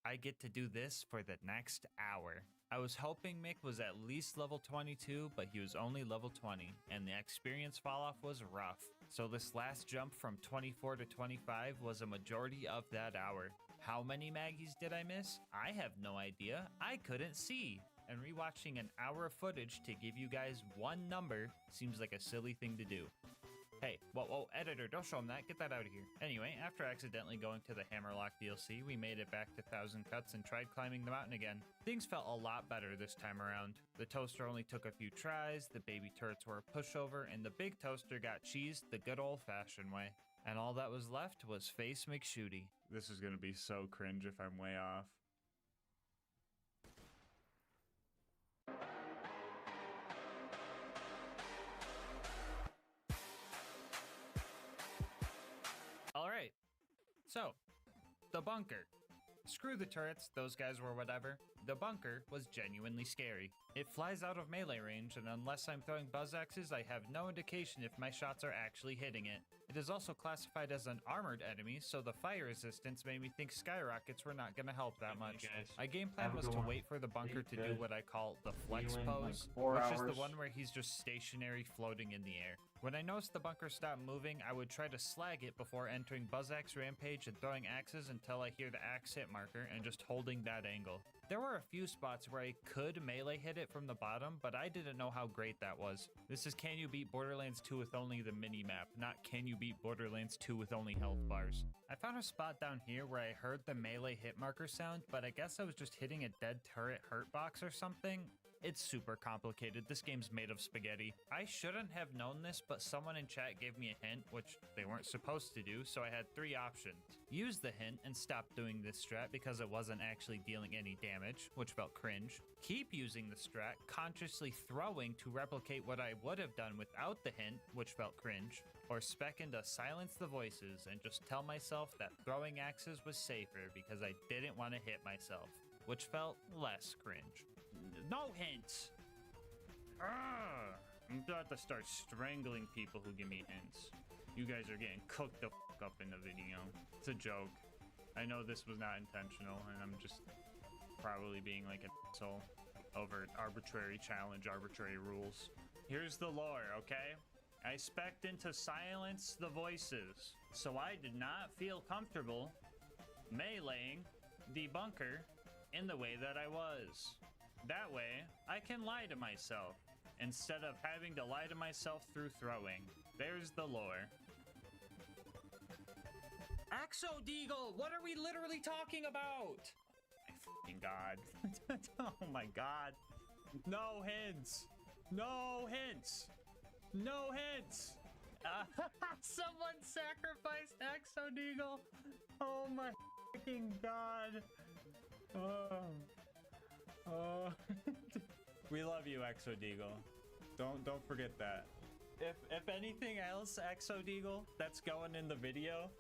I get to do this for the next hour. I was hoping Mick was at least level 22, but he was only level 20, and the experience falloff was rough. So this last jump from 24 to 25 was a majority of that hour. How many Maggies did I miss? I have no idea. I couldn't see. And rewatching an hour of footage to give you guys one number seems like a silly thing to do. Hey, whoa, editor, don't show him that. Get that out of here. Anyway, after accidentally going to the Hammerlock DLC, we made it back to 1000 Cuts and tried climbing the mountain again. Things felt a lot better this time around. The toaster only took a few tries, the baby turrets were a pushover, and the big toaster got cheesed the good old-fashioned way. And all that was left was Face McShooty. This is gonna be so cringe if I'm way off. Alright, so, the bunker. Screw the turrets, those guys were whatever. The bunker was genuinely scary. It flies out of melee range, and unless I'm throwing buzz axes, I have no indication if my shots are actually hitting it. It is also classified as an armored enemy, so the fire resistance made me think skyrockets were not going to help that much. My game plan was to wait for the bunker to do what I call the flex pose, which is the one where he's just stationary floating in the air. When I noticed the bunker stopped moving, I would try to slag it before entering buzz axe rampage and throwing axes until I hear the axe hit marker and just holding that angle. There were a few spots where I could melee hit it from the bottom, but I didn't know how great that was. This is Can You Beat Borderlands 2 with only the mini-map, not Can You Beat Borderlands 2 with only health bars. I found a spot down here where I heard the melee hit marker sound, but I guess I was just hitting a dead turret hurt box or something. It's super complicated. This game's made of spaghetti. I shouldn't have known this, but someone in chat gave me a hint, which they weren't supposed to do, so I had 3 options. Use the hint and stop doing this strat because it wasn't actually dealing any damage, which felt cringe. Keep using the strat, consciously throwing to replicate what I would have done without the hint, which felt cringe. Or spec into silence the voices and just tell myself that throwing axes was safer because I didn't want to hit myself, which felt less cringe. No hints! I'm about to start strangling people who give me hints. You guys are getting cooked the f up in the video. It's a joke. I know this was not intentional, and I'm just probably being like an asshole over arbitrary challenge, arbitrary rules. Here's the lore, okay? I spec'd into silence the voices, so I did not feel comfortable meleeing the bunker in the way that I was. That way, I can lie to myself, instead of having to lie to myself through throwing. There's the lore. Axo Deagle, what are we literally talking about? My fucking god. Oh my god. No hints. No hints. No hints. Someone sacrificed Axo Deagle. Oh my fucking god. We love you, Axo Deagle. Don't forget that. If anything else, Axo Deagle, that's going in the video,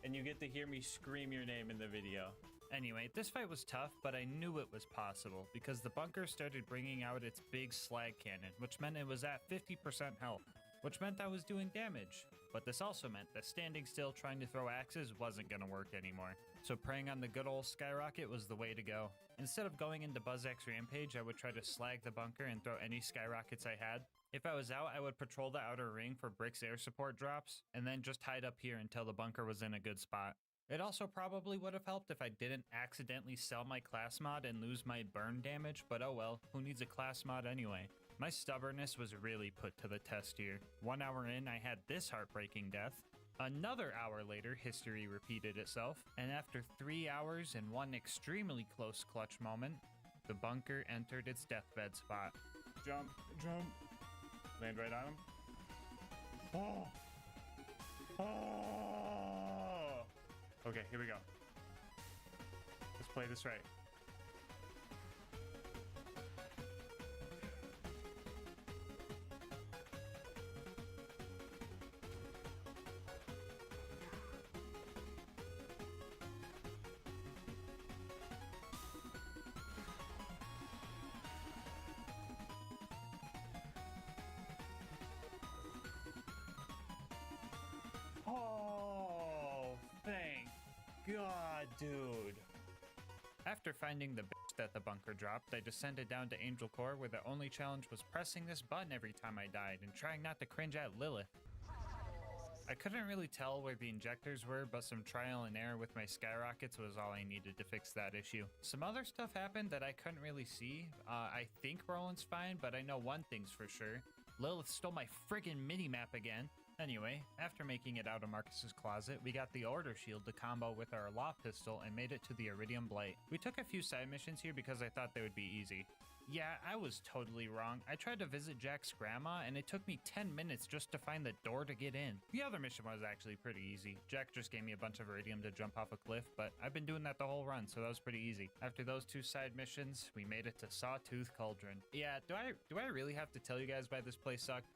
and you get to hear me scream your name in the video. Anyway, this fight was tough, but I knew it was possible because the bunker started bringing out its big slag cannon, which meant it was at 50% health, which meant I was doing damage. But this also meant that standing still trying to throw axes wasn't gonna work anymore. So preying on the good old skyrocket was the way to go. Instead of going into Buzz X Rampage, I would try to slag the bunker and throw any skyrockets I had. If I was out, I would patrol the outer ring for Brick's air support drops, and then just hide up here until the bunker was in a good spot. It also probably would have helped if I didn't accidentally sell my class mod and lose my burn damage, but oh well, who needs a class mod anyway? My stubbornness was really put to the test here. 1 hour in, I had this heartbreaking death. Another hour later, history repeated itself, and after 3 hours and one extremely close clutch moment, the bunker entered its deathbed spot. Jump, jump. Land right on him. Oh! Oh! Okay, here we go. Let's play this right. Oh, thank God, dude. After finding the bitch that the bunker dropped, I descended down to Angel Core, where the only challenge was pressing this button every time I died and trying not to cringe at Lilith. I couldn't really tell where the injectors were, but some trial and error with my skyrockets was all I needed to fix that issue. Some other stuff happened that I couldn't really see. I think Roland's fine, but I know one thing's for sure. Lilith stole my friggin' mini-map again. Anyway, after making it out of Marcus's closet, we got the Order Shield to combo with our Law Pistol and made it to the Iridium Blight. We took a few side missions here because I thought they would be easy. Yeah, I was totally wrong. I tried to visit Jack's grandma, and it took me 10 minutes just to find the door to get in. The other mission was actually pretty easy. Jack just gave me a bunch of Iridium to jump off a cliff, but I've been doing that the whole run, so that was pretty easy. After those two side missions, we made it to Sawtooth Cauldron. Yeah, do I really have to tell you guys why this place sucked?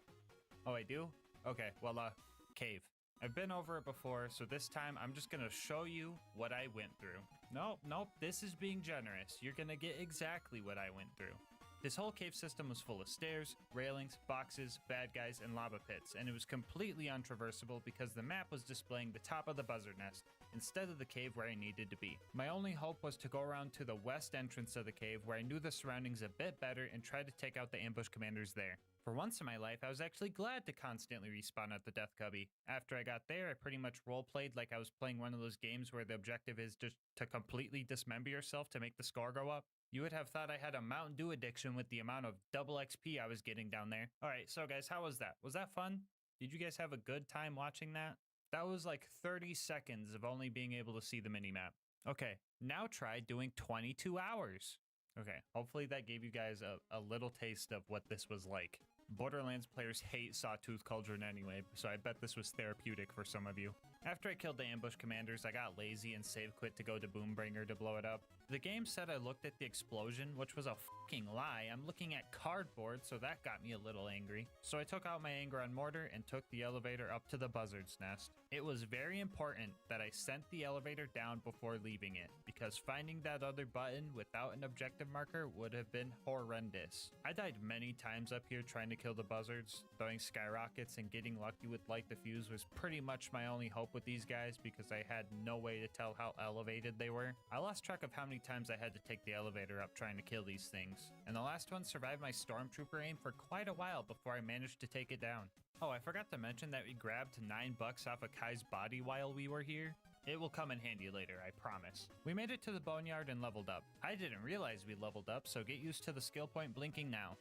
Oh, I do? Okay, well, cave. I've been over it before, so this time I'm just gonna show you what I went through. Nope, this is being generous. You're gonna get exactly what I went through. This whole cave system was full of stairs, railings, boxes, bad guys, and lava pits, and it was completely untraversable because the map was displaying the top of the buzzard nest instead of the cave where I needed to be. My only hope was to go around to the west entrance of the cave where I knew the surroundings a bit better and try to take out the ambush commanders there. For once in my life, I was actually glad to constantly respawn at the Death Cubby. After I got there, I pretty much roleplayed like I was playing one of those games where the objective is just to completely dismember yourself to make the score go up. You would have thought I had a Mountain Dew addiction with the amount of double XP I was getting down there. Alright, so guys, how was that? Was that fun? Did you guys have a good time watching that? That was like 30 seconds of only being able to see the minimap. Okay, now try doing 22 hours. Okay, hopefully that gave you guys a little taste of what this was like. Borderlands players hate Sawtooth Cauldron anyway, so I bet this was therapeutic for some of you. After I killed the ambush commanders, I got lazy and save quit to go to Boombringer to blow it up. The game said I looked at the explosion, which was a fucking lie. I'm looking at cardboard, so that got me a little angry. So I took out my anger on Mortar and took the elevator up to the buzzard's nest. It was very important that I sent the elevator down before leaving it, because finding that other button without an objective marker would have been horrendous. I died many times up here trying to kill the buzzards. Throwing skyrockets and getting lucky with light diffuse was pretty much my only hope with these guys because I had no way to tell how elevated they were. I lost track of how many times I had to take the elevator up trying to kill these things, and the last one survived my stormtrooper aim for quite a while before I managed to take it down. Oh, I forgot to mention that we grabbed $9 off of Kai's body while we were here. It will come in handy later, I promise. We made it to the boneyard and leveled up. I didn't realize we leveled up, so get used to the skill point blinking now.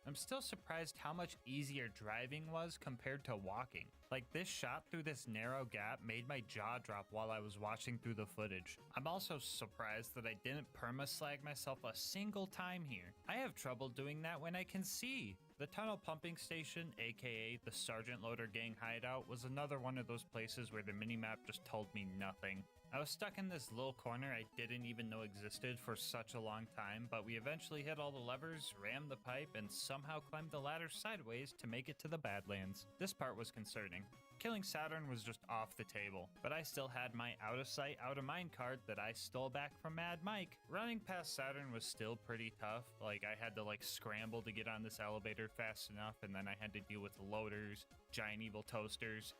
I'm still surprised how much easier driving was compared to walking. Like, this shot through this narrow gap made my jaw drop while I was watching through the footage. I'm also surprised that I didn't perma-slag myself a single time here. I have trouble doing that when I can see. The tunnel pumping station, aka the Sergeant Loader Gang hideout, was another one of those places where the minimap just told me nothing. I was stuck in this little corner I didn't even know existed for such a long time, but we eventually hit all the levers, rammed the pipe, and somehow climbed the ladder sideways to make it to the Badlands. This part was concerning. Killing Saturn was just off the table, but I still had my out of sight, out of mind card that I stole back from Mad Mike. Running past Saturn was still pretty tough. Like, I had to scramble to get on this elevator fast enough, and then I had to deal with loaders, giant evil toasters,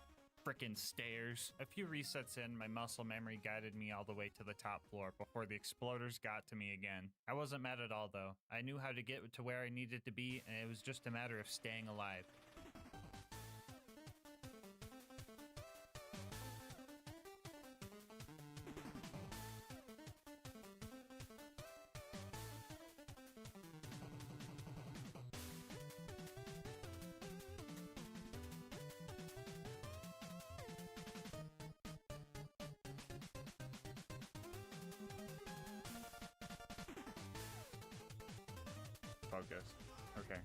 frickin' stairs. A few resets in, my muscle memory guided me all the way to the top floor before the exploders got to me again. I wasn't mad at all though. I knew how to get to where I needed to be, and it was just a matter of staying alive. Focus. Okay.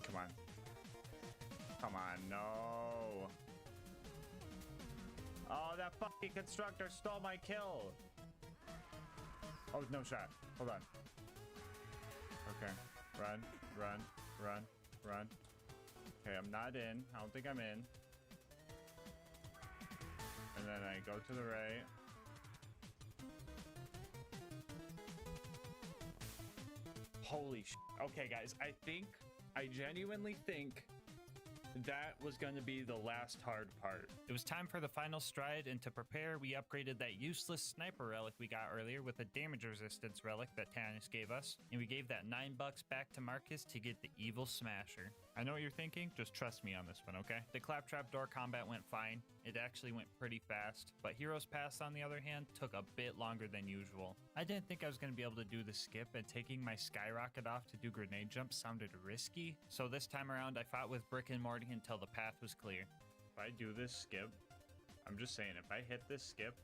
Come on. Come on, no. Oh, that fucking constructor stole my kill. Oh, no shot. Hold on. Okay. Run, run, run, run. Okay, I'm not in. I don't think I'm in. And then I go to the right. Holy sh! Okay, guys, I genuinely think that was going to be the last hard part. It was time for the final stride, and to prepare, we upgraded that useless sniper relic we got earlier with a damage resistance relic that Tannis gave us, and we gave that $9 back to Marcus to get the evil smasher. I know what you're thinking, just trust me on this one, okay? The claptrap door combat went fine. It actually went pretty fast, but Heroes Pass, on the other hand, took a bit longer than usual. I didn't think I was going to be able to do the skip, and taking my skyrocket off to do grenade jumps sounded risky, so this time around I fought with Brick and Morty until the path was clear. If I do this skip, I'm just saying, if I hit this skip,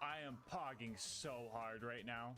I am pogging so hard right now.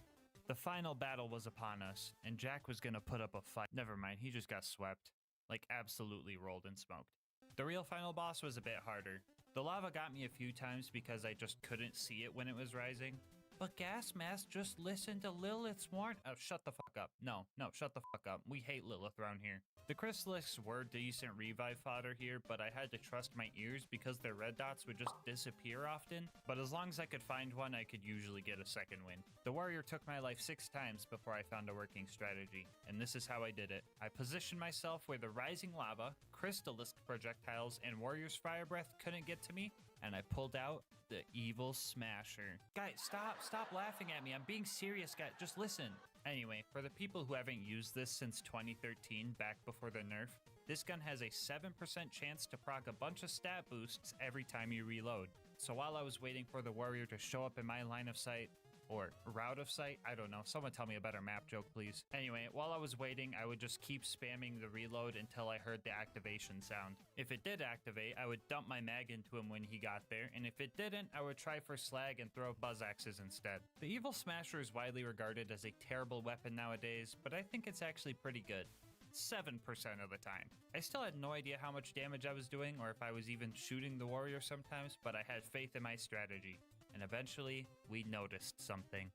The final battle was upon us, and Jack was gonna put up a fight. Never mind, he just got swept. Like, absolutely rolled and smoked. The real final boss was a bit harder. The lava got me a few times because I just couldn't see it when it was rising. But GASMASK, just listen to Lilith's warning. Oh, shut the fuck up. No, shut the fuck up. We hate Lilith around here. The Chrysalisks were decent revive fodder here, but I had to trust my ears because their red dots would just disappear often. But as long as I could find one, I could usually get a second win. The warrior took my life 6 times before I found a working strategy, and this is how I did it. I positioned myself where the rising lava, Crystalisk projectiles, and warrior's fire breath couldn't get to me, and I pulled out the evil smasher. Guys, stop laughing at me. I'm being serious, guys. Just listen. Anyway, for the people who haven't used this since 2013, back before the nerf, this gun has a 7% chance to proc a bunch of stat boosts every time you reload. So while I was waiting for the warrior to show up in my line of sight, or route of sight, I don't know, someone tell me a better map joke, please. Anyway, while I was waiting, I would just keep spamming the reload until I heard the activation sound. If it did activate, I would dump my mag into him when he got there, and if it didn't, I would try for slag and throw buzz axes instead. The evil smasher is widely regarded as a terrible weapon nowadays, but I think it's actually pretty good. 7% of the time. I still had no idea how much damage I was doing or if I was even shooting the warrior sometimes, but I had faith in my strategy. And eventually, we noticed something.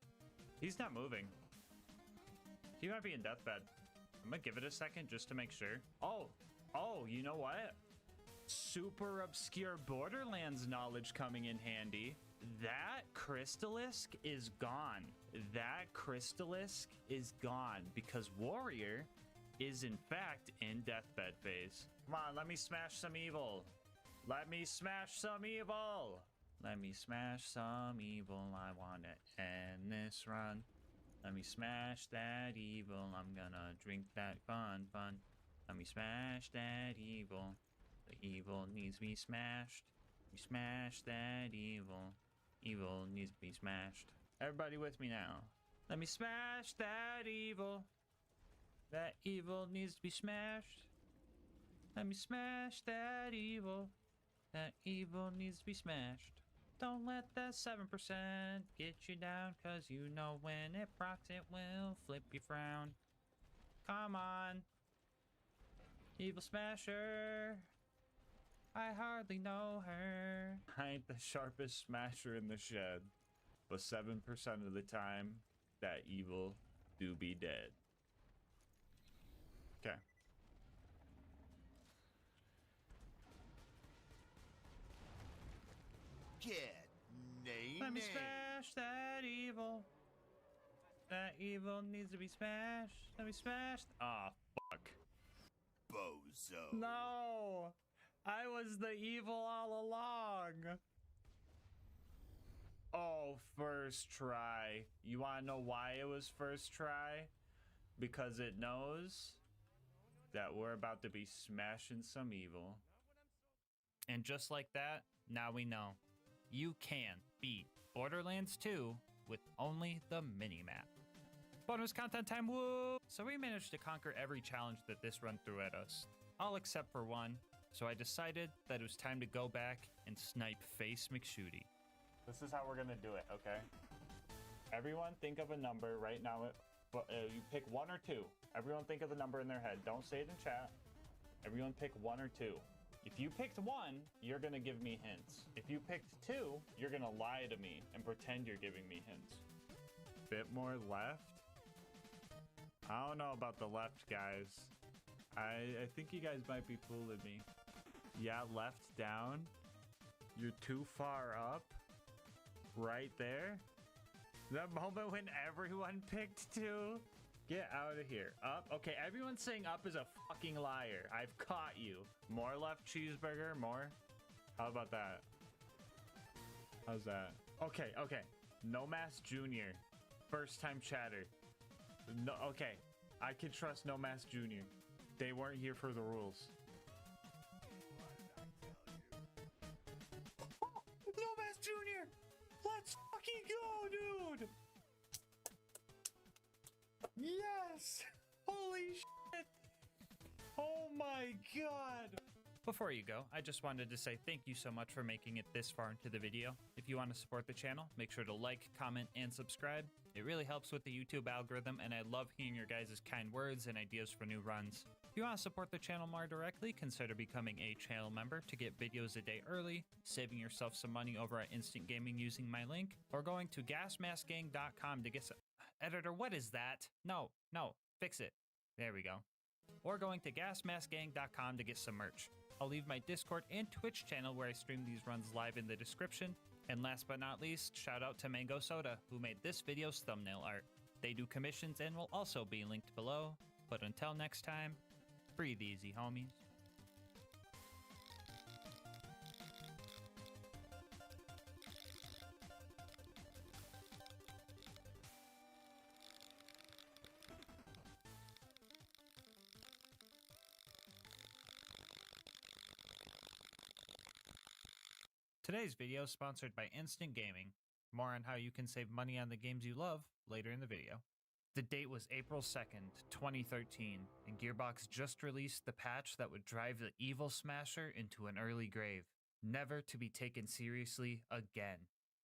He's not moving. He might be in deathbed. I'm gonna give it a second just to make sure. Oh, you know what? Super obscure Borderlands knowledge coming in handy. That Crystalisk is gone. That Crystalisk is gone because Warrior is in fact in deathbed phase. Come on, let me smash some evil. Let me smash some evil. Let me smash some evil. I want to end this run. Let me smash that evil. I'm gonna drink that fun. Let me smash that evil. The evil needs to be smashed. We smash that evil. Evil needs to be smashed. Everybody with me now. Let me smash that evil. That evil needs to be smashed. Let me smash that evil. That evil needs to be smashed. Don't let that 7% get you down, cause you know when it procs it will flip your frown. Come on. Evil smasher. I hardly know her. I ain't the sharpest smasher in the shed, but 7% of the time, that evil do be dead. Okay. Let me smash that evil. That evil needs to be smashed. Let me smash. Ah, fuck. Bozo. No! I was the evil all along. Oh, first try. You wanna know why it was first try? Because it knows that we're about to be smashing some evil. And just like that, now we know. You can beat Borderlands 2 with only the minimap. Bonus content time, woo! So we managed to conquer every challenge that this run threw at us, all except for one, so I decided that it was time to go back and snipe Face McShooty. This is how we're gonna do it, okay? Everyone think of a number right now, but you pick 1 or 2. Everyone think of the number in their head. Don't say it in chat. Everyone pick 1 or 2. If you picked 1, you're gonna give me hints. If you picked 2, you're gonna lie to me and pretend you're giving me hints. Bit more left? I don't know about the left, guys. I think you guys might be fooling me. Yeah, left down. You're too far up. Right there. That moment when everyone picked 2. Get out of here. Up. Okay, everyone saying up is a fucking liar. I've caught you. More left cheeseburger. More. How about that? How's that? Okay, okay. No Mask Jr. First time chatter. No, okay. I can trust No Mask Jr. They weren't here for the rules. Oh, No Mask Jr. Let's fucking go, dude. Yes. Holy shit. Oh my god. Before you go, I just wanted to say thank you so much for making it this far into the video. If you want to support the channel, make sure to like, comment, and subscribe. It really helps with the YouTube algorithm, and I love hearing your guys' kind words and ideas for new runs. If you want to support the channel more directly, consider becoming a channel member to get videos a day early, saving yourself some money over at Instant Gaming using my link, or going to GASMASK'S.com to get some... Editor, what is that? No, fix it. There we go. Or going to GASMASK'S.com to get some merch. I'll leave my Discord and Twitch channel where I stream these runs live in the description. And last but not least, shout out to Mango Soda, who made this video's thumbnail art. They do commissions and will also be linked below. But until next time, breathe easy, homies. Today's video is sponsored by Instant Gaming. More on how you can save money on the games you love later in the video. The date was April 2nd, 2013, and Gearbox just released the patch that would drive the evil Smasher into an early grave, never to be taken seriously again.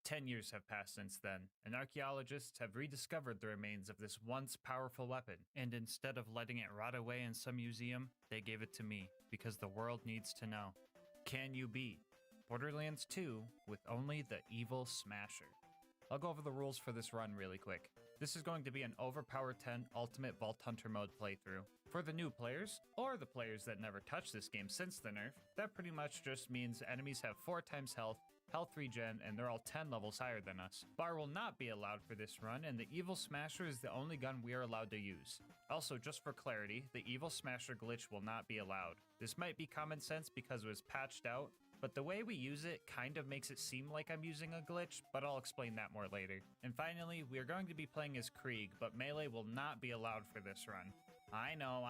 10 years have passed since then, and archaeologists have rediscovered the remains of this once powerful weapon, and instead of letting it rot away in some museum, they gave it to me, because the world needs to know. Can you beat Borderlands 2 with only the evil Smasher? I'll go over the rules for this run really quick. This is going to be an Overpower 10 Ultimate Vault Hunter mode playthrough. For the new players, or the players that never touched this game since the nerf, that pretty much just means enemies have 4 times health, health regen, and they're all 10 levels higher than us. Bar will not be allowed for this run, and the Evil Smasher is the only gun we are allowed to use. Also, just for clarity, the Evil Smasher glitch will not be allowed. This might be common sense because it was patched out, but the way we use it kind of makes it seem like I'm using a glitch, but I'll explain that more later. And finally, we are going to be playing as Krieg, but melee will not be allowed for this run. I know,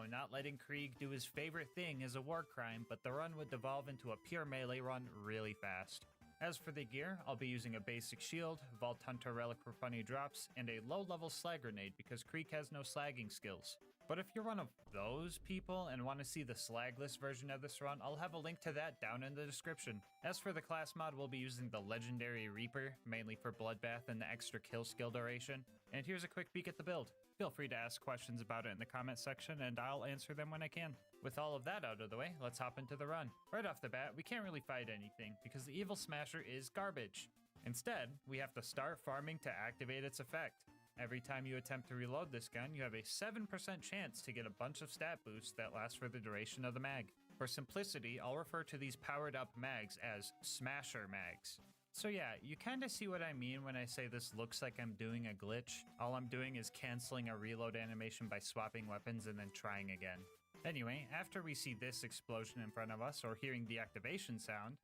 not letting Krieg do his favorite thing is a war crime, but the run would devolve into a pure melee run really fast. As for the gear, I'll be using a basic shield, Vault Hunter relic for funny drops, and a low-level slag grenade because Krieg has no slagging skills. But if you're one of those people and want to see the slagless version of this run, I'll have a link to that down in the description. As for the class mod, we'll be using the Legendary Reaper, mainly for Bloodbath and the extra kill skill duration. And here's a quick peek at the build. Feel free to ask questions about it in the comment section and I'll answer them when I can. With all of that out of the way, let's hop into the run. Right off the bat, we can't really fight anything because the Evil Smasher is garbage. Instead, we have to start farming to activate its effect. Every time you attempt to reload this gun, you have a 7% chance to get a bunch of stat boosts that last for the duration of the mag. For simplicity, I'll refer to these powered up mags as Smasher mags. So yeah, you kinda see what I mean when I say this looks like I'm doing a glitch. All I'm doing is canceling a reload animation by swapping weapons and then trying again. Anyway, after we see this explosion in front of us or hearing the activation sound,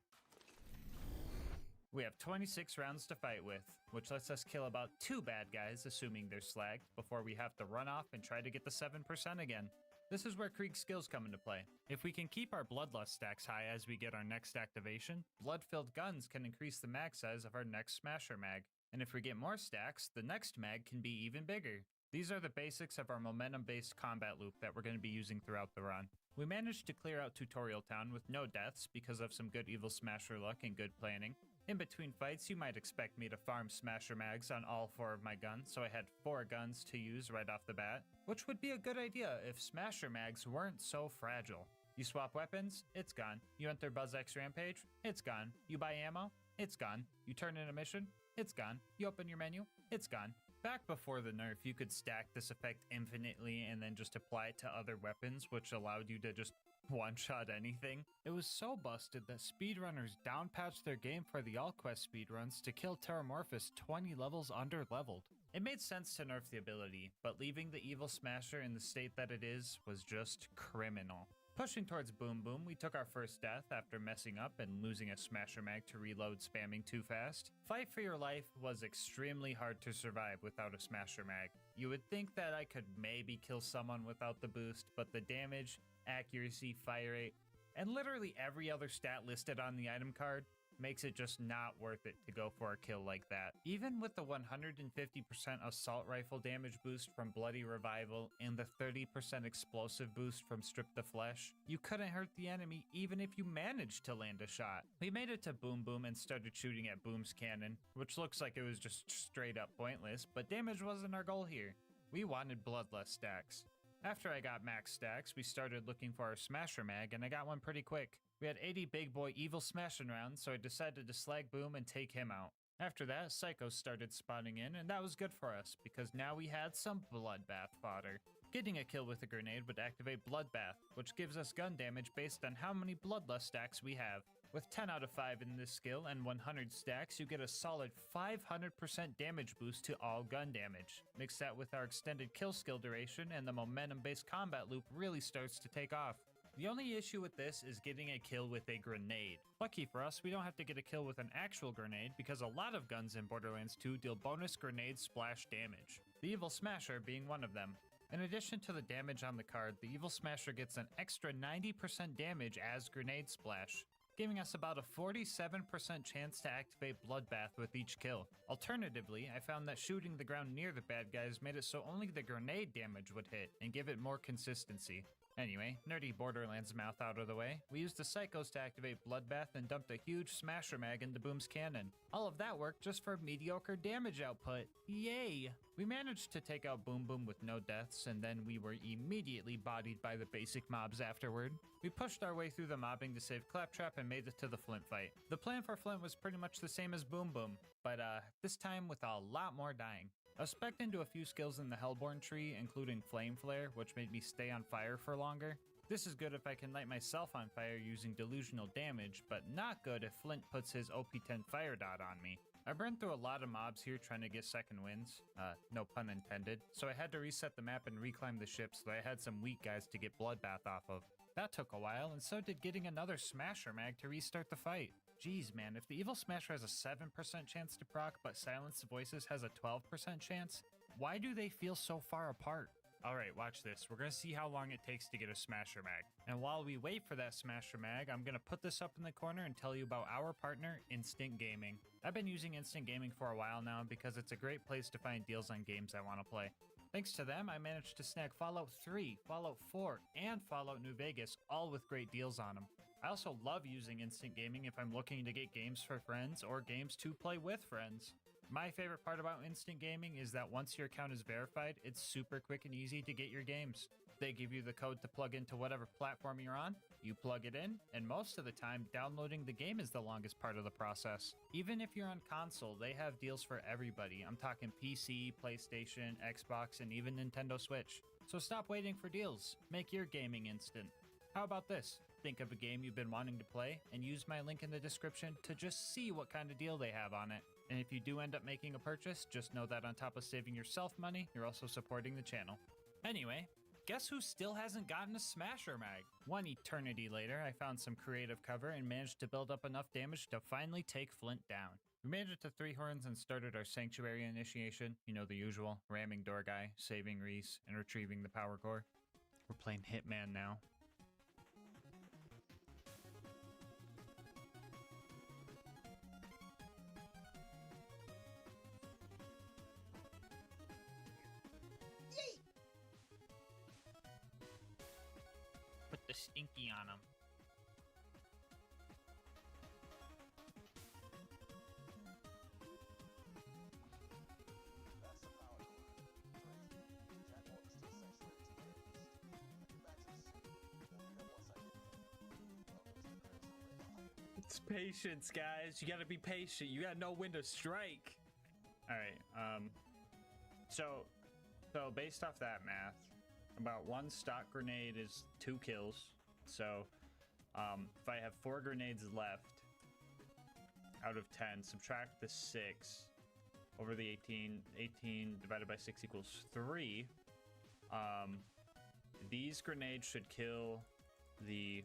we have 26 rounds to fight with, which lets us kill about 2 bad guys, assuming they're slagged, before we have to run off and try to get the 7% again. This is where Krieg's skills come into play. If we can keep our Bloodlust stacks high as we get our next activation, blood-filled guns can increase the mag size of our next Smasher mag. And if we get more stacks, the next mag can be even bigger. These are the basics of our momentum-based combat loop that we're going to be using throughout the run. We managed to clear out Tutorial Town with no deaths because of some good Evil Smasher luck and good planning. In between fights, you might expect me to farm Smasher mags on all 4 of my guns, so I had 4 guns to use right off the bat, which would be a good idea if Smasher mags weren't so fragile. You swap weapons, it's gone. You enter BuzzX Rampage, it's gone. You buy ammo, it's gone. You turn in a mission, it's gone. You open your menu, it's gone. Back before the nerf, you could stack this effect infinitely and then just apply it to other weapons, which allowed you to just one-shot anything. It was so busted that speedrunners downpatched their game for the AllQuest speedruns to kill Terramorphous 20 levels under-leveled. It made sense to nerf the ability, but leaving the Evil Smasher in the state that it is was just criminal. Pushing towards Boom Boom, we took our first death after messing up and losing a Smasher Mag to reload spamming too fast. Fight for Your Life was extremely hard to survive without a Smasher Mag. You would think that I could maybe kill someone without the boost, but the damage, accuracy, fire rate, and literally every other stat listed on the item card makes it just not worth it to go for a kill like that. Even with the 150% assault rifle damage boost from Bloody Revival and the 30% explosive boost from Strip the Flesh, you couldn't hurt the enemy even if you managed to land a shot. We made it to Boom Boom and started shooting at Boom's cannon, which looks like it was just straight up pointless, but damage wasn't our goal here. We wanted bloodless stacks. After I got max stacks, we started looking for our Smasher Mag, and I got one pretty quick. We had 80 big boy evil smashing rounds, so I decided to slag Boom and take him out. After that, Psychos started spawning in, and that was good for us, because now we had some Bloodbath fodder. Getting a kill with a grenade would activate Bloodbath, which gives us gun damage based on how many Bloodlust stacks we have. With 10 out of 5 in this skill and 100 stacks, you get a solid 500% damage boost to all gun damage. Mix that with our extended kill skill duration, and the momentum-based combat loop really starts to take off. The only issue with this is getting a kill with a grenade. Lucky for us, we don't have to get a kill with an actual grenade because a lot of guns in Borderlands 2 deal bonus grenade splash damage, the Evil Smasher being one of them. In addition to the damage on the card, the Evil Smasher gets an extra 90% damage as grenade splash, giving us about a 47% chance to activate Bloodbath with each kill. Alternatively, I found that shooting the ground near the bad guys made it so only the grenade damage would hit and give it more consistency. Anyway, nerdy Borderlands mouth out of the way, we used the Psychos to activate Bloodbath and dumped a huge Smasher Mag into Boom's cannon. All of that worked just for mediocre damage output. Yay! We managed to take out Boom Boom with no deaths, and then we were immediately bodied by the basic mobs afterward. We pushed our way through the mobbing to save Claptrap and made it to the Flint fight. The plan for Flint was pretty much the same as Boom Boom, but this time with a lot more dying. I was specced into a few skills in the Hellborn tree, including Flame Flare, which made me stay on fire for longer. This is good if I can light myself on fire using delusional damage, but not good if Flint puts his OP10 fire dot on me. I burned through a lot of mobs here trying to get second wins, no pun intended, so I had to reset the map and reclimb the ship so I had some weak guys to get Bloodbath off of. That took a while, and so did getting another Smasher Mag to restart the fight. Jeez man, if the Evil Smasher has a 7% chance to proc, but Silenced Voices has a 12% chance, why do they feel so far apart? Alright, watch this. We're gonna see how long it takes to get a Smasher Mag. And while we wait for that Smasher Mag, I'm gonna put this up in the corner and tell you about our partner, Instant Gaming. I've been using Instant Gaming for a while now because it's a great place to find deals on games I want to play. Thanks to them, I managed to snag Fallout 3, Fallout 4, and Fallout New Vegas, all with great deals on them. I also love using Instant Gaming if I'm looking to get games for friends or games to play with friends. My favorite part about Instant Gaming is that once your account is verified, it's super quick and easy to get your games. They give you the code to plug into whatever platform you're on, you plug it in, and most of the time, downloading the game is the longest part of the process. Even if you're on console, they have deals for everybody. I'm talking PC, PlayStation, Xbox, and even Nintendo Switch. So stop waiting for deals. Make your gaming instant. How about this? Think of a game you've been wanting to play and use my link in the description to just see what kind of deal they have on it. And if you do end up making a purchase, just know that on top of saving yourself money, you're also supporting the channel. Anyway, guess who still hasn't gotten a Smasher Mag? One eternity later, I found some creative cover and managed to build up enough damage to finally take Flint down. We made it to 3 Horns and started our Sanctuary initiation. You know the usual, ramming door guy, saving Reese, and retrieving the power core. We're playing Hitman now. Put the stinky on him. It's patience, guys. You gotta be patient. You gotta know when to strike. Alright, So based off that math, about 1 stock grenade is 2 kills. So if I have 4 grenades left out of 10, subtract the 6 over the 18. 18 divided by 6 equals 3. These grenades should kill the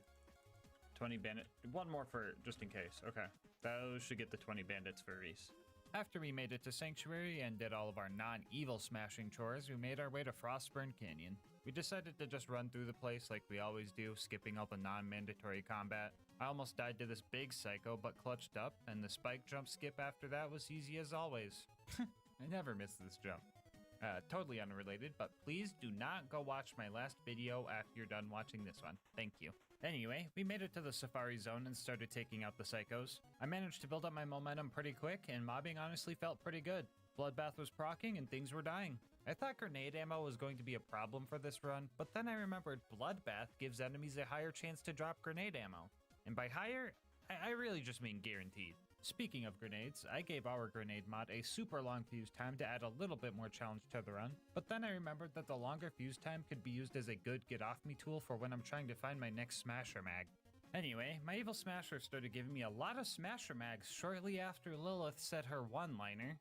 20 bandit. One more for just in case. Okay, those should get the 20 bandits for Reese. After we made it to Sanctuary and did all of our non-evil smashing chores, we made our way to Frostburn Canyon. We decided to just run through the place like we always do, skipping all the non-mandatory combat. I almost died to this big psycho, but clutched up, and the spike jump skip after that was easy as always. I never miss this jump. Totally unrelated, but please do not go watch my last video after you're done watching this one. Thank you. Anyway, we made it to the Safari Zone and started taking out the psychos. I managed to build up my momentum pretty quick, and mobbing honestly felt pretty good. Bloodbath was proccing and things were dying. I thought grenade ammo was going to be a problem for this run, but then I remembered Bloodbath gives enemies a higher chance to drop grenade ammo. And by higher, I really just mean guaranteed. Speaking of grenades, I gave our grenade mod a super long fuse time to add a little bit more challenge to the run, but then I remembered that the longer fuse time could be used as a good get off me tool for when I'm trying to find my next smasher mag. Anyway, my evil smasher started giving me a lot of smasher mags shortly after Lilith said her one-liner.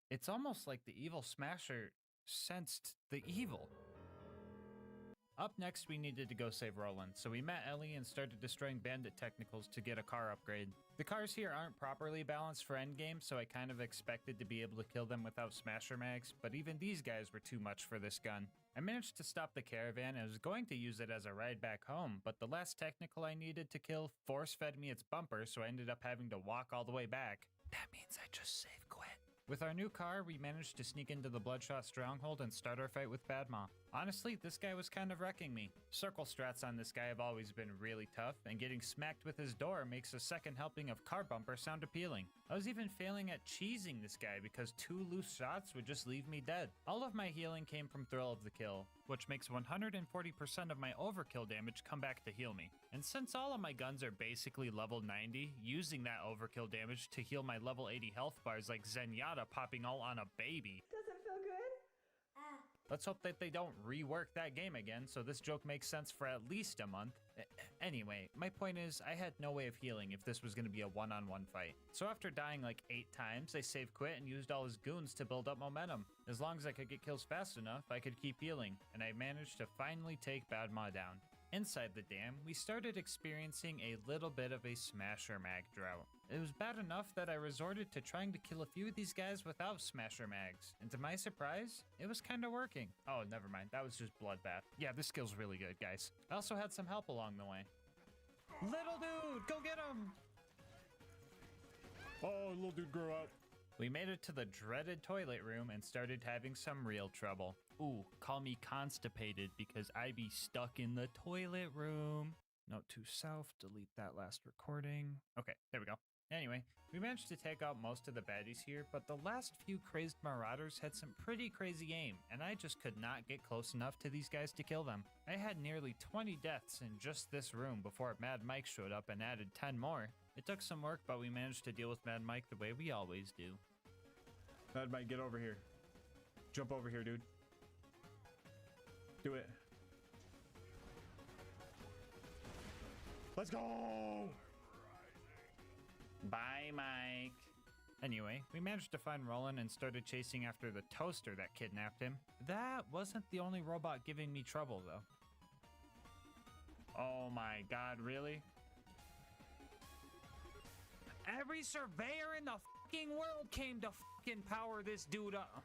It's almost like the evil smasher sensed the evil. Up next, we needed to go save Roland, so we met Ellie and started destroying bandit technicals to get a car upgrade. The cars here aren't properly balanced for endgame, so I kind of expected to be able to kill them without smasher mags, but even these guys were too much for this gun. I managed to stop the caravan and was going to use it as a ride back home, but the last technical I needed to kill force-fed me its bumper, so I ended up having to walk all the way back. That means I just save quit. With our new car, we managed to sneak into the Bloodshot stronghold and start our fight with Badmaw. Honestly, this guy was kind of wrecking me. Circle strats on this guy have always been really tough, and getting smacked with his door makes a second helping of car bumper sound appealing. I was even failing at cheesing this guy because 2 loose shots would just leave me dead. All of my healing came from Thrill of the Kill, which makes 140% of my overkill damage come back to heal me. And since all of my guns are basically level 90, using that overkill damage to heal my level 80 health bars like Zenyatta popping all on a baby. Doesn't feel good? Let's hope that they don't rework that game again, so this joke makes sense for at least a month. Anyway, my point is, I had no way of healing if this was going to be a one-on-one fight. So after dying like 8 times, I save quit and used all his goons to build up momentum. As long as I could get kills fast enough, I could keep healing, and I managed to finally take Badmaw down. Inside the dam, we started experiencing a little bit of a smasher mag drought. It was bad enough that I resorted to trying to kill a few of these guys without smasher mags, and to my surprise, it was kinda working. Oh, never mind, that was just Bloodbath. Yeah, this skill's really good, guys. I also had some help along the way. Little dude, go get him! Oh, little dude, grow up. We made it to the dreaded toilet room and started having some real trouble. Ooh, call me constipated because I be stuck in the toilet room. Note to self, delete that last recording. Okay, there we go. Anyway, we managed to take out most of the baddies here, but the last few crazed marauders had some pretty crazy aim, and I just could not get close enough to these guys to kill them. I had nearly 20 deaths in just this room before Mad Mike showed up and added 10 more. It took some work, but we managed to deal with Mad Mike the way we always do. Mad Mike, get over here. Jump over here, dude. Do it. Let's go! Bye, Mike. Anyway, we managed to find Roland and started chasing after the toaster that kidnapped him. That wasn't the only robot giving me trouble, though. Oh my god, really? Every surveyor in the fucking world came to fucking power this dude up.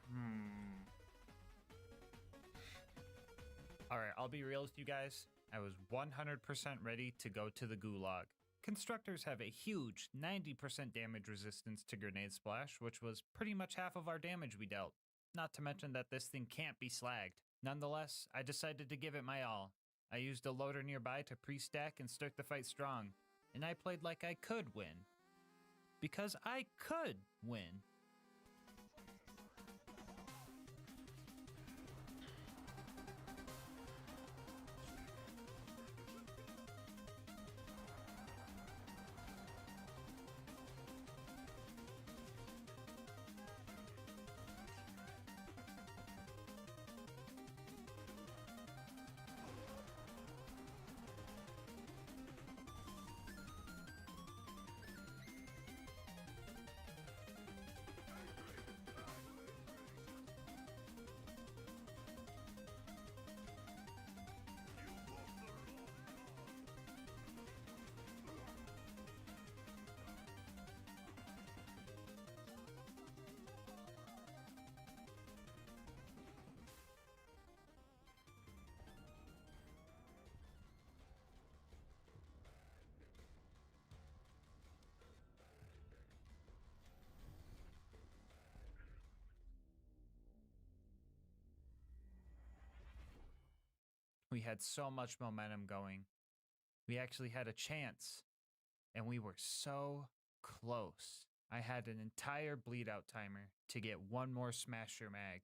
Alright, I'll be real with you guys. I was 100% ready to go to the gulag. Constructors have a huge 90% damage resistance to grenade splash, which was pretty much half of our damage we dealt. Not to mention that this thing can't be slagged. Nonetheless, I decided to give it my all. I used a loader nearby to pre-stack and start the fight strong. And I played like I could win. Because I could win. We had so much momentum going. We actually had a chance. And we were so close. I had an entire bleed out timer to get one more smasher mag.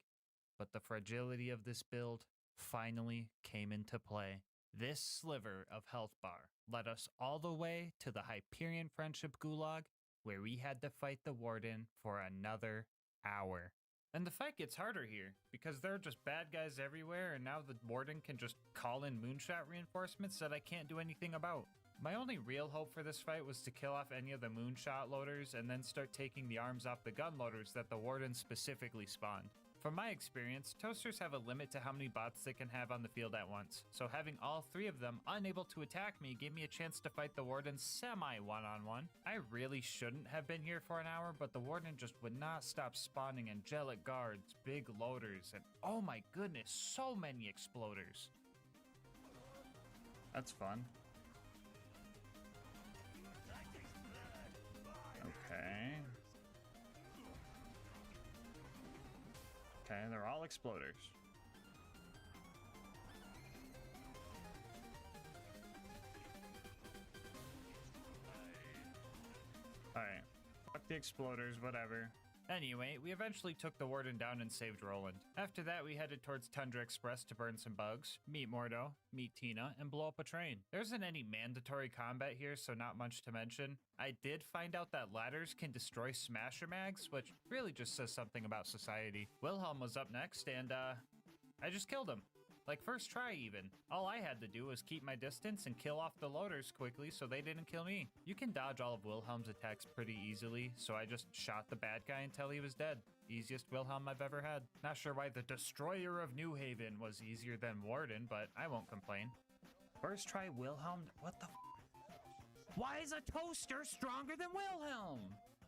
But the fragility of this build finally came into play. This sliver of health bar led us all the way to the Hyperion Friendship Gulag, where we had to fight the Warden for another hour. And the fight gets harder here, because there are just bad guys everywhere, and now the Warden can just call in moonshot reinforcements that I can't do anything about. My only real hope for this fight was to kill off any of the moonshot loaders and then start taking the arms off the gun loaders that the Warden specifically spawned. From my experience, toasters have a limit to how many bots they can have on the field at once, so having all 3 of them unable to attack me gave me a chance to fight the Warden semi-one-on-one. I really shouldn't have been here for an hour, but the Warden just would not stop spawning angelic guards, big loaders, and oh my goodness, so many exploders. That's fun. Okay. Okay, they're all exploders. Alright. Fuck the exploders, whatever. Anyway, we eventually took the Warden down and saved Roland. After that, we headed towards Tundra Express to burn some bugs, meet Mordo, meet Tina, and blow up a train. There isn't any mandatory combat here, so not much to mention. I did find out that ladders can destroy smasher mags, which really just says something about society. Wilhelm was up next, and I just killed him. Like first try even. All I had to do was keep my distance and kill off the loaders quickly so they didn't kill me. You can dodge all of Wilhelm's attacks pretty easily, so I just shot the bad guy until he was dead. Easiest Wilhelm I've ever had. Not sure why the Destroyer of New Haven was easier than Warden, but I won't complain. First try Wilhelm? What the Why is a toaster stronger than Wilhelm?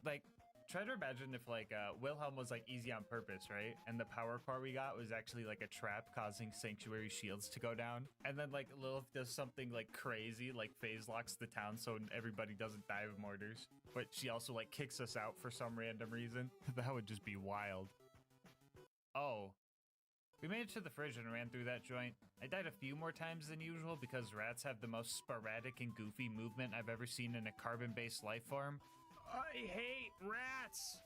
Like, try to imagine if like Wilhelm was like easy on purpose, right? And the power core we got was actually like a trap causing sanctuary shields to go down. And then like Lilith does something like crazy, like phase locks the town so everybody doesn't die of mortars. But she also like kicks us out for some random reason. That would just be wild. Oh. We made it to the fridge and ran through that joint. I died a few more times than usual because rats have the most sporadic and goofy movement I've ever seen in a carbon-based life form. I hate rats!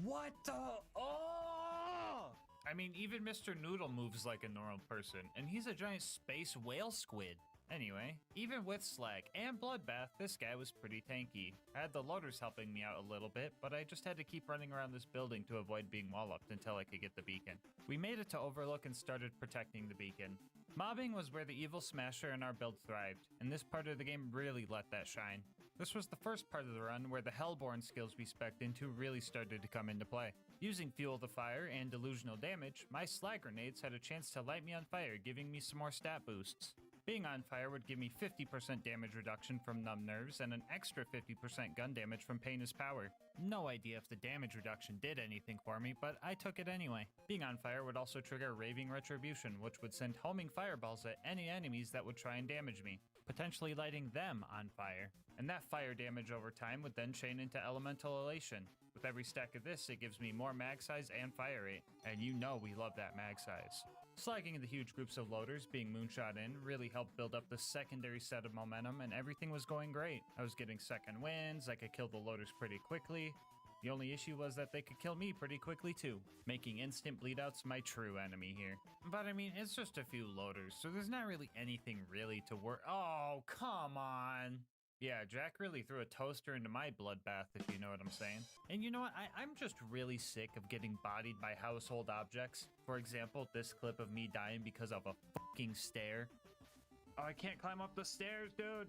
What the? Oh! I mean, even Mr. Noodle moves like a normal person, and he's a giant space whale squid. Anyway, even with Slag and Bloodbath, this guy was pretty tanky. I had the loaders helping me out a little bit, but I just had to keep running around this building to avoid being wall-upped until I could get the beacon. We made it to Overlook and started protecting the beacon. Mobbing was where the evil smasher in our build thrived, and this part of the game really let that shine. This was the first part of the run where the Hellborn skills we spec'd into really started to come into play. Using Fuel the Fire and Delusional Damage, my slag grenades had a chance to light me on fire, giving me some more stat boosts. Being on fire would give me 50% damage reduction from numb nerves and an extra 50% gun damage from Pain is Power. No idea if the damage reduction did anything for me, but I took it anyway. Being on fire would also trigger Raving Retribution, which would send homing fireballs at any enemies that would try and damage me, potentially lighting them on fire. And that fire damage over time would then chain into Elemental Elation. With every stack of this, it gives me more mag size and fire rate, and you know we love that mag size. Slagging the huge groups of loaders being moonshot in really helped build up the secondary set of momentum, and everything was going great. I was getting second wins, I could kill the loaders pretty quickly. The only issue was that they could kill me pretty quickly too, making instant bleedouts my true enemy here. But I mean, it's just a few loaders, so there's not really anything really to worry. Oh, come on! Yeah, Jack really threw a toaster into my bloodbath, if you know what I'm saying. And you know what? I'm just really sick of getting bodied by household objects. For example, this clip of me dying because of a fucking stair. Oh, I can't climb up the stairs, dude!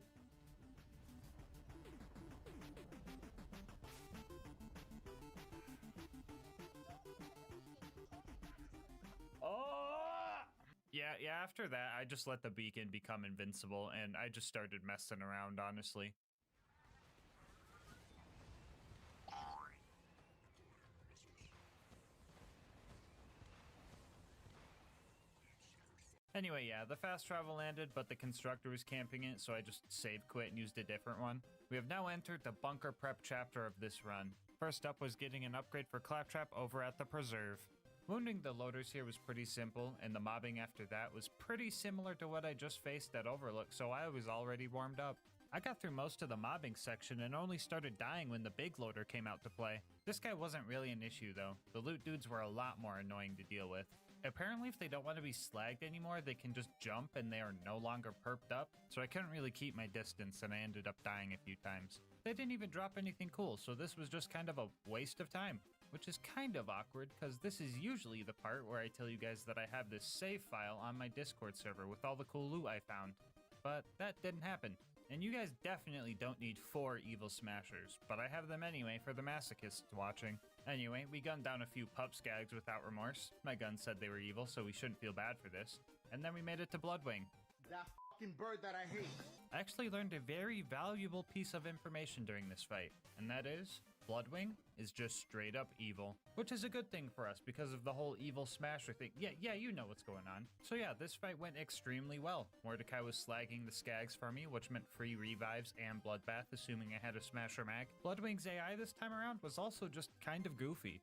Yeah, after that, I just let the beacon become invincible, and I just started messing around, honestly. Anyway, yeah, the fast travel landed, but the constructor was camping it, so I just save quit and used a different one. We have now entered the bunker prep chapter of this run. First up was getting an upgrade for Claptrap over at the Preserve. Wounding the loaders here was pretty simple, and the mobbing after that was pretty similar to what I just faced at Overlook, so I was already warmed up. I got through most of the mobbing section and only started dying when the big loader came out to play. This guy wasn't really an issue though. The loot dudes were a lot more annoying to deal with. Apparently if they don't want to be slagged anymore, they can just jump and they are no longer perked up, so I couldn't really keep my distance and I ended up dying a few times. They didn't even drop anything cool, so this was just kind of a waste of time. Which is kind of awkward, because this is usually the part where I tell you guys that I have this save file on my Discord server with all the cool loot I found. But that didn't happen. And you guys definitely don't need 4 evil smashers, but I have them anyway for the masochists watching. Anyway, we gunned down a few pup skags without remorse. My gun said they were evil, so we shouldn't feel bad for this. And then we made it to Bloodwing. That fucking bird that I hate. I actually learned a very valuable piece of information during this fight, and that is, Bloodwing is just straight up evil, which is a good thing for us because of the whole evil smasher thing. Yeah, you know what's going on. So yeah, this fight went extremely well. Mordecai was slagging the skags for me, which meant free revives and bloodbath, assuming I had a smasher mag. Bloodwing's AI this time around was also just kind of goofy.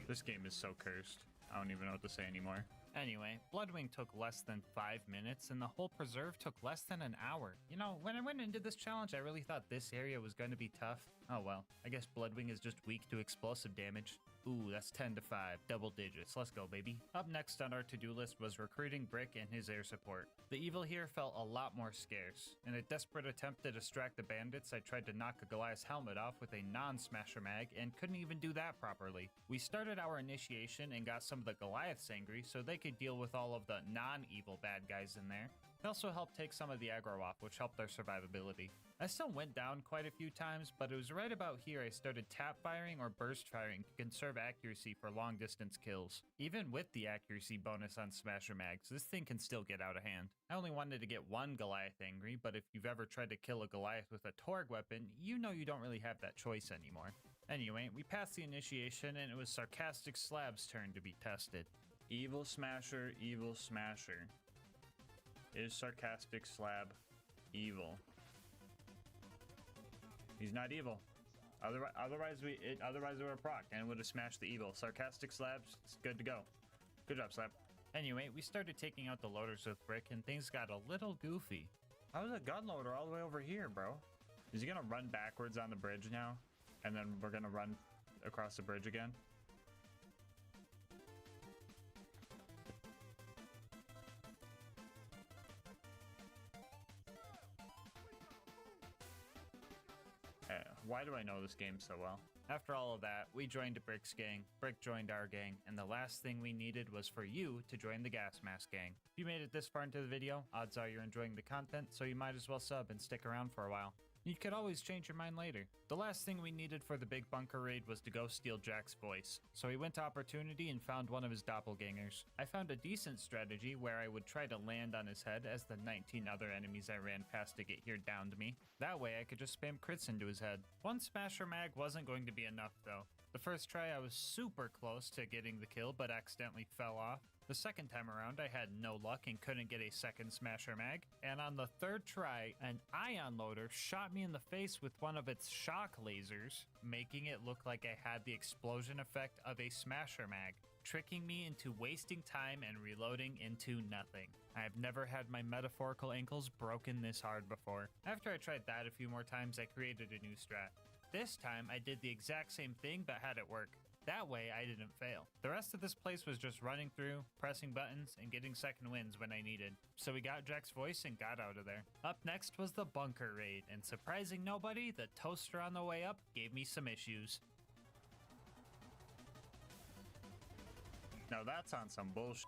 This game is so cursed. I don't even know what to say anymore. Anyway, Bloodwing took less than 5 minutes, and the whole preserve took less than an hour. You know, when I went into this challenge, I really thought this area was going to be tough. Oh well, I guess Bloodwing is just weak to explosive damage. Ooh, that's 10 to 5, double digits. Let's go, baby. Up next on our to-do list was recruiting Brick and his air support. The evil here felt a lot more scarce. In a desperate attempt to distract the bandits, I tried to knock a Goliath's helmet off with a non-smasher mag and couldn't even do that properly. We started our initiation and got some of the Goliaths angry so they could deal with all of the non-evil bad guys in there. It also helped take some of the aggro off, which helped their survivability. I still went down quite a few times, but it was right about here I started tap firing or burst firing to conserve accuracy for long distance kills. Even with the accuracy bonus on smasher mags, this thing can still get out of hand. I only wanted to get one Goliath angry, but if you've ever tried to kill a Goliath with a Torg weapon, you know you don't really have that choice anymore. Anyway, we passed the initiation and it was Sarcastic Slab's turn to be tested. Evil Smasher, Evil Smasher. Is Sarcastic Slab evil? He's not evil. Otherwise we were a proc and it would have smashed the evil. Sarcastic Slabs, it's good to go. Good job, Slab. Anyway, we started taking out the loaders with Brick and things got a little goofy. I was a gun loader all the way over here, bro. Is he gonna run backwards on the bridge now? And then we're gonna run across the bridge again? Why do I know this game so well? After all of that, we joined Brick's gang, Brick joined our gang, and the last thing we needed was for you to join the GASMASK gang. If you made it this far into the video, odds are you're enjoying the content, so you might as well sub and stick around for a while. You could always change your mind later. The last thing we needed for the big bunker raid was to go steal Jack's voice, so we went to Opportunity and found one of his doppelgangers. I found a decent strategy where I would try to land on his head as the 19 other enemies I ran past to get here downed me. That way I could just spam crits into his head. One smasher mag wasn't going to be enough though. The first try I was super close to getting the kill but accidentally fell off. The second time around I had no luck and couldn't get a second smasher mag, and on the third try an ion loader shot me in the face with one of its shock lasers, making it look like I had the explosion effect of a smasher mag, tricking me into wasting time and reloading into nothing. I have never had my metaphorical ankles broken this hard before. After I tried that a few more times I created a new strat. This time I did the exact same thing but had it work. That way I didn't fail. The rest of this place was just running through, pressing buttons, and getting second wins when I needed. So we got Jack's voice and got out of there. Up next was the bunker raid, and surprising nobody, the toaster on the way up gave me some issues. Now that's on some bullshit.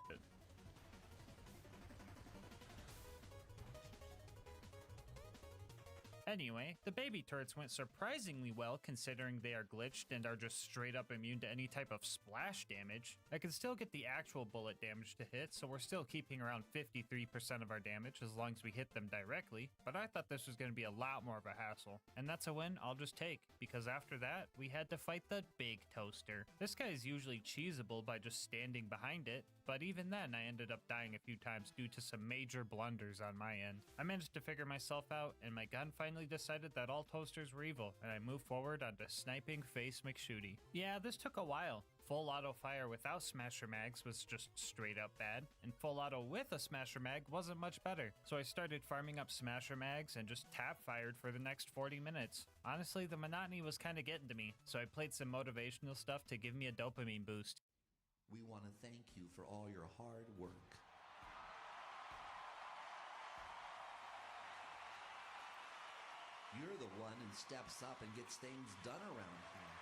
Anyway, the baby turrets went surprisingly well considering they are glitched and are just straight up immune to any type of splash damage. I can still get the actual bullet damage to hit, so we're still keeping around 53% of our damage as long as we hit them directly, but I thought this was going to be a lot more of a hassle. And that's a win I'll just take, because after that, we had to fight the big toaster. This guy is usually cheesable by just standing behind it, but even then I ended up dying a few times due to some major blunders on my end. I managed to figure myself out, and my gun finally finally decided that all toasters were evil, and I moved forward onto sniping Face McShooty. Yeah, this took a while. Full auto fire without smasher mags was just straight up bad, and full auto with a smasher mag wasn't much better. So I started farming up smasher mags and just tap fired for the next 40 minutes. Honestly, the monotony was kinda getting to me, so I played some motivational stuff to give me a dopamine boost. We want to thank you for all your hard work. You're the one who steps up and gets things done around here.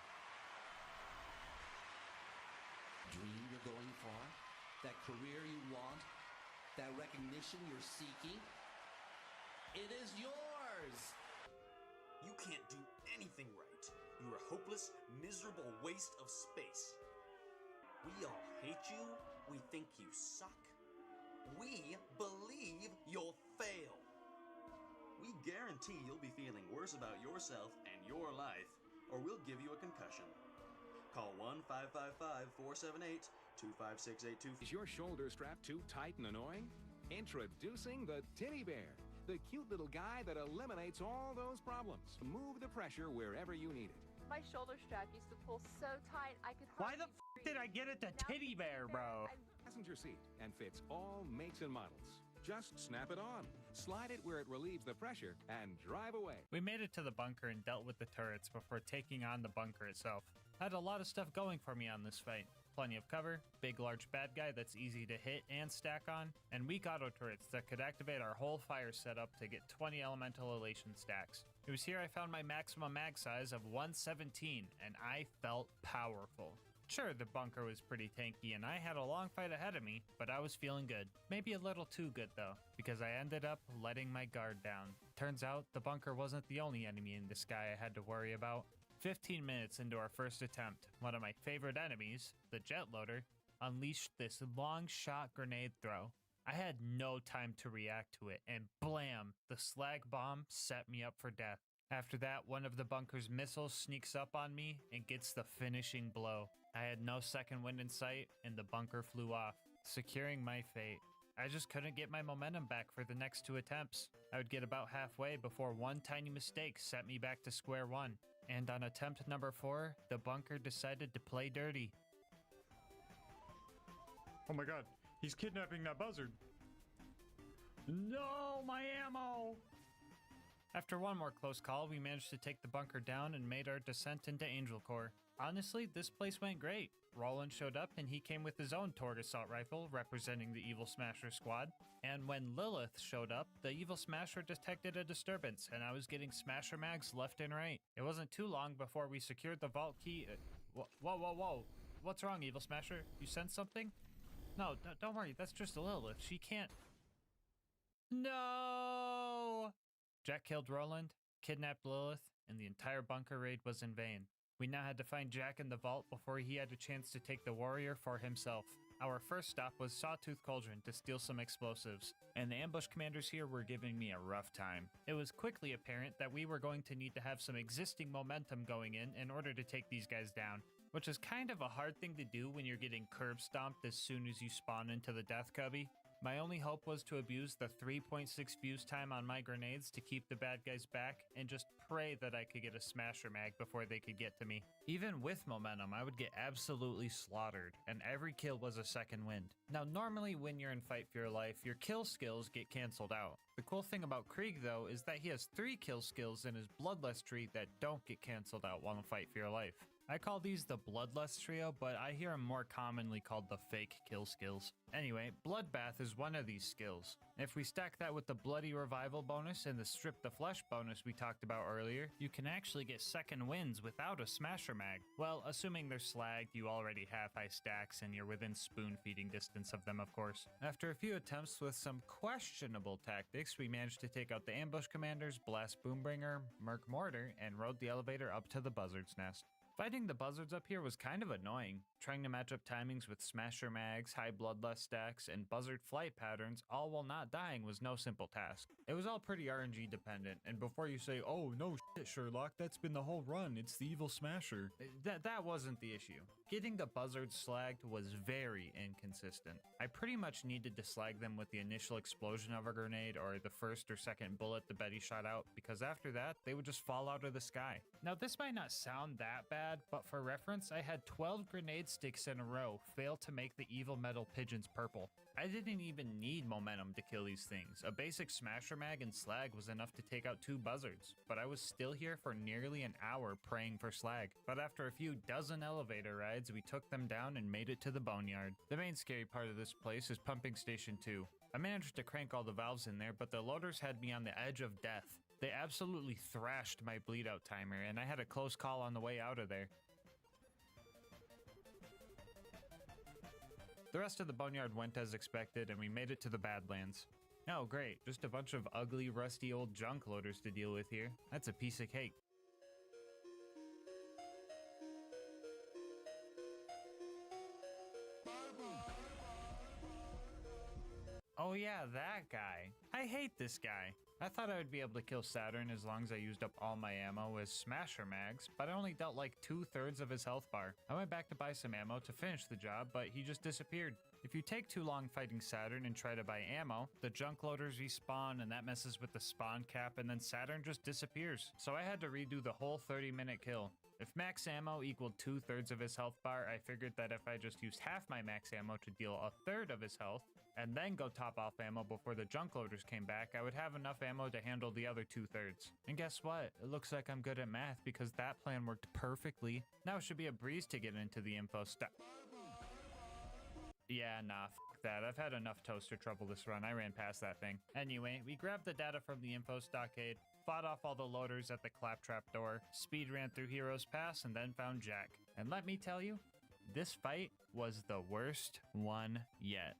Dream you're going for? That career you want? That recognition you're seeking? It is yours! You can't do anything right. You're a hopeless, miserable waste of space. We all hate you. We think you suck. We believe you'll fail. We guarantee you'll be feeling worse about yourself and your life, or we'll give you a concussion. Call 1-555-478-25682. Is your shoulder strap too tight and annoying? Introducing the Titty Bear, the cute little guy that eliminates all those problems. Move the pressure wherever you need it. My shoulder strap used to pull so tight I could Why hardly the f did I get it to Titty Bear, bro? Passenger seat and fits all makes and models. Just snap it on, slide it where it relieves the pressure, and drive away. We made it to the bunker and dealt with the turrets before taking on the bunker itself. I had a lot of stuff going for me on this fight. Plenty of cover, big large bad guy that's easy to hit and stack on, and weak auto turrets that could activate our whole fire setup to get 20 elemental elation stacks. It was here I found my maximum mag size of 117, and I felt powerful. Sure, the bunker was pretty tanky and I had a long fight ahead of me, but I was feeling good. Maybe a little too good though, because I ended up letting my guard down. Turns out, the bunker wasn't the only enemy in the sky I had to worry about. 15 minutes into our first attempt, one of my favorite enemies, the jet loader, unleashed this long shot grenade throw. I had no time to react to it, and blam, the slag bomb set me up for death. After that, one of the bunker's missiles sneaks up on me and gets the finishing blow. I had no second wind in sight, and the bunker flew off, securing my fate. I just couldn't get my momentum back for the next 2 attempts. I would get about halfway before one tiny mistake set me back to square one. And on attempt number 4, the bunker decided to play dirty. Oh my god, he's kidnapping that buzzard. No, my ammo! After one more close call, we managed to take the bunker down and made our descent into Angel Core. Honestly, this place went great. Roland showed up and he came with his own Torgue assault rifle representing the Evil Smasher squad. And when Lilith showed up, the Evil Smasher detected a disturbance and I was getting Smasher mags left and right. It wasn't too long before we secured the vault key. Whoa. What's wrong, Evil Smasher? You sensed something? No, don't worry, that's just Lilith. She can't... No! Jack killed Roland, kidnapped Lilith, and the entire bunker raid was in vain. We now had to find Jack in the vault before he had a chance to take the warrior for himself. Our first stop was Sawtooth Cauldron to steal some explosives, and the ambush commanders here were giving me a rough time. It was quickly apparent that we were going to need to have some existing momentum going in order to take these guys down, which is kind of a hard thing to do when you're getting curb stomped as soon as you spawn into the death cubby. My only hope was to abuse the 3.6 fuse time on my grenades to keep the bad guys back and just pray that I could get a smasher mag before they could get to me. Even with momentum, I would get absolutely slaughtered, and every kill was a second wind. Now normally when you're in Fight for Your Life, your kill skills get cancelled out. The cool thing about Krieg though is that he has 3 kill skills in his Bloodlust tree that don't get cancelled out while in Fight for Your Life. I call these the Bloodlust trio, but I hear them more commonly called the fake kill skills. Anyway, Bloodbath is one of these skills. If we stack that with the Bloody Revival bonus and the Strip the Flesh bonus we talked about earlier, you can actually get second wins without a Smasher Mag. Well, assuming they're slagged, you already have high stacks, and you're within spoon feeding distance of them, of course. After a few attempts with some questionable tactics, we managed to take out the ambush commanders, Blast Boombringer, Merc Mortar, and rode the elevator up to the Buzzard's Nest. Fighting the buzzards up here was kind of annoying. Trying to match up timings with Smasher Mags, high Bloodlust stacks, and buzzard flight patterns, all while not dying, was no simple task. It was all pretty RNG dependent, and before you say, oh no Sherlock, that's been the whole run. It's the evil smasher. That wasn't the issue. Getting the buzzards slagged was very inconsistent. I pretty much needed to slag them with the initial explosion of a grenade or the first or second bullet the Betty shot out, because after that, they would just fall out of the sky. Now this might not sound that bad, but for reference, I had 12 grenade sticks in a row fail to make the evil metal pigeons purple. I didn't even need momentum to kill these things. A basic smasher mag and slag was enough to take out 2 buzzards, but I was still here for nearly an hour praying for slag. But after a few dozen elevator rides, we took them down and made it to the boneyard. The main scary part of this place is pumping station 2. I managed to crank all the valves in there, but the loaders had me on the edge of death. They absolutely thrashed my bleed out timer, and I had a close call on the way out of there. The rest of the boneyard went as expected, and we made it to the Badlands. Oh great, just a bunch of ugly, rusty old junk loaders to deal with here. That's a piece of cake. Oh yeah, that guy. I hate this guy. I thought I would be able to kill Saturn as long as I used up all my ammo as smasher mags, but I only dealt like 2/3 of his health bar. I went back to buy some ammo to finish the job, but he just disappeared. If you take too long fighting Saturn and try to buy ammo, the junk loaders respawn and that messes with the spawn cap, and then Saturn just disappears. So I had to redo the whole 30-minute kill. If max ammo equaled 2/3 of his health bar, I figured that if I just used half my max ammo to deal 1/3 of his health, and then go top off ammo before the junk loaders came back, I would have enough ammo to handle the other 2/3. And guess what? It looks like I'm good at math because that plan worked perfectly. Now it should be a breeze to get into the info stuff. Yeah, nah, f that. I've had enough toaster trouble this run. I ran past that thing. Anyway, we grabbed the data from the info stockade, fought off all the loaders at the claptrap door, speed ran through Heroes Pass, and then found Jack. And let me tell you, this fight was the worst one yet.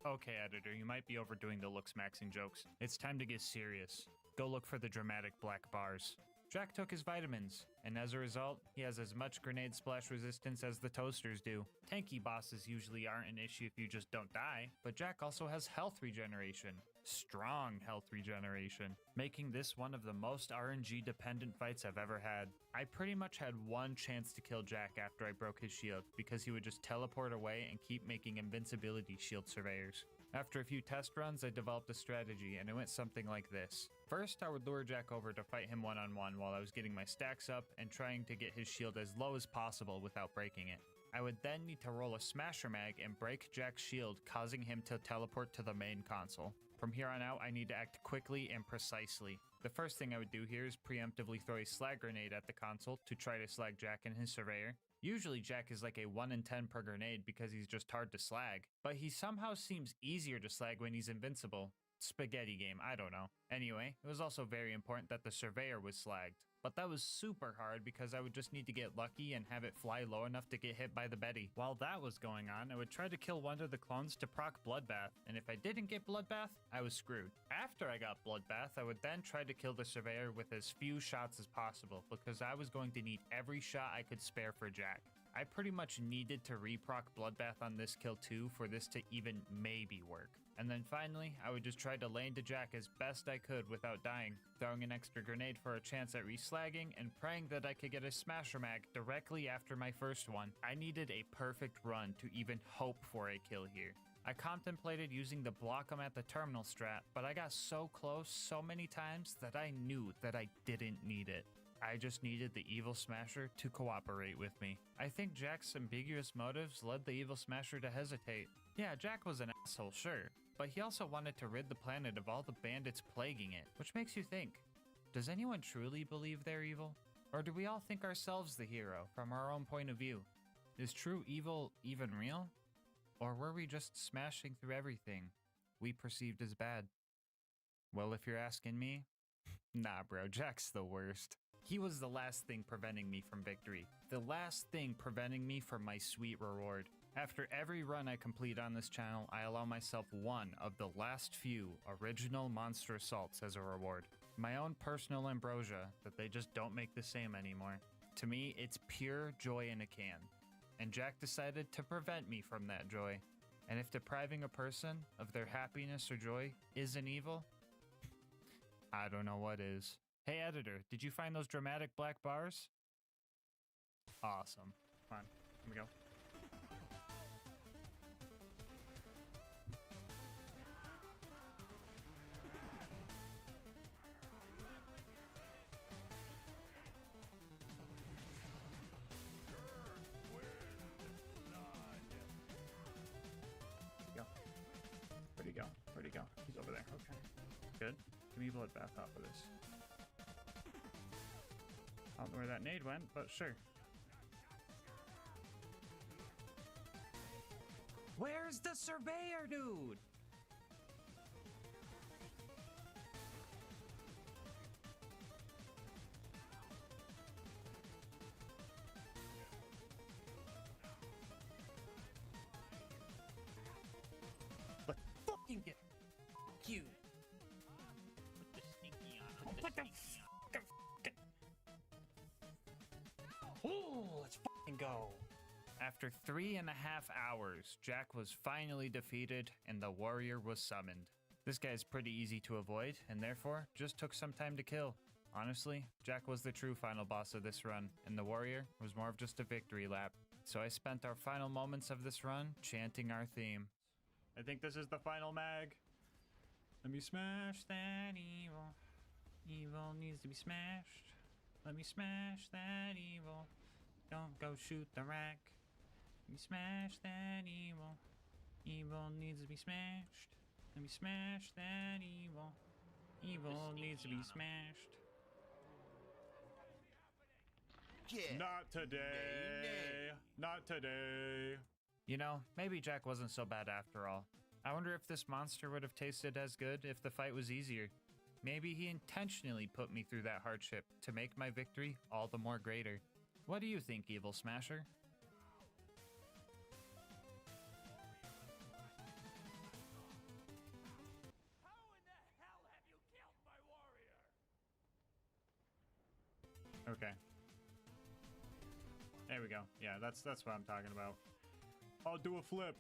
Okay, editor, you might be overdoing the looks maxing jokes. It's time to get serious. Go look for the dramatic black bars. Jack took his vitamins, and as a result, he has as much grenade splash resistance as the toasters do. Tanky bosses usually aren't an issue if you just don't die, but Jack also has health regeneration. Strong health regeneration, making this one of the most RNG dependent fights I've ever had. I pretty much had one chance to kill Jack after I broke his shield, because he would just teleport away and keep making invincibility shield surveyors. After a few test runs, I developed a strategy, and it went something like this. First, I would lure Jack over to fight him one-on-one while I was getting my stacks up and trying to get his shield as low as possible without breaking it. I would then need to roll a smasher mag and break Jack's shield, causing him to teleport to the main console. From here on out, I need to act quickly and precisely. The first thing I would do here is preemptively throw a slag grenade at the console to try to slag Jack and his surveyor. Usually Jack is like a 1 in 10 per grenade because he's just hard to slag, but he somehow seems easier to slag when he's invincible. Spaghetti game, I don't know. Anyway, it was also very important that the surveyor was slagged, but that was super hard because I would just need to get lucky and have it fly low enough to get hit by the Betty. While that was going on, I would try to kill one of the clones to proc Bloodbath, and if I didn't get Bloodbath, I was screwed. After I got Bloodbath, I would then try to kill the surveyor with as few shots as possible because I was going to need every shot I could spare for Jack. I pretty much needed to reproc Bloodbath on this kill too for this to even maybe work. And then finally, I would just try to lane to Jack as best I could without dying, throwing an extra grenade for a chance at reslagging and praying that I could get a smasher mag directly after my first one. I needed a perfect run to even hope for a kill here. I contemplated using the block 'em at the terminal strat, but I got so close so many times that I knew that I didn't need it. I just needed the evil smasher to cooperate with me. I think Jack's ambiguous motives led the evil smasher to hesitate. Yeah, Jack was an asshole, sure, but he also wanted to rid the planet of all the bandits plaguing it, which makes you think, does anyone truly believe they're evil? Or do we all think ourselves the hero from our own point of view? Is true evil even real? Or were we just smashing through everything we perceived as bad? Well, if you're asking me, nah bro, Jack's the worst. He was the last thing preventing me from victory. The last thing preventing me from my sweet reward. After every run I complete on this channel, I allow myself one of the last few original monster assaults as a reward. My own personal ambrosia that they just don't make the same anymore. To me, it's pure joy in a can. And Jack decided to prevent me from that joy. And if depriving a person of their happiness or joy isn't evil, I don't know what is. Hey editor, did you find those dramatic black bars? Awesome. Come on, here we go. Where'd he go? Where'd he go? He's over there. Okay. Good. Give me bloodbath off of this. I don't know where that nade went, but sure. Where's the surveyor, dude? Let's fucking get you. Put the sneaky on. Put the sneaky on. Ooh, let's fucking go. After 3.5 hours, Jack was finally defeated and the warrior was summoned. This guy's pretty easy to avoid and therefore just took some time to kill. Honestly, Jack was the true final boss of this run and the warrior was more of just a victory lap. So I spent our final moments of this run chanting our theme. I think this is the final mag. Let me smash that evil. Evil needs to be smashed. Let me smash that evil. Don't go shoot the rack. Let me smash that evil. Evil needs to be smashed. Let me smash that evil. Evil needs to be smashed. Get Not today. Not today. You know, maybe Jack wasn't so bad after all. I wonder if this monster would have tasted as good if the fight was easier. Maybe he intentionally put me through that hardship to make my victory all the more greater. What do you think, Evil Smasher? Okay. There we go. Yeah, that's what I'm talking about. I'll do a flip.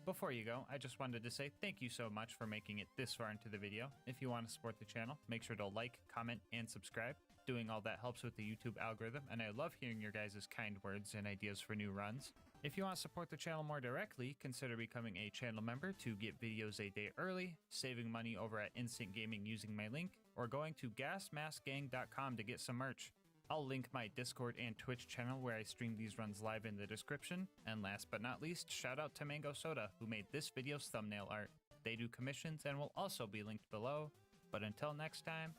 Before you go, I just wanted to say thank you so much for making it this far into the video. If you want to support the channel, make sure to like, comment, and subscribe. Doing all that helps with the YouTube algorithm, and I love hearing your guys' kind words and ideas for new runs. If you want to support the channel more directly, consider becoming a channel member to get videos a day early, saving money over at Instant Gaming using my link, or going to GASMASK'S.com to get some merch. I'll link my Discord and Twitch channel where I stream these runs live in the description. And last but not least, shout out to Mango Soda who made this video's thumbnail art. They do commissions and will also be linked below. But until next time,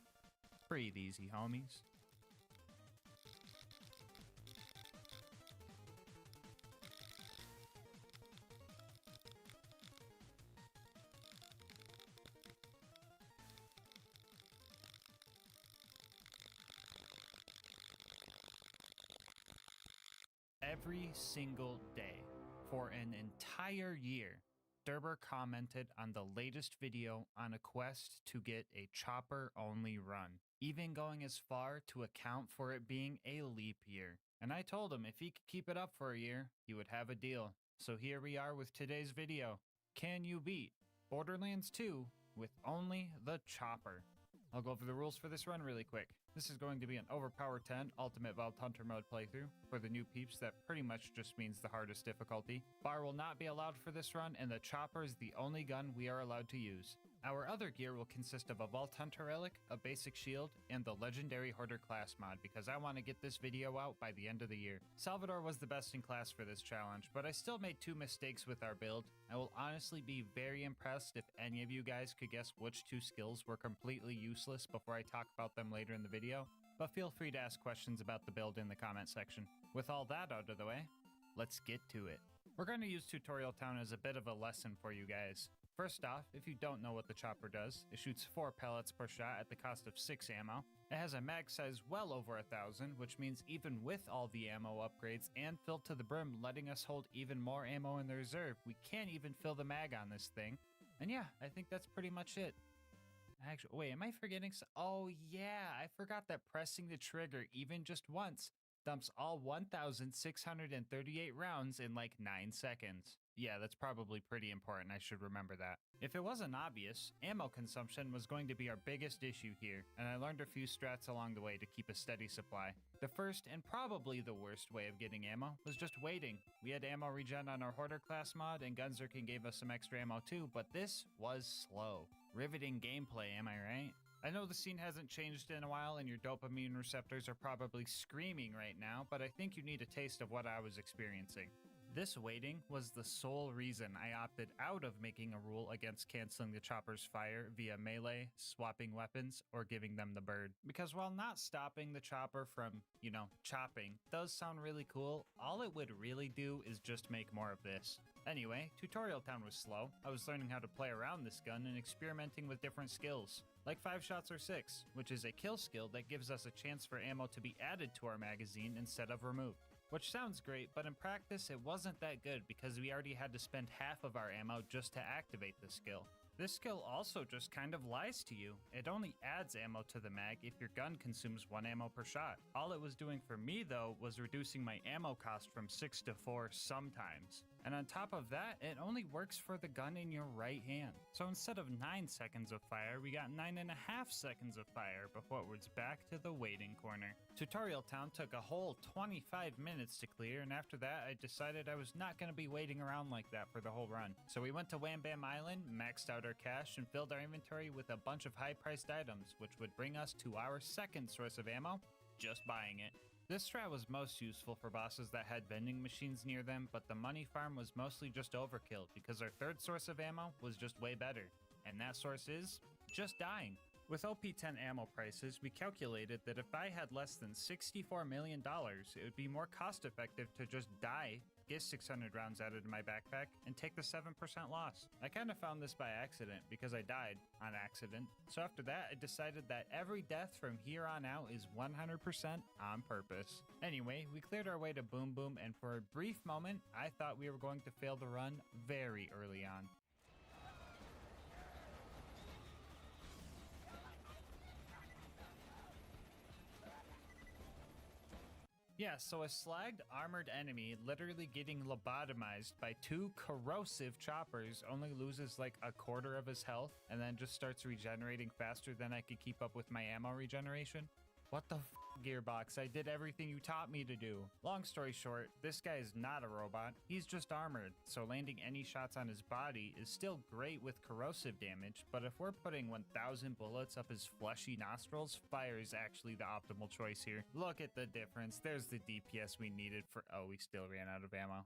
breathe easy, homies. Every single day, for an entire year, Derber commented on the latest video on a quest to get a chopper-only run, even going as far to account for it being a leap year. And I told him if he could keep it up for a year, he would have a deal. So here we are with today's video. Can you beat Borderlands 2 with only the chopper? I'll go over the rules for this run really quick. This is going to be an Overpower 10 Ultimate Vault Hunter mode playthrough. For the new peeps, that pretty much just means the hardest difficulty. Bar will not be allowed for this run, and the chopper is the only gun we are allowed to use. Our other gear will consist of a Vault Hunter relic, a basic shield, and the Legendary Hoarder class mod because I want to get this video out by the end of the year. Salvador was the best in class for this challenge, but I still made 2 mistakes with our build. I will honestly be very impressed if any of you guys could guess which 2 skills were completely useless before I talk about them later in the video, but feel free to ask questions about the build in the comment section. With all that out of the way, let's get to it. We're going to use Tutorial Town as a bit of a lesson for you guys. First off, if you don't know what the chopper does, it shoots 4 pellets per shot at the cost of 6 ammo. It has a mag size well over 1,000, which means even with all the ammo upgrades and filled to the brim letting us hold even more ammo in the reserve, we can't even fill the mag on this thing. And yeah, I think that's pretty much it. Actually, wait, am I forgetting oh yeah, I forgot that pressing the trigger even just once dumps all 1,638 rounds in like 9 seconds. Yeah, that's probably pretty important, I should remember that. If it wasn't obvious, ammo consumption was going to be our biggest issue here, and I learned a few strats along the way to keep a steady supply. The first, and probably the worst way of getting ammo, was just waiting. We had ammo regen on our Hoarder class mod, and Gunzerking gave us some extra ammo too, but this was slow. Riveting gameplay, am I right? I know the scene hasn't changed in a while and your dopamine receptors are probably screaming right now, but I think you need a taste of what I was experiencing. This waiting was the sole reason I opted out of making a rule against canceling the chopper's fire via melee, swapping weapons, or giving them the bird. Because while not stopping the chopper from, chopping does sound really cool, all it would really do is just make more of this. Anyway, Tutorial Town was slow. I was learning how to play around this gun and experimenting with different skills, like 5 shots or 6, which is a kill skill that gives us a chance for ammo to be added to our magazine instead of removed. Which sounds great, but in practice it wasn't that good because we already had to spend half of our ammo just to activate the skill. This skill also just kind of lies to you. It only adds ammo to the mag if your gun consumes 1 ammo per shot. All it was doing for me though was reducing my ammo cost from 6 to 4 sometimes. And on top of that, it only works for the gun in your right hand. So instead of 9 seconds of fire, we got 9.5 seconds of fire before it was back to the waiting corner. Tutorial Town took a whole 25 minutes to clear, and after that I decided I was not going to be waiting around like that for the whole run. So we went to Wham Bam Island, maxed out our cash, and filled our inventory with a bunch of high-priced items, which would bring us to our second source of ammo, just buying it. This strat was most useful for bosses that had vending machines near them, but the money farm was mostly just overkill because our third source of ammo was just way better. And that source is just dying. With OP10 ammo prices, we calculated that if I had less than $64 million, it would be more cost effective to just die, get 600 rounds added to my backpack, and take the 7% loss. I kind of found this by accident because I died on accident. So after that, I decided that every death from here on out is 100% on purpose. Anyway, we cleared our way to Boom Boom, and for a brief moment, I thought we were going to fail the run very early on. Yeah, so a slagged armored enemy literally getting lobotomized by 2 corrosive choppers only loses like a quarter of his health and then just starts regenerating faster than I could keep up with my ammo regeneration. What the f, Gearbox? I did everything you taught me to do. Long story short, this guy is not a robot, he's just armored, so landing any shots on his body is still great with corrosive damage, but if we're putting 1,000 bullets up his fleshy nostrils, fire is actually the optimal choice here. Look at the difference, there's the DPS we needed for— oh, we still ran out of ammo.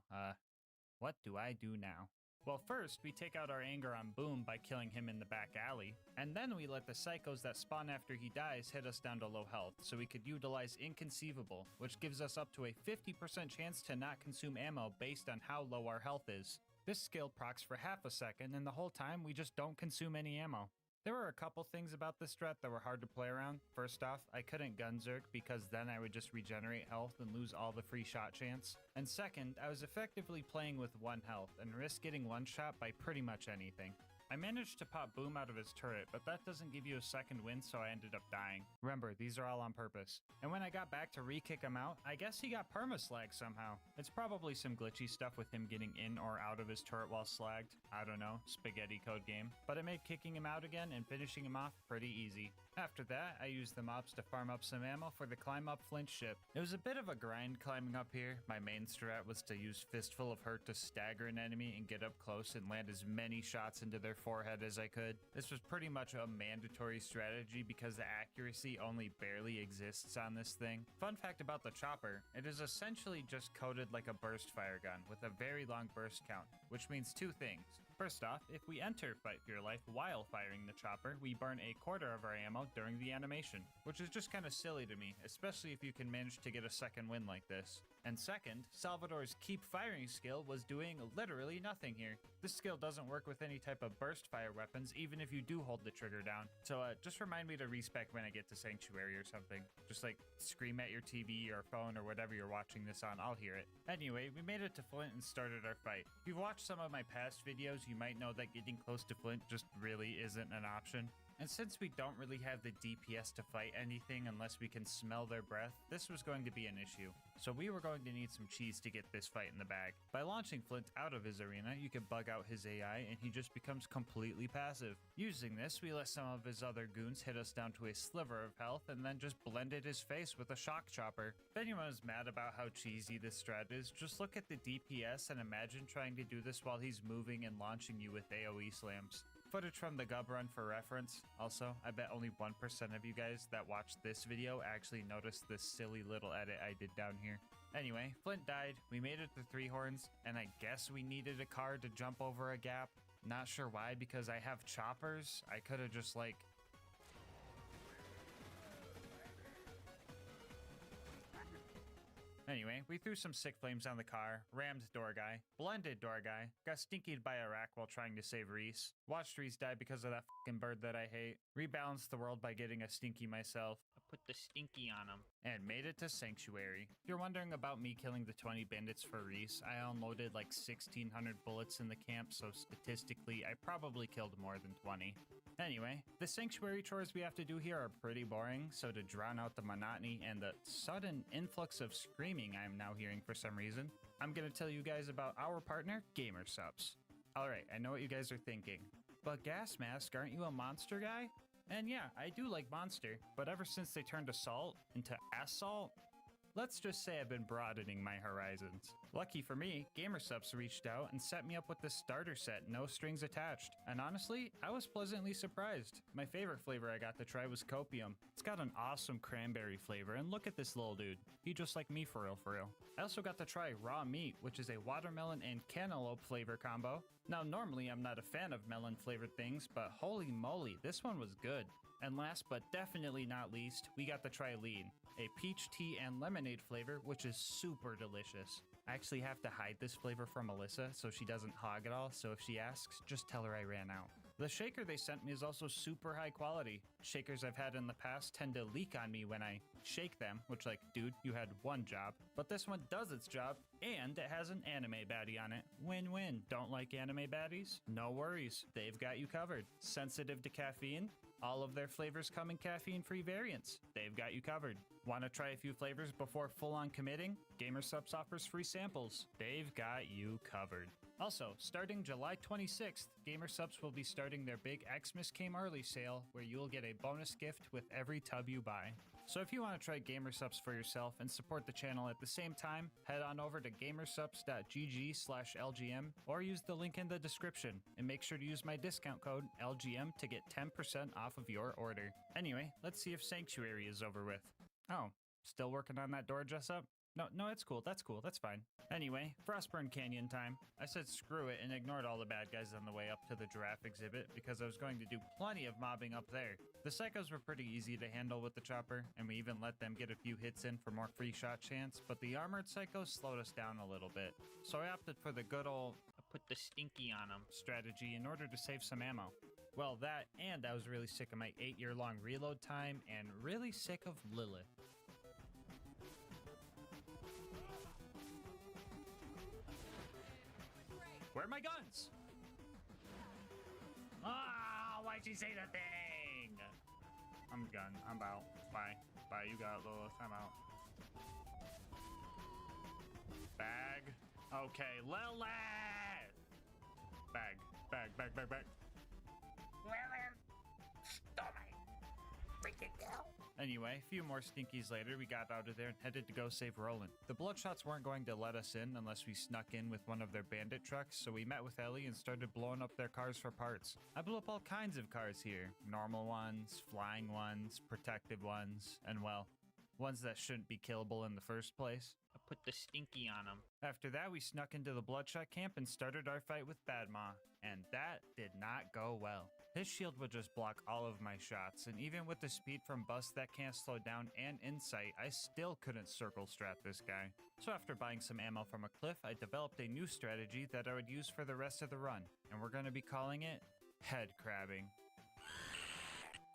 What do I do now? Well, first, we take out our anger on Boom by killing him in the back alley, and then we let the psychos that spawn after he dies hit us down to low health, so we could utilize Inconceivable, which gives us up to a 50% chance to not consume ammo based on how low our health is. This skill procs for half a second, and the whole time we just don't consume any ammo. There were a couple things about this strat that were hard to play around. First off, I couldn't gunzerk because then I would just regenerate health and lose all the free shot chance. And second, I was effectively playing with 1 health and risked getting one shot by pretty much anything. I managed to pop Boom out of his turret, but that doesn't give you a second win, so I ended up dying. Remember, these are all on purpose. And when I got back to re-kick him out, I guess he got perma-slagged somehow. It's probably some glitchy stuff with him getting in or out of his turret while slagged. I don't know, spaghetti code game. But it made kicking him out again and finishing him off pretty easy. After that, I used the mobs to farm up some ammo for the climb up flint ship. It was a bit of a grind climbing up here. My main strat was to use Fistful of Hurt to stagger an enemy and get up close and land as many shots into their forehead as I could. This was pretty much a mandatory strategy because the accuracy only barely exists on this thing. Fun fact about the chopper, it is essentially just coded like a burst fire gun with a very long burst count, which means 2 things. First off, if we enter Fight for Your Life while firing the chopper, we burn a quarter of our ammo during the animation, which is just kind of silly to me, especially if you can manage to get a second win like this. And second, Salvador's keep firing skill was doing literally nothing here. This skill doesn't work with any type of burst fire weapons, even if you do hold the trigger down. So just remind me to respec when I get to Sanctuary or something. Just like scream at your TV or phone or whatever you're watching this on, I'll hear it. Anyway, we made it to Flint and started our fight. If you've watched some of my past videos, you might know that getting close to Flint just really isn't an option. And since we don't really have the DPS to fight anything unless we can smell their breath, this was going to be an issue. So we were going to need some cheese to get this fight in the bag. By launching Flint out of his arena, you can bug out his AI and he just becomes completely passive. Using this, we let some of his other goons hit us down to a sliver of health and then just blended his face with a shock chopper. If anyone is mad about how cheesy this strat is, just look at the DPS and imagine trying to do this while he's moving and launching you with AoE slams. Footage from the Gub run for reference. Also, I bet only 1% of you guys that watched this video actually noticed this silly little edit I did down here. Anyway, Flint died, we made it to 3 horns, and I guess we needed a car to jump over a gap. Not sure why, because I have choppers. I could have just like... Anyway, we threw some sick flames on the car, rammed door guy, blended door guy, got stinkied by a rack while trying to save Reese, watched Reese die because of that fucking bird that I hate, rebalanced the world by getting a stinky myself, I put the stinky on him, and made it to Sanctuary. If you're wondering about me killing the 20 bandits for Reese, I unloaded like 1,600 bullets in the camp, so statistically I probably killed more than 20. Anyway, the sanctuary chores we have to do here are pretty boring, so to drown out the monotony and the sudden influx of screaming I'm now hearing for some reason, I'm gonna tell you guys about our partner, GASMASK'S. Alright, I know what you guys are thinking, but GASMASK, aren't you a monster guy? And yeah, I do like monster, but ever since they turned Assault into Assault, let's just say I've been broadening my horizons. Lucky for me, GASMASK'S reached out and set me up with this starter set, no strings attached. And honestly, I was pleasantly surprised. My favorite flavor I got to try was Copium. It's got an awesome cranberry flavor, and look at this little dude. He just like me for real, for real. I also got to try Raw Meat, which is a watermelon and cantaloupe flavor combo. Now normally I'm not a fan of melon flavored things, but holy moly, this one was good. And last but definitely not least, we got to try Lean, a peach tea and lemonade flavor, which is super delicious. I actually have to hide this flavor from Alyssa so she doesn't hog it all, so if she asks, just tell her I ran out. The shaker they sent me is also super high quality. Shakers I've had in the past tend to leak on me when I shake them, which like, dude, you had one job. But this one does its job, and it has an anime baddie on it. Win-win. Don't like anime baddies? No worries, they've got you covered. Sensitive to caffeine? All of their flavors come in caffeine-free variants. They've got you covered. Want to try a few flavors before full-on committing? GASMASK'S offers free samples. They've got you covered. Also, starting July 26th, GASMASK'S will be starting their big Xmas Came Early sale, where you'll get a bonus gift with every tub you buy. So if you want to try GASMASK'S for yourself and support the channel at the same time, head on over to gamersubs.gg/LGM or use the link in the description, and make sure to use my discount code LGM to get 10% off of your order. Anyway, let's see if Sanctuary is over with. Oh, still working on that door dress up? No, it's cool, that's fine. Anyway, Frostburn Canyon time. I said screw it and ignored all the bad guys on the way up to the giraffe exhibit because I was going to do plenty of mobbing up there. The psychos were pretty easy to handle with the chopper, and we even let them get a few hits in for more free shot chance, but the armored psychos slowed us down a little bit. So I opted for the good old put the stinky on them strategy in order to save some ammo. Well, that, and I was really sick of my 8-year-long reload time, and really sick of Lilith. Where are my guns? Ah, why'd you say the thing? I'm done. I'm out. Bye. Bye, you got it, Lilith. I'm out. Bag. Okay, Lilith! Bag. Bag. Lilith! Stop me! Freaking hell! Anyway, a few more stinkies later, we got out of there and headed to go save Roland. The Bloodshots weren't going to let us in unless we snuck in with one of their bandit trucks, so we met with Ellie and started blowing up their cars for parts. I blew up all kinds of cars here. Normal ones, flying ones, protective ones, and well, ones that shouldn't be killable in the first place. I put the stinky on them. After that, we snuck into the Bloodshot camp and started our fight with Badma, and that did not go well. His shield would just block all of my shots, and even with the speed from Bust that can't slow down and Insight, I still couldn't circle strat this guy. So after buying some ammo from a cliff, I developed a new strategy that I would use for the rest of the run, and we're going to be calling it head crabbing.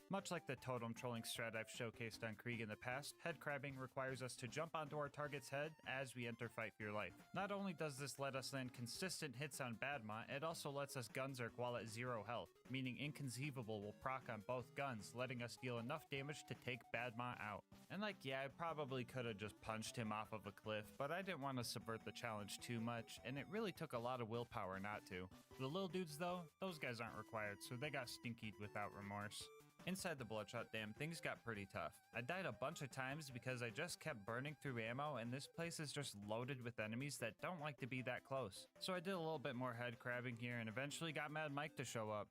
Much like the totem trolling strat I've showcased on Krieg in the past, head crabbing requires us to jump onto our target's head as we enter fight for your life. Not only does this let us land consistent hits on Badma, it also lets us gunzerk while at 0 health, meaning Inconceivable will proc on both guns, letting us deal enough damage to take Badma out. And like, yeah, I probably could have just punched him off of a cliff, but I didn't want to subvert the challenge too much, and it really took a lot of willpower not to. The little dudes though, those guys aren't required, so they got stinkied without remorse. Inside the Bloodshot Dam, things got pretty tough. I died a bunch of times because I just kept burning through ammo, and this place is just loaded with enemies that don't like to be that close. So I did a little bit more head crabbing here and eventually got Mad Mike to show up.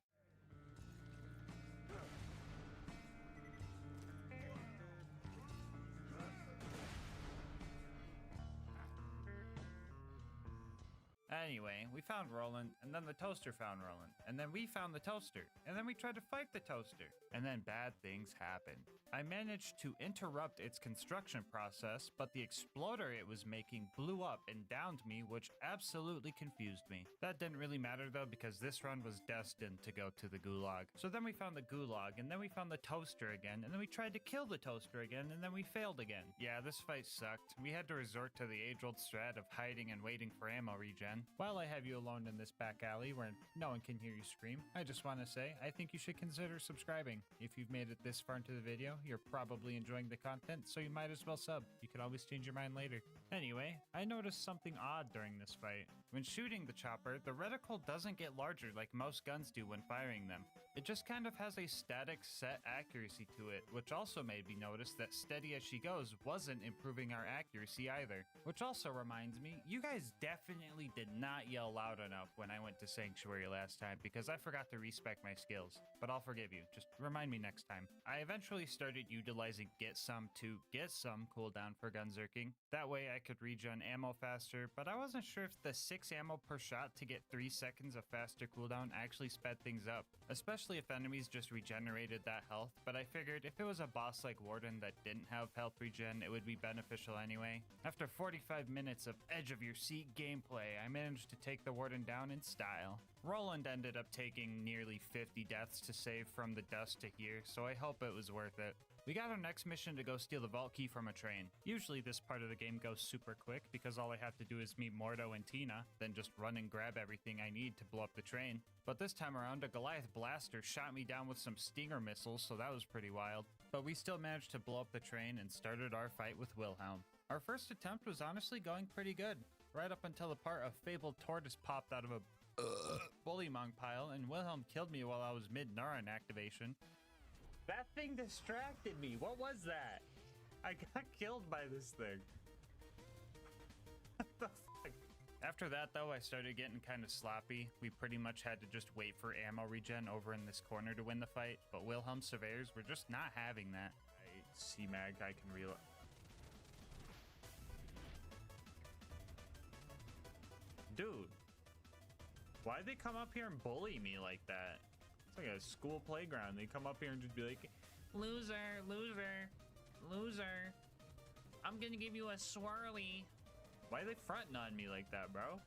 Anyway, we found Roland, and then the toaster found Roland, and then we found the toaster, and then we tried to fight the toaster, and then bad things happened. I managed to interrupt its construction process, but the exploder it was making blew up and downed me, which absolutely confused me. That didn't really matter though, because this run was destined to go to the gulag. So then we found the gulag, and then we found the toaster again, and then we tried to kill the toaster again, and then we failed again. Yeah, this fight sucked. We had to resort to the age-old strat of hiding and waiting for ammo regen. While I have you alone in this back alley where no one can hear you scream, I just want to say I think you should consider subscribing. If you've made it this far into the video, you're probably enjoying the content, so you might as well sub. You can always change your mind later. Anyway, I noticed something odd during this fight. When shooting the chopper, the reticle doesn't get larger like most guns do when firing them. It just kind of has a static set accuracy to it, which also made me notice that steady as she goes wasn't improving our accuracy either. Which also reminds me, you guys definitely did not yell loud enough when I went to Sanctuary last time because I forgot to respec my skills. But I'll forgive you, just remind me next time. I eventually started utilizing Get Some to get some cooldown for gunzerking. That way I could regen ammo faster, but I wasn't sure if the 6 ammo per shot to get 3 seconds of faster cooldown actually sped things up, especially if enemies just regenerated that health, but I figured if it was a boss like Warden that didn't have health regen, it would be beneficial anyway. After 45 minutes of edge of your seat gameplay, I managed to take the Warden down in style. Roland ended up taking nearly 50 deaths to save from the dust to here, so I hope it was worth it. We got our next mission to go steal the vault key from a train. Usually this part of the game goes super quick because all I have to do is meet Mordo and Tina, then just run and grab everything I need to blow up the train. But this time around, a Goliath blaster shot me down with some Stinger missiles, so that was pretty wild. But we still managed to blow up the train and started our fight with Wilhelm. Our first attempt was honestly going pretty good, right up until the part a fabled tortoise popped out of a bullymong pile and Wilhelm killed me while I was mid-neuron activation. That thing distracted me. What was that? I got killed by this thing. What the fuck? After that, though, I started getting kind of sloppy. We pretty much had to just wait for ammo regen over in this corner to win the fight, but Wilhelm surveyors were just not having that. C-Mag, I can reload. Dude, why'd they come up here and bully me like that? It's like a school playground. They come up here and just be like, loser, loser, loser. I'm gonna give you a swirly. Why are they fronting on me like that, bro?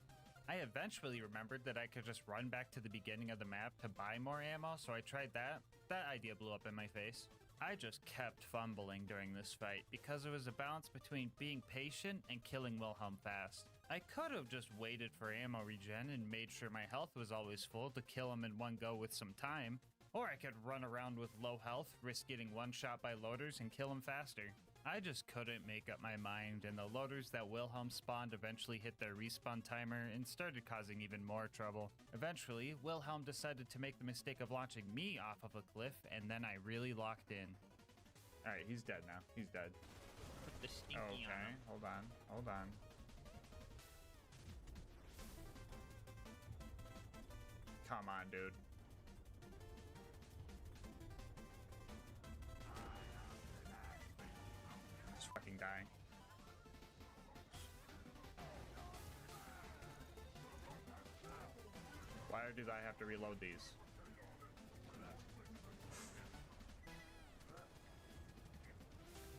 I eventually remembered that I could just run back to the beginning of the map to buy more ammo, so I tried that. That idea blew up in my face. I just kept fumbling during this fight because it was a balance between being patient and killing Wilhelm fast. I could have just waited for ammo regen and made sure my health was always full to kill him in one go with some time. Or I could run around with low health, risk getting one shot by loaders and kill him faster. I just couldn't make up my mind, and the loaders that Wilhelm spawned eventually hit their respawn timer and started causing even more trouble. Eventually, Wilhelm decided to make the mistake of launching me off of a cliff, and then I really locked in. Alright, he's dead now. He's dead. Put the stinky Okay, on him. hold on, hold on. Come on, dude. Just fucking die. Why did I have to reload these?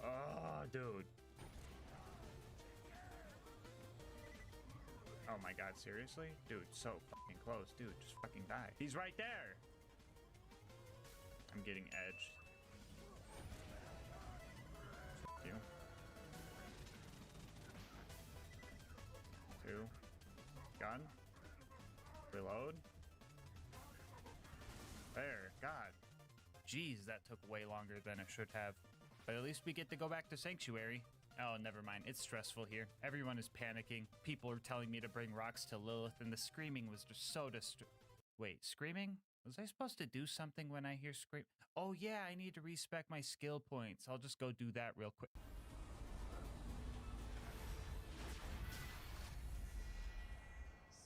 Oh, dude. Oh my god, seriously? Dude, so fucking close. Dude, just fucking die. He's right there! I'm getting edged. Gun. Reload. There. God. Jeez, that took way longer than it should have. But at least we get to go back to Sanctuary. Oh, never mind. It's stressful here. Everyone is panicking. People are telling me to bring rocks to Lilith, and the screaming was just so Wait, screaming? Was I supposed to do something when I hear scream? Oh yeah, I need to respec my skill points. I'll just go do that real quick.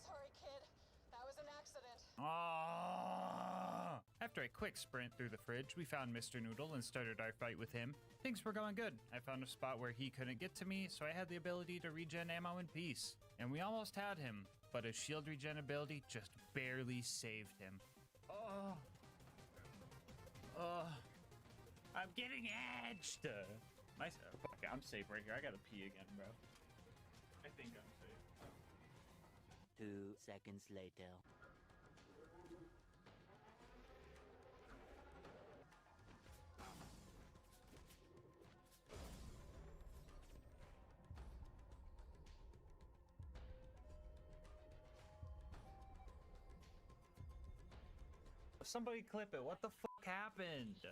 Sorry, kid. That was an accident. Ah! After a quick sprint through the fridge, we found Mr. Noodle and started our fight with him. Things were going good. I found a spot where he couldn't get to me, so I had the ability to regen ammo in peace. And we almost had him, but his shield regen ability just barely saved him. Oh. Oh. I'm getting edged. Fuck, I'm safe right here. I gotta pee again, bro. I think I'm safe. 2 seconds later. Somebody clip it. What the fuck happened?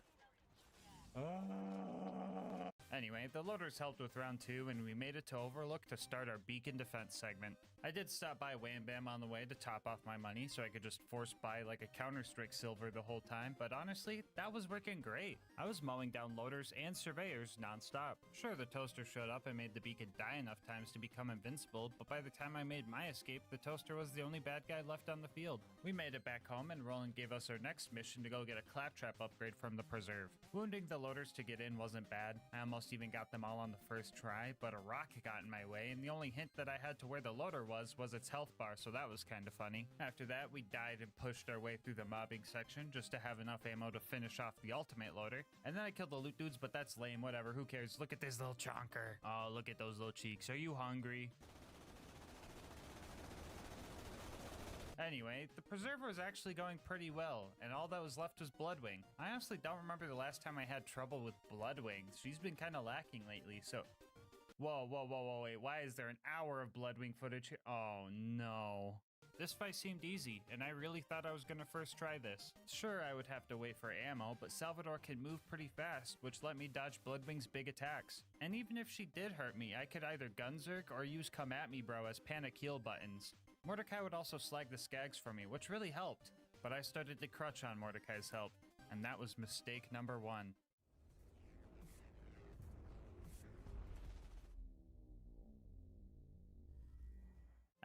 Anyway, the loaders helped with round 2 and we made it to Overlook to start our beacon defense segment. I did stop by Wham Bam on the way to top off my money so I could just force buy like a Counter-Strike silver the whole time, but honestly, that was working great. I was mowing down loaders and surveyors non-stop. Sure, the toaster showed up and made the beacon die enough times to become invincible, but by the time I made my escape, the toaster was the only bad guy left on the field. We made it back home and Roland gave us our next mission to go get a claptrap upgrade from the preserve. Wounding the loaders to get in wasn't bad. I almost even got them all on the first try, but a rock got in my way and the only hint that I had to where the loader was its health bar, so that was kind of funny. After that, we died and pushed our way through the mobbing section just to have enough ammo to finish off the ultimate loader. And then I killed the loot dudes, but that's lame, whatever, who cares? Look at this little chonker. Oh, look at those little cheeks. Are you hungry? Anyway, the preserve was actually going pretty well, and all that was left was Bloodwing. I honestly don't remember the last time I had trouble with Bloodwing. She's been kind of lacking lately, so... Whoa, wait, why is there an hour of Bloodwing footage here? Oh, no. This fight seemed easy, and I really thought I was gonna first try this. Sure, I would have to wait for ammo, but Salvador can move pretty fast, which let me dodge Bloodwing's big attacks. And even if she did hurt me, I could either gunzerk or use come at me bro as panic heal buttons. Mordecai would also slag the skags for me, which really helped, but I started to crutch on Mordecai's help, and that was mistake number 1.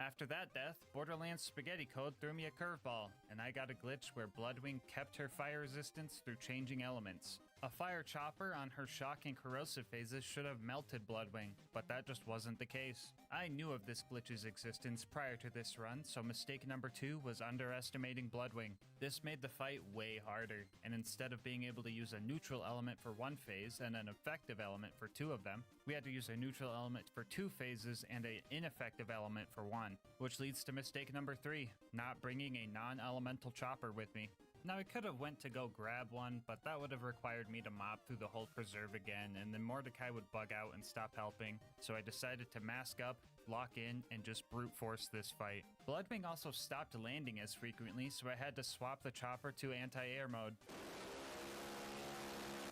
After that death, Borderlands Spaghetti Code threw me a curveball, and I got a glitch where Bloodwing kept her fire resistance through changing elements. A fire chopper on her shock and corrosive phases should have melted Bloodwing, but that just wasn't the case. I knew of this glitch's existence prior to this run, so mistake number 2 was underestimating Bloodwing. This made the fight way harder, and instead of being able to use a neutral element for 1 phase and an effective element for 2 of them, we had to use a neutral element for 2 phases and an ineffective element for 1, which leads to mistake number 3, not bringing a non-elemental chopper with me. Now I could have went to go grab one, but that would have required me to mob through the whole preserve again, and then Mordecai would bug out and stop helping, so I decided to mask up, lock in, and just brute force this fight. Bloodwing also stopped landing as frequently, so I had to swap the chopper to anti-air mode.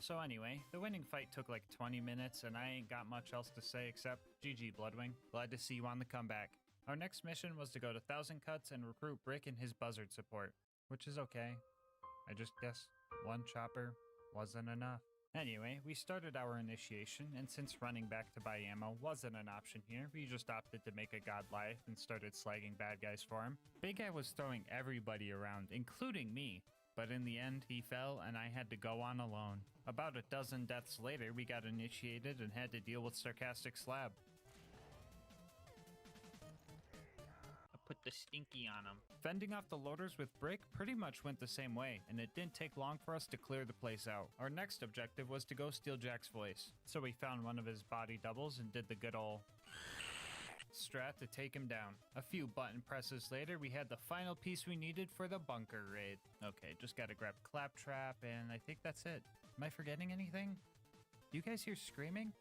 So anyway, the winning fight took like 20 minutes, and I ain't got much else to say except GG Bloodwing, glad to see you on the comeback. Our next mission was to go to Thousand Cuts and recruit Brick and his buzzard support, which is okay. I just guess 1 chopper wasn't enough. Anyway, we started our initiation, and since running back to buy ammo wasn't an option here, we just opted to make a Godliath and started slagging bad guys for him. Big Guy was throwing everybody around, including me, but in the end he fell and I had to go on alone. About a dozen deaths later, we got initiated and had to deal with Sarcastic Slab. Put the stinky on him. Fending off the loaders with Brick pretty much went the same way, and it didn't take long for us to clear the place out. Our next objective was to go steal Jack's voice, so we found one of his body doubles and did the good ol' strat to take him down. A few button presses later, we had the final piece we needed for the bunker raid. Okay, just gotta grab Claptrap, and I think that's it. Am I forgetting anything? Do you guys hear screaming?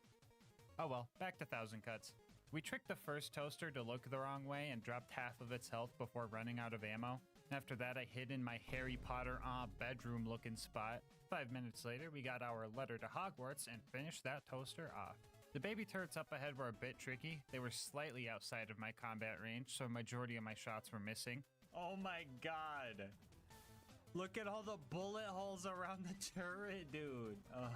Oh well, back to Thousand Cuts. We tricked the first toaster to look the wrong way and dropped half of its health before running out of ammo. After that, I hid in my Harry Potter bedroom looking spot. 5 minutes later, we got our letter to Hogwarts and finished that toaster off. The baby turrets up ahead were a bit tricky. They were slightly outside of my combat range, so a majority of my shots were missing. Oh my god. Look at all the bullet holes around the turret, dude. Ugh.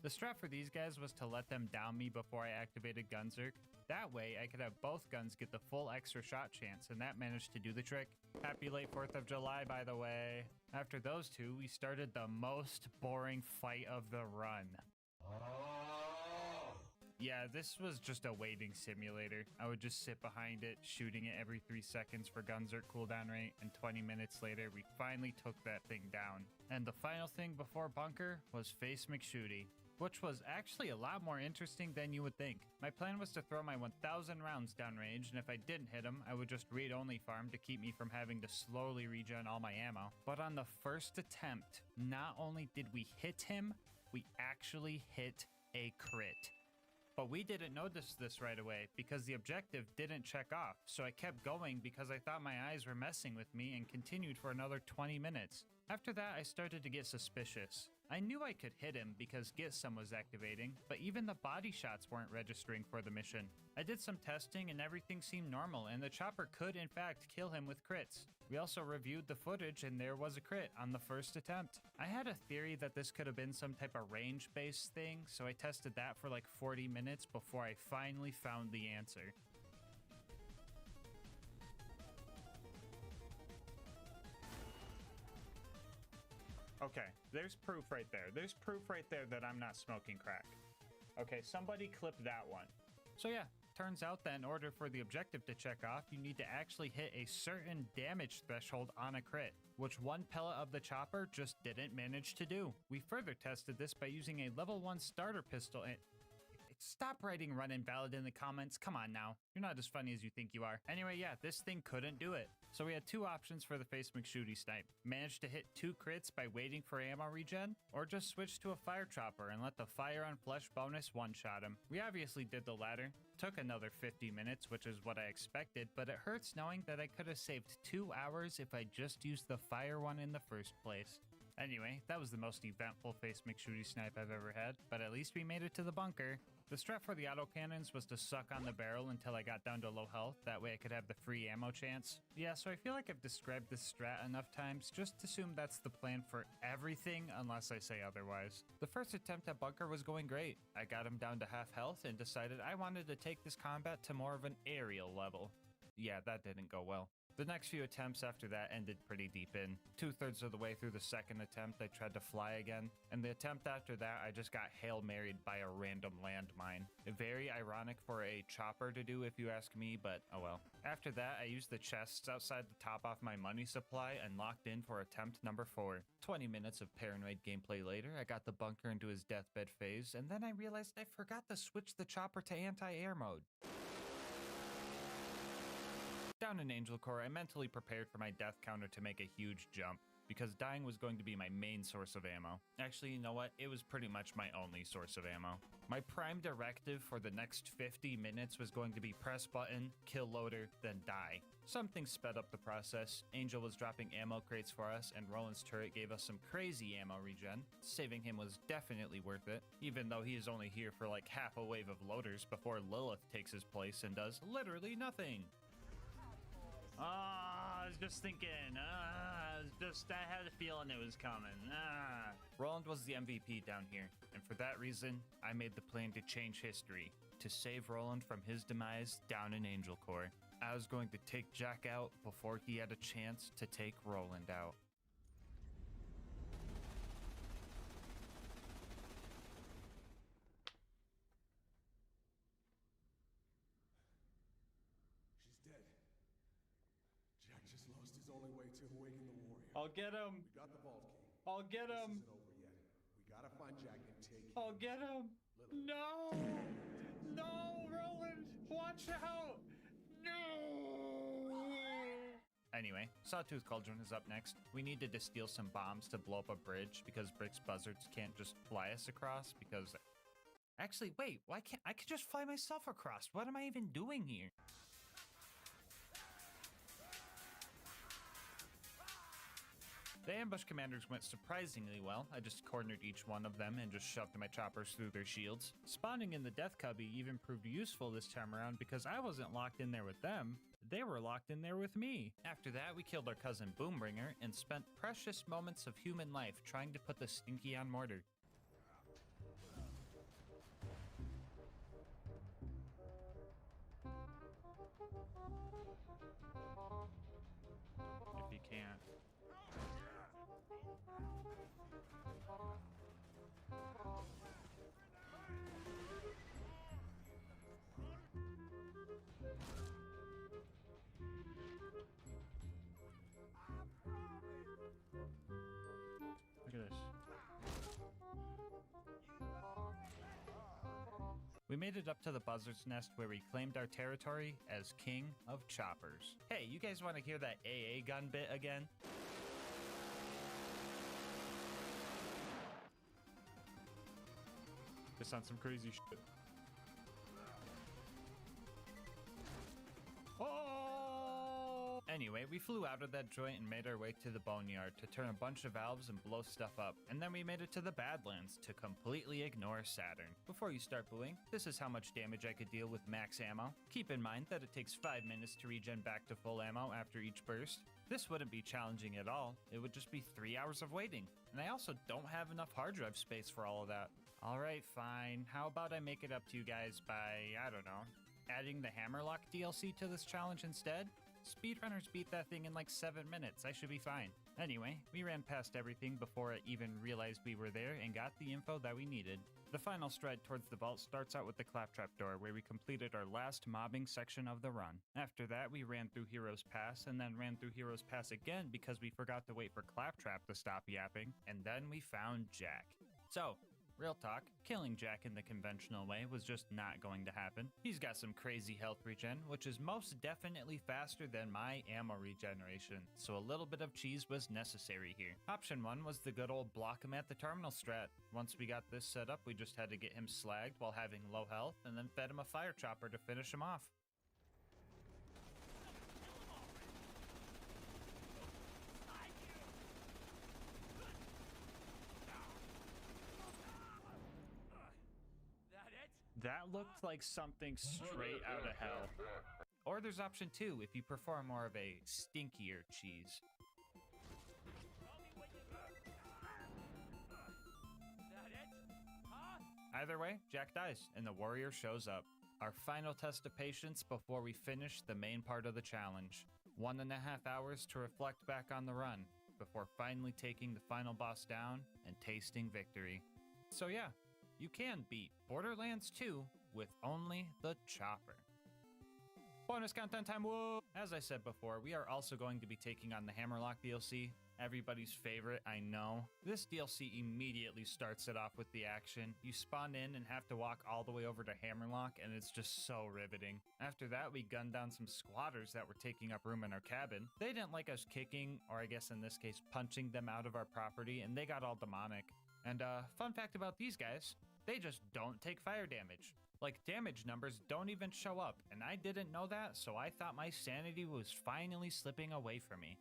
The strat for these guys was to let them down me before I activated Gunzerk. That way, I could have both guns get the full extra shot chance, and that managed to do the trick. Happy late 4th of July, by the way. After those two, we started the most boring fight of the run. Yeah, this was just a waiting simulator. I would just sit behind it, shooting it every 3 seconds for Gunzerk cooldown rate, and 20 minutes later, we finally took that thing down. And the final thing before bunker was Face McShooty, which was actually a lot more interesting than you would think. My plan was to throw my 1,000 rounds downrange, and if I didn't hit him, I would just read-only farm to keep me from having to slowly regen all my ammo. But on the first attempt, not only did we hit him, we actually hit a crit. But we didn't notice this right away because the objective didn't check off, so I kept going because I thought my eyes were messing with me and continued for another 20 minutes. After that, I started to get suspicious. I knew I could hit him because Get Some was activating, but even the body shots weren't registering for the mission. I did some testing and everything seemed normal, and the chopper could in fact kill him with crits. We also reviewed the footage and there was a crit on the first attempt. I had a theory that this could have been some type of range-based thing, so I tested that for like 40 minutes before I finally found the answer. Okay, there's proof right there. There's proof right there that I'm not smoking crack. Okay, somebody clip that one. So yeah, turns out that in order for the objective to check off, you need to actually hit a certain damage threshold on a crit, which one pellet of the chopper just didn't manage to do. We further tested this by using a level 1 starter pistol and... Stop writing run invalid in the comments, come on now. You're not as funny as you think you are. Anyway, yeah, this thing couldn't do it. So we had two options for the Face McShooty snipe. Manage to hit 2 crits by waiting for ammo regen, or just switch to a fire chopper and let the fire on flesh bonus one-shot him. We obviously did the latter. Took another 50 minutes, which is what I expected, but it hurts knowing that I could have saved 2 hours if I just used the fire one in the first place. Anyway, that was the most eventful Face McShooty snipe I've ever had, but at least we made it to the bunker. The strat for the autocannons was to suck on the barrel until I got down to low health, that way I could have the free ammo chance. Yeah, so I feel like I've described this strat enough times, just assume that's the plan for everything unless I say otherwise. The first attempt at bunker was going great. I got him down to half health and decided I wanted to take this combat to more of an aerial level. Yeah, that didn't go well. The next few attempts after that ended pretty deep in. 2/3 of the way through the second attempt, I tried to fly again, and the attempt after that, I just got Hail Married by a random landmine. Very ironic for a chopper to do if you ask me, but oh well. After that, I used the chests outside to top off my money supply and locked in for attempt number 4. 20 minutes of paranoid gameplay later, I got the bunker into his deathbed phase, and then I realized I forgot to switch the chopper to anti-air mode. Down in Angel Core, I mentally prepared for my death counter to make a huge jump, because dying was going to be my main source of ammo. Actually, you know what? It was pretty much my only source of ammo. My prime directive for the next 50 minutes was going to be press button, kill loader, then die. Something sped up the process. Angel was dropping ammo crates for us, and Roland's turret gave us some crazy ammo regen. Saving him was definitely worth it, even though he is only here for like half a wave of loaders before Lilith takes his place and does literally nothing. I was just thinking, I had a feeling it was coming. Roland was the MVP down here, and for that reason, I made the plan to change history, to save Roland from his demise down in Angel Core. I was going to take Jack out before he had a chance to take Roland out. I'll get him. We got the Vault Key. I'll get him. This isn't over yet. We gotta find Jack and take him. I'll get him. No. No, Roland. Watch out. No. Anyway, Sawtooth Cauldron is up next. We needed to steal some bombs to blow up a bridge because Brick's buzzards can't just fly us across because Actually, wait, why can't I could just fly myself across? What am I even doing here? The ambush commanders went surprisingly well. I just cornered each one of them and just shoved my choppers through their shields. Spawning in the death cubby even proved useful this time around because I wasn't locked in there with them. They were locked in there with me. After that, we killed our cousin Boombringer and spent precious moments of human life trying to put the stinky on mortar. If you can't. Look at this. We made it up to the buzzard's nest where we claimed our territory as King of Choppers. Hey, you guys want to hear that AA gun bit again? This sounds some crazy shit. Oh! Anyway, we flew out of that joint and made our way to the boneyard to turn a bunch of valves and blow stuff up, and then we made it to the Badlands to completely ignore Saturn. Before you start booing, this is how much damage I could deal with max ammo. Keep in mind that it takes 5 minutes to regen back to full ammo after each burst. This wouldn't be challenging at all, it would just be 3 hours of waiting. And I also don't have enough hard drive space for all of that. Alright, fine. How about I make it up to you guys by, I don't know, adding the Hammerlock DLC to this challenge instead? Speedrunners beat that thing in like 7 minutes, I should be fine. Anyway, we ran past everything before I even realized we were there and got the info that we needed. The final stride towards the vault starts out with the Claptrap door, where we completed our last mobbing section of the run. After that, we ran through Heroes Pass, and then ran through Heroes Pass again because we forgot to wait for Claptrap to stop yapping, and then we found Jack. So, real talk, killing Jack in the conventional way was just not going to happen. He's got some crazy health regen, which is most definitely faster than my ammo regeneration, so a little bit of cheese was necessary here. Option 1 was the good old block him at the terminal strat. Once we got this set up, we just had to get him slagged while having low health, and then fed him a fire chopper to finish him off. That looked like something straight out of hell. Or there's option 2, if you prefer more of a stinkier cheese. Either way, Jack dies, and the warrior shows up. Our final test of patience before we finish the main part of the challenge. 1.5 hours to reflect back on the run, before finally taking the final boss down and tasting victory. So yeah, you can beat Borderlands 2 with only the chopper. Bonus content time, whoa! As I said before, we are also going to be taking on the Hammerlock DLC. Everybody's favorite, I know. This DLC immediately starts it off with the action. You spawn in and have to walk all the way over to Hammerlock, and it's just so riveting. After that, we gunned down some squatters that were taking up room in our cabin. They didn't like us kicking, or I guess in this case, punching them out of our property, and they got all demonic. And fun fact about these guys, they just don't take fire damage. Like, damage numbers don't even show up, and I didn't know that, so I thought my sanity was finally slipping away from me.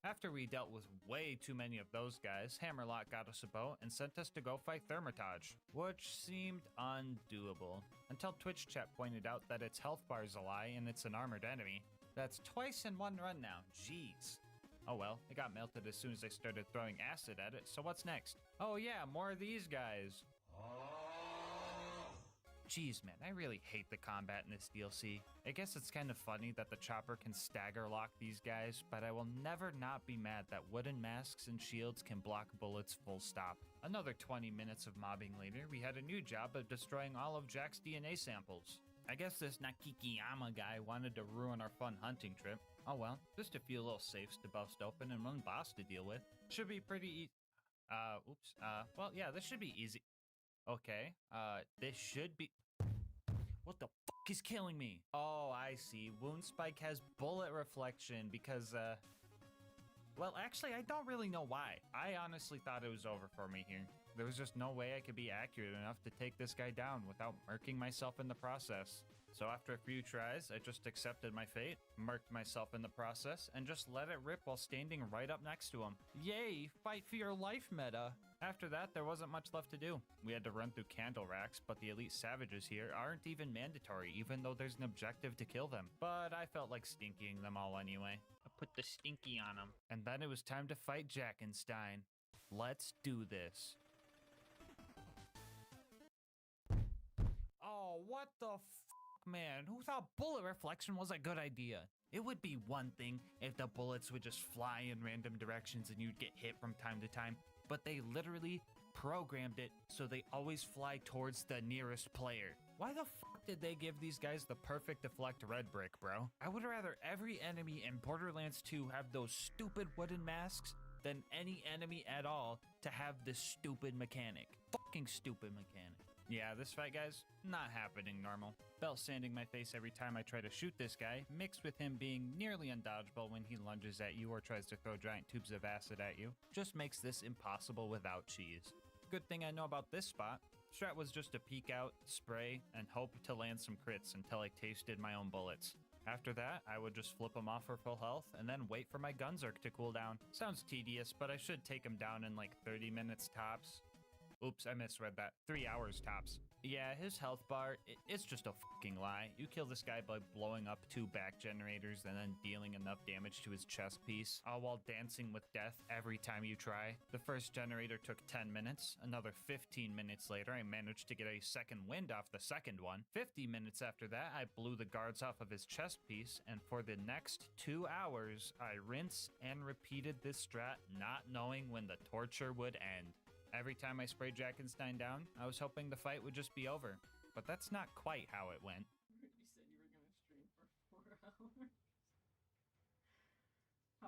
After we dealt with way too many of those guys, Hammerlock got us a boat and sent us to go fight Thermitage, which seemed undoable, until Twitch chat pointed out that its health bar's a lie and it's an armored enemy. That's twice in one run now, jeez. Oh well, it got melted as soon as I started throwing acid at it, so what's next? Oh yeah, more of these guys. Jeez man, I really hate the combat in this DLC. I guess it's kind of funny that the chopper can stagger lock these guys, but I will never not be mad that wooden masks and shields can block bullets full stop. Another 20 minutes of mobbing later, we had a new job of destroying all of Jack's DNA samples. I guess this Nakikiyama guy wanted to ruin our fun hunting trip. Oh well, just a few little safes to bust open and one boss to deal with. Should be pretty well yeah, this should be easy. Okay, this should be... What the fuck is killing me? Oh, I see. Wound Spike has bullet reflection because, well, actually, I don't really know why. I honestly thought it was over for me here. There was just no way I could be accurate enough to take this guy down without murking myself in the process. So after a few tries, I just accepted my fate, murked myself in the process, and just let it rip while standing right up next to him. Yay, fight for your life meta! After that, there wasn't much left to do. We had to run through candle racks, but the elite savages here aren't even mandatory, even though there's an objective to kill them. But I felt like stinkying them all anyway. I put the stinky on them. And then it was time to fight Jackenstein. Let's do this. Oh, what the f***, man? Who thought bullet reflection was a good idea? It would be one thing if the bullets would just fly in random directions and you'd get hit from time to time, but they literally programmed it so they always fly towards the nearest player. Why the fuck did they give these guys the perfect deflect red brick, bro? I would rather every enemy in Borderlands 2 have those stupid wooden masks than any enemy at all to have this stupid mechanic. Fucking stupid mechanic. Yeah, this fight, guys, not happening normal. Belt sanding my face every time I try to shoot this guy, mixed with him being nearly undodgeable when he lunges at you or tries to throw giant tubes of acid at you, just makes this impossible without cheese. Good thing I know about this spot. Strat was just to peek out, spray, and hope to land some crits until I tasted my own bullets. After that, I would just flip them off for full health and then wait for my Gunzerk to cool down. Sounds tedious, but I should take him down in like 30 minutes tops. Oops, I misread that. 3 hours tops. Yeah, his health bar, it's just a fucking lie. You kill this guy by blowing up 2 back generators and then dealing enough damage to his chest piece, all while dancing with death every time you try. The first generator took 10 minutes. Another 15 minutes later, I managed to get a second wind off the second one. 50 minutes after that, I blew the guards off of his chest piece, and for the next 2 hours, I rinsed and repeated this strat, not knowing when the torture would end. Every time I sprayed Jackenstein down, I was hoping the fight would just be over. But that's not quite how it went. You said you were gonna stream for 4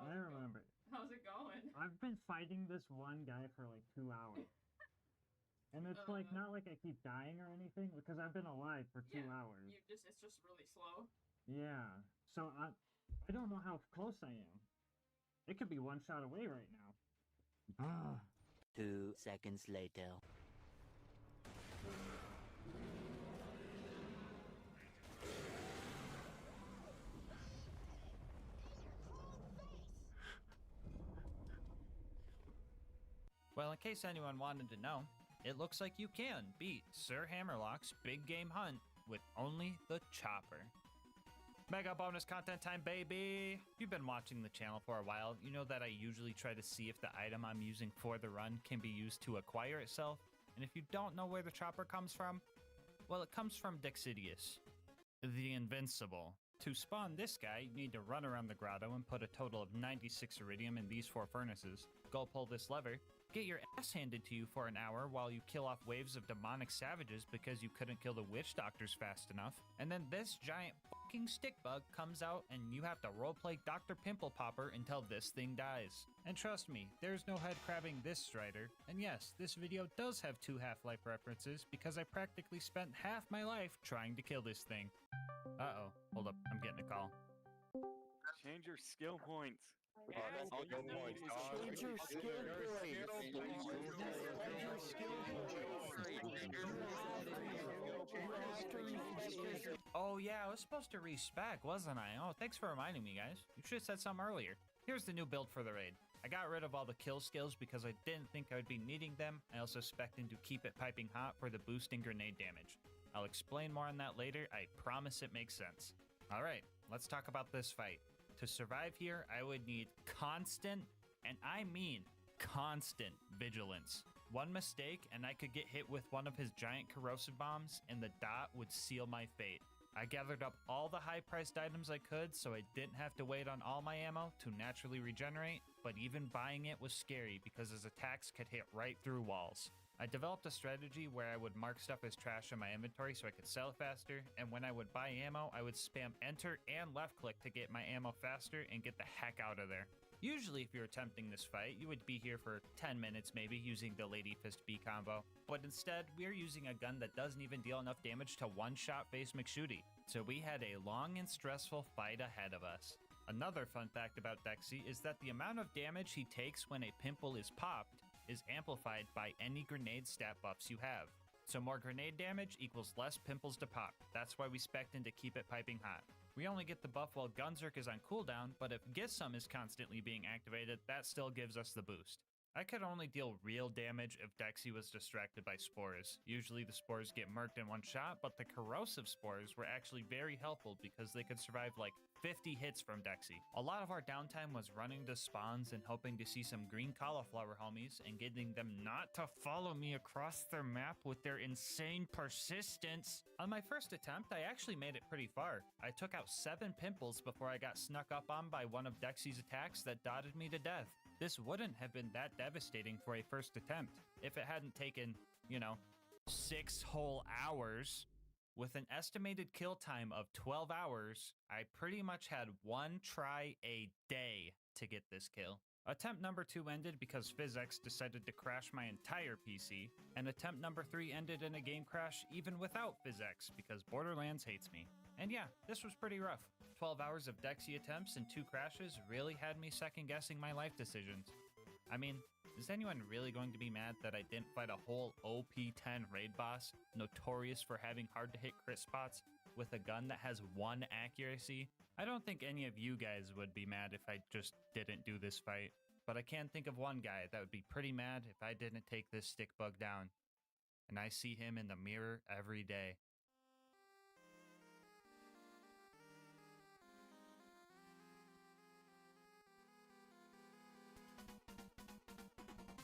hours. I remember. How's it going? I've been fighting this one guy for like 2 hours. And it's like, not like I keep dying or anything, because I've been alive for 2 hours. It's just really slow. Yeah. So I don't know how close I am. It could be one shot away right now. 2 seconds later. Well, in case anyone wanted to know, it looks like you can beat Sir Hammerlock's big game hunt with only the chopper. Mega bonus content time, baby! If you've been watching the channel for a while, you know that I usually try to see if the item I'm using for the run can be used to acquire itself. And if you don't know where the chopper comes from, well, it comes from Dexidius, the Invincible. To spawn this guy, you need to run around the grotto and put a total of 96 iridium in these 4 furnaces. Go pull this lever, get your ass handed to you for an hour while you kill off waves of demonic savages because you couldn't kill the witch doctors fast enough. And then this giant fucking stick bug comes out and you have to roleplay Dr. Pimple Popper until this thing dies. And trust me, there's no head crabbing this Strider. And yes, this video does have 2 Half-Life references because I practically spent half my life trying to kill this thing. Uh-oh, hold up, I'm getting a call. Change your skill points. Change your skill Oh yeah, I was supposed to respec, wasn't I? Oh, thanks for reminding me, guys. You should have said something earlier. Here's the new build for the raid. I got rid of all the kill skills because I didn't think I would be needing them. I also spec'd to keep it piping hot for the boosting grenade damage. I'll explain more on that later. I promise it makes sense. Alright, let's talk about this fight. To survive here, I would need constant, and I mean constant, vigilance. One mistake, and I could get hit with one of his giant corrosive bombs, and the dot would seal my fate. I gathered up all the high-priced items I could, so I didn't have to wait on all my ammo to naturally regenerate, but even buying it was scary because his attacks could hit right through walls. I developed a strategy where I would mark stuff as trash in my inventory so I could sell it faster, and when I would buy ammo, I would spam enter and left click to get my ammo faster and get the heck out of there. Usually if you're attempting this fight, you would be here for 10 minutes maybe using the Lady Fist B combo, but instead we're using a gun that doesn't even deal enough damage to one-shot face McShooty, so we had a long and stressful fight ahead of us. Another fun fact about Dexy is that the amount of damage he takes when a pimple is popped is amplified by any grenade stat buffs you have. So more grenade damage equals less pimples to pop. That's why we spec'd in to keep it piping hot. We only get the buff while Gunzerk is on cooldown, but if Gism is constantly being activated, that still gives us the boost. I could only deal real damage if Dexy was distracted by spores. Usually the spores get murked in one shot, but the corrosive spores were actually very helpful because they could survive like 50 hits from Dexy. A lot of our downtime was running to spawns and hoping to see some green cauliflower homies and getting them not to follow me across their map with their insane persistence. On my first attempt, I actually made it pretty far. I took out 7 pimples before I got snuck up on by one of Dexy's attacks that dotted me to death. This wouldn't have been that devastating for a first attempt if it hadn't taken, 6 whole hours. With an estimated kill time of 12 hours, I pretty much had one try a day to get this kill. Attempt number 2 ended because PhysX decided to crash my entire PC, and attempt number 3 ended in a game crash even without PhysX because Borderlands hates me. And yeah, this was pretty rough. 12 hours of Dexy attempts and 2 crashes really had me second guessing my life decisions. I mean, is anyone really going to be mad that I didn't fight a whole OP10 raid boss, notorious for having hard to hit crit spots, with a gun that has 1 accuracy? I don't think any of you guys would be mad if I just didn't do this fight, but I can think of one guy that would be pretty mad if I didn't take this stick bug down. And I see him in the mirror every day.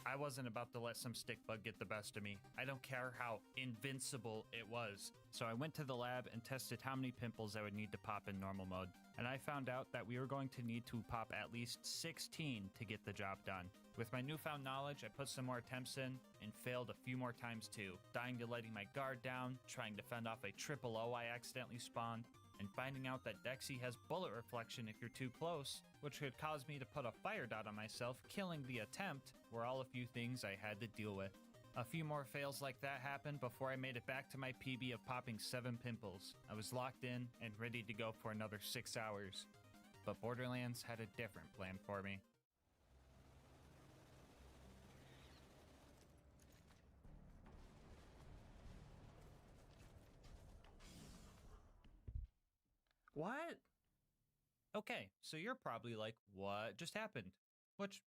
I wasn't about to let some stick bug get the best of me. I don't care how invincible it was. So I went to the lab and tested how many pimples I would need to pop in normal mode. And I found out that we were going to need to pop at least 16 to get the job done. With my newfound knowledge, I put some more attempts in and failed a few more times too. Dying to letting my guard down, trying to fend off a triple O I accidentally spawned, and finding out that Dexy has bullet reflection if you're too close, which could cause me to put a fire dot on myself, killing the attempt, were all a few things I had to deal with. A few more fails like that happened before I made it back to my PB of popping 7 pimples. I was locked in and ready to go for another 6 hours. But Borderlands had a different plan for me. What? Okay, so you're probably like, what just happened? Which,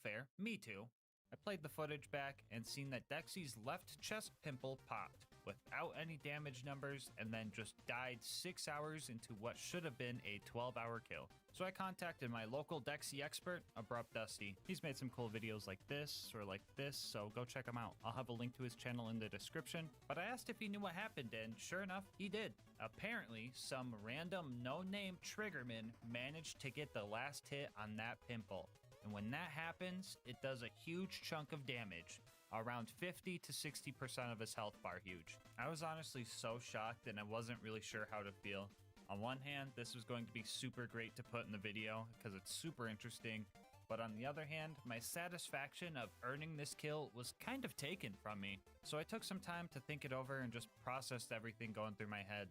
fair. Me too. I played the footage back and seen that Dexy's left chest pimple popped without any damage numbers and then just died 6 hours into what should have been a 12-hour kill. So I contacted my local Dexy expert, Abrupt Dusty. He's made some cool videos like this or like this, so go check him out. I'll have a link to his channel in the description. But I asked if he knew what happened, and sure enough, he did. Apparently, some random no-name triggerman managed to get the last hit on that pimple. And when that happens, it does a huge chunk of damage. Around 50 to 60% of his health bar huge. I was honestly so shocked and I wasn't really sure how to feel. On one hand, this was going to be super great to put in the video because it's super interesting. But on the other hand, my satisfaction of earning this kill was kind of taken from me. So I took some time to think it over and just processed everything going through my head.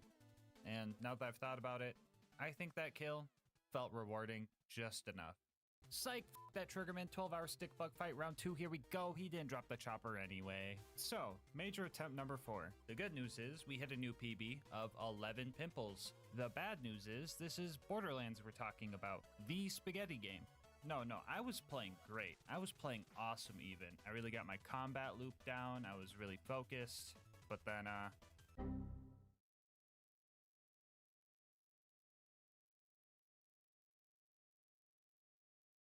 And now that I've thought about it, I think that kill felt rewarding just enough. Psych, that Triggerman 12-hour stick bug fight round 2, here we go. He didn't drop the chopper anyway. So, major attempt number 4. The good news is we hit a new PB of 11 pimples. The bad news is this is Borderlands we're talking about. The spaghetti game. No, I was playing great. I was playing awesome even. I really got my combat loop down. I was really focused. But then,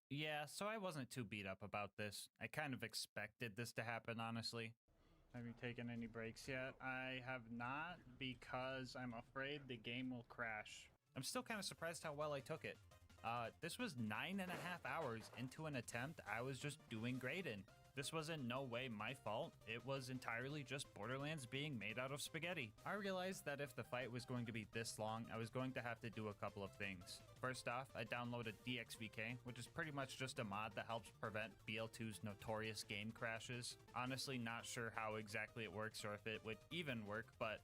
yeah, so I wasn't too beat up about this. I kind of expected this to happen, honestly. Have you taken any breaks yet? I have not, because I'm afraid the game will crash. I'm still kind of surprised how well I took it. This was 9.5 hours into an attempt I was just doing great in. This was in no way my fault. It was entirely just Borderlands being made out of spaghetti. I realized that if the fight was going to be this long, I was going to have to do a couple of things. First off, I downloaded DXVK, which is pretty much just a mod that helps prevent BL2's notorious game crashes. Honestly, not sure how exactly it works or if it would even work, but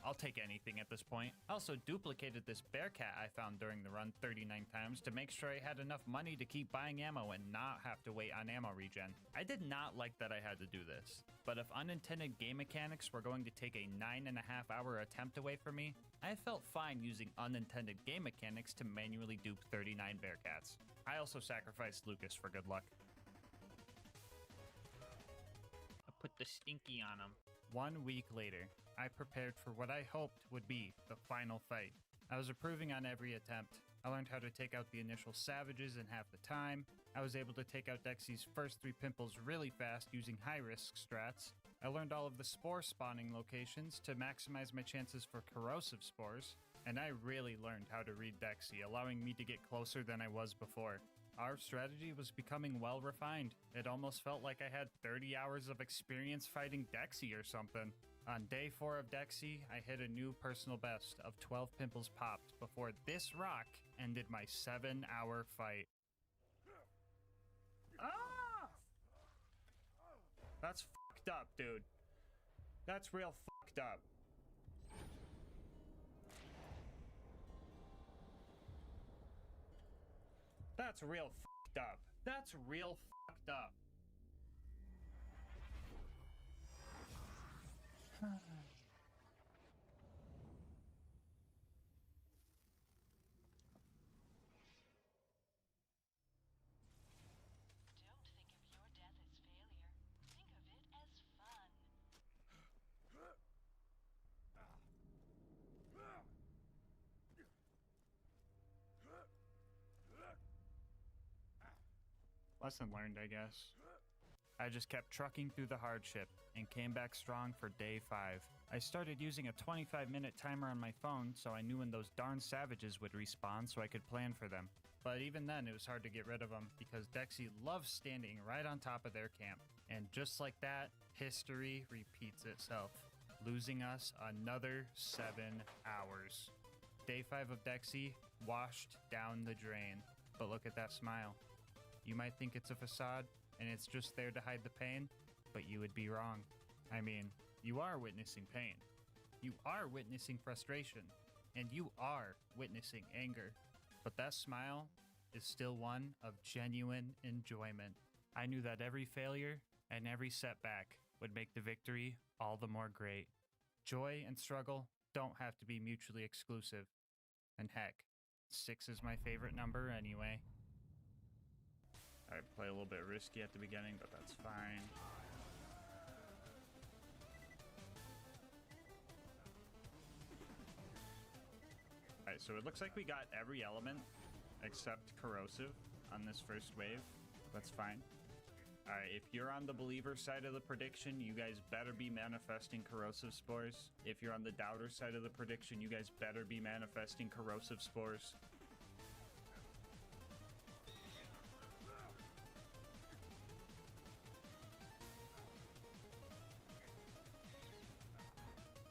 I'll take anything at this point. I also duplicated this bear cat I found during the run 39 times to make sure I had enough money to keep buying ammo and not have to wait on ammo regen. I did not like that I had to do this, but if unintended game mechanics were going to take a 9.5 hour attempt away from me, I felt fine using unintended game mechanics to manually dupe 39 bear cats. I also sacrificed Lucas for good luck. I put the stinky on him. 1 week later, I prepared for what I hoped would be the final fight. I was improving on every attempt. I learned how to take out the initial savages in half the time. I was able to take out Dexy's first 3 pimples really fast using high-risk strats. I learned all of the spore spawning locations to maximize my chances for corrosive spores. And I really learned how to read Dexy, allowing me to get closer than I was before. Our strategy was becoming well refined. It almost felt like I had 30 hours of experience fighting Dexy or something. On day 4 of Dexy, I hit a new personal best of 12 pimples popped before this rock ended my 7-hour fight. Ah! That's fucked up, dude. That's real fucked up. That's real fucked up. That's real fucked up. Lesson learned, I guess. I just kept trucking through the hardship and came back strong for day 5. I started using a 25-minute timer on my phone so I knew when those darn savages would respawn so I could plan for them. But even then, it was hard to get rid of them because Dexy loves standing right on top of their camp. And just like that, history repeats itself, losing us another 7 hours. Day 5 of Dexy washed down the drain. But look at that smile. You might think it's a facade, and it's just there to hide the pain, but you would be wrong. I mean, you are witnessing pain. You are witnessing frustration, and you are witnessing anger. But that smile is still one of genuine enjoyment. I knew that every failure and every setback would make the victory all the more great. Joy and struggle don't have to be mutually exclusive. And heck, 6 is my favorite number anyway. I play a little bit risky at the beginning, but that's fine. Alright, so it looks like we got every element except corrosive on this first wave. That's fine. Alright, if you're on the believer side of the prediction, you guys better be manifesting corrosive spores. If you're on the doubter side of the prediction, you guys better be manifesting corrosive spores.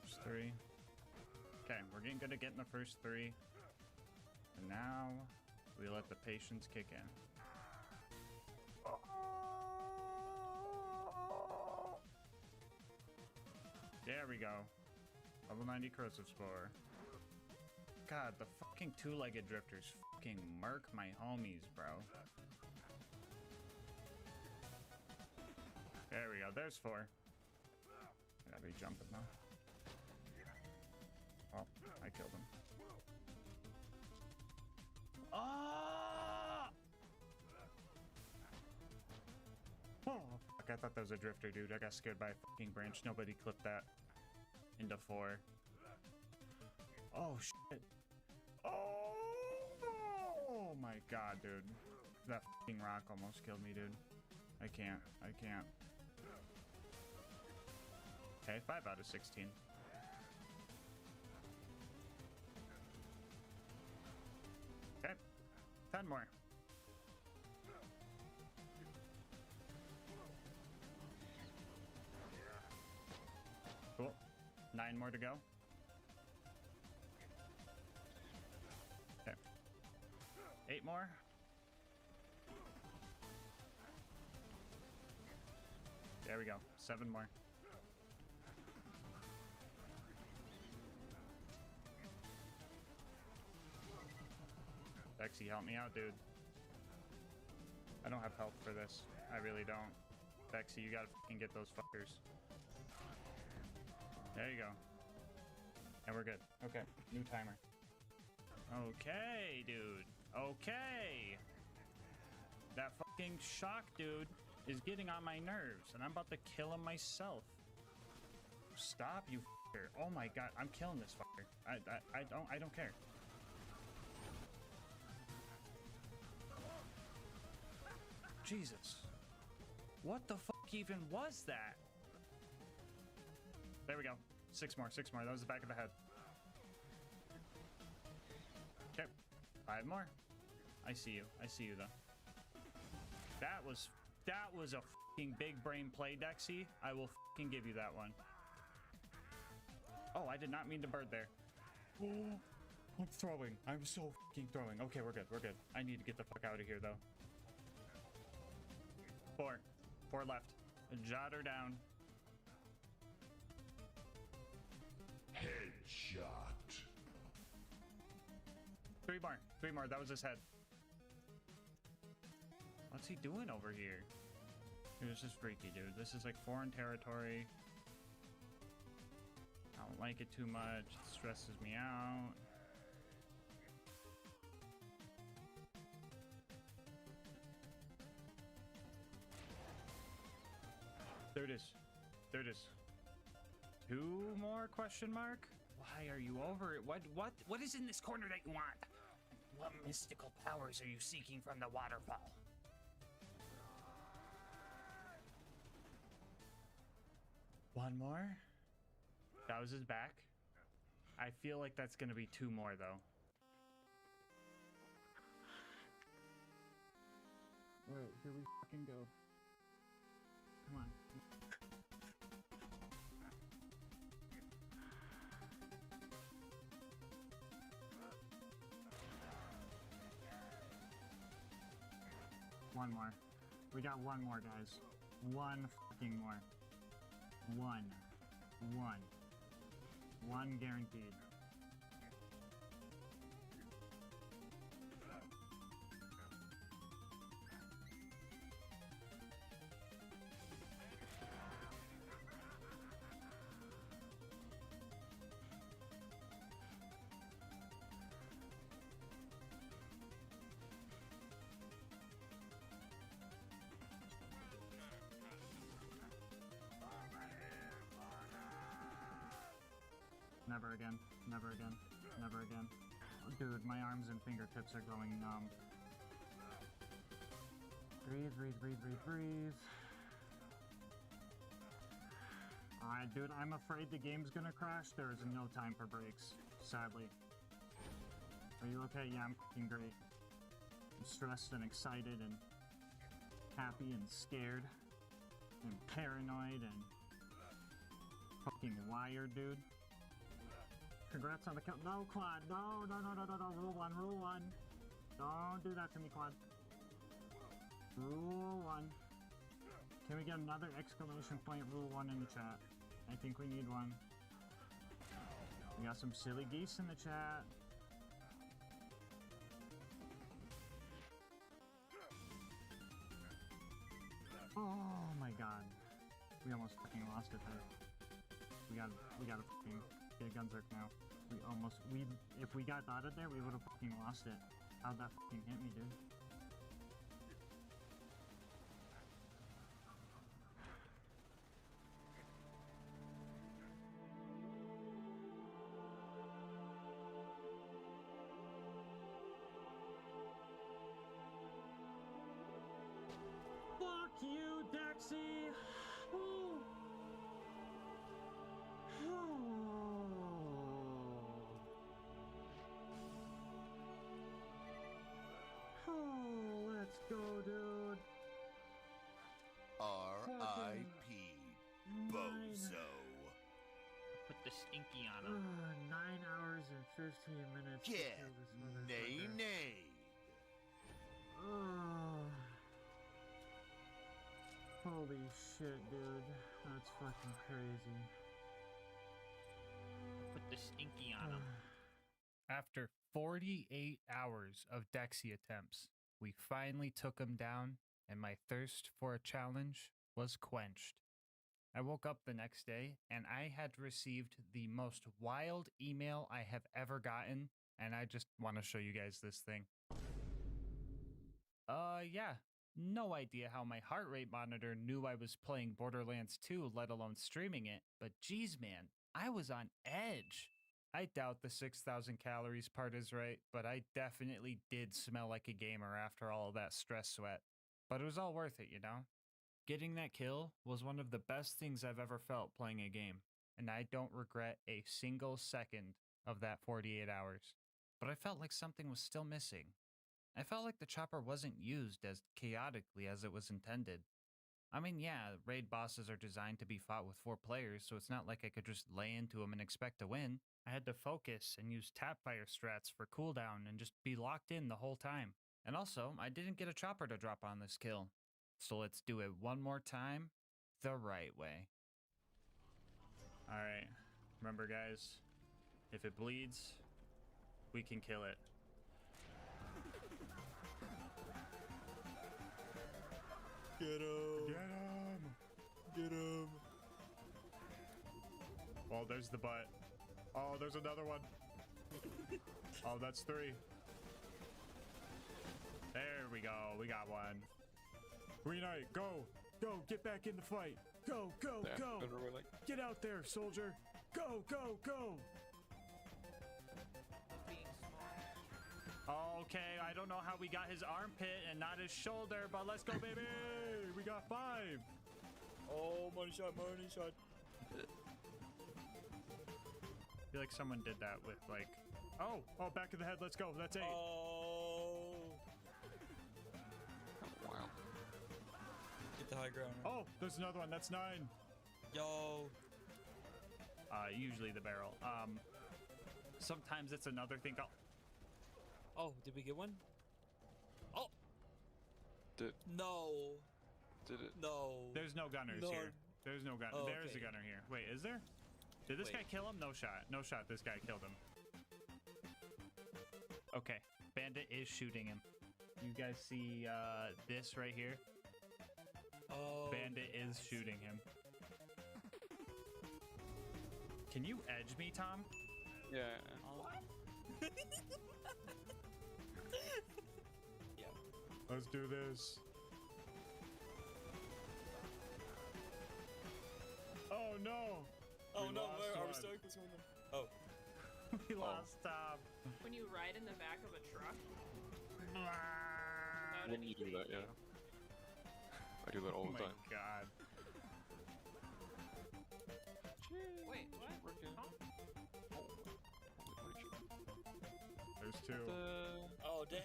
There's 3. Okay, we're getting good at getting the first 3. And now we let the patience kick in. There we go. Level 90 corrosive spore. God, the fucking 2-legged drifters fucking murk my homies, bro. There we go. There's 4. I gotta be jumping now. Oh, I killed him. Ah! Oh, fuck, I thought that was a drifter, dude. I got scared by a fucking branch. Nobody clipped that into 4. Oh, shit. Oh my god, dude. That fucking rock almost killed me, dude. I can't. Okay, 5 out of 16. Okay, 10 more. Cool. 9 more to go. Okay. 8 more. There we go. 7 more. Dexy, help me out, dude. I don't have health for this. I really don't. Dexy, you gotta fucking get those fuckers. There you go. And we're good. Okay, new timer. Okay, dude. Okay. That fucking shock dude is getting on my nerves, and I'm about to kill him myself. Stop, you fucker. Oh my god, I'm killing this fucker. I don't care. Jesus. What the fuck even was that? There we go. 6 more, 6 more. That was the back of the head. Okay. 5 more. I see you. I see you, though. That was a fucking big brain play, Dexy. I will fucking give you that one. Oh, I did not mean to bird there. Oh, I'm throwing. I'm so fucking throwing. Okay, we're good. We're good. I need to get the fuck out of here, though. 4. 4 left. Jot her down. Headshot. 3 more. 3 more. That was his head. What's he doing over here? Dude, this is freaky, dude. This is like foreign territory. I don't like it too much. It stresses me out. There it is. There it is. 2 more question mark? Why are you over it? What is in this corner that you want? What mystical powers are you seeking from the waterfall? One more? That was his back. I feel like that's gonna be 2 more though. Alright, here we fucking go. Come on. One more. We got 1 more, guys. 1 fucking more. 1 guaranteed. Never again. Never again. Never again. Dude, my arms and fingertips are going numb. Breathe, breathe, breathe, breathe, breathe. Alright, dude, I'm afraid the game's gonna crash. There is no time for breaks, sadly. Are you okay? Yeah, I'm fucking great. I'm stressed and excited and happy and scared and paranoid and fucking wired, dude. Congrats on the kill. No, Quad. No. Rule 1, rule 1. Don't do that to me, Quad. Rule 1. Can we get another exclamation point rule 1 in the chat? I think we need one. We got some silly geese in the chat. Oh my god. We almost fucking lost it there. We gotta fucking get a Gunzerk now. If we got dotted there, we would have fucking lost it. How'd that fucking hit me, dude? Fuck you, Dexy! Ooh. Oh, let's go, dude. R.I.P. Bozo. Put the stinky on him. 9 hours and 15 minutes. Get to kill this motherfucker. nay. Holy shit, dude. That's fucking crazy. Put the stinky on him. After 48 hours of Dexy attempts, we finally took him down, and my thirst for a challenge was quenched. I woke up the next day, and I had received the most wild email I have ever gotten, and I just want to show you guys this thing. Yeah. No idea how my heart rate monitor knew I was playing Borderlands 2, let alone streaming it, but geez, man, I was on edge. I doubt the 6,000 calories part is right, but I definitely did smell like a gamer after all of that stress sweat. But it was all worth it, you know? Getting that kill was one of the best things I've ever felt playing a game, and I don't regret a single second of that 48 hours. But I felt like something was still missing. I felt like the chopper wasn't used as chaotically as it was intended. I mean, yeah, raid bosses are designed to be fought with 4 players, so it's not like I could just lay into them and expect to win. I had to focus and use tap fire strats for cooldown and just be locked in the whole time. And also, I didn't get a chopper to drop on this kill. So let's do it one more time, the right way. Alright, remember guys, if it bleeds, we can kill it. Get him! Get him! Get him! Oh, there's the butt. Oh, there's another one. Oh, that's 3. There we go. We got one. Green Knight, go! Go! Get back in the fight! Go! Go! Yeah, Go! literally, like- Get out there, soldier! Go! Go! Go! Okay, I don't know how we got his armpit and not his shoulder, but let's go, baby! We got 5! Oh, money shot, money shot. I feel like someone did that with, like... Oh! Oh, back of the head, let's go, that's 8! Oh! Wow. Get the high ground. Oh, there's another one, that's 9! Yo! Usually the barrel. Sometimes it's another thing called... Oh, did we get one? Oh! No! Did it? No. There's no gunners No. here. There's no gunner. Oh, There is a okay. gunner here. Wait, is there? Did this Wait. guy kill him? No shot. No shot. This guy killed him. Okay. Bandit is shooting him. You guys see this right here? Oh. Bandit is shooting him. Can you edge me, Tom? Yeah. What? Yeah. Let's do this. Oh no! Oh We no, lost where are we one. stuck this one? Oh. We lost Tom. When you ride in the back of a truck. When you do that, yeah. I do that all Oh the my time. god. Wait, what? Huh? There's 2. Oh dang.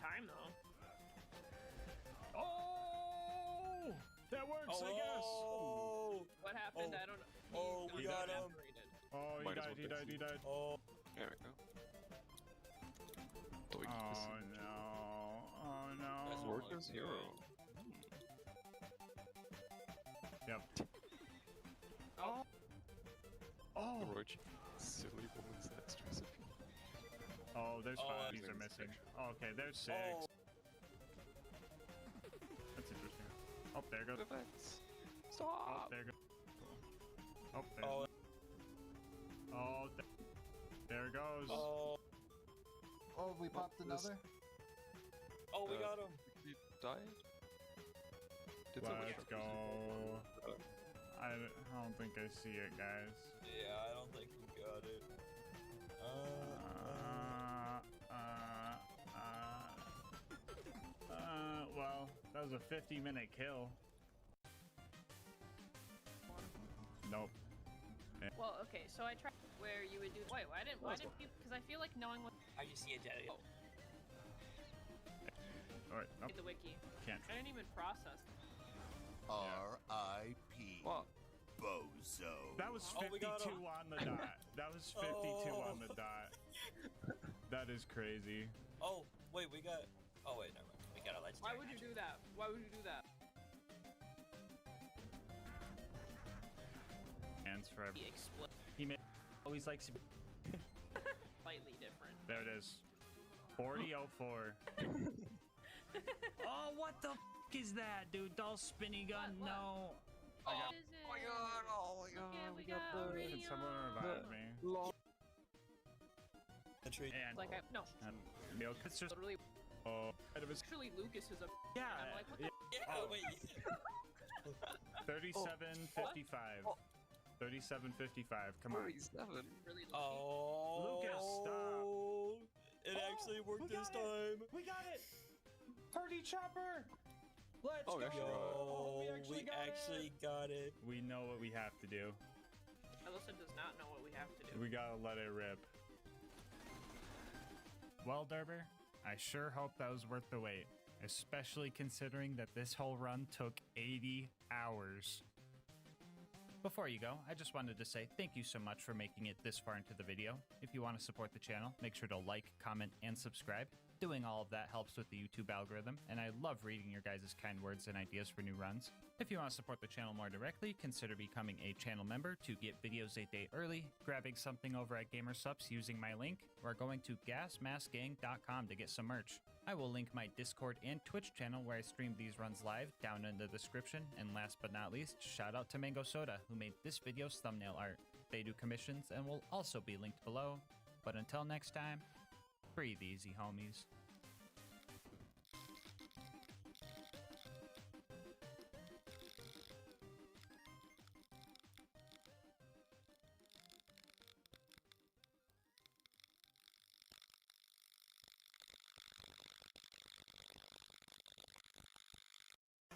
Time though. Oh! That works, I guess! Oh! What happened? Oh. I don't know. Oh, we got him. evaporated. Oh, he Might as died, well he fix died, he it. died. Oh. There we go. So we Oh keep this no. Oh That's no. Work as hero. Yep. Oh! Oh! Roach. Silly woman's next recipe. Oh, there's Oh, 5. that's These are missing. Oh, okay, there's 6. Oh. That's interesting. Oh, there goes. Defense. Oh, Stop. there goes. Oh, there. Oh. Oh, there it goes. Oh. Oh, we popped this- another? Oh, we got him. He died? Did someone Let's shoot go. him? I don't think I see it, guys. Yeah, I don't think we got it. Well, that was a 50-minute kill. Nope. Well, okay, so I tried where you would do. Wait, why didn't you? Because I feel like knowing what. I just see a dead. Oh. Alright, nope. The wiki. Can't. I didn't even process. R.I.P. What? bozo. That was 52 on the dot. That was 52 on the dot. That is crazy. Oh, wait, we got... Oh, wait, never mind. We got a legendary. Why would you do that? Why would you do that? Hands forever. He always likes to be Slightly different. there it is. 4004. Oh, what the f is that, dude? Doll spinny gun? What? No. What is it? Oh my god, oh my god. Yeah, we got got the... Can someone revive me? The tree. And Like, no. milk. It's just Literally. oh, it was Actually, Lucas is a. yeah. I'm like, what the? Yeah, wait. 3755. 3755. Come on. 47. Really Oh. Lucas, stop. It actually worked this time. We got it. Party chopper. Let's Oh, go. we actually got We got it. We know what we have to do. Alyssa does not know what we have to do. We gotta let it rip. Well, Derber, I sure hope that was worth the wait, especially considering that this whole run took 80 hours. Before you go, I just wanted to say thank you so much for making it this far into the video. If you want to support the channel, make sure to like, comment, and subscribe. Doing all of that helps with the YouTube algorithm, and I love reading your guys' kind words and ideas for new runs. If you want to support the channel more directly, consider becoming a channel member to get videos a day early, grabbing something over at GamerSupps using my link, or going to GASMASK'S.com to get some merch. I will link my Discord and Twitch channel where I stream these runs live down in the description, and last but not least, shout out to Mango Soda who made this video's thumbnail art. They do commissions and will also be linked below. But until next time, breathe easy, homies.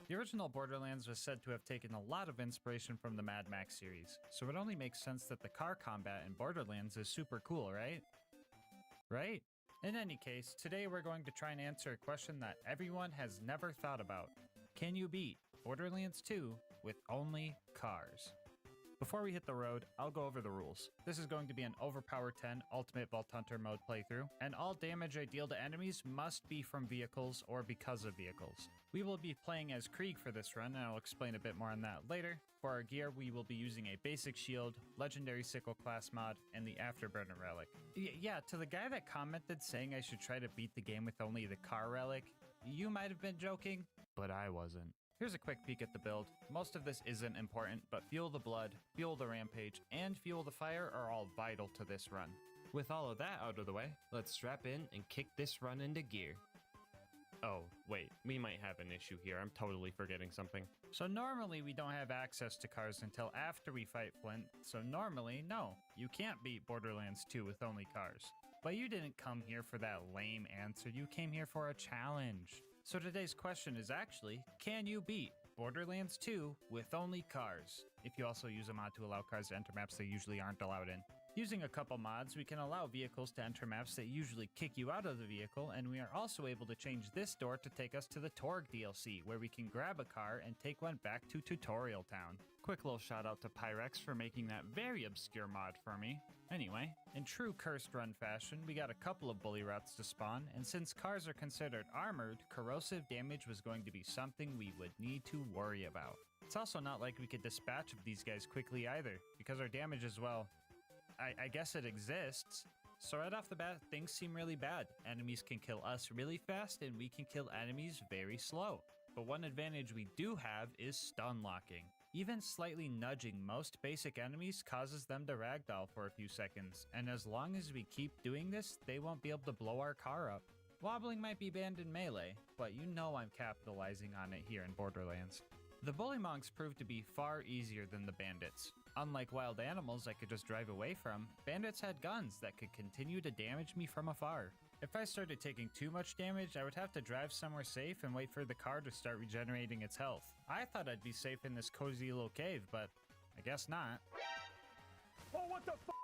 The original Borderlands was said to have taken a lot of inspiration from the Mad Max series, so it only makes sense that the car combat in Borderlands is super cool, right? Right? In any case, today we're going to try and answer a question that everyone has never thought about. Can you beat Borderlands 2 with only cars? Before we hit the road, I'll go over the rules. This is going to be an Overpower 10 Ultimate Vault Hunter mode playthrough, and all damage I deal to enemies must be from vehicles or because of vehicles. We will be playing as Krieg for this run, and I'll explain a bit more on that later. For our gear, we will be using a basic shield, legendary sickle class mod, and the Afterburner relic. Yeah, to the guy that commented saying I should try to beat the game with only the car relic, you might have been joking, but I wasn't. Here's a quick peek at the build. Most of this isn't important, but Fuel the Blood, Fuel the Rampage, and Fuel the Fire are all vital to this run. With all of that out of the way, let's strap in and kick this run into gear. Oh, wait, we might have an issue here. I'm totally forgetting something. So normally we don't have access to cars until after we fight Flint, so normally, no, you can't beat Borderlands 2 with only cars. But you didn't come here for that lame answer, you came here for a challenge. So today's question is actually, can you beat Borderlands 2 with only cars? If you also use a mod to allow cars to enter maps they usually aren't allowed in. Using a couple mods, we can allow vehicles to enter maps that usually kick you out of the vehicle, and we are also able to change this door to take us to the Torg DLC, where we can grab a car and take one back to Tutorial Town. Quick little shout out to Pyrex for making that very obscure mod for me. Anyway, in true Cursed Run fashion, we got a couple of bully routes to spawn, and since cars are considered armored, corrosive damage was going to be something we would need to worry about. It's also not like we could dispatch of these guys quickly either, because our damage is, well, I guess it exists. So right off the bat, things seem really bad. Enemies can kill us really fast, and we can kill enemies very slow. But one advantage we do have is stun locking. Even slightly nudging most basic enemies causes them to ragdoll for a few seconds, and as long as we keep doing this, they won't be able to blow our car up. Wobbling might be banned in Melee, but you know I'm capitalizing on it here in Borderlands. The Bullymongs proved to be far easier than the bandits. Unlike wild animals I could just drive away from, bandits had guns that could continue to damage me from afar. If I started taking too much damage, I would have to drive somewhere safe and wait for the car to start regenerating its health. I thought I'd be safe in this cozy little cave, but I guess not. Oh, what the f***?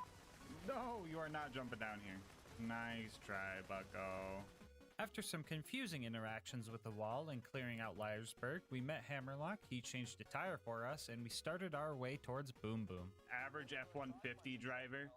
No, you are not jumping down here. Nice try, bucko. After some confusing interactions with the wall and clearing out Liarsburg, we met Hammerlock, he changed a tire for us, and we started our way towards Boom Boom. Average F-150 driver.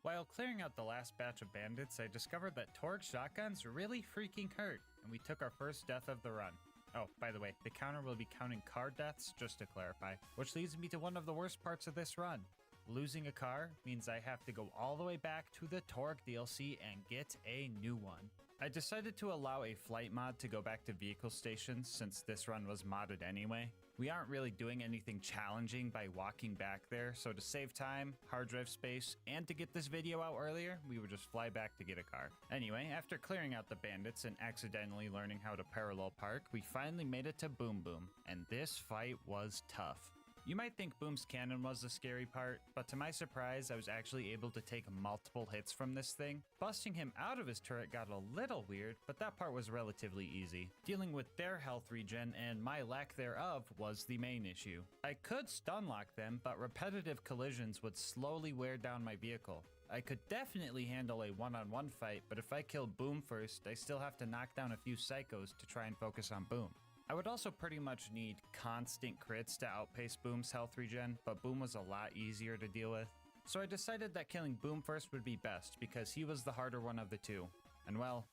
While clearing out the last batch of bandits, I discovered that Torgue shotguns really freaking hurt, and we took our first death of the run. Oh, by the way, the counter will be counting car deaths, just to clarify, which leads me to one of the worst parts of this run. Losing a car means I have to go all the way back to the Torgue DLC and get a new one. I decided to allow a flight mod to go back to vehicle stations since this run was modded anyway. We aren't really doing anything challenging by walking back there, so to save time, hard drive space, and to get this video out earlier, we would just fly back to get a car. Anyway, after clearing out the bandits and accidentally learning how to parallel park, we finally made it to Boom Boom, and this fight was tough. You might think Boom's cannon was the scary part, but to my surprise, I was actually able to take multiple hits from this thing. Busting him out of his turret got a little weird, but that part was relatively easy. Dealing with their health regen and my lack thereof was the main issue. I could stun lock them, but repetitive collisions would slowly wear down my vehicle. I could definitely handle a one-on-one fight, but if I kill Boom first, I still have to knock down a few psychos to try and focus on Boom. I would also pretty much need constant crits to outpace Boom's health regen, but Boom was a lot easier to deal with. So I decided that killing Boom first would be best, because he was the harder one of the two. And well,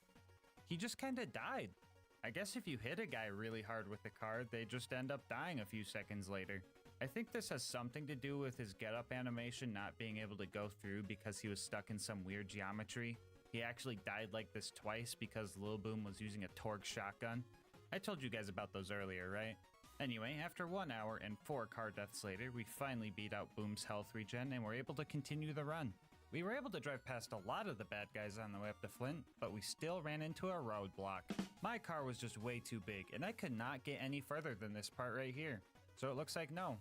he just kinda died. I guess if you hit a guy really hard with the car, they just end up dying a few seconds later. I think this has something to do with his get-up animation not being able to go through because he was stuck in some weird geometry. He actually died like this twice because Lil Boom was using a Torgue shotgun. I told you guys about those earlier, right? Anyway, after 1 hour and 4 car deaths later, we finally beat out Boom's health regen and were able to continue the run. We were able to drive past a lot of the bad guys on the way up to Flint, but we still ran into a roadblock. My car was just way too big, and I could not get any further than this part right here. So it looks like no,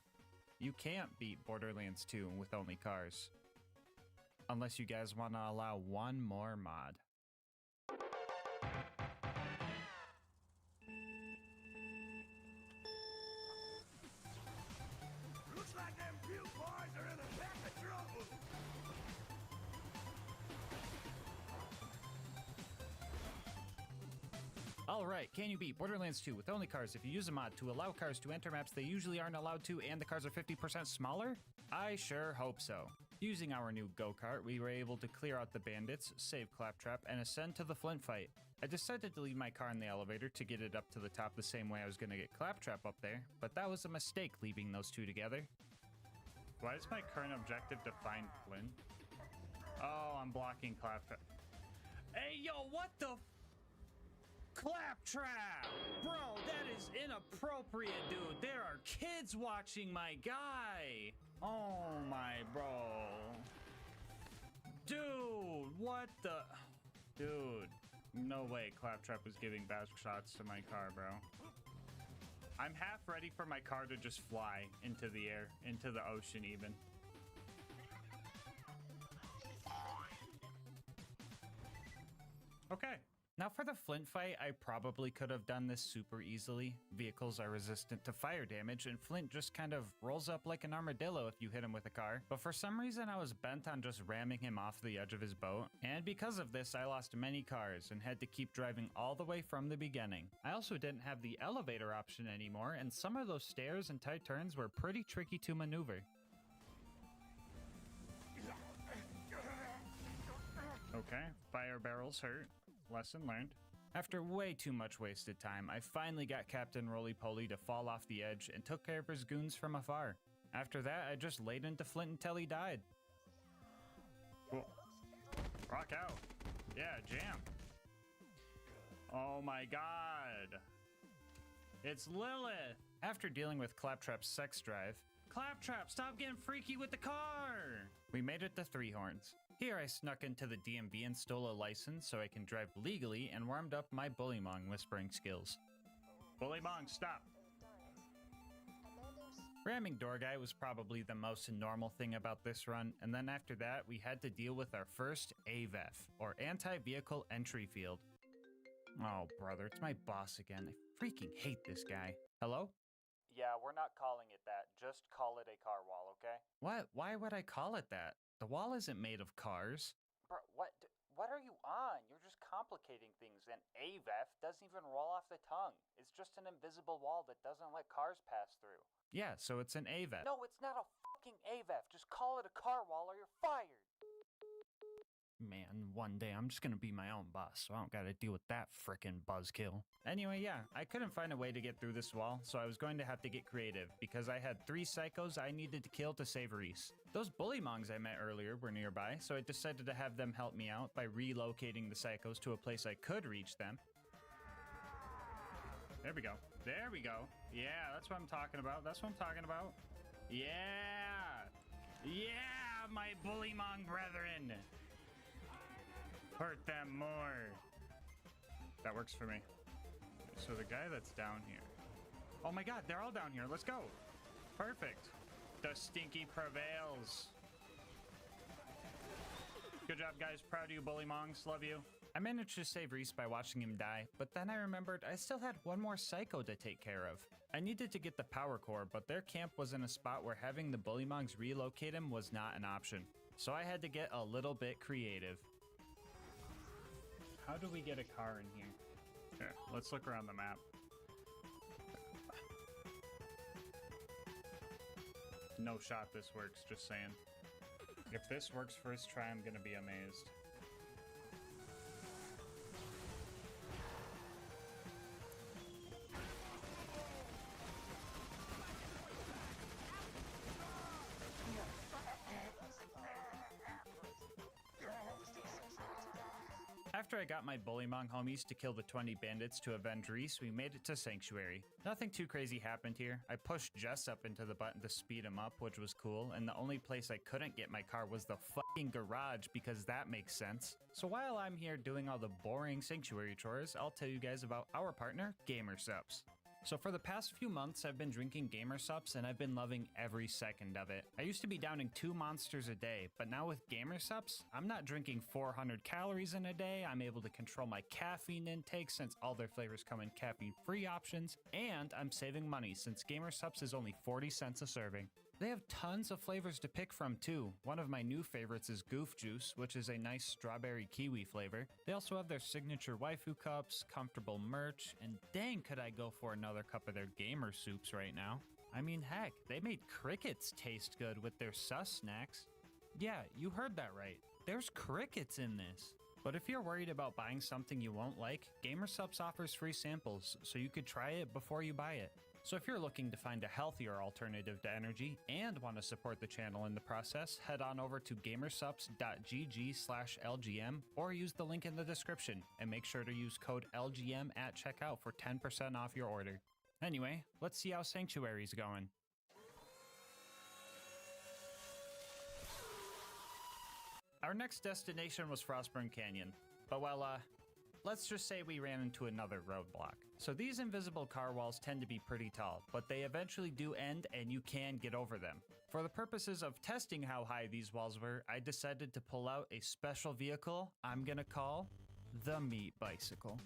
you can't beat Borderlands 2 with only cars. Unless you guys want to allow one more mod. Looks like them puke boys are in a pack of trouble. Alright, can you beat Borderlands 2 with only cars if you use a mod to allow cars to enter maps they usually aren't allowed to and the cars are 50% smaller? I sure hope so. Using our new go-kart, we were able to clear out the bandits, save Claptrap, and ascend to the Flint fight. I decided to leave my car in the elevator to get it up to the top the same way I was going to get Claptrap up there, but that was a mistake leaving those two together. Why is my current objective to find Flint? Oh, I'm blocking Claptrap. Hey, yo, what the Claptrap! Bro, that is inappropriate, dude. There are kids watching my guy. Oh my bro. Dude, what the? Dude, no way Claptrap is giving back shots to my car, bro. I'm half ready for my car to just fly into the air, into the ocean even. Okay. Now for the Flint fight, I probably could have done this super easily. Vehicles are resistant to fire damage, and Flint just kind of rolls up like an armadillo if you hit him with a car. But for some reason, I was bent on just ramming him off the edge of his boat. And because of this, I lost many cars and had to keep driving all the way from the beginning. I also didn't have the elevator option anymore, and some of those stairs and tight turns were pretty tricky to maneuver. Okay, fire barrels hurt. Lesson learned. After way too much wasted time, I finally got Captain Roly-Poly to fall off the edge and took care of his goons from afar. After that, I just laid into Flint until he died. Cool. Rock out. Yeah, jam. Oh my god. It's Lilith! After dealing with Claptrap's sex drive, Claptrap, stop getting freaky with the car! We made it to Three Horns. Here I snuck into the DMV and stole a license so I can drive legally and warmed up my Bullymong whispering skills. Bullymong, stop! Ramming Door Guy was probably the most normal thing about this run, and then after that we had to deal with our first AVEF, or Anti-Vehicle Entry Field. Oh brother, it's my boss again. I freaking hate this guy. Hello? Yeah, we're not calling it that. Just call it a car wall, okay? What? Why would I call it that? The wall isn't made of cars. Bro, what are you on? You're just complicating things, and AVEF doesn't even roll off the tongue. It's just an invisible wall that doesn't let cars pass through. Yeah, so it's an AVEF. No, it's not a fucking AVEF. Just call it a car wall or you're fired. Man, one day I'm just gonna be my own boss, so I don't gotta deal with that frickin' buzzkill. Anyway, yeah, I couldn't find a way to get through this wall, so I was going to have to get creative, because I had 3 psychos I needed to kill to save Reese. Those bullymongs I met earlier were nearby, so I decided to have them help me out by relocating the psychos to a place I could reach them. There we go. There we go. Yeah, that's what I'm talking about. That's what I'm talking about. Yeah! Yeah, my bullymong brethren! Hurt them more. That works for me. So the guy that's down here. Oh my god, they're all down here. Let's go. Perfect. The stinky prevails. Good job, guys. Proud of you, bullymongs. Love you. I managed to save Reese by watching him die, but then I remembered I still had one more psycho to take care of. I needed to get the power core, but their camp was in a spot where having the bullymongs relocate him was not an option. So I had to get a little bit creative. How do we get a car in here? Okay, let's look around the map. No shot this works, just saying. If this works first try, I'm gonna be amazed. After I got my bullymong homies to kill the 20 bandits to avenge Reese, we made it to Sanctuary. Nothing too crazy happened here. I pushed Jess up into the button to speed him up, which was cool, and the only place I couldn't get my car was the fucking garage, because that makes sense. So while I'm here doing all the boring Sanctuary chores, I'll tell you guys about our partner, GASMASK'S. So for the past few months, I've been drinking GASMASK'S, and I've been loving every second of it. I used to be downing 2 monsters a day, but now with GASMASK'S, I'm not drinking 400 calories in a day. I'm able to control my caffeine intake since all their flavors come in caffeine-free options, and I'm saving money since GASMASK'S is only 40 cents a serving. They have tons of flavors to pick from too. One of my new favorites is Goof Juice, which is a nice strawberry kiwi flavor. They also have their signature waifu cups, comfortable merch, and dang could I go for another cup of their gamer soups right now. I mean heck, they made crickets taste good with their sus snacks. Yeah, you heard that right. There's crickets in this. But if you're worried about buying something you won't like, GASMASK'S offers free samples, so you could try it before you buy it. So if you're looking to find a healthier alternative to energy and want to support the channel in the process, head on over to gamersupps.gg/LGM or use the link in the description, and make sure to use code LGM at checkout for 10% off your order. Anyway, let's see how Sanctuary's going. Our next destination was Frostburn Canyon, but well, let's just say we ran into another roadblock. So these invisible car walls tend to be pretty tall, but they eventually do end and you can get over them. For the purposes of testing how high these walls were, I decided to pull out a special vehicle I'm gonna call the Meat Bicycle.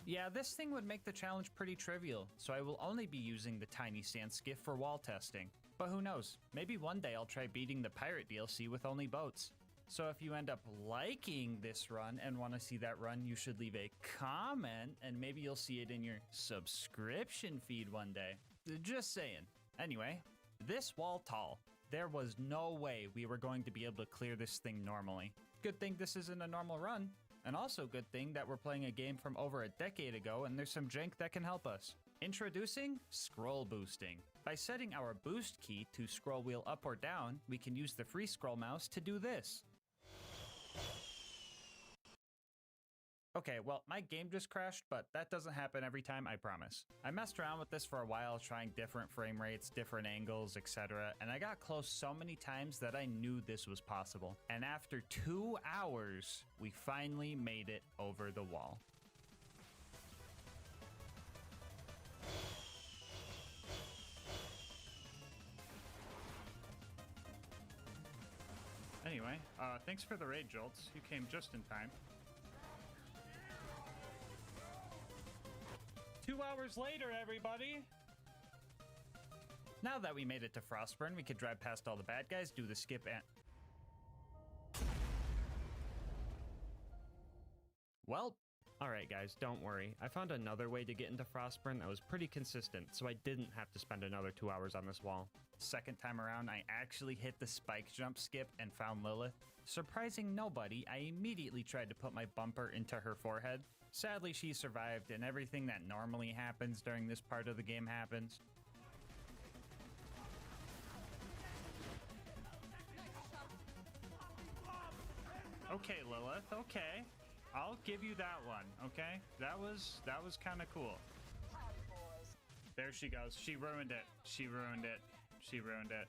Yeah, this thing would make the challenge pretty trivial, so I will only be using the tiny sand skiff for wall testing. But who knows, maybe one day I'll try beating the pirate DLC with only boats. So if you end up liking this run and want to see that run, you should leave a comment and maybe you'll see it in your subscription feed one day. Just saying. Anyway, this wall tall. There was no way we were going to be able to clear this thing normally. Good thing this isn't a normal run. And also good thing that we're playing a game from over a decade ago and there's some jank that can help us. Introducing scroll boosting. By setting our boost key to scroll wheel up or down, we can use the free scroll mouse to do this. Okay, well, my game just crashed, but that doesn't happen every time, I promise. I messed around with this for a while, trying different frame rates, different angles, etc., and I got close so many times that I knew this was possible. And after 2 hours, we finally made it over the wall. Anyway, thanks for the raid, Jolts. You came just in time. 2 hours later, everybody! Now that we made it to Frostburn, we could drive past all the bad guys, do the skip and... Well, alright guys, don't worry. I found another way to get into Frostburn that was pretty consistent, so I didn't have to spend another 2 hours on this wall. Second time around, I actually hit the spike jump skip and found Lilith. Surprising nobody, I immediately tried to put my bumper into her forehead. Sadly, she survived, and everything that normally happens during this part of the game happens. Okay, Lilith, okay. I'll give you that one, okay? That was kind of cool. There she goes. She ruined it. She ruined it. She ruined it.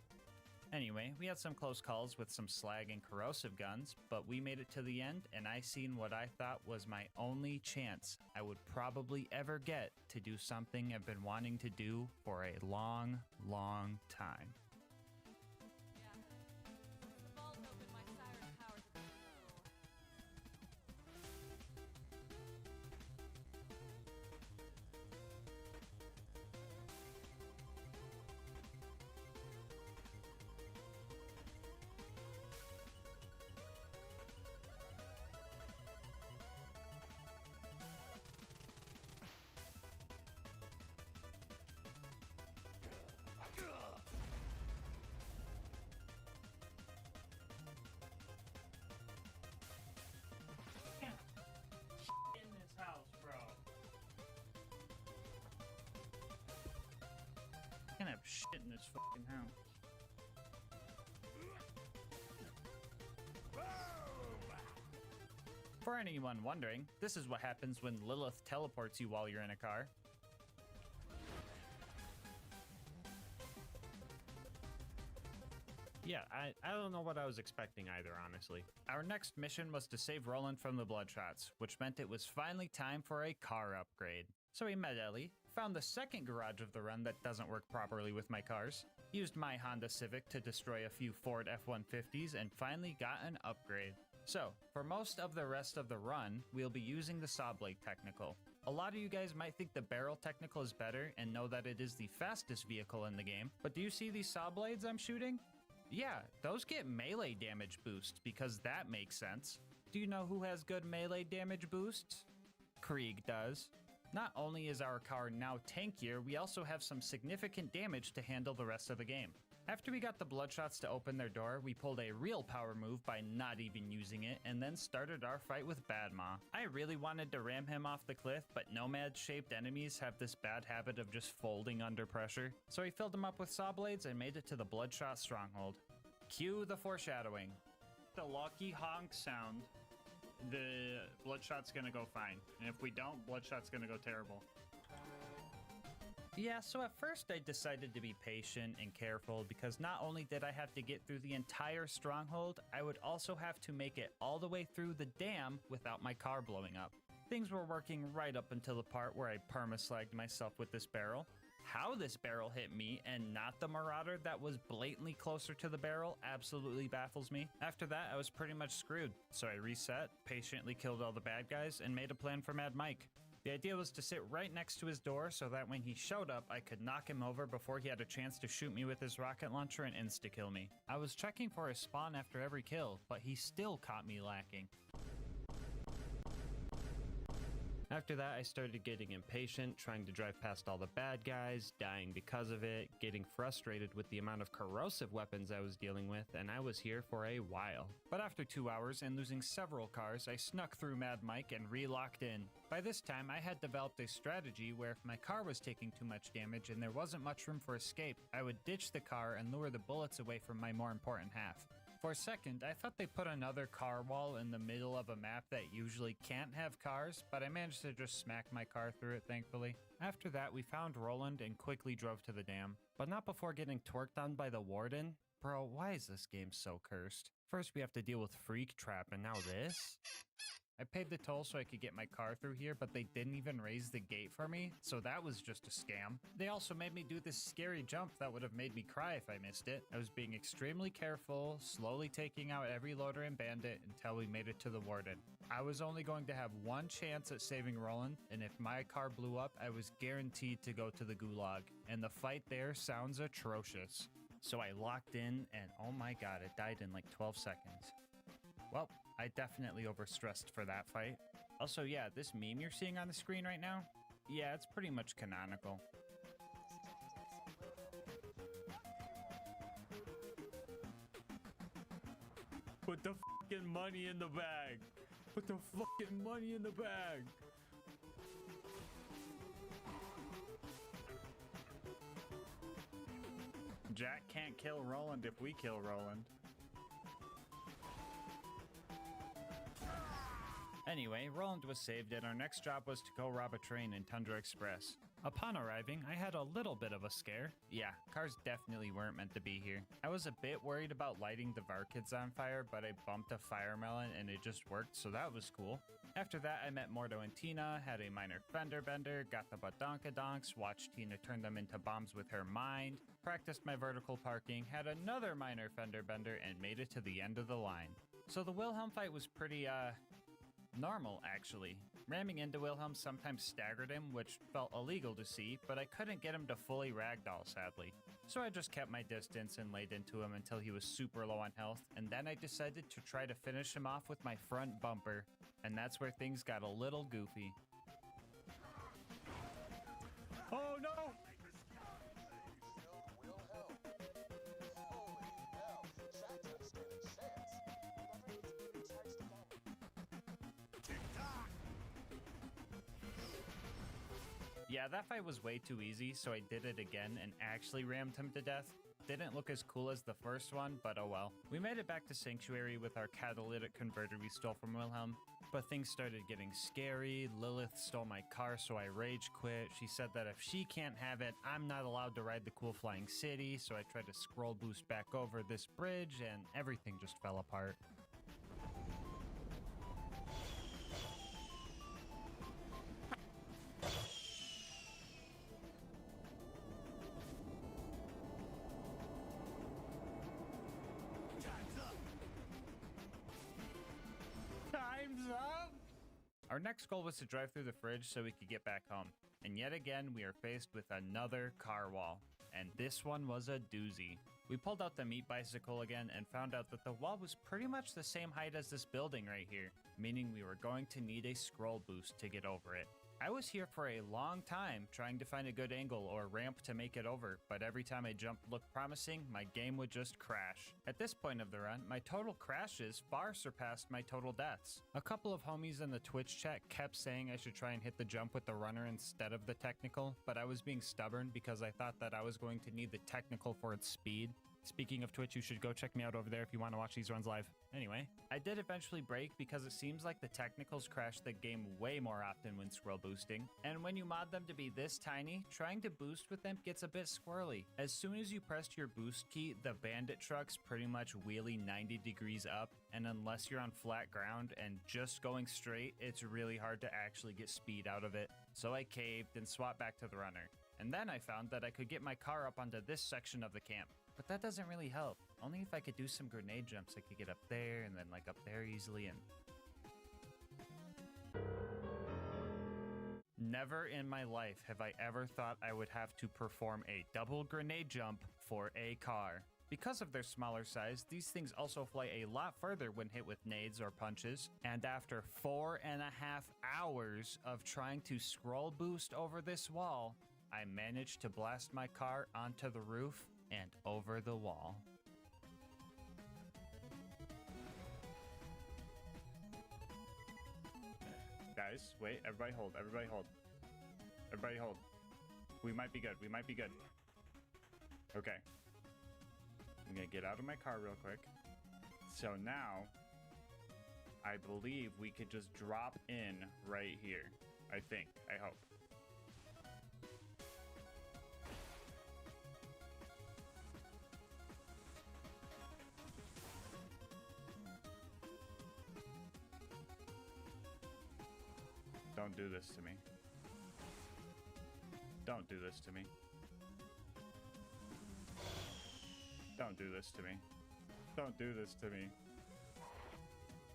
Anyway, we had some close calls with some slag and corrosive guns, but we made it to the end, and I seen what I thought was my only chance I would probably ever get to do something I've been wanting to do for a long, long time. I can't have shit in this fucking house. For anyone wondering, this is what happens when Lilith teleports you while you're in a car. Yeah, I don't know what I was expecting either, honestly. Our next mission was to save Roland from the Bloodshots, which meant it was finally time for a car upgrade. So we met Ellie, found the second garage of the run that doesn't work properly with my cars, used my Honda Civic to destroy a few Ford F-150s, and finally got an upgrade. So, for most of the rest of the run, we'll be using the Saw Blade Technical. A lot of you guys might think the Barrel Technical is better and know that it is the fastest vehicle in the game, but do you see these saw blades I'm shooting? Yeah, those get melee damage boosts because that makes sense. Do you know who has good melee damage boosts? Krieg does. Not only is our car now tankier, we also have some significant damage to handle the rest of the game. After we got the Bloodshots to open their door, we pulled a real power move by not even using it, and then started our fight with Badma. I really wanted to ram him off the cliff, but nomad-shaped enemies have this bad habit of just folding under pressure, so we filled him up with saw blades and made it to the Bloodshot stronghold. Cue the foreshadowing. The lucky honk sound. The Bloodshot's gonna go fine, and if we don't, Bloodshot's gonna go terrible. Yeah, so at first I decided to be patient and careful because not only did I have to get through the entire stronghold, I would also have to make it all the way through the dam without my car blowing up. Things were working right up until the part where I perma-slagged myself with this barrel. How this barrel hit me and not the Marauder that was blatantly closer to the barrel absolutely baffles me. After that, I was pretty much screwed, so I reset, patiently killed all the bad guys, and made a plan for Mad Mike. The idea was to sit right next to his door so that when he showed up, I could knock him over before he had a chance to shoot me with his rocket launcher and insta-kill me. I was checking for his spawn after every kill, but he still caught me lacking. After that, I started getting impatient, trying to drive past all the bad guys, dying because of it, getting frustrated with the amount of corrosive weapons I was dealing with, and I was here for a while. But after 2 hours and losing several cars, I snuck through Mad Mike and re-locked in. By this time, I had developed a strategy where if my car was taking too much damage and there wasn't much room for escape, I would ditch the car and lure the bullets away from my more important half. For a second, I thought they put another car wall in the middle of a map that usually can't have cars, but I managed to just smack my car through it, thankfully. After that, we found Roland and quickly drove to the dam. But not before getting torqued on by the Warden. Bro, why is this game so cursed? First, we have to deal with Freak Trap, and now this? I paid the toll so I could get my car through here, but they didn't even raise the gate for me, so that was just a scam. They also made me do this scary jump that would have made me cry if I missed it. I was being extremely careful, slowly taking out every loader and bandit until we made it to the warden. I was only going to have one chance at saving Roland, and if my car blew up, I was guaranteed to go to the gulag, and the fight there sounds atrocious. So I locked in, and oh my god, it died in like 12 seconds. Well, I definitely overstressed for that fight. Also, yeah, this meme you're seeing on the screen right now, yeah, it's pretty much canonical. Put the fucking money in the bag! Put the fucking money in the bag! Jack can't kill Roland if we kill Roland. Anyway, Roland was saved and our next job was to go rob a train in Tundra Express. Upon arriving, I had a little bit of a scare. Yeah, cars definitely weren't meant to be here. I was a bit worried about lighting the Varkids on fire, but I bumped a fire melon and it just worked, so that was cool. After that, I met Mordo and Tina, had a minor fender bender, got the badonkadonks, watched Tina turn them into bombs with her mind, practiced my vertical parking, had another minor fender bender, and made it to the end of the line. So the Wilhelm fight was pretty, normal, actually. Ramming into Wilhelm sometimes staggered him, which felt illegal to see, but I couldn't get him to fully ragdoll, sadly. So I just kept my distance and laid into him until he was super low on health, and then I decided to try to finish him off with my front bumper, and that's where things got a little goofy. Oh no! Yeah, that fight was way too easy, so I did it again and actually rammed him to death. Didn't look as cool as the first one, but oh well. We made it back to Sanctuary with our catalytic converter we stole from Wilhelm, but things started getting scary. Lilith stole my car, so I rage quit. She said that if she can't have it, I'm not allowed to ride the cool flying city, so I tried to scroll boost back over this bridge and everything just fell apart. Time's up! Our next goal was to drive through the fridge so we could get back home. And yet again, we are faced with another car wall. And this one was a doozy. We pulled out the meat bicycle again and found out that the wall was pretty much the same height as this building right here, meaning we were going to need a scroll boost to get over it. I was here for a long time trying to find a good angle or ramp to make it over, but every time a jump looked promising, my game would just crash. At this point of the run, my total crashes far surpassed my total deaths. A couple of homies in the Twitch chat kept saying I should try and hit the jump with the runner instead of the technical, but I was being stubborn because I thought that I was going to need the technical for its speed. Speaking of Twitch, you should go check me out over there if you want to watch these runs live. Anyway, I did eventually break because it seems like the technicals crash the game way more often when scroll boosting. And when you mod them to be this tiny, trying to boost with them gets a bit squirrely. As soon as you press your boost key, the bandit trucks pretty much wheelie 90 degrees up, and unless you're on flat ground and just going straight, it's really hard to actually get speed out of it. So I caved and swapped back to the runner. And then I found that I could get my car up onto this section of the camp. But that doesn't really help. Only if I could do some grenade jumps, I could get up there and then like up there easily and... Never in my life have I ever thought I would have to perform a double grenade jump for a car. Because of their smaller size, these things also fly a lot further when hit with nades or punches. And after 4.5 hours of trying to scroll boost over this wall, I managed to blast my car onto the roof and over the wall. Guys, wait, everybody hold, everybody hold. Everybody hold. We might be good, we might be good. Okay. I'm gonna get out of my car real quick. So now, I believe we could just drop in right here. I think, I hope. Don't do this to me. Don't do this to me. Don't do this to me. Don't do this to me.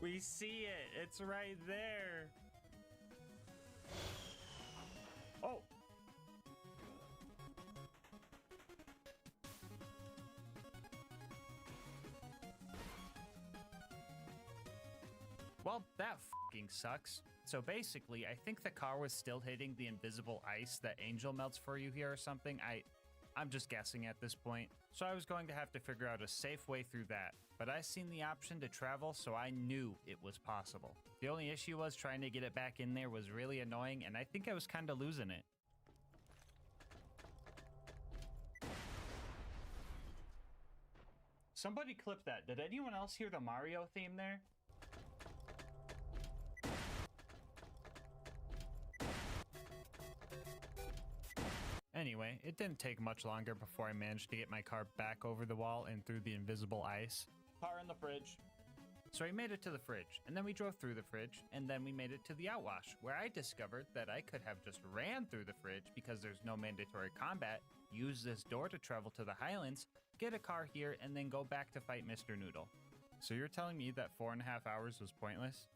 We see it. It's right there. Oh. Well, that fucking sucks. So basically, I think the car was still hitting the invisible ice that Angel melts for you here or something. I'm just guessing at this point. So I was going to have to figure out a safe way through that. But I seen the option to travel, so I knew it was possible. The only issue was trying to get it back in there was really annoying, and I think I was kind of losing it. Somebody clip that. Did anyone else hear the Mario theme there? Anyway, it didn't take much longer before I managed to get my car back over the wall and through the invisible ice. Car in the fridge. So we made it to the fridge, and then we drove through the fridge, and then we made it to the outwash, where I discovered that I could have just ran through the fridge because there's no mandatory combat, use this door to travel to the Highlands, get a car here, and then go back to fight Mr. Noodle. So you're telling me that 4.5 hours was pointless?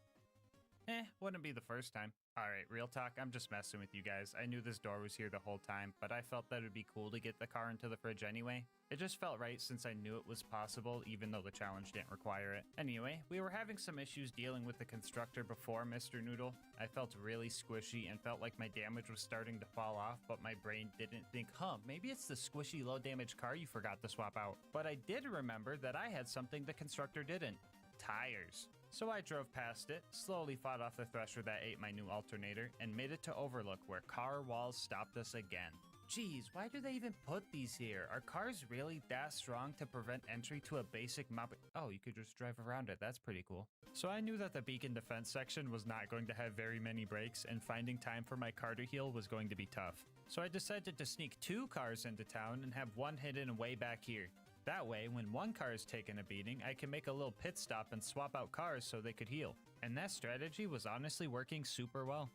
Wouldn't be the first time. Alright, real talk, I'm just messing with you guys. I knew this door was here the whole time, but I felt that it would be cool to get the car into the fridge anyway. It just felt right since I knew it was possible, even though the challenge didn't require it. Anyway, we were having some issues dealing with the constructor before Mr. Noodle. I felt really squishy and felt like my damage was starting to fall off, but my brain didn't think, maybe it's the squishy low damage car you forgot to swap out. But I did remember that I had something the constructor didn't. Tires. So I drove past it, slowly fought off the thresher that ate my new alternator, and made it to Overlook where car walls stopped us again. Geez, why do they even put these here? Are cars really that strong to prevent entry to a basic mob? Oh, you could just drive around it. That's pretty cool. So I knew that the beacon defense section was not going to have very many breaks, and finding time for my car to heal was going to be tough. So I decided to sneak 2 cars into town and have one hidden way back here. That way, when one car is taking a beating, I can make a little pit stop and swap out cars so they could heal. And that strategy was honestly working super well.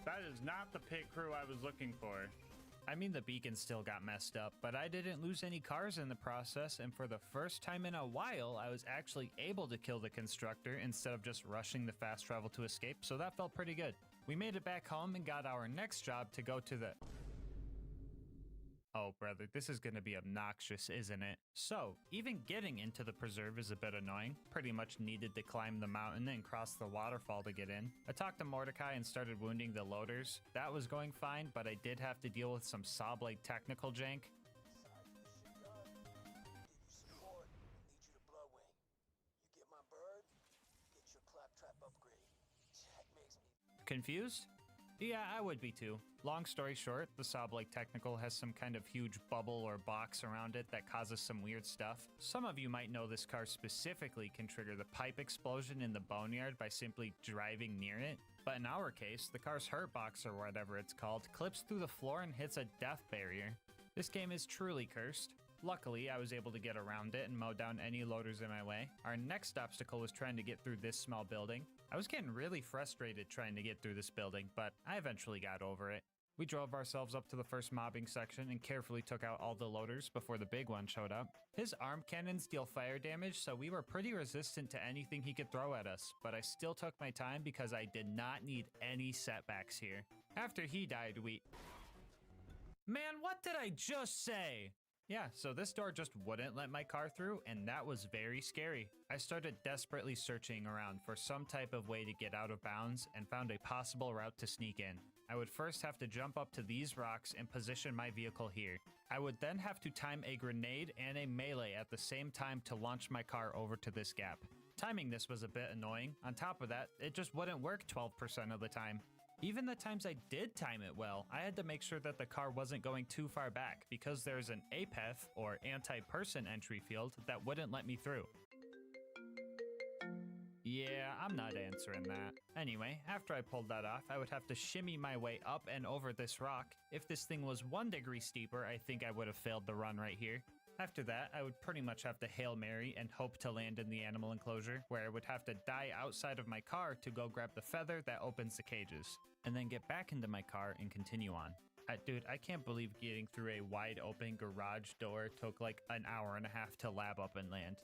That is not the pit crew I was looking for. I mean, the beacon still got messed up, but I didn't lose any cars in the process, and for the first time in a while, I was actually able to kill the constructor instead of just rushing the fast travel to escape, so that felt pretty good. We made it back home and got our next job to go to the... Oh, brother, this is gonna be obnoxious, isn't it? So, even getting into the preserve is a bit annoying. Pretty much needed to climb the mountain and cross the waterfall to get in. I talked to Mordecai and started wounding the loaders. That was going fine, but I did have to deal with some saw blade technical jank. Confused? Yeah, I would be too. Long story short, the saw blade technical has some kind of huge bubble or box around it that causes some weird stuff. Some of you might know this car specifically can trigger the pipe explosion in the boneyard by simply driving near it. But in our case, the car's hurt box or whatever it's called clips through the floor and hits a death barrier. This game is truly cursed. Luckily, I was able to get around it and mow down any loaders in my way. Our next obstacle was trying to get through this small building. I was getting really frustrated trying to get through this building, but I eventually got over it. We drove ourselves up to the first mobbing section and carefully took out all the loaders before the big one showed up. His arm cannons deal fire damage, so we were pretty resistant to anything he could throw at us, but I still took my time because I did not need any setbacks here. After he died, Man, what did I just say? Yeah, so this door just wouldn't let my car through, and that was very scary. I started desperately searching around for some type of way to get out of bounds and found a possible route to sneak in. I would first have to jump up to these rocks and position my vehicle here. I would then have to time a grenade and a melee at the same time to launch my car over to this gap. Timing this was a bit annoying. On top of that, it just wouldn't work 12% of the time. Even the times I did time it well, I had to make sure that the car wasn't going too far back because there's an APEF, or anti-person entry field, that wouldn't let me through. Yeah, I'm not answering that. Anyway, after I pulled that off, I would have to shimmy my way up and over this rock. If this thing was 1 degree steeper, I think I would have failed the run right here. After that, I would pretty much have to Hail Mary and hope to land in the animal enclosure, where I would have to die outside of my car to go grab the feather that opens the cages, and then get back into my car and continue on. Dude, I can't believe getting through a wide open garage door took like an hour and a half to lab up and land.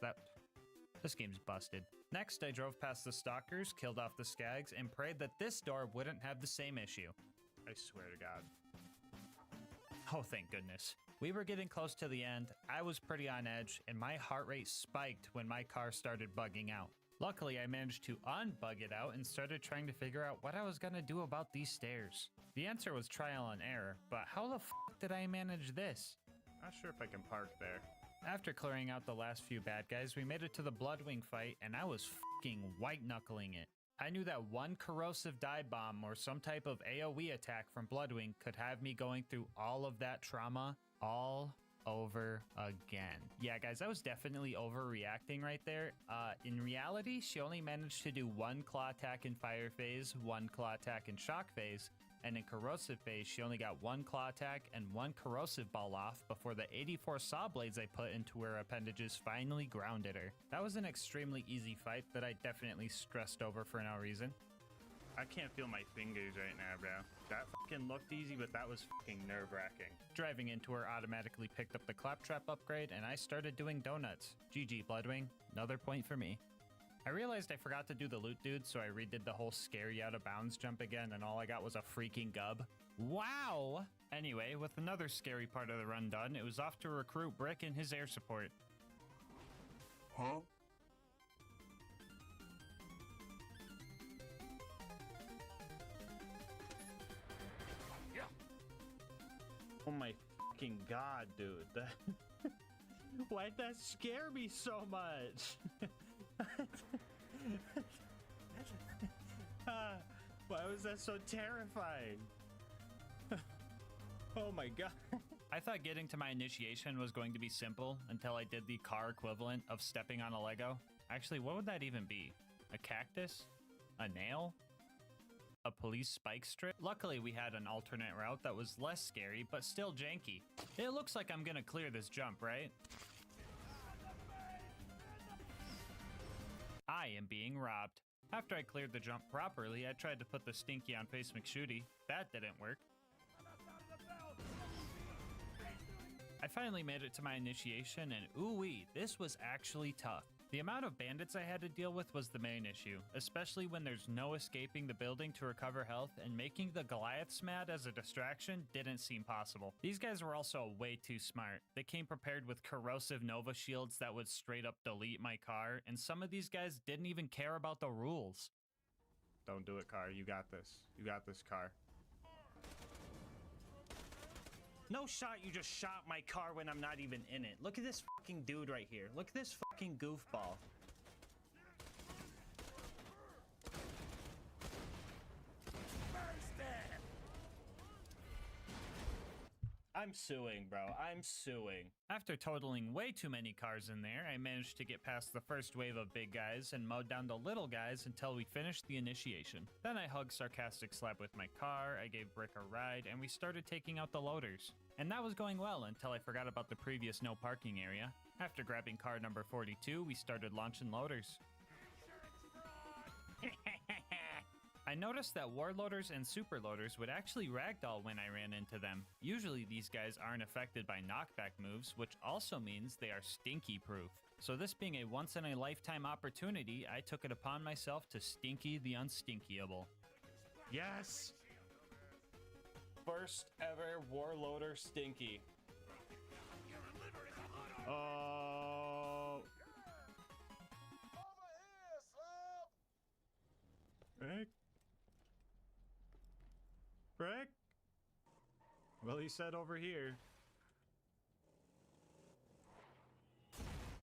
This game's busted. Next, I drove past the stalkers, killed off the skags, and prayed that this door wouldn't have the same issue. I swear to God. Oh, thank goodness. We were getting close to the end, I was pretty on edge, and my heart rate spiked when my car started bugging out. Luckily, I managed to unbug it out and started trying to figure out what I was gonna do about these stairs. The answer was trial and error, but how the f did I manage this? Not sure if I can park there. After clearing out the last few bad guys, we made it to the Bloodwing fight, and I was f***ing white-knuckling it. I knew that one corrosive dive bomb or some type of AoE attack from Bloodwing could have me going through all of that trauma all over again. Yeah, guys, I was definitely overreacting right there. In reality, she only managed to do one claw attack in fire phase, one claw attack in shock phase, and in corrosive phase, she only got one claw attack and one corrosive ball off before the 84 saw blades I put into her appendages finally grounded her. That was an extremely easy fight that I definitely stressed over for no reason. I can't feel my fingers right now, bro. That fucking looked easy, but that was fucking nerve-wracking. Driving into her automatically picked up the claptrap upgrade, and I started doing donuts. GG, Bloodwing. Another point for me. I realized I forgot to do the loot dude, so I redid the whole scary out of bounds jump again, and all I got was a freaking gub. Wow! Anyway, with another scary part of the run done, it was off to recruit Brick and his air support. Huh? Oh my fucking god, dude. Why'd that scare me so much? Why was that so terrifying? Oh my god. I thought getting to my initiation was going to be simple until I did the car equivalent of stepping on a Lego. Actually, what would that even be? A cactus? A nail? A police spike strip? Luckily, we had an alternate route that was less scary, but still janky. It looks like I'm gonna clear this jump, right? I am being robbed. After I cleared the jump properly, I tried to put the stinky on face McShooty. That didn't work. I finally made it to my initiation, and ooh-wee, this was actually tough. The amount of bandits I had to deal with was the main issue, especially when there's no escaping the building to recover health, and making the Goliaths mad as a distraction didn't seem possible. These guys were also way too smart. They came prepared with corrosive Nova shields that would straight up delete my car, and some of these guys didn't even care about the rules. Don't do it, car. You got this. You got this, car. No shot, you just shot my car when I'm not even in it. Look at this fucking dude right here. Look at this fucking goofball. I'm suing, bro. I'm suing. After totaling way too many cars in there, I managed to get past the first wave of big guys and mowed down the little guys until we finished the initiation. Then I hugged Sarcastic Slab with my car, I gave Brick a ride, and we started taking out the loaders. And that was going well until I forgot about the previous no parking area. After grabbing car number 42, we started launching loaders. I noticed that warloaders and superloaders would actually ragdoll when I ran into them. Usually these guys aren't affected by knockback moves, which also means they are stinky proof. So this being a once in a lifetime opportunity, I took it upon myself to stinky the unstinkyable. Yes! First ever warloader stinky. Oh! Rick? Brick? Well, he said over here.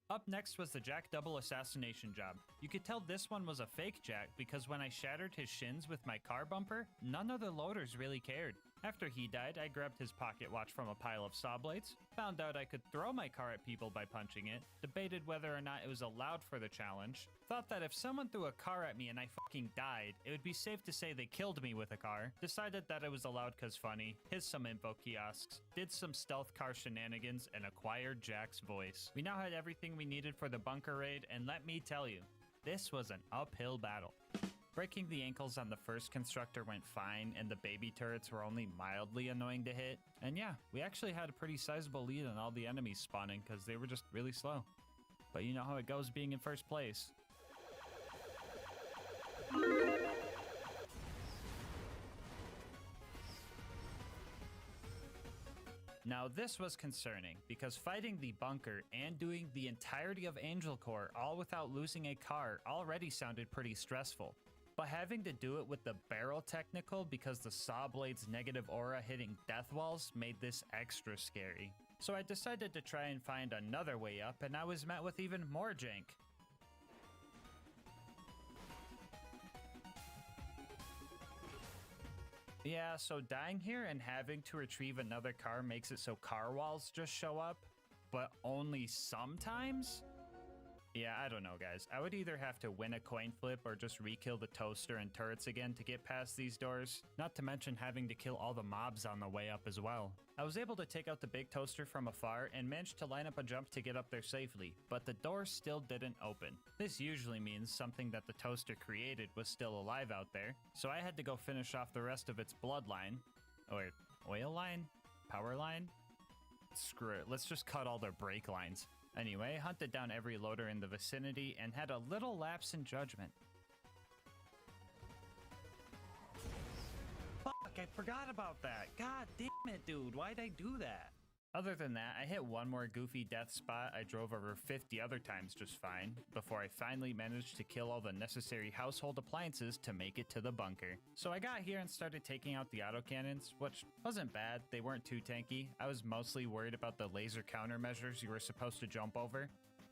Up next was the Jack double assassination job. You could tell this one was a fake Jack because when I shattered his shins with my car bumper, none of the loaders really cared. After he died, I grabbed his pocket watch from a pile of saw blades, found out I could throw my car at people by punching it, debated whether or not it was allowed for the challenge, thought that if someone threw a car at me and I fucking died, it would be safe to say they killed me with a car, decided that it was allowed cause funny, hit some info kiosks, did some stealth car shenanigans, and acquired Jack's voice. We now had everything we needed for the bunker raid, and let me tell you, this was an uphill battle. Breaking the ankles on the first constructor went fine, and the baby turrets were only mildly annoying to hit. And yeah, we actually had a pretty sizable lead on all the enemies spawning because they were just really slow. But you know how it goes being in first place. Now this was concerning, because fighting the bunker and doing the entirety of Angel Core all without losing a car already sounded pretty stressful. But having to do it with the barrel technical because the saw blade's negative aura hitting death walls made this extra scary. So I decided to try and find another way up, and I was met with even more jank. Yeah, so dying here and having to retrieve another car makes it so car walls just show up, but only sometimes? Yeah, I don't know, guys. I would either have to win a coin flip or just re-kill the toaster and turrets again to get past these doors, not to mention having to kill all the mobs on the way up as well. I was able to take out the big toaster from afar and managed to line up a jump to get up there safely, but the door still didn't open. This usually means something that the toaster created was still alive out there, so I had to go finish off the rest of its bloodline. Or oil line? Power line? Screw it, let's just cut all their brake lines. Anyway, hunted down every loader in the vicinity and had a little lapse in judgment. Fuck, I forgot about that. God damn it, dude. Why'd I do that? Other than that, I hit one more goofy death spot I drove over 50 other times just fine, before I finally managed to kill all the necessary household appliances to make it to the bunker. So I got here and started taking out the autocannons, which wasn't bad, they weren't too tanky. I was mostly worried about the laser countermeasures you were supposed to jump over.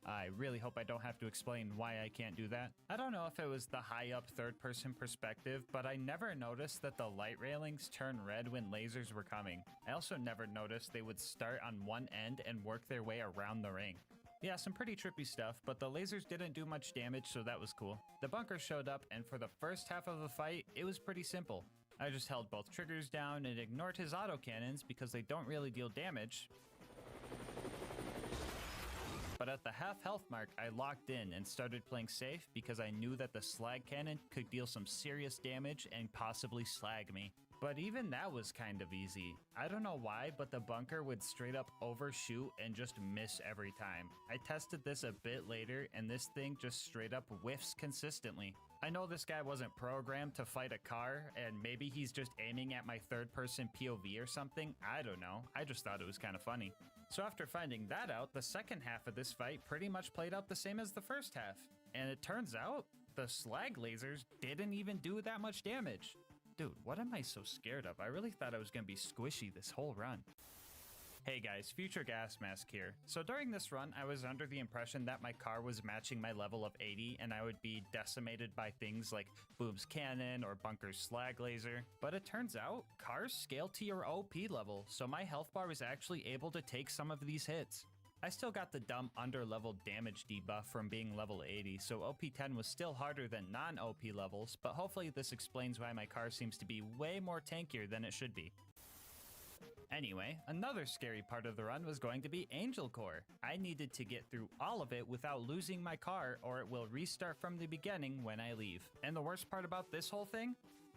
I really hope I don't have to explain why I can't do that. I don't know if it was the high up third person perspective, but I never noticed that the light railings turn red when lasers were coming. I also never noticed they would start on one end and work their way around the ring. Yeah, some pretty trippy stuff, but the lasers didn't do much damage, so that was cool. The bunker showed up, and for the first half of the fight, it was pretty simple. I just held both triggers down and ignored his autocannons because they don't really deal damage. But at the half health mark, I locked in and started playing safe because I knew that the slag cannon could deal some serious damage and possibly slag me. But even that was kind of easy. I don't know why, but the bunker would straight up overshoot and just miss every time. I tested this a bit later and this thing just straight up whiffs consistently. I know this guy wasn't programmed to fight a car, and maybe he's just aiming at my third person POV or something, I don't know. I just thought it was kind of funny. So after finding that out, the second half of this fight pretty much played out the same as the first half. And it turns out, the slag lasers didn't even do that much damage. Dude, what am I so scared of? I really thought I was gonna be squishy this whole run. Hey guys, Future GASMASK here. So during this run, I was under the impression that my car was matching my level of 80 and I would be decimated by things like Boom's Cannon or Bunker's Slag Laser. But it turns out, cars scale to your OP level, so my health bar was actually able to take some of these hits. I still got the dumb under-level damage debuff from being level 80, so OP10 was still harder than non-OP levels, but hopefully this explains why my car seems to be way more tankier than it should be. Anyway, another scary part of the run was going to be Angel Core. I needed to get through all of it without losing my car or it will restart from the beginning when I leave. And the worst part about this whole thing?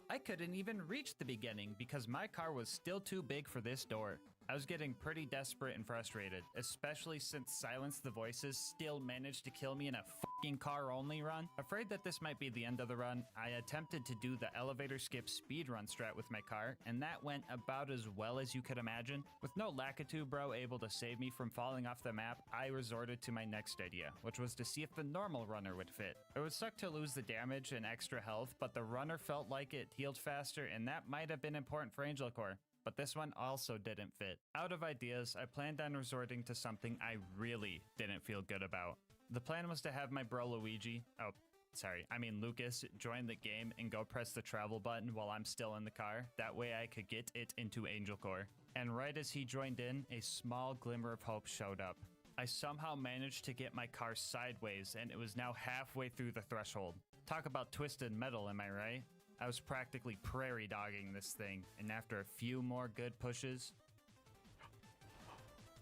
I couldn't even reach the beginning because my car was still too big for this door. I was getting pretty desperate and frustrated, especially since Silence the Voices still managed to kill me in a fucking car-only run. Afraid that this might be the end of the run, I attempted to do the elevator skip speedrun strat with my car, and that went about as well as you could imagine. With no Lakitu bro able to save me from falling off the map, I resorted to my next idea, which was to see if the normal runner would fit. It would suck to lose the damage and extra health, but the runner felt like it healed faster, and that might have been important for Angel Core. But this one also didn't fit. Out of ideas, I planned on resorting to something I really didn't feel good about. The plan was to have my bro Luigi, oh, sorry, I mean Lucas, join the game and go press the travel button while I'm still in the car. That way I could get it into Angel Core. And right as he joined in, a small glimmer of hope showed up. I somehow managed to get my car sideways, and it was now halfway through the threshold. Talk about twisted metal, am I right? I was practically prairie dogging this thing, and after a few more good pushes...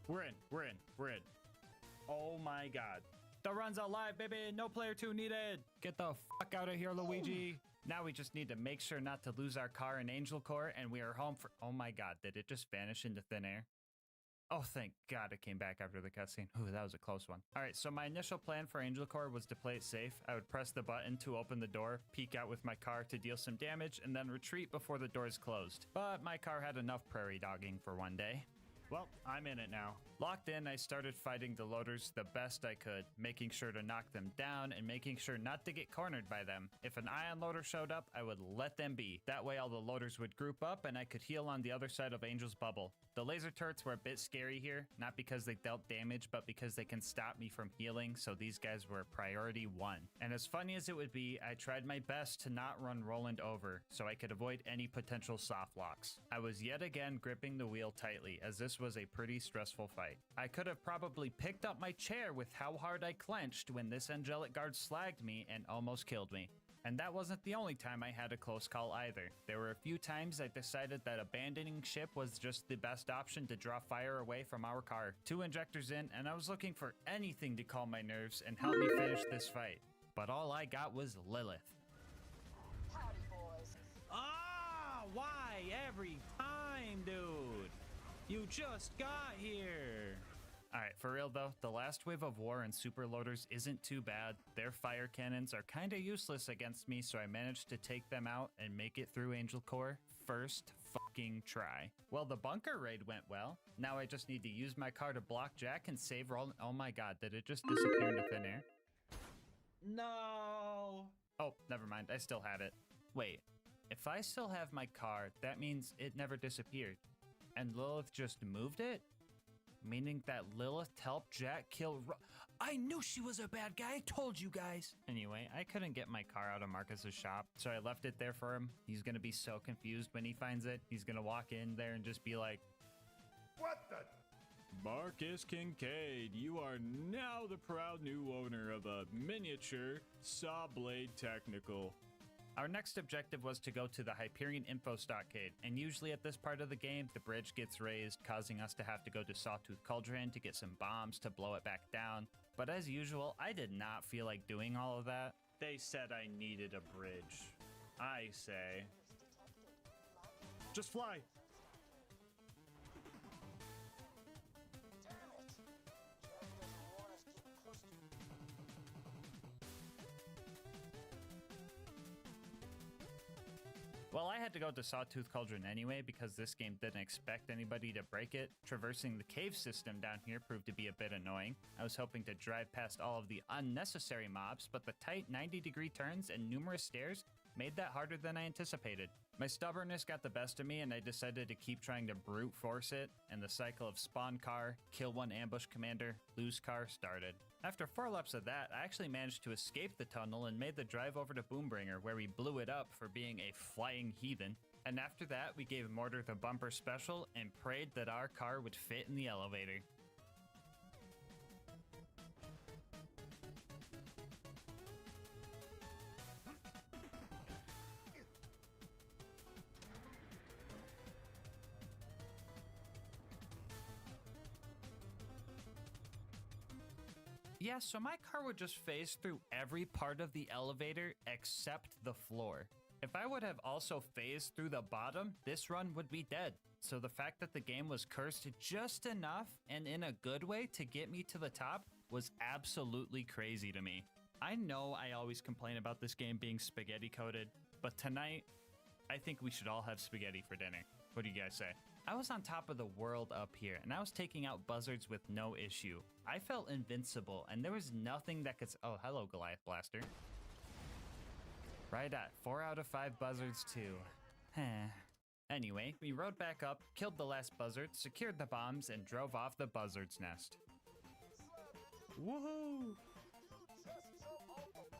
We're in. Oh my god. The run's alive, baby! No player 2 needed! Get the fuck out of here, Luigi! Now we just need to make sure not to lose our car in Angel Core, and we are home for... Oh my god, did it just vanish into thin air? Oh, thank God it came back after the cutscene. Ooh, that was a close one. All right, so my initial plan for Angel Core was to play it safe. I would press the button to open the door, peek out with my car to deal some damage, and then retreat before the doors closed. But my car had enough prairie dogging for one day. Well, I'm in it now. Locked in, I started fighting the loaders the best I could, making sure to knock them down and making sure not to get cornered by them. If an ion loader showed up, I would let them be. That way all the loaders would group up and I could heal on the other side of Angel's bubble. The laser turrets were a bit scary here, not because they dealt damage, but because they can stop me from healing, so these guys were priority 1. And as funny as it would be, I tried my best to not run Roland over, so I could avoid any potential soft locks. I was yet again gripping the wheel tightly, as this was a pretty stressful fight. I could have probably picked up my chair with how hard I clenched when this angelic guard slagged me and almost killed me. And that wasn't the only time I had a close call either. There were a few times I decided that abandoning ship was just the best option to draw fire away from our car. 2 injectors in, and I was looking for anything to calm my nerves and help me finish this fight. But all I got was Lilith. Howdy, boys. Ah, why every time, dude? You just got here. Alright, for real though, the last wave of war and super loaders isn't too bad. Their fire cannons are kinda useless against me, so I managed to take them out and make it through Angel Core first fucking try. Well, the bunker raid went well. Now I just need to use my car to block Jack and save Roland. Oh my god, did it just disappear into thin air? No! Oh, never mind, I still have it. Wait, if I still have my car, that means it never disappeared. And Lilith just moved it? Meaning that Lilith helped Jack kill I knew she was a bad guy, I told you guys! Anyway, I couldn't get my car out of Marcus's shop, so I left it there for him. He's gonna be so confused when he finds it. He's gonna walk in there and just be like, What the? Marcus Kincaid, you are now the proud new owner of a miniature saw blade technical. Our next objective was to go to the Hyperion Info Stockade, and usually at this part of the game, the bridge gets raised, causing us to have to go to Sawtooth Cauldron to get some bombs to blow it back down. But as usual, I did not feel like doing all of that. They said I needed a bridge. I say, just fly! Well, I had to go to Sawtooth Cauldron anyway because this game didn't expect anybody to break it. Traversing the cave system down here proved to be a bit annoying. I was hoping to drive past all of the unnecessary mobs, but the tight 90-degree turns and numerous stairs made that harder than I anticipated. My stubbornness got the best of me and I decided to keep trying to brute force it, and the cycle of spawn car, kill one ambush commander, lose car started. After 4 laps of that, I actually managed to escape the tunnel and made the drive over to Boombringer, where we blew it up for being a flying heathen. And after that, we gave Mortar the bumper special and prayed that our car would fit in the elevator. Yeah, so my car would just phase through every part of the elevator except the floor. If I would have also phased through the bottom, this run would be dead. So the fact that the game was cursed just enough and in a good way to get me to the top was absolutely crazy to me. I know I always complain about this game being spaghetti coated, but tonight, I think we should all have spaghetti for dinner. What do you guys say? I was on top of the world up here, and I was taking out buzzards with no issue. I felt invincible, and there was nothing that could... Oh, hello, Goliath Blaster. Right at 4 out of 5 buzzards, too. Anyway, we rode back up, killed the last buzzard, secured the bombs, and drove off the buzzard's nest. Woohoo!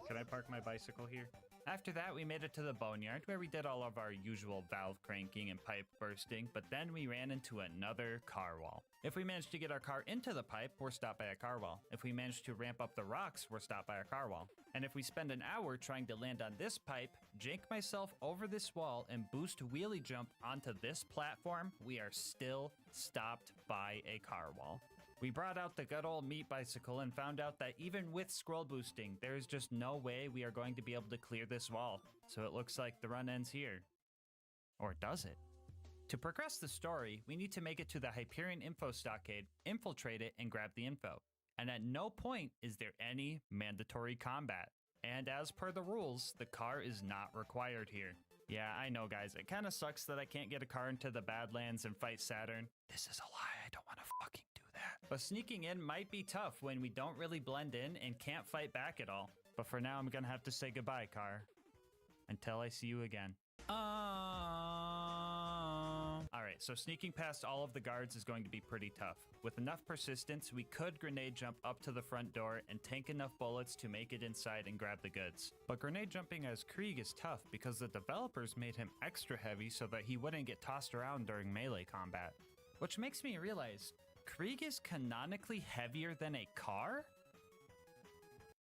Can I park my bicycle here? After that, we made it to the boneyard where we did all of our usual valve cranking and pipe bursting, but then we ran into another car wall. If we managed to get our car into the pipe, we're stopped by a car wall. If we managed to ramp up the rocks, we're stopped by a car wall. And if we spend an hour trying to land on this pipe, jank myself over this wall, and boost wheelie jump onto this platform, we are still stopped by a car wall. We brought out the good old meat bicycle and found out that even with scroll boosting, there is just no way we are going to be able to clear this wall. So it looks like the run ends here. Or does it? To progress the story, we need to make it to the Hyperion info stockade, infiltrate it, and grab the info. And at no point is there any mandatory combat. And as per the rules, the car is not required here. Yeah, I know guys, it kinda sucks that I can't get a car into the Badlands and fight Saturn. This is a lie, I don't wanna fucking do that. But sneaking in might be tough when we don't really blend in and can't fight back at all. But for now, I'm gonna have to say goodbye, car. Until I see you again. Alright, so sneaking past all of the guards is going to be pretty tough. With enough persistence, we could grenade jump up to the front door and tank enough bullets to make it inside and grab the goods. But grenade jumping as Krieg is tough because the developers made him extra heavy so that he wouldn't get tossed around during melee combat. Which makes me realize, Krieg is canonically heavier than a car?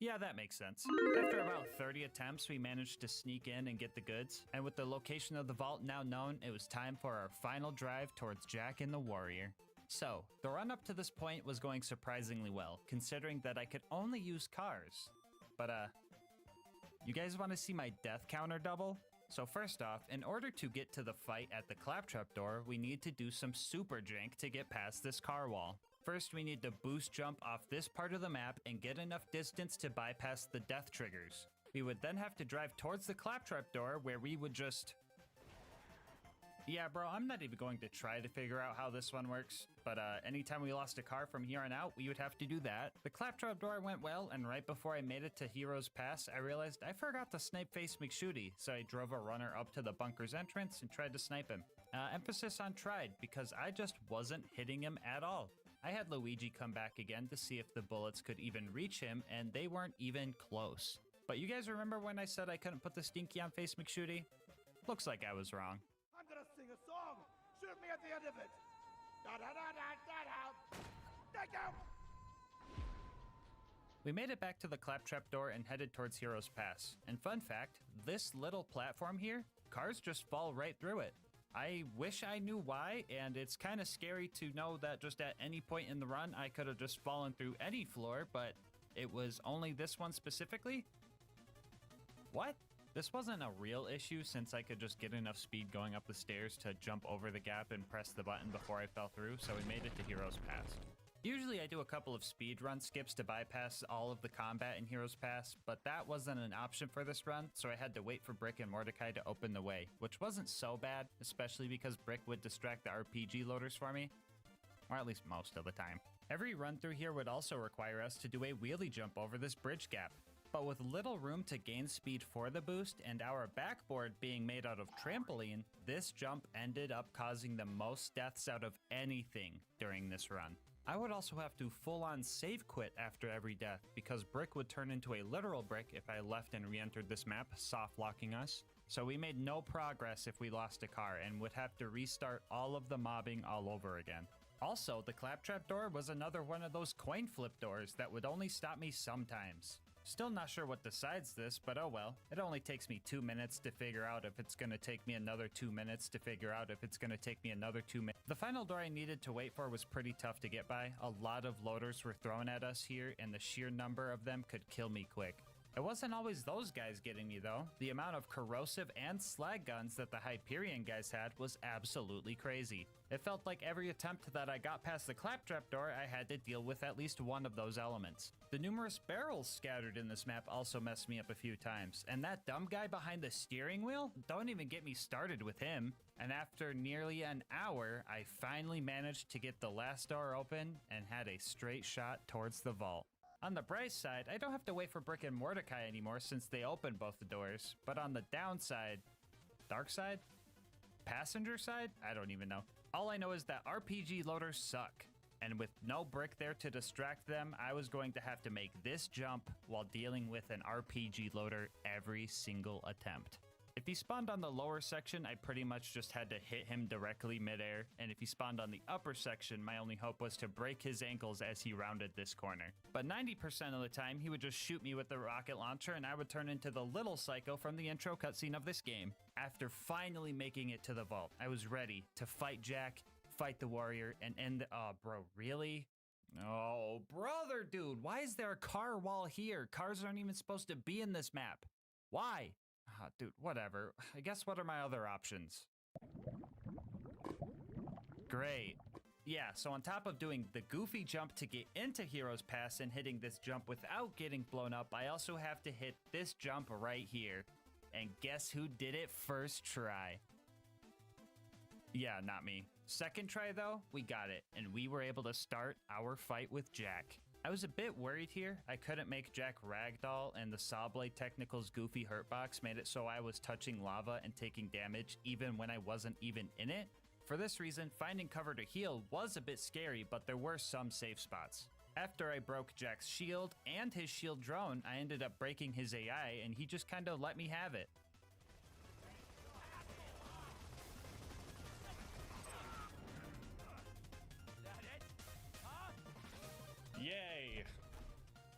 Yeah, that makes sense. After about 30 attempts, we managed to sneak in and get the goods, and with the location of the vault now known, it was time for our final drive towards Jack and the Warrior. So, the run up to this point was going surprisingly well, considering that I could only use cars. But you guys want to see my death counter double? So first off, in order to get to the fight at the claptrap door, we need to do some super jank to get past this car wall. First, we need to boost jump off this part of the map and get enough distance to bypass the death triggers. We would then have to drive towards the claptrap door where we would just... Yeah, bro, I'm not even going to try to figure out how this one works, but anytime we lost a car from here on out, we would have to do that. The claptrap door went well, and right before I made it to Heroes Pass, I realized I forgot to snipe face McShooty, so I drove a runner up to the bunker's entrance and tried to snipe him. Emphasis on tried, because I just wasn't hitting him at all. I had Luigi come back again to see if the bullets could even reach him, and they weren't even close. But you guys remember when I said I couldn't put the stinky on face McShooty? Looks like I was wrong. I'm gonna sing a song. Shoot me at the end of it. Da da da da da da. Thank you. We made it back to the claptrap door and headed towards Heroes Pass. And fun fact, this little platform here, cars just fall right through it. I wish I knew why, and it's kind of scary to know that just at any point in the run, I could have just fallen through any floor, but it was only this one specifically? What? This wasn't a real issue since I could just get enough speed going up the stairs to jump over the gap and press the button before I fell through, so we made it to Heroes Pass. Usually I do a couple of speed run skips to bypass all of the combat in Heroes Pass, but that wasn't an option for this run, so I had to wait for Brick and Mordecai to open the way, which wasn't so bad, especially because Brick would distract the RPG loaders for me, or at least most of the time. Every run through here would also require us to do a wheelie jump over this bridge gap, but with little room to gain speed for the boost and our backboard being made out of trampoline, this jump ended up causing the most deaths out of anything during this run. I would also have to full-on save quit after every death because Brick would turn into a literal brick if I left and re-entered this map, soft locking us. So we made no progress if we lost a car and would have to restart all of the mobbing all over again. Also, the claptrap door was another one of those coin flip doors that would only stop me sometimes. Still not sure what decides this, but oh well. It only takes me 2 minutes to figure out if it's gonna take me another 2 minutes to figure out if it's gonna take me another 2 minutes. The final door I needed to wait for was pretty tough to get by. A lot of loaders were thrown at us here, and the sheer number of them could kill me quick. It wasn't always those guys getting me though. The amount of corrosive and slag guns that the Hyperion guys had was absolutely crazy. It felt like every attempt that I got past the claptrap door, I had to deal with at least one of those elements. The numerous barrels scattered in this map also messed me up a few times, and that dumb guy behind the steering wheel? Don't even get me started with him. And after nearly an hour, I finally managed to get the last door open and had a straight shot towards the vault. On the bright side, I don't have to wait for Brick and Mordecai anymore since they opened both the doors. But on the downside, dark side? Passenger side? I don't even know. All I know is that RPG loaders suck. And with no brick there to distract them, I was going to have to make this jump while dealing with an RPG loader every single attempt. If he spawned on the lower section, I pretty much just had to hit him directly midair, and if he spawned on the upper section, my only hope was to break his ankles as he rounded this corner. But 90% of the time, he would just shoot me with the rocket launcher, and I would turn into the little psycho from the intro cutscene of this game. After finally making it to the vault, I was ready to fight Jack, fight the warrior, and end the— oh, bro, really? Oh, brother, dude, why is there a car wall here? Cars aren't even supposed to be in this map. Why? Dude, whatever. I guess what are my other options? Great. Yeah, so on top of doing the goofy jump to get into Heroes Pass and hitting this jump without getting blown up, I also have to hit this jump right here. And guess who did it first try? Yeah, not me. Second try though, we got it, and we were able to start our fight with Jack. I was a bit worried here. I couldn't make Jack ragdoll, and the Saw Blade Technical's goofy hurtbox made it so I was touching lava and taking damage even when I wasn't even in it. For this reason, finding cover to heal was a bit scary, but there were some safe spots. After I broke Jack's shield and his shield drone, I ended up breaking his AI, and he just kind of let me have it. Yay!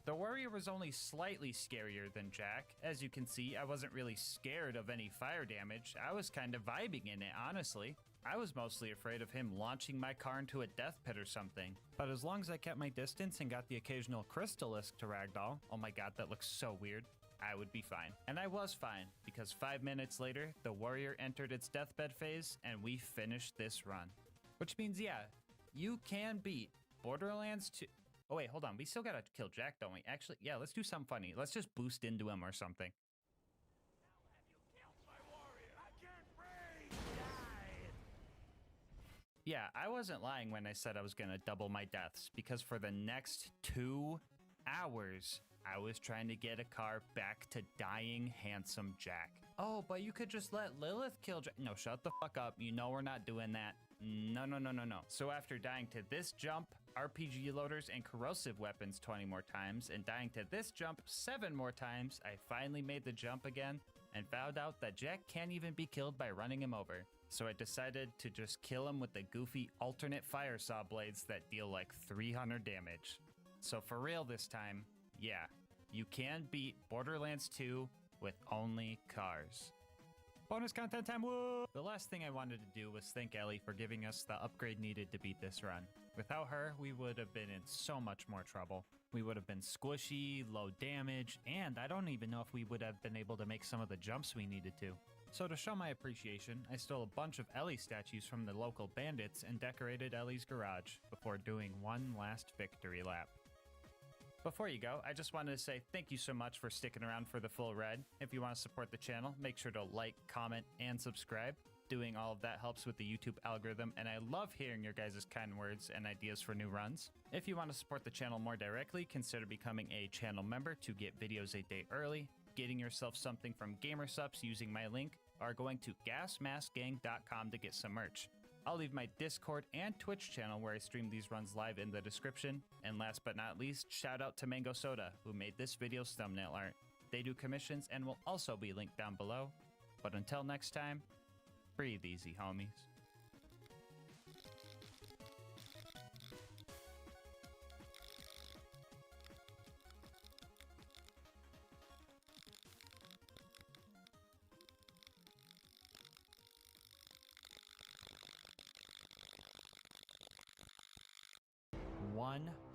The warrior was only slightly scarier than Jack. As you can see, I wasn't really scared of any fire damage. I was kind of vibing in it, honestly. I was mostly afraid of him launching my car into a death pit or something. But as long as I kept my distance and got the occasional crystalisk to ragdoll, oh my god, that looks so weird, I would be fine. And I was fine, because 5 minutes later, the warrior entered its deathbed phase, and we finished this run. Which means, yeah, you can beat Borderlands 2. Oh wait, hold on. We still gotta kill Jack, don't we? Actually, yeah, let's do something funny. Let's just boost into him or something. Yeah, I wasn't lying when I said I was gonna double my deaths, because for the next 2 hours, I was trying to get a car back to dying handsome Jack. Oh, but you could just let Lilith kill Jack. No, shut the fuck up. You know we're not doing that. No. So after dying to this jump, RPG loaders, and corrosive weapons 20 more times, and dying to this jump 7 more times, I finally made the jump again and found out that Jack can't even be killed by running him over. So I decided to just kill him with the goofy alternate fire saw blades that deal like 300 damage. So for real this time, yeah, you can beat Borderlands 2 with only cars. Bonus content time, woo! The last thing I wanted to do was thank Ellie for giving us the upgrade needed to beat this run. Without her, we would have been in so much more trouble. We would have been squishy, low damage, and I don't even know if we would have been able to make some of the jumps we needed to. So to show my appreciation, I stole a bunch of Ellie statues from the local bandits and decorated Ellie's garage before doing one last victory lap. Before you go, I just wanted to say thank you so much for sticking around for the full ride. If you want to support the channel, make sure to like, comment, and subscribe. Doing all of that helps with the YouTube algorithm, and I love hearing your guys' kind words and ideas for new runs. If you want to support the channel more directly, consider becoming a channel member to get videos a day early, getting yourself something from GamerSupps using my link, or going to GASMASK'S.com to get some merch. I'll leave my Discord and Twitch channel where I stream these runs live in the description. And last but not least, shout out to Mango Soda, who made this video's thumbnail art. They do commissions and will also be linked down below. But until next time, breathe easy, homies.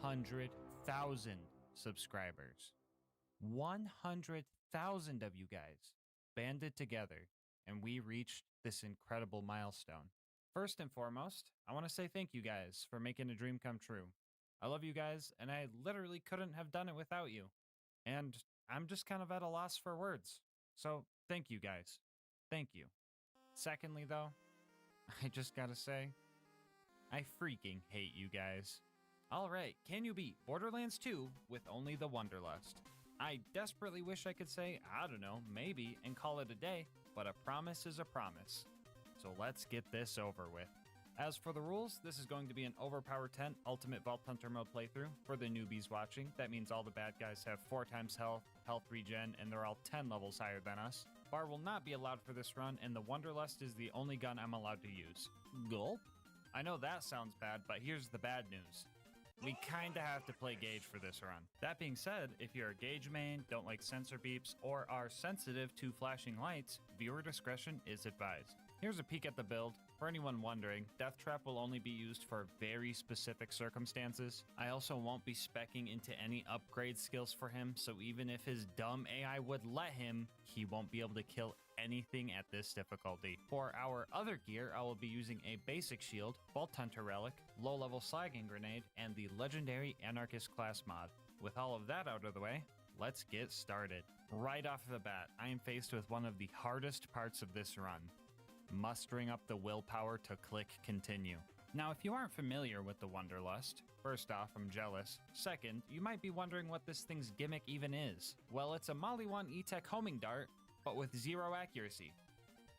$100,000 subscribers. 100,000 of you guys banded together, and we reached this incredible milestone. First and foremost, I want to say thank you guys for making a dream come true. I love you guys, and I literally couldn't have done it without you. And I'm just kind of at a loss for words. So thank you guys. Thank you. Secondly, though, I just gotta say, I freaking hate you guys. Alright, can you beat Borderlands 2 with only the Wanderlust? I desperately wish I could say, I don't know, maybe, and call it a day, but a promise is a promise. So let's get this over with. As for the rules, this is going to be an Overpower 10 Ultimate Vault Hunter mode playthrough. For the newbies watching, that means all the bad guys have 4 times health, health regen, and they're all 10 levels higher than us. Bar will not be allowed for this run, and the Wonderlust is the only gun I'm allowed to use. Gulp? I know that sounds bad, but here's the bad news. We kinda have to play Gauge for this run. That being said, if you're a Gauge main, don't like sensor beeps, or are sensitive to flashing lights, viewer discretion is advised. Here's a peek at the build. For anyone wondering, Death Trap will only be used for very specific circumstances. I also won't be speccing into any upgrade skills for him, so even if his dumb AI would let him, he won't be able to kill anything at this difficulty. For our other gear, I will be using a basic shield, Vault Hunter relic, low-level slagging grenade, and the legendary Anarchist class mod. With all of that out of the way, let's get started. Right off the bat, I am faced with one of the hardest parts of this run. Mustering up the willpower to click continue. Now, if you aren't familiar with the Wonderlust, first off, I'm jealous. Second, you might be wondering what this thing's gimmick even is. Well, it's a Mali 1 E-Tech homing dart, but with 0 accuracy.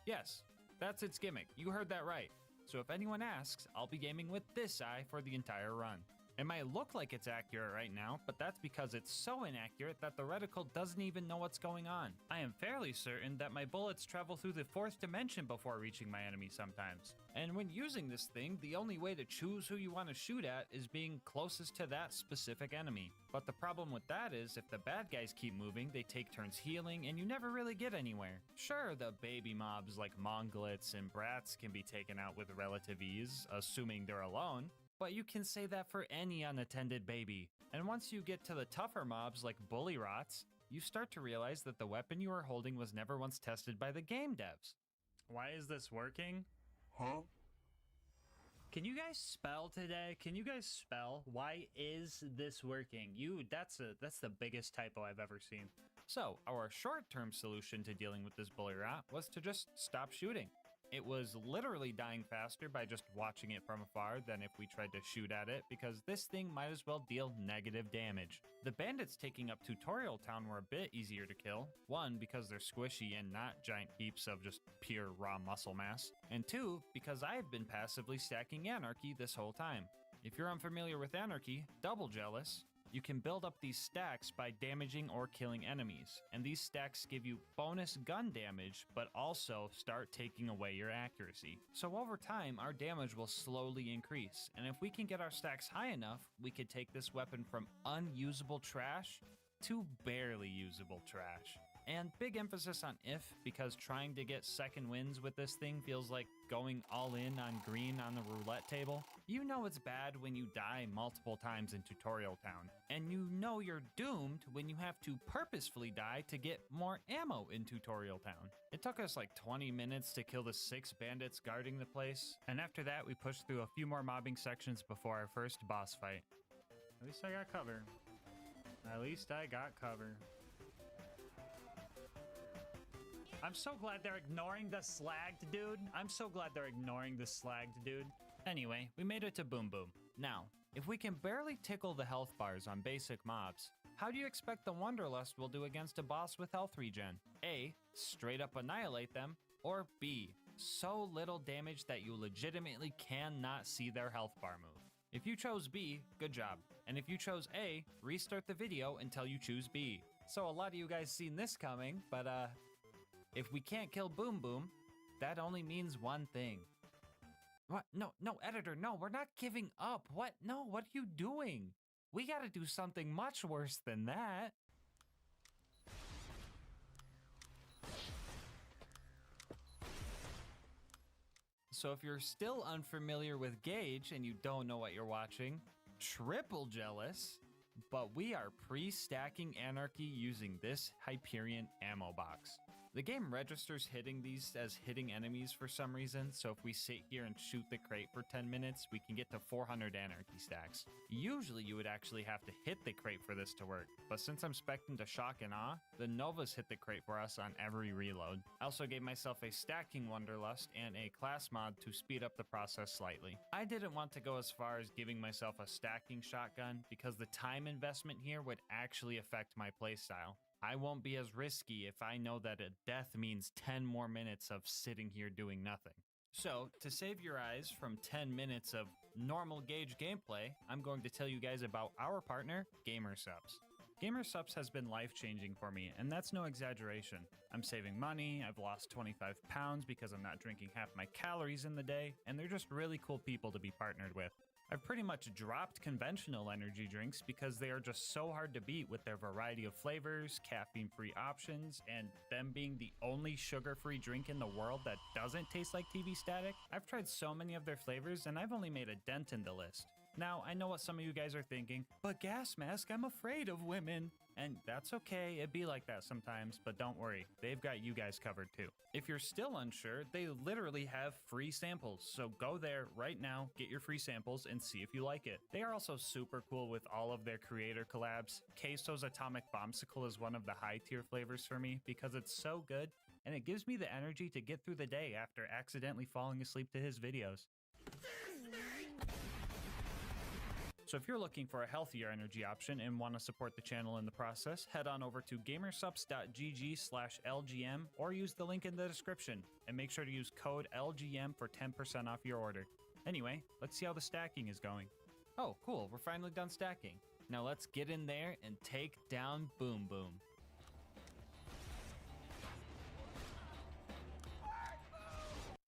Yes, that's its gimmick. You heard that right. So if anyone asks, I'll be gaming with this eye for the entire run. It might look like it's accurate right now, but that's because it's so inaccurate that the reticle doesn't even know what's going on. I am fairly certain that my bullets travel through the 4th dimension before reaching my enemy sometimes. And when using this thing, the only way to choose who you want to shoot at is being closest to that specific enemy. But the problem with that is, if the bad guys keep moving, they take turns healing, and you never really get anywhere. Sure, the baby mobs like Monglets and Brats can be taken out with relative ease, assuming they're alone. But you can say that for any unattended baby. And once you get to the tougher mobs like Bully Rots, you start to realize that the weapon you are holding was never once tested by the game devs. Why is this working? Huh? Can you guys spell today? Can you guys spell? Why is this working? That's the biggest typo I've ever seen. So, our short-term solution to dealing with this Bully Rot was to just stop shooting. It was literally dying faster by just watching it from afar than if we tried to shoot at it, because this thing might as well deal negative damage. The bandits taking up Tutorial Town were a bit easier to kill. 1, because they're squishy and not giant heaps of just pure raw muscle mass. And 2, because I have been passively stacking Anarchy this whole time. If you're unfamiliar with Anarchy, double jealous. You can build up these stacks by damaging or killing enemies, and these stacks give you bonus gun damage, but also start taking away your accuracy. So over time, our damage will slowly increase, and if we can get our stacks high enough, we could take this weapon from unusable trash to barely usable trash. And big emphasis on if, because trying to get second wins with this thing feels like going all in on green on the roulette table. You know it's bad when you die multiple times in Tutorial Town, and you know you're doomed when you have to purposefully die to get more ammo in Tutorial Town. It took us like 20 minutes to kill the 6 bandits guarding the place, and after that we pushed through a few more mobbing sections before our first boss fight. At least I got cover. At least I got cover. I'm so glad they're ignoring the slagged dude. I'm so glad they're ignoring the slagged dude. Anyway, we made it to Boom Boom. Now, if we can barely tickle the health bars on basic mobs, how do you expect the Wonderlust will do against a boss with health regen? A, straight up annihilate them, or B, so little damage that you legitimately cannot see their health bar move. If you chose B, good job. And if you chose A, restart the video until you choose B. So a lot of you guys seen this coming, but if we can't kill Boom Boom, that only means one thing. What? No, editor, no, we're not giving up. What? No, what are you doing? We gotta do something much worse than that. So if you're still unfamiliar with Gauge and you don't know what you're watching, triple jealous, but we are pre-stacking Anarchy using this Hyperion ammo box. The game registers hitting these as hitting enemies for some reason, so if we sit here and shoot the crate for 10 minutes, we can get to 400 Anarchy stacks. Usually you would actually have to hit the crate for this to work, but since I'm spec'ing to Shock and Awe, the Novas hit the crate for us on every reload. I also gave myself a stacking Wonderlust and a class mod to speed up the process slightly. I didn't want to go as far as giving myself a stacking shotgun because the time investment here would actually affect my playstyle. I won't be as risky if I know that a death means 10 more minutes of sitting here doing nothing. So, to save your eyes from 10 minutes of normal gauge gameplay, I'm going to tell you guys about our partner, GamerSupps. GamerSupps has been life-changing for me, and that's no exaggeration. I'm saving money, I've lost 25 pounds because I'm not drinking half my calories in the day, and they're just really cool people to be partnered with. I've pretty much dropped conventional energy drinks because they are just so hard to beat with their variety of flavors, caffeine-free options, and them being the only sugar-free drink in the world that doesn't taste like TV static. I've tried so many of their flavors, and I've only made a dent in the list. Now, I know what some of you guys are thinking, but GasMask, I'm afraid of women. And that's okay, it'd be like that sometimes, but don't worry, they've got you guys covered too. If you're still unsure, they literally have free samples, so go there right now, get your free samples, and see if you like it. They are also super cool with all of their creator collabs. Queso's Atomic Bombsicle is one of the high tier flavors for me because it's so good, and it gives me the energy to get through the day after accidentally falling asleep to his videos. So if you're looking for a healthier energy option and want to support the channel in the process, head on over to gamersupps.gg/LGM or use the link in the description, and make sure to use code LGM for 10% off your order. Anyway, let's see how the stacking is going. Oh, cool, we're finally done stacking. Now let's get in there and take down Boom Boom.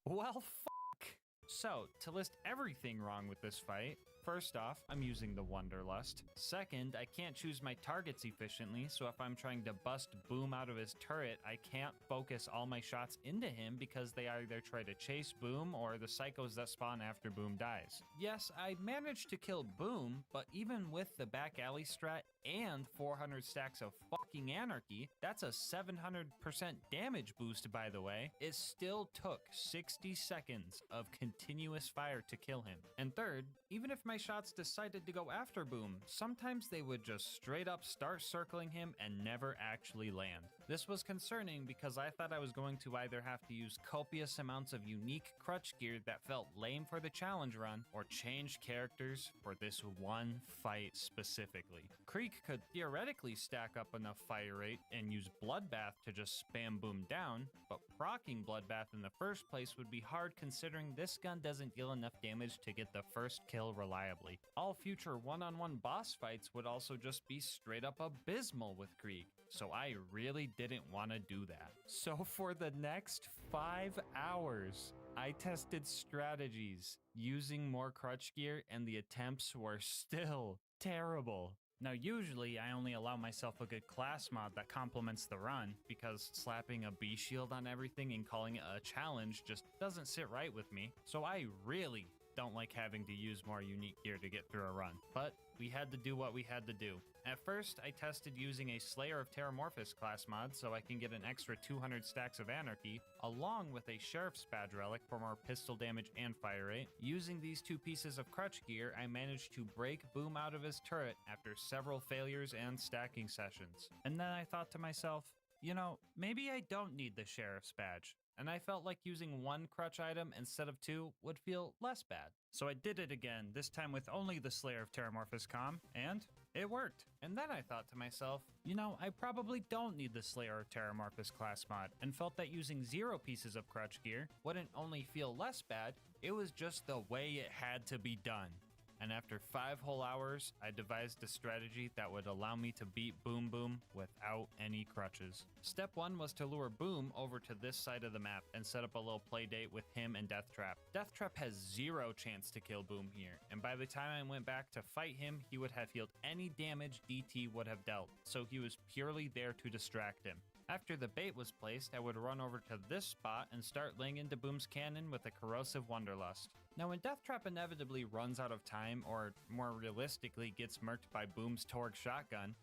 Well, fuck! So, to list everything wrong with this fight, first off, I'm using the Wonderlust. Second, I can't choose my targets efficiently, so if I'm trying to bust Boom out of his turret, I can't focus all my shots into him because they either try to chase Boom or the psychos that spawn after Boom dies. Yes, I managed to kill Boom, but even with the back alley strat and 400 stacks of fucking anarchy, that's a 700% damage boost, by the way. It still took 60 seconds of continuous fire to kill him. And third, even if my shots decided to go after Boom, sometimes they would just straight up start circling him and never actually land. This was concerning because I thought I was going to either have to use copious amounts of unique crutch gear that felt lame for the challenge run, or change characters for this one fight specifically. Creek could theoretically stack up enough fire rate and use Bloodbath to just spam Boom down, but proccing Bloodbath in the first place would be hard considering this gun doesn't deal enough damage to get the first kill reliably. All future one-on-one boss fights would also just be straight up abysmal with Krieg, so I really didn't want to do that. So for the next 5 hours, I tested strategies using more crutch gear, and the attempts were still terrible. Now usually I only allow myself a good class mod that complements the run, because slapping a B shield on everything and calling it a challenge just doesn't sit right with me, so I really don't like having to use more unique gear to get through a run. But we had to do what we had to do. At first, I tested using a Slayer of Terramorphous class mod so I can get an extra 200 stacks of Anarchy, along with a Sheriff's Badge relic for more pistol damage and fire rate. Using these two pieces of crutch gear, I managed to break Boom out of his turret after several failures and stacking sessions. And then I thought to myself, you know, maybe I don't need the Sheriff's Badge. And I felt like using one crutch item instead of two would feel less bad. So I did it again, this time with only the Slayer of Terramorphous comm, and it worked. And then I thought to myself, you know, I probably don't need the Slayer of Terramorphous class mod, and felt that using 0 pieces of crutch gear wouldn't only feel less bad, it was just the way it had to be done. And after 5 whole hours, I devised a strategy that would allow me to beat Boom Boom without any crutches. Step 1 was to lure Boom over to this side of the map and set up a little play date with him and Deathtrap. Deathtrap has 0 chance to kill Boom here, and by the time I went back to fight him, he would have healed any damage DT would have dealt, so he was purely there to distract him. After the bait was placed, I would run over to this spot and start laying into Boom's cannon with a corrosive Wonderlust. Now when Deathtrap inevitably runs out of time, or more realistically gets murked by Boom's Torgue shotgun,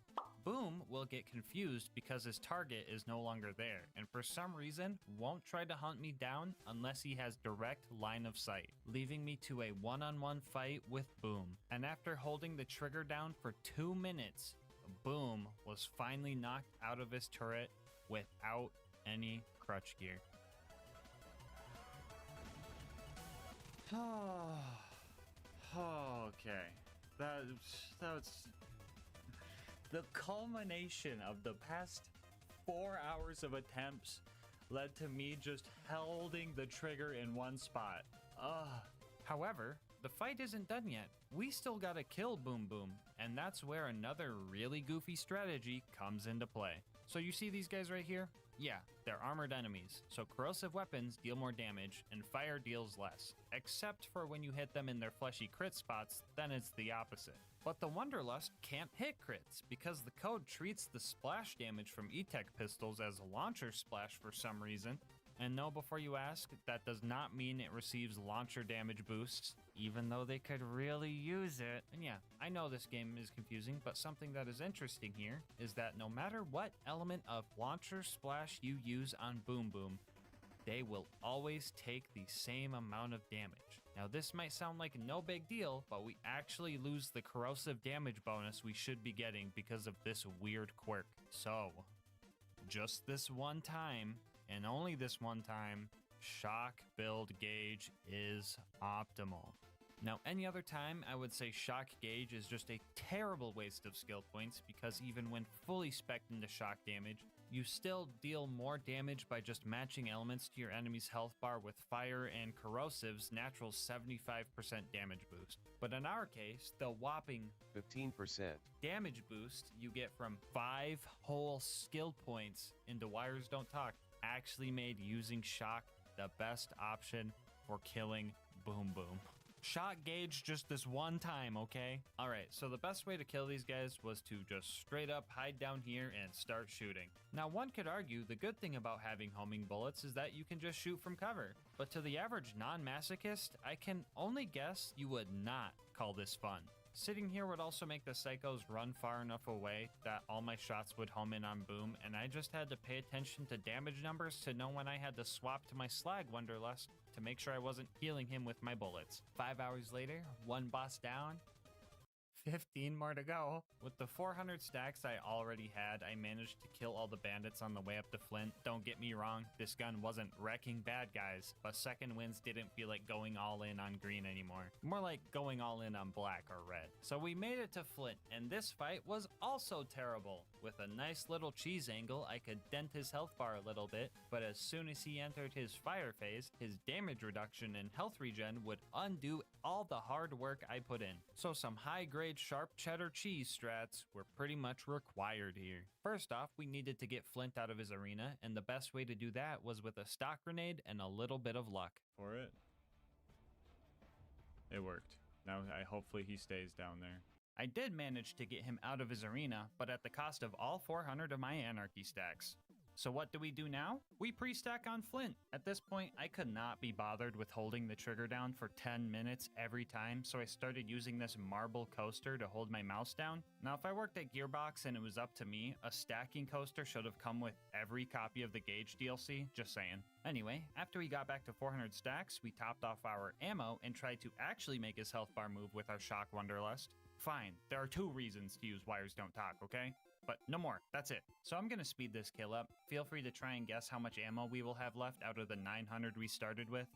Boom will get confused because his target is no longer there, and for some reason won't try to hunt me down unless he has direct line of sight, leaving me to a one-on-one fight with Boom. And after holding the trigger down for 2 minutes, Boom was finally knocked out of his turret without any crutch gear. Okay, that's the culmination of the past 4 hours of attempts led to me just holding the trigger in one spot. Ugh. However, the fight isn't done yet. We still gotta kill Boom Boom, and that's where another really goofy strategy comes into play. So you see these guys right here? Yeah, they're armored enemies, so corrosive weapons deal more damage and fire deals less. Except for when you hit them in their fleshy crit spots, then it's the opposite. But the Wonderlust can't hit crits because the code treats the splash damage from E-Tech pistols as a launcher splash for some reason. And no, before you ask, that does not mean it receives launcher damage boosts, even though they could really use it. And yeah, I know this game is confusing, but something that is interesting here is that no matter what element of launcher splash you use on Boom Boom, they will always take the same amount of damage. Now this might sound like no big deal, but we actually lose the corrosive damage bonus we should be getting because of this weird quirk. So, just this one time, and only this one time, shock build gauge is optimal. Now, any other time, I would say shock gauge is just a terrible waste of skill points because even when fully spec'd into shock damage, you still deal more damage by just matching elements to your enemy's health bar with fire and corrosive's natural 75% damage boost. But in our case, the whopping 15% damage boost you get from 5 whole skill points into Wires Don't Talk actually made using shock the best option for killing Boom Boom. Shock gauge just this one time, okay? Alright, so the best way to kill these guys was to just straight up hide down here and start shooting. Now one could argue the good thing about having homing bullets is that you can just shoot from cover. But to the average non-masochist, I can only guess you would not call this fun. Sitting here would also make the psychos run far enough away that all my shots would home in on Boom, and I just had to pay attention to damage numbers to know when I had to swap to my Slag Wonderlust to make sure I wasn't healing him with my bullets. 5 hours later, one boss down, 15 more to go. With the 400 stacks I already had, I managed to kill all the bandits on the way up to Flint. Don't get me wrong, this gun wasn't wrecking bad guys, but second wins didn't feel like going all in on green anymore. More like going all in on black or red. So we made it to Flint, and this fight was also terrible. With a nice little cheese angle, I could dent his health bar a little bit, but as soon as he entered his fire phase, his damage reduction and health regen would undo all the hard work I put in. So some high-grade sharp cheddar cheese strats were pretty much required here. First off, we needed to get Flint out of his arena, and the best way to do that was with a stock grenade and a little bit of luck. For it. It worked. Now hopefully he stays down there. I did manage to get him out of his arena, but at the cost of all 400 of my Anarchy stacks. So what do we do now? We pre-stack on Flint. At this point, I could not be bothered with holding the trigger down for 10 minutes every time, so I started using this marble coaster to hold my mouse down. Now, if I worked at Gearbox and it was up to me, a stacking coaster should have come with every copy of the Gauge DLC, just saying. Anyway, after we got back to 400 stacks, we topped off our ammo and tried to actually make his health bar move with our Shock Wonderlust. Fine, there are 2 reasons to use Wires Don't Talk, okay? But no more, that's it. So I'm gonna speed this kill up. Feel free to try and guess how much ammo we will have left out of the 900 we started with.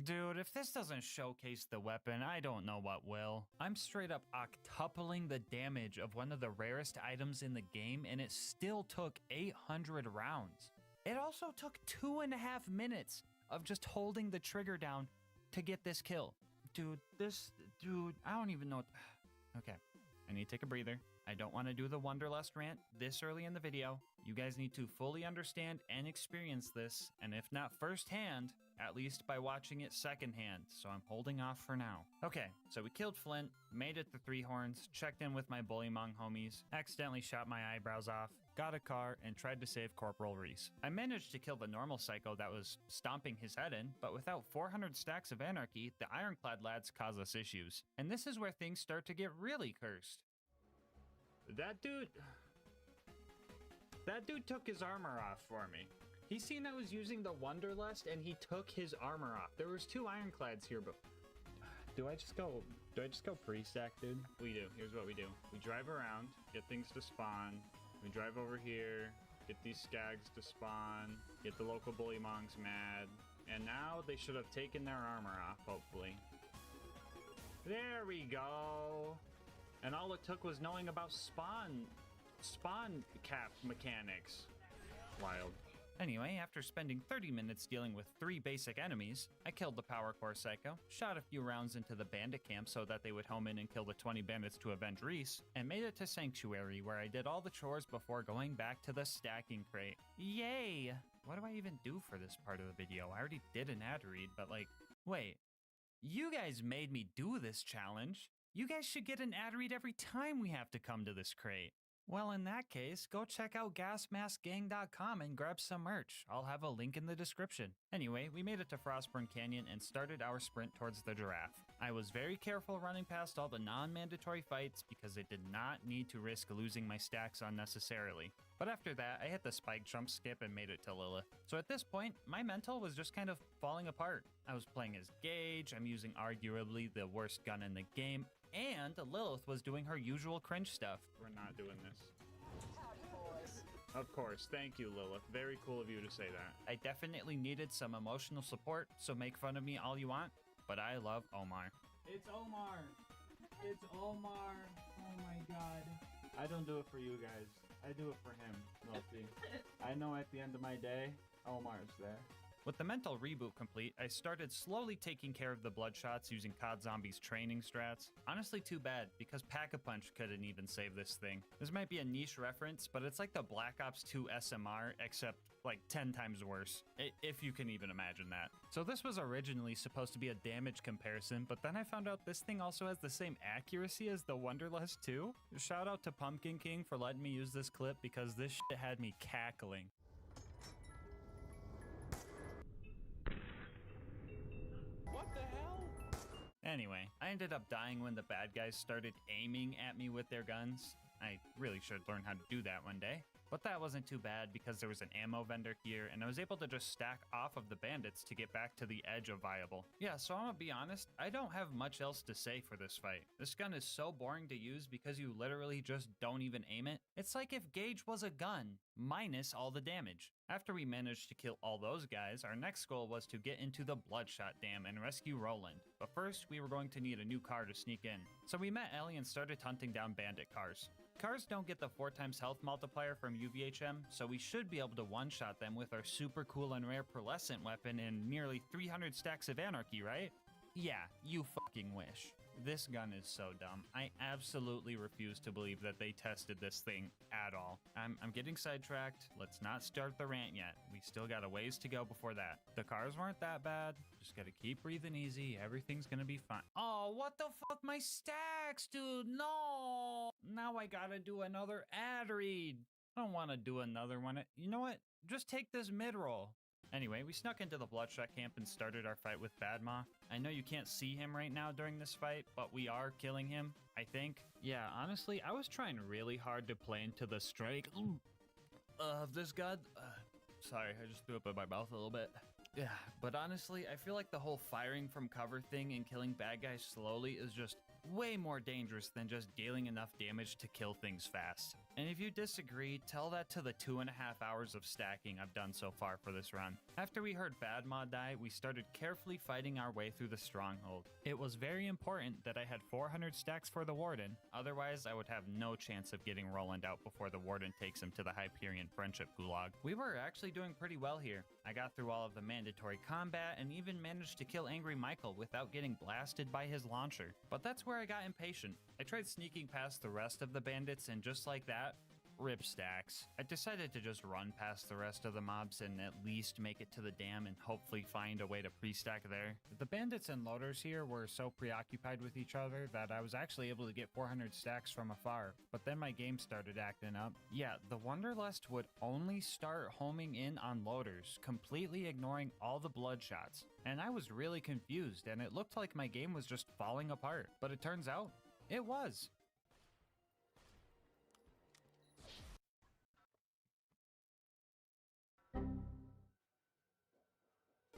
Dude, if this doesn't showcase the weapon, I don't know what will. I'm straight up octupling the damage of one of the rarest items in the game, and it still took 800 rounds. It also took 2.5 minutes of just holding the trigger down to get this kill. Dude, I don't even know. Okay, I need to take a breather. I don't want to do the Wonderlust rant this early in the video. You guys need to fully understand and experience this, and if not firsthand, at least by watching it secondhand, so I'm holding off for now. Okay, so we killed Flint, made it to 3 Horns, checked in with my Bullymong homies, accidentally shot my eyebrows off, got a car, and tried to save Corporal Reese. I managed to kill the normal psycho that was stomping his head in, but without 400 stacks of Anarchy, the Ironclad lads cause us issues. And this is where things start to get really cursed. That dude took his armor off for me. He seen I was using the Wonderlust and he took his armor off. There was 2 Ironclads here, but do I just go pre-stack, dude? We do. Here's what we do. We drive around, get things to spawn. We drive over here, get these skags to spawn, get the local bullymongs mad, and now they should have taken their armor off, hopefully. There we go! And all it took was knowing about spawn cap mechanics. Wild. Anyway, after spending 30 minutes dealing with 3 basic enemies, I killed the Power Core Psycho, shot a few rounds into the bandit camp so that they would home in and kill the 20 bandits to avenge Reese, and made it to Sanctuary where I did all the chores before going back to the stacking crate. Yay! What do I even do for this part of the video? I already did an ad read, but like, wait. You guys made me do this challenge. You guys should get an ad read every time we have to come to this crate. Well, in that case, go check out GASMASK'Gang.com and grab some merch. I'll have a link in the description. Anyway, we made it to Frostburn Canyon and started our sprint towards the giraffe. I was very careful running past all the non-mandatory fights because I did not need to risk losing my stacks unnecessarily. But after that, I hit the spike jump skip and made it to Lilith. So at this point, my mental was just kind of falling apart. I was playing as Gage, I'm using arguably the worst gun in the game, and Lilith was doing her usual cringe stuff. We're not doing this. Howdy, boys. Of course, thank you, Lilith. Very cool of you to say that. I definitely needed some emotional support, so make fun of me all you want, but I love Omar. It's Omar! It's Omar! Oh my god. I don't do it for you guys. I do it for him, Milty. I know at the end of my day, Omar's there. With the mental reboot complete, I started slowly taking care of the bloodshots using COD Zombies training strats. Honestly too bad, because Pack-a-Punch couldn't even save this thing. This might be a niche reference, but it's like the Black Ops 2 SMR, except like 10 times worse, if you can even imagine that. So this was originally supposed to be a damage comparison, but then I found out this thing also has the same accuracy as the Wonderlust 2. Shout out to Pumpkin King for letting me use this clip because this shit had me cackling. Anyway, I ended up dying when the bad guys started aiming at me with their guns. I really should learn how to do that one day. But that wasn't too bad because there was an ammo vendor here and I was able to just stack off of the bandits to get back to the edge of viable. Yeah, so I'm gonna be honest, I don't have much else to say for this fight. This gun is so boring to use because you literally just don't even aim it. It's like if Gage was a gun, minus all the damage. After we managed to kill all those guys, our next goal was to get into the Bloodshot Dam and rescue Roland. But first, we were going to need a new car to sneak in. So we met Ellie and started hunting down bandit cars. Cars don't get the 4x health multiplier from UVHM, so we should be able to one-shot them with our super cool and rare pearlescent weapon and nearly 300 stacks of anarchy, right? Yeah, you fucking wish. This gun is so dumb. I absolutely refuse to believe that they tested this thing at all. I'm getting sidetracked. Let's not start the rant yet. We still got a ways to go before that. The cars weren't that bad. Just gotta keep breathing easy. Everything's gonna be fine. Oh, what the fuck? My stacks, dude. No. Now I gotta do another ad read. I don't want to do another one. You know what? Just take this mid-roll. Anyway, we snuck into the Bloodshot camp and started our fight with Bad Moth. I know you can't see him right now during this fight, but we are killing him, I think. Yeah, honestly, I was trying really hard to play into the strike of this god. Sorry, I just threw up in my mouth a little bit. Yeah, but honestly, I feel like the whole firing from cover thing and killing bad guys slowly is just way more dangerous than just dealing enough damage to kill things fast. And if you disagree, tell that to the 2.5 hours of stacking I've done so far for this run. After we heard Bad Mod die, we started carefully fighting our way through the stronghold. It was very important that I had 400 stacks for the Warden, otherwise I would have no chance of getting Roland out before the Warden takes him to the Hyperion Friendship Gulag. We were actually doing pretty well here. I got through all of the mandatory combat and even managed to kill Angry Michael without getting blasted by his launcher. But that's where I got impatient. I tried sneaking past the rest of the bandits and just like that, rip stacks. I decided to just run past the rest of the mobs and at least make it to the dam and hopefully find a way to pre-stack there. The bandits and loaders here were so preoccupied with each other that I was actually able to get 400 stacks from afar, but then my game started acting up. Yeah, the Wonderlust would only start homing in on loaders, completely ignoring all the bloodshots. And I was really confused and it looked like my game was just falling apart, but it turns out it was.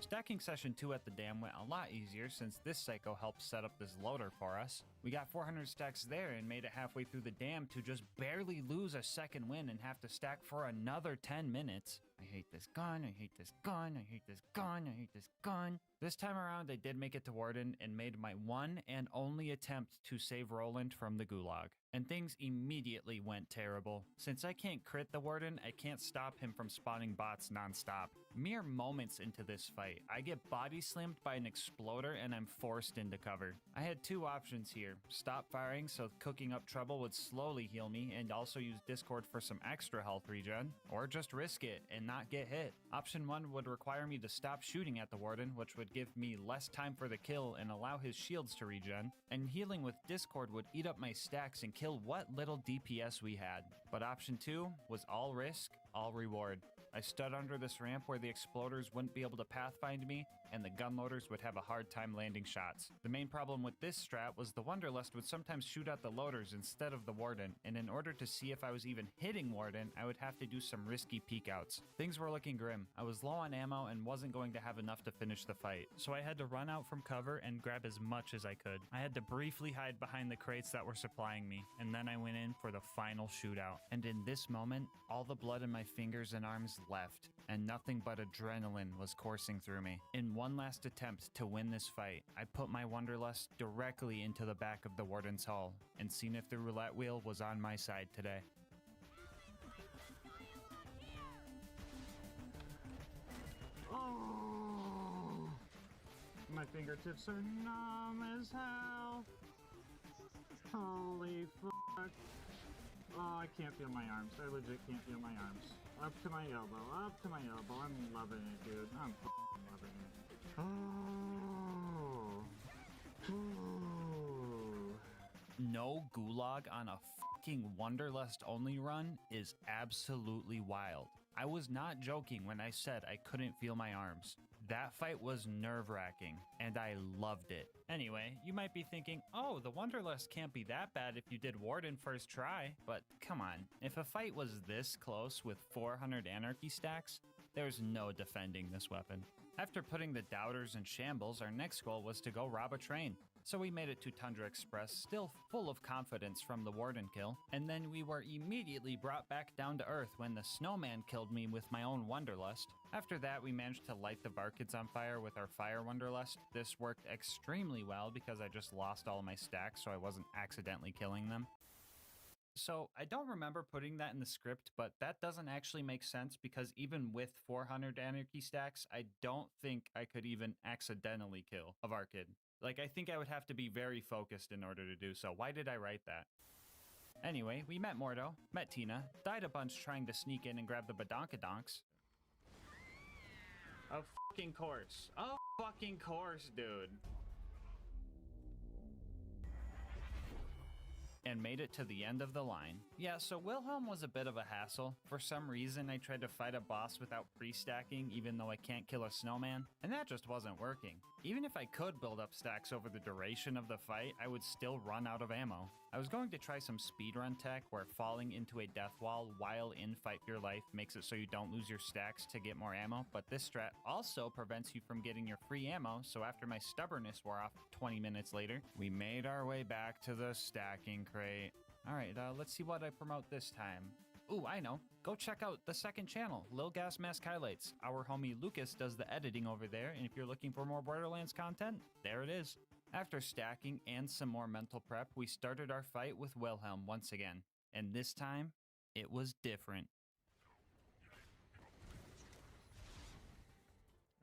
Stacking session 2 at the dam went a lot easier since this psycho helped set up this loader for us. We got 400 stacks there and made it halfway through the dam to just barely lose a second win and have to stack for another 10 minutes. I hate this gun, I hate this gun, I hate this gun, I hate this gun. This time around I did make it to Warden and made my one and only attempt to save Roland from the gulag. And things immediately went terrible. Since I can't crit the Warden, I can't stop him from spawning bots nonstop. Mere moments into this fight, I get body slammed by an exploder and I'm forced into cover. I had two options here. Stop firing so cooking up trouble would slowly heal me and also use Discord for some extra health regen, or just risk it and not get hit. Option 1 would require me to stop shooting at the Warden, which would give me less time for the kill and allow his shields to regen, and healing with Discord would eat up my stacks and kill what little DPS we had. But option 2 was all risk, all reward. I stood under this ramp where the exploders wouldn't be able to pathfind me, and the gunloaders would have a hard time landing shots. The main problem with this strat was the Wonderlust would sometimes shoot at the loaders instead of the Warden, and in order to see if I was even hitting Warden, I would have to do some risky peek outs. Things were looking grim. I was low on ammo and wasn't going to have enough to finish the fight, so I had to run out from cover and grab as much as I could. I had to briefly hide behind the crates that were supplying me, and then I went in for the final shootout. And in this moment, all the blood in my fingers and arms left, and nothing but adrenaline was coursing through me. In one last attempt to win this fight, I put my Wonderlust directly into the back of the Warden's hull, and seen if the roulette wheel was on my side today. Oh, my fingertips are numb as hell. Holy fuck. Oh, I can't feel my arms. I legit can't feel my arms. Up to my elbow, up to my elbow. I'm loving it, dude. I'm f***ing loving it. Oh. Ooh. No gulag on a fucking Wonderlust only run is absolutely wild. I was not joking when I said I couldn't feel my arms. That fight was nerve-wracking, and I loved it. Anyway, you might be thinking, oh, the Wonderlust can't be that bad if you did Warden first try, but come on, if a fight was this close with 400 Anarchy stacks, there's no defending this weapon. After putting the Doubters in shambles, our next goal was to go rob a train. So we made it to Tundra Express, still full of confidence from the Warden kill, and then we were immediately brought back down to earth when the snowman killed me with my own Wonderlust. After that, we managed to light the Barkids on fire with our Fire Wonderlust. This worked extremely well because I just lost all my stacks, so I wasn't accidentally killing them. So I don't remember putting that in the script, but that doesn't actually make sense because even with 400 Anarchy stacks, I don't think I could even accidentally kill a Barkid. Like, I think I would have to be very focused in order to do so. Why did I write that? Anyway, we met Mordo, met Tina, died a bunch trying to sneak in and grab the Badonkadonks. Of fucking course. Of fucking course, dude. And made it to the end of the line. Yeah, so Wilhelm was a bit of a hassle. For some reason, I tried to fight a boss without pre-stacking, even though I can't kill a snowman, and that just wasn't working. Even if I could build up stacks over the duration of the fight, I would still run out of ammo. I was going to try some speedrun tech where falling into a death wall while in Fight for Your Life makes it so you don't lose your stacks to get more ammo, but this strat also prevents you from getting your free ammo, so after my stubbornness wore off 20 minutes later, we made our way back to the stacking crate. Alright, let's see what I promote this time. Ooh, I know. Go check out the second channel, LilGasmask Highlights. Our homie Lucas does the editing over there, and if you're looking for more Borderlands content, there it is. After stacking and some more mental prep, we started our fight with Wilhelm once again. And this time, it was different.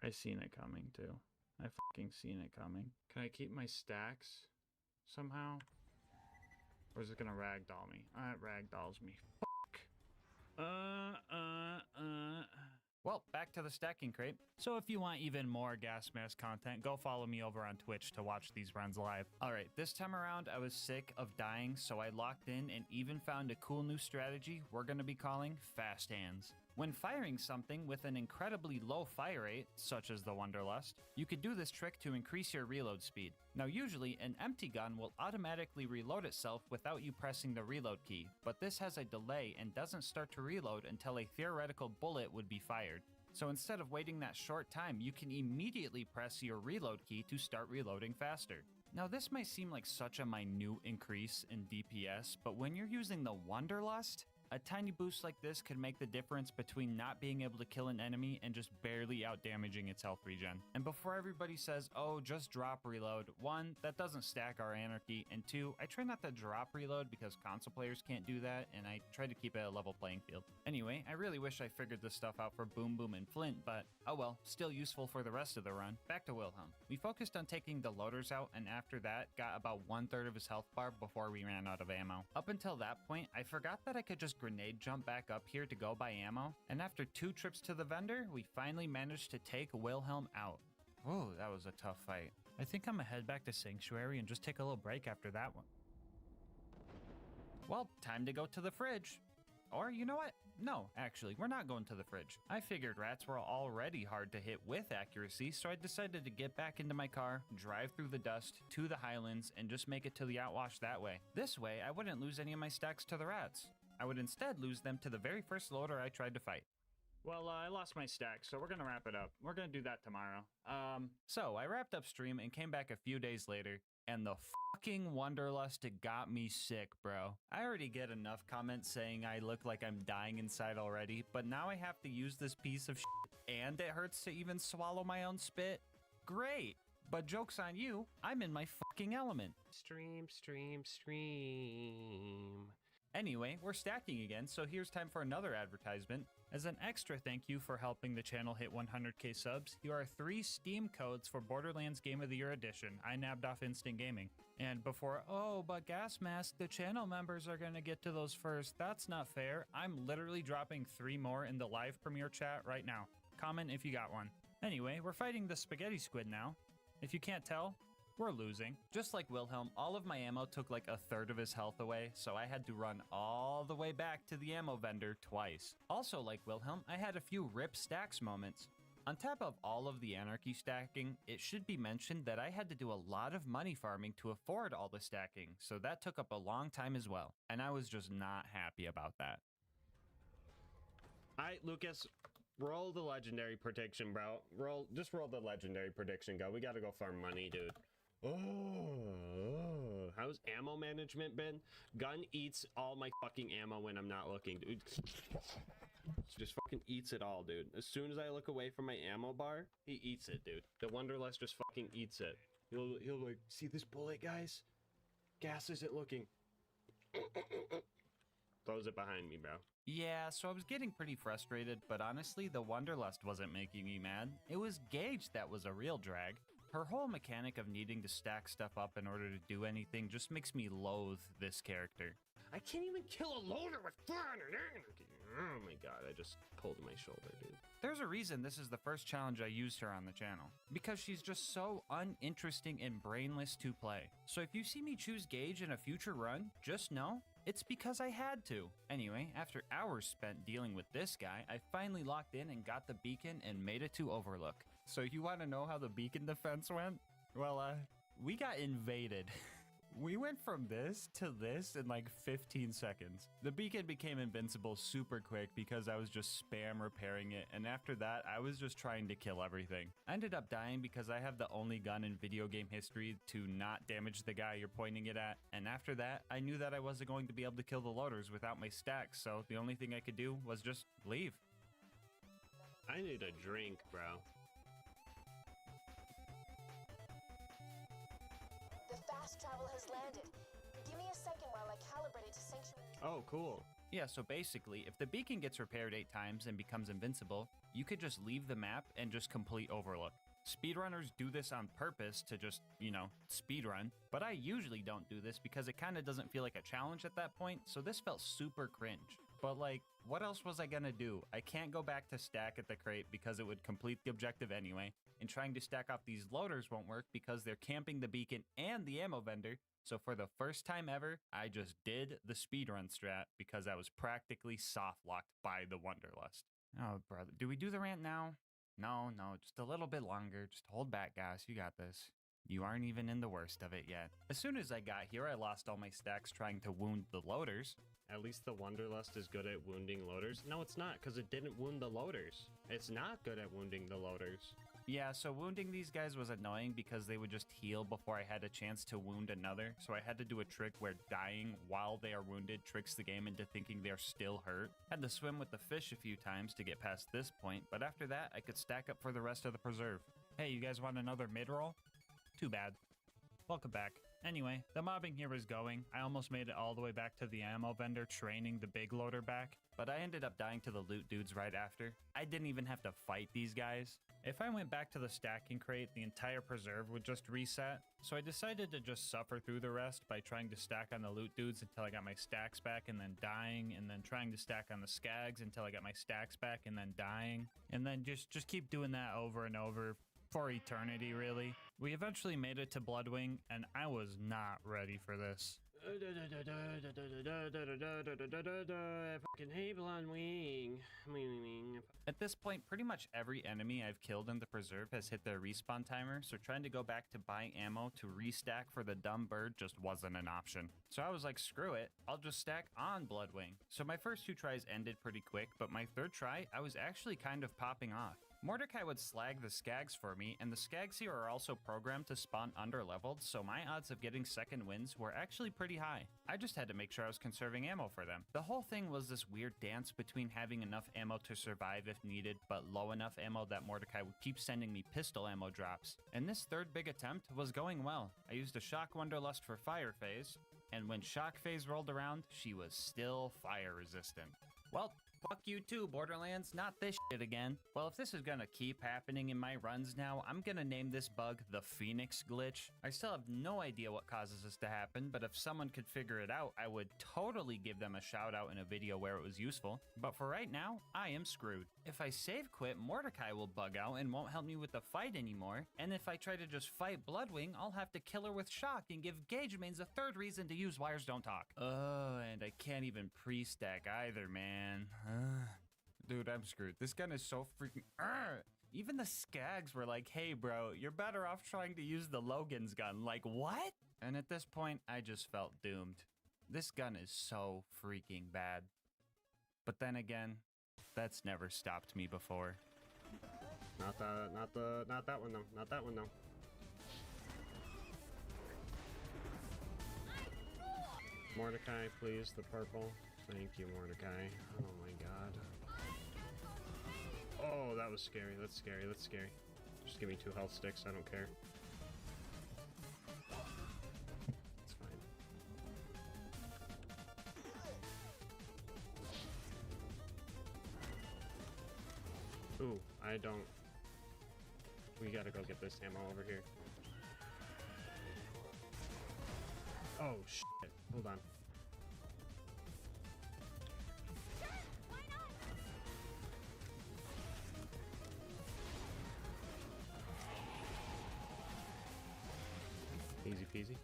I seen it coming, too. I fucking seen it coming. Can I keep my stacks somehow? Or is it gonna ragdoll me? It ragdolls me. Fuck. Well, back to the stacking crate. So if you want even more GasMask content, go follow me over on Twitch to watch these runs live. Alright, this time around I was sick of dying, so I locked in and even found a cool new strategy we're gonna be calling Fast Hands. When firing something with an incredibly low fire rate, such as the Wonderlust, you could do this trick to increase your reload speed. Now usually, an empty gun will automatically reload itself without you pressing the reload key, but this has a delay and doesn't start to reload until a theoretical bullet would be fired. So instead of waiting that short time, you can immediately press your reload key to start reloading faster. Now this might seem like such a minute increase in DPS, but when you're using the Wanderlust, a tiny boost like this could make the difference between not being able to kill an enemy and just barely out-damaging its health regen. And before everybody says, oh, just drop reload, 1, that doesn't stack our anarchy, and 2, I try not to drop reload because console players can't do that, and I try to keep it a level playing field. Anyway, I really wish I figured this stuff out for Boom Boom and Flint, but oh well, still useful for the rest of the run. Back to Wilhelm. We focused on taking the loaders out, and after that, got about 1/3 of his health bar before we ran out of ammo. Up until that point, I forgot that I could just grenade jump back up here to go buy ammo, and after 2 trips to the vendor, we finally managed to take Wilhelm out. Oh, that was a tough fight. I think I'm gonna head back to Sanctuary and just take a little break after that one. Well, time to go to the fridge. Or you know what? No, actually, we're not going to the fridge. I figured rats were already hard to hit with accuracy, so I decided to get back into my car, drive through the dust to the Highlands, and just make it to the outwash that way. This way, I wouldn't lose any of my stacks to the rats. I would instead lose them to the very first loader I tried to fight. Well, I lost my stack, so we're gonna wrap it up. We're gonna do that tomorrow. So I wrapped up stream and came back a few days later, and the fucking Wanderlust got me sick, bro. I already get enough comments saying I look like I'm dying inside already, but now I have to use this piece of shit, and it hurts to even swallow my own spit. Great! But joke's on you, I'm in my fucking element. Stream. Anyway, we're stacking again, so here's time for another advertisement. As an extra thank you for helping the channel hit 100k subs, here are 3 Steam codes for Borderlands Game of the Year Edition. I nabbed off Instant Gaming. And before, oh, but GASMASK, the channel members are gonna get to those first. That's not fair. I'm literally dropping 3 more in the live premiere chat right now. Comment if you got one. Anyway, we're fighting the spaghetti squid now. If you can't tell, we're losing. Just like Wilhelm, all of my ammo took like 1/3 of his health away, so I had to run all the way back to the ammo vendor twice. Also like Wilhelm, I had a few rip stacks moments. On top of all of the anarchy stacking, it should be mentioned that I had to do a lot of money farming to afford all the stacking, so that took up a long time as well, and I was just not happy about that. Alright, Lucas, roll the legendary prediction, bro. Just roll the legendary prediction, go. We gotta go farm money, dude. Oh, how's ammo management been? Gun eats all my fucking ammo when I'm not looking, dude. Just fucking eats it all, dude. As soon as I look away from my ammo bar, he eats it, dude. The Wanderlust just fucking eats it. He'll like, see this bullet, guys? Gas isn't looking. Throws it behind me, bro. Yeah, so I was getting pretty frustrated, but honestly, the Wanderlust wasn't making me mad. It was Gage that was a real drag. Her whole mechanic of needing to stack stuff up in order to do anything just makes me loathe this character. I can't even kill a loader with 400 anarchy. Oh my god, I just pulled my shoulder, dude. There's a reason this is the first challenge I used her on the channel. Because she's just so uninteresting and brainless to play. So if you see me choose Gage in a future run, just know it's because I had to. Anyway, after hours spent dealing with this guy, I finally locked in and got the beacon and made it to Overlook. So you want to know how the beacon defense went? Well, we got invaded. We went from this to this in like 15 seconds. The beacon became invincible super quick because I was just spam repairing it, and after that, I was just trying to kill everything. I ended up dying because I have the only gun in video game history to not damage the guy you're pointing it at, and after that, I knew that I wasn't going to be able to kill the loaders without my stacks, so the only thing I could do was just leave. I need a drink, bro. Fast travel has landed. Give me a second while I calibrate it to Sanctuary. Oh, cool. Yeah, so basically, if the beacon gets repaired 8 times and becomes invincible, you could just leave the map and just complete Overlook. Speedrunners do this on purpose to just, you know, speedrun, but I usually don't do this because it kind of doesn't feel like a challenge at that point, so this felt super cringe. But like, what else was I gonna do? I can't go back to stack at the crate because it would complete the objective anyway, and trying to stack off these loaders won't work because they're camping the beacon and the ammo vendor, so for the first time ever, I just did the speedrun strat because I was practically soft-locked by the Wanderlust. Oh, brother. Do we do the rant now? No, just a little bit longer. Just hold back, guys. You got this. You aren't even in the worst of it yet. As soon as I got here, I lost all my stacks trying to wound the loaders. At least the Wanderlust is good at wounding loaders. No, it's not, because it didn't wound the loaders. It's not good at wounding the loaders. Yeah, so wounding these guys was annoying because they would just heal before I had a chance to wound another. So I had to do a trick where dying while they are wounded tricks the game into thinking they're still hurt. Had to swim with the fish a few times to get past this point, but after that, I could stack up for the rest of the preserve. Hey, you guys want another mid-roll? Too bad. Welcome back. Anyway, the mobbing here is going. I almost made it all the way back to the ammo vendor training the big loader back, but I ended up dying to the loot dudes right after. I didn't even have to fight these guys. If I went back to the stacking crate, the entire preserve would just reset, so I decided to just suffer through the rest by trying to stack on the loot dudes until I got my stacks back and then dying, and then trying to stack on the skags until I got my stacks back and then dying, and then just keep doing that over and over for eternity, really. We eventually made it to Bloodwing, and I was not ready for this. Fucking hate Bloodwing. At this point, pretty much every enemy I've killed in the preserve has hit their respawn timer, so trying to go back to buy ammo to restack for the dumb bird just wasn't an option. So I was like, screw it, I'll just stack on Bloodwing. So my first 2 tries ended pretty quick, but my 3rd try, I was actually kind of popping off. Mordecai would slag the skags for me, and the skags here are also programmed to spawn underleveled, so my odds of getting second wins were actually pretty high. I just had to make sure I was conserving ammo for them. The whole thing was this weird dance between having enough ammo to survive if needed, but low enough ammo that Mordecai would keep sending me pistol ammo drops. And this 3rd big attempt was going well. I used a Shock Wanderlust for Fire Phase, and when Shock Phase rolled around, she was still fire resistant. Well, fuck you too, Borderlands, not this shit again. Well, if this is gonna keep happening in my runs now, I'm gonna name this bug the Phoenix Glitch. I still have no idea what causes this to happen, but if someone could figure it out, I would totally give them a shout out in a video where it was useful. But for right now, I am screwed. If I save quit, Mordecai will bug out and won't help me with the fight anymore, and if I try to just fight Bloodwing, I'll have to kill her with Shock and give Gauge mains a 3rd reason to use Wires Don't Talk. Oh, and I can't even pre-stack either, man. Dude, I'm screwed. This gun is so freaking... Even the skags were like, hey bro, you're better off trying to use the Logan's gun. Like, what? And at this point, I just felt doomed. This gun is so freaking bad. But then again, that's never stopped me before. Not that one though. Not that one though. Mordecai, please, the purple. Thank you, Mordecai. Oh my god. Oh, that was scary. That's scary. That's scary. Just give me 2 health sticks. I don't care. It's fine. Ooh, I don't... We gotta go get this ammo over here. Oh, shit. Hold on. Easy peasy.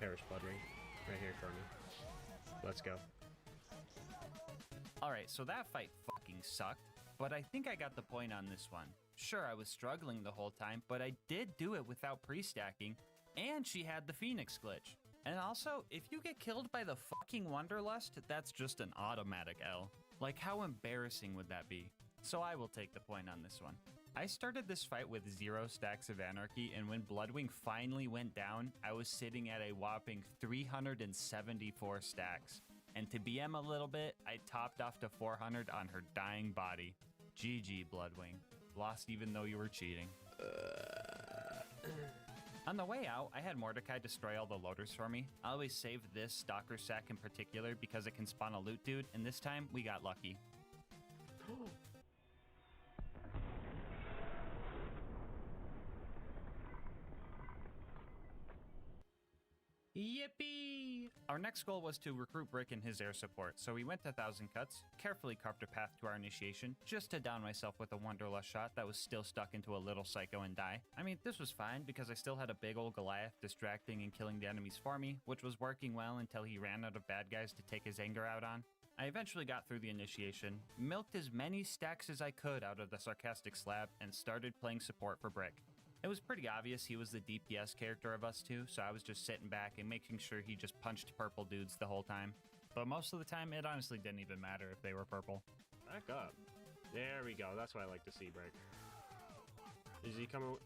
Perish Blood Ring. Right here for me. Let's go. Alright, so that fight fucking sucked, but I think I got the point on this one. Sure, I was struggling the whole time, but I did do it without pre-stacking, and she had the Phoenix glitch. And also, if you get killed by the fucking Wanderlust, that's just an automatic L. Like, how embarrassing would that be? So I will take the point on this one. I started this fight with 0 stacks of Anarchy, and when Bloodwing finally went down, I was sitting at a whopping 374 stacks. And to BM a little bit, I topped off to 400 on her dying body. GG, Bloodwing. Lost even though you were cheating. On the way out, I had Mordecai destroy all the loaders for me. I always save this Stalker sack in particular because it can spawn a loot dude, and this time, we got lucky. Yippee! Our next goal was to recruit Brick and his air support, so we went to 1,000 Cuts, carefully carved a path to our initiation, just to down myself with a Wanderlust shot that was still stuck into a little psycho and die. I mean, this was fine because I still had a big old Goliath distracting and killing the enemies for me, which was working well until he ran out of bad guys to take his anger out on. I eventually got through the initiation, milked as many stacks as I could out of the sarcastic slab, and started playing support for Brick. It was pretty obvious he was the DPS character of us two, so I was just sitting back and making sure he just punched purple dudes the whole time. But most of the time, it honestly didn't even matter if they were purple. Back up. There we go. That's what I like to see, Brick. Is he coming with...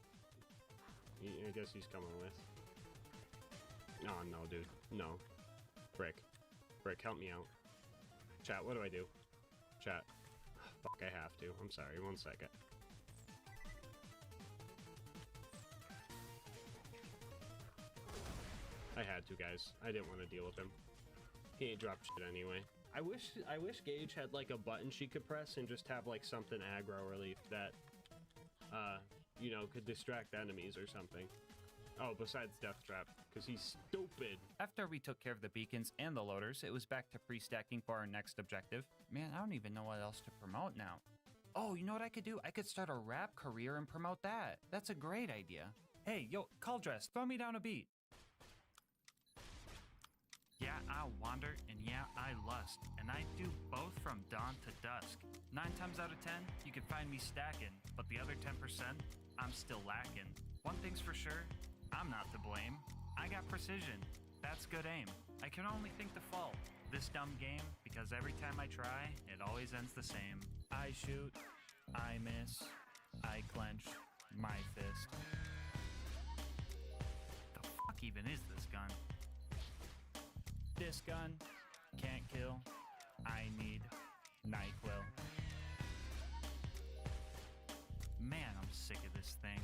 I guess he's coming with. Oh, no, dude. No. Brick. Brick, help me out. Chat, what do I do? Chat. Fuck, I have to. I'm sorry. 1 second. I had to, guys. I didn't want to deal with him. He ain't dropped shit anyway. I wish Gage had like a button she could press and just have like something aggro relief that, you know, could distract enemies or something. Oh, besides Death Trap, because he's stupid. After we took care of the beacons and the loaders, it was back to pre-stacking for our next objective. Man, I don't even know what else to promote now. Oh, you know what I could do? I could start a rap career and promote that. That's a great idea. Hey, yo, Call Dress, throw me down a beat. Yeah, I wander, and yeah, I lust, and I do both from dawn to dusk. 9 times out of 10, you can find me stacking, but the other 10%, I'm still lacking. One thing's for sure, I'm not to blame. I got precision. That's good aim. I can only think the fault. This dumb game, because every time I try, it always ends the same. I shoot, I miss, I clench my fist. The fuck even is this gun? This gun can't kill. I need NyQuil. Man, I'm sick of this thing.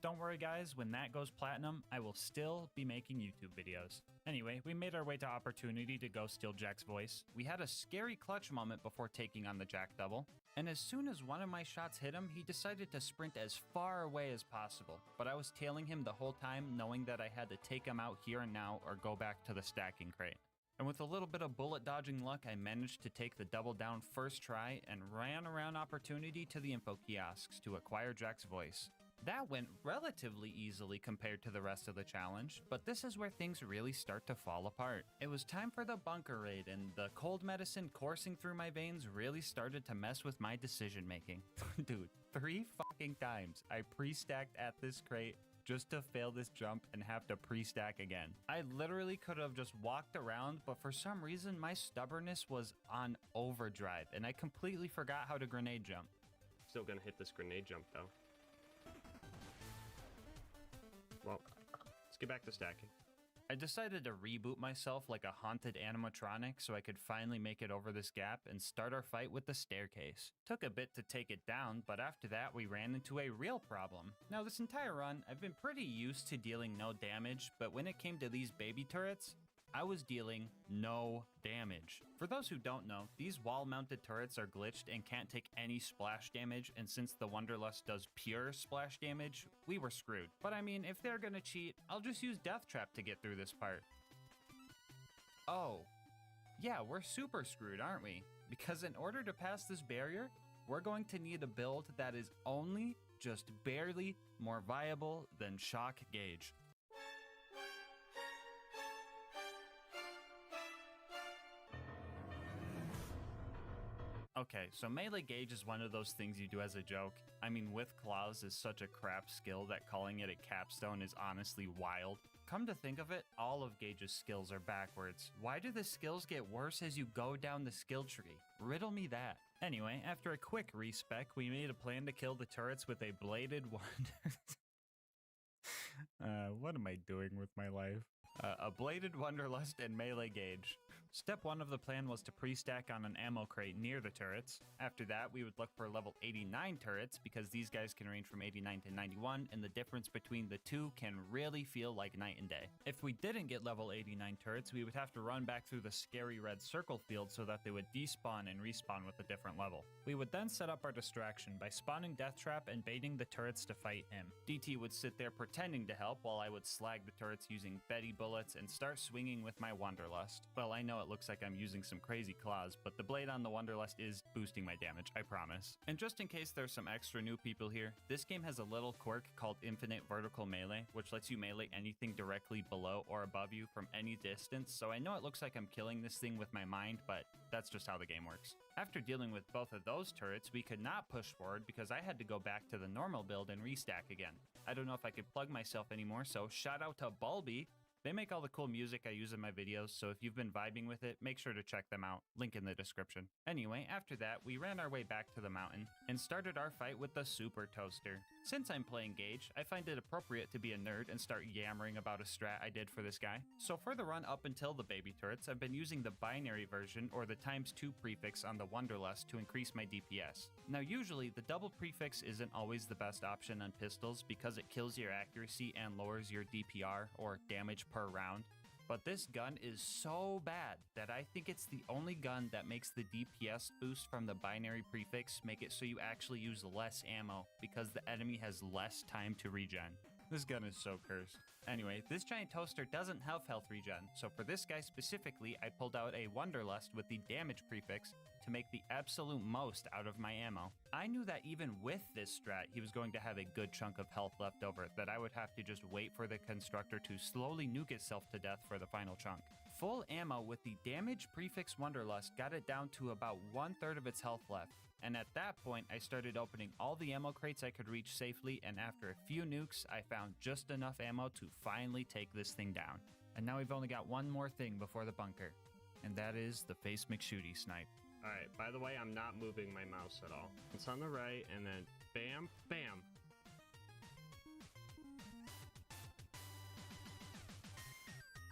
Don't worry guys, when that goes platinum, I will still be making YouTube videos. Anyway, we made our way to Opportunity to go steal Jack's voice. We had a scary clutch moment before taking on the Jack double, and as soon as one of my shots hit him, he decided to sprint as far away as possible. But I was tailing him the whole time, knowing that I had to take him out here and now or go back to the stacking crate. And with a little bit of bullet dodging luck, I managed to take the double down first try and ran around Opportunity to the info kiosks to acquire Jack's voice. That went relatively easily compared to the rest of the challenge, but this is where things really start to fall apart. It was time for the bunker raid, and the cold medicine coursing through my veins really started to mess with my decision making. Dude, 3 fucking times I pre-stacked at this crate just to fail this jump and have to pre-stack again. I literally could have just walked around, but for some reason my stubbornness was on overdrive, and I completely forgot how to grenade jump. Still gonna hit this grenade jump though. Well, let's get back to stacking. I decided to reboot myself like a haunted animatronic so I could finally make it over this gap and start our fight with the staircase. Took a bit to take it down, but after that we ran into a real problem. Now this entire run, I've been pretty used to dealing no damage, but when it came to these baby turrets, I was dealing no damage. For those who don't know, these wall-mounted turrets are glitched and can't take any splash damage, and since the Wanderlust does pure splash damage, we were screwed. But I mean, if they're gonna cheat, I'll just use Death Trap to get through this part. Oh, yeah, we're super screwed, aren't we? Because in order to pass this barrier, we're going to need a build that is only just barely more viable than Shock Gauge. Okay, so melee gauge is one of those things you do as a joke. I mean, with claws is such a crap skill that calling it a capstone is honestly wild. Come to think of it, all of Gage's skills are backwards. Why do the skills get worse as you go down the skill tree? Riddle me that. Anyway, after a quick respec, we made a plan to kill the turrets with a bladed what am I doing with my life? A bladed Wanderlust and melee gauge. Step 1 of the plan was to pre-stack on an ammo crate near the turrets. After that, we would look for level 89 turrets because these guys can range from 89 to 91, and the difference between the two can really feel like night and day. If we didn't get level 89 turrets, we would have to run back through the scary red circle field so that they would despawn and respawn with a different level. We would then set up our distraction by spawning Death Trap and baiting the turrets to fight him. DT would sit there pretending to help while I would slag the turrets using Betty bullets and start swinging with my Wanderlust. Well, I know know it looks like I'm using some crazy claws, but the blade on the Wonderlust is boosting my damage, I promise. And just in case there's some extra new people here, this game has a little quirk called Infinite Vertical Melee, which lets you melee anything directly below or above you from any distance, so I know it looks like I'm killing this thing with my mind, but that's just how the game works. After dealing with both of those turrets, we could not push forward because I had to go back to the normal build and restack again. I don't know if I could plug myself anymore, so shout out to Bulby. They make all the cool music I use in my videos, so if you've been vibing with it, make sure to check them out. Link in the description. Anyway, after that, we ran our way back to the mountain and started our fight with the Super Toaster. Since I'm playing Gage, I find it appropriate to be a nerd and start yammering about a strat I did for this guy. So for the run up until the baby turrets, I've been using the binary version or the ×2 prefix on the Wonderlust to increase my DPS. Now usually, the double prefix isn't always the best option on pistols because it kills your accuracy and lowers your DPR or damage per round. But this gun is so bad that I think it's the only gun that makes the DPS boost from the binary prefix make it so you actually use less ammo because the enemy has less time to regen. This gun is so cursed. Anyway, this giant toaster doesn't have health regen, so for this guy specifically, I pulled out a Wonderlust with the damage prefix to make the absolute most out of my ammo. I knew that even with this strat, he was going to have a good chunk of health left over, that I would have to just wait for the constructor to slowly nuke itself to death for the final chunk. Full ammo with the damage prefix Wonderlust got it down to about 1/3 of its health left. And at that point, I started opening all the ammo crates I could reach safely, and after a few nukes, I found just enough ammo to finally take this thing down. And now we've only got one more thing before the bunker, and that is the Face McShooty snipe. Alright, by the way, I'm not moving my mouse at all. It's on the right, and then bam, bam.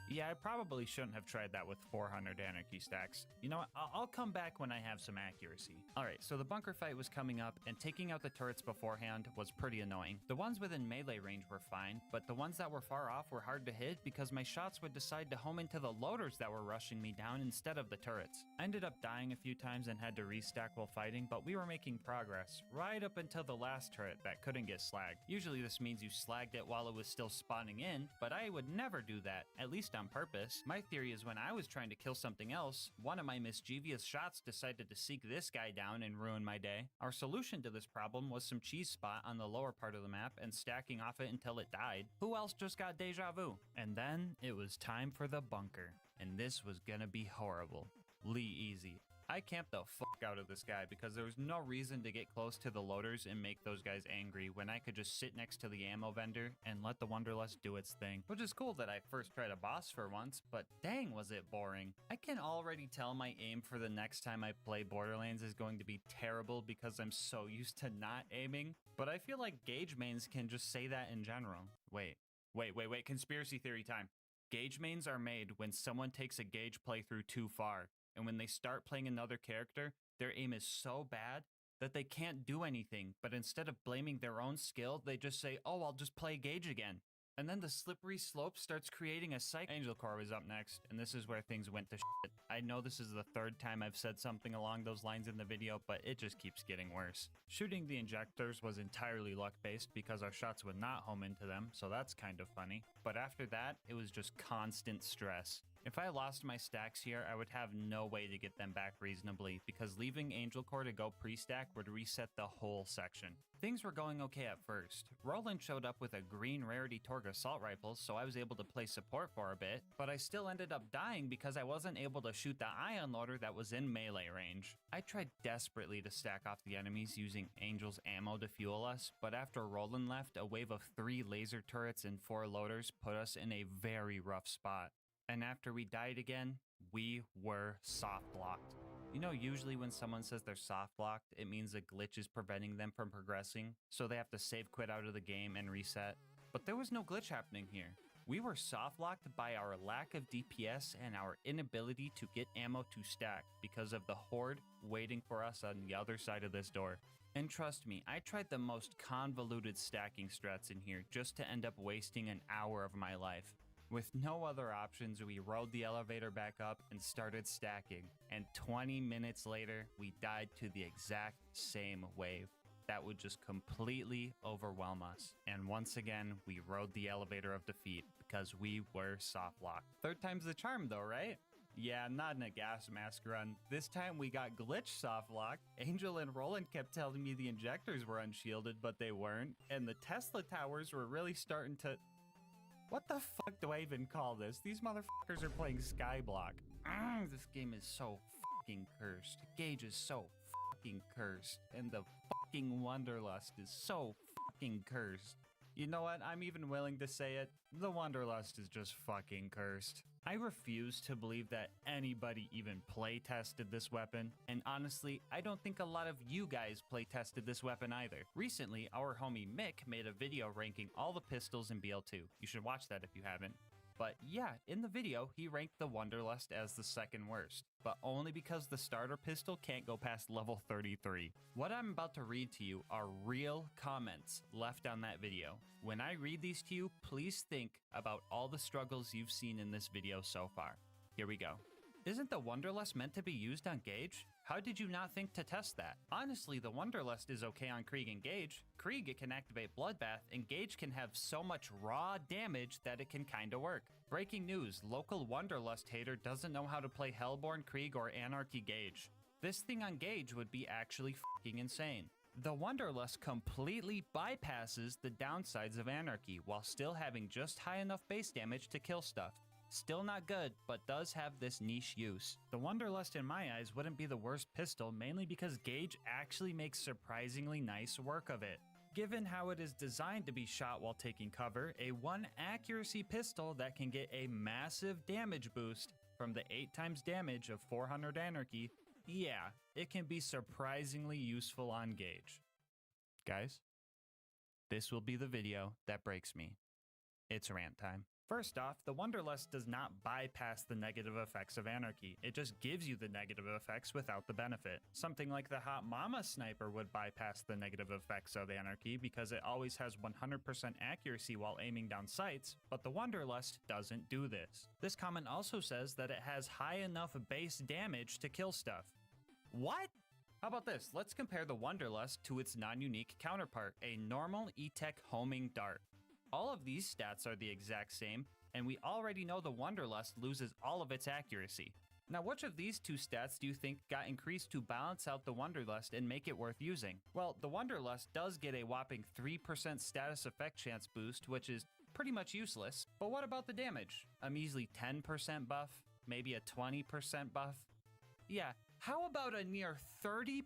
Yeah, I probably shouldn't have tried that with 400 anarchy stacks. You know what, I'll come back when I have some accuracy. Alright, so the bunker fight was coming up, and taking out the turrets beforehand was pretty annoying. The ones within melee range were fine, but the ones that were far off were hard to hit because my shots would decide to home into the loaders that were rushing me down instead of the turrets. I ended up dying a few times and had to restack while fighting, but we were making progress, right up until the last turret that couldn't get slagged. Usually this means you slagged it while it was still spawning in, but I would never do that, at least on purpose. My theory is when I was trying to kill something else, one of my mischievous shots decided to seek this guy down and ruin my day. Our solution to this problem was some cheese spot on the lower part of the map and stacking off it until it died. Who else just got deja vu? And then it was time for the bunker, and this was gonna be horrible. Lee easy. I camped the fuck out of this guy because there was no reason to get close to the loaders and make those guys angry when I could just sit next to the ammo vendor and let the Wonderlust do its thing. Which is cool that I first tried a boss for once, but dang was it boring. I can already tell my aim for the next time I play Borderlands is going to be terrible because I'm so used to not aiming, but I feel like Gage mains can just say that in general. Wait, conspiracy theory time. Gage mains are made when someone takes a Gage playthrough too far. And when they start playing another character, their aim is so bad that they can't do anything, but instead of blaming their own skill, they just say, oh, I'll just play Gage again. And then the slippery slope starts creating a cycle. Angel Core was up next, and this is where things went to shit. I know this is the third time I've said something along those lines in the video, but it just keeps getting worse. Shooting the injectors was entirely luck-based because our shots would not home into them, so that's kind of funny. But after that, it was just constant stress. If I lost my stacks here, I would have no way to get them back reasonably because leaving Angel Core to go pre-stack would reset the whole section. Things were going okay at first. Roland showed up with a green rarity Torg assault rifle, so I was able to play support for a bit, but I still ended up dying because I wasn't able to shoot the ion loader that was in melee range. I tried desperately to stack off the enemies using Angel's ammo to fuel us, but after Roland left, a wave of 3 laser turrets and 4 loaders put us in a very rough spot. And after we died again, we were soft locked. You know, usually when someone says they're soft locked, it means a glitch is preventing them from progressing, so they have to save quit out of the game and reset. But there was no glitch happening here. We were soft locked by our lack of DPS and our inability to get ammo to stack because of the horde waiting for us on the other side of this door. And trust me, I tried the most convoluted stacking strats in here just to end up wasting an hour of my life. With no other options, we rode the elevator back up and started stacking, and 20 minutes later, we died to the exact same wave. That would just completely overwhelm us. And once again, we rode the elevator of defeat because we were soft locked. Third time's the charm though, right? Yeah, not in a gas mask run. This time we got glitch soft lock. Angel and Roland kept telling me the injectors were unshielded, but they weren't. And the Tesla towers were really starting to... What the fuck do I even call this? These motherfuckers are playing Skyblock. This game is so fucking cursed. Gage is so fucking cursed. And the fucking Wanderlust is so fucking cursed. You know what? I'm even willing to say it. The Wanderlust is just fucking cursed. I refuse to believe that anybody even play tested this weapon. And honestly, I don't think a lot of you guys play tested this weapon either. Recently, our homie Mick made a video ranking all the pistols in BL2. You should watch that if you haven't. But yeah, in the video, he ranked the Wanderlust as the second worst, but only because the starter pistol can't go past level 33. What I'm about to read to you are real comments left on that video. When I read these to you, please think about all the struggles you've seen in this video so far. Here we go. Isn't the Wanderlust meant to be used on Gage? How did you not think to test that? Honestly, the Wanderlust is okay on Krieg and Gage. Krieg, it can activate Bloodbath, and Gage can have so much raw damage that it can kinda work. Breaking news, local Wanderlust hater doesn't know how to play Hellborn, Krieg, or Anarchy Gage. This thing on Gage would be actually fucking insane. The Wanderlust completely bypasses the downsides of Anarchy while still having just high enough base damage to kill stuff. Still not good, but does have this niche use. The Wanderlust in my eyes wouldn't be the worst pistol, mainly because Gage actually makes surprisingly nice work of it. Given how it is designed to be shot while taking cover, a 1 accuracy pistol that can get a massive damage boost from the 8 times damage of 400 Anarchy, yeah, it can be surprisingly useful on Gage. Guys, this will be the video that breaks me. It's rant time. First off, the Wanderlust does not bypass the negative effects of Anarchy. It just gives you the negative effects without the benefit. Something like the Hot Mama Sniper would bypass the negative effects of Anarchy because it always has 100% accuracy while aiming down sights, but the Wanderlust doesn't do this. This comment also says that it has high enough base damage to kill stuff. What? How about this? Let's compare the Wanderlust to its non-unique counterpart, a normal E-Tech homing dart. All of these stats are the exact same, and we already know the Wanderlust loses all of its accuracy. Now, which of these two stats do you think got increased to balance out the Wanderlust and make it worth using? Well, the Wanderlust does get a whopping 3% status effect chance boost, which is pretty much useless. But what about the damage? A measly 10% buff? Maybe a 20% buff? Yeah, how about a near 30%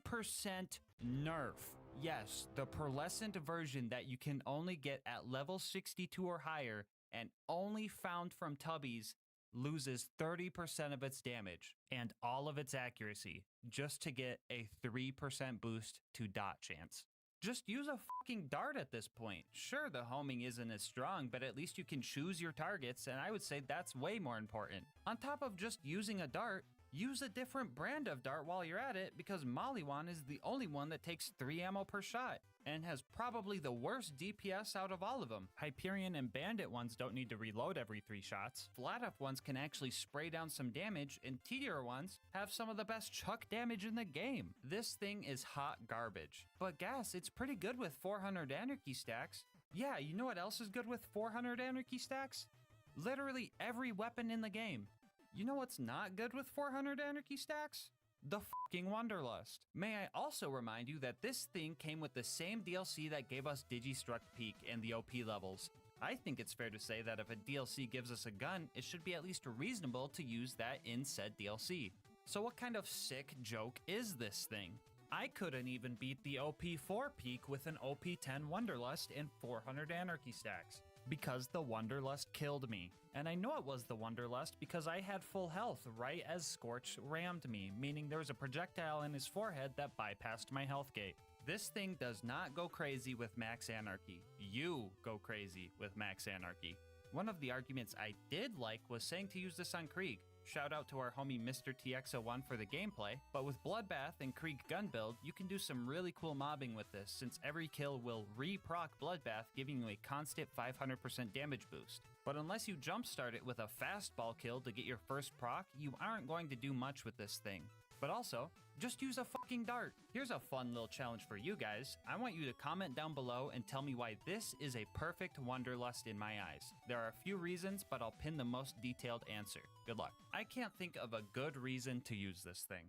nerf? Yes, the pearlescent version that you can only get at level 62 or higher and only found from Tubbies loses 30% of its damage and all of its accuracy just to get a 3% boost to dot chance. Just use a fucking dart at this point. Sure, the homing isn't as strong, but at least you can choose your targets, and I would say that's way more important. On top of just using a dart, use a different brand of dart while you're at it, because Maliwan is the only one that takes 3 ammo per shot and has probably the worst DPS out of all of them. Hyperion and Bandit ones don't need to reload every 3 shots. Flat up ones can actually spray down some damage, and Tedier ones have some of the best chuck damage in the game. This thing is hot garbage. But Gas, it's pretty good with 400 Anarchy stacks. Yeah, you know what else is good with 400 Anarchy stacks? Literally every weapon in the game. You know what's not good with 400 Anarchy stacks? The fucking Wanderlust. May I also remind you that this thing came with the same DLC that gave us Digistruct Peak and the OP levels. I think it's fair to say that if a DLC gives us a gun, it should be at least reasonable to use that in said DLC. So what kind of sick joke is this thing? I couldn't even beat the OP4 peak with an OP10 Wanderlust and 400 Anarchy stacks, because the Wanderlust killed me. And I know it was the Wanderlust because I had full health right as Scorch rammed me, meaning there was a projectile in his forehead that bypassed my health gate. This thing does not go crazy with Max Anarchy. You go crazy with Max Anarchy. One of the arguments I did like was saying to use this on Krieg. Shout out to our homie Mr. TX01 for the gameplay, but with Bloodbath and Krieg gun build, you can do some really cool mobbing with this, since every kill will re-proc Bloodbath, giving you a constant 500% damage boost. But unless you jumpstart it with a fastball kill to get your first proc, you aren't going to do much with this thing. But also, just use a fucking dart. Here's a fun little challenge for you guys. I want you to comment down below and tell me why this is a perfect Wonderlust in my eyes. There are a few reasons, but I'll pin the most detailed answer. Good luck. I can't think of a good reason to use this thing.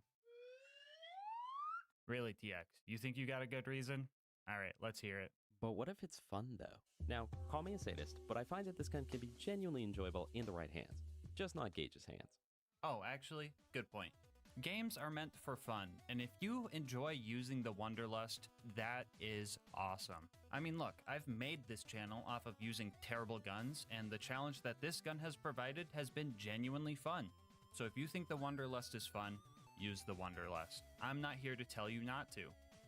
Really, TX? You think you got a good reason? Alright, let's hear it. But what if it's fun, though? Now, call me a sadist, but I find that this gun can be genuinely enjoyable in the right hands. Just not Gage's hands. Oh, actually, good point. Games are meant for fun, and if you enjoy using the Wonderlust, that is awesome. I mean, look, I've made this channel off of using terrible guns, and the challenge that this gun has provided has been genuinely fun. So if you think the Wonderlust is fun, use the Wonderlust. I'm not here to tell you not to.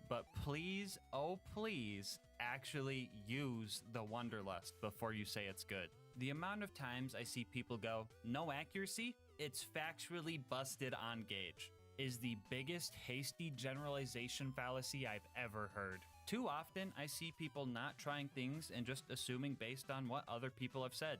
But please, oh please, actually use the Wonderlust before you say it's good. The amount of times I see people go, no accuracy, it's factually busted on Gage, is the biggest hasty generalization fallacy I've ever heard. Too often, I see people not trying things and just assuming based on what other people have said.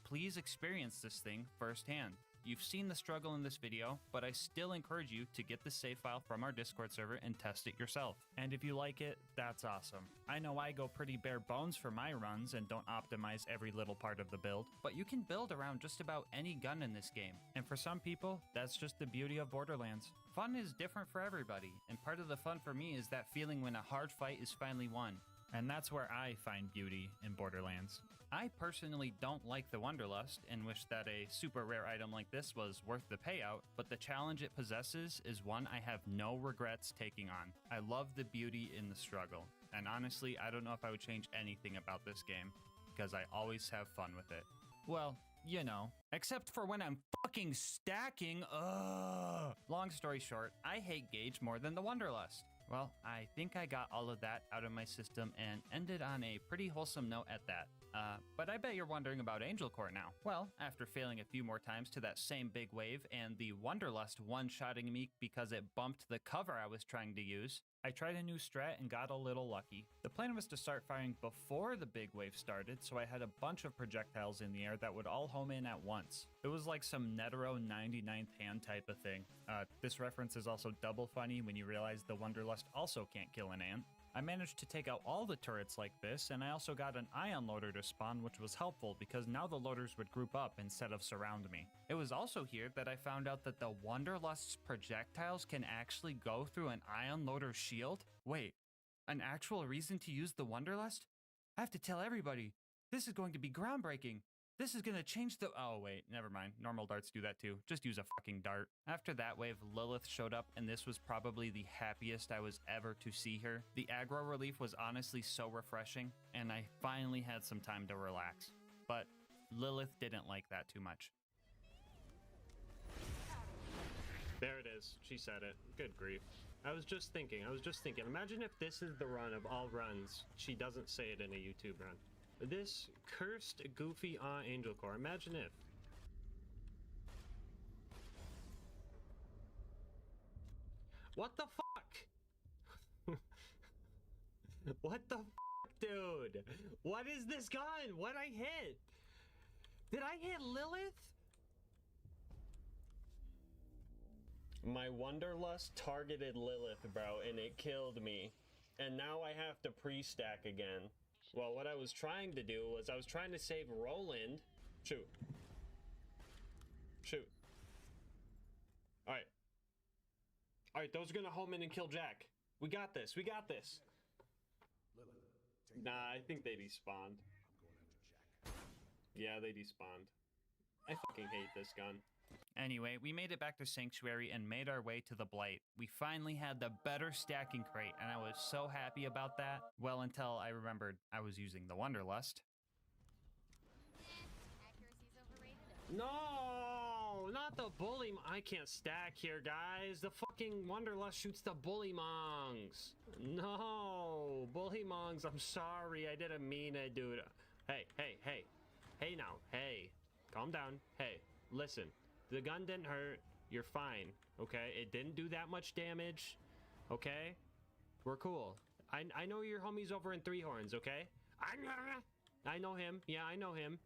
Please experience this thing firsthand. You've seen the struggle in this video, but I still encourage you to get the save file from our Discord server and test it yourself. And if you like it, that's awesome. I know I go pretty bare bones for my runs and don't optimize every little part of the build, but you can build around just about any gun in this game. And for some people, that's just the beauty of Borderlands. Fun is different for everybody, and part of the fun for me is that feeling when a hard fight is finally won. And that's where I find beauty in Borderlands. I personally don't like the Wonderlust and wish that a super rare item like this was worth the payout, but the challenge it possesses is one I have no regrets taking on. I love the beauty in the struggle, and honestly, I don't know if I would change anything about this game, because I always have fun with it. Well, you know, except for when I'm fucking stacking, ugh! Long story short, I hate Gage more than the Wonderlust. Well, I think I got all of that out of my system and ended on a pretty wholesome note at that. But I bet you're wondering about Angel Core now. Well, after failing a few more times to that same big wave and the Wonderlust one-shotting me because it bumped the cover I was trying to use, I tried a new strat and got a little lucky. The plan was to start firing before the big wave started, so I had a bunch of projectiles in the air that would all home in at once. It was like some Netero 99th hand type of thing. This reference is also double funny when you realize the Wonderlust also can't kill an ant. I managed to take out all the turrets like this, and I also got an ion loader to spawn, which was helpful because now the loaders would group up instead of surround me. It was also here that I found out that the Wonderlust's projectiles can actually go through an ion loader shield. Wait, an actual reason to use the Wonderlust? I have to tell everybody. This is going to be groundbreaking. This is gonna change the— oh wait, never mind. Normal darts do that too. Just use a fucking dart. After that wave, Lilith showed up, and this was probably the happiest I was ever to see her. The aggro relief was honestly so refreshing, and I finally had some time to relax. But Lilith didn't like that too much. There it is. She said it. Good grief. I was just thinking. Imagine if this is the run of all runs. She doesn't say it in a YouTube run. This cursed, goofy Angel Core. Imagine if. What the fuck? What the fuck, dude? What is this gun? What'd I hit? Did I hit Lilith? My Wonderlust targeted Lilith, bro, and it killed me. And now I have to pre-stack again. Well, what I was trying to do was I was trying to save Roland. Shoot. Shoot. Alright. Alright, those are gonna home in and kill Jack. We got this. We got this. Nah, I think they despawned. Yeah, they despawned. I fucking hate this gun. Anyway, we made it back to Sanctuary and made our way to the Blight. We finally had the better stacking crate, and I was so happy about that. Well, until I remembered I was using the Wonderlust. No, not the bully. I can't stack here, guys. The fucking Wonderlust shoots the bully mongs. No, bully mongs. I'm sorry. I didn't mean it, dude. Hey, hey, hey. Hey now. Hey. Calm down. Hey, listen. The gun didn't hurt. You're fine, okay? It didn't do that much damage, okay? We're cool. I know your homie's over in Three Horns, okay? I know him. Yeah, I know him.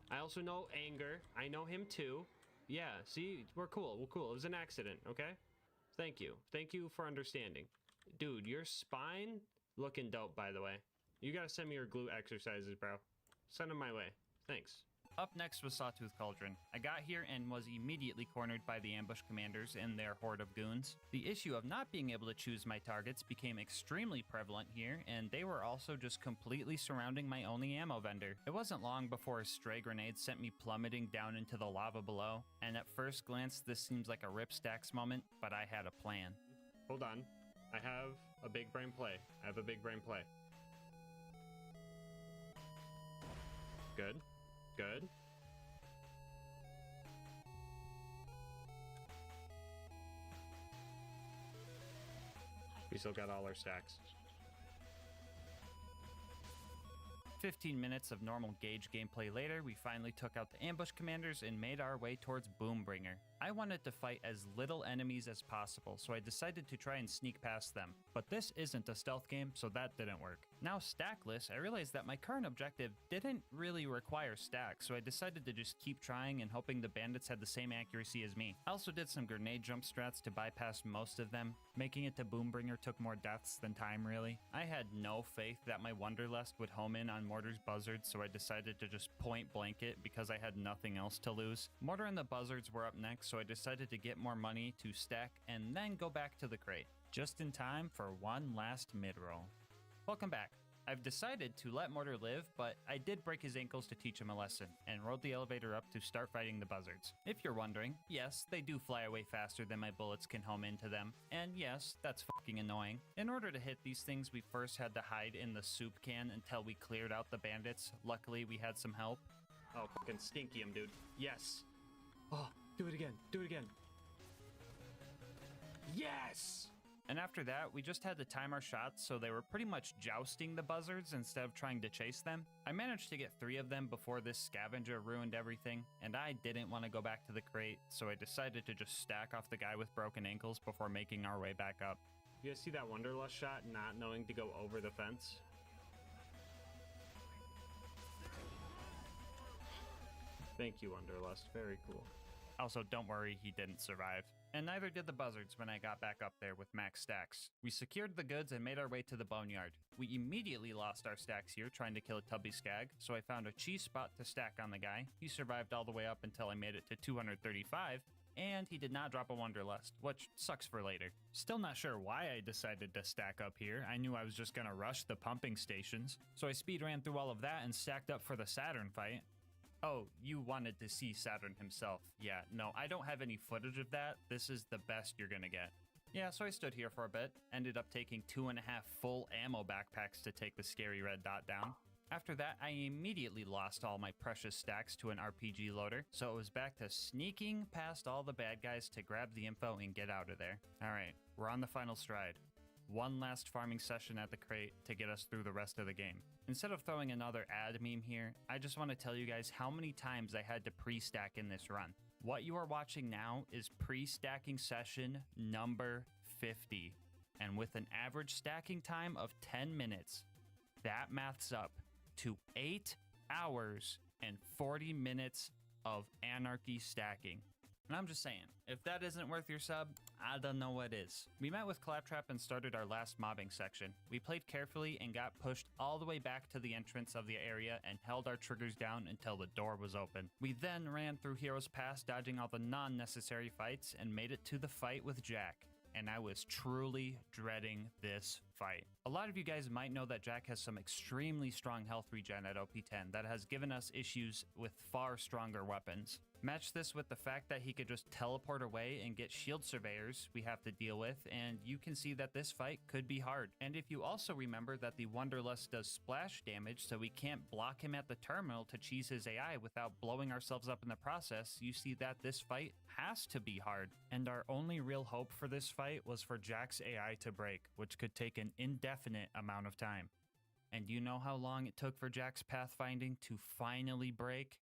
I also know Anger. I know him too. Yeah, see? We're cool. We're cool. It was an accident, okay? Thank you. Thank you for understanding. Dude, your spine looking dope, by the way. You gotta send me your glute exercises, bro. Send them my way. Thanks. Up next was Sawtooth Cauldron. I got here and was immediately cornered by the ambush commanders and their horde of goons. The issue of not being able to choose my targets became extremely prevalent here, and they were also just completely surrounding my only ammo vendor. It wasn't long before a stray grenade sent me plummeting down into the lava below, and at first glance this seems like a Rip Stacks moment, but I had a plan. Hold on. I have a big brain play. Good. Good. We still got all our stacks. 15 minutes of normal gauge gameplay later, we finally took out the ambush commanders and made our way towards Boombringer. I wanted to fight as little enemies as possible, so I decided to try and sneak past them. But this isn't a stealth game, so that didn't work. Now stackless, I realized that my current objective didn't really require stacks, so I decided to just keep trying and hoping the bandits had the same accuracy as me. I also did some grenade jump strats to bypass most of them. Making it to Boombringer took more deaths than time, really. I had no faith that my Wonderlust would home in on Mortar's buzzards, so I decided to just point blank it because I had nothing else to lose. Mortar and the buzzards were up next, so I decided to get more money to stack and then go back to the crate, just in time for one last mid-roll. Welcome back. I've decided to let Mortar live, but I did break his ankles to teach him a lesson, and rode the elevator up to start fighting the buzzards. If you're wondering, yes, they do fly away faster than my bullets can home into them, and yes, that's fucking annoying. In order to hit these things, we first had to hide in the soup can until we cleared out the bandits. Luckily, we had some help. Oh, fucking stinky him, dude. Yes! Oh, do it again, do it again. Yes! And after that, we just had to time our shots so they were pretty much jousting the buzzards instead of trying to chase them. I managed to get 3 of them before this scavenger ruined everything, and I didn't want to go back to the crate, so I decided to just stack off the guy with broken ankles before making our way back up. You guys see that Wonderlust shot, not knowing to go over the fence? Thank you, Wonderlust. Very cool. Also, don't worry, he didn't survive. And neither did the buzzards when I got back up there with max stacks. We secured the goods and made our way to the boneyard. We immediately lost our stacks here trying to kill a tubby skag, so I found a cheese spot to stack on the guy. He survived all the way up until I made it to 235, and he did not drop a Wonderlust, which sucks for later. Still not sure why I decided to stack up here. I knew I was just gonna rush the pumping stations, so I speed ran through all of that and stacked up for the Saturn fight. Oh, you wanted to see Saturn himself. Yeah, no, I don't have any footage of that. This is the best you're gonna get. Yeah, so I stood here for a bit, ended up taking 2.5 full ammo backpacks to take the scary red dot down. After that, I immediately lost all my precious stacks to an RPG loader, so it was back to sneaking past all the bad guys to grab the info and get out of there. Alright, we're on the final stride. One last farming session at the crate to get us through the rest of the game. Instead of throwing another ad meme here, I just want to tell you guys how many times I had to pre-stack in this run. What you are watching now is pre-stacking session number 50, and with an average stacking time of 10 minutes, that maths up to 8 hours and 40 minutes of anarchy stacking. And I'm just saying, if that isn't worth your sub, I don't know what is. We met with Claptrap and started our last mobbing section. We played carefully and got pushed all the way back to the entrance of the area and held our triggers down until the door was open. We then ran through Heroes Pass, dodging all the non-necessary fights, and made it to the fight with Jack. And I was truly dreading this fight. A lot of you guys might know that Jack has some extremely strong health regen at OP10 that has given us issues with far stronger weapons. Match this with the fact that he could just teleport away and get shield surveyors we have to deal with, and you can see that this fight could be hard. And if you also remember that the Wonderlust does splash damage, so we can't block him at the terminal to cheese his AI without blowing ourselves up in the process, you see that this fight has to be hard. And our only real hope for this fight was for Jack's AI to break, which could take an indefinite amount of time. And you know how long it took for Jack's pathfinding to finally break?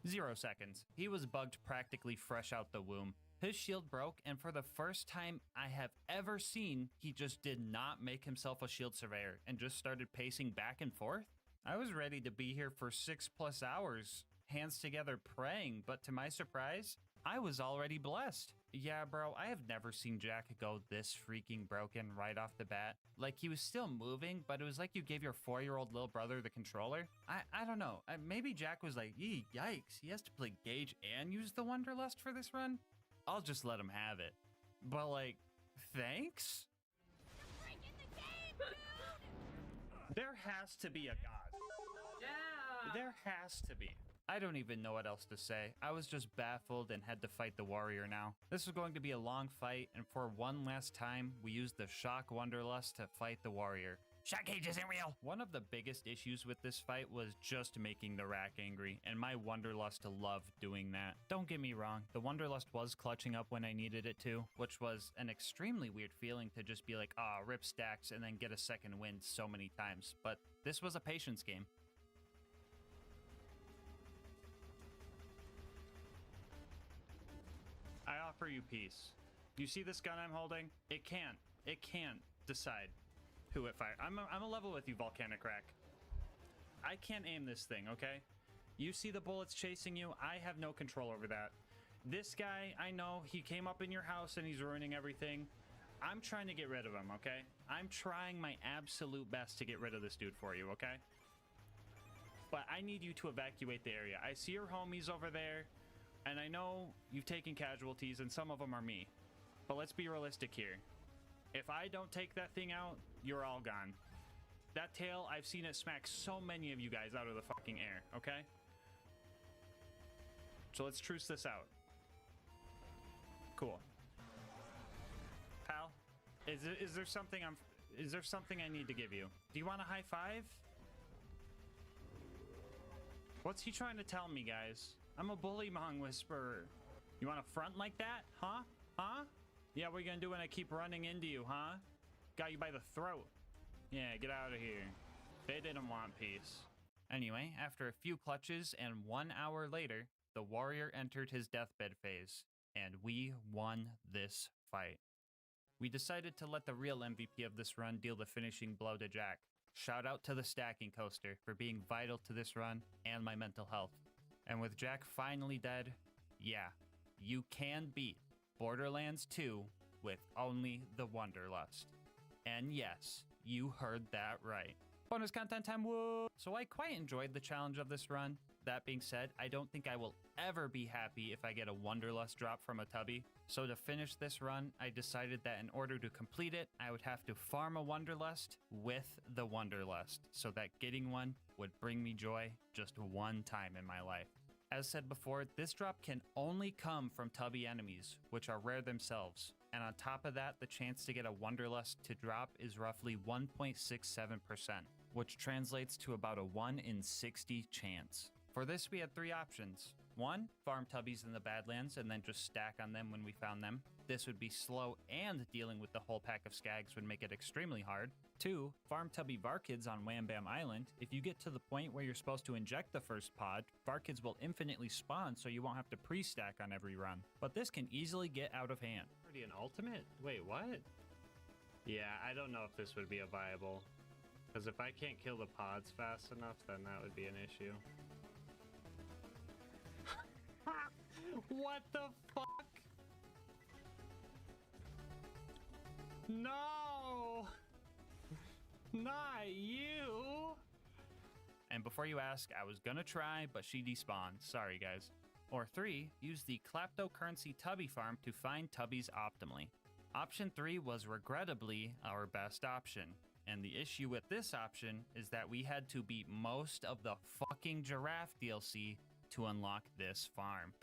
0 seconds. He was bugged practically fresh out the womb. His shield broke, and for the first time I have ever seen, he just did not make himself a shield surveyor and just started pacing back and forth. I was ready to be here for 6+ hours, hands together praying, but to my surprise, I was already blessed. Yeah, bro, I have never seen Jack go this freaking broken right off the bat. Like, he was still moving, but it was like you gave your 4-year-old little brother the controller. I don't know. Maybe Jack was like, yikes, he has to play Gage and use the Wonderlust for this run? I'll just let him have it. But, like, thanks? There has to be a god. Yeah. There has to be. I don't even know what else to say. I was just baffled and had to fight the warrior now. This was going to be a long fight, and for one last time, we used the Shock Wonderlust to fight the warrior. Shock Gage isn't real! One of the biggest issues with this fight was just making the Rack angry, and my Wonderlust loved doing that. Don't get me wrong, the Wonderlust was clutching up when I needed it to, which was an extremely weird feeling to just be like, rip stacks, and then get a second win so many times. But this was a patience game. I offer you peace. You see this gun I'm holding? It can't decide who it fires. I'm a level with you, Volcanic Rack. I can't aim this thing, okay? You see the bullets chasing you? I have no control over that. This guy, I know, he came up in your house and he's ruining everything. I'm trying to get rid of him, okay? I'm trying my absolute best to get rid of this dude for you, okay? But I need you to evacuate the area. I see your homies over there. And I know you've taken casualties, and some of them are me. But let's be realistic here. If I don't take that thing out, you're all gone. That tail, I've seen it smack so many of you guys out of the fucking air, okay? So let's truce this out. Cool. Pal, is there something I need to give you? Do you want a high five? What's he trying to tell me, guys? I'm a bullymong whisperer. You want to front like that? Huh? Huh? Yeah, what are you gonna do when I keep running into you, huh? Got you by the throat. Yeah, get out of here. They didn't want peace. Anyway, after a few clutches and 1 hour later, the warrior entered his deathbed phase, and we won this fight. We decided to let the real MVP of this run deal the finishing blow to Jack. Shout out to the stacking coaster for being vital to this run and my mental health. And with Jack finally dead, yeah, you can beat Borderlands 2 with only the Wonderlust. And yes, you heard that right. Bonus content time, whoa! So I quite enjoyed the challenge of this run. That being said, I don't think I will ever be happy if I get a Wonderlust drop from a Tubby. So to finish this run, I decided that in order to complete it, I would have to farm a Wonderlust with the Wonderlust, so that getting one would bring me joy just one time in my life. As said before, this drop can only come from Tubby enemies, which are rare themselves. And on top of that, the chance to get a Wonderlust to drop is roughly 1.67%, which translates to about a 1 in 60 chance. For this, we had 3 options. 1, farm Tubbies in the Badlands and then just stack on them when we found them. This would be slow, and dealing with the whole pack of Skags would make it extremely hard. 2, farm Tubby Varkids on Wham Bam Island. If you get to the point where you're supposed to inject the first pod, Varkids will infinitely spawn so you won't have to pre-stack on every run. But this can easily get out of hand. Already an ultimate? Wait, what? Yeah, I don't know if this would be a viable. Because if I can't kill the pods fast enough, then that would be an issue. What the fuck? No! Not you! And before you ask, I was gonna try, but she despawned. Sorry, guys. Or 3, use the Kleptocurrency Tubby farm to find Tubbies optimally. Option 3 was regrettably our best option. And the issue with this option is that we had to beat most of the fucking giraffe DLC to unlock this farm.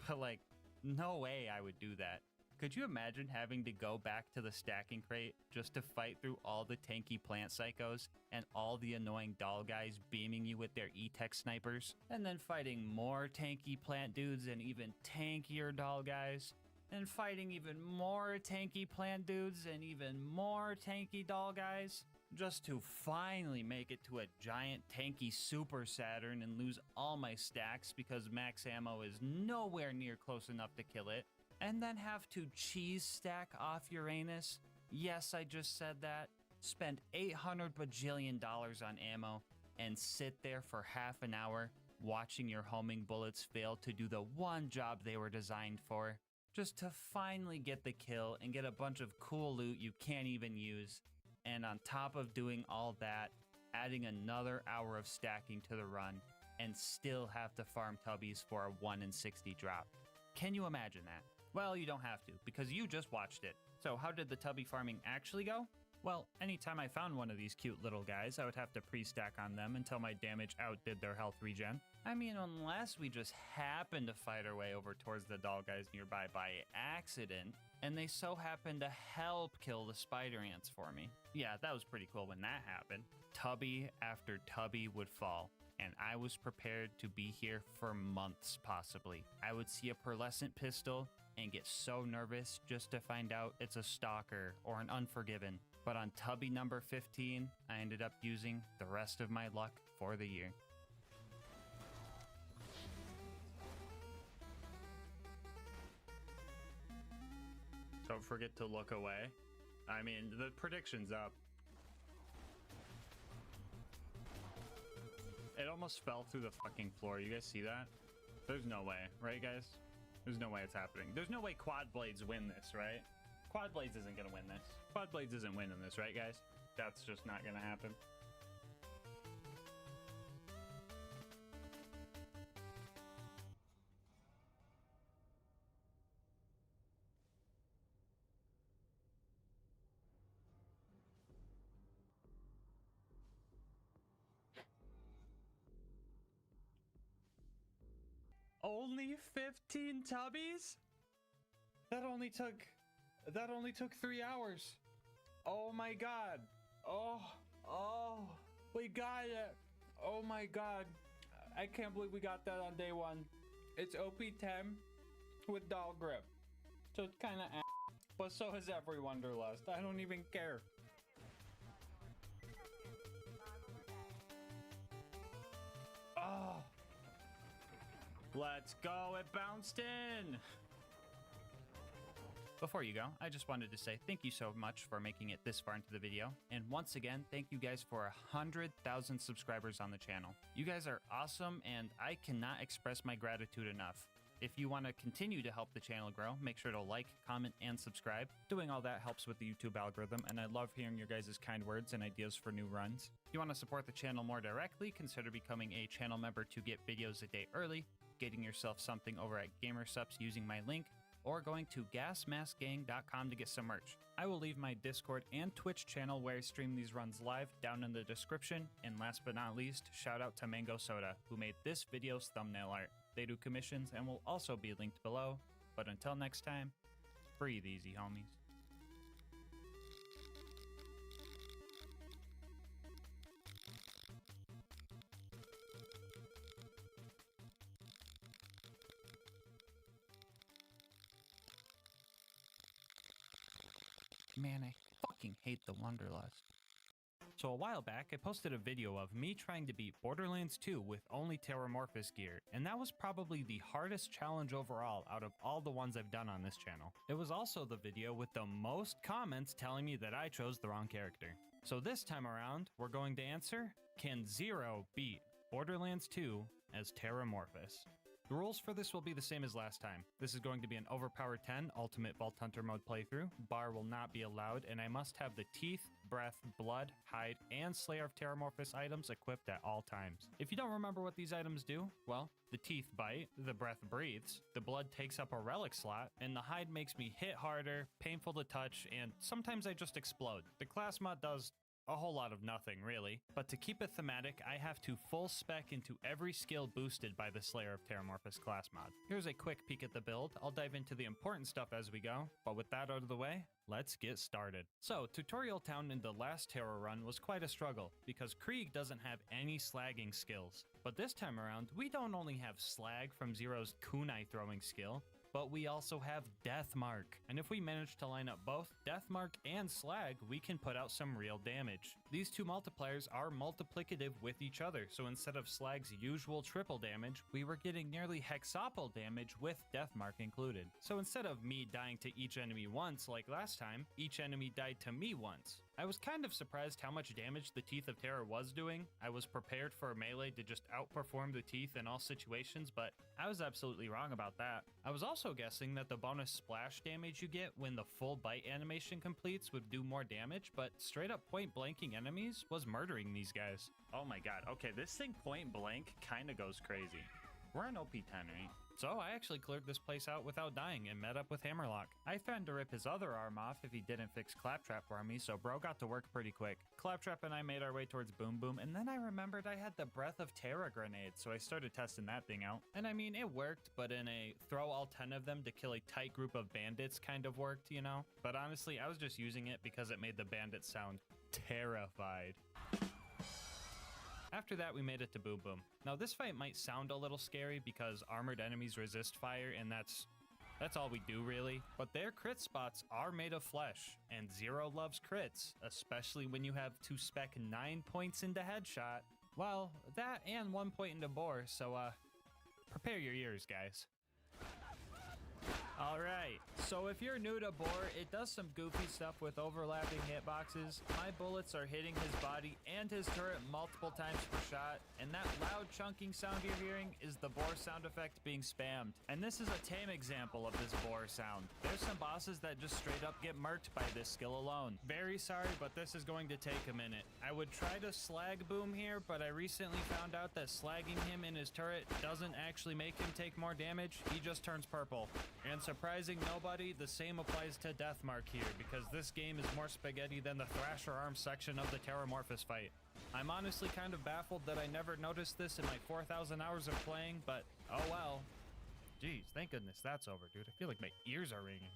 But like, no way I would do that. Could you imagine having to go back to the stacking crate just to fight through all the tanky plant psychos and all the annoying doll guys beaming you with their E-Tech snipers? And then fighting more tanky plant dudes and even tankier doll guys? And fighting even more tanky plant dudes and even more tanky doll guys? Just to finally make it to a giant tanky Super Saturn and lose all my stacks because max ammo is nowhere near close enough to kill it. And then have to cheese stack off Uranus? Yes, I just said that. Spend $800 bajillion on ammo and sit there for half an hour watching your homing bullets fail to do the one job they were designed for, just to finally get the kill and get a bunch of cool loot you can't even use, and on top of doing all that, adding another hour of stacking to the run, and still have to farm tubbies for a 1 in 60 drop. Can you imagine that? Well, you don't have to, because you just watched it. So how did the tubby farming actually go? Well, anytime I found one of these cute little guys, I would have to pre-stack on them until my damage outdid their health regen. I mean, unless we just happened to fight our way over towards the doll guys nearby by accident, and they so happened to help kill the spider ants for me. Yeah, that was pretty cool when that happened. Tubby after tubby would fall, and I was prepared to be here for months possibly. I would see a pearlescent pistol and get so nervous just to find out it's a stalker or an unforgiven. But on tubby number 15, I ended up using the rest of my luck for the year. Don't forget to look away. I mean, the prediction's up. It almost fell through the fucking floor. You guys see that? There's no way, right guys? There's no way it's happening. There's no way Quad Blades win this, right? Quad Blades isn't gonna win this. Quad Blades isn't winning this, right guys? That's just not gonna happen. Only 15 tubbies? That only took 3 hours. Oh my god. Oh, we got it. Oh my god. I can't believe we got that on day 1. It's OP10 with doll grip. So it's kind of but so is every Wonderlust. I don't even care. Oh. Let's go, it bounced in! Before you go, I just wanted to say thank you so much for making it this far into the video, and once again, thank you guys for 100,000 subscribers on the channel. You guys are awesome, and I cannot express my gratitude enough. If you want to continue to help the channel grow, make sure to like, comment, and subscribe. Doing all that helps with the YouTube algorithm, and I love hearing your guys' kind words and ideas for new runs. If you want to support the channel more directly, consider becoming a channel member to get videos a day early, getting yourself something over at GamerSupps using my link, or going to GASMASK'S to get some merch. I will leave my Discord and Twitch channel where I stream these runs live down in the description, and last but not least, shout out to Mango Soda, who made this video's thumbnail art. They do commissions and will also be linked below, but until next time, breathe easy, homies. Man, I fucking hate the Wonderlust. So a while back, I posted a video of me trying to beat Borderlands 2 with only Terramorphous gear, and that was probably the hardest challenge overall out of all the ones I've done on this channel. It was also the video with the most comments telling me that I chose the wrong character. So this time around, we're going to answer, can Zero beat Borderlands 2 as Terramorphous? The rules for this will be the same as last time. This is going to be an Overpower 10 Ultimate Vault Hunter mode playthrough. Bar will not be allowed, and I must have the Teeth, Breath, Blood, Hide, and Slayer of Terramorphous items equipped at all times. If you don't remember what these items do, well, the Teeth bite, the Breath breathes, the Blood takes up a relic slot, and the Hide makes me hit harder, painful to touch, and sometimes I just explode. The class mod does a whole lot of nothing, really. But to keep it thematic, I have to full spec into every skill boosted by the Slayer of Terramorphous class mod. Here's a quick peek at the build. I'll dive into the important stuff as we go, but with that out of the way, let's get started. So, Tutorial Town in the last Terra run was quite a struggle, because Krieg doesn't have any slagging skills. But this time around, we don't only have slag from Zero's kunai throwing skill, but we also have Deathmark. And if we manage to line up both Deathmark and Slag, we can put out some real damage. These two multipliers are multiplicative with each other, so instead of Slag's usual triple damage, we were getting nearly hexaple damage with Deathmark included. So instead of me dying to each enemy once like last time, each enemy died to me once. I was kind of surprised how much damage the Teeth of Terror was doing. I was prepared for melee to just outperform the Teeth in all situations, but I was absolutely wrong about that. I was also guessing that the bonus splash damage you get when the full bite animation completes would do more damage, but straight up point blanking enemies was murdering these guys. Oh my god, okay, this thing point blank kinda goes crazy. We're on OP10, right? So I actually cleared this place out without dying and met up with Hammerlock. I threatened to rip his other arm off if he didn't fix Claptrap for me, so bro got to work pretty quick. Claptrap and I made our way towards Boom Boom, and then I remembered I had the Breath of Terra grenade, so I started testing that thing out. And I mean, it worked, but in a throw all 10 of them to kill a tight group of bandits kind of worked, you know? But honestly, I was just using it because it made the bandits sound terrified. After that, we made it to Boom Boom. Now, this fight might sound a little scary because armored enemies resist fire, and that's all we do, really. But their crit spots are made of flesh, and Zero loves crits, especially when you have to spec 9 points into headshot. Well, that and 1 point into bore, so, prepare your ears, guys. Alright, so if you're new to Boar, it does some goofy stuff with overlapping hitboxes. My bullets are hitting his body and his turret multiple times per shot, and that loud chunking sound you're hearing is the Boar sound effect being spammed. And this is a tame example of this Boar sound. There's some bosses that just straight up get murked by this skill alone. Very sorry, but this is going to take a minute. I would try to slag Boom here, but I recently found out that slagging him in his turret doesn't actually make him take more damage, he just turns purple. And surprising nobody, the same applies to Deathmark here, because this game is more spaghetti than the Thrasher Arm section of the Terramorphous fight. I'm honestly kind of baffled that I never noticed this in my 4,000 hours of playing, but oh well. Jeez, thank goodness that's over, dude. I feel like my ears are ringing.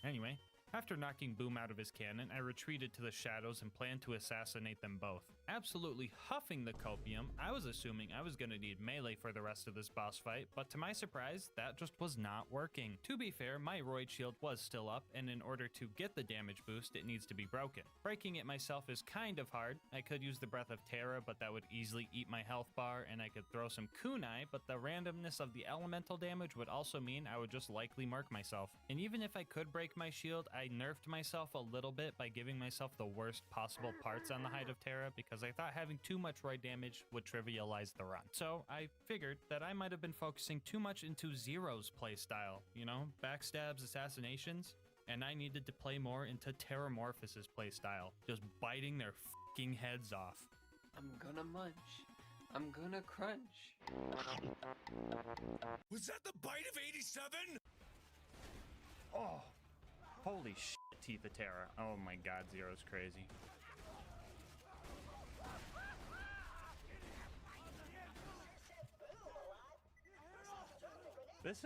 Anyway, after knocking Boom out of his cannon, I retreated to the shadows and planned to assassinate them both. Absolutely huffing the copium, I was assuming I was gonna need melee for the rest of this boss fight, but to my surprise, that just was not working. To be fair, my Roid shield was still up, and in order to get the damage boost, it needs to be broken. Breaking it myself is kind of hard. I could use the Breath of Terra, but that would easily eat my health bar, and I could throw some kunai, but the randomness of the elemental damage would also mean I would just likely mark myself. And even if I could break my shield, I nerfed myself a little bit by giving myself the worst possible parts on the Height of Terra because I thought having too much Roid damage would trivialize the run. So I figured that I might have been focusing too much into Zero's playstyle, you know, backstabs, assassinations, and I needed to play more into Terramorphous' playstyle, just biting their fucking heads off. I'm gonna munch. I'm gonna crunch. Was that the bite of 87? Oh, holy shit, Teeth of Terror. Oh my god, Zero's crazy. This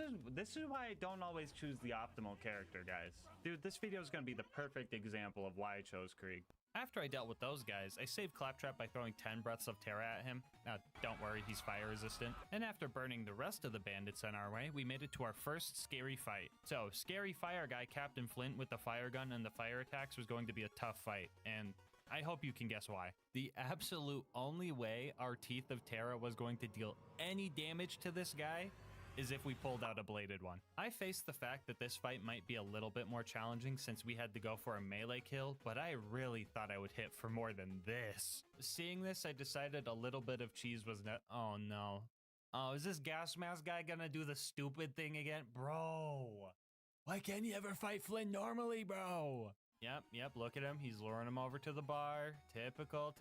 is why I don't always choose the optimal character, guys. Dude, this video is gonna be the perfect example of why I chose Krieg. After I dealt with those guys, I saved Claptrap by throwing 10 breaths of Terra at him. Now, don't worry, he's fire resistant. And after burning the rest of the bandits on our way, we made it to our first scary fight. So, scary fire guy Captain Flint with the fire gun and the fire attacks was going to be a tough fight, and I hope you can guess why. The absolute only way our Teeth of Terra was going to deal any damage to this guy is if we pulled out a bladed one. I faced the fact that this fight might be a little bit more challenging since we had to go for a melee kill, but I really thought I would hit for more than this. Seeing this, I decided a little bit of cheese was oh no. Oh, is this GASMASK guy gonna do the stupid thing again? Bro, why can't you ever fight Flynn normally, bro? Yep, look at him. He's luring him over to the bar. Typical.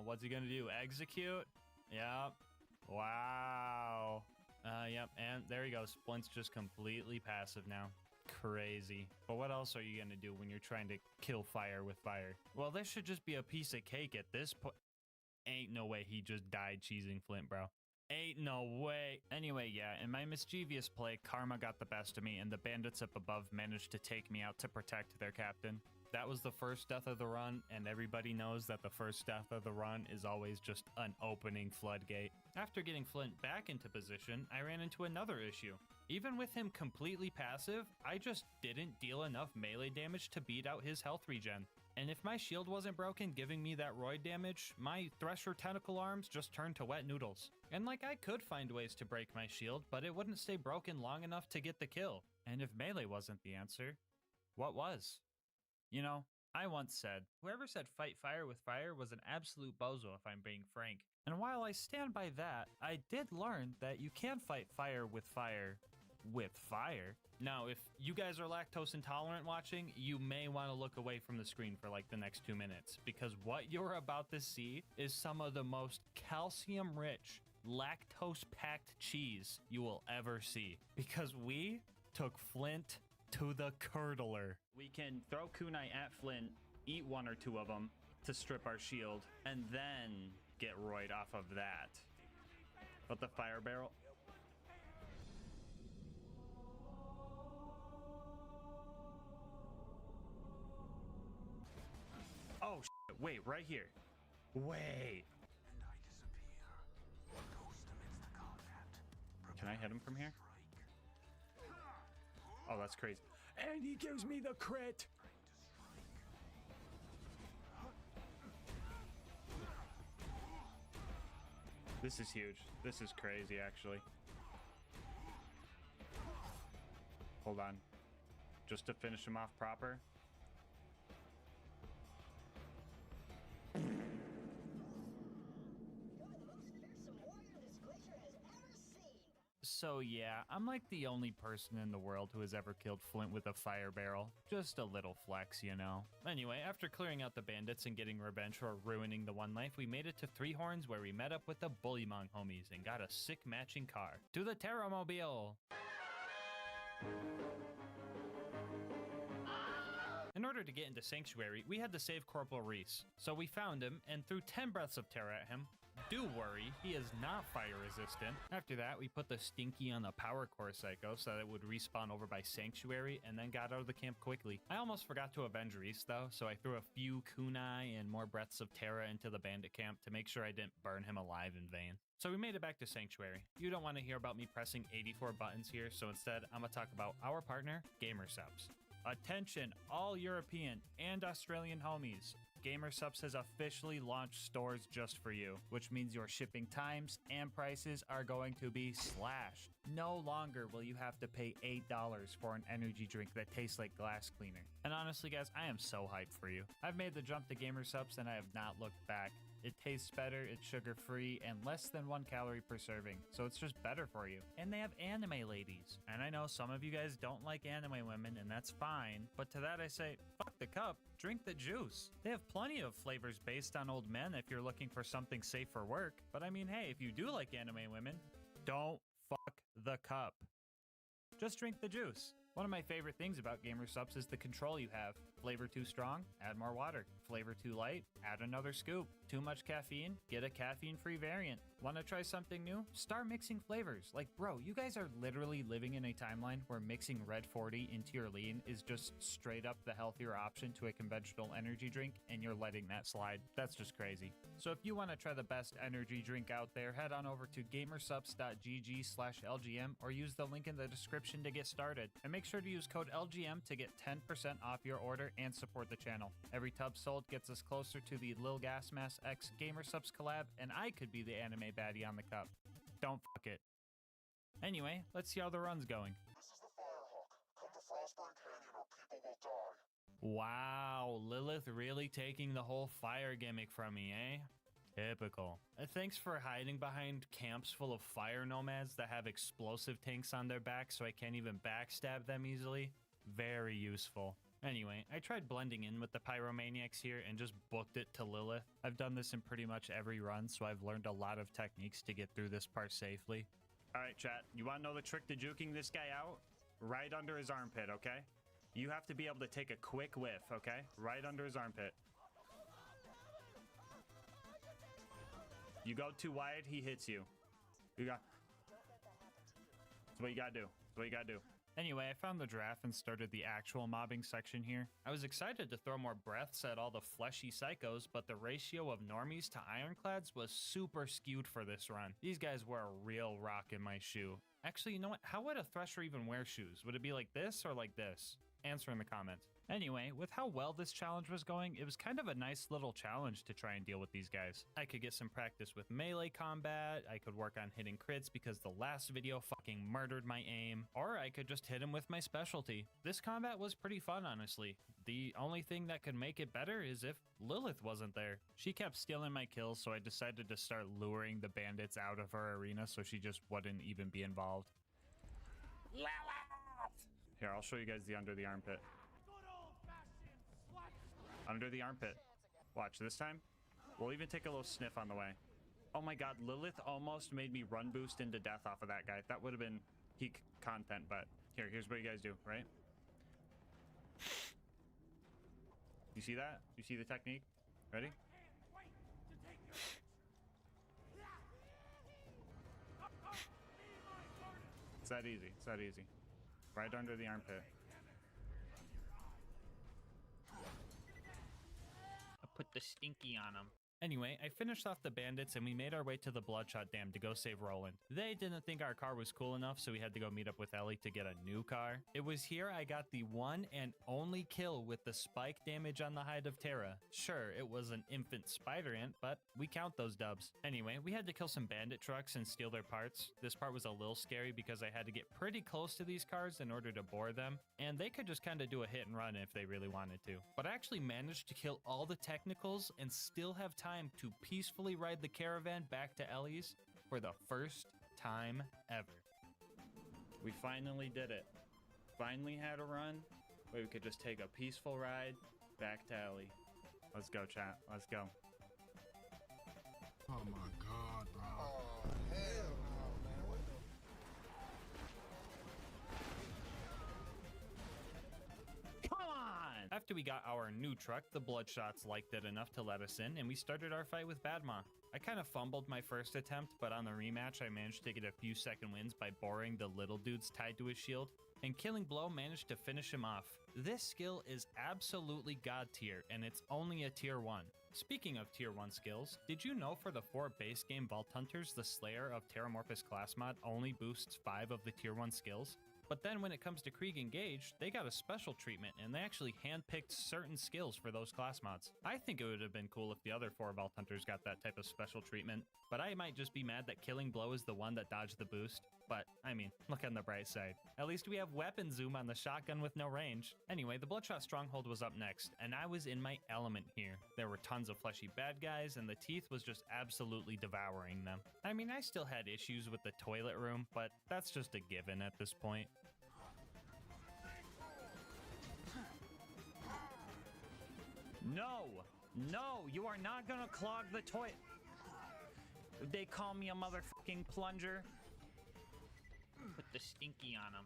What's he gonna do? Execute? Yep. Wow. Yep, and there he goes. Flint's just completely passive now. Crazy. But what else are you gonna do when you're trying to kill fire with fire? Well, this should just be a piece of cake at this point. Ain't no way he just died cheesing Flint, bro. Ain't no way. Anyway, yeah, in my mischievous play, karma got the best of me, and the bandits up above managed to take me out to protect their captain. That was the first death of the run, and everybody knows that the first death of the run is always just an opening floodgate. After getting Flint back into position, I ran into another issue. Even with him completely passive, I just didn't deal enough melee damage to beat out his health regen. And if my shield wasn't broken giving me that Roid damage, my Thresher tentacle arms just turned to wet noodles. And like, I could find ways to break my shield, but it wouldn't stay broken long enough to get the kill. And if melee wasn't the answer, what was? You know, I once said, whoever said fight fire with fire was an absolute bozo if I'm being frank. And while I stand by that, I did learn that you can fight fire with fire with fire. Now, if you guys are lactose intolerant watching, you may want to look away from the screen for like the next 2 minutes, because what you're about to see is some of the most calcium-rich, lactose-packed cheese you will ever see. Because we took Flint to the curdler. We can throw kunai at Flint, eat 1 or 2 of them to strip our shield, and then get roid off of that. But the fire barrel... Oh, shit. Wait, right here. Wait. Can I hit him from here? Oh, that's crazy. And he gives me the crit. This is huge. This is crazy, actually. Hold on. Just to finish him off proper. So yeah, I'm like the only person in the world who has ever killed Flint with a fire barrel. Just a little flex, you know. Anyway, after clearing out the bandits and getting revenge for ruining the one life, we made it to Three Horns, where we met up with the Bullymong homies and got a sick matching car. To the Terramobile! In order to get into Sanctuary, we had to save Corporal Reese. So we found him and threw 10 breaths of terror at him. Do worry, he is not fire resistant. After that, we put the Stinky on the Power Core Psycho so that it would respawn over by Sanctuary, and then got out of the camp quickly. I almost forgot to avenge Reese though, so I threw a few kunai and more breaths of terror into the bandit camp to make sure I didn't burn him alive in vain. So we made it back to Sanctuary. You don't want to hear about me pressing 84 buttons here, so instead I'm gonna talk about our partner, GamerSubs. Attention, all European and Australian homies. GamerSubs has officially launched stores just for you, which means your shipping times and prices are going to be slashed. No longer will you have to pay $8 for an energy drink that tastes like glass cleaner. And honestly guys, I am so hyped for you. I've made the jump to GamerSubs and I have not looked back. It tastes better, it's sugar-free, and less than 1 calorie per serving, so it's just better for you. And they have anime ladies. And I know some of you guys don't like anime women, and that's fine, but to that I say, fuck the cup, drink the juice. They have plenty of flavors based on old men if you're looking for something safe for work, but I mean, hey, if you do like anime women, don't fuck the cup. Just drink the juice. One of my favorite things about GamerSubs is the control you have. Flavor too strong? Add more water. Flavor too light? Add another scoop. Too much caffeine? Get a caffeine-free variant. Want to try something new? Start mixing flavors. Like, bro, you guys are literally living in a timeline where mixing Red 40 into your lean is just straight up the healthier option to a conventional energy drink, and you're letting that slide. That's just crazy. So if you want to try the best energy drink out there, head on over to gamersubs.gg/LGM or use the link in the description to get started. And make sure to use code LGM to get 10% off your order and support the channel. Every tub sold gets us closer to the LilGasmask X GamerSubs collab, and I could be the anime baddie on the cup. Don't fuck it. Anyway, let's see how the run's going. This is the Firehawk. Come to Frostburn Canyon or people will die. Wow, Lilith really taking the whole fire gimmick from me, eh? Typical. Thanks for hiding behind camps full of fire nomads that have explosive tanks on their back so I can't even backstab them easily. Very useful. Anyway, I tried blending in with the pyromaniacs here and just booked it to Lilith. I've done this in pretty much every run, so I've learned a lot of techniques to get through this part safely. Alright chat, you want to know the trick to juking this guy out? Right under his armpit, okay? You have to be able to take a quick whiff, okay? Right under his armpit. You go too wide, he hits you. That's what you gotta do. That's what you gotta do. Anyway, I found the draft and started the actual mobbing section here. I was excited to throw more breaths at all the fleshy psychos, but the ratio of normies to ironclads was super skewed for this run. These guys were a real rock in my shoe. Actually, you know what? How would a thresher even wear shoes? Would it be like this or like this? answer in the comments. Anyway, with how well this challenge was going, it was kind of a nice little challenge to try and deal with these guys. I could get some practice with melee combat, I could work on hitting crits because the last video fucking murdered my aim, or I could just hit him with my specialty. This combat was pretty fun, honestly. The only thing that could make it better is if Lilith wasn't there. She kept stealing my kills, so I decided to start luring the bandits out of her arena so she just wouldn't even be involved. Here, I'll show you guys the under the armpit. Under the armpit. Watch, this time, we'll even take a little sniff on the way. Oh my god, Lilith almost made me run boost into death off of that guy. That would have been peak content, but here's what you guys do, right? You see that? You see the technique? Ready? It's that easy. It's that easy. Right under the armpit. I put the stinky on him. Anyway, I finished off the bandits and we made our way to the Bloodshot Dam to go save Roland. They didn't think our car was cool enough, so we had to go meet up with Ellie to get a new car. It was here I got the one and only kill with the spike damage on the hide of Terra. Sure, it was an infant spider ant, but we count those dubs. Anyway, we had to kill some bandit trucks and steal their parts. This part was a little scary because I had to get pretty close to these cars in order to bore them, and they could just kind of do a hit and run if they really wanted to. But I actually managed to kill all the technicals and still have time to peacefully ride the caravan back to Ellie's for the first time ever. We finally did it. Finally had a run where we could just take a peaceful ride back to Ellie. Let's go, chat. Let's go. Oh my god, bro. Oh, hell no, man. What the... After we got our new truck, the Bloodshots liked it enough to let us in, and we started our fight with Badma. I kind of fumbled my first attempt, but on the rematch I managed to get a few second wins by boring the little dudes tied to his shield, and Killing Blow managed to finish him off. This skill is absolutely god tier, and it's only a tier 1. Speaking of tier 1 skills, did you know for the 4 base game Vault Hunters, the Slayer of Terramorphous class mod only boosts 5 of the tier 1 skills? But then when it comes to Krieg Engage, they got a special treatment and they actually handpicked certain skills for those class mods. I think it would have been cool if the other 4 Vault Hunters got that type of special treatment, but I might just be mad that Killing Blow is the one that dodged the boost. But, I mean, look on the bright side. At least we have weapon zoom on the shotgun with no range. Anyway, the Bloodshot Stronghold was up next, and I was in my element here. There were tons of fleshy bad guys, and the Teeth was just absolutely devouring them. I mean, I still had issues with the toilet room, but that's just a given at this point. No! No! You are not gonna clog the toilet! They call me a motherfucking plunger. Put the stinky on him.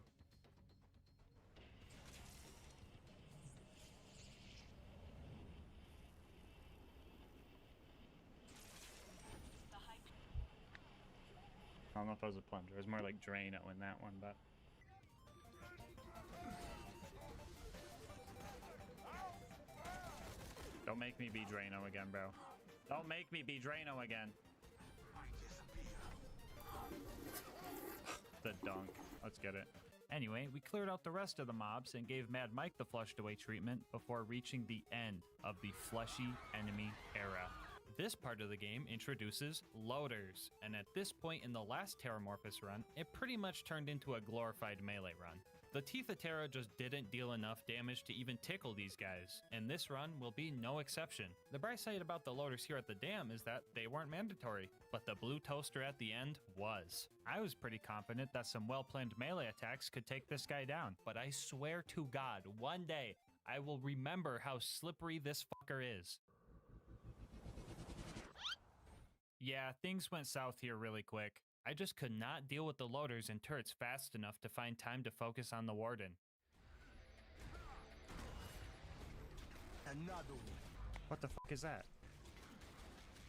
I don't know if that was a plunger. It was more like Drano in that one, but... Don't make me be Drano again, bro. Don't make me be Drano again. The dunk. Let's get it. Anyway, we cleared out the rest of the mobs and gave Mad Mike the flushed away treatment before reaching the end of the fleshy enemy era. This part of the game introduces loaders, and at this point in the last Terramorphous run, it pretty much turned into a glorified melee run. The Teeth of Terra just didn't deal enough damage to even tickle these guys, and this run will be no exception. The bright side about the loaders here at the dam is that they weren't mandatory, but the blue toaster at the end was. I was pretty confident that some well-planned melee attacks could take this guy down, but I swear to God, one day, I will remember how slippery this fucker is. Yeah, things went south here really quick. I just could not deal with the loaders and turrets fast enough to find time to focus on the Warden. Another one. What the fuck is that?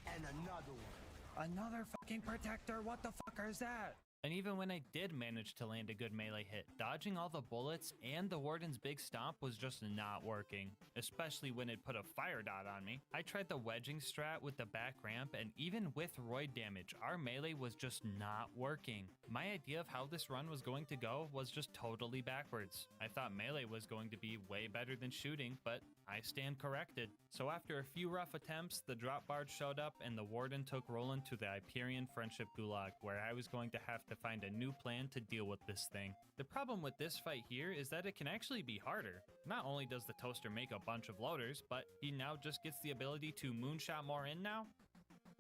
And another one. Another fucking protector? What the fuck is that? And even when I did manage to land a good melee hit, dodging all the bullets and the Warden's big stomp was just not working, especially when it put a fire dot on me. I tried the wedging strat with the back ramp, and even with roid damage, our melee was just not working. My idea of how this run was going to go was just totally backwards. I thought melee was going to be way better than shooting, but I stand corrected. So after a few rough attempts, the drop barge showed up and the Warden took Roland to the Hyperion Friendship Gulag, where I was going to have to find a new plan to deal with this thing. The problem with this fight here is that it can actually be harder. Not only does the Toaster make a bunch of loaders, but he now just gets the ability to moonshot more in now.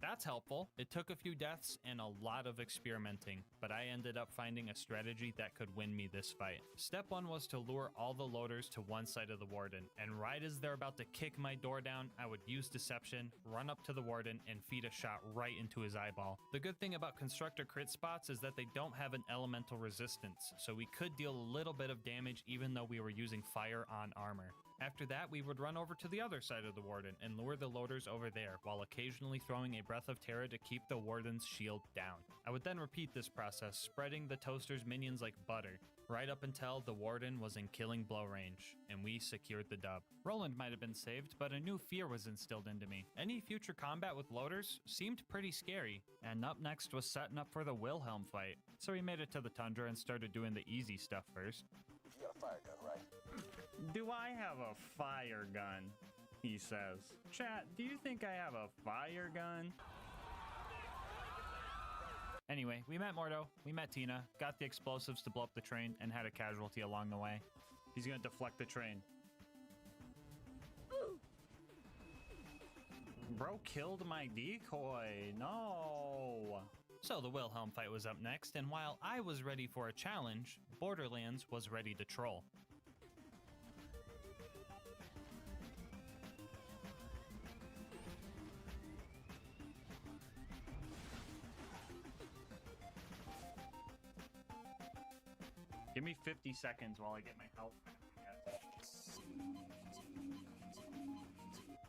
That's helpful. It took a few deaths and a lot of experimenting, but I ended up finding a strategy that could win me this fight. Step 1 was to lure all the loaders to one side of the Warden, and right as they're about to kick my door down, I would use Deception, run up to the Warden, and feed a shot right into his eyeball. The good thing about Constructor crit spots is that they don't have an elemental resistance, so we could deal a little bit of damage even though we were using fire on armor. After that, we would run over to the other side of the Warden and lure the loaders over there, while occasionally throwing a Breath of Terror to keep the Warden's shield down. I would then repeat this process, spreading the Toaster's minions like butter, right up until the Warden was in killing blow range, and we secured the dub. Roland might have been saved, but a new fear was instilled into me. Any future combat with loaders seemed pretty scary, and up next was setting up for the Wilhelm fight. So we made it to the Tundra and started doing the easy stuff first. You got a fire gun, right? Do I have a fire gun? He says. Chat, do you think I have a fire gun? Anyway, we met Mordo, we met Tina, got the explosives to blow up the train, and had a casualty along the way. He's gonna deflect the train. Bro killed my decoy. No. So the Wilhelm fight was up next, and while I was ready for a challenge, Borderlands was ready to troll. Give me 50 seconds while I get my health.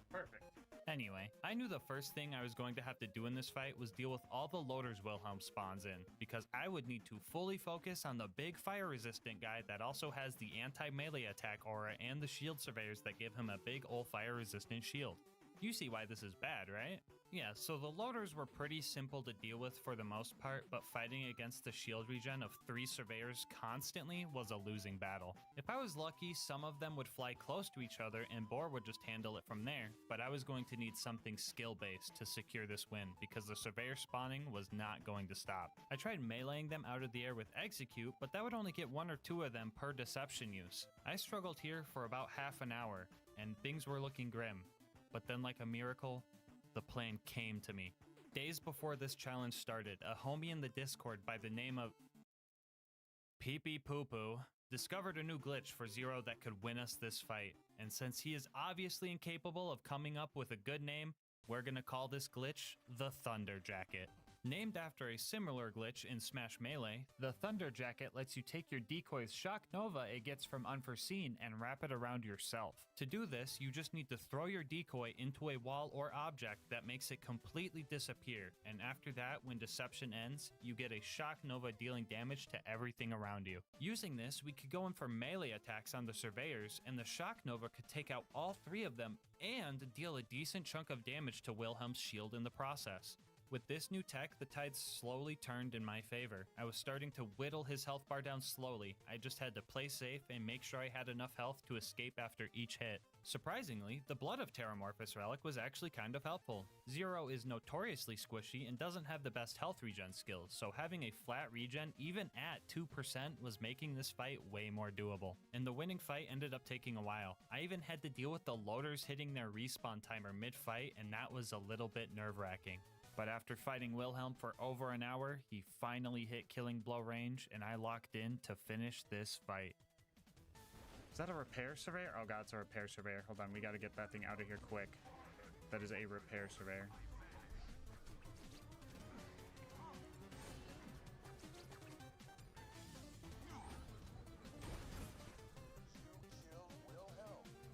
Perfect. Anyway, I knew the first thing I was going to have to do in this fight was deal with all the loaders Wilhelm spawns in, because I would need to fully focus on the big fire resistant guy that also has the anti-melee attack aura and the shield surveyors that give him a big ol' fire resistant shield. You see why this is bad, right? Yeah, so the loaders were pretty simple to deal with for the most part, but fighting against the shield regen of 3 surveyors constantly was a losing battle. If I was lucky, some of them would fly close to each other and Boar would just handle it from there, but I was going to need something skill-based to secure this win, because the surveyor spawning was not going to stop. I tried meleeing them out of the air with Execute, but that would only get 1 or 2 of them per deception use. I struggled here for about half an hour, and things were looking grim. But then, like a miracle, the plan came to me. Days before this challenge started, a homie in the Discord by the name of Pee Pee Poo Poo discovered a new glitch for Zero that could win us this fight. And since he is obviously incapable of coming up with a good name, we're gonna call this glitch the Thunder Jacket. Named after a similar glitch in Smash Melee, the Thunder Jacket lets you take your decoy's Shock Nova it gets from Unforeseen and wrap it around yourself. To do this, you just need to throw your decoy into a wall or object that makes it completely disappear, and after that, when Deception ends, you get a Shock Nova dealing damage to everything around you. Using this, we could go in for melee attacks on the Surveyors, and the Shock Nova could take out all 3 of them and deal a decent chunk of damage to Wilhelm's shield in the process. With this new tech, the tides slowly turned in my favor. I was starting to whittle his health bar down slowly. I just had to play safe and make sure I had enough health to escape after each hit. Surprisingly, the Blood of Terramorphous relic was actually kind of helpful. Zero is notoriously squishy and doesn't have the best health regen skills, so having a flat regen even at 2% was making this fight way more doable. And the winning fight ended up taking a while. I even had to deal with the loaders hitting their respawn timer mid-fight, and that was a little bit nerve-wracking. But after fighting Wilhelm for over an hour, he finally hit killing blow range, and I locked in to finish this fight. Is that a repair surveyor? Oh god, it's a repair surveyor. Hold on, we gotta get that thing out of here quick. That is a repair surveyor.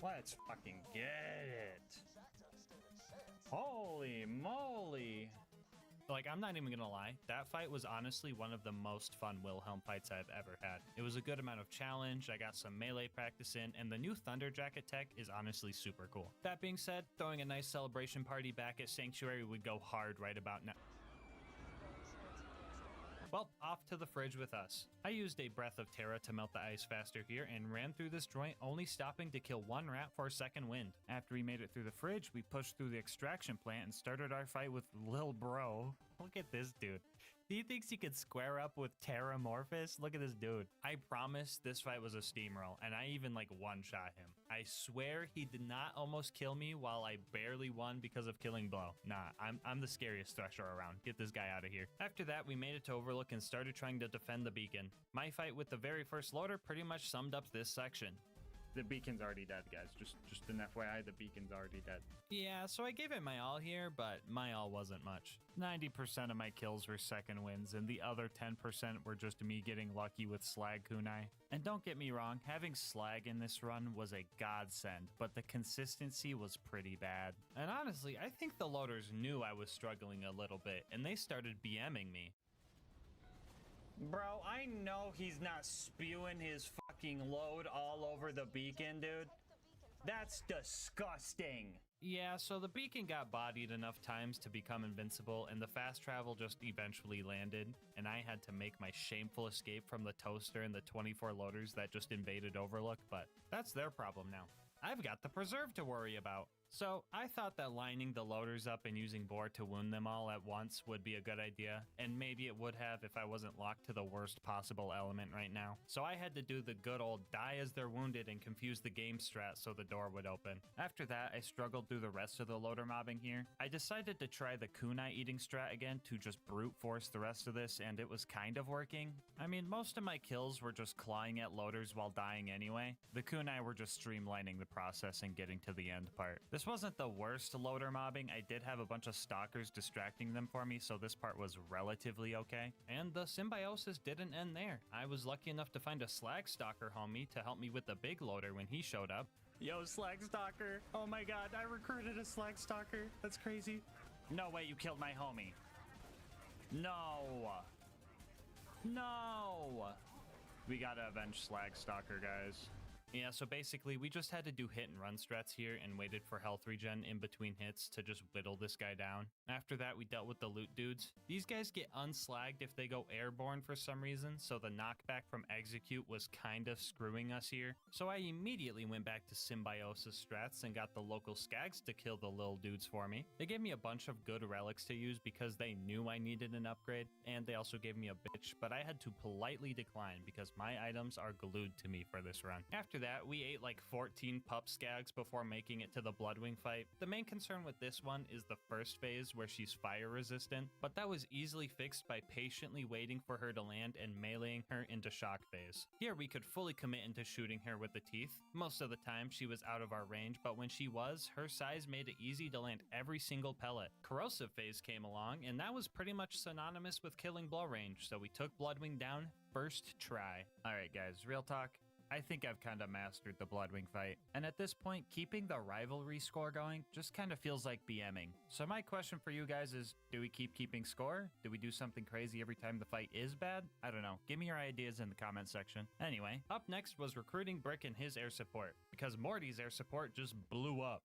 Let's fucking get it. Holy moly. Like, I'm not even gonna lie, that fight was honestly one of the most fun Wilhelm fights I've ever had. It was a good amount of challenge, I got some melee practice in, and the new Thunder Jacket tech is honestly super cool. That being said, throwing a nice celebration party back at Sanctuary would go hard right about now. Well, off to the fridge with us. I used a Breath of Terra to melt the ice faster here and ran through this joint, only stopping to kill one rat for a second wind. After we made it through the fridge, we pushed through the extraction plant and started our fight with Lil Bro. Look at this dude. He thinks he could square up with Terramorphous? Look at this dude. I promise this fight was a steamroll, and I even like one-shot him. I swear he did not almost kill me while I barely won because of killing Blow. Nah, I'm the scariest Thresher around. Get this guy out of here. After that, we made it to Overlook and started trying to defend the beacon. My fight with the very first loader pretty much summed up this section. The beacon's already dead, guys. Just an FYI, the beacon's already dead. Yeah, so I gave it my all here, but my all wasn't much. 90% of my kills were second wins, and the other 10% were just me getting lucky with Slag Kunai. And don't get me wrong, having Slag in this run was a godsend, but the consistency was pretty bad. And honestly, I think the loaders knew I was struggling a little bit, and they started BMing me. Bro, I know he's not spewing his fucking load all over the beacon, dude. That's disgusting. Yeah, so the beacon got bodied enough times to become invincible, and the fast travel just eventually landed, and I had to make my shameful escape from the toaster and the 24 loaders that just invaded Overlook, but that's their problem now. I've got the preserve to worry about. So I thought that lining the loaders up and using Boar to wound them all at once would be a good idea, and maybe it would have if I wasn't locked to the worst possible element right now. So I had to do the good old die as they're wounded and confuse the game strat so the door would open. After that, I struggled through the rest of the loader mobbing here. I decided to try the kunai eating strat again to just brute force the rest of this, and it was kind of working. I mean, most of my kills were just clawing at loaders while dying anyway. The kunai were just streamlining the process and getting to the end part. This wasn't the worst loader mobbing. I did have a bunch of stalkers distracting them for me, so this part was relatively okay. And the symbiosis didn't end there. I was lucky enough to find a slag stalker homie to help me with the big loader when he showed up. Yo, slag stalker. Oh my god, I recruited a slag stalker. That's crazy. No way you killed my homie. No. No. We gotta avenge slag stalker, guys. Yeah, so basically we just had to do hit and run strats here and waited for health regen in between hits to just whittle this guy down. After that, we dealt with the loot dudes. These guys get unslagged if they go airborne for some reason, so the knockback from execute was kind of screwing us here. So I immediately went back to symbiosis strats and got the local skags to kill the little dudes for me. They gave me a bunch of good relics to use because they knew I needed an upgrade, and they also gave me a bitch, but I had to politely decline because my items are glued to me for this run. After that, we ate like 14 pup skags before making it to the Bloodwing fight. The main concern with this one is the first phase where she's fire resistant, but that was easily fixed by patiently waiting for her to land and meleeing her into shock phase. Here we could fully commit into shooting her with the teeth. Most of the time she was out of our range, but when she was, her size made it easy to land every single pellet. Corrosive phase came along, and that was pretty much synonymous with killing blow range, so we took Bloodwing down first try. Alright guys, real talk. I think I've kind of mastered the Bloodwing fight, and at this point, keeping the rivalry score going just kind of feels like BMing. So my question for you guys is, do we keep keeping score? Do we do something crazy every time the fight is bad? I don't know. Give me your ideas in the comment section. Anyway, up next was recruiting Brick and his air support, because Morty's air support just blew up.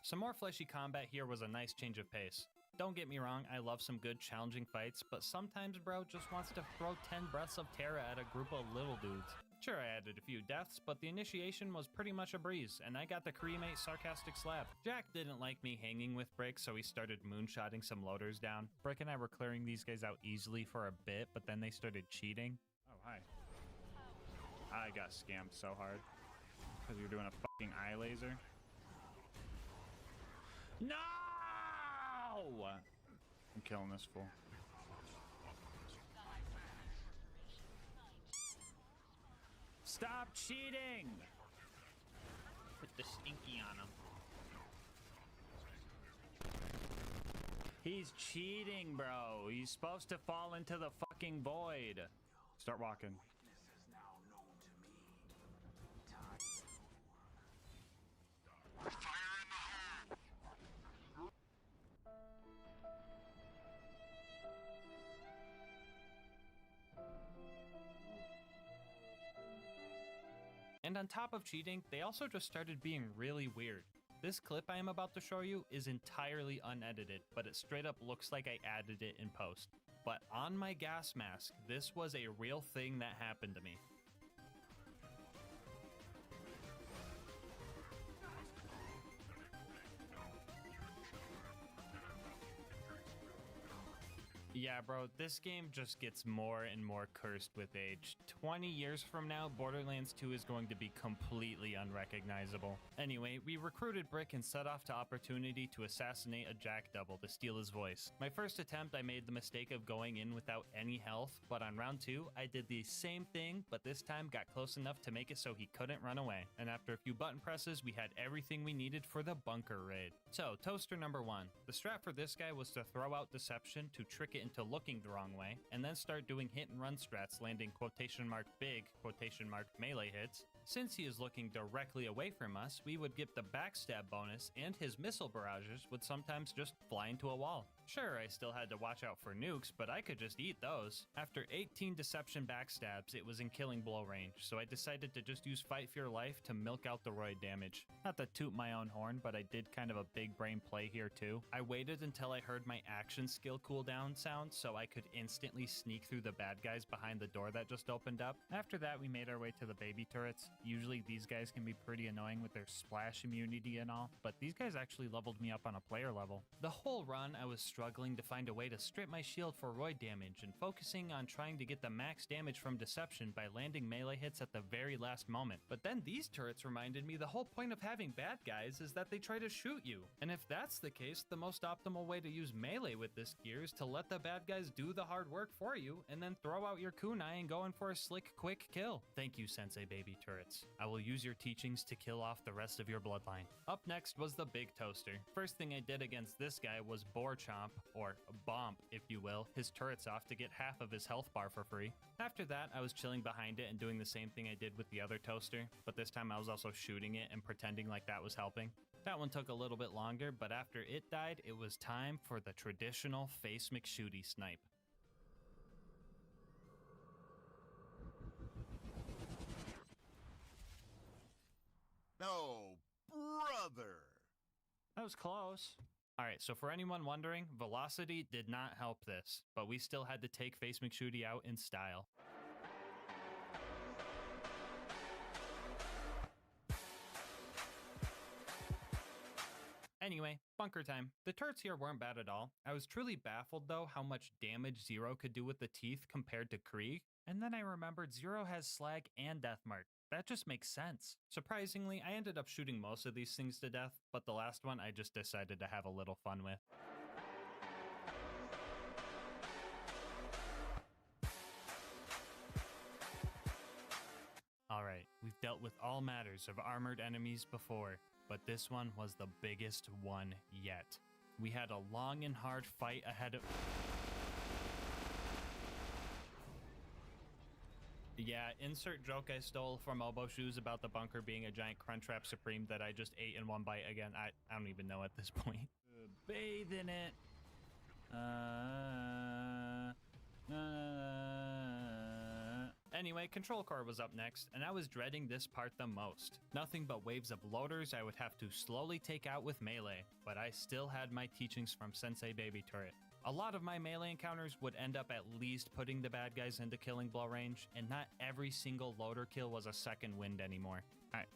Some more fleshy combat here was a nice change of pace. Don't get me wrong, I love some good challenging fights, but sometimes bro just wants to throw 10 breaths of terror at a group of little dudes. Sure, I added a few deaths, but the initiation was pretty much a breeze, and I got the cremate sarcastic slab. Jack didn't like me hanging with Brick, so he started moonshotting some loaders down. Brick and I were clearing these guys out easily for a bit, but then they started cheating. Oh, hi. I got scammed so hard. Because you're doing a fucking eye laser. No! I'm killing this fool. Stop cheating! Put the stinky on him. He's cheating, bro. He's supposed to fall into the fucking void. Start walking. And on top of cheating, they also just started being really weird. This clip I am about to show you is entirely unedited, but it straight up looks like I added it in post. But on my gas mask, this was a real thing that happened to me. Yeah, bro, this game just gets more and more cursed with age. 20 years from now, Borderlands 2 is going to be completely unrecognizable. Anyway, we recruited Brick and set off to opportunity to assassinate a Jack Double to steal his voice. My first attempt, I made the mistake of going in without any health, but on round 2, I did the same thing, but this time got close enough to make it so he couldn't run away. And after a few button presses, we had everything we needed for the bunker raid. So, toaster number 1. The strat for this guy was to throw out deception to trick it into looking the wrong way, and then start doing hit and run strats landing quotation mark big quotation mark melee hits. Since he is looking directly away from us, we would get the backstab bonus, and his missile barrages would sometimes just fly into a wall. Sure, I still had to watch out for nukes, but I could just eat those. After 18 deception backstabs, it was in killing blow range, so I decided to just use Fight for Your Life to milk out the roid damage. Not to toot my own horn, but I did kind of a big brain play here too. I waited until I heard my action skill cooldown sound so I could instantly sneak through the bad guys behind the door that just opened up. After that, we made our way to the baby turrets. Usually these guys can be pretty annoying with their splash immunity and all, but these guys actually leveled me up on a player level. The whole run, I was struggling to find a way to strip my shield for roid damage and focusing on trying to get the max damage from deception by landing melee hits at the very last moment. But then these turrets reminded me the whole point of having bad guys is that they try to shoot you. And if that's the case, the most optimal way to use melee with this gear is to let the bad guys do the hard work for you and then throw out your kunai and go in for a slick, quick kill. Thank you, Sensei Baby Turrets. I will use your teachings to kill off the rest of your bloodline. Up next was the big toaster. First thing I did against this guy was Boar Chomp, or Bomp, if you will, his turrets off to get half of his health bar for free. After that, I was chilling behind it and doing the same thing I did with the other toaster, but this time I was also shooting it and pretending like that was helping. That one took a little bit longer, but after it died, it was time for the traditional face McShooty snipe. No, brother! That was close. Alright, so for anyone wondering, velocity did not help this, but we still had to take Face McShooty out in style. Anyway, bunker time. The turrets here weren't bad at all. I was truly baffled though how much damage Zero could do with the teeth compared to Krieg, and then I remembered Zero has slag and deathmark. That just makes sense. Surprisingly, I ended up shooting most of these things to death, but the last one I just decided to have a little fun with. Alright, we've dealt with all matters of armored enemies before, but this one was the biggest one yet. We had a long and hard fight ahead of... Yeah, insert joke I stole from Obo Shoes about the bunker being a giant Crunchwrap Supreme that I just ate in one bite again. I don't even know at this point. Bathe in it. Anyway, Control Core was up next, and I was dreading this part the most. Nothing but waves of loaders I would have to slowly take out with melee, but I still had my teachings from Sensei Baby Turret. A lot of my melee encounters would end up at least putting the bad guys into killing blow range, and not every single loader kill was a second wind anymore.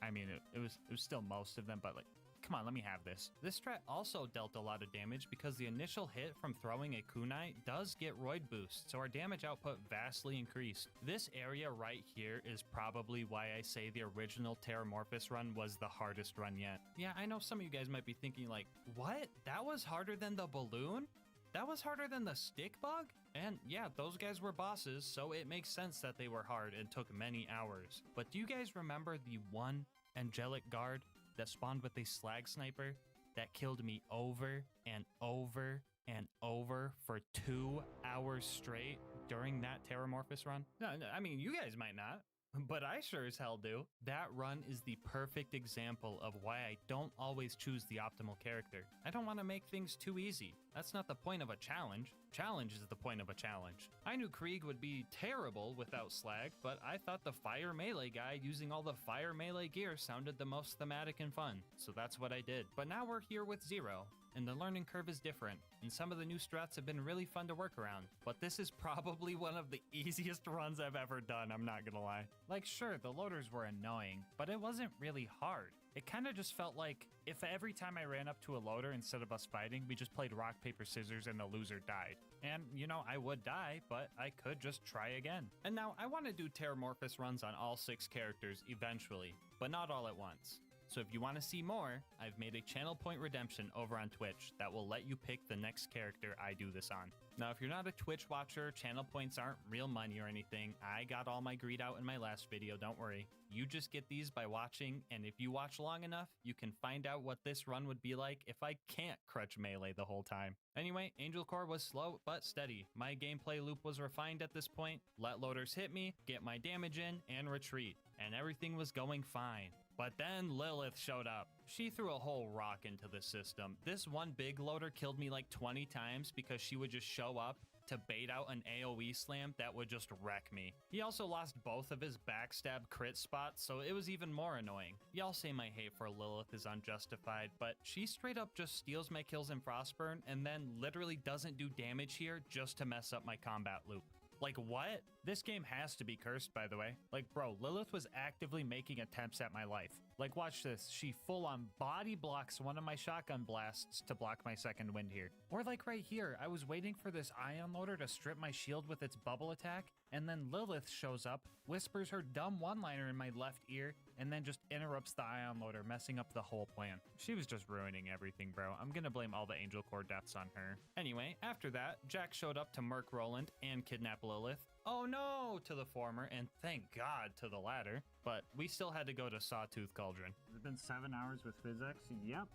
I mean, it was still most of them, but like, come on, let me have this. This strat also dealt a lot of damage because the initial hit from throwing a kunai does get roid boost, so our damage output vastly increased. This area right here is probably why I say the original Terramorphous run was the hardest run yet. Yeah, I know some of you guys might be thinking like, what? That was harder than the balloon? That was harder than the stick bug? And yeah, those guys were bosses, so it makes sense that they were hard and took many hours. But do you guys remember the one angelic guard that spawned with a slag sniper that killed me over and over and over for 2 hours straight during that Terramorphous run? No, I mean, you guys might not. But I sure as hell do. That run is the perfect example of why I don't always choose the optimal character. I don't want to make things too easy. That's not the point of a challenge. Challenge is the point of a challenge. I knew Krieg would be terrible without Slag, but I thought the fire melee guy using all the fire melee gear sounded the most thematic and fun, so that's what I did. But now we're here with Zero, and the learning curve is different, and some of the new strats have been really fun to work around. But this is probably one of the easiest runs I've ever done, I'm not gonna lie. Like, sure, the loaders were annoying, but it wasn't really hard. It kind of just felt like if every time I ran up to a loader instead of us fighting, we just played rock, paper, scissors, and the loser died. And, you know, I would die, but I could just try again. And now, I want to do Terramorphous runs on all 6 characters eventually, but not all at once. So if you want to see more, I've made a channel point redemption over on Twitch that will let you pick the next character I do this on. Now, if you're not a Twitch watcher, channel points aren't real money or anything. I got all my greed out in my last video, don't worry. You just get these by watching, and if you watch long enough, you can find out what this run would be like if I can't crutch melee the whole time. Anyway, Angel Core was slow but steady. My gameplay loop was refined at this point. Let loaders hit me, get my damage in, and retreat. And everything was going fine. But then Lilith showed up. She threw a whole rock into the system. This one big loader killed me like 20 times because she would just show up to bait out an AoE slam that would just wreck me. He also lost both of his backstab crit spots, so it was even more annoying. Y'all say my hate for Lilith is unjustified, but she straight up just steals my kills in Frostburn and then literally doesn't do damage here just to mess up my combat loop. Like, what? This game has to be cursed, by the way. Like, bro, Lilith was actively making attempts at my life. Like, watch this. She full-on body blocks one of my shotgun blasts to block my second wind here. Or like right here, I was waiting for this ion loader to strip my shield with its bubble attack, and then Lilith shows up, whispers her dumb one-liner in my left ear, and then just interrupts the ion loader, messing up the whole plan. She was just ruining everything, bro. I'm gonna blame all the Angel Core deaths on her. Anyway, after that, Jack showed up to murk Roland and kidnap Lilith. Oh no to the former, and thank God to the latter. But we still had to go to Sawtooth Cauldron. It's been 7 hours with Physics. Yep.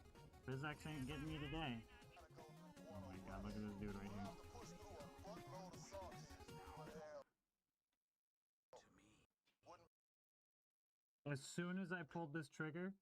Physics ain't getting me today. Oh my god, look at this dude right here. As soon as I pulled this trigger...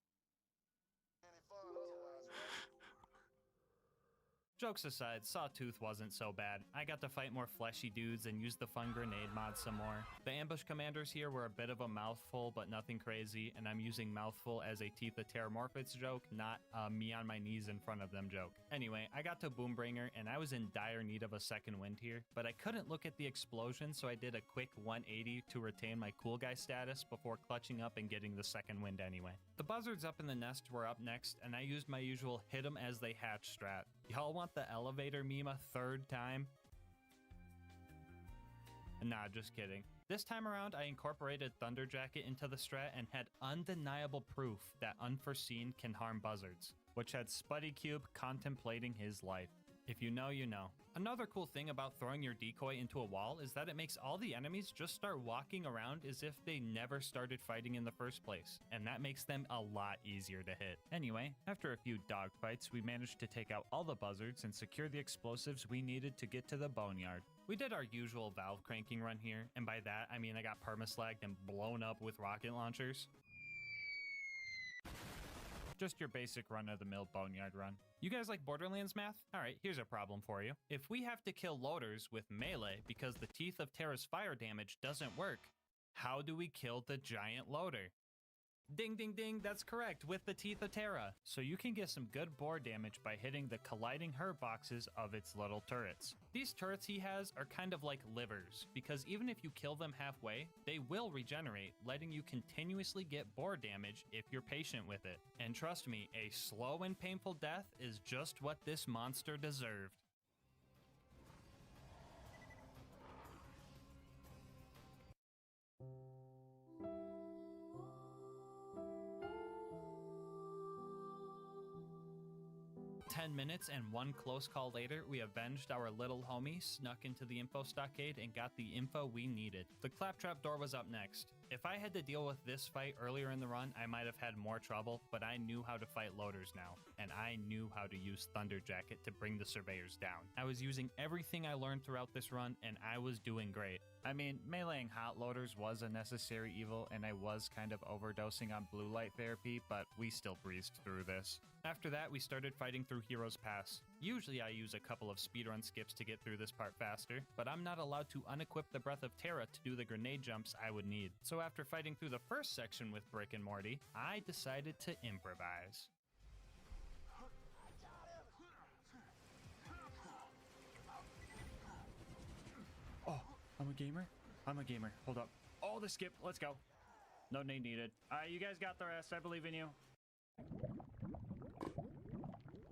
Jokes aside, Sawtooth wasn't so bad. I got to fight more fleshy dudes and use the fun grenade mod some more. The ambush commanders here were a bit of a mouthful, but nothing crazy, and I'm using mouthful as a Teeth of Terramorphous joke, not me on my knees in front of them joke. Anyway, I got to Boombringer, and I was in dire need of a second wind here, but I couldn't look at the explosion, so I did a quick 180 to retain my cool guy status before clutching up and getting the second wind anyway. The buzzards up in the nest were up next, and I used my usual hit them as they hatch strat. Y'all want the elevator meme a third time? Nah, just kidding. This time around, I incorporated Thunder Jacket into the strat and had undeniable proof that Unforeseen can harm buzzards, which had Spuddy Cube contemplating his life. If you know, you know. Another cool thing about throwing your decoy into a wall is that it makes all the enemies just start walking around as if they never started fighting in the first place, and that makes them a lot easier to hit. Anyway, after a few dogfights, we managed to take out all the buzzards and secure the explosives we needed to get to the boneyard. We did our usual valve cranking run here, and by that I mean I got permaslagged and blown up with rocket launchers. Just your basic run-of-the-mill boneyard run. You guys like Borderlands math? Alright, here's a problem for you. If we have to kill loaders with melee because the Teeth of Terra's fire damage doesn't work, how do we kill the giant loader? Ding ding ding, that's correct, with the Teeth of Terra. So you can get some good bore damage by hitting the colliding herb boxes of its little turrets. These turrets he has are kind of like livers, because even if you kill them halfway, they will regenerate, letting you continuously get bore damage if you're patient with it. And trust me, a slow and painful death is just what this monster deserved. Minutes and one close call later, we avenged our little homie, snuck into the info stockade, and got the info we needed. The claptrap door was up next. If I had to deal with this fight earlier in the run, I might have had more trouble, but I knew how to fight loaders now, and I knew how to use Thunder Jacket to bring the surveyors down. I was using everything I learned throughout this run, and I was doing great. I mean, meleeing hot loaders was a necessary evil, and I was kind of overdosing on blue light therapy, but we still breezed through this. After that, we started fighting through Heroes Pass. Usually I use a couple of speedrun skips to get through this part faster, but I'm not allowed to unequip the Breath of Terra to do the grenade jumps I would need. So after fighting through the first section with Brick and Morty, I decided to improvise. Oh, I'm a gamer? I'm a gamer. Hold up. Oh, the skip. Let's go. No nade needed. You guys got the rest. I believe in you.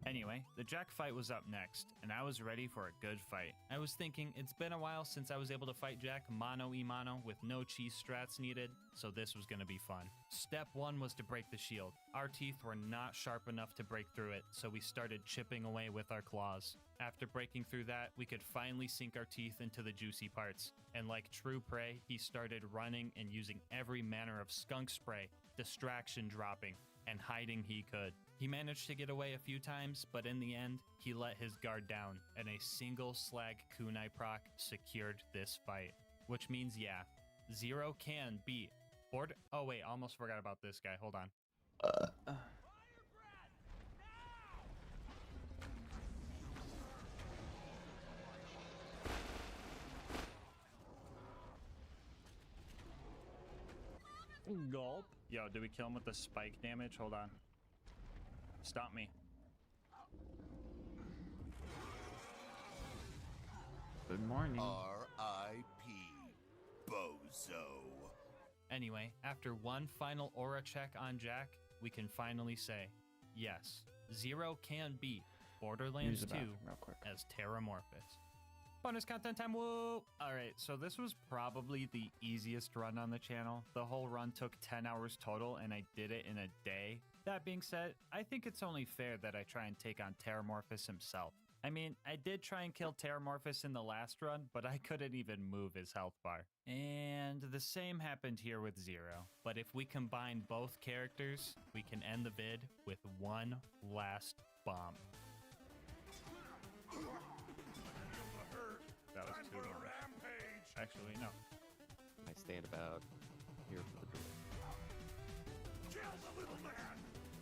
Anyway, the Jack fight was up next, and I was ready for a good fight. I was thinking it's been a while since I was able to fight Jack mano-a-mano with no cheese strats needed, so this was gonna be fun. Step 1 was to break the shield. Our teeth were not sharp enough to break through it, so we started chipping away with our claws. After breaking through that, we could finally sink our teeth into the juicy parts, and like true prey, he started running and using every manner of skunk spray, distraction dropping, and hiding he could. He managed to get away a few times, but in the end, he let his guard down, and a single slag kunai proc secured this fight. Which means, yeah, Zero can beat Oh wait, almost forgot about this guy, hold on. Gulp. Yo, did we kill him with the spike damage? Hold on. Stop me. Good morning. R.I.P. Bozo. Anyway, after one final aura check on Jack, we can finally say, yes, Zero can beat Borderlands 2 as Terramorphous. Bonus content time, whoa! Alright, so this was probably the easiest run on the channel. The whole run took 10 hours total, and I did it in a day. That being said, I think it's only fair that I try and take on Terramorphous himself. I mean, I did try and kill Terramorphous in the last run, but I couldn't even move his health bar. And the same happened here with Zero. But if we combine both characters, we can end the vid with one last bomb. That was too long. Actually, no. I stand about here for the door. Kill the little man!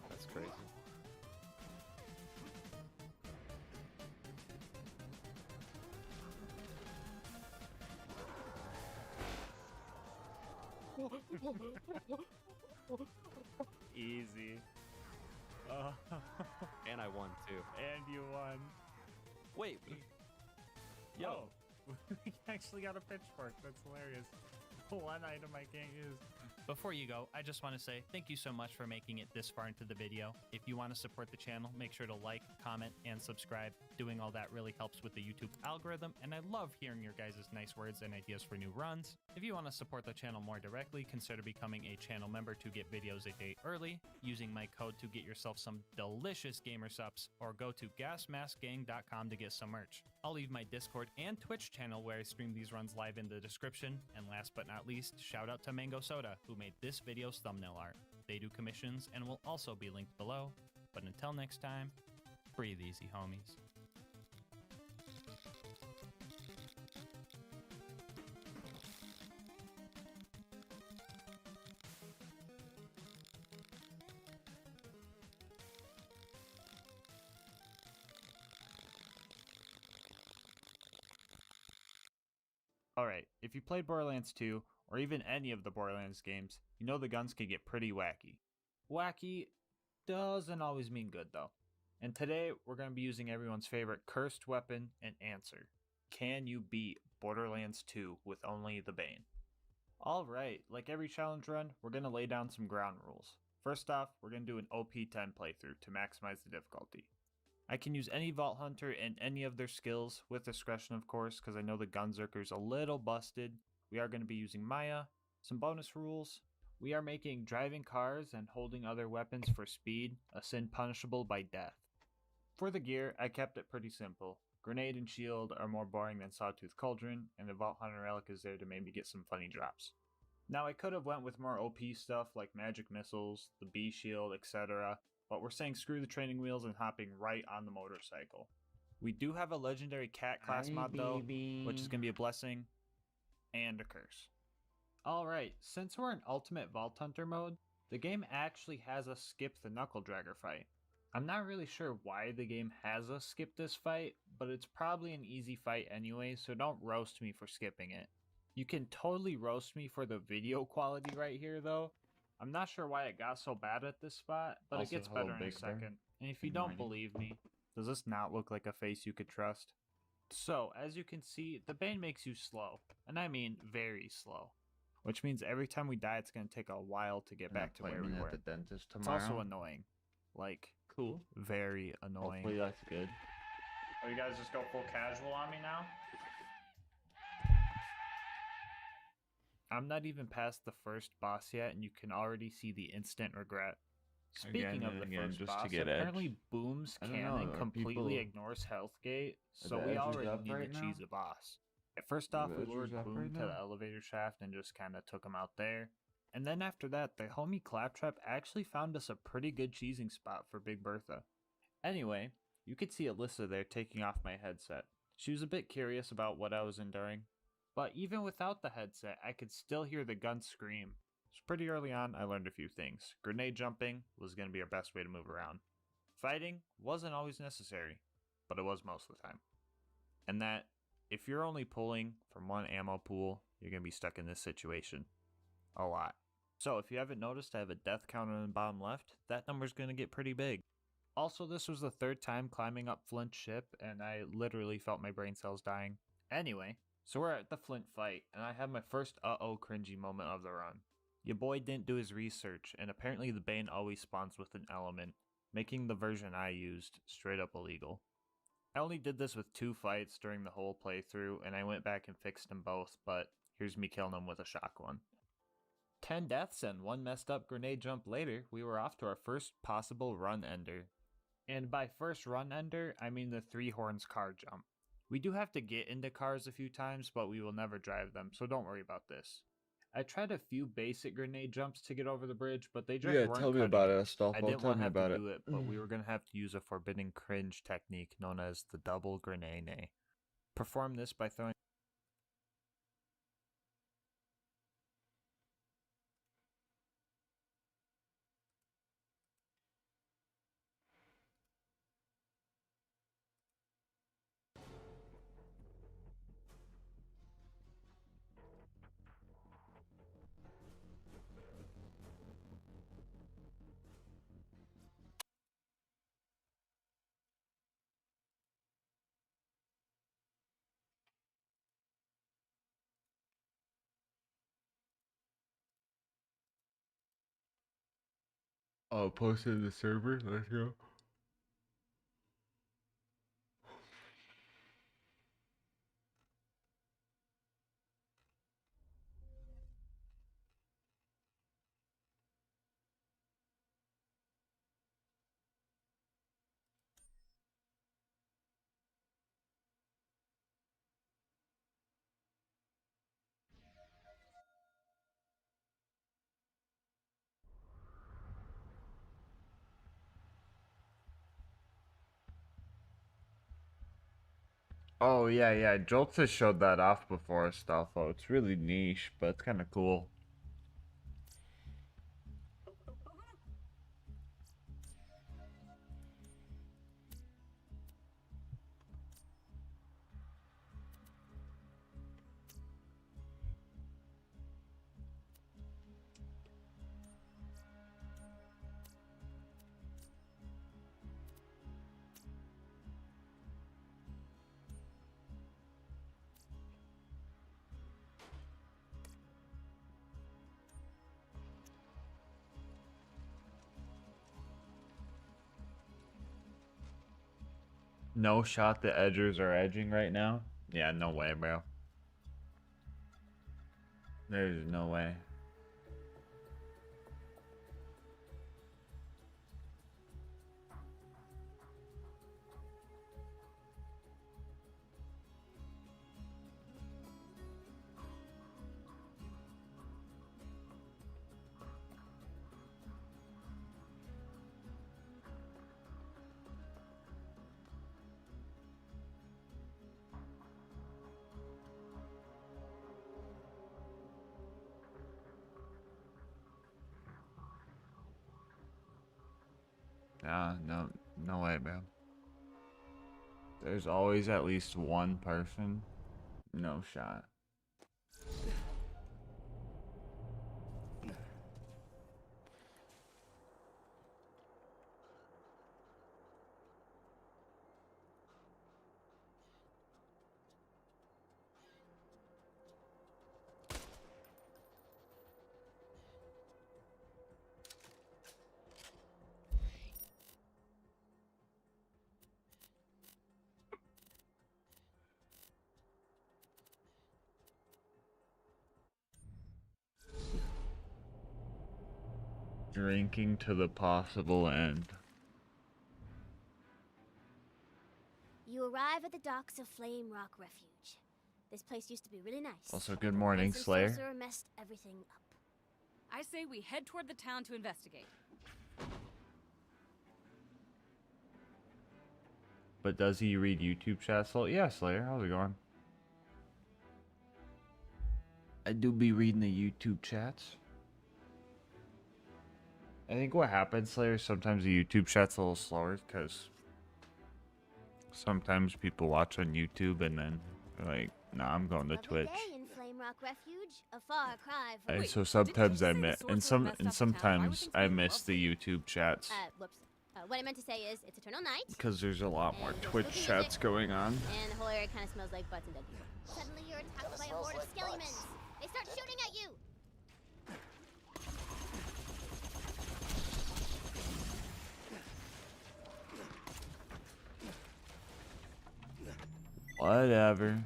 That's crazy. Easy. And I won too. And you won. Wait. Yo. Oh. We actually got a pitchfork. That's hilarious. One item I can't use. Before you go, I just want to say thank you so much for making it this far into the video. If you want to support the channel, make sure to like, comment, and subscribe. Doing all that really helps with the YouTube algorithm, and I love hearing your guys' nice words and ideas for new runs. If you want to support the channel more directly, consider becoming a channel member to get videos a day early, using my code to get yourself some delicious gamer subs, or go to GASMASK'S.com to get some merch. I'll leave my Discord and Twitch channel where I stream these runs live in the description, and last but not least, shout out to Mango Soda, who made this video's thumbnail art. They do commissions and will also be linked below. But until next time, breathe easy, homies. Alright, if you played Borderlands 2, or even any of the Borderlands games, you know the guns can get pretty wacky. Wacky doesn't always mean good though. And today, we're going to be using everyone's favorite cursed weapon and answer. Can you beat Borderlands 2 with only the Bane? Alright, like every challenge run, we're going to lay down some ground rules. First off, we're going to do an OP10 playthrough to maximize the difficulty. I can use any Vault Hunter and any of their skills, with discretion of course, because I know the Gunzerker's a little busted. We are going to be using Maya. Some bonus rules. We are making driving cars and holding other weapons for speed a sin punishable by death. For the gear, I kept it pretty simple. Grenade and shield are more boring than Sawtooth Cauldron, and the Vault Hunter relic is there to maybe get some funny drops. Now I could have went with more OP stuff like magic missiles, the B shield, etc., but we're saying screw the training wheels and hopping right on the motorcycle. We do have a legendary cat class mod though, which is going to be a blessing and a curse. Alright, since we're in Ultimate Vault Hunter mode, the game actually has us skip the Knuckle Dragger fight. I'm not really sure why the game has us skip this fight, but it's probably an easy fight anyway, so don't roast me for skipping it. You can totally roast me for the video quality right here though. I'm not sure why it got so bad at this spot, but Also, it gets hello, better in a Big Bear. second. And if you Good don't morning. believe me, does this not look like a face you could trust? So, as you can see, the Bane makes you slow, and I mean very slow. Which means every time we die, it's going to take a while to get back to where we were. At the dentist It's tomorrow. also annoying. Like, Cool. very annoying. Hopefully that's good. Oh, you guys just go full casual on me now? I'm not even past the first boss yet, and you can already see the instant regret. Speaking of the first just boss, to get apparently edge. Boom's I don't cannon know, are completely people- ignores health gate, Are so the we edges already up need right to cheese now? a boss. First Are off, the we edges lured up Boom right to now? the elevator shaft and just kind of took him out there. And then after that, the homie Claptrap actually found us a pretty good cheesing spot for Big Bertha. Anyway, you could see Alyssa there taking off my headset. She was a bit curious about what I was enduring. But even without the headset, I could still hear the gun scream. So pretty early on, I learned a few things. Grenade jumping was going to be our best way to move around. Fighting wasn't always necessary, but it was most of the time. And that, if you're only pulling from one ammo pool, you're going to be stuck in this situation. A lot. So if you haven't noticed, I have a death counter in the bottom left. That number's going to get pretty big. Also, this was the third time climbing up Flint's ship, and I literally felt my brain cells dying. Anyway, so we're at the Flint fight, and I have my first uh-oh cringy moment of the run. Your boy didn't do his research, and apparently the Bane always spawns with an element, making the version I used straight up illegal. I only did this with 2 fights during the whole playthrough, and I went back and fixed them both, but here's me killing them with a shotgun. 10 deaths and 1 messed up grenade jump later, we were off to our first possible run ender. And by first run ender, I mean the 3 horns car jump. We do have to get into cars a few times, but we will never drive them, so don't worry about this. I tried a few basic grenade jumps to get over the bridge, but they just weren't tell me cutting about it. it, Astolfo. I didn't Tell want me to have about to it. do it, but we were going to have to use a forbidden cringe technique known as the double grenade. Perform this by throwing Oh, posted the server. Let's go. Oh yeah. Jolts has showed that off before, Astolfo. It's really niche, but it's kind of cool. No shot the edgers are edging right now? Yeah, no way, bro. There's no way. Nah, no way, bro. There's always at least one person. No shot. Drinking to the possible end. You arrive at the docks of Flame Rock Refuge. This place used to be really nice. Also, good morning, And some Slayer. sorcerer messed everything up. I say we head toward the town to investigate. But does he read YouTube chat? So yeah, Slayer, how's it going? I do be reading the YouTube chats. I think what happens, Slayer, sometimes the YouTube chat's a little slower because sometimes people watch on YouTube and then they're like, nah, I'm going to Twitch. Day in Flame Rock Refuge, a far cry from... And so sometimes I miss, and sometimes I miss the YouTube chats whoops. What I meant to say is, it's eternal night. because there's a lot more Twitch chats going on. And the whole area kind of smells like butts and dead people. Suddenly you're attacked by a horde of skelliemans. They start shooting at you. Whatever.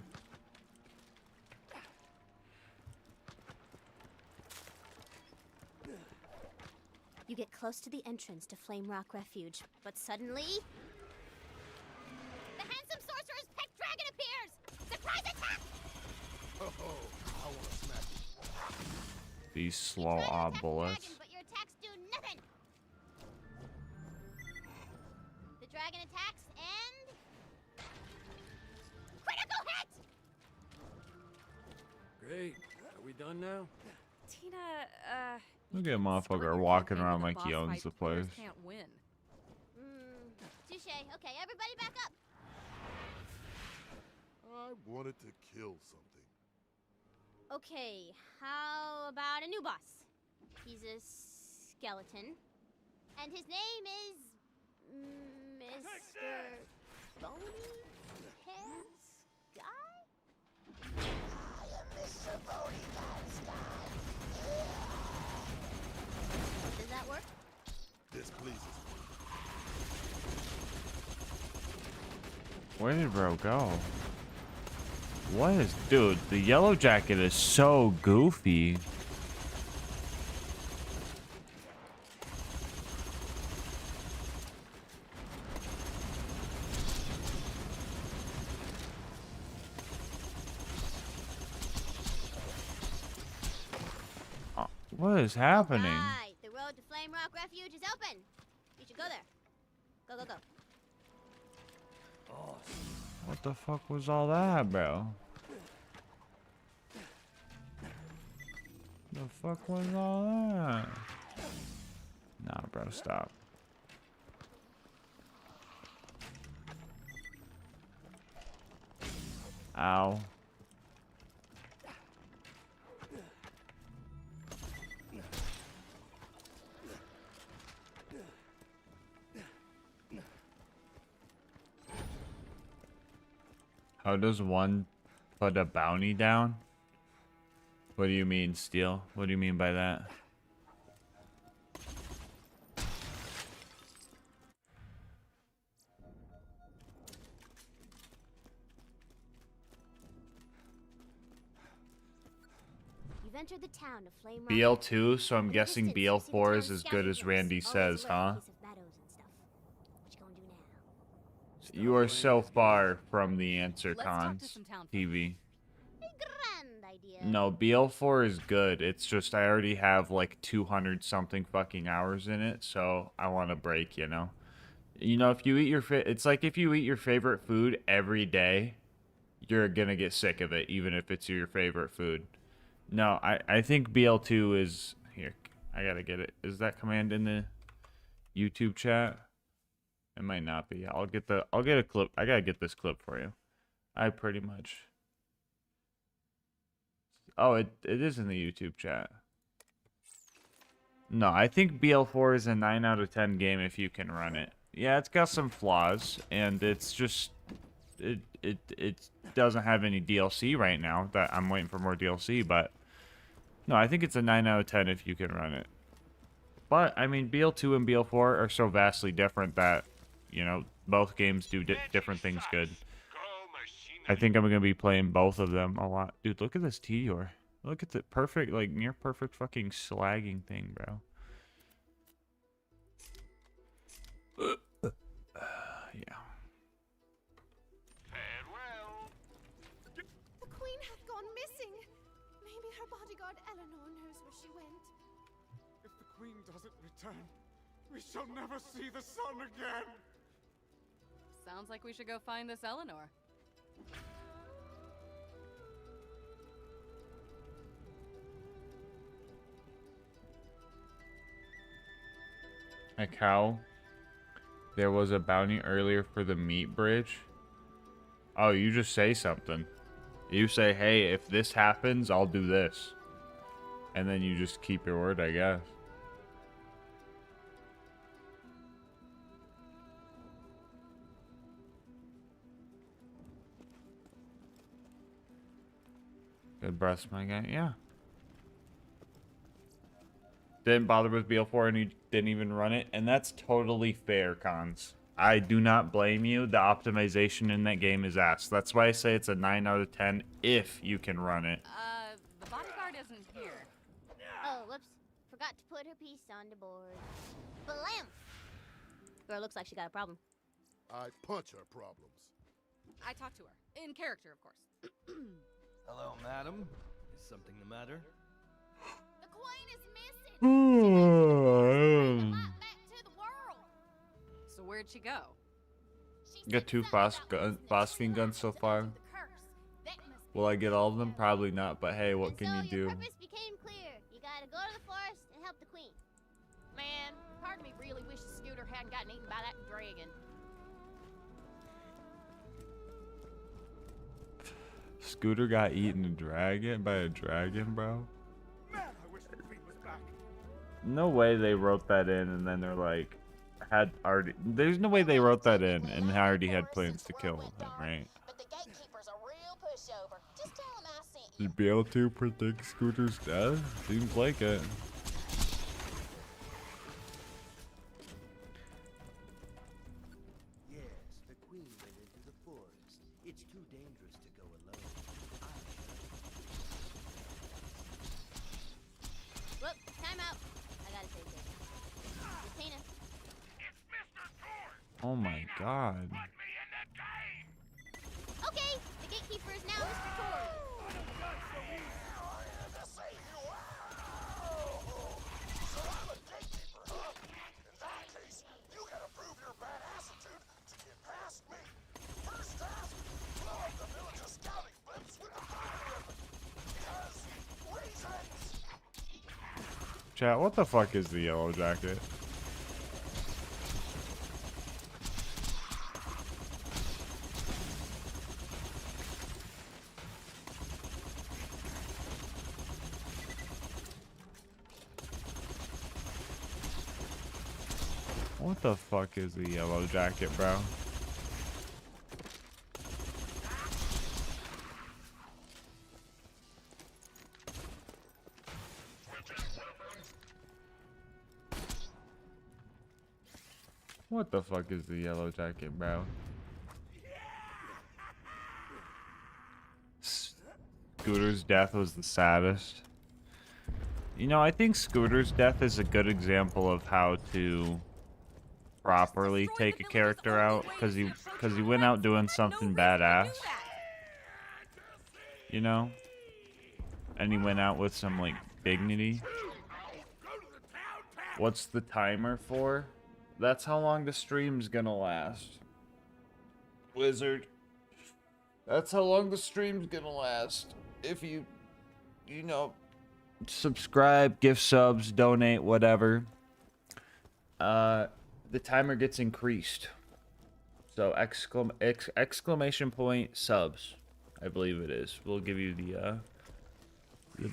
You get close to the entrance to Flame Rock Refuge, but suddenly... the handsome sorcerer's pet dragon appears! Surprise attack! Oh, I want to smack you. These slow bullets. But your attacks do nothing! The dragon attacks and... critical hit! Great. Are we done now? Tina, Look at a motherfucker walking around like he owns the place. can't win. Touche. Okay, everybody back up. I wanted to kill something. Okay, how about a new boss? He's a skeleton. And his name is... Mr. Bony Pants Guy? I am Mr. Bony Pants Guy. Does that work? This pleases me. Where did bro go? What is... Dude, the yellow jacket is so goofy. What is happening? Right, the road to Flame Rock Refuge is open. You should go there. Go, go, go. What the fuck was all that, bro? The fuck was all that? Nah, bro, stop. Ow. How does one put a bounty down? What do you mean, Steel? What do you mean by that? You've entered the town of Flame Rock. BL2, so I'm guessing BL4 is as good as Randy says, huh? You are so far from the answer, Cons TV. No, BL4 is good. It's just I already have like 200 something fucking hours in it, so I want a break, you know. You know, if you eat your it's like if you eat your favorite food every day, you're gonna get sick of it, even if it's your favorite food. No, I think BL2 is here. I gotta get it. Is that command in the YouTube chat? It might not be. I'll get a clip. I gotta get this clip for you. I pretty much. Oh, it is in the YouTube chat. No, I think BL4 is a 9 out of 10 game if you can run it. Yeah, it's got some flaws, and it's just it doesn't have any DLC right now. That I'm waiting for more DLC, but no, I think it's a 9 out of 10 if you can run it. But I mean, BL2 and BL4 are so vastly different that, you know, both games do different things good. I think I'm gonna be playing both of them a lot. Dude, look at this Tior. Look at the perfect, like, near perfect fucking slagging thing, bro. Yeah. The queen hath gone missing. Maybe her bodyguard Eleanor knows where she went. If the queen doesn't return, we shall never see the sun again. Sounds like we should go find this Eleanor. Like how there was a bounty earlier for the meat bridge. Oh, you just say something. You say, hey, if this happens, I'll do this. And then you just keep your word, I guess. Good breath, my guy. Yeah. Didn't bother with BL4 and you didn't even run it. And that's totally fair, Cons. I do not blame you. The optimization in that game is ass. That's why I say it's a 9 out of 10 if you can run it. The bodyguard isn't here. Oh, whoops. Forgot to put her piece on the board. Blam! Girl looks like she got a problem. I punch her problems. I talked to her. In character, of course. Hello, madam. Is something the matter? The queen is missing. So where'd she go? Got 2 phosphine guns so far. Will I get all of them? Probably not, but hey, what can you do? Your purpose became clear. You gotta go to the forest and help the queen. Man, part of me really wishes Scooter hadn't gotten eaten by that dragon. Scooter got eaten by a dragon, bro? Man, I wish the queen was back. No way they wrote that in and then they're like, there's no way they wrote that in and already had plans to kill him, right? But the gatekeeper's a real pushover. Just tell him I sent you. Did BL2 predict Scooter's death? Seems like it. Yes, the queen went into the forest. It's too dangerous to go alone. Whoop, time out. I gotta say this. Tina. Oh my god. Okay, the gatekeeper is now Mr. Torres. Chat, what the fuck is the yellow jacket? What the fuck is the yellow jacket, bro? What the fuck is the yellow jacket, bro? Scooter's death was the saddest. You know, I think Scooter's death is a good example of how to properly take a character out, because he went out doing something badass. You know? And he went out with some, like, dignity. What's the timer for? That's how long the stream's gonna last. Wizard. That's how long the stream's gonna last. If you know, subscribe, give subs, donate, whatever. The timer gets increased. So exclamation point subs, I believe it is. We'll give you the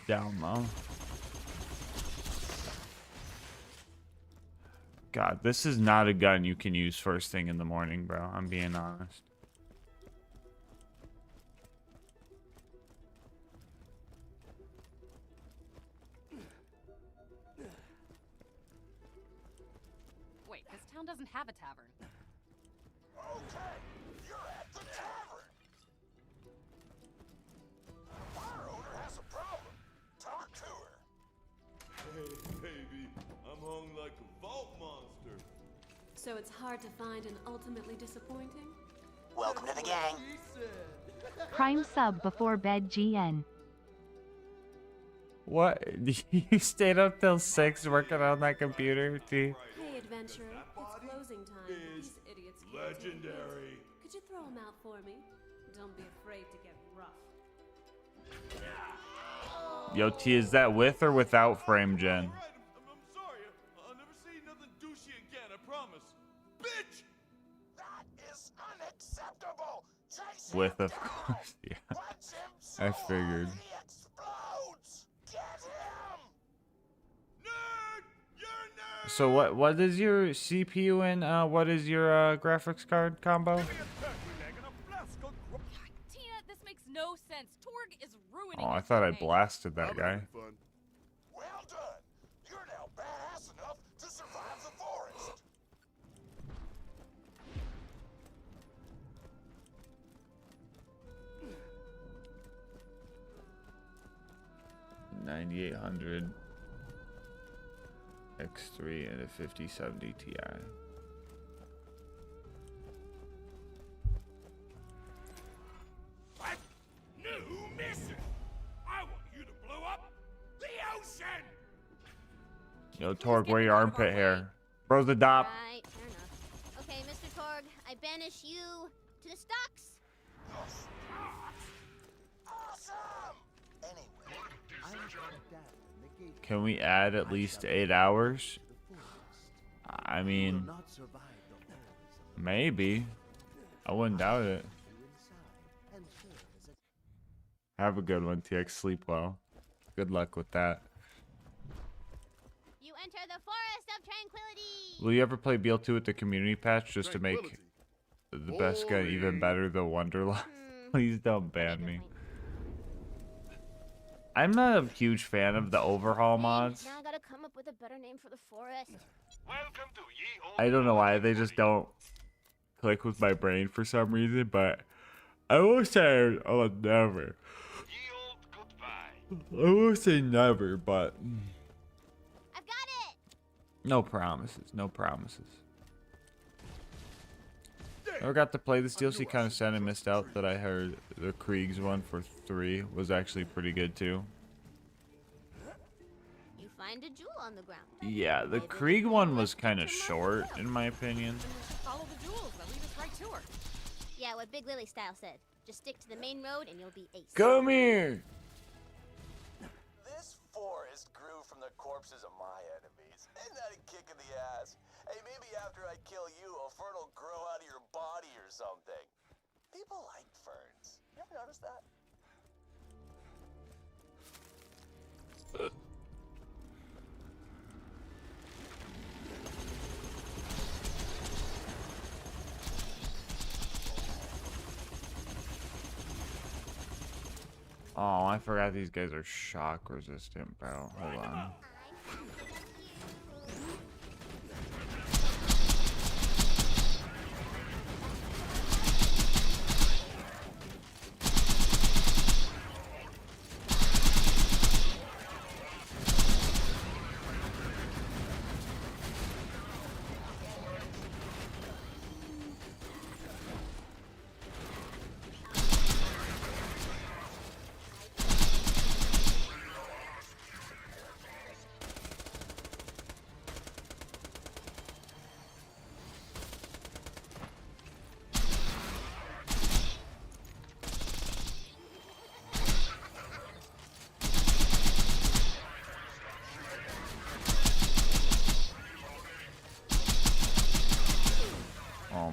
download. God, this is not a gun you can use first thing in the morning, bro. I'm being honest. Wait, this town doesn't have a tavern. Okay, you're at the tavern. The bar owner has a problem. Talk to her. Hey, baby, I'm hung like a vault monster. So it's hard to find and ultimately disappointing? Welcome to the gang. Prime sub before bed GN. What? You stayed up till 6 working on that computer, T? Hey, adventurer, it's closing time. These idiots can't take Legendary. it. Could you throw them out for me? Don't be afraid to get rough. Yo, T, is that with or without frame gen? I'm sorry. I'll never say nothing douchey again, I promise. Bitch! That is unacceptable. Chase With, him of down. course, yeah. Punch him so I figured. hard he explodes. Get him. Nerd! You're a nerd! So what is your CPU and what is your graphics card combo? Tina, this makes no sense. Torg is ruining Oh, I your thought I campaign. blasted that guy. Well done. You're now badass enough to survive the forest. $9,800 X3 and a 5070 Ti. What? New mission. I want you to blow up the ocean. Yo, Torg, where your armpit hair? Bro's a dop. Right, fair enough. Okay, Mr. Torg, I banish you to the stocks. Awesome. Anyway, I'm gonna negate Can we add at least 8 hours? I mean, not survive the whole maybe. I wouldn't doubt it. and serve as a Have a good one, TX. Sleep well. Good luck with that. You enter the Forest of Tranquility. Will you ever play BL2 with the community patch just to make the best gun even better than Wonderlust? Please don't ban me. I'm not a huge fan of the overhaul mods. Now I gotta come up with a better name for the forest. Welcome to Ye Olde. I don't know why, they just don't click with my brain for some reason, but I will say never. Ye Olde goodbye. I will say never, but I've got it. no promises, no promises. Never got to play this DLC, kind of sad I missed out that I heard the Kriegs one for 3 was actually pretty good too. You find a jewel on the ground. Yeah, the Krieg one was kind of short in my opinion. Follow the jewels. That lead us right to her. Yeah, what Big Lily Style said. Just stick to the main road and you'll be ace. Come here! This forest grew from the corpses of my enemies. Isn't that a kick in the ass? Hey, maybe after I kill you, a fern will grow out of your body or something. People like ferns. You ever notice that? Oh, I forgot these guys are shock resistant, bro. Hold on.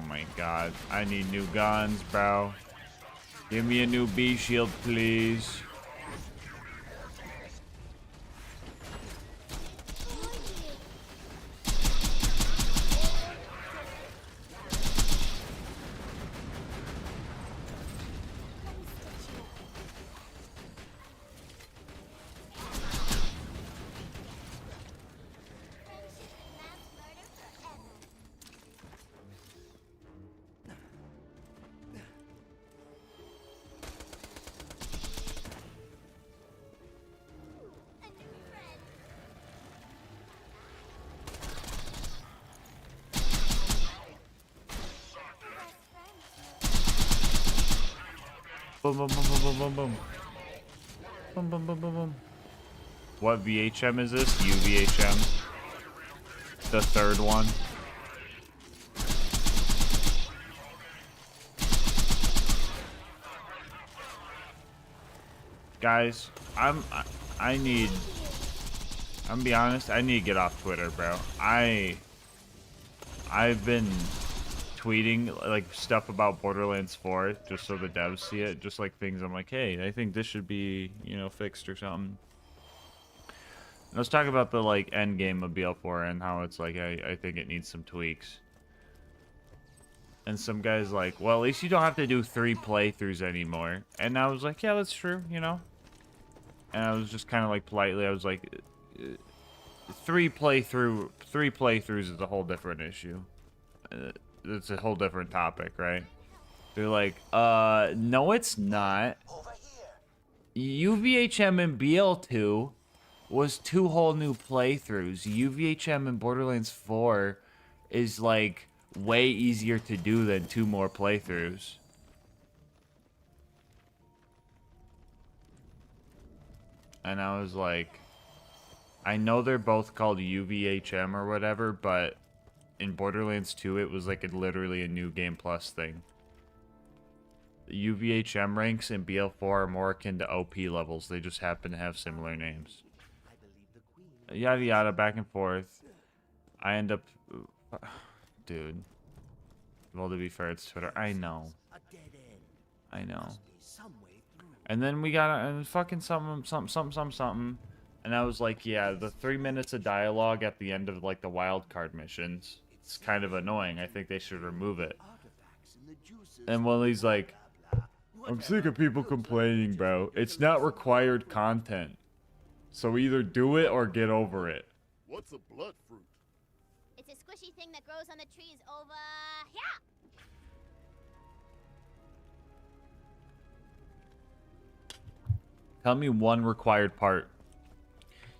my god. I need new guns, bro. Give me a new B shield, please. Boom, boom, boom, boom, boom, boom, boom. Boom, boom, boom, boom, boom. What VHM is this? UVHM. The third one. Guys, I'm gonna be honest, I need to get off Twitter, bro. I've been tweeting like stuff about Borderlands 4 just so the devs see it, just like things I'm like, hey, I think this should be, you know, fixed or something. And let's talk about the like end game of BL4 and how it's like I think it needs some tweaks. And some guys like, well, at least you don't have to do 3 playthroughs anymore. And I was like, yeah, that's true, you know. And I was just kind of like politely, I was like, 3 playthroughs is a whole different issue. It's a whole different topic, right? They're like, no, it's not. UVHM and BL2 was 2 whole new playthroughs. UVHM and Borderlands 4 is like way easier to do than 2 more playthroughs. And I was like, I know they're both called UVHM or whatever, but in Borderlands 2, it was like literally a new game plus thing. The UVHM ranks in BL4 are more akin to OP levels. They just happen to have similar names. Yada yada, back and forth. I end up... Dude. Well, to be fair, it's Twitter. I know. I know. And then we got fucking something. And I was like, yeah, the 3 minutes of dialogue at the end of like the wildcard missions, it's kind of annoying. I think they should remove it. And Willie's like, I'm sick of people complaining, bro. It's not required content. So either do it or get over it. What's a blood fruit? It's a squishy thing that grows on the trees over here. Tell me one required part.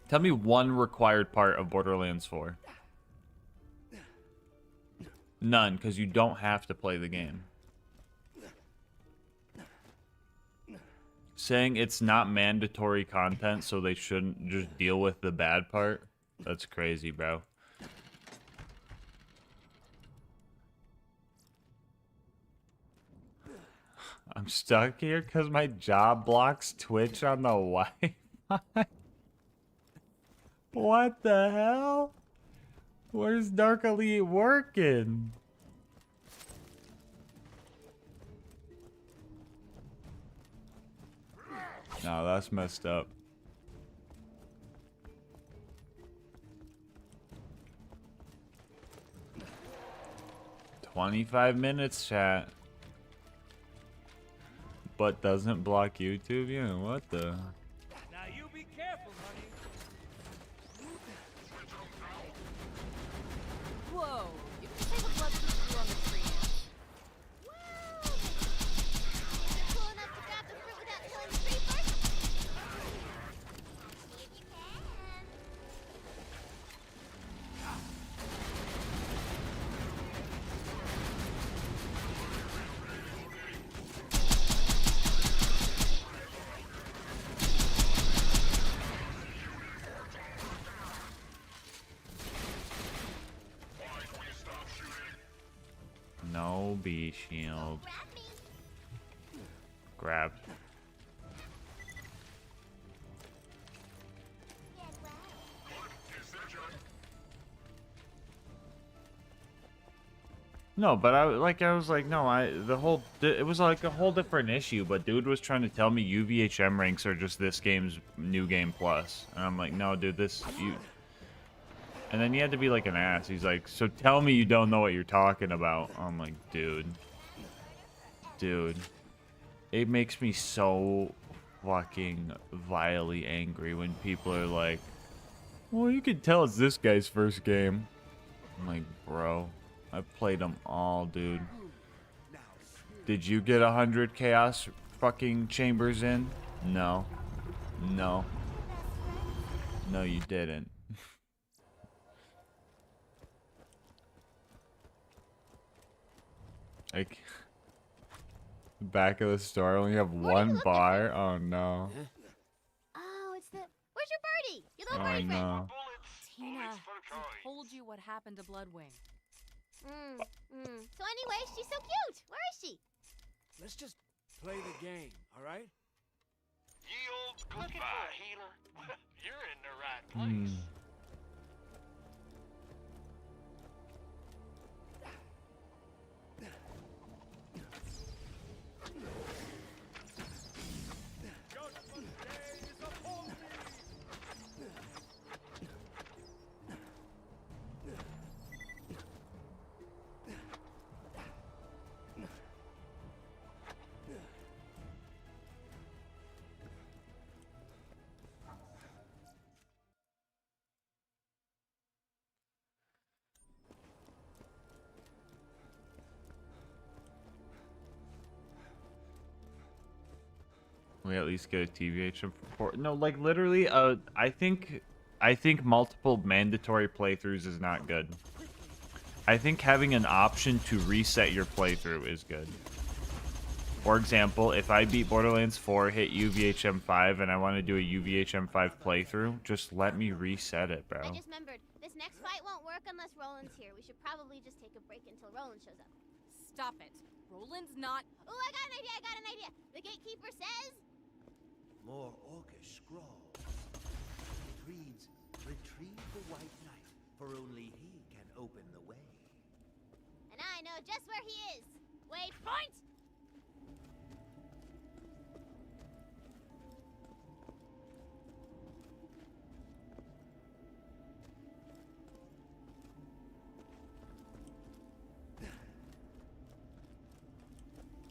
Tell me one required part of Borderlands 4. None, because you don't have to play the game. Saying it's not mandatory content, so they shouldn't just deal with the bad part. That's crazy, bro. I'm stuck here because my job blocks Twitch on the Wi-Fi. What the hell? Where's Dark Elite working? No, that's messed up. "25 minutes, chat." But doesn't block YouTube? Yeah, what the... Now you be careful, honey. Whoa, you can say the blood fruit grew on the tree. Cool enough to grab the fruit without killing the tree first? See if you can. No B shield. Grab. No, but I was like, no, it was like a whole different issue, but dude was trying to tell me UVHM ranks are just this game's new game plus. And I'm like, no, dude, and then he had to be like an ass. He's like, so tell me you don't know what you're talking about. I'm like, dude. It makes me so fucking vilely angry when people are like, well, you can tell it's this guy's first game. I'm like, bro, I've played them all, dude. Did you get 100 chaos fucking chambers in? No. No, you didn't. Like, back of the store only have one bar. Oh no. Oh, it's the. Where's your birdie? Your little Oh birdie friend. no. Tina, I told you what happened to Bloodwing. So anyway, she's so cute. Where is she? Let's just play the game, all right? Ye old goodbye, healer. You're in the right place. We at least get a TVHM report. No, like literally, I think multiple mandatory playthroughs is not good. I think having an option to reset your playthrough is good. For example, if I beat Borderlands 4, hit UVHM 5, and I want to do a UVHM 5 playthrough, just let me reset it, bro. I just remembered, this next fight won't work unless Roland's here. We should probably just take a break until Roland shows up. Stop it. Roland's not. Oh, I got an idea. The gatekeeper says... More orcish scrawl. It reads, retrieve the white knight, for only he can open the way. And I know just where he is. Waypoint!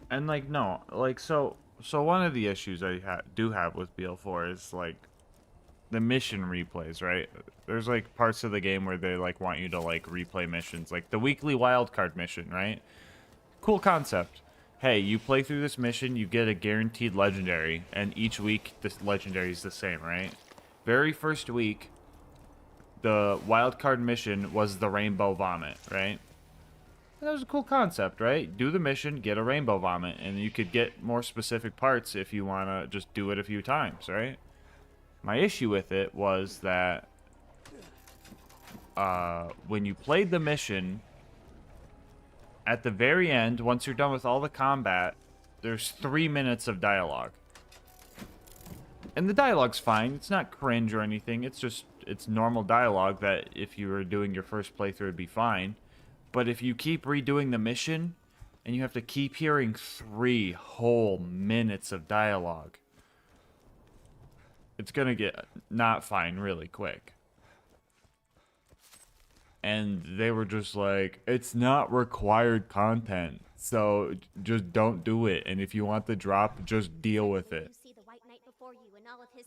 And like, no, like, so one of the issues I do have with BL4 is like the mission replays, right? There's like parts of the game where they like want you to like replay missions, like the weekly wildcard mission, right? Cool concept. Hey, you play through this mission, you get a guaranteed legendary, and each week this legendary is the same, right? Very first week, the wildcard mission was the rainbow vomit, right? That was a cool concept, right? Do the mission, get a rainbow vomit, and you could get more specific parts if you want to just do it a few times, right? My issue with it was that when you played the mission, at the very end, once you're done with all the combat, there's 3 minutes of dialogue. And the dialogue's fine. It's not cringe or anything. It's normal dialogue that if you were doing your first playthrough would be fine. But if you keep redoing the mission, and you have to keep hearing 3 whole minutes of dialogue, it's gonna get not fine really quick. And they were just like, it's not required content, so just don't do it. And if you want the drop, just deal with it.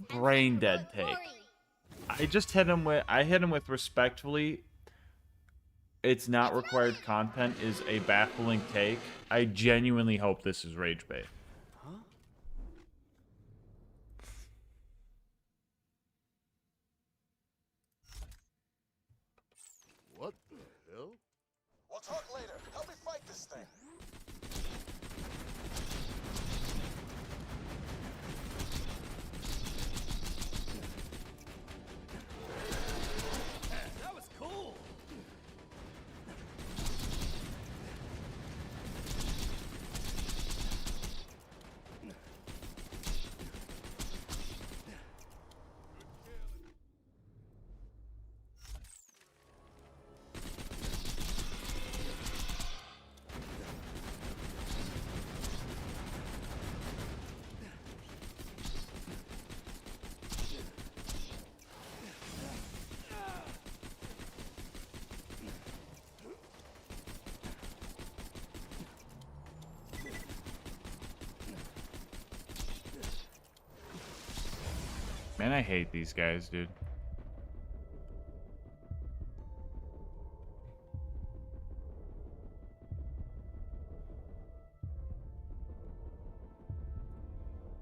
Brain dead take. I hit him with respectfully. It's not required content is a baffling take. I genuinely hope this is rage bait. Huh? What the hell? We'll talk later. Help me fight this thing. That was cool. Man, I hate these guys, dude.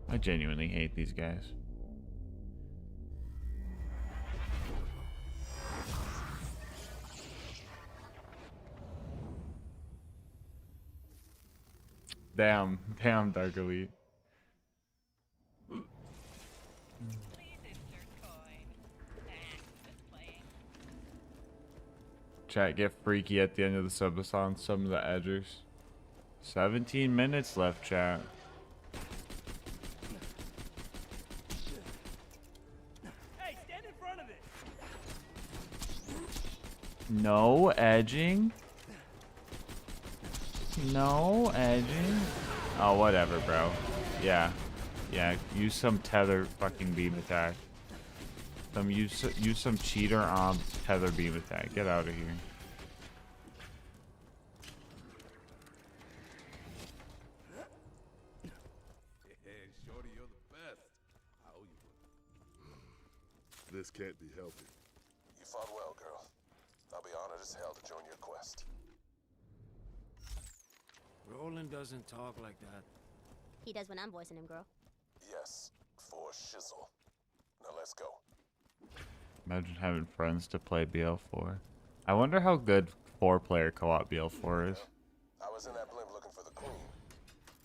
I genuinely hate these guys. Damn, Dark Elite. Chat, get freaky at the end of the subathon. Some of the edgers. 17 minutes left, chat. Hey, stand in front of it. No edging. No edging. Oh, whatever, bro. Yeah. Yeah, use some tether fucking beam attack. Use some cheater on tether beam attack. Get out of here. Hey, shorty, you're the best. I owe you one. This can't be healthy. You fought well, girl. I'll be honored as hell to join your quest. Roland doesn't talk like that. He does when I'm voicing him, girl. Yes, for shizzle. Now let's go. Imagine having friends to play BL4. I wonder how good 4-player co-op BL4 is. I was in that blimp looking for the queen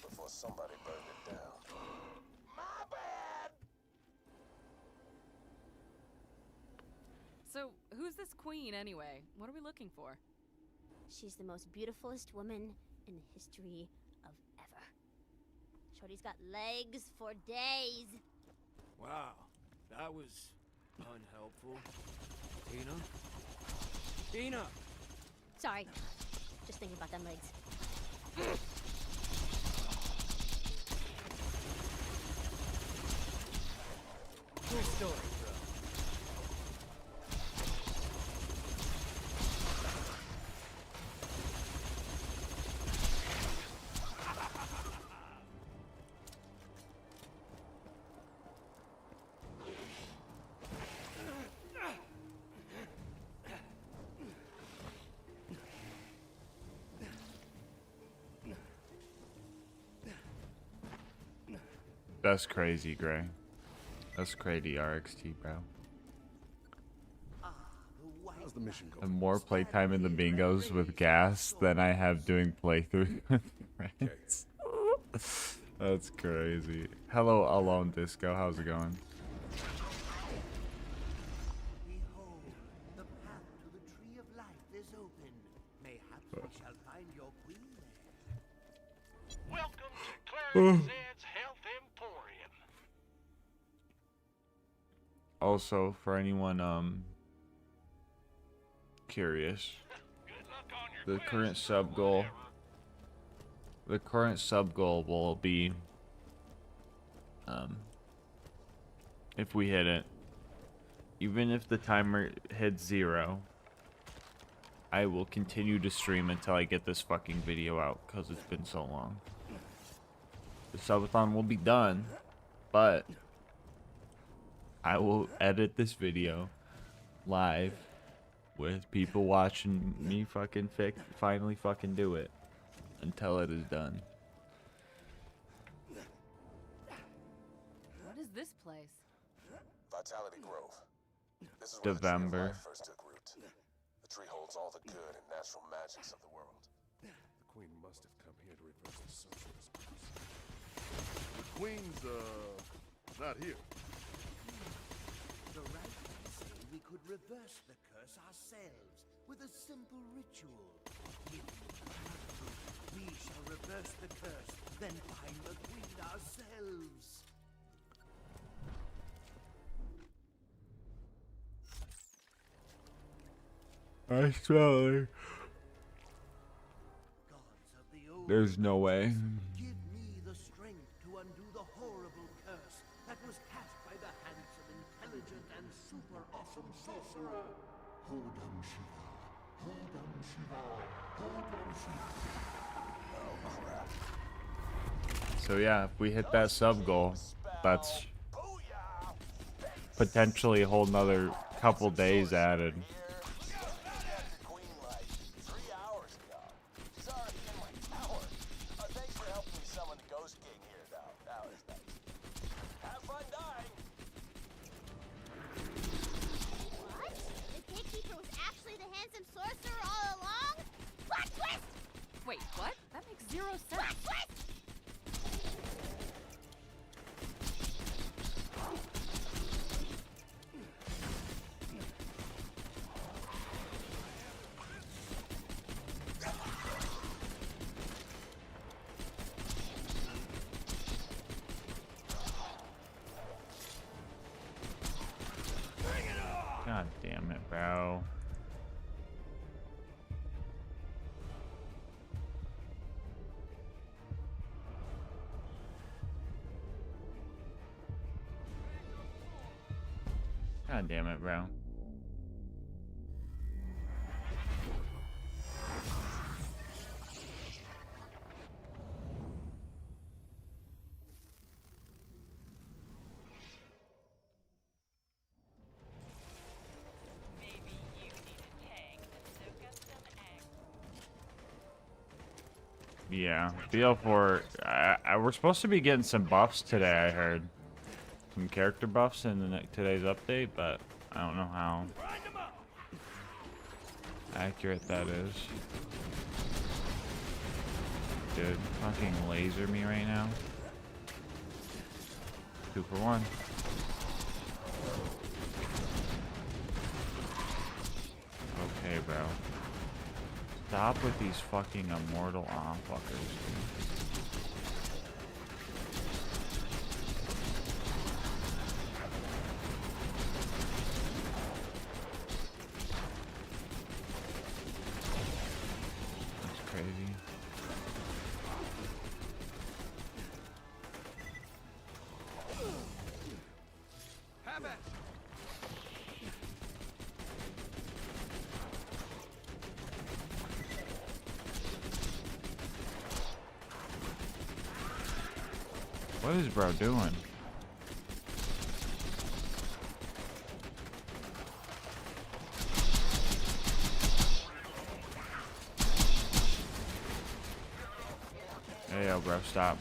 before somebody burned it down. My bad! So, who's this queen anyway? What are we looking for? She's the most beautifulest woman in the history of ever. Shorty's got legs for days. Wow, that was unhelpful. Tina? Tina! Sorry, just thinking about them legs. True story, bro. That's crazy, Gray. That's crazy RXT, bro. How's the mission going? I have more playtime in the bingos with gas than I have doing playthrough with friends. That's crazy. Hello, Alone Disco. How's it going? Behold, the path to the tree of life is open. Mayhaps we shall find your queen there. Welcome to Clarence Zed's Health Emporium. Also, for anyone curious, the current sub goal will be if we hit it, even if the timer hits 0, I will continue to stream until I get this fucking video out, because it's been so long. The subathon will be done, but I will edit this video live with people watching me fucking finally fucking do it until it is done. What is this place? Vitality Grove. This is where the tree of November. life first took root. The tree holds all the good and natural magics of the world. The queen must have come here to reverse the socialist curse. The queen's, not here. The writers say we could reverse the curse ourselves with a simple ritual. If we shall reverse the curse, then find the queen ourselves. I smell it. There's no way. Give me the strength to undo the horrible curse that was cast by the handsome, intelligent, and super awesome sorcerer. Hodam Shiva. Hodam Shiva. Hodam Shiva. Oh crap. So yeah, if we hit that sub goal, that's potentially a whole nother couple days added. Wait, what? That makes zero sense. God damn it, bro. God damn it, bro. Yeah, BL4. We're supposed to be getting some buffs today, I heard. Some character buffs in today's update, but I don't know how accurate that is. Dude, fucking laser me right now. 2 for 1. Okay, bro. Stop with these fucking immortal fuckers, dude. That's crazy. Have it. What is bro doing? Hey, yo, bro, stop.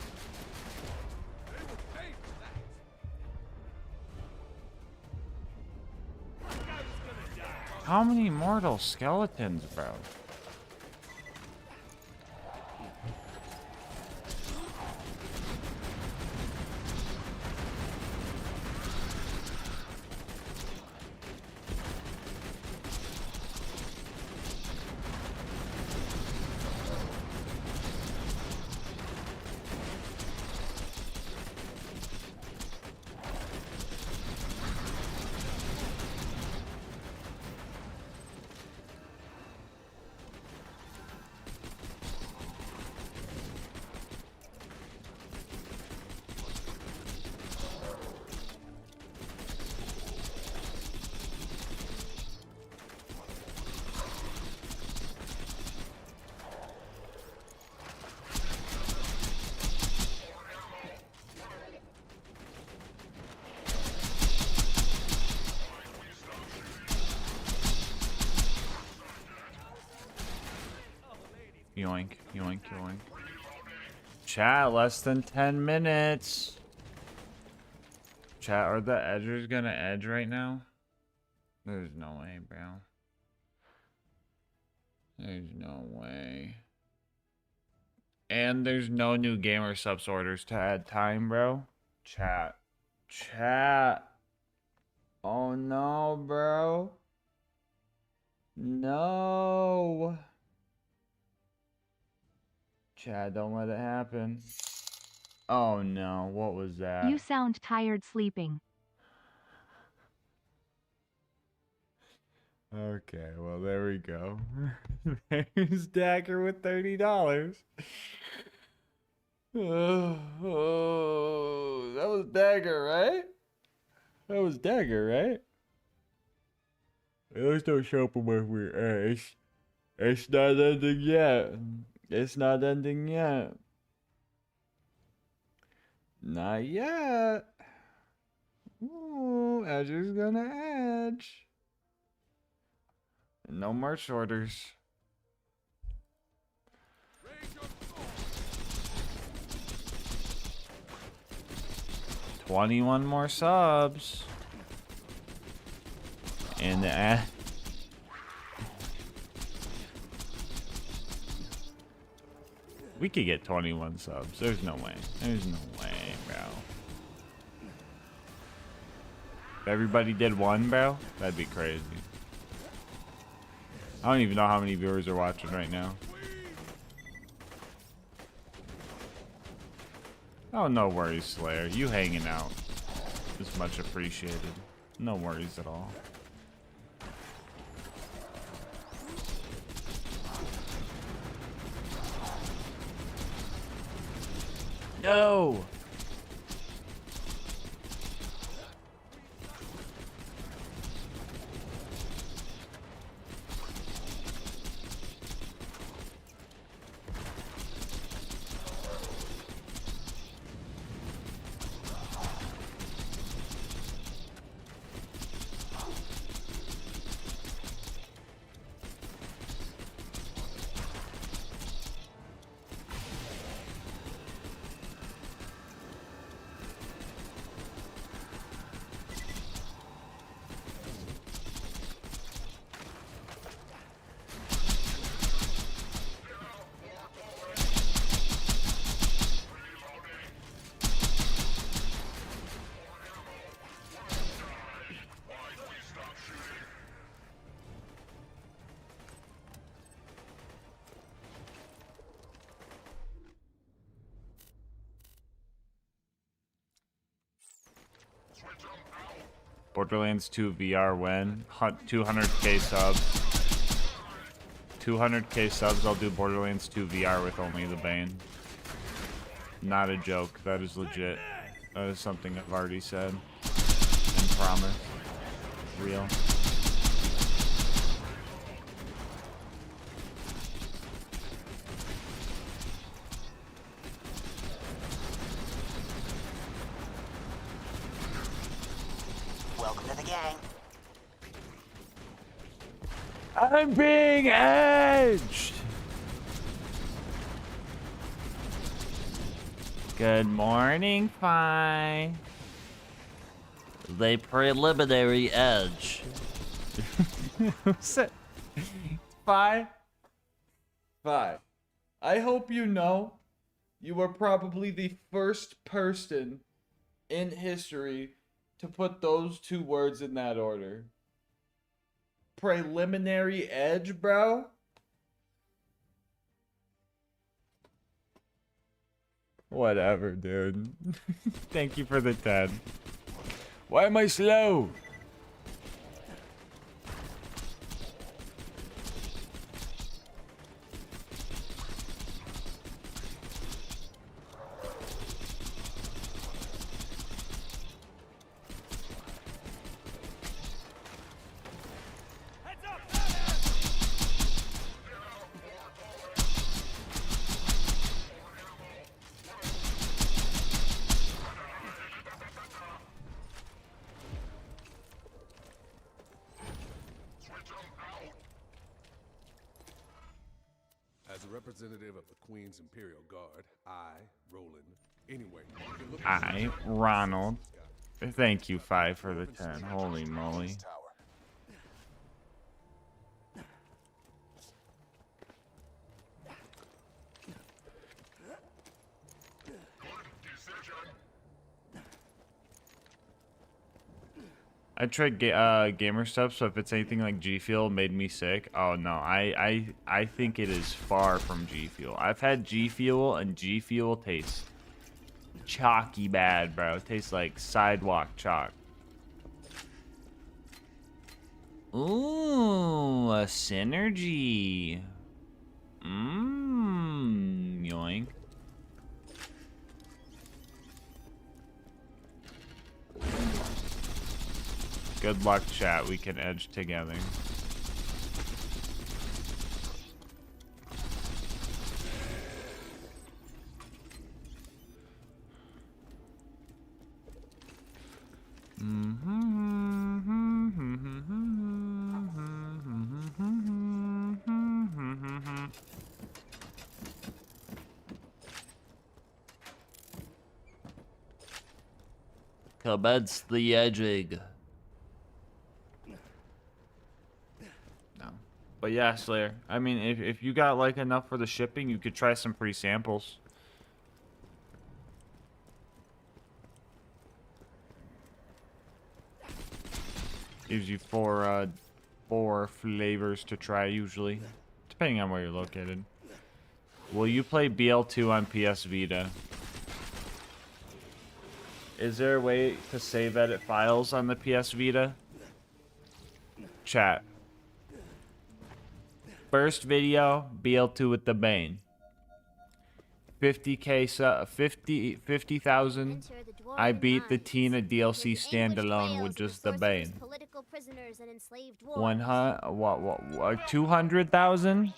How many mortal skeletons, bro? Yoink, yoink, yoink. Chat, less than 10 minutes. Chat, are the edgers gonna edge right now? There's no way, bro. There's no way. And there's no new gamer subs orders to add time, bro. Chat. Chat. Oh no, bro. No. Chad, don't let it happen. Oh no, what was that? You sound tired sleeping. Okay, well there we go. There's Dagger with $30. Oh, that was Dagger, right? That was Dagger, right? Let's don't show up with weird. It's not ending yet. It's not ending yet. Not yet. Ooh, Edger's gonna edge. No more shorters. 21 more subs. And we could get 21 subs. There's no way. There's no way, bro. If everybody did one, bro, that'd be crazy. I don't even know how many viewers are watching right now. Oh, no worries, Slayer. You hanging out is much appreciated. No worries at all. No! Borderlands 2 VR when? 200k subs. 200k subs, I'll do Borderlands 2 VR with only the Bane. Not a joke. That is legit. That is something I've already said. And promised. Real. Welcome to the gang. I'm being edged! Good morning, Fi. They preliminary edge. Fi? Fi. I hope you know you were probably the first person in history to put those two words in that order. Preliminary edge, bro? Whatever, dude. Thank you for the 10. Why am I slow? As a representative of the Queen's Imperial Guard, I, Roland, anyway, you can look I, Ronald. Thank you, Fi, for the 10. Holy moly. I tried gamer stuff, so if it's anything like G Fuel made me sick, oh no, I think it is far from G Fuel. I've had G Fuel, and G Fuel tastes chalky bad, bro. It tastes like sidewalk chalk. Ooh, a synergy. Yoink. Good luck, chat. We can edge together. Commence the edging. No. But yeah, Slayer. I mean, if you got like enough for the shipping, you could try some free samples. Gives you four flavors to try usually, depending on where you're located. Will you play BL2 on PS Vita? Is there a way to save edit files on the PS Vita? Chat. First video, BL2 with the Bane. 50k, 50,000. I beat the Tina DLC standalone with just the Bane. 200,000.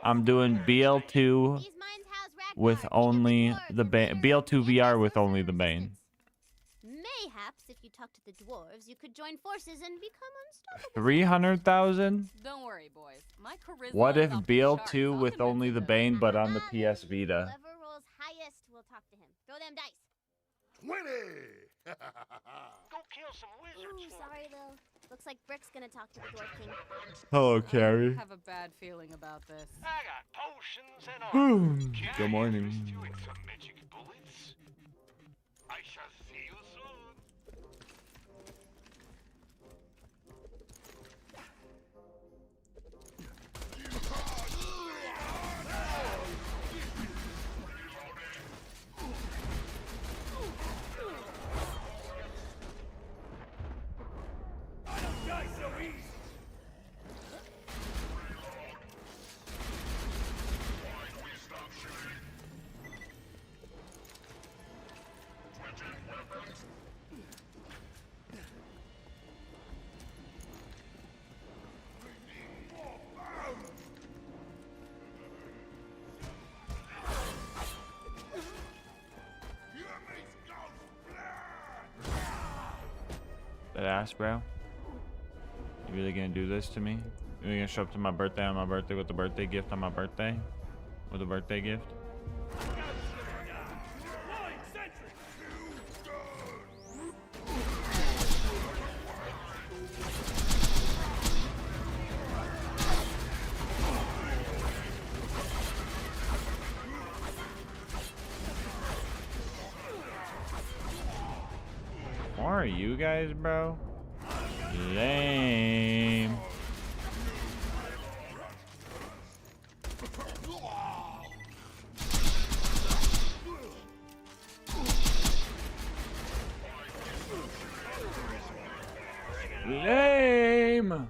I'm doing BL2 with only the Bane. BL2 VR with only the Bane. Mayhaps if you talk to the dwarves, you could join forces and become unstoppable. 300,000. Don't worry, boys. My charisma What if is off the BL2 charts. with only the Bane but on the PS Vita? Whoever rolls highest will talk to him. Throw them dice. 20! Go kill some wizards. Ooh, sorry, Lil. Looks like Brick's gonna talk to the Dwarf King. Hello, Carrie. I have a bad feeling about this. I got potions and armor. Good morning. Doing some magic bullets. I shall see you soon. I don't die so easy. That ass, bro. You really gonna do this to me? You really gonna show up to my birthday on my birthday with the birthday gift on my birthday? With a birthday gift? Who are you guys, bro? Lame. Lame.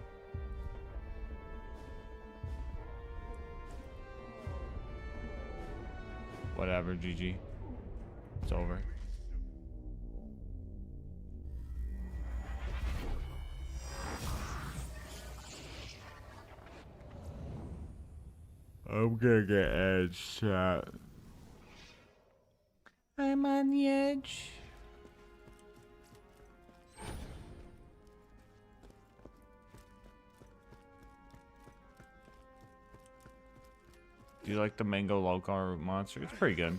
Whatever, GG. It's over. I'm gonna get edge, chat. I'm on the edge. Do you like the mango loco monster? It's pretty good.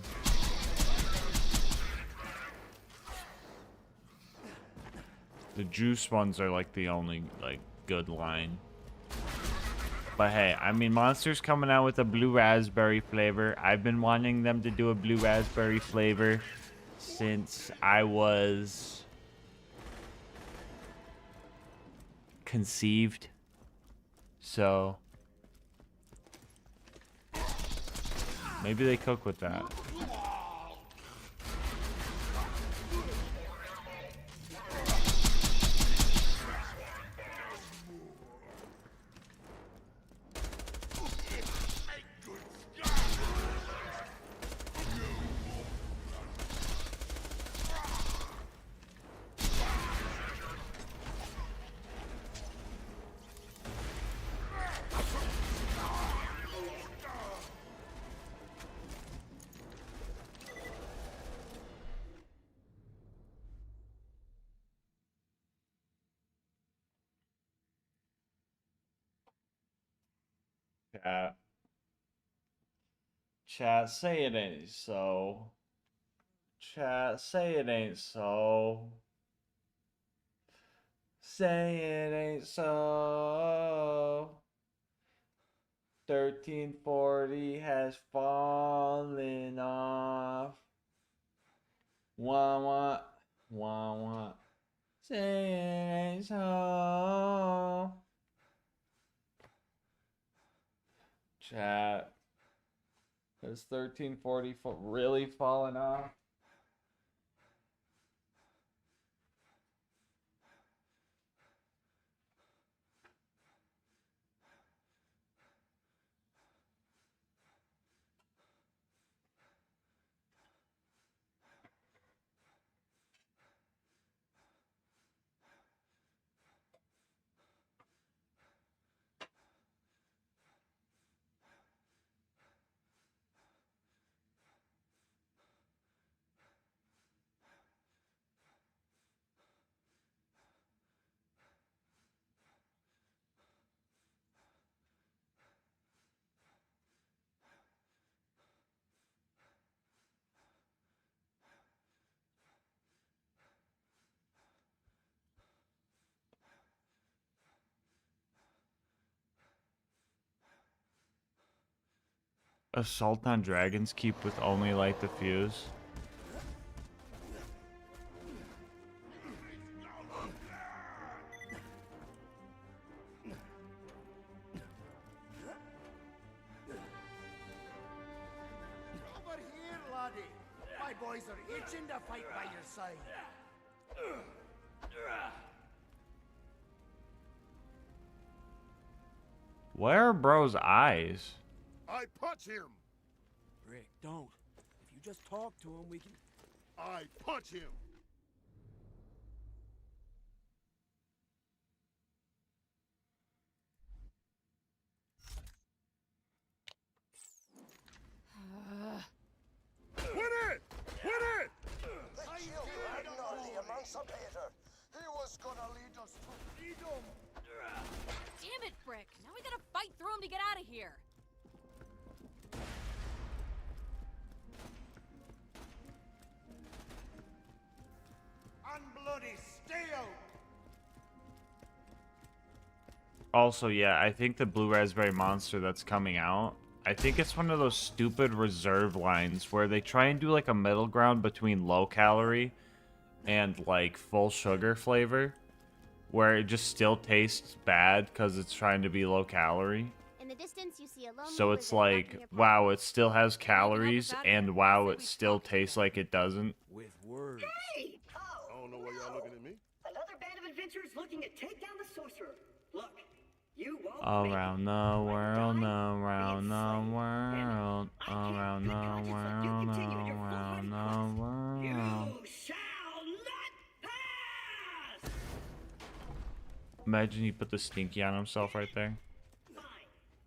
The juice ones are like the only like good line. But hey, I mean, Monster's coming out with a blue raspberry flavor. I've been wanting them to do a blue raspberry flavor since I was conceived. So maybe they cook with that. Chat, say it ain't so. Chat, say it ain't so. Say it ain't so. 1340 has fallen off. Wah wah, wah wah. Say it ain't so. Chat. Has 1340 really fallen off? Assault on Dragon's Keep with only light the fuse. Over here, laddie. My boys are itching to fight by your side. Where are bro's eyes? I punch him. Rick, don't. If you just talk to him, we can... I punch him. Win it! Win it! The shield riding on the emancipator. He was gonna lead us to freedom. Damn it, Brick! Now we gotta fight through him to get out of here. Unbloody, stay out. Also, yeah, I think the Blue Raspberry Monster that's coming out, I think it's one of those stupid reserve lines where they try and do like a middle ground between low calorie and like full sugar flavor, where it just still tastes bad because it's trying to be low calorie. In the distance, you see a lone So it's like, wow, it still has calories, and wow, it still tastes like it doesn't. With words. Hey! I don't know why y'all looking at me. Another band of adventurers looking to take down the sorcerer. Look, you won't Around the world, around the world, around the world, around the world. You shall not pass! Imagine he put the stinky on himself right there. Fine.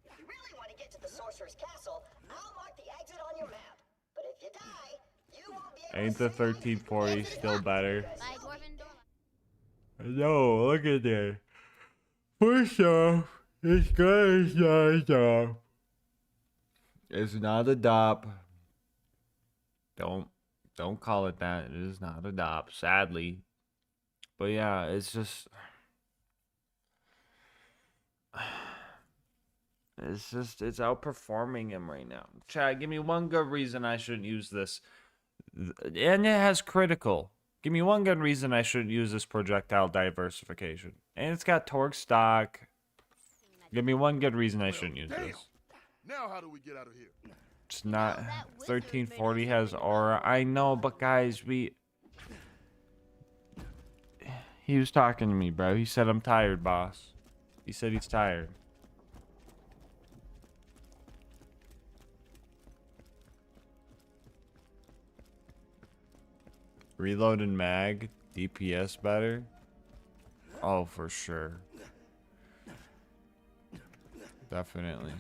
If you really want to get to the sorcerer's castle, I'll mark the exit on your map. But if you die, you won't be able Ain't the 1340 still better? By Dwarven Door. No, look at that. First off, it's good, it's not a dop. It's not a dop. Don't call it that. It is not a dop, sadly. But yeah, it's just... It's outperforming him right now. Chad, give me one good reason I shouldn't use this. And it has critical. Give me one good reason I shouldn't use this projectile diversification. And it's got torque stock. Give me one good reason I shouldn't use this. Now how do we get out of here? It's not... 1340 has aura. I know, but guys, He was talking to me, bro. He said, I'm tired, boss. He said he's tired. Reload and mag, DPS better. Oh, for sure. Definitely.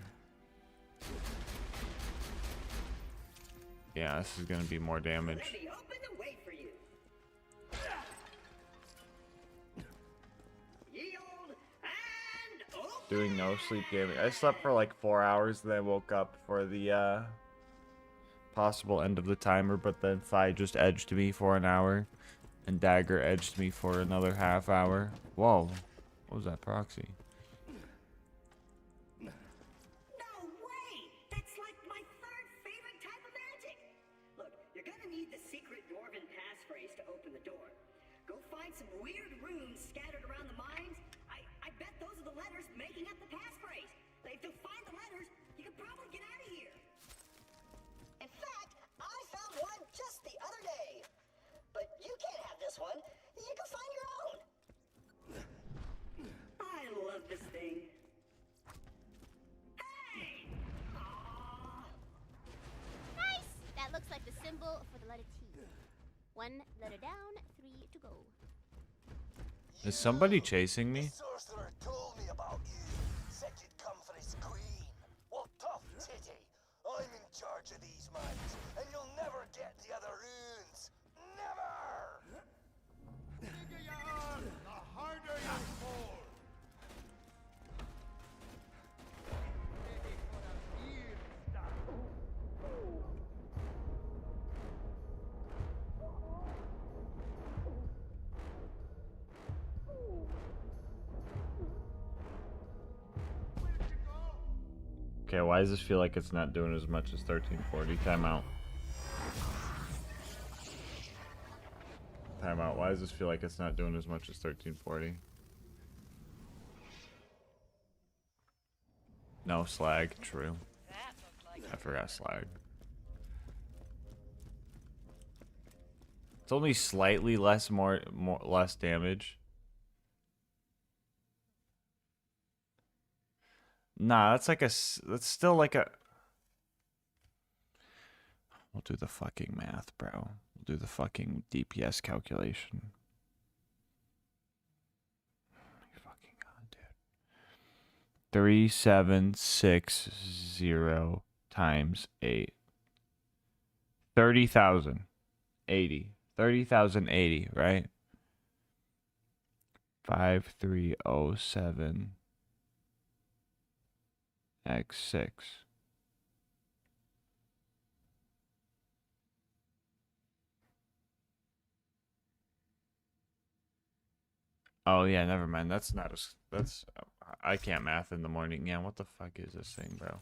Yeah, this is gonna be more damage. Doing no sleep gaming. I slept for like 4 hours, then I woke up for the possible end of the timer, but then Thai just edged me for an hour, And Dagger edged me for another half hour. Whoa. What was that proxy? No way! That's like my third favorite type of magic. Look, you're gonna need the secret dwarven passphrase to open the door. Go find some weird runes scattered around the mines. I bet those are the letters making up the passphrase. If you find the letters, you can probably get out of here. In fact, I found one just the other day. But you can't have this one. You can find your own. I love this thing. Hey! Aww. Nice! That looks like the symbol for the letter T. 1 letter down, 3 to go. Is somebody chasing me? The sorcerer told me about you. Said you'd come for his queen. Well, tough titty. I'm in charge of these mines, and you'll never get the other runes. Never! The harder you fall. Okay, why does this feel like it's not doing as much as 1340? Timeout. Timeout. Why does this feel like it's not doing as much as 1340? No, slag. True. I forgot slag. It's only slightly less less damage. Nah, that's like that's still like a. We'll do the fucking math, bro. We'll do the fucking DPS calculation. You fucking god, dude. 3760 times 8. 30,080. 30,080, right? 5307 x6. Oh yeah, never mind. That's not a. That's I can't math in the morning. Yeah, what the fuck is this thing, bro?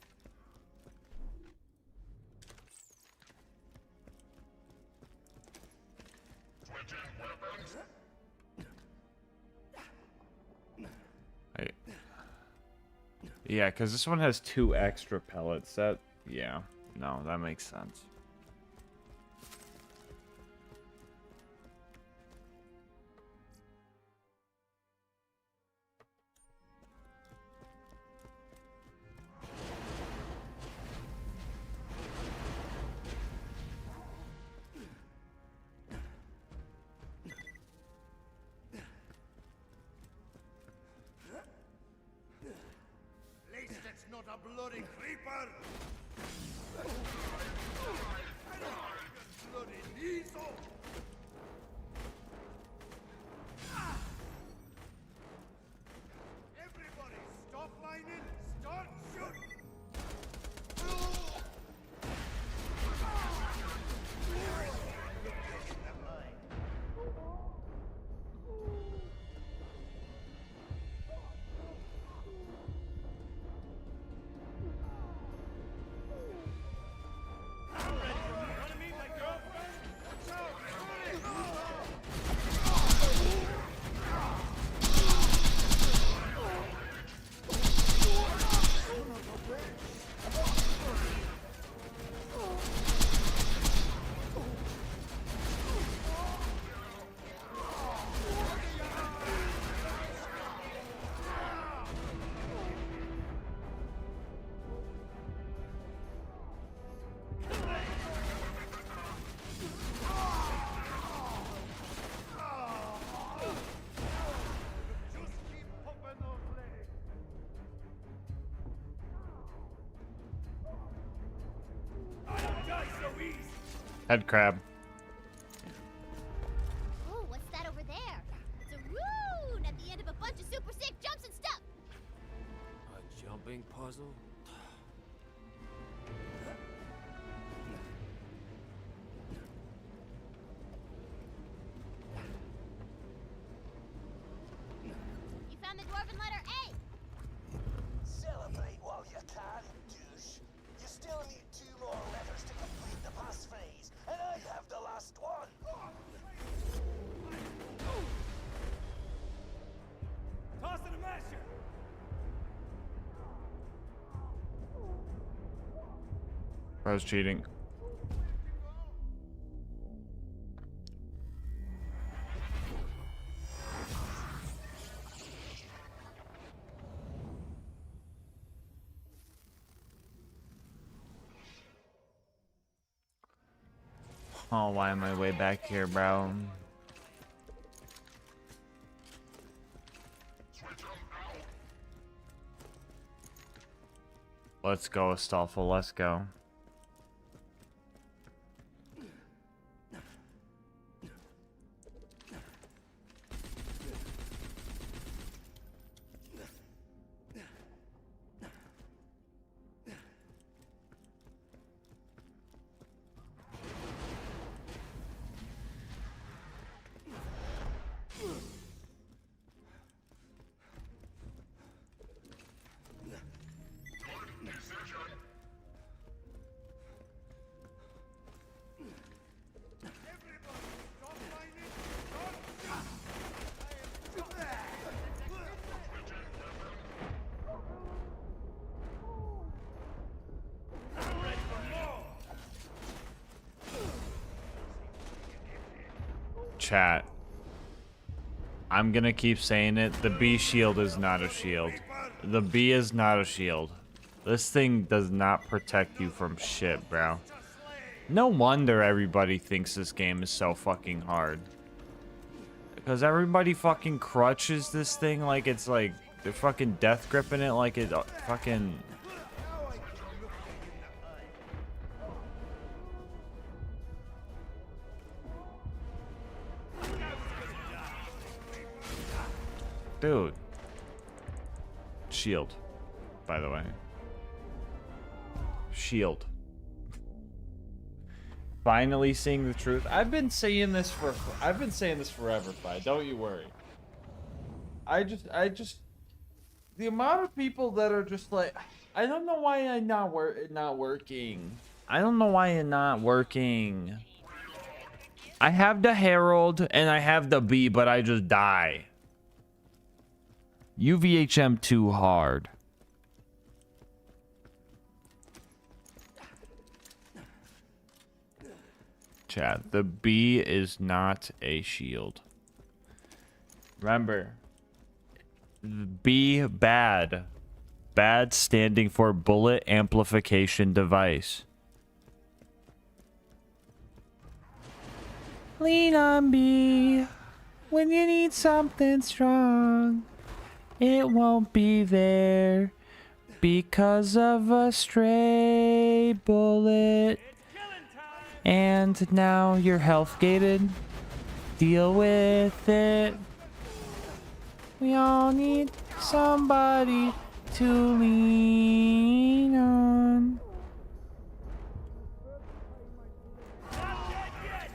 Yeah, because this one has 2 extra pellets. That, yeah, no, that makes sense. Not a bloody creeper! Bloody weasel! Everybody stop mining! Start shooting! Head crab. Oh, what's that over there? It's a rune at the end of a bunch of super sick jumps and stuff. A jumping puzzle? dwarven letter A. Celebrate while you can, douche. You still need 2 more letters to complete the passphrase, and I have the last one. Toss it a masher! I was cheating. Oh, why am I way back here, bro? Let's go, Astolfo, let's go. Chat. I'm gonna keep saying it. The B shield is not a shield. The B is not a shield. This thing does not protect you from shit, bro. No wonder everybody thinks this game is so fucking hard. Because everybody fucking crutches this thing like it's like they're fucking death gripping it like it fucking... Dude. Shield, by the way. Shield. Finally seeing the truth. I've been saying this forever, Fi. Don't you worry. I just the amount of people that are just like, I don't know why I'm not working. I don't know why it's not working. I have the Herald and I have the B, but I just die. UVHM too hard. Chat, the B is not a shield. Remember, B bad. Bad standing for bullet amplification device. Lean on B when you need something strong. It won't be there because of a stray bullet. And now you're health gated. Deal with it. We all need somebody to lean on.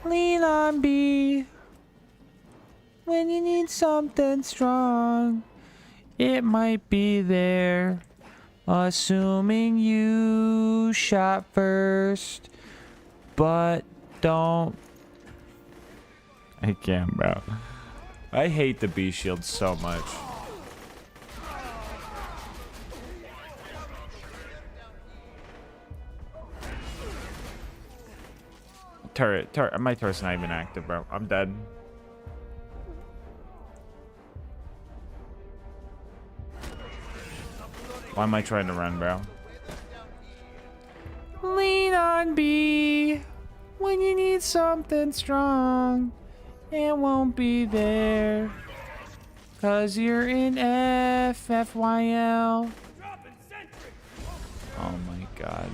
Lean on B when you need something strong. It might be there, assuming you shot first, but don't. I can't, bro. I hate the B shield so much. Turret, my turret's not even active, bro. I'm dead. Why am I trying to run, bro? Lean on B when you need something strong. It won't be there 'cause you're in FFYL. Oh my god.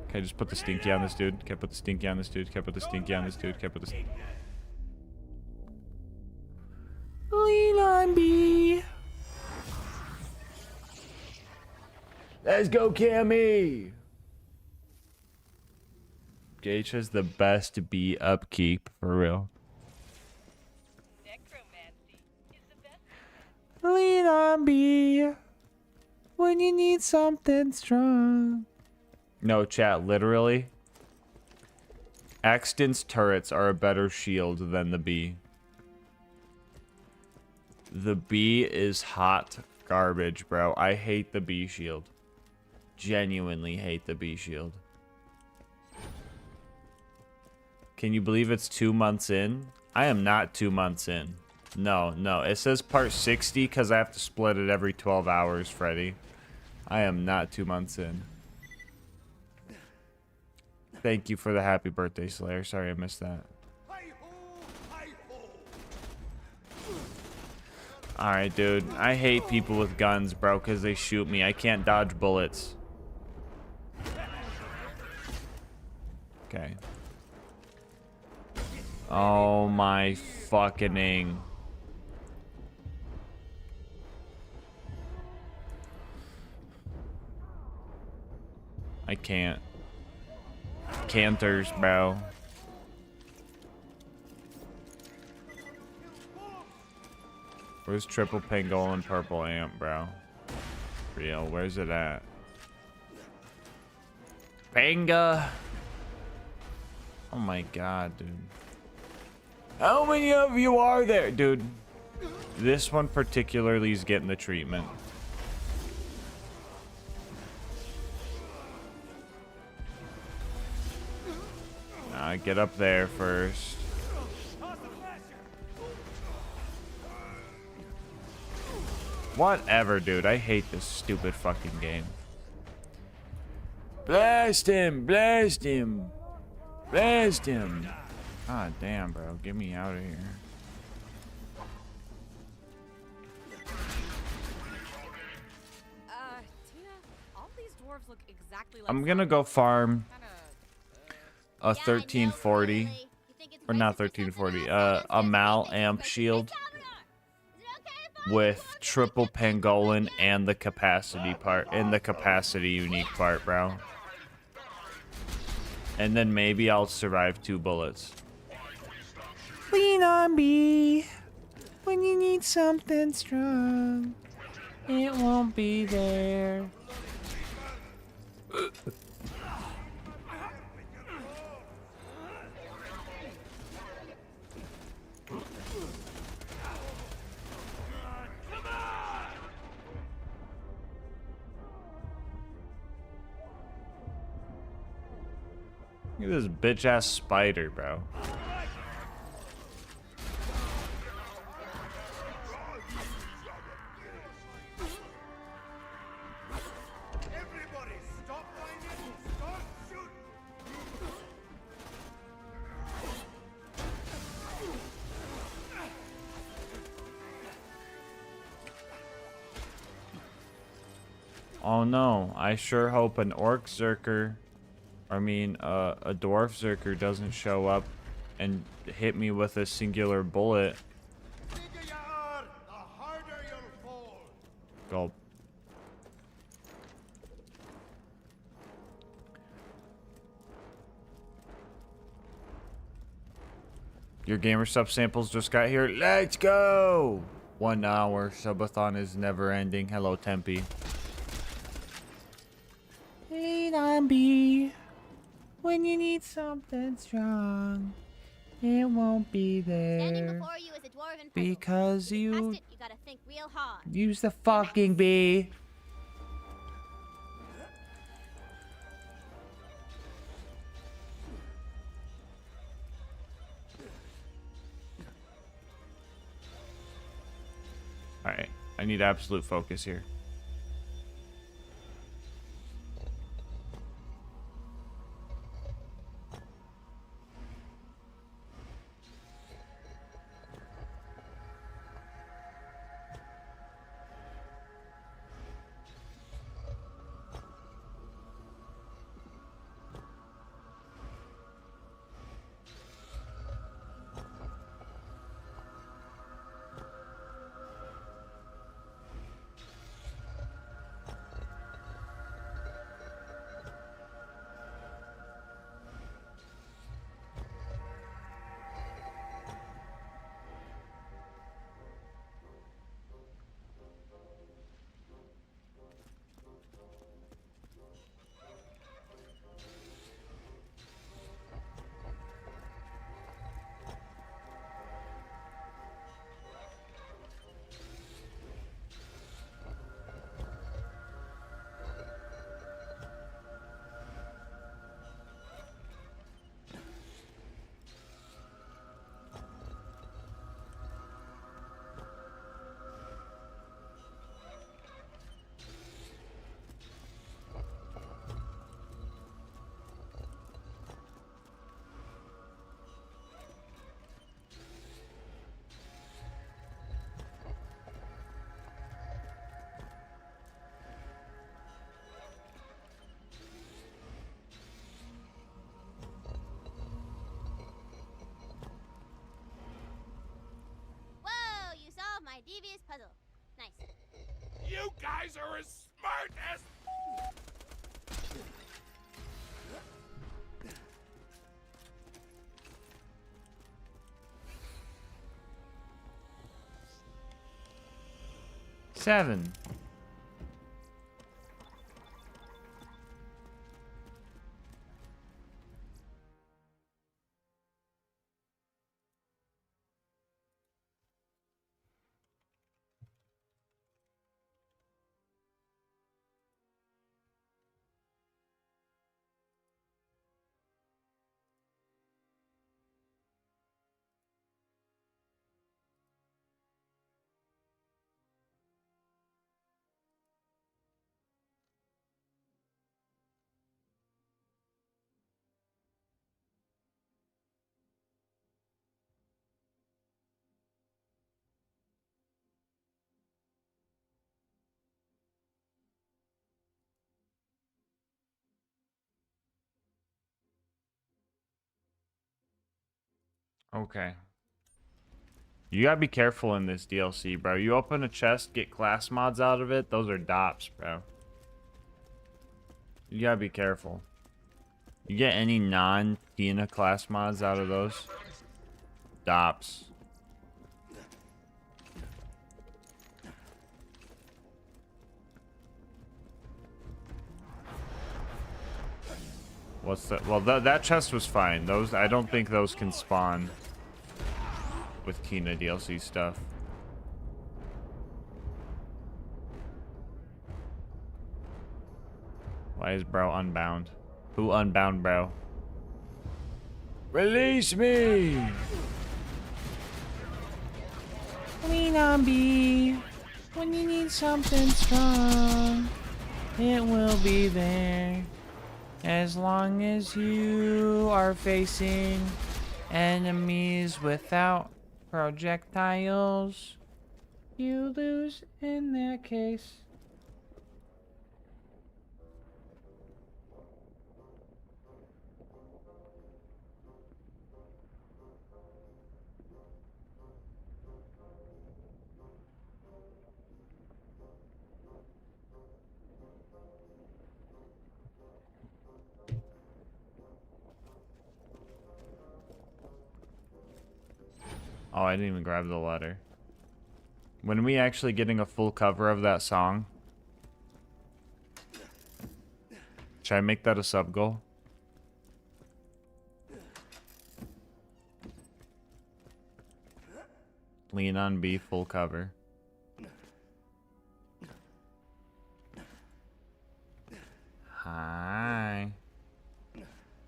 Can I just put the stinky on this dude? Can I put the stinky on this dude? Can I put the stinky on this dude? Can I put the stinky? Lean on B. Let's go, Cammy! Gage has the best B upkeep, for real. Lean on me when you need something strong. No, chat, literally. Axton's turrets are a better shield than the bee. The bee is hot garbage, bro. I hate the bee shield. Genuinely hate the bee shield. Can you believe it's 2 months in? I am not 2 months in. No, no. It says part 60 because I have to split it every 12 hours, Freddy. I am not 2 months in. Thank you for the happy birthday, Slayer. Sorry I missed that. Alright, dude. I hate people with guns, bro, because they shoot me. I can't dodge bullets. Okay. Oh my fucking-ing. I can't. Canters, bro. Where's triple pangolin purple amp, bro? Real, where's it at? Panga! Oh my god, dude. How many of you are there? Dude, this one particularly is getting the treatment. Get up there first. Whatever, dude. I hate this stupid fucking game. Blast him! Blast him! Blast him! God damn, bro. Get me out of here. Tina, all these dwarves look exactly like I'm gonna go farm a 1340. Or not 1340. A Mal amp shield. With triple pangolin and the capacity part. And the capacity unique part, bro. And then maybe I'll survive 2 bullets. Lean on me when you need something strong. It won't be there. Look at this bitch ass spider, bro. Oh no, I sure hope an orc zerker, a dwarf zerker doesn't show up and hit me with a singular bullet. Gulp. Your gamer sub samples just got here. Let's go! 1 hour. Subathon is never ending. Hello, Tempe. Lean on me when you need something strong. It won't be there because you gotta think real hard. Use the fucking bee. All right, I need absolute focus here. Puzzle. Nice. You guys are as smart as... Seven. Okay. You gotta be careful in this DLC, bro. You open a chest, get class mods out of it, those are DOPs, bro. You gotta be careful. You get any non-Tina class mods out of those? DOPs. What's that? Well, that chest was fine. Those, I don't think those can spawn with Tina DLC stuff. Why is bro unbound? Who unbound bro? Release me! Lean on B. When you need something strong, it will be there. As long as you are facing enemies without projectiles, you lose in that case. Oh, I didn't even grab the letter. When are we actually getting a full cover of that song? Should I make that a sub goal? Lean on B, full cover. Hi.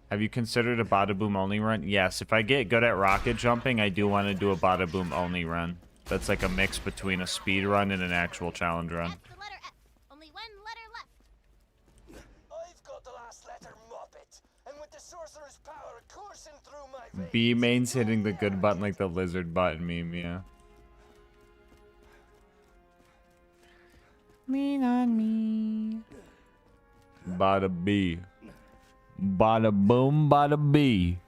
Have you considered a bada boom only run? Yes, if I get good at rocket jumping, I do want to do a bada boom only run. That's like a mix between a speed run and an actual challenge run. That's the letter F. Only one letter left. I've got the last letter, Muppet. And with the sorcerer's power coursing through my veins... B main's hitting the good button like the lizard button meme, yeah. Lean on me. Bada B. Bada boom, bada bee.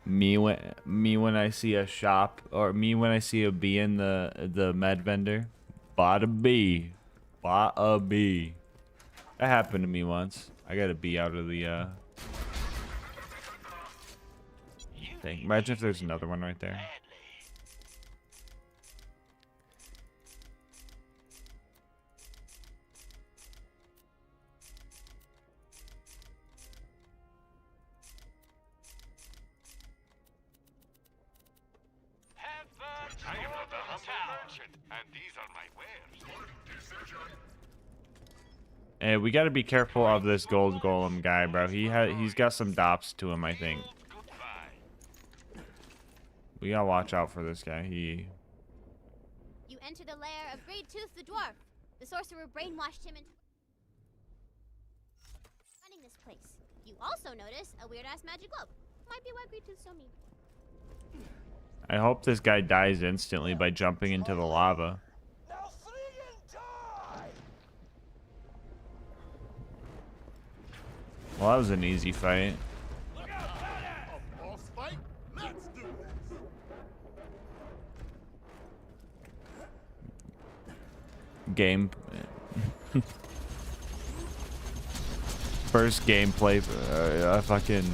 Me when I see a shop, or me when I see a bee in the med vendor. Bada bee, bada bee. That happened to me once. I got a bee out of the thing. Imagine if there's another one right there. I am not the humble merchant, and these are my wares. Hey, we gotta be careful of this gold golem guy, bro. He's got some dops to him, I think. We gotta watch out for this guy. You enter the lair of Great Tooth the dwarf. The sorcerer brainwashed him into running this place. You also notice a weird-ass magic globe. Might be why Great Tooth's so mean. I hope this guy dies instantly by jumping into the lava. Well, that was an easy fight. game. First gameplay, fucking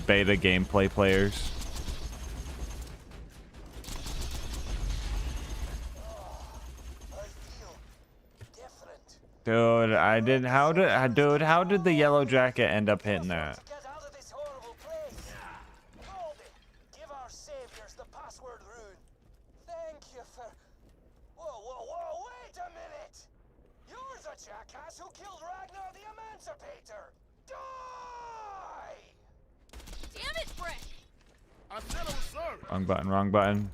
beta gameplay players. Dude, I didn't. How did the yellow jacket end up hitting that? Give our saviors the password rune. Thank you for. Whoa! Wait a minute! You're the jackass who killed Ragnar the Emancipator. Die! Damn it, Brick! I said I was sorry. Wrong button. Wrong button.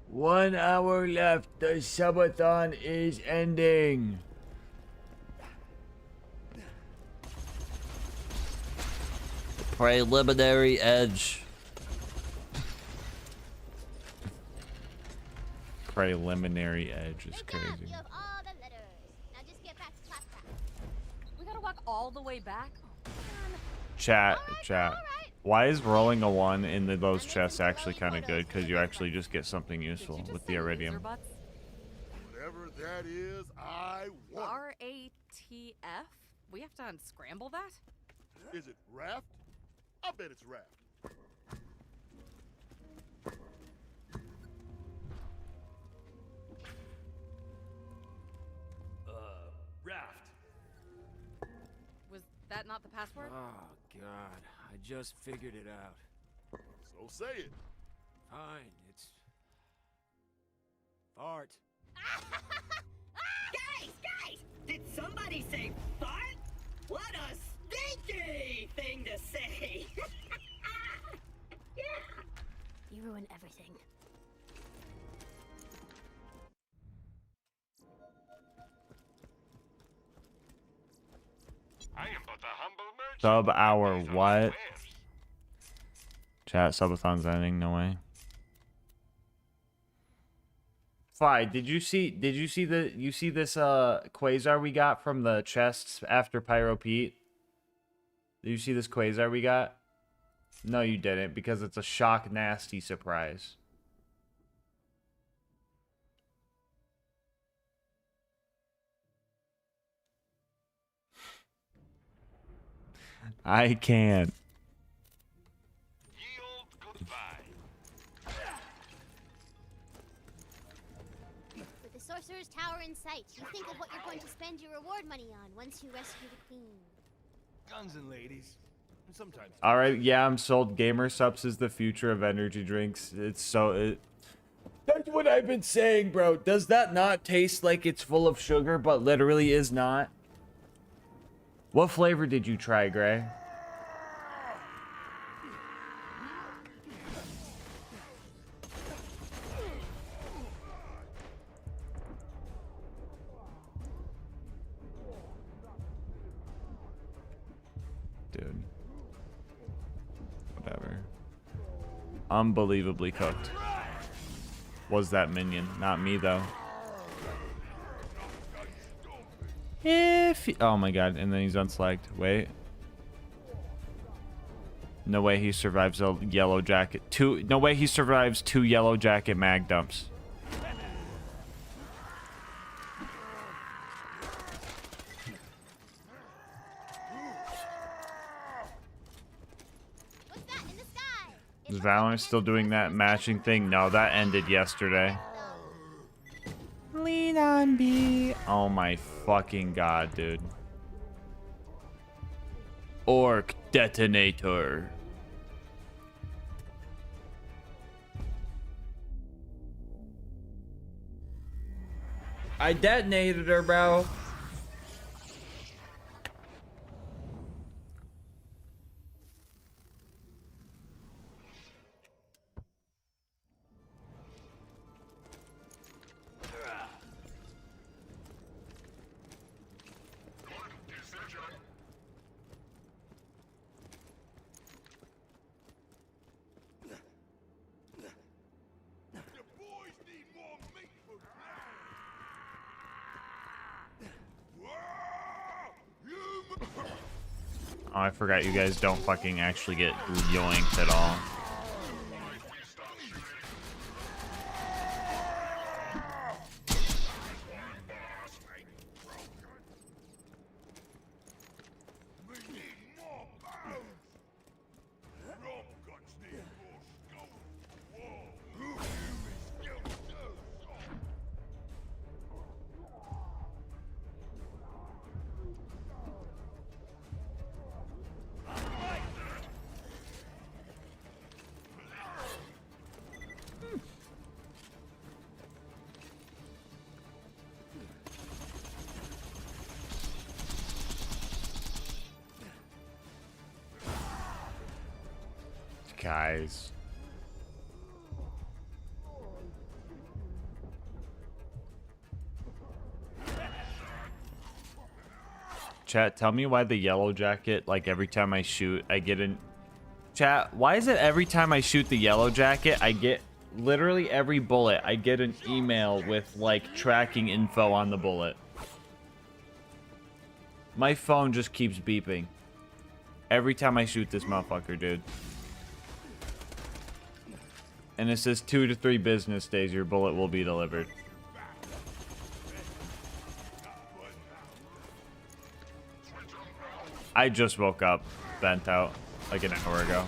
One hour left. The subathon is ending. Preliminary edge. Preliminary edge is crazy. We gotta walk all the way back. Chat. Why is rolling a 1 in those chests actually kind of good? Because you actually just get something useful with the iridium. Whatever that is, I want. RATF? We have to unscramble that? Is it raft? I bet it's raft. Raft. Was that not the password? Oh, God. I just figured it out. So say it. Fine, it's... fart. Guys! Did somebody say fart? What a stinky thing to say! Yeah! You ruin everything. I am but a humble merchant. Sub hour what? Chat, subathon's ending, no way. Fi, did you see this quasar we got from the chests after Pyro Pete? Did you see this quasar we got? No, you didn't, because it's a shock nasty surprise. I can't. With the Sorcerer's Tower in sight, you think of what you're going to spend your reward money on once you rescue the Queen. Guns and ladies. And sometimes. All right, yeah, I'm sold. Gamer Subs is the future of energy drinks. It's so. That's what I've been saying, bro. Does that not taste like it's full of sugar, but literally is not? What flavor did you try, Gray? Dude. Whatever. Unbelievably cooked. Was that minion? Not me, though. If he, oh my god, and then he's unslagged. Wait. No way he survives a yellow jacket. No way he survives 2 yellow jacket mag dumps. Is Valorant still doing that matching thing? No, that ended yesterday. Lean on B. Oh my fucking god, dude. Orc detonator. I detonated her, bro. Oh, I forgot you guys don't fucking actually get yoinked at all. Guys. Chat, tell me why the yellow jacket, like every time I shoot, I get an... Chat, why is it every time I shoot the yellow jacket, I get... Literally every bullet, I get an email with, like, tracking info on the bullet. My phone just keeps beeping. Every time I shoot this motherfucker, dude. And it says 2 to 3 business days, your bullet will be delivered. I just woke up, bent out, like an hour ago.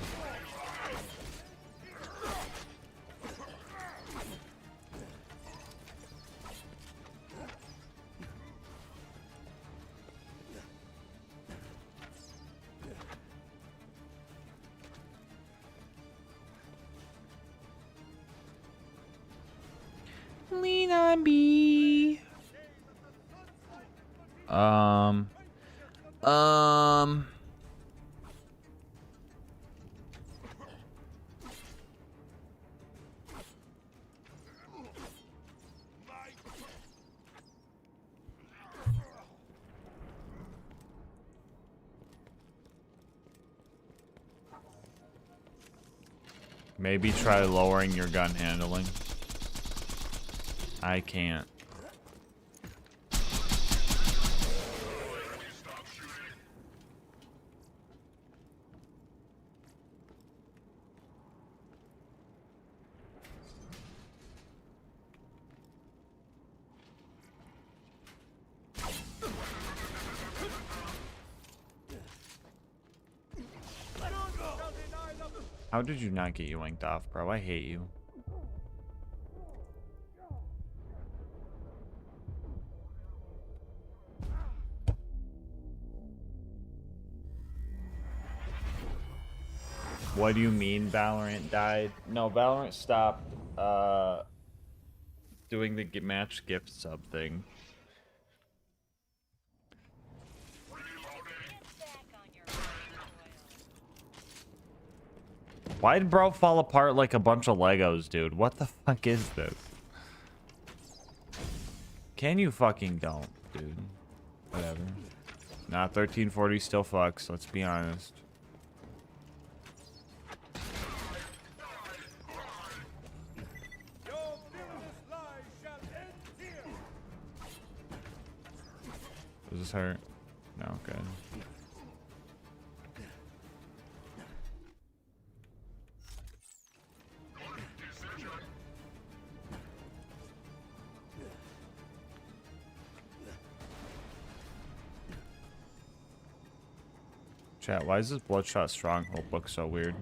Lean on me. Maybe try lowering your gun handling. I can't. How did you not get yoinked off, bro? I hate you. What do you mean Valorant died? No, Valorant stopped doing the match gift sub thing. Why did bro fall apart like a bunch of Legos, dude? What the fuck is this? Can you fucking don't, dude? Whatever. Nah, 1340 still fucks, let's be honest. Does this hurt? No, good. Chat, why is this Bloodshot Stronghold look so weird?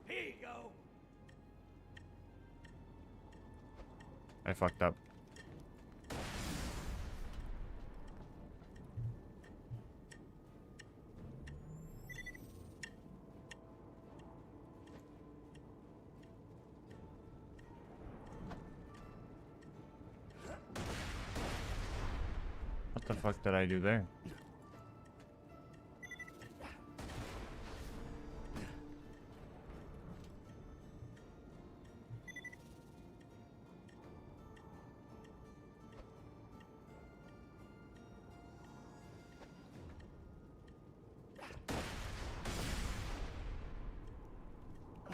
Here you go. I fucked up. What the fuck did I do there?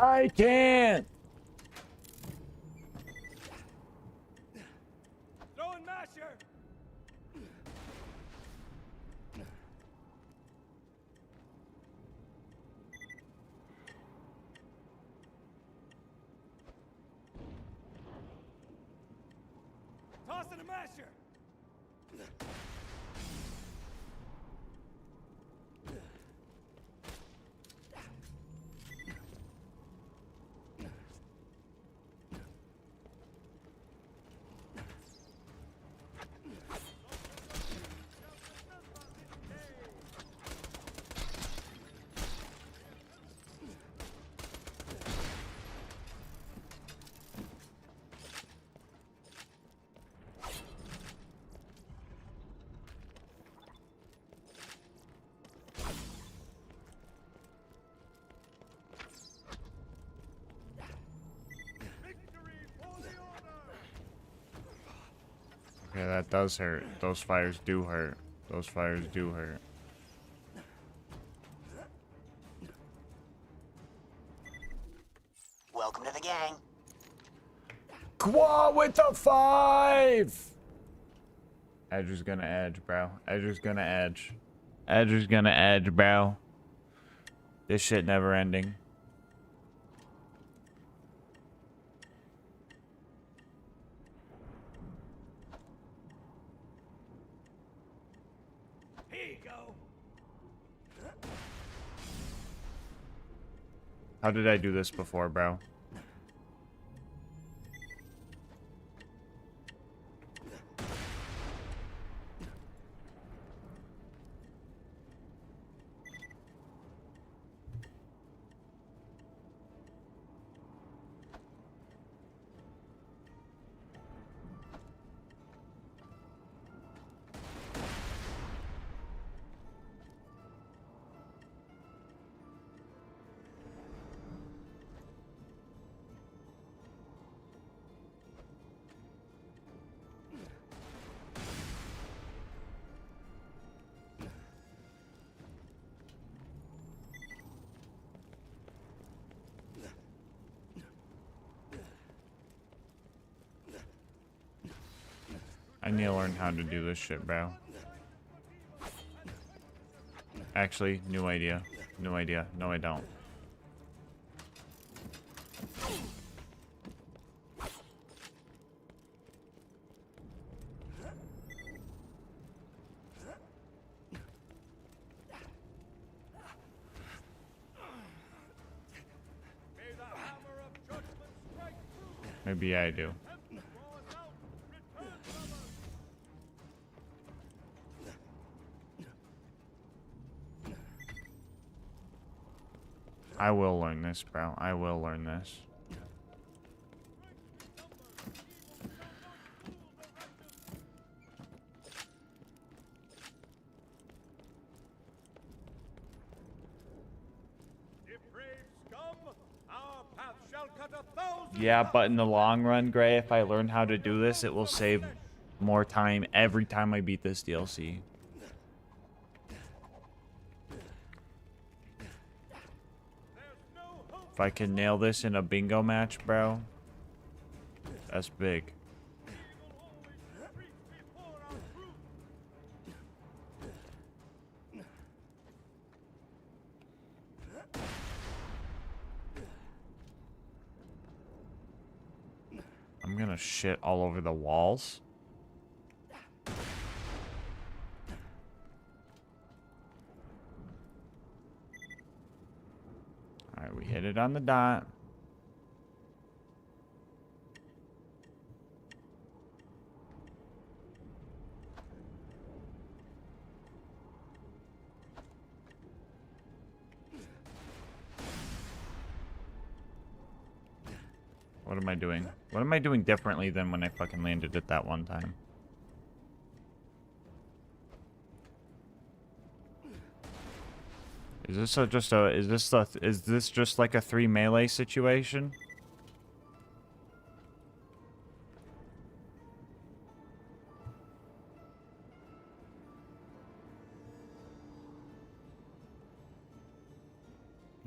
I can't! Throwing masher. Tossing a masher. Okay, that does hurt. Those fires do hurt. Those fires do hurt. Welcome to the gang. Qua with the 5! Edger's gonna edge, bro. Edger's gonna edge. Edger's gonna edge, bro. This shit never ending. Here you go. How did I do this before, bro? I need to learn how to do this shit, bro. Actually, new idea. New idea. No, I don't. Maybe I do. I will learn this, bro. I will learn this. Yeah, but in the long run, Gray, if I learn how to do this, it will save more time every time I beat this DLC. If I can nail this in a bingo match, bro, that's big. I'm gonna shit all over the walls. Alright, we hit it on the dot. What am I doing? What am I doing differently than when I fucking landed it that one time? Is this just like a 3 melee situation?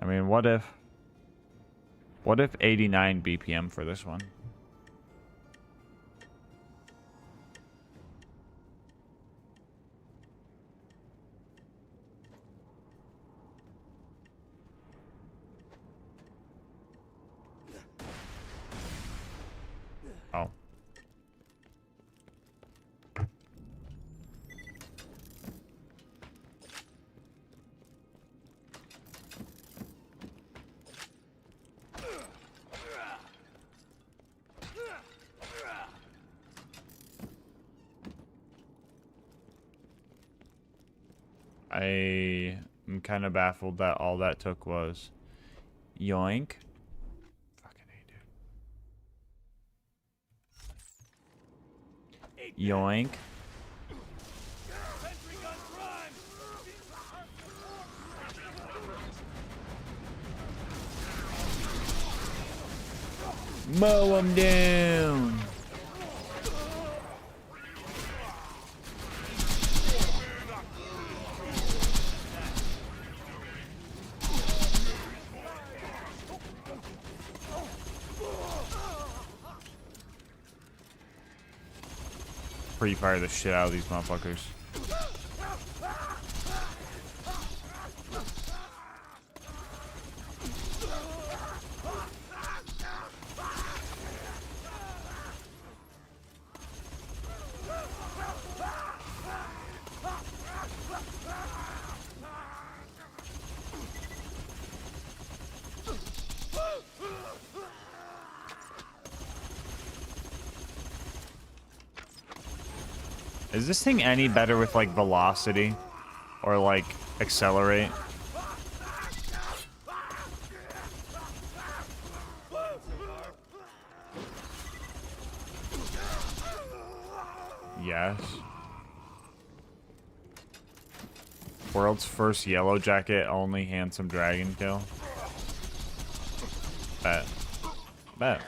I mean, what if 89 BPM for this one? Oh. I am kind of baffled that all that took was yoink. Fucking A, dude. Yoink. Mow him down. Pre-fire the shit out of these motherfuckers. Is this thing any better with like velocity or like accelerate? Yes. World's first yellow jacket only handsome dragon kill. Bet. Bet.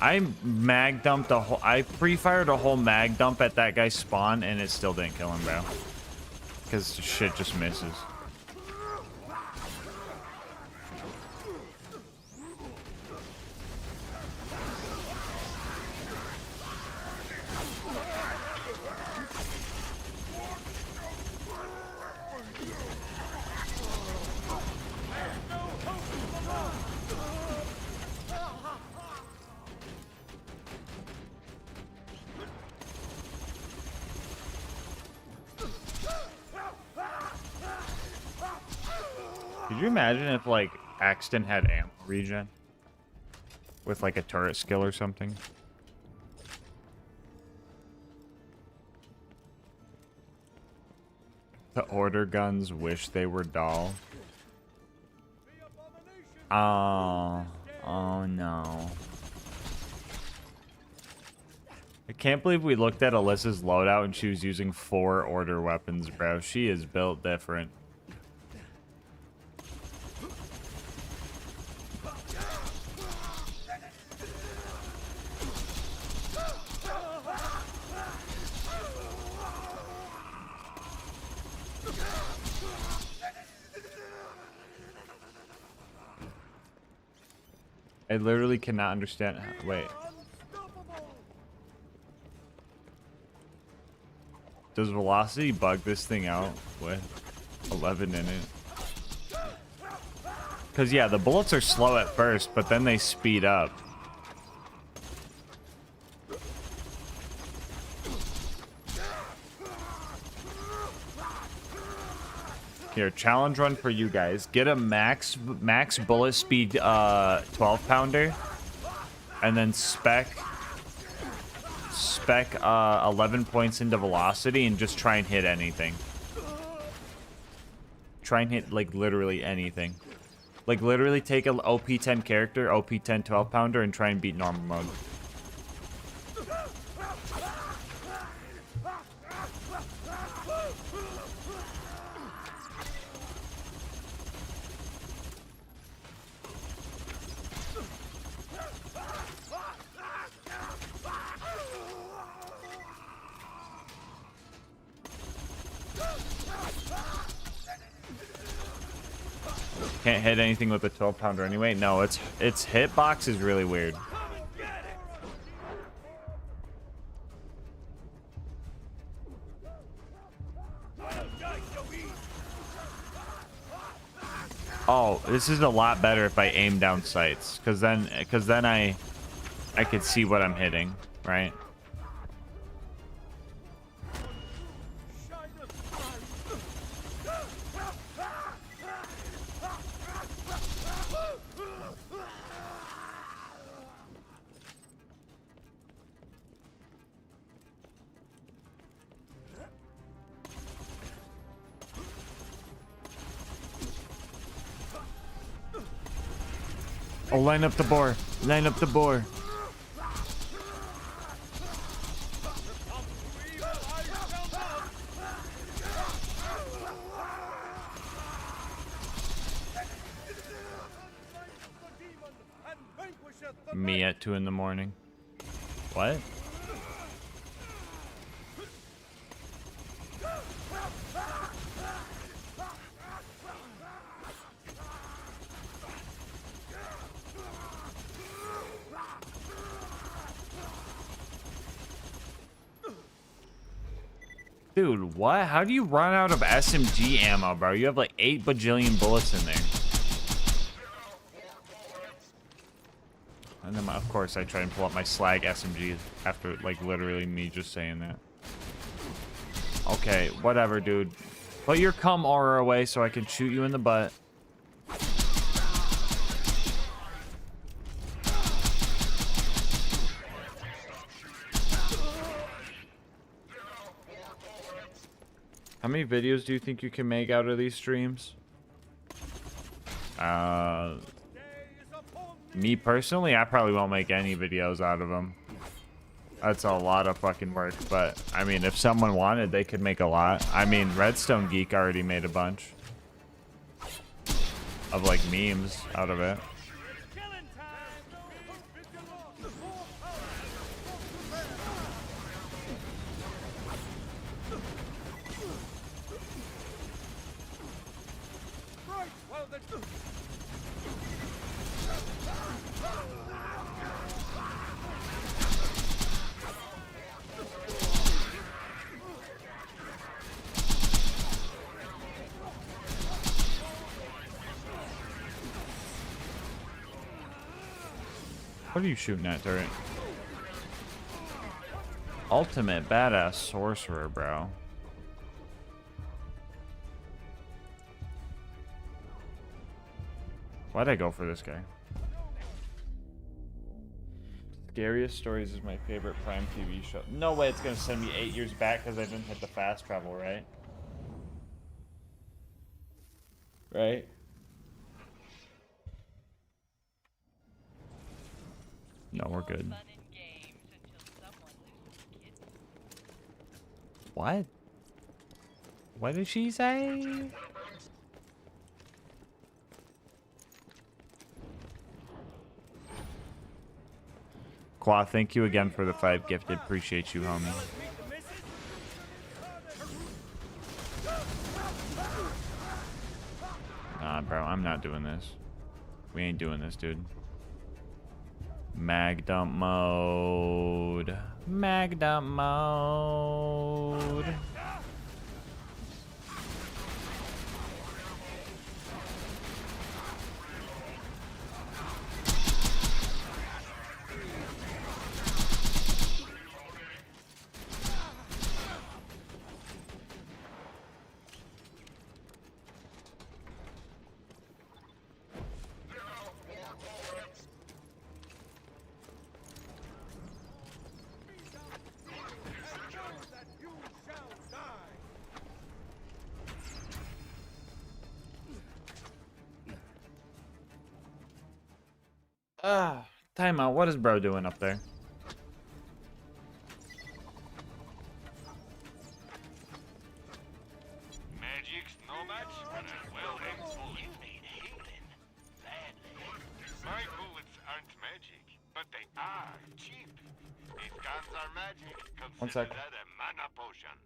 I mag dumped a whole. I pre-fired a whole mag dump at that guy's spawn, and it still didn't kill him, bro. Because shit just misses. Could you imagine if, like, Axton had ammo regen? With, like, a turret skill or something? The order guns wish they were doll. Oh no. I can't believe we looked at Alyssa's loadout and she was using 4 order weapons, bro. She is built different. I literally cannot understand. Wait. Does velocity bug this thing out with 11 in it? Because, yeah, the bullets are slow at first, but then they speed up. Here, challenge run for you guys. Get a max bullet speed 12 pounder, and then spec 11 points into velocity, and just try and hit anything. Try and hit like literally anything. Like literally take a OP10 character, OP10 12 pounder, and try and beat normal mode. Can't hit anything with a 12 pounder anyway. No, its hitbox is really weird. Oh, this is a lot better if I aim down sights, because then I could see what I'm hitting, right? Oh, line up the boar. Line up the boar. Me at 2 in the morning. What? Dude, what? How do you run out of SMG ammo, bro? You have like 8 bajillion bullets in there. And then, of course, I try and pull up my slag SMG after, like, literally me just saying that. Okay, whatever, dude. Put your cum aura away so I can shoot you in the butt. How many videos do you think you can make out of these streams? Me personally, I probably won't make any videos out of them. That's a lot of fucking work, but I mean, if someone wanted, they could make a lot. I mean, Redstone Geek already made a bunch of like memes out of it. What are you shooting at, turret? Ultimate badass sorcerer, bro. Why'd I go for this guy? Scariest Stories is my favorite Prime TV show. No way it's gonna send me 8 years back because I didn't hit the fast travel, right? Right? No, we're good. What? What did she say? Qua, thank you again for the 5 gifted. Appreciate you, homie. Nah, bro, I'm not doing this. We ain't doing this, dude. Mag dump mode. Mag dump mode. Timeout. What is bro doing up there? Magic's no match for a well-aimed bullet. You need healing badly. My bullets aren't magic, but they are cheap. These guns are magic. One Consider sec. that a mana potion.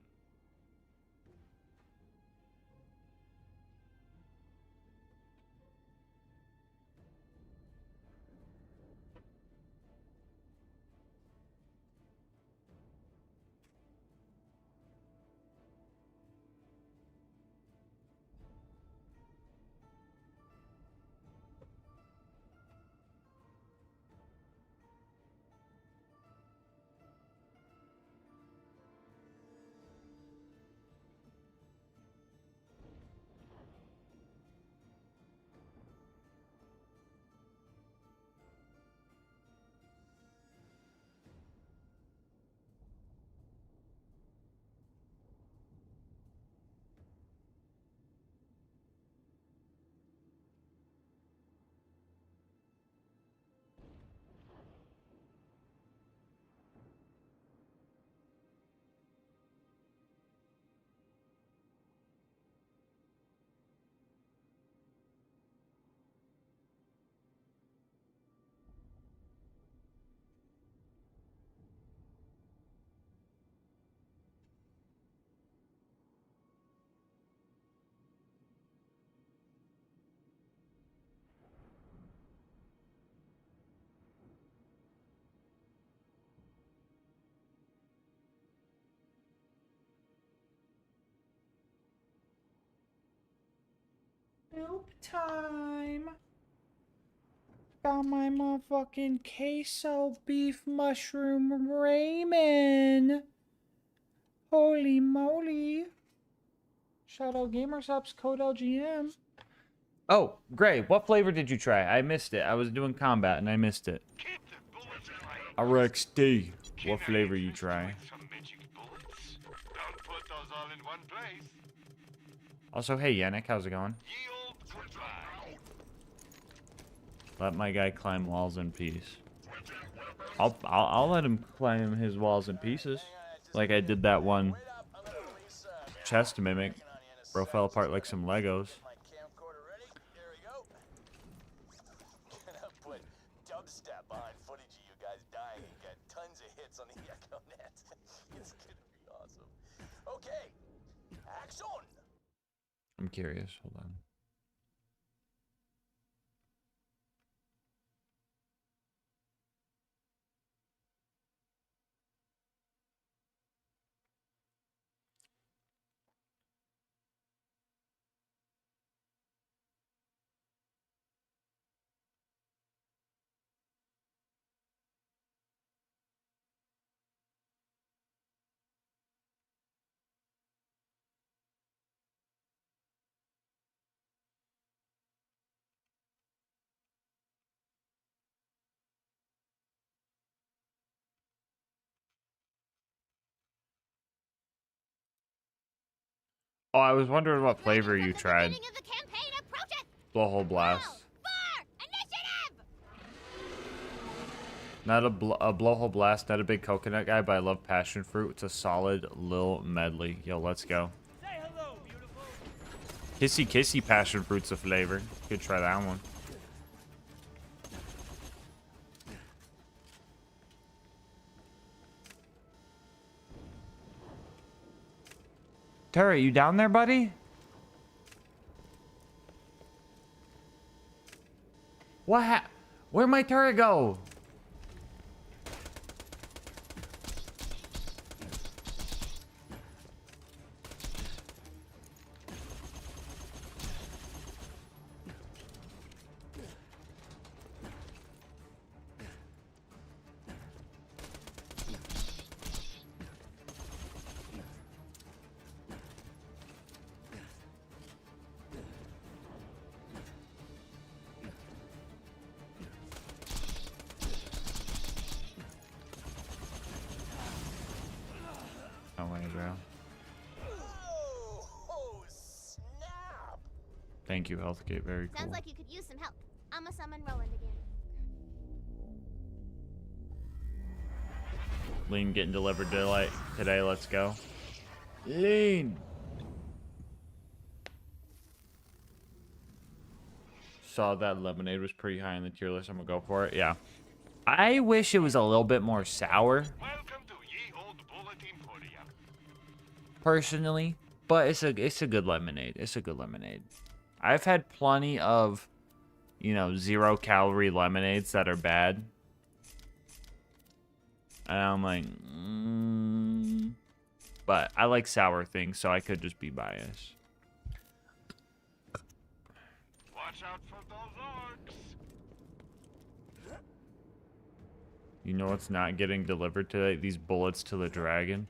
Nope time. Got my motherfucking queso beef mushroom ramen. Holy moly. Shout out GamerSubs code LGM. Oh, Gray, what flavor did you try? I missed it. I was doing combat and I missed it. RXD. What flavor you try? Don't put those all in one place. Also, hey Yannick, how's it going? Let my guy climb walls in peace. I'll let him climb his walls in pieces, like I did that one chest mimic. Bro fell apart like some Legos. Gonna put dubstep behind footage of you guys dying and get tons of hits on the Echo Net. It's gonna be awesome. Okay, action. I'm curious. Hold on. Oh, I was wondering what flavor you tried. Blowhole Blast. Not a Blowhole Blast, not a big coconut guy, but I love passion fruit. It's a solid little medley. Yo, let's go. Kissy Kissy passion fruit's a flavor. Could try that one. Turret, you down there, buddy? Where'd my turret go? No way, bro. Oh, snap! Thank you, Healthgate. Very cool. Sounds like you could use some help. I'ma summon Roland again. Lean getting delivered today. Let's go. Lean. Saw that lemonade was pretty high on the tier list. I'm gonna go for it. Yeah. I wish it was a little bit more sour. Personally, but it's a good lemonade. It's a good lemonade. I've had plenty of, 0-calorie lemonades that are bad. And I'm like, but I like sour things, so I could just be biased. Watch out for those orcs. You know what's not getting delivered today? These bullets to the dragon.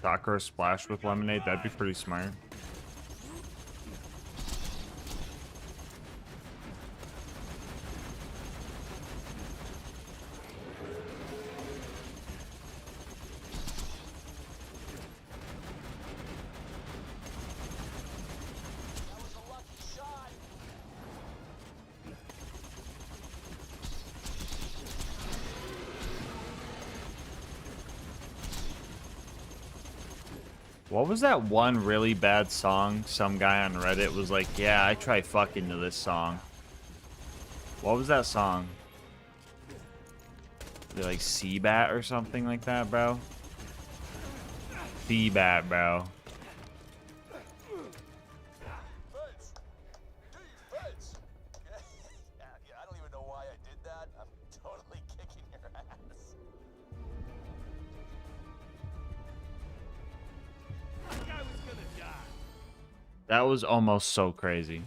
Sakura splash with lemonade, that'd be pretty smart. What was that one really bad song? Some guy on Reddit was like, yeah, I try fucking to this song. What was that song? Was it like Seabat or something like that, bro? Seabat, bro. I don't even know why I did that. I'm totally kicking your ass. That was almost so crazy.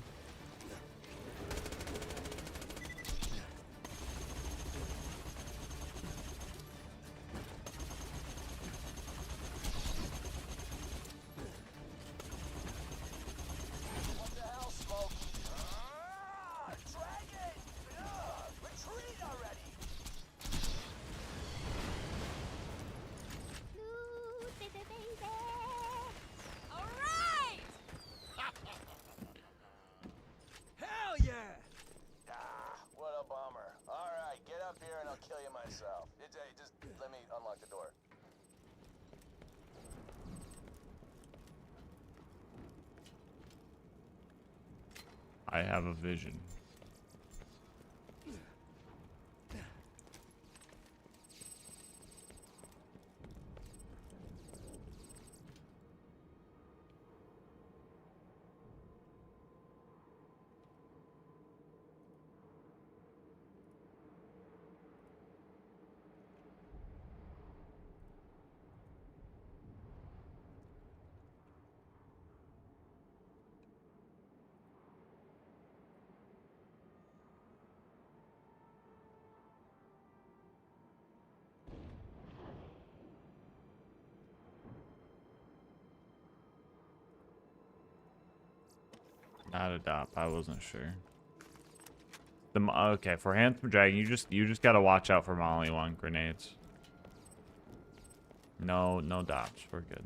What the hell, Smoke? Dragon! Retreat already! Hell yeah! What a bummer. Alright, get up here and I'll kill you myself. Hey, just let me unlock the door. I have a vision. Not a dop. I wasn't sure. Okay, for Handsome Dragon, you just gotta watch out for Molly One grenades. No dodge. We're good.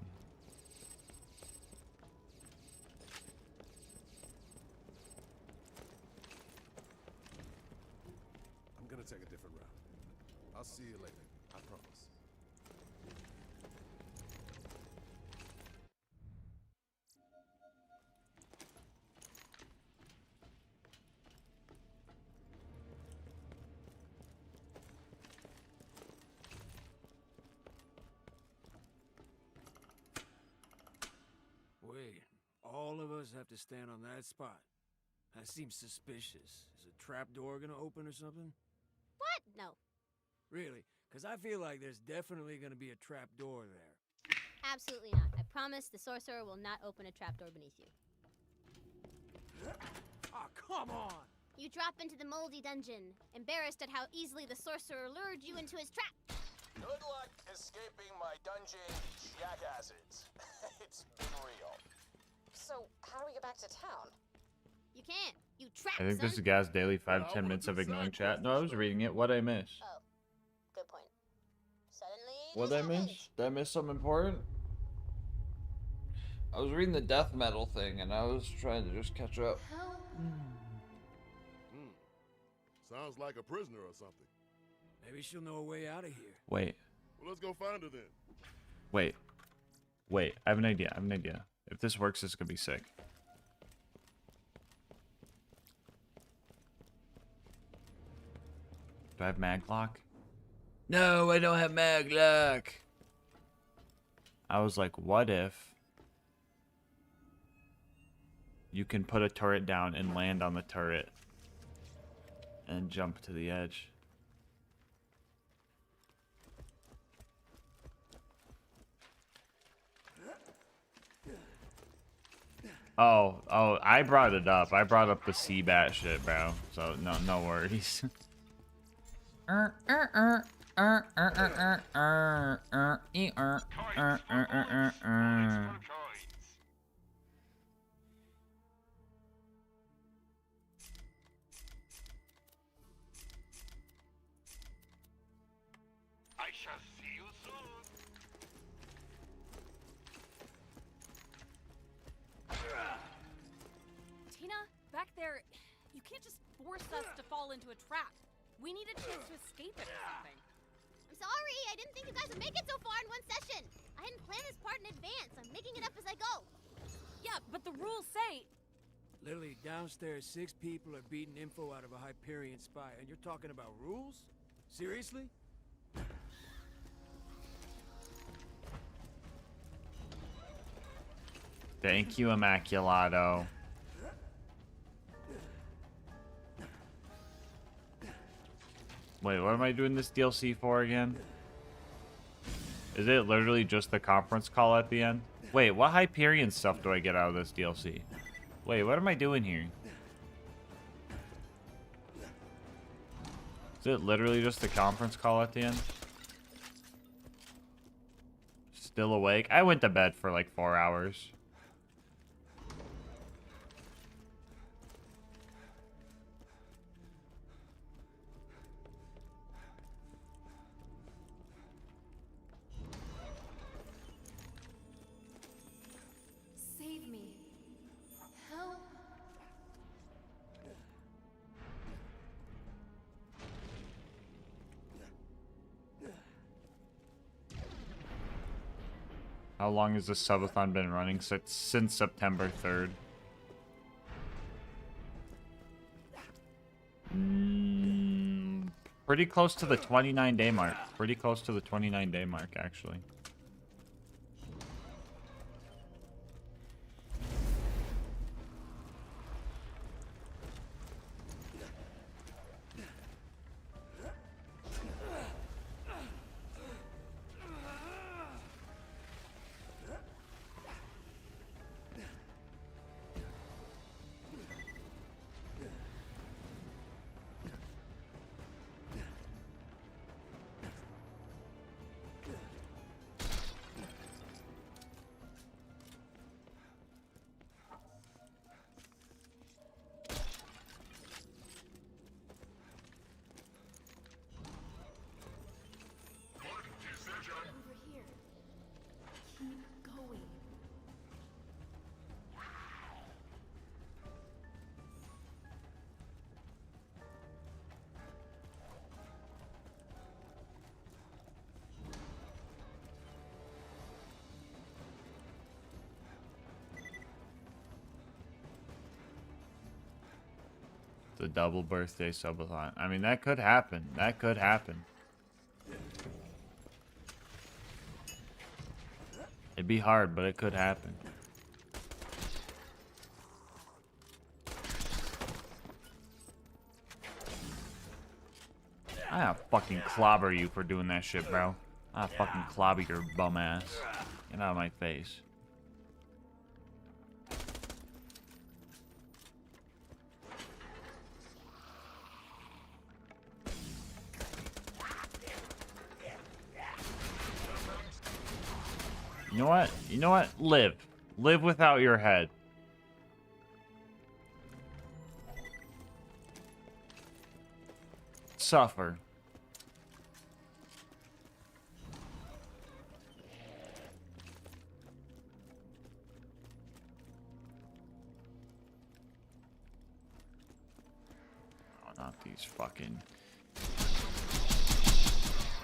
I'm gonna take a different route. I'll see you later. I promise. Wait, all of us have to stand on that spot. That seems suspicious. Is a trapdoor gonna open or something? What? No. Really? Because I feel like there's definitely gonna be a trapdoor there. Absolutely not. I promise the sorcerer will not open a trapdoor beneath you. Oh, come on! You drop into the moldy dungeon, embarrassed at how easily the sorcerer lured you into his trap. Good luck escaping my dungeon, jackasses. It's been real. So, how do we get back to town? You can't. You trapped, I think this is son. Gas Daily 5-10 minutes of ignoring chat. No, I was reading it. What'd I miss? Oh, good point. Suddenly, What'd I miss? Did I miss something important? I was reading the death metal thing and I was trying to just catch up. Sounds like a prisoner or something. Maybe she'll know a way out of here. Wait. Well, let's go find her then. Wait. I have an idea. If this works, this could be sick. Do I have maglock? No, I don't have maglock. I was like, what if you can put a turret down and land on the turret and jump to the edge? Oh, I brought it up. I brought up the Seabat shit, bro. So no worries. I shall see you soon. Tina, back there, you can't just force us to fall into a trap. We need a chance to escape it or something. I'm sorry. I didn't think you guys would make it so far in one session. I hadn't planned this part in advance. I'm making it up as I go. Yeah, but the rules say... Lily, downstairs 6 people are beating info out of a Hyperion spy, and you're talking about rules? Seriously? Thank you, Immaculado. Wait, what am I doing this DLC for again? Is it literally just the conference call at the end? Wait, what Hyperion stuff do I get out of this DLC? Wait, what am I doing here? Is it literally just the conference call at the end? Still awake? I went to bed for like 4 hours. Save me. Help. How long has this subathon been running? Since September 3rd. Pretty close to the 29-day mark. Pretty close to the 29-day mark, actually. The double birthday subathon. I mean, that could happen. That could happen. It'd be hard, but it could happen. I'll fucking clobber you for doing that shit, bro. I'll fucking clobber your bum ass. Get out of my face. You know what? You know what? Live. Live without your head. Suffer. Oh, not these fucking...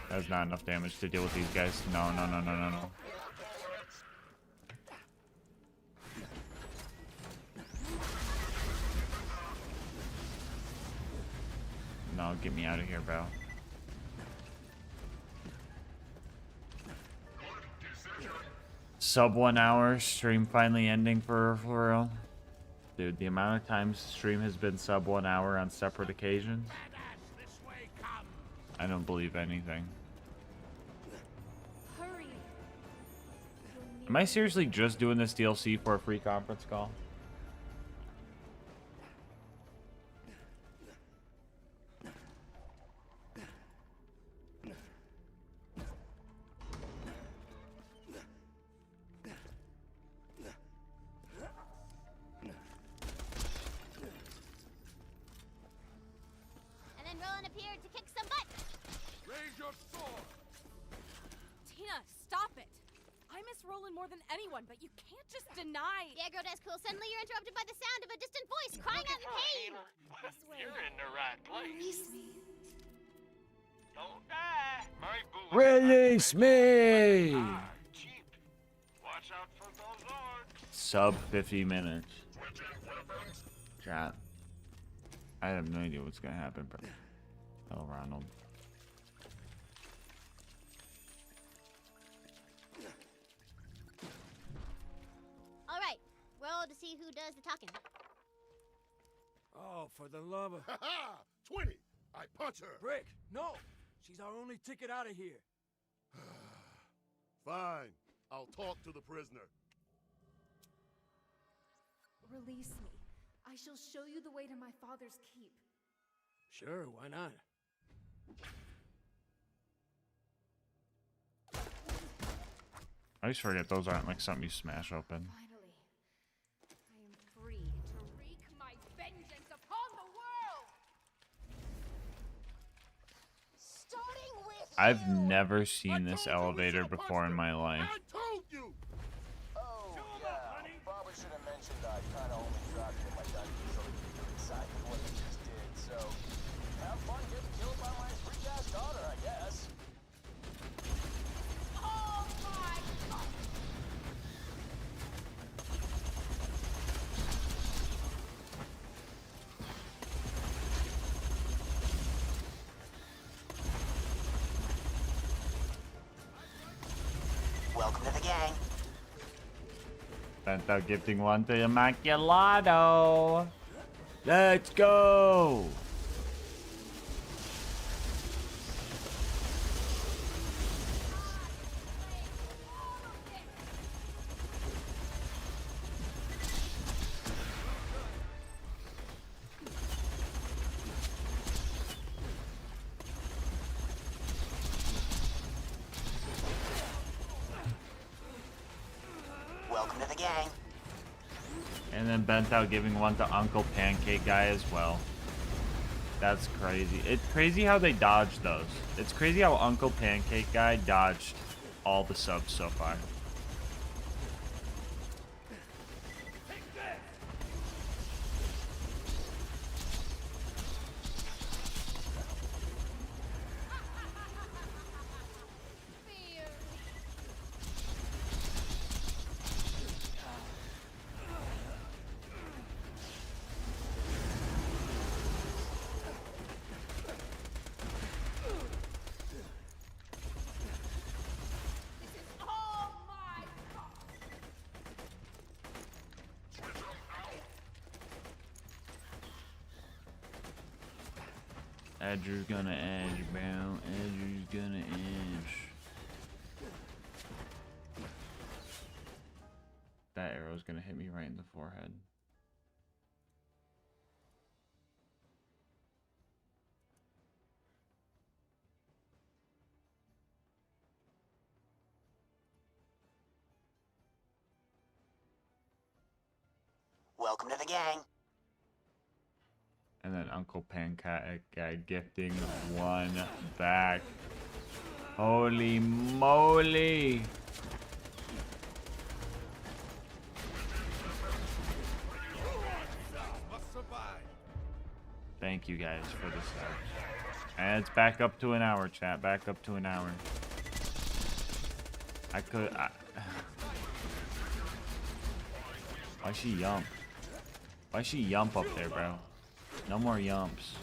That's not enough damage to deal with these guys. No, no, no, no, no, no. No, get me out of here, bro. Sub 1 hour, stream finally ending for real. Dude, the amount of times stream has been sub 1 hour on separate occasions. I don't believe anything. Hurry. Am I seriously just doing this DLC for a free conference call? And then Roland appeared to kick some butt. Raise your sword! Tina, stop it! I miss Roland more than anyone, but you can't just deny. Yeah, girl, that's cool. Suddenly you're interrupted by the sound of a distant voice crying out in pain. You're in the right place. Release me. Don't die. My bullets Release me! are cheap. Watch out for those orcs. Sub 50 minutes. Chat. I have no idea what's gonna happen, bro. Oh, Ronald. All right, roll to see who does the talking. Oh, for the love of... Ha ha! 20! I punch her! Brick, no! She's our only ticket out of here. Fine. I'll talk to the prisoner. Release me. I shall show you the way to my father's keep. Sure, why not? I always forget those aren't like something you smash open. Finally, I am free to wreak my vengeance upon the world! Starting with I've never seen this elevator before in my life. I told you! Oh, yeah. Probably should have mentioned I kind of only dropped in my dungeon so we could do exactly what you just did, so have fun getting killed by my freak-ass daughter, I guess. oh my god! Welcome to the gang. Sent out gifting one to Immaculado. Let's go. Welcome to the gang. And then bent out giving one to Uncle Pancake Guy as well. That's crazy. It's crazy how they dodged those. It's crazy how Uncle Pancake Guy dodged all the subs so far. Edger's gonna edge, bro. Edger's gonna edge. That arrow's gonna hit me right in the forehead. Welcome to the gang. And then Uncle Pancake guy gifting one back. Holy moly! Thank you guys for the subs. And it's back up to an hour, chat. Back up to an hour. Why she yump? Why she yump up there, bro? No more yumps.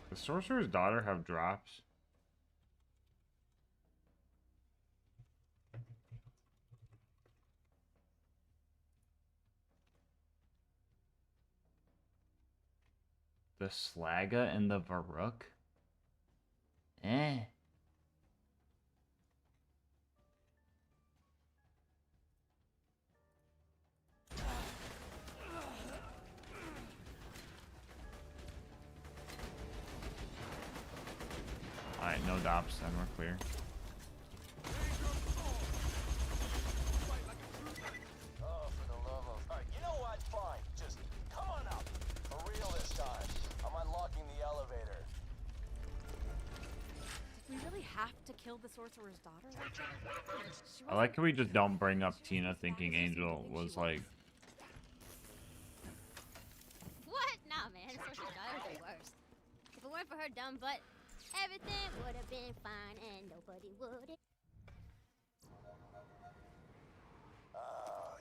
Does Sorcerer's Daughter have drops? The Slaga and the Varuk? Eh. Alright, no dops, then we're clear. Oh, for the love of... Alright, you know what? Fine. Just come on up. For real this time. I'm unlocking the elevator. Did we really have to kill the sorcerer's daughter like that? I like how we just don't bring up Tina thinking Angel was like... What? Nah, man. Sorcerer's daughter's the worst. If it weren't for her dumb butt, everything would have been fine and nobody would have. Oh,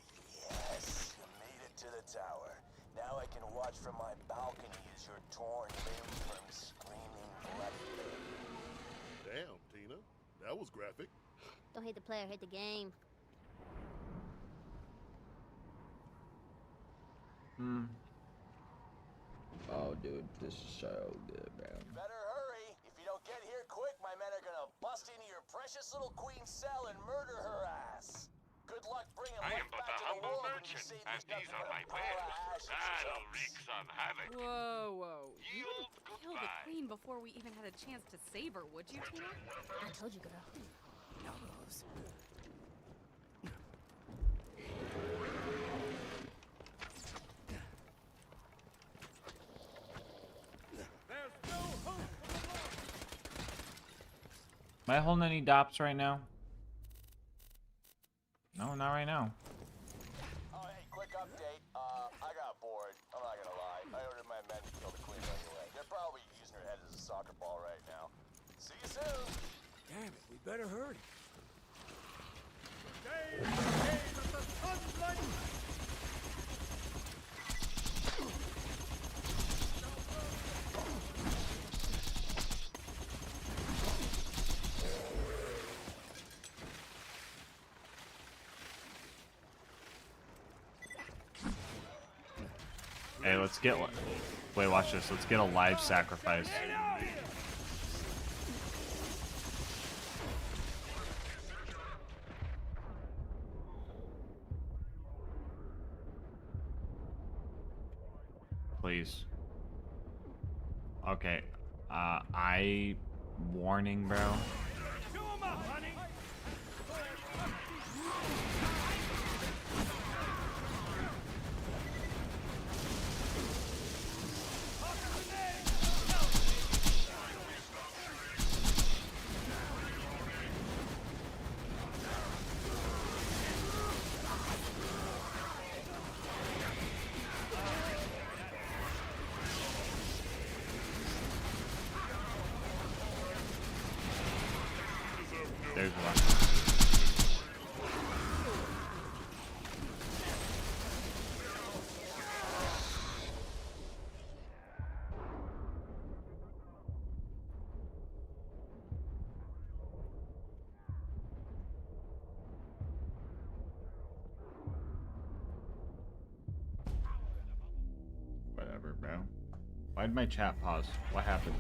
yes. You made it to the tower. Now I can watch from my balcony as you're torn limb from screaming blood. Damn, Tina. That was graphic. Don't hate the player, hate the game. Oh, dude, this is so good, man. Better hurry. If you don't get here quick, my men are gonna bust into your precious little queen's cell and murder her ass. Good luck bringing I life am but back a to the humble world when you merchant, say as there's these are nothing my but a pile of wares. ashes, That'll chumps. wreak some havoc. Whoa. You Yield would have killed the goodbye. queen before we even had a chance to save her, would you, Tina? I told you, girl. Knows. Am I holding any dops right now? No, not right now. Oh, hey, quick update. I got bored. I'm not gonna lie. I ordered my men to kill the queen anyway. They're probably using her head as a soccer ball right now. See you soon. Damn it, we better hurry. Hey, let's get... Wait, watch this. Let's get a live sacrifice. Please. Okay. Warning, bro. There's one. Whatever, bro. Why'd my chat pause? What happened?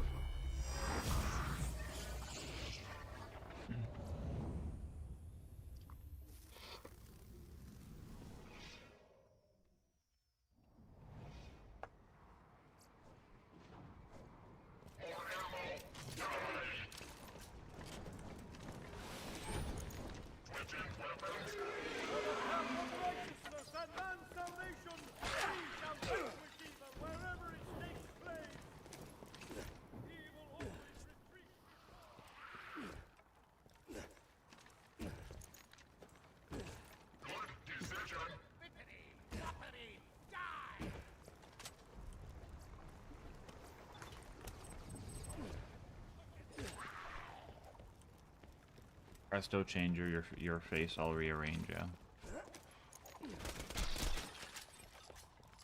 Presto changer, your face I'll rearrange, yeah.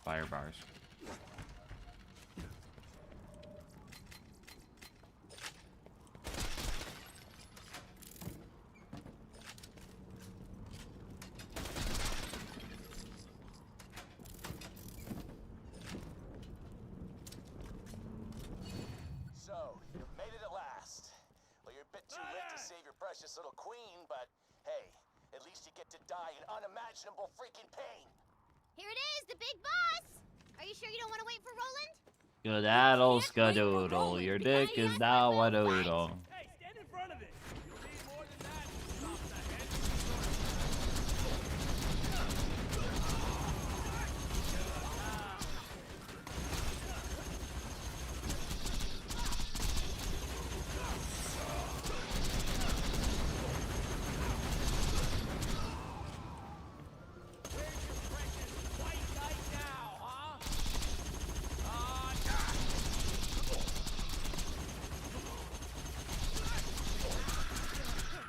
Fire bars. So, you've made it at last. Well, you're a bit too late to save your precious little queen, but hey, at least you get to die in unimaginable freaking pain. Here it is, the big boss! Are you sure you don't want to wait for Roland? Skedaddle, skadoodle. Your dick is now a doodle. Hey, stand in front of it. You'll need more than that.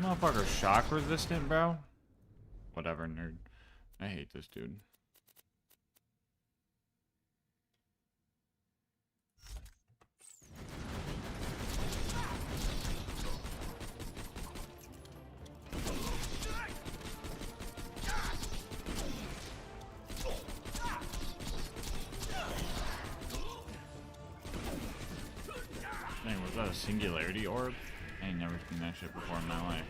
Motherfucker shock resistant, bro? Whatever, nerd. I hate this dude. Man, was that a singularity orb? I ain't never seen that shit before in my life.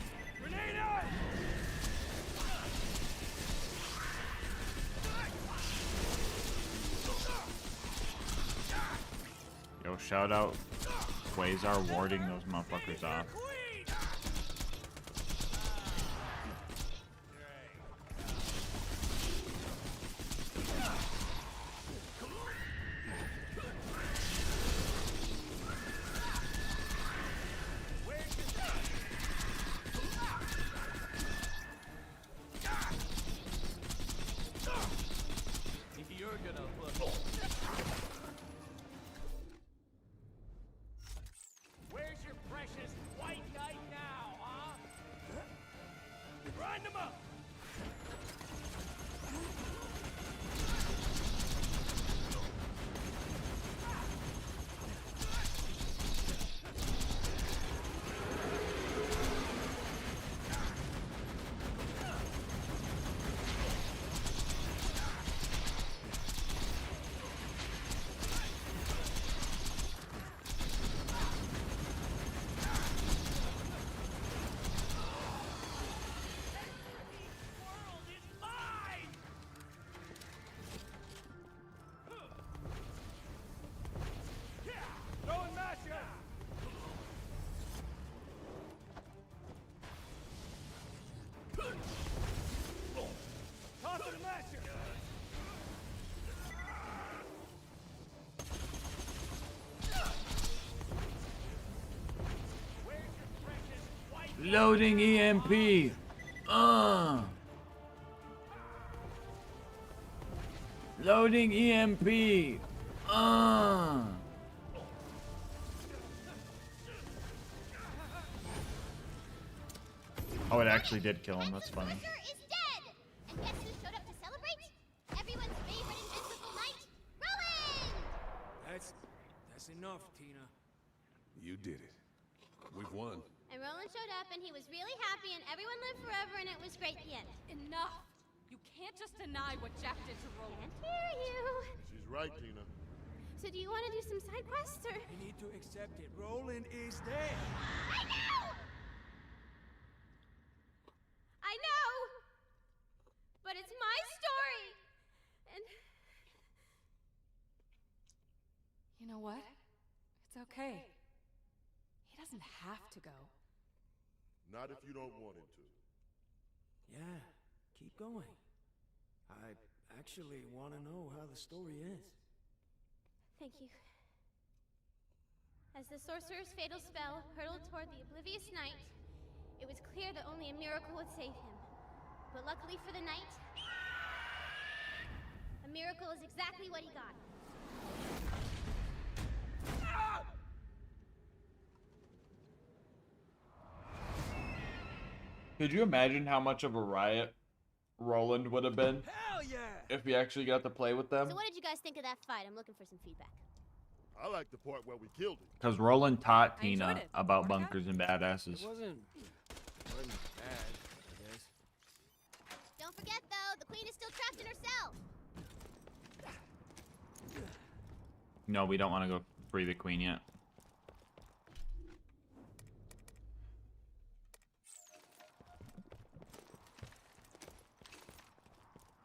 Yo, shout out Quasar warding those motherfuckers off. Where's your precious white knight now, huh? Grind him up! Loading EMP. Loading EMP. Oh, it actually did kill him. That's funny. Sorcerer is dead! And guess who showed up to celebrate? Everyone's favorite invincible knight, Roland! That's enough, Tina. You did it. We've won. And Roland showed up and he was really happy and everyone lived forever and it was great. The end. Enough! You can't just deny what Jack did to Roland. Can't hear you. She's right, Tina. So do you want to do some side quests or? You need to accept it. Roland is dead. I know! I know! But it's my story! And... You know what? It's okay. He doesn't have to go. Not if you don't want him to. Yeah, keep going. I actually want to know how the story ends. Thank you. As the sorcerer's fatal spell hurtled toward the oblivious knight, it was clear that only a miracle would save him. But luckily for the knight, a miracle is exactly what he got. Could you imagine how much of a riot Roland would have been? Hell yeah! If we actually got to play with them? So what did you guys think of that fight? I'm looking for some feedback. I like the part where we killed it. Because Roland taught I enjoyed Tina it. about Workout? bunkers and badasses. It wasn't bad, I guess. Don't forget, though, the queen is still trapped in her cell. No, we don't want to go free the queen yet.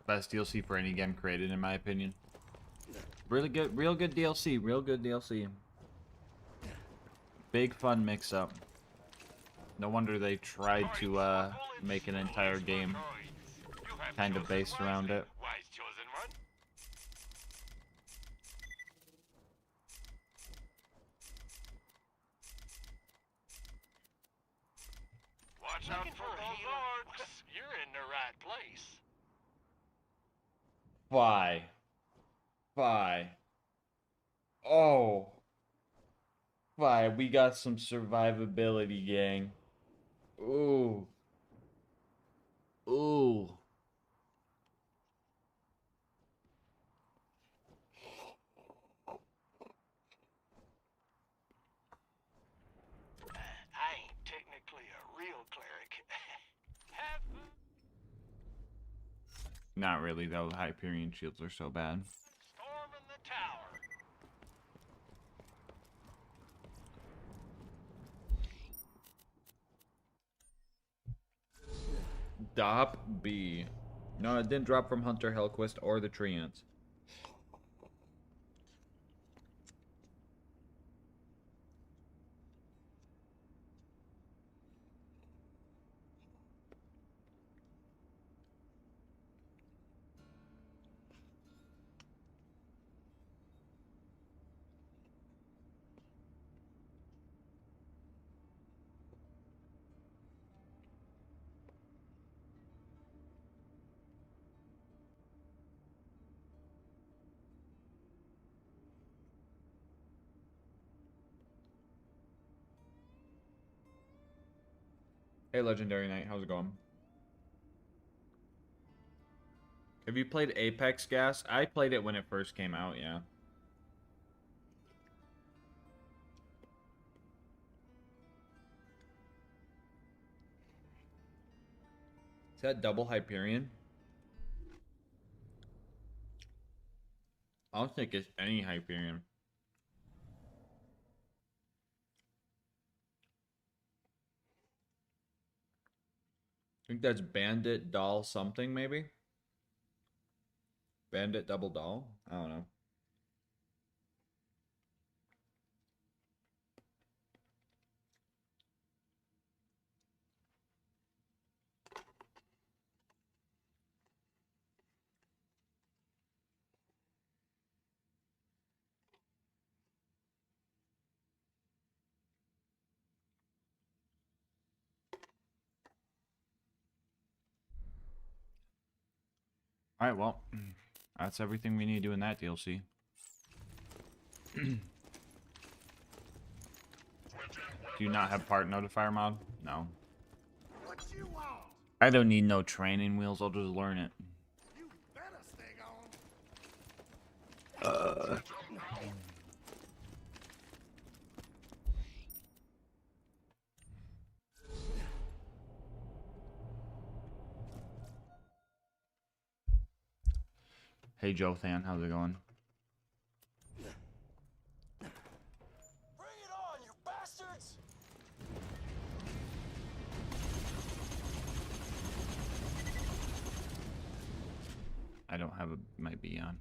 Best DLC for any game created, in my opinion. Really good, real good DLC, real good DLC. Big fun mix-up. No wonder they tried to make an entire game kind of based around it. Wise chosen one. Watch out for those orcs. You're in the right place. Bye. Bye. Oh. Bye. We got some survivability, gang. Ooh. Ooh. I ain't technically a real cleric. Have fun. Not really, though. Hyperion shields are so bad. Storming the tower. Dop B. No, it didn't drop from Hunter Hellquist or the Treants. Hey, Legendary Knight, how's it going? Have you played Apex, Gas? I played it when it first came out, yeah. Is that double Hyperion? I don't think it's any Hyperion. I think that's Bandit Doll something, maybe? Bandit Double Doll? I don't know. Alright, well, that's everything we need to do in that DLC. Do you not have part notifier mod? No. What you want? I don't need no training wheels. I'll just learn it. Hey, Jothan, how's it going? Bring it on, you bastards! I don't have my B on.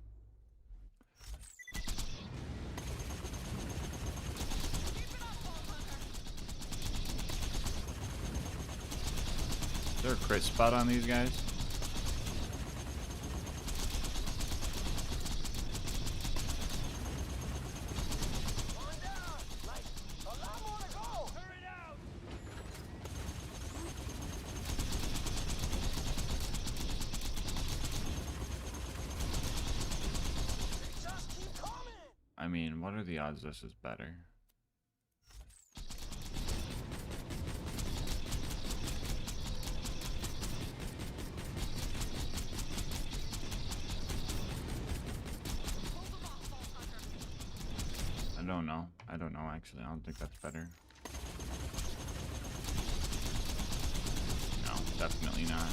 Is there a crit spot on these guys? I mean, what are the odds this is better? I don't know. I don't know, actually. I don't think that's better. No, definitely not.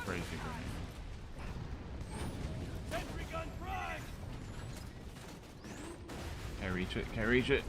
Crazy grenade. Can't reach it. Can't reach it.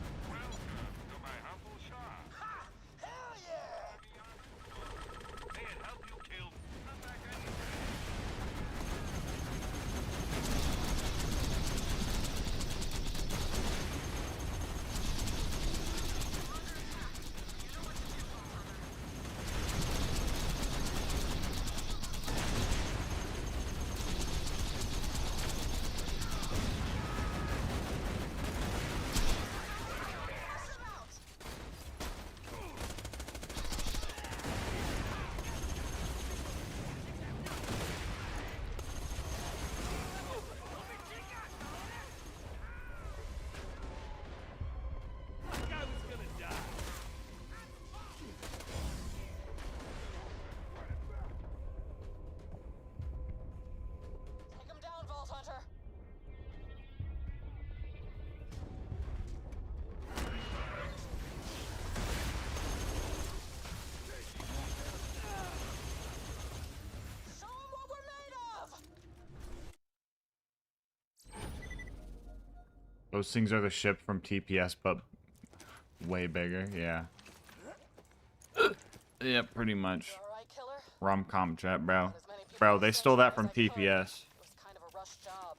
Those things are the ship from TPS, but way bigger, yeah. Yeah, pretty much. Rom-com jet, bro. Bro, they stole that from TPS. It was kind of a rush job.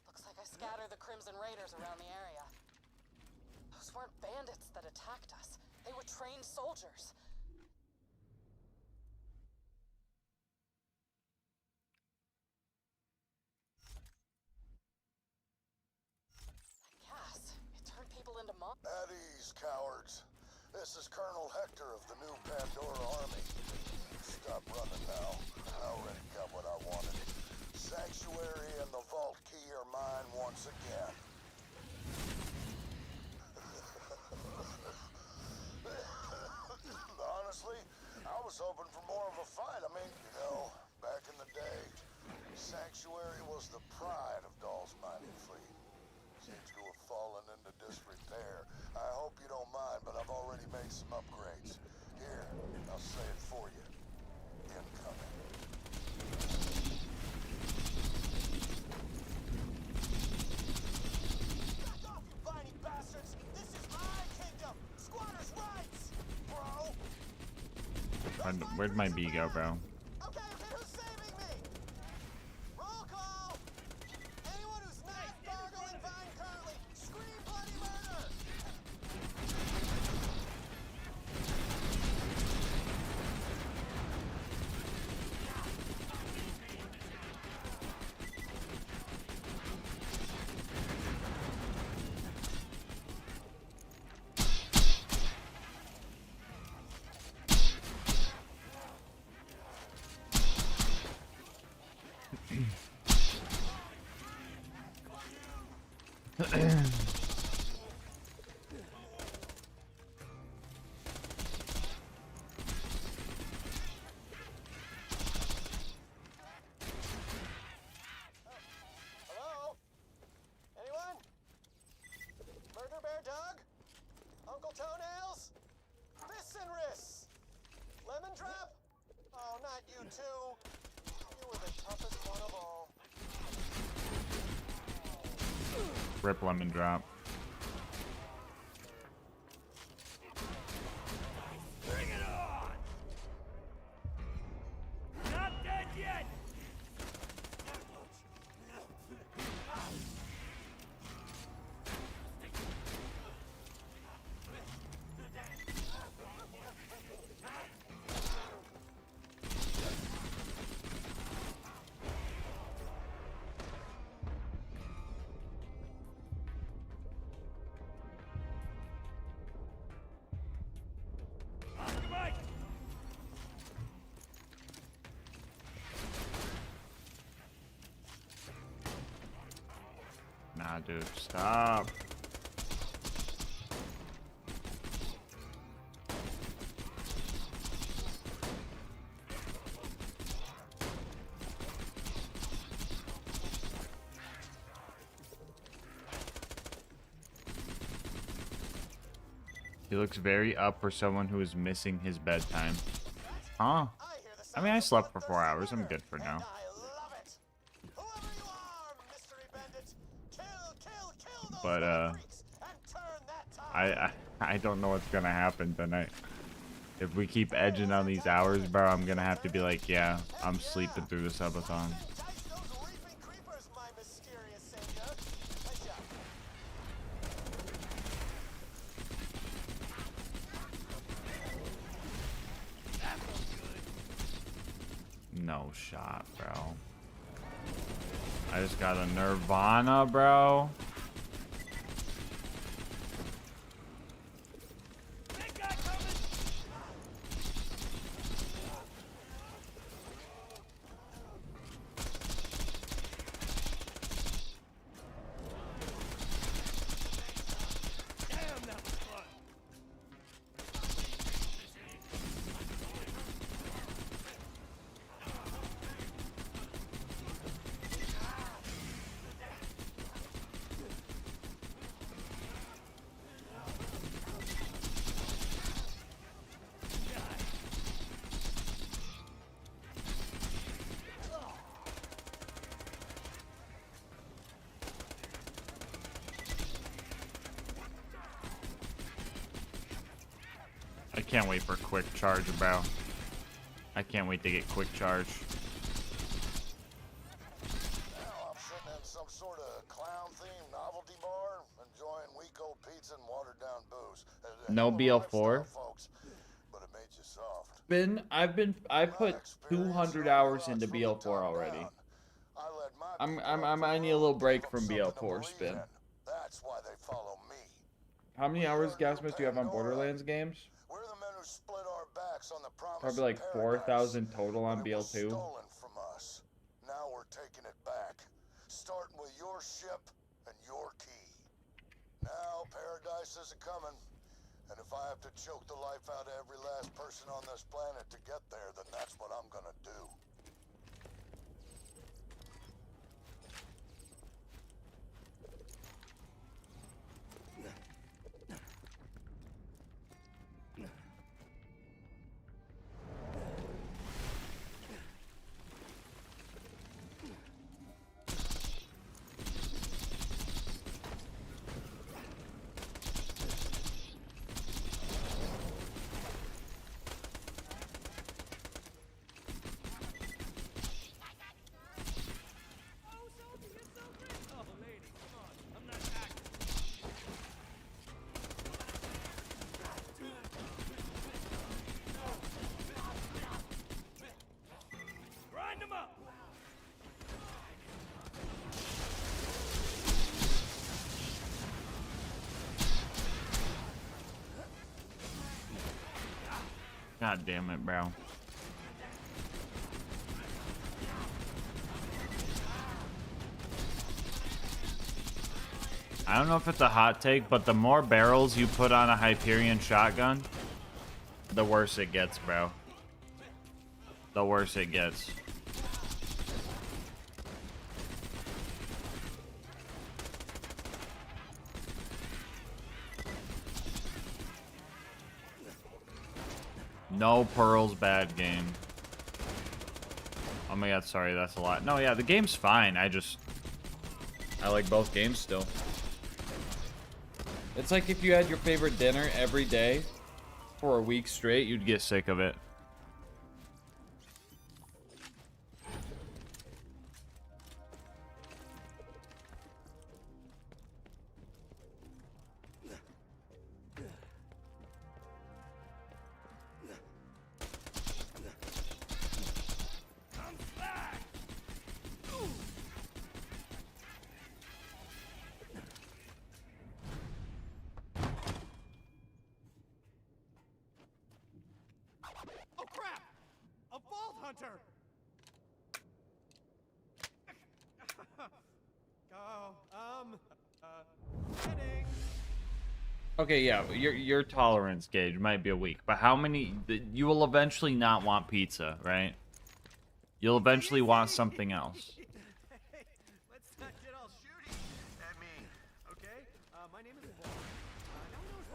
Looks like I scattered the Crimson Raiders around the area. Those weren't bandits that attacked us. They were trained soldiers. At ease, cowards. This is Colonel Hector of the new Pandora Army. Stop running now. I already got what I wanted. Sanctuary and the vault key are mine once again. Honestly, I was hoping for more of a fight. I mean, you know, back in the day, Sanctuary was the pride of Dahl's mining fleet. Seems to have fallen into disrepair. I hope you don't mind, but I've already made some upgrades. Here, I'll say it for you. Incoming. Back off, you whiny bastards! This is my kingdom! Squatters' rights! Bro! Try Where'd my bee go, bro? Rip lemon drop. Bring it on! Not dead yet! Nah, dude, stop. He looks very up for someone who is missing his bedtime. Huh? I mean, I slept for 4 hours. I'm good for now. But I don't know what's gonna happen tonight. If we keep edging on these hours, bro, I'm gonna have to be like, yeah, I'm sleeping through the subathon. No shot, bro. I just got a Nirvana, bro. I can't wait for quick charge, bro. I can't wait to get quick charge. Now I'm sitting in some sort of clown-themed novelty bar, enjoying week-old pizza and watered-down booze. No BL4. Folks, but it made you soft. I put 200 hours into BL4 already. I need a little break from BL4 spin. That's why they follow me. How many hours, Gasmas, do you have on Borderlands games? We're the men who split our backs on the promise Probably like 4,000 total on BL2. Stolen from us. Now we're taking it back, starting with your ship and your key. Now paradise is coming, and if I have to choke the life out of every last person on this planet to get there, then that's what I'm gonna do. God damn it, bro. I don't know if it's a hot take, but the more barrels you put on a Hyperion shotgun, the worse it gets, bro. The worse it gets. No pearls, bad game. Oh my god, sorry, that's a lot. No, yeah, the game's fine. I like both games still. It's like if you had your favorite dinner every day for a week straight, you'd get sick of it. Oh crap! A vault hunter! Heading. Okay, yeah, your tolerance gauge might be a week, but how many? You will eventually not want pizza, right? You'll eventually want something else. Let's not get all shooty at me, okay? My name is Paul.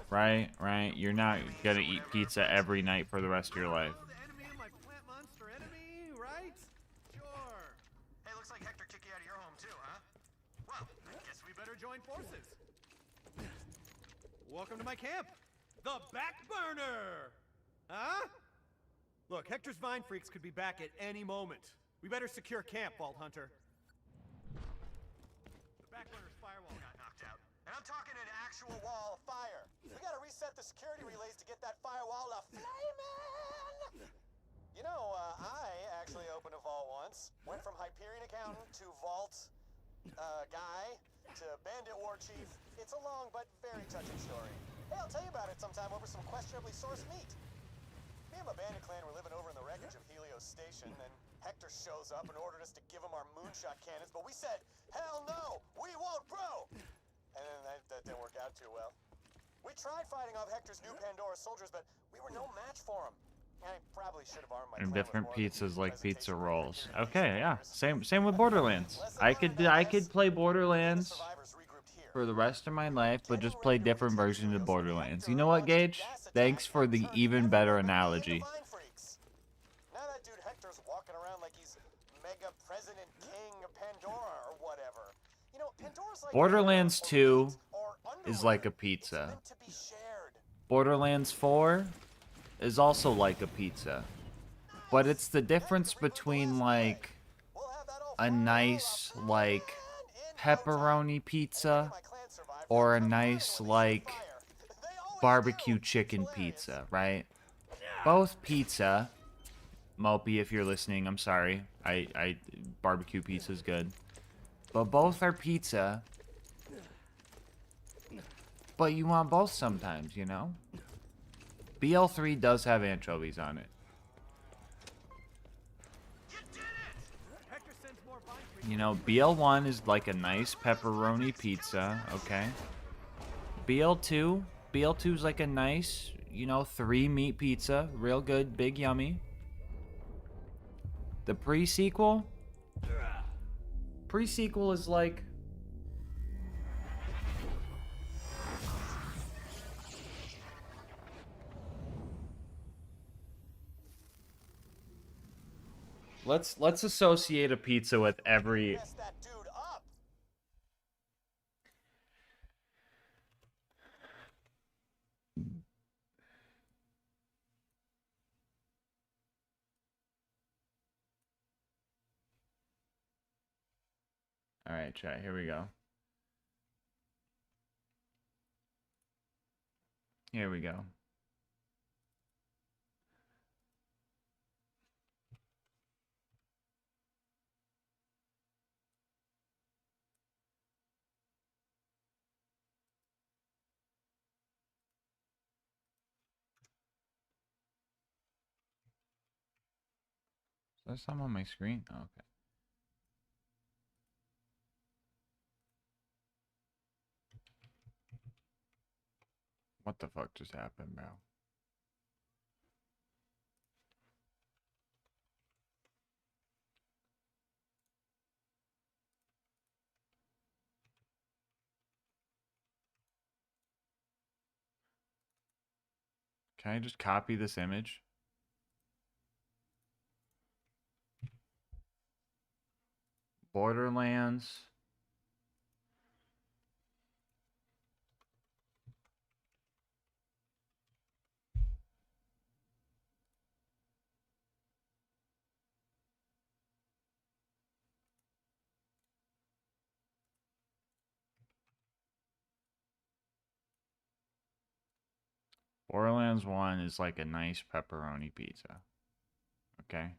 Right, right. You're not gonna eat pizza every night for the rest of your life. The enemy of my plant monster enemy, right? Sure. Hey, looks like Hector kicked you out of your home too, huh? Well, I guess we better join forces. Welcome to my camp, the Back Burner. Huh? Look, Hector's Vine Freaks could be back at any moment. We better secure camp, Vault Hunter. The Back Burner's firewall got knocked out. And I'm talking an actual wall of fire. We gotta reset the security relays to get that firewall to flaming! You know, I actually opened a vault once. Went from Hyperion accountant to vault guy to bandit war chief. It's a long but very touching story. Hey, I'll tell you about it sometime over some questionably sourced meat. Me and my bandit clan were living over in the wreckage of Helios Station, and Hector shows up and ordered us to give him our moonshot cannons, but we said, hell no, we won't, bro! And then that didn't work out too well. We tried fighting off Hector's new Pandora soldiers, but we were no match for him. I probably should have armed my And clan different with more pizzas like pizza rolls. Okay, yeah. Same with Borderlands. I could play Borderlands for the rest of my life, but just play different versions of Borderlands. You know what, Gage? Thanks for the even better analogy. Now that dude Hector's walking around like he's mega president king of Pandora or whatever. You know, Pandora's like Borderlands 2 is like a pizza. Borderlands 4 is also like a pizza. But it's the difference between like a nice like pepperoni pizza or a nice like barbecue chicken pizza, right? Both pizza, Mopey, if you're listening, I'm sorry. I barbecue pizza is good. But both are pizza. But you want both sometimes, you know? BL3 does have anchovies on it. You know, BL1 is like a nice pepperoni pizza, okay? BL2 is like a nice, you know, 3-meat pizza. Real good, big, yummy. The pre-sequel is like... Let's associate a pizza with every... Alright, chat, here we go. Here we go. There's some on my screen. Oh, okay. What the fuck just happened, bro? Can I just copy this image? Borderlands. Borderlands 1 is like a nice pepperoni pizza. Okay?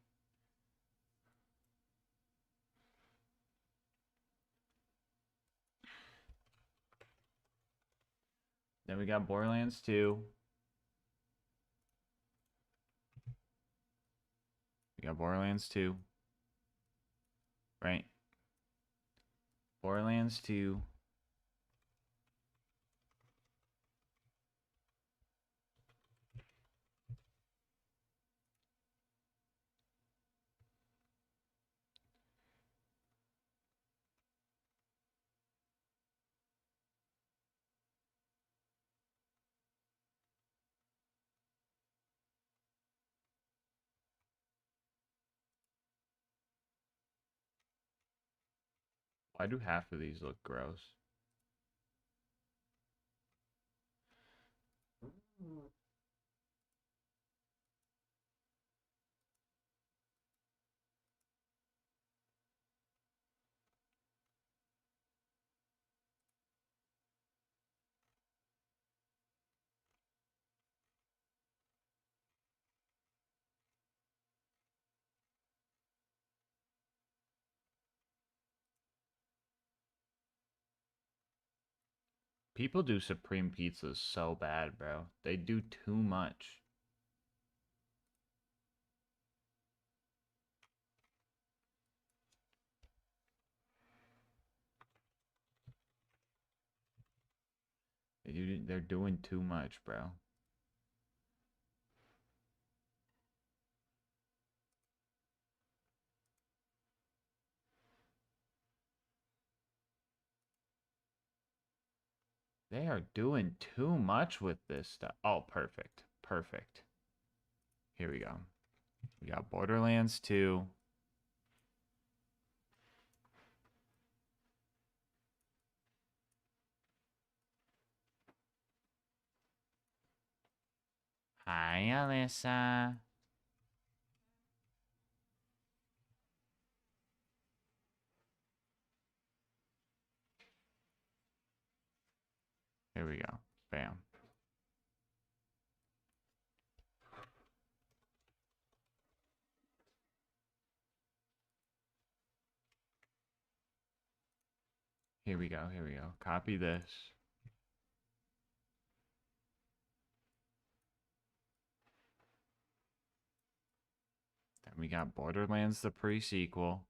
Then we got Borderlands 2. We got Borderlands 2. Right? Borderlands 2. Why do half of these look gross? People do supreme pizzas so bad, bro. They do too much. They're doing too much, bro. They are doing too much with this stuff. Oh, perfect. Perfect. Here we go. We got Borderlands 2. Hi, Alyssa. Here we go. Bam. Here we go. Here we go. Copy this. Then we got Borderlands the pre-sequel.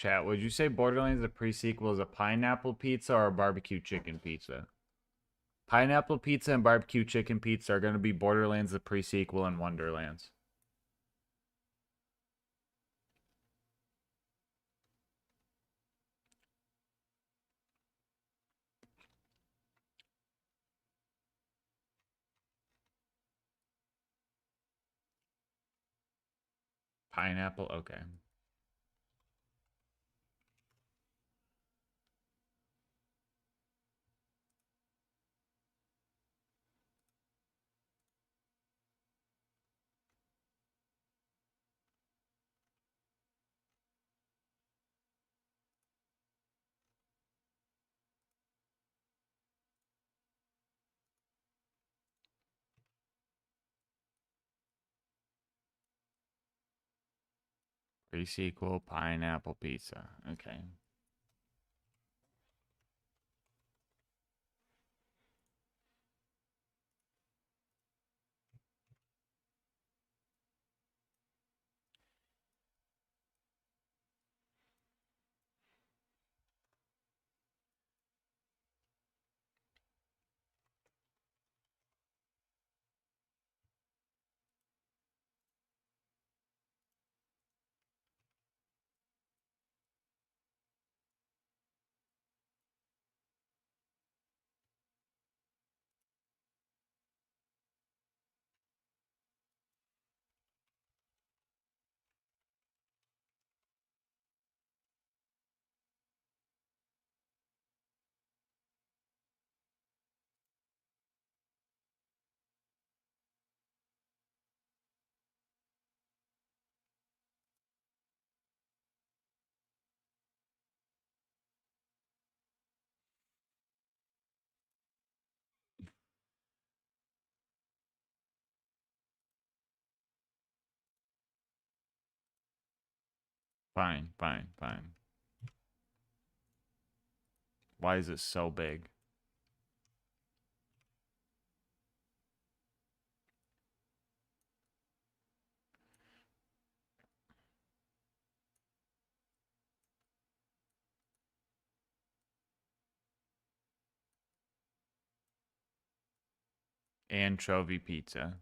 Chat, would you say Borderlands the pre-sequel is a pineapple pizza or a barbecue chicken pizza? Pineapple pizza and barbecue chicken pizza are going to be Borderlands the pre-sequel and Wonderlands. Pineapple, okay. Pre-sequel pineapple pizza. Okay. Fine, fine, fine. Why is it so big? Anchovy pizza.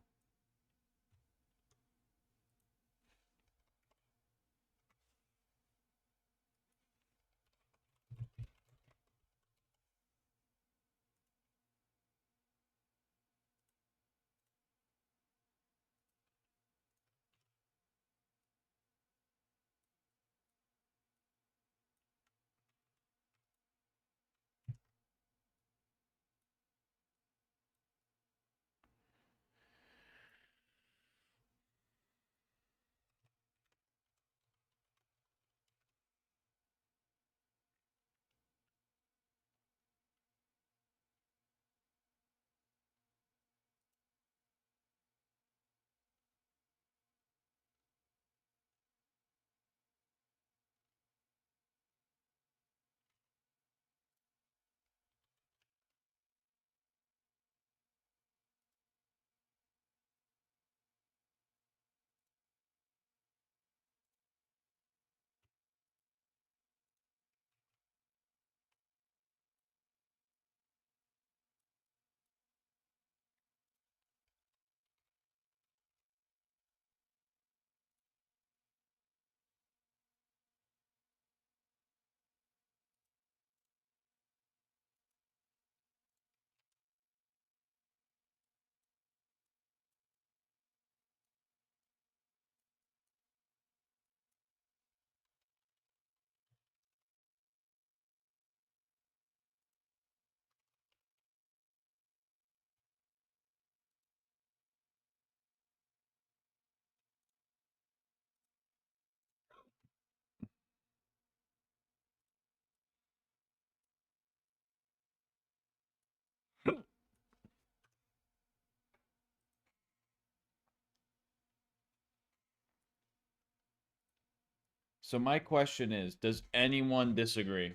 So my question is, does anyone disagree?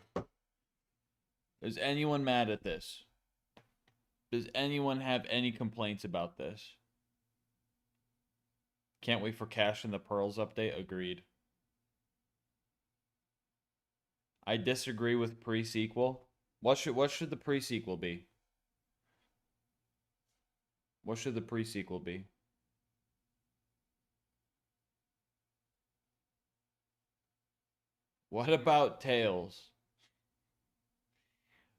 Is anyone mad at this? Does anyone have any complaints about this? Can't wait for Cash and the Pearls update. Agreed. I disagree with pre-sequel. What should the pre-sequel be? What should the pre-sequel be? What about Tails?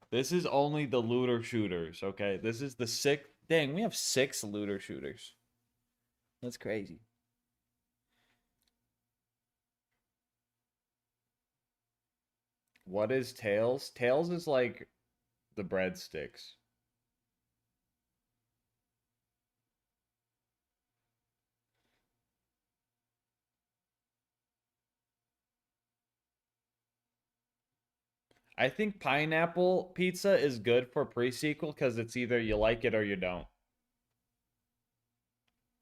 This is only the looter shooters, okay? This is the sixth. Dang, we have 6 looter shooters. That's crazy. What is Tails? Tails is like the breadsticks. I think pineapple pizza is good for pre-sequel because it's either you like it or you don't.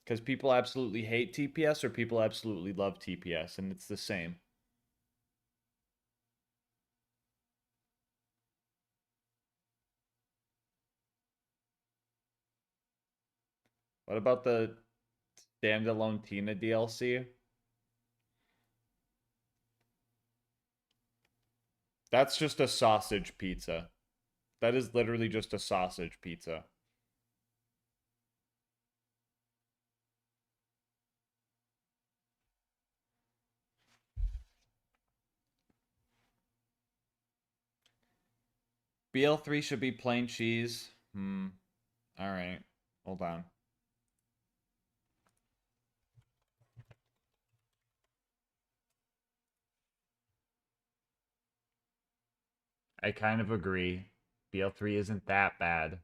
Because people absolutely hate TPS or people absolutely love TPS, and it's the same. What about the standalone Tina DLC? That's just a sausage pizza. That is literally just a sausage pizza. BL3 should be plain cheese. Alright. Hold on. I kind of agree. BL3 isn't that bad.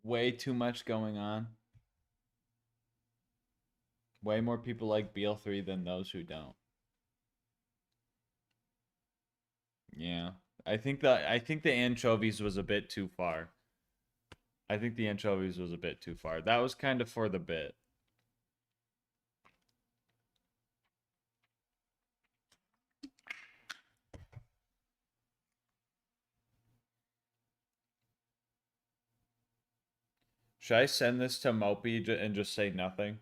Way too much going on. Way more people like BL3 than those who don't. Yeah. I think the anchovies was a bit too far. I think the anchovies was a bit too far. That was kind of for the bit. Should I send this to Mopey and just say nothing?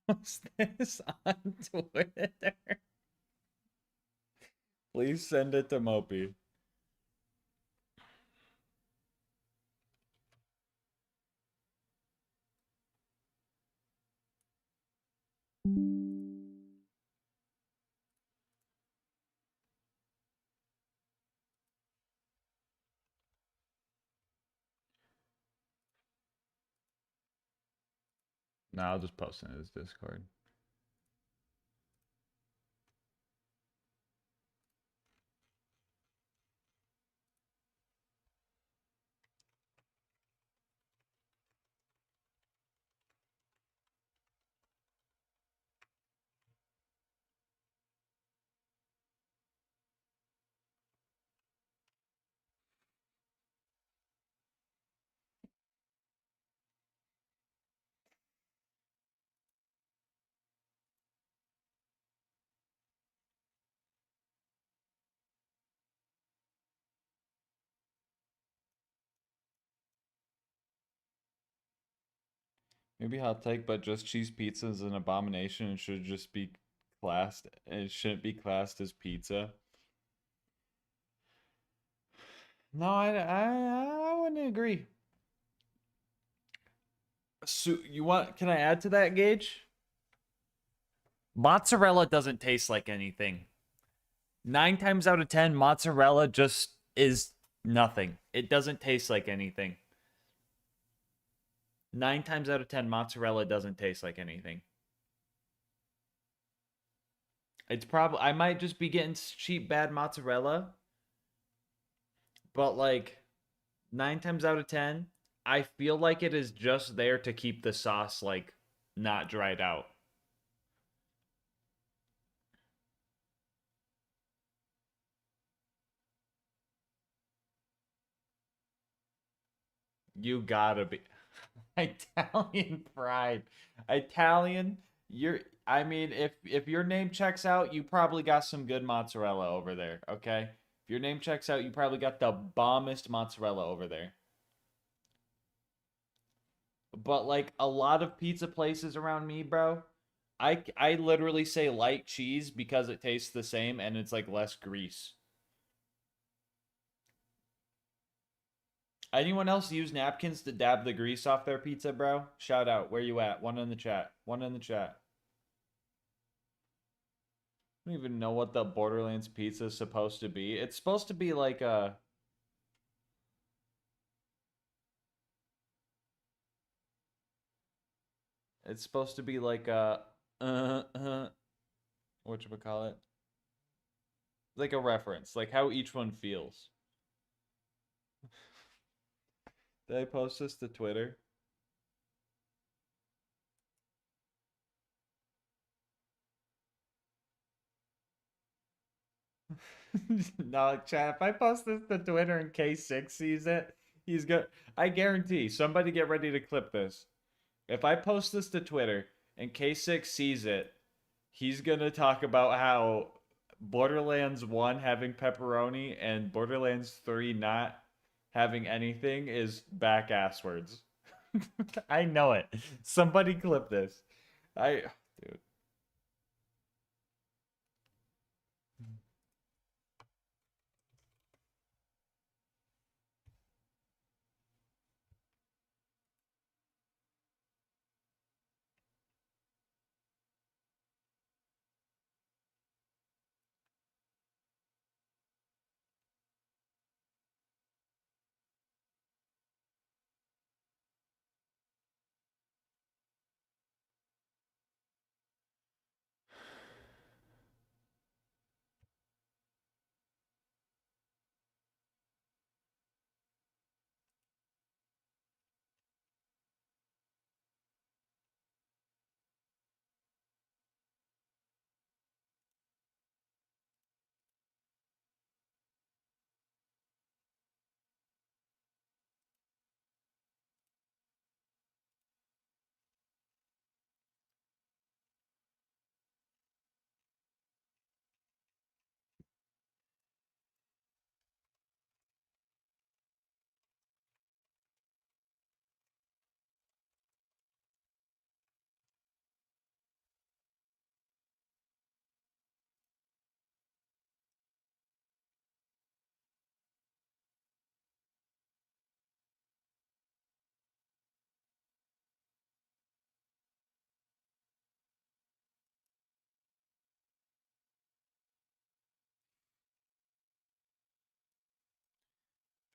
Post this on Twitter. Please send it to Mopey. No, I'll just post it in his Discord. Maybe hot take, but just cheese pizza is an abomination and should just be classed. It shouldn't be classed as pizza. No, I wouldn't agree. So you want? Can I add to that, Gage? Mozzarella doesn't taste like anything. 9 times out of 10, mozzarella just is nothing. It doesn't taste like anything. 9 times out of 10, mozzarella doesn't taste like anything. It's probably, I might just be getting cheap bad mozzarella, but like 9 times out of 10, I feel like it is just there to keep the sauce like not dried out. You gotta be Italian pride. Italian, I mean, if your name checks out, you probably got some good mozzarella over there, okay? If your name checks out, you probably got the bombest mozzarella over there. But like a lot of pizza places around me, bro, I literally say like cheese because it tastes the same and it's like less grease. Anyone else use napkins to dab the grease off their pizza, bro? Shout out. Where you at? One in the chat. One in the chat. I don't even know what the Borderlands pizza is supposed to be. It's supposed to be like a... It's supposed to be like a... whatchamacallit? Like a reference. Like how each one feels. Did I post this to Twitter? No, chat, if I post this to Twitter and K6 sees it, he's good. I guarantee, somebody get ready to clip this. If I post this to Twitter and K6 sees it, he's gonna talk about how Borderlands 1 having pepperoni and Borderlands 3 not having anything is back asswards. I know it. Somebody clip this. Dude.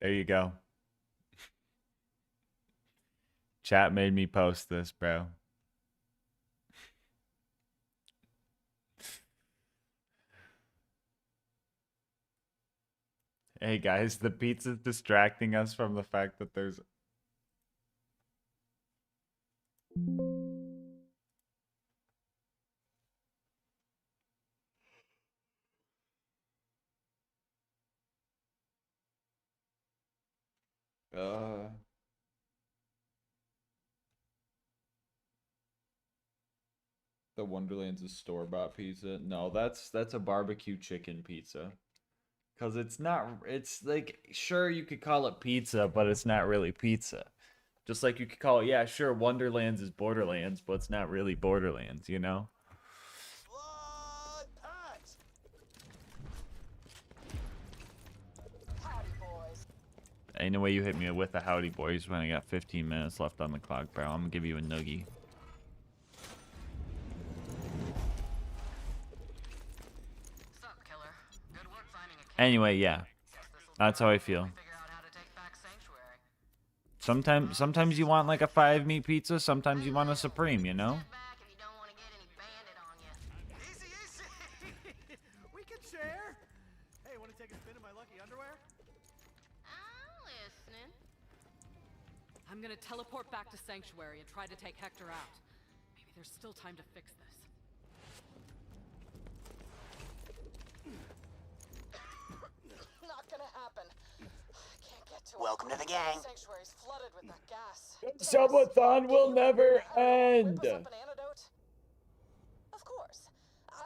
There you go. Chat made me post this, bro. Hey guys, the pizza's distracting us from the fact that there's... The Wonderland's a store-bought pizza. No, that's a barbecue chicken pizza. Cause it's not, it's like, sure you could call it pizza, but it's not really pizza. Just like you could call it, yeah, sure, Wonderlands is Borderlands, but it's not really Borderlands, you know? Ain't no way you hit me with the howdy boys when I got 15 minutes left on the clock, bro. I'm gonna give you a noogie. Anyway, yeah. That's how I feel. Sometimes you want like a 5-meat pizza, sometimes you want a Supreme, you know? We can share. Hey, want to take a spin in my lucky underwear? I'm listening. I'm gonna teleport back to Sanctuary and try to take Hector out. Maybe there's still time to fix this. Not gonna happen. Can't get to Welcome to the gang. Sanctuary's flooded with that gas. Subathon will never end. Of course.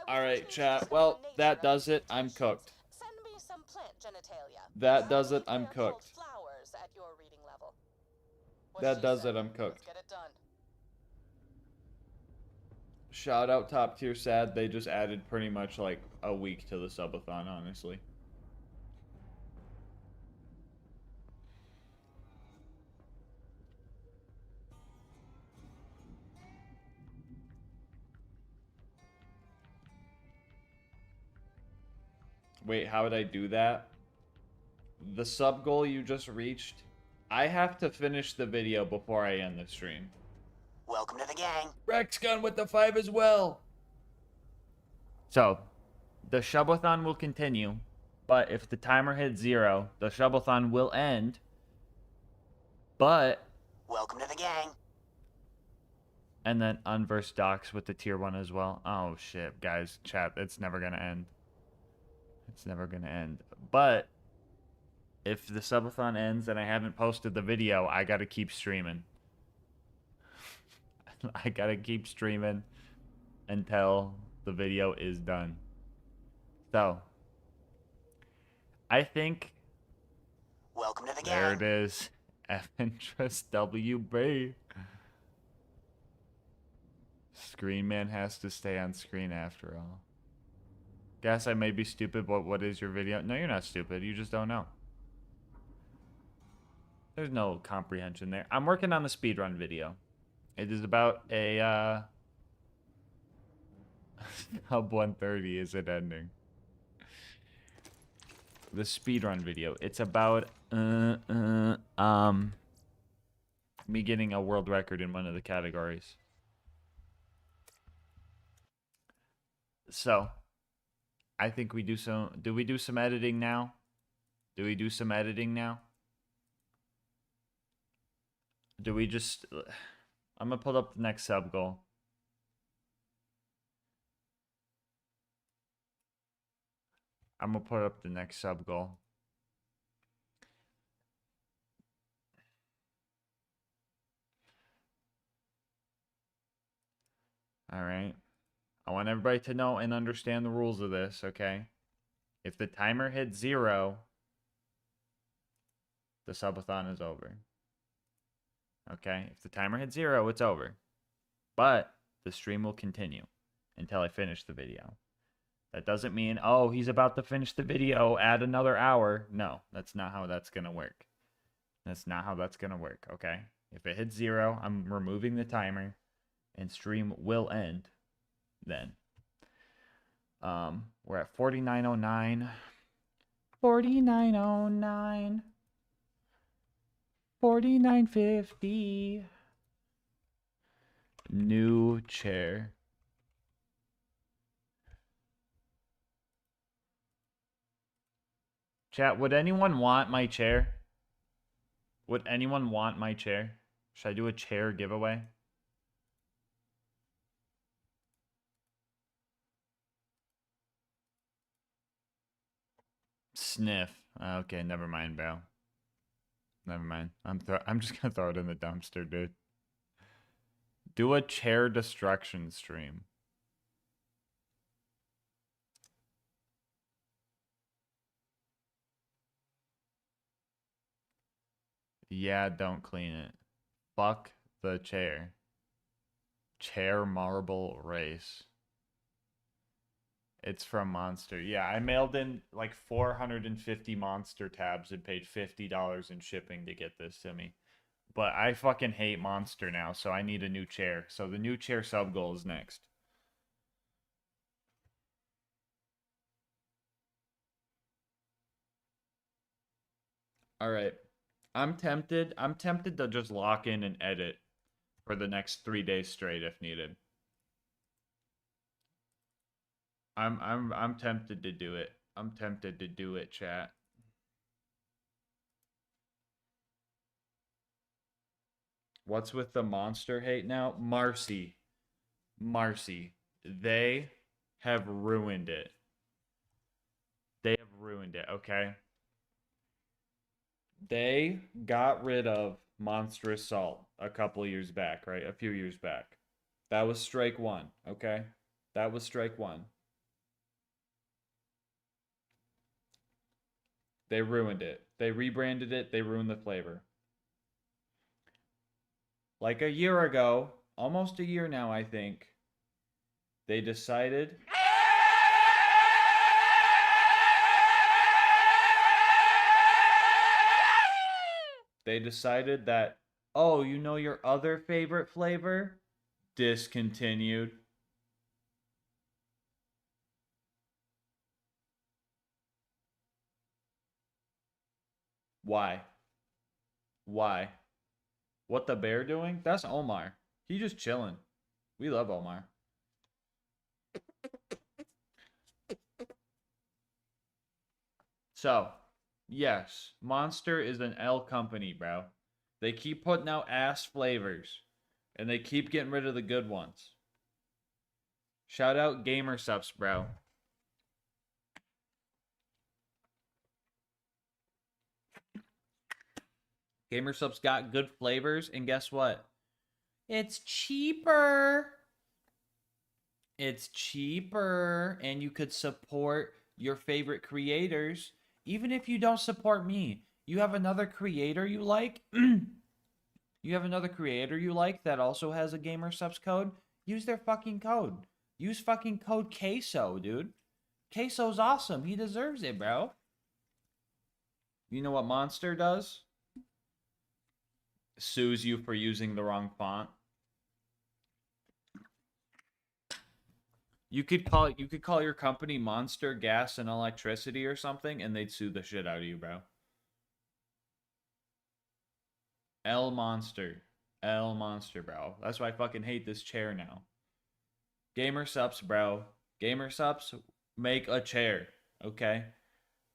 Alright, chat. Well, that does it. I'm cooked. Send me some plant genitalia. That does it. I'm cooked. Flowers at your reading level. That does it. I'm cooked. Get it done. Shout out Top Tier Sad. They just added pretty much like a week to the subathon, honestly. Wait, how would I do that? The sub goal you just reached, I have to finish the video before I end the stream. Welcome to the gang. Rex Gun with the 5 as well. So, the subathon will continue, but if the timer hits 0, the subathon will end. But welcome to the gang. And then unverse docs with the tier 1 as well. Oh shit, guys, chat, it's never gonna end. It's never gonna end. But if the subathon ends and I haven't posted the video, I gotta keep streaming. I gotta keep streaming until the video is done. So, I think... welcome to the gang. There it is. F interest WB. Screen Man has to stay on screen after all. Guess I may be stupid, but what is your video? No, you're not stupid. You just don't know. There's no comprehension there. I'm working on the speedrun video. It is about a, Hub 130 is it ending? The speedrun video. It's about, me getting a world record in one of the categories. So, I think we do some... Do we do some editing now? Do we do some editing now? Do we just... I'm going to pull up the next sub goal. I'm going to put up the next sub goal. All right. I want everybody to know and understand the rules of this, okay? If the timer hits 0, the subathon is over. Okay? If the timer hits 0, it's over. But the stream will continue until I finish the video. That doesn't mean, oh, he's about to finish the video, add another hour. No, that's not how that's going to work. That's not how that's going to work, okay? If it hits 0, I'm removing the timer and stream will end then. We're at 4909. 4909. 4950. New chair. Chat, would anyone want my chair? Would anyone want my chair? Should I do a chair giveaway? Sniff. Okay, never mind, bro. Never mind. I'm just gonna throw it in the dumpster, dude. Do a chair destruction stream. Yeah, don't clean it. Fuck the chair. Chair marble race. It's from Monster. Yeah, I mailed in like 450 Monster tabs and paid $50 in shipping to get this to me. But I fucking hate Monster now, so I need a new chair. So the new chair sub goal is next. All right. I'm tempted to just lock in and edit for the next 3 days straight if needed. I'm tempted to do it. I'm tempted to do it, chat. What's with the Monster hate now? Marcy. They have ruined it. They have ruined it, okay? They got rid of Monster Assault a couple years back, right? A few years back. That was strike one, okay? That was strike one. They ruined it. They rebranded it. They ruined the flavor. Like a year ago, almost a year now, I think, They decided... They decided that, oh, you know your other favorite flavor? Discontinued. Why? Why? What the bear doing? That's Omar. He just chilling. We love Omar. So, yes, Monster is an L company, bro. They keep putting out ass flavors, and they keep getting rid of the good ones. Shout out GamerSups, bro. GamerSups got good flavors, and guess what? It's cheaper. It's cheaper, and you could support your favorite creators, even if you don't support me. You have another creator you like? You have another creator you like that also has a GamerSups code? Use their fucking code. Use fucking code Queso, dude. Queso's awesome. He deserves it, bro. You know what Monster does? Sues you for using the wrong font. You could call your company Monster Gas and Electricity or something, and they'd sue the shit out of you, bro. L Monster, bro. That's why I fucking hate this chair now. GamerSups, bro. GamerSups, make a chair, okay?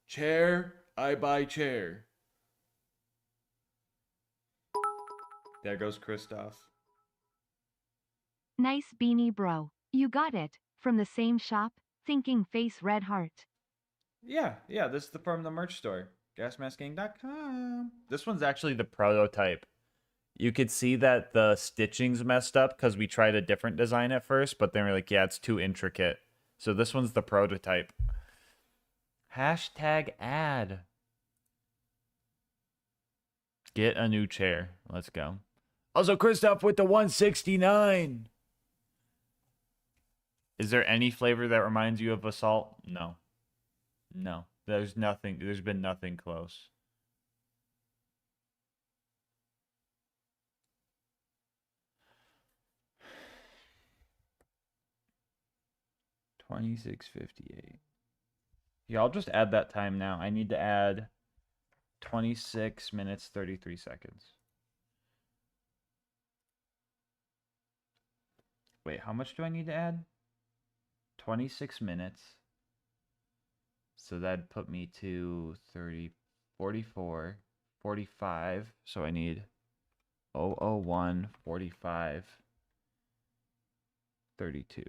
Chair, I buy chair. There goes Christoph. Nice beanie, bro. You got it. From the same shop, Thinking Face Red Heart. Yeah, this is from the merch store. GasMask'S.com. This one's actually the prototype. You could see that the stitching's messed up because we tried a different design at first, but then we're like, yeah, it's too intricate. So this one's the prototype. Hashtag ad. Get a new chair. Let's go. Also, Christoph with the 169. Is there any flavor that reminds you of Assault? No. No. There's nothing. There's been nothing close. $26.58. Yeah, I'll just add that time now. I need to add 26 minutes, 33 seconds. Wait, how much do I need to add? 26 minutes. So that'd put me to 30, 44, 45. So I need 001, 45, 32.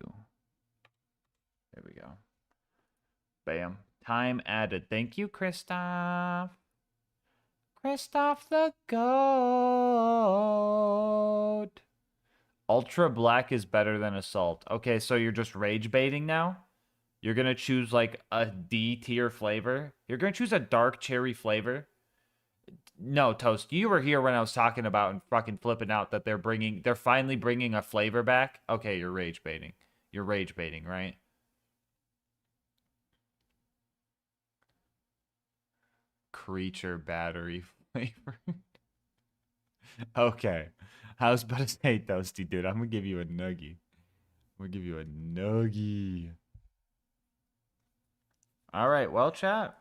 There we go. Bam. Time added. Thank you, Christoph. Christoph the GOAT. Ultra Black is better than Assault. Okay, so you're just rage baiting now? You're going to choose like a D tier flavor? You're going to choose a dark cherry flavor? No, Toast, you were here when I was talking about and fucking flipping out that they're finally bringing a flavor back. Okay, you're rage baiting. You're rage baiting, right? Creature battery flavor. Okay. I was about to say, Toasty, dude, I'm gonna give you a nuggie. I'm gonna give you a nuggie. All right, well, chat.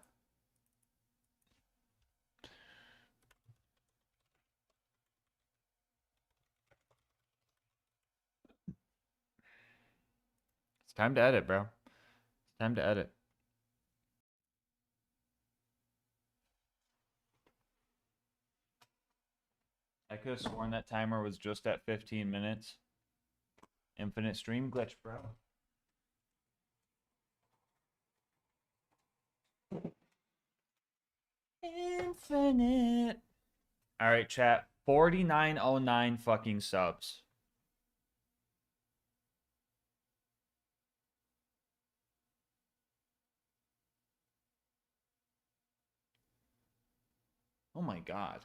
It's time to edit, bro. It's time to edit. I could have sworn that timer was just at 15 minutes. Infinite stream glitch, bro. Infinite. All right, chat. 4909 fucking subs. Oh my god.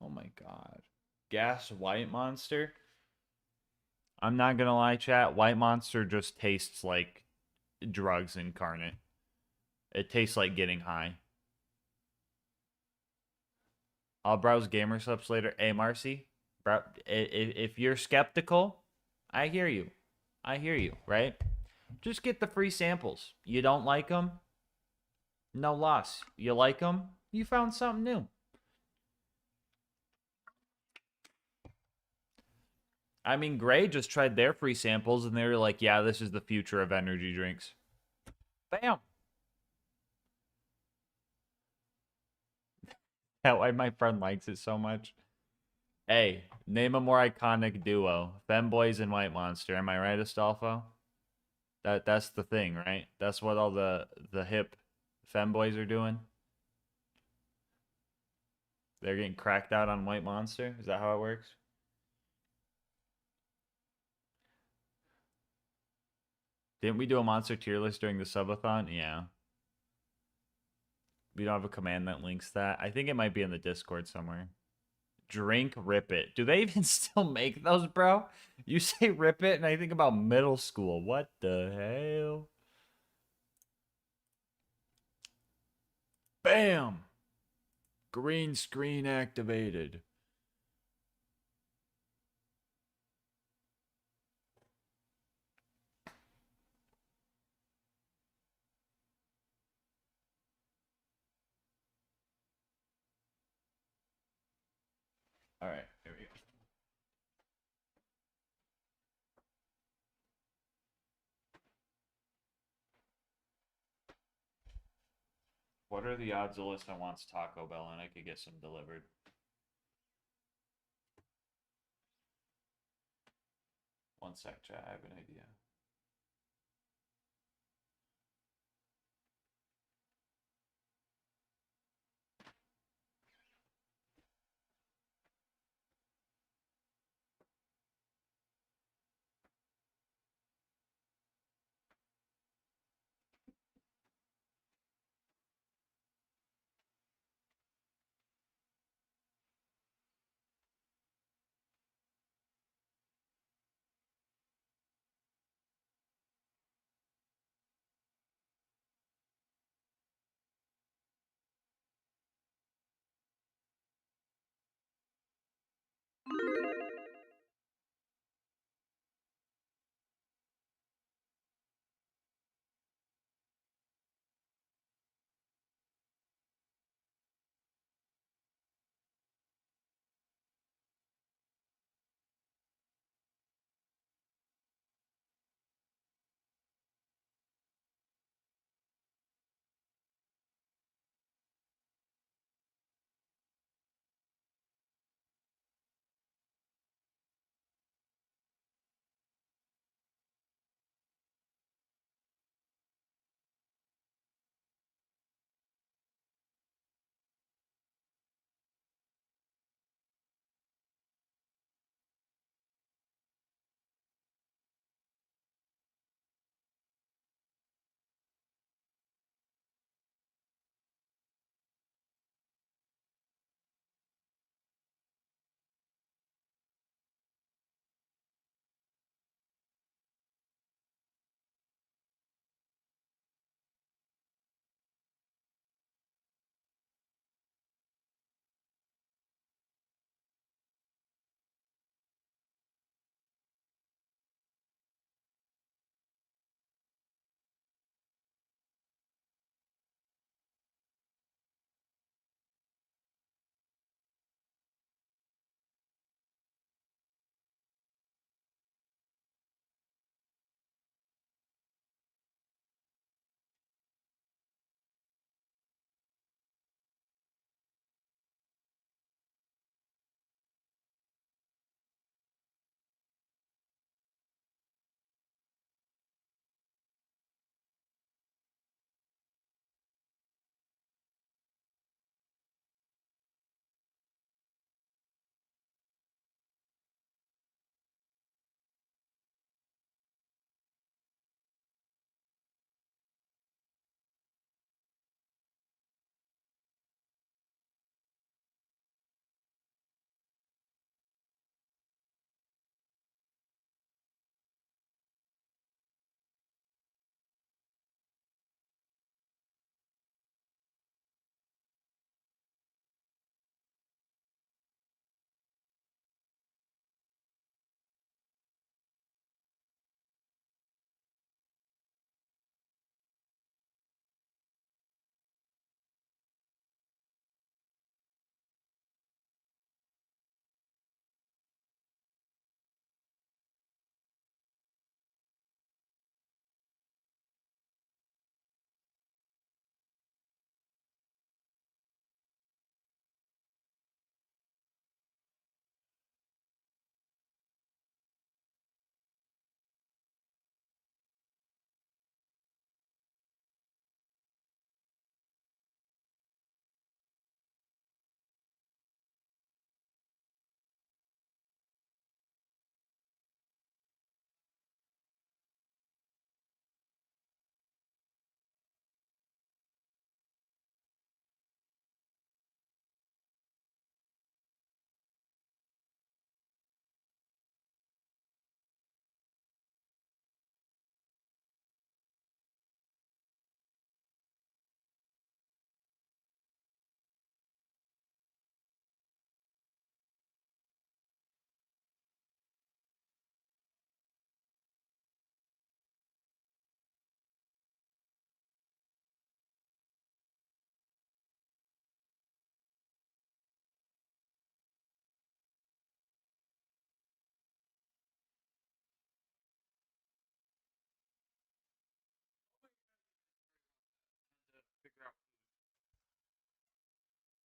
Oh my god. Gas White Monster? I'm not gonna lie, chat. White Monster just tastes like drugs incarnate. It tastes like getting high. I'll browse gamer subs later. Hey, Marcy, if you're skeptical, I hear you. I hear you, right? Just get the free samples. You don't like them? No loss. You like them? You found something new. I mean, Gray just tried their free samples, and they were like, yeah, this is the future of energy drinks. Bam! That why my friend likes it so much. Hey, name a more iconic duo. Femboys and White Monster. Am I right, Astolfo? That's the thing, right? That's what all the hip femboys are doing. They're getting cracked out on White Monster. Is that how it works? Didn't we do a monster tier list during the subathon? Yeah. We don't have a command that links that. I think it might be in the Discord somewhere. Drink Rip It. Do they even still make those, bro? You say Rip It, and I think about middle school. What the hell? Bam! Green screen activated. All right, here we go. What are the odds Alyssa wants Taco Bell and I could get some delivered? One sec, chat. I have an idea.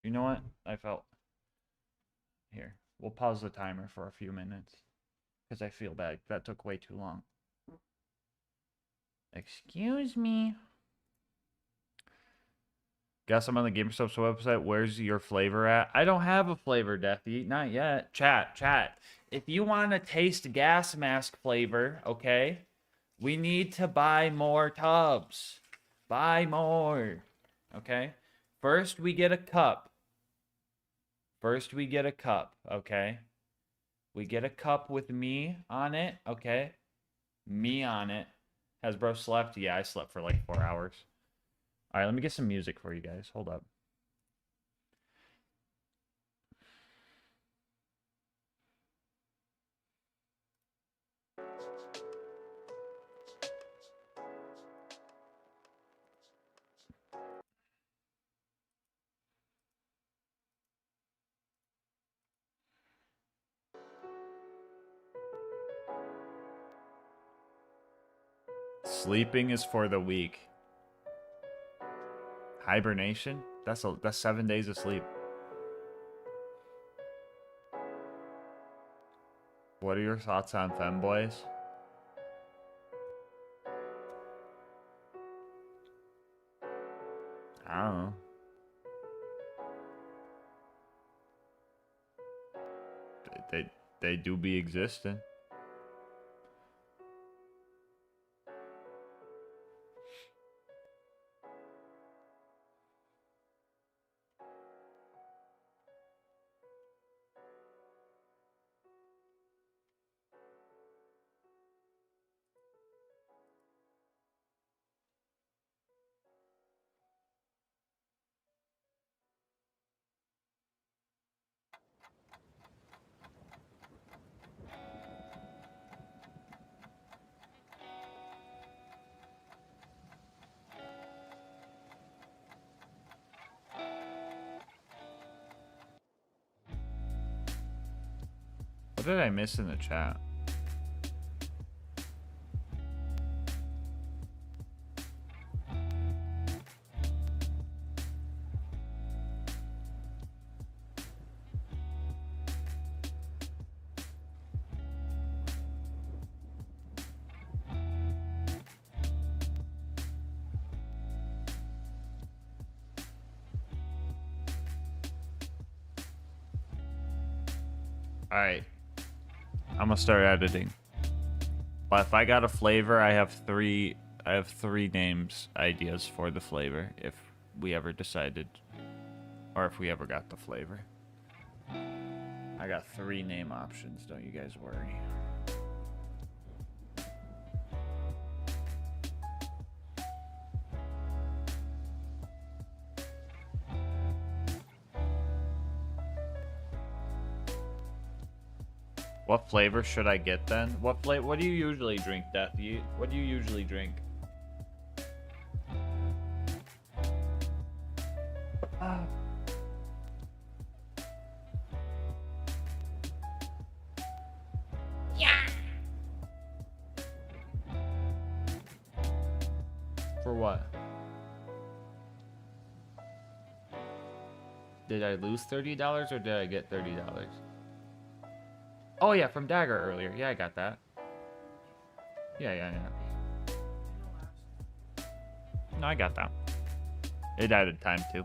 You know what? I felt... Here. We'll pause the timer for a few minutes. Because I feel bad. That took way too long. Excuse me. Guess I'm on the GamerStop's website. Where's your flavor at? I don't have a flavor, Deathy. Not yet. Chat. If you want to taste gas mask flavor, okay, we need to buy more tubs. Buy more. Okay? First, we get a cup. Okay? We get a cup with me on it, okay? Me on it. Has bro slept? Yeah, I slept for like 4 hours. All right, let me get some music for you guys. Hold up. Sleeping is for the weak. Hibernation? That's 7 days of sleep. What are your thoughts on femboys? I don't know. They do be existing. What did I miss in the chat? Alright. I'm gonna start editing. But if I got a flavor, I have three names ideas for the flavor if we ever decided, or if we ever got the flavor. I got 3 name options, don't you guys worry. What flavor should I get then? What do you usually drink, Death? What do you usually drink? Yeah. For what? Did I lose $30 or did I get $30? Oh yeah, from Dagger earlier. Yeah, I got that. Yeah. No, I got that. It added time too.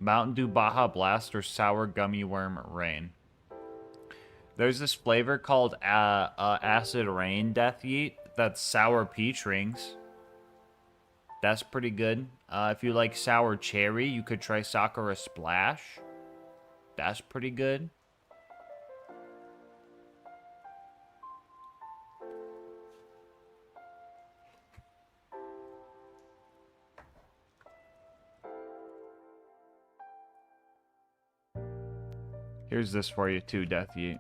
Mountain Dew Baja Blast or Sour Gummy Worm Rain. There's this flavor called Acid Rain Death Yeet. That's sour peach rings. That's pretty good. If you like sour cherry, you could try Sakura Splash. That's pretty good. Here's this for you too, Death Yeet.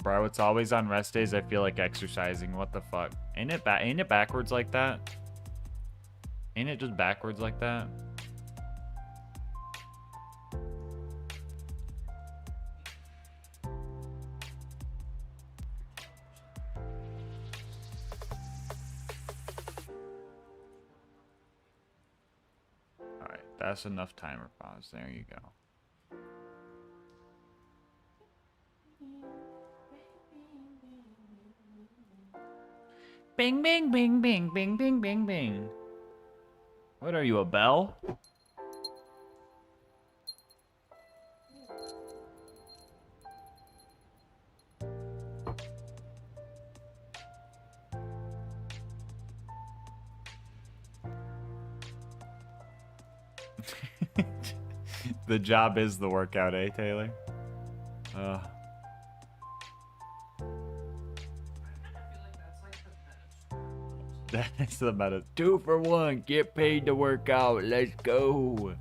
Bro, it's always on rest days. I feel like exercising. What the fuck? Ain't it backwards like that? Ain't it just backwards like that? Alright, that's enough timer pause. There you go. Bing, bing, bing, bing, bing, bing, bing, bing. What are you, a bell? The job is the workout, eh, Taylor? That's the meta. 2 for 1. Get paid to work out. Let's go.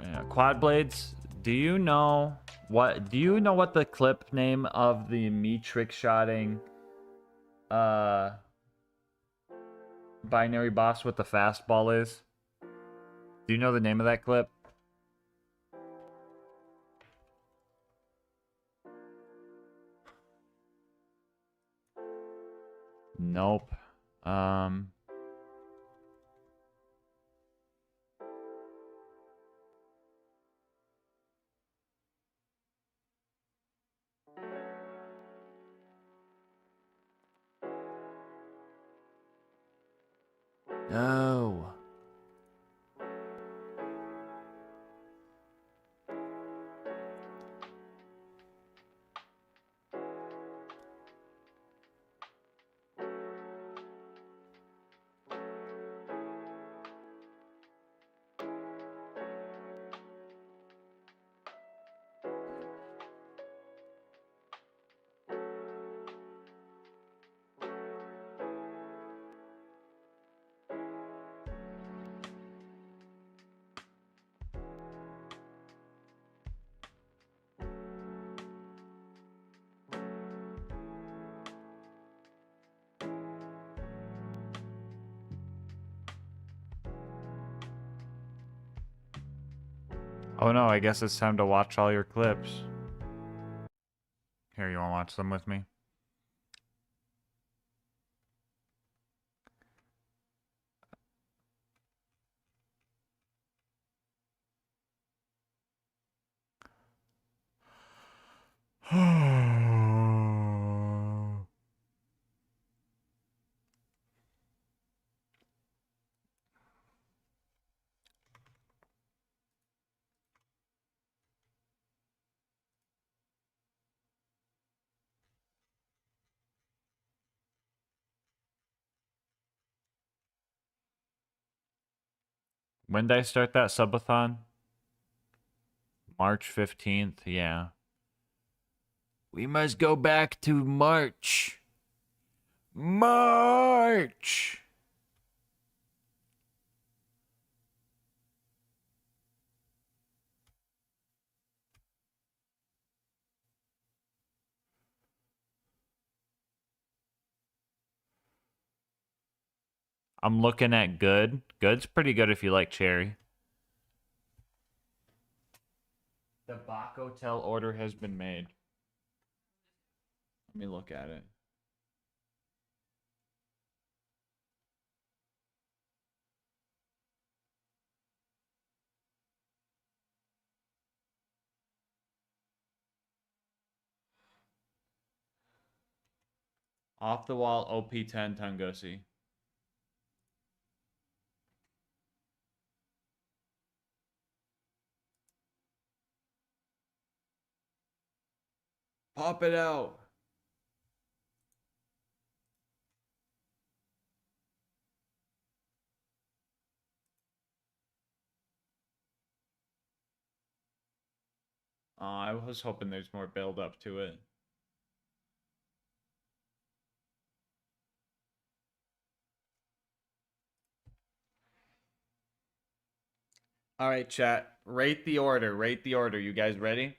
Yeah, quad blades. Do you know what the clip name of the me trick shotting binary boss with the fastball is? Do you know the name of that clip? Nope. No. Oh no, I guess it's time to watch all your clips. Here, you wanna watch them with me? When did I start that subathon? March 15th, yeah. We must go back to March. March! I'm looking at good. Good's pretty good if you like cherry. The Bach Hotel order has been made. Let me look at it. Off the wall OP10 Tungusi. Pop it out. I was hoping there's more build up to it. All right, chat. Rate the order. Rate the order. You guys ready?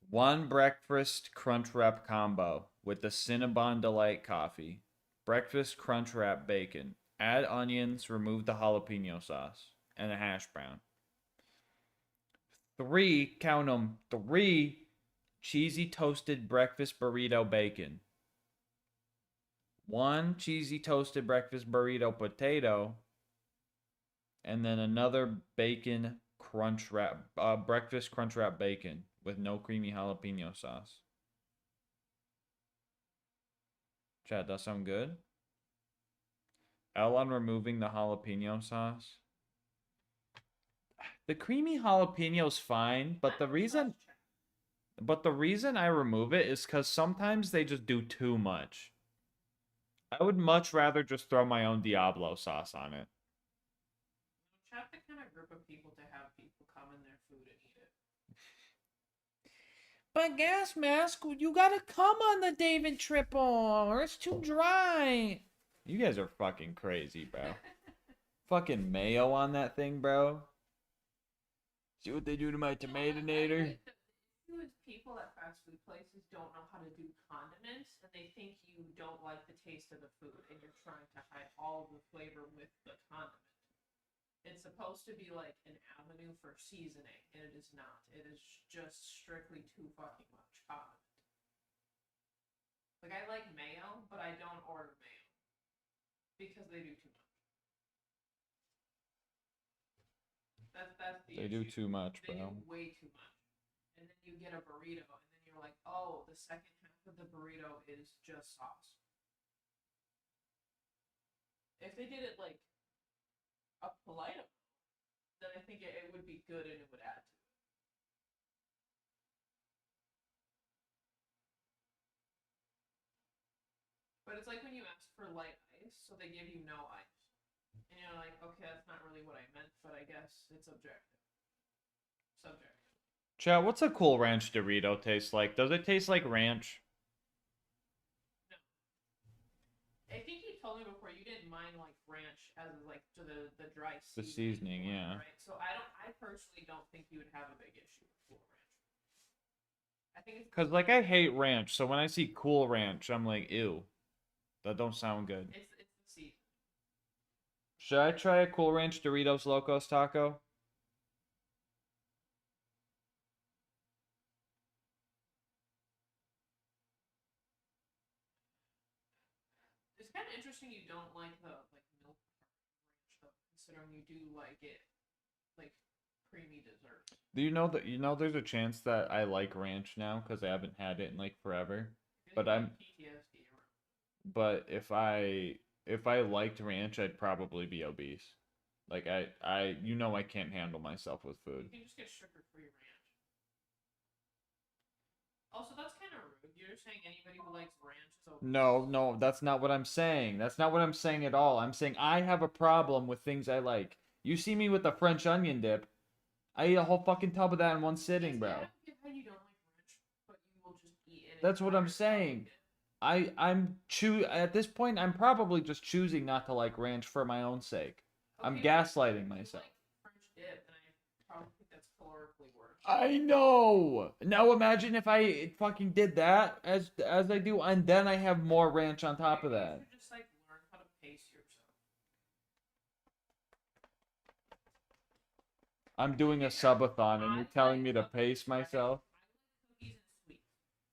1 breakfast crunch wrap combo with the Cinnabon Delight coffee. Breakfast crunch wrap bacon. Add onions, remove the jalapeno sauce, and a hash brown. 3, count them, 3 cheesy toasted breakfast burrito bacon. 1 cheesy toasted breakfast burrito potato. And then another bacon crunch wrap, breakfast crunch wrap bacon with no creamy jalapeno sauce. Chat, that sound good? L on removing the jalapeno sauce. The creamy jalapeno's fine, but the reason I remove it is because sometimes they just do too much. I would much rather just throw my own Diablo sauce on it. Chat the kind of group of people to have people come in their food and eat it. But GASMASK, you gotta come on the David triple, or it's too dry. You guys are fucking crazy, bro. Fucking mayo on that thing, bro. See what they do to my tomatonator? People at fast food places don't know how to do condiments, and they think you don't like the taste of the food, and you're trying to hide all the flavor with the condiment. It's supposed to be like an avenue for seasoning, and it is not. It is just strictly too fucking much condiment. Like, I like mayo, but I don't order mayo. Because they do too much. That's the They issue. do too much, They bro. do way too much. And then you get a burrito, and then you're like, oh, the second half of the burrito is just sauce. If they did it like a polite amount, then I think it would be good and it would add to it. But it's like when you ask for light ice, so they give you no ice. And you're like, okay, that's not really what I meant, but I guess it's objective. Subjective. Chat, what's a Cool Ranch Dorito taste like? Does it taste like ranch? No. I think you told me before you didn't mind like ranch as like to the dry seasoning. The seasoning, one, yeah. Right. So I personally don't think you would have a big issue with Cool Ranch. I think it's Cause like I hate ranch, so when I see Cool Ranch, I'm like, ew. That don't sound good. it's the seasoning. Should I try a Cool Ranch Doritos Locos taco? It's kind of interesting you don't like the milk ranch though, considering you do like it like creamy dessert. Do you know there's a chance that I like ranch now because I haven't had it in like forever. But PTSD around. But if I liked ranch, I'd probably be obese. Like I can't handle myself with food. You can just get sugar-free ranch. Also, that's kind of rude. You're saying anybody who likes ranch is obese. No, that's not what I'm saying. That's not what I'm saying at all. I'm saying I have a problem with things I like. You see me with the French onion dip. I eat a whole fucking tub of that in one sitting, bro. I don't get how you don't like ranch, but you will just eat it. That's what I'm saying. At this point, I'm probably just choosing not to like ranch for my own sake. I'm gaslighting myself. French dip, and I probably think that's calorically worse. I know. Now imagine if I fucking did that as I do, and then I have more ranch on top of that. You should just like learn how to pace yourself. I'm doing a subathon and you're telling me to pace myself? Cookies and sweets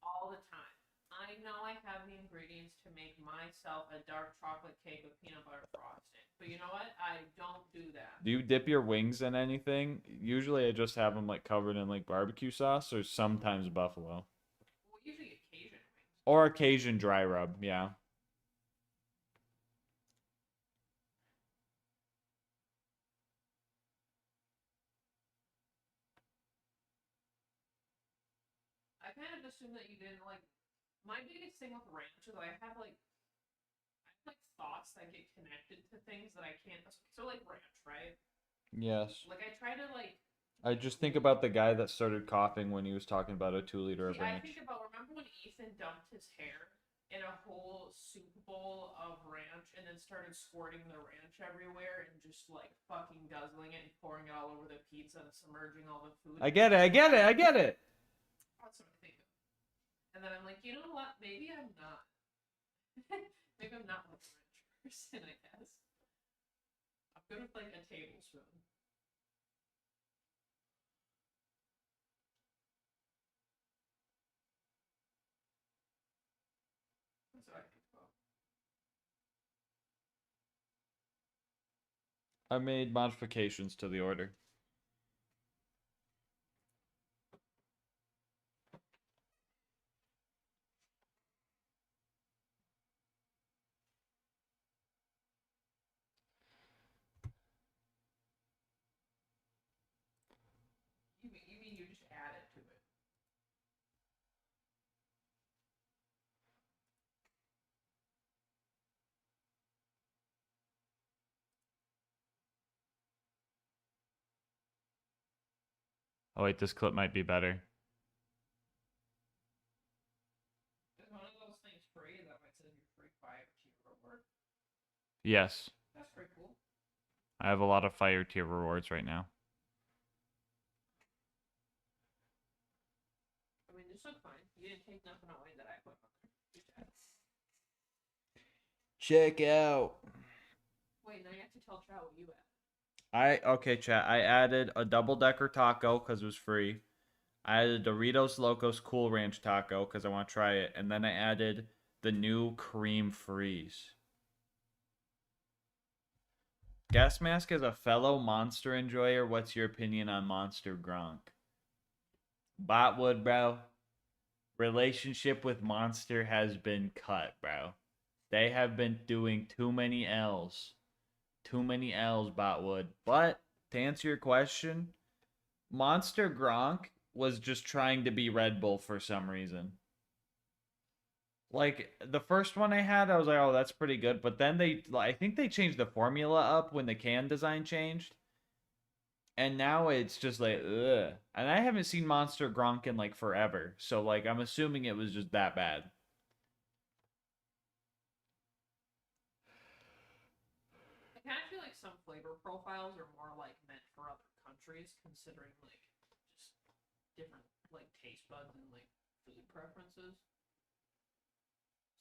all the time. I know I have the ingredients to make myself a dark chocolate cake with peanut butter frosting. But you know what? I don't do that. Do you dip your wings in anything? Usually I just have them like covered in like barbecue sauce or sometimes buffalo. Well, usually Cajun wings. Or Cajun dry rub, yeah. I kind of assume that you didn't like. My biggest thing with ranch is I have like thoughts that get connected to things that I can't. So like ranch, right? Yes. Like I try to like. I just think about the guy that started coughing when he was talking about a 2 liter of I ranch. think about remember when Ethan dumped his hair in a whole soup bowl of ranch and then started squirting the ranch everywhere and just like fucking guzzling it and pouring it all over the pizza and submerging all the food. I get it, I get it, I get it! That's what I think of. And then I'm like, you know what? Maybe I'm not. Maybe I'm not like a ranch person, I guess. I'm good with like a tablespoon. That's what I think about. I made modifications to the order. You mean you just add it to it? Oh wait, this clip might be better. Is one of those things free? Is that why it says you're free 5-tier reward? Yes. That's pretty cool. I have a lot of fire tier rewards right now. I mean, this looked fine. You didn't take nothing away that I put on there. Just add. Check out. Wait, now you have to tell Chow what you add. Okay, chat. I added a double-decker taco because it was free. I added Doritos Locos Cool Ranch taco because I want to try it. And then I added the new cream freeze. GASMASK is a fellow monster enjoyer. What's your opinion on Monster Gronk? Botwood, bro. Relationship with Monster has been cut, bro. They have been doing too many L's. Too many L's, Botwood. But, to answer your question, Monster Gronk was just trying to be Red Bull for some reason. Like, the first one I had, I was like, oh, that's pretty good. But then I think they changed the formula up when the can design changed. And now it's just like, ugh. And I haven't seen Monster Gronk in, like, forever. So, like, I'm assuming it was just that bad. I kind of feel like some flavor profiles are more, like, meant for other countries, considering, like, just different, like, taste buds and, like, food preferences.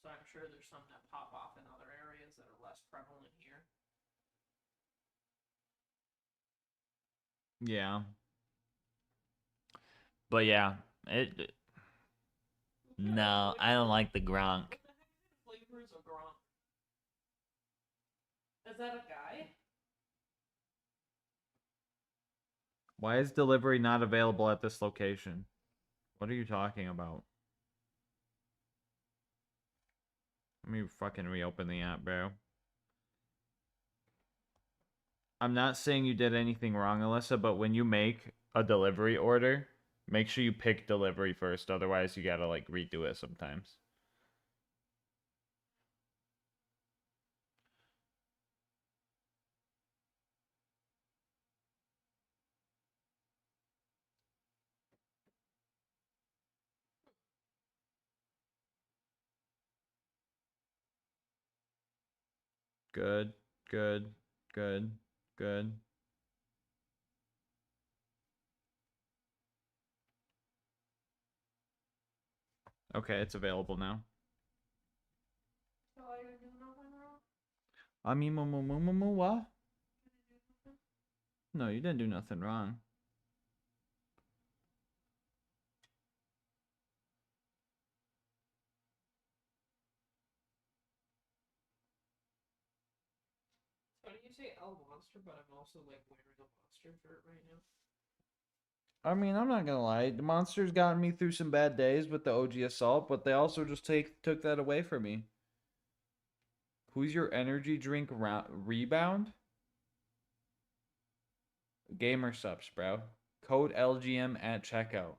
So I'm sure there's some that pop off in other areas that are less prevalent here. Yeah. But yeah, no, I don't like the Gronk. What the heck flavor is a Gronk? Is that a guy? Why is delivery not available at this location? What are you talking about? Let me fucking reopen the app, bro. I'm not saying you did anything wrong, Alyssa, but when you make a delivery order, make sure you pick delivery first. Otherwise, you gotta, like, redo it sometimes. Good, good, good, good. Okay, it's available now. So I didn't do nothing wrong? I mean, what? No, you didn't do nothing wrong. say L Monster, but I'm also like wearing a monster shirt right now. I mean, I'm not gonna lie. The Monster's gotten me through some bad days with the OG Assault, but they also just took that away from me. Who's your energy drink rebound? Gamer subs, bro. Code LGM at checkout.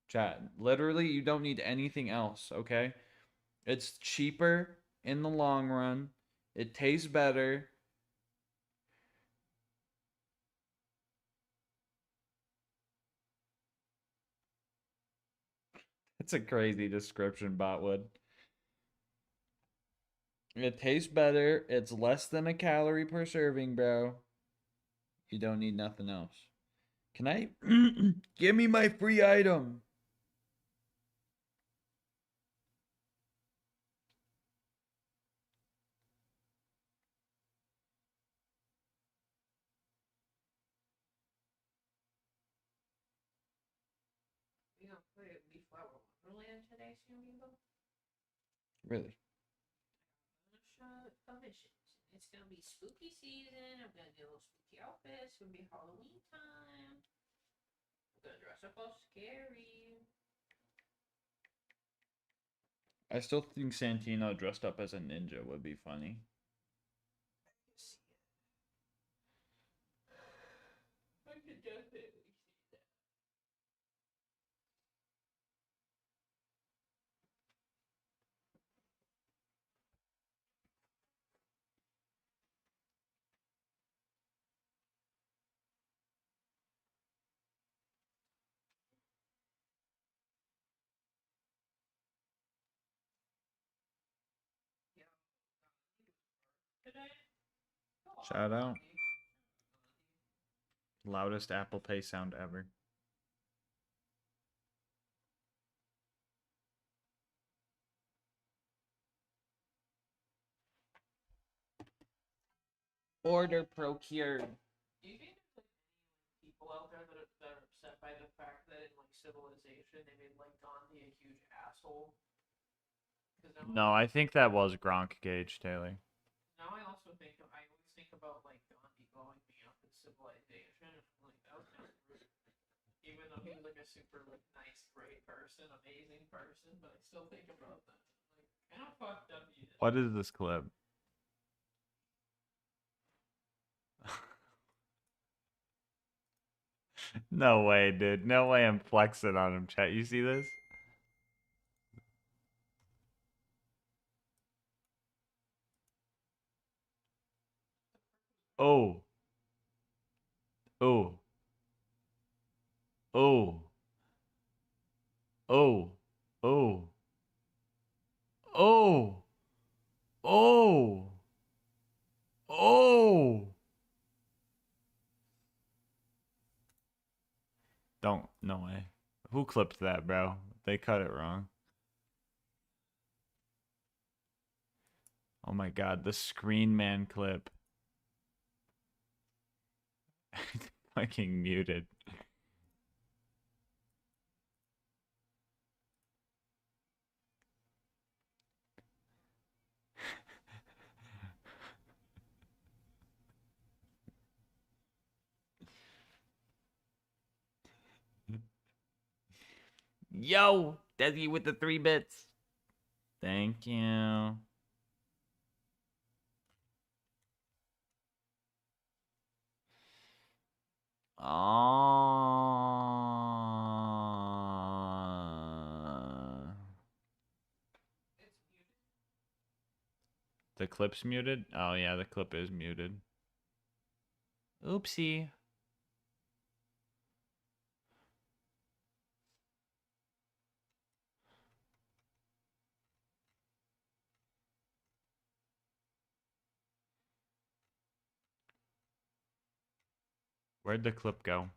Chat. Literally, you don't need anything else, okay? It's cheaper in the long run. It tastes better. It's a crazy description, Botwood. It tastes better. It's less than a calorie per serving, bro. You don't need nothing else. Can I... Give me my free item. We gonna play Leaf Flower Wonderland today, Sambo? Really? Missions. It's gonna be spooky season. I'm gonna do a little spooky outfits. It's gonna be Halloween time. I'm gonna dress up all scary. I still think Santino dressed up as a ninja would be funny. I could definitely see that. Today? Shout out. Loudest Apple Pay sound ever. Order procured. Do you think there's like any people out there that are upset by the fact that in like Civilization they made like Gandhi a huge asshole? No, I think that was Gronk Gage, Taylor. Now I also think I always think about like Gandhi blowing me up in Civilization, and I'm like that was kind of rude. Even though he was like a super like nice, great person, amazing person, but I still think about that. Like, kind of fucked up he is. What is this clip? No way, dude. No way I'm flexing on him, chat. You see this? Oh. Oh. Oh. Oh. Oh. Oh. Oh. Oh. Don't. No way. Who clipped that, bro? They cut it wrong. Oh my god, the Screen Man clip. Fucking muted. Yo, Desi with the 3 bits. Thank you. The clip's muted? Oh yeah, the clip is muted. Oopsie. Where'd the clip go?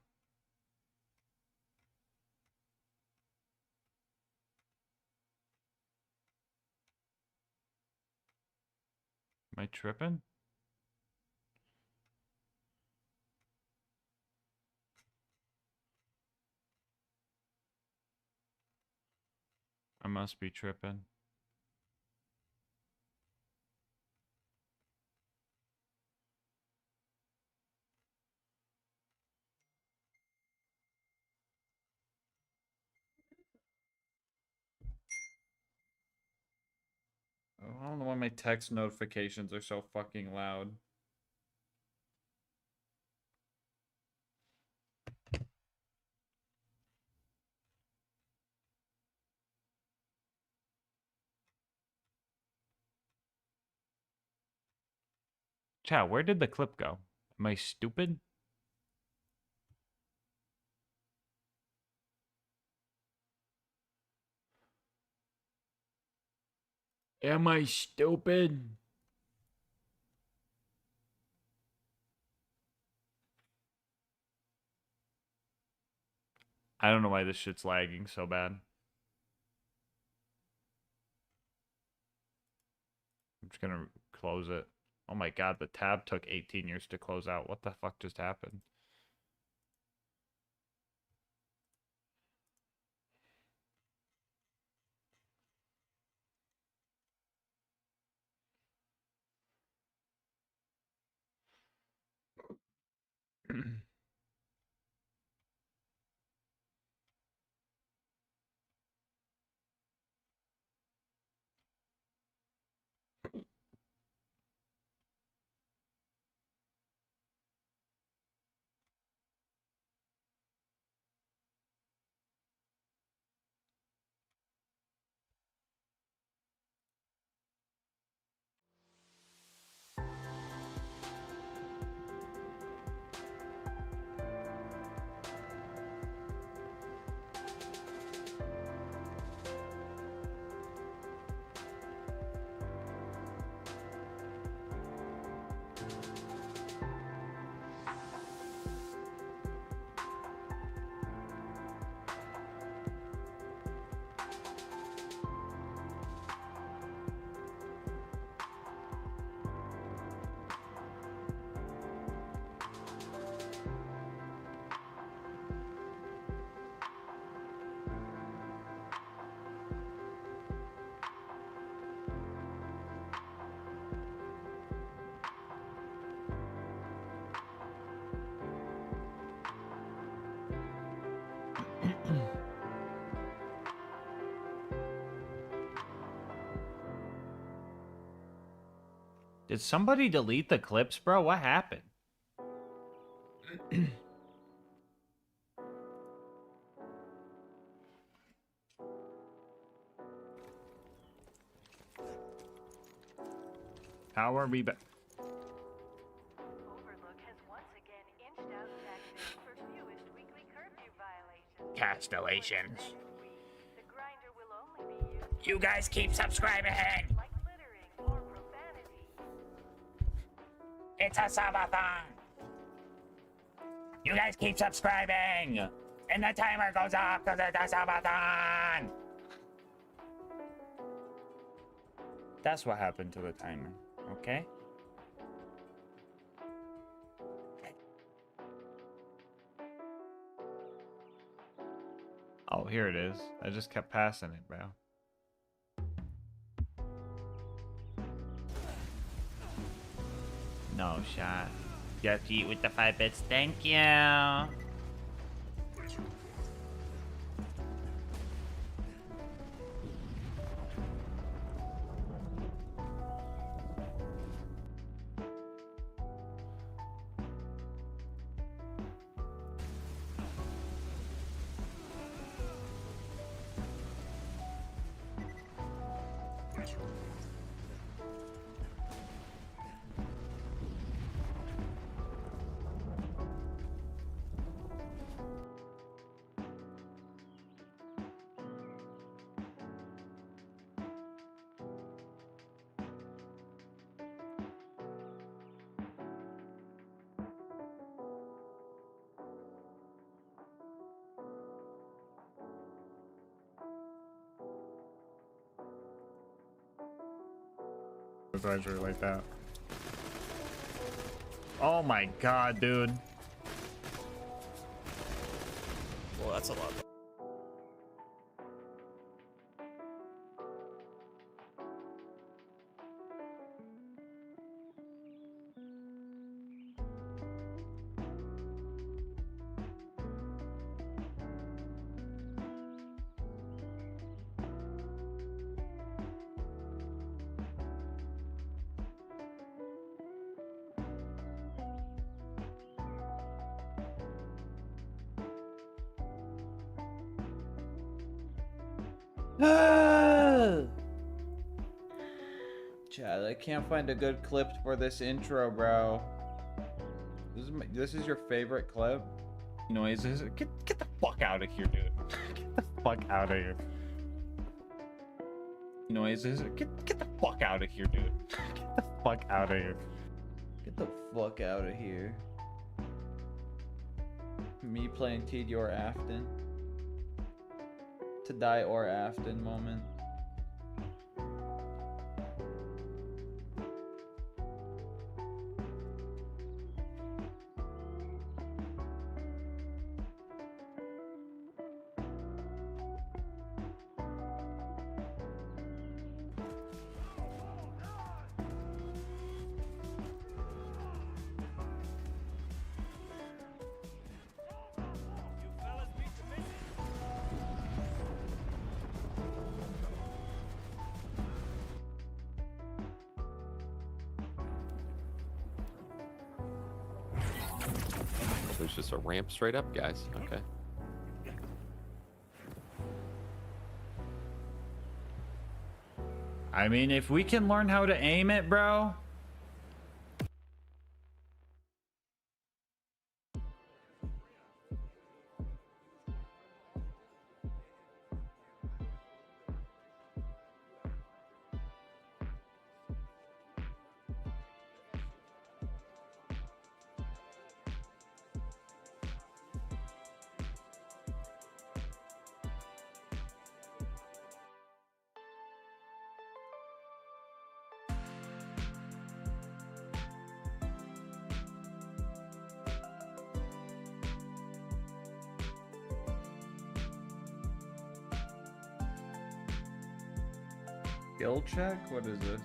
Am I tripping? I must be tripping. I don't know why my text notifications are so fucking loud. Chat, where did the clip go? Am I stupid? Am I stupid? I don't know why this shit's lagging so bad. I'm just gonna close it. Oh my god, the tab took 18 years to close out. What the fuck just happened? Did somebody delete the clips, bro? What happened? How are we back? Castellations. You guys keep subscribing. It's a subathon. You guys keep subscribing. And the timer goes off because it's a subathon. That's what happened to the timer, okay? Oh, here it is. I just kept passing it, bro. No shot. Just eat with the 5 bits. Thank you. Advisory like that. Oh my god, dude. Well, that's a lot. Chad, I can't find a good clip for this intro, bro. This is your favorite clip? Noises? Get the fuck out of here, dude. Get the fuck out of here. Noises? Get the fuck out of here, dude. Get the fuck out of here. Get the fuck out of here. Me playing TD or Afton. To die or Afton moment. There's just a ramp straight up, guys. Okay. I mean, if we can learn how to aim it, bro. Skill check? What is this?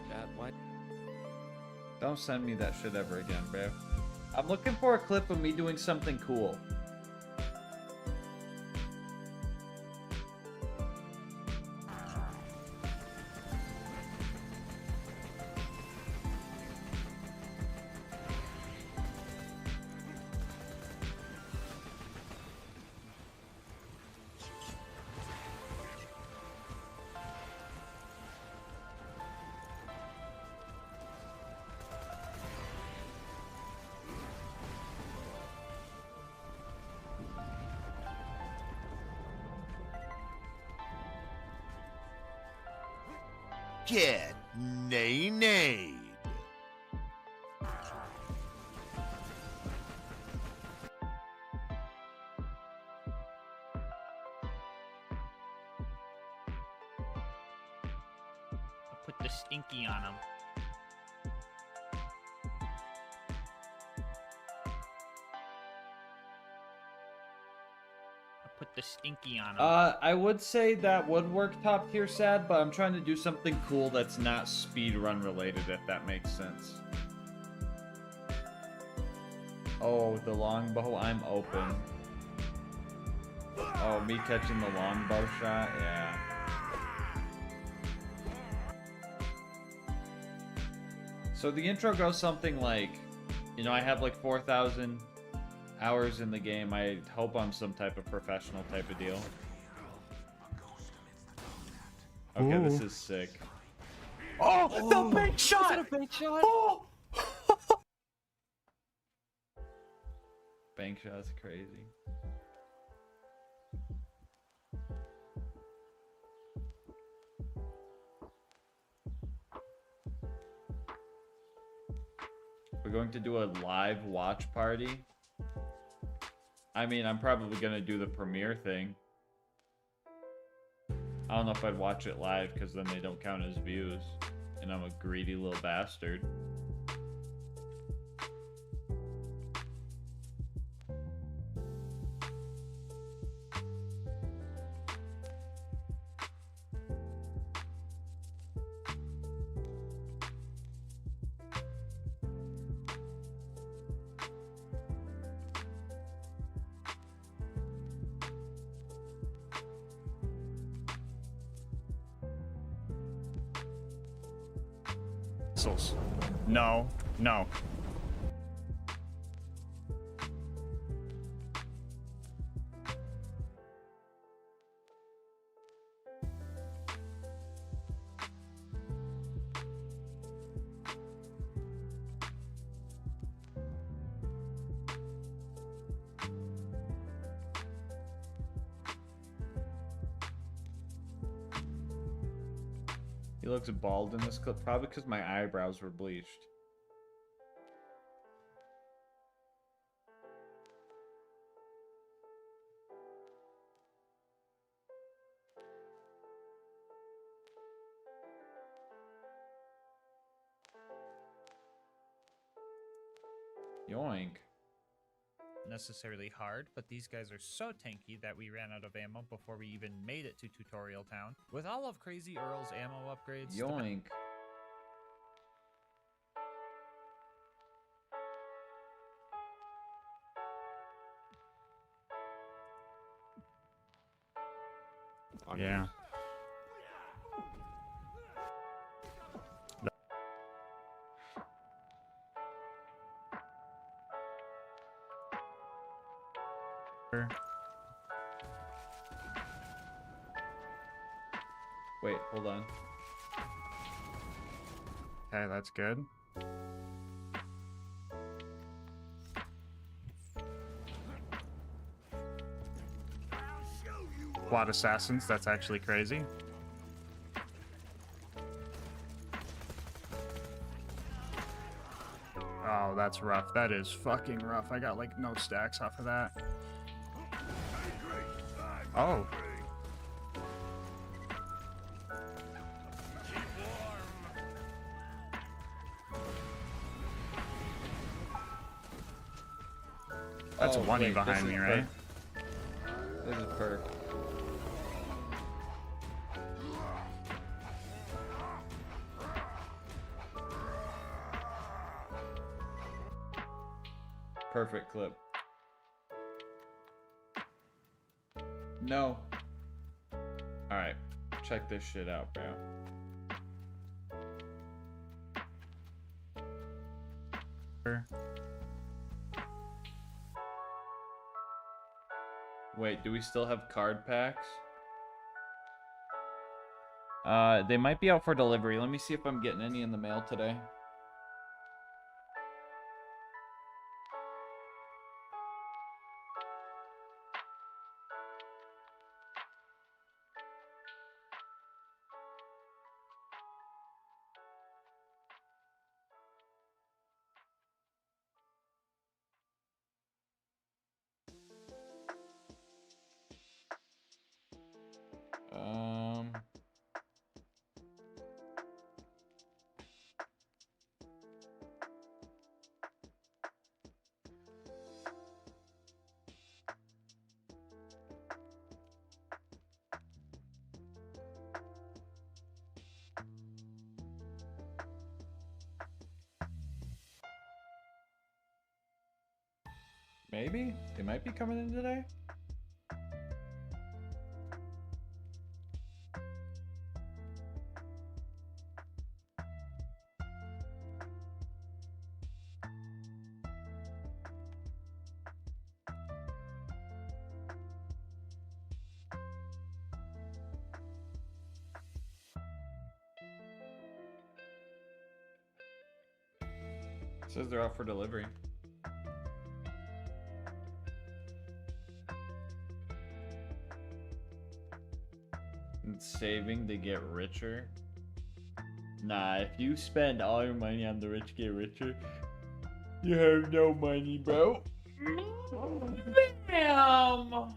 Chat, what? Don't send me that shit ever again, bro. I'm looking for a clip of me doing something cool. Get nay-nayed. Put the stinky on him. Put the stinky on him. I would say that would work top tier sad, but I'm trying to do something cool that's not speedrun related, if that makes sense. Oh, the longbow, I'm open. Oh, me catching the longbow shot? Yeah. So the intro goes something like, you know, I have like 4,000 hours in the game. I hope I'm some type of professional type of deal. Okay, Ooh. this is sick. Oh, the bank shot! Is that a bank shot? Oh! Bank shot's crazy. We're going to do a live watch party. I mean, I'm probably gonna do the premiere thing. I don't know if I'd watch it live because then they don't count as views. And I'm a greedy little bastard. No, no. looks bald in this clip, probably because my eyebrows were bleached. Yoink. Necessarily hard, but these guys are so tanky that we ran out of ammo before we even made it to Tutorial Town. With all of Crazy Earl's ammo upgrades, Yoink. Yeah. Wait, hold on. Okay, that's good. Quad assassins, that's actually crazy. Oh, that's rough. That is fucking rough. I got like no stacks off of that. Oh. That's Oh, one wait, behind this me, is right? This is perk. Perfect clip. No. Alright. Check this shit out, bro. Wait, do we still have card packs? They might be out for delivery. Let me see if I'm getting any in the mail today. Maybe? They might be coming in today? It says they're out for delivery. And saving to get richer. Nah, if you spend all your money on the rich get richer, you have no money, bro. Bam!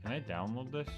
Can I download this?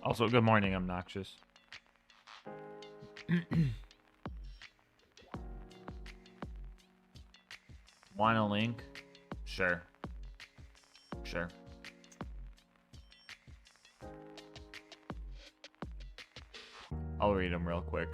Also, good morning, obnoxious. Want a link? Sure. Sure. I'll read them real quick.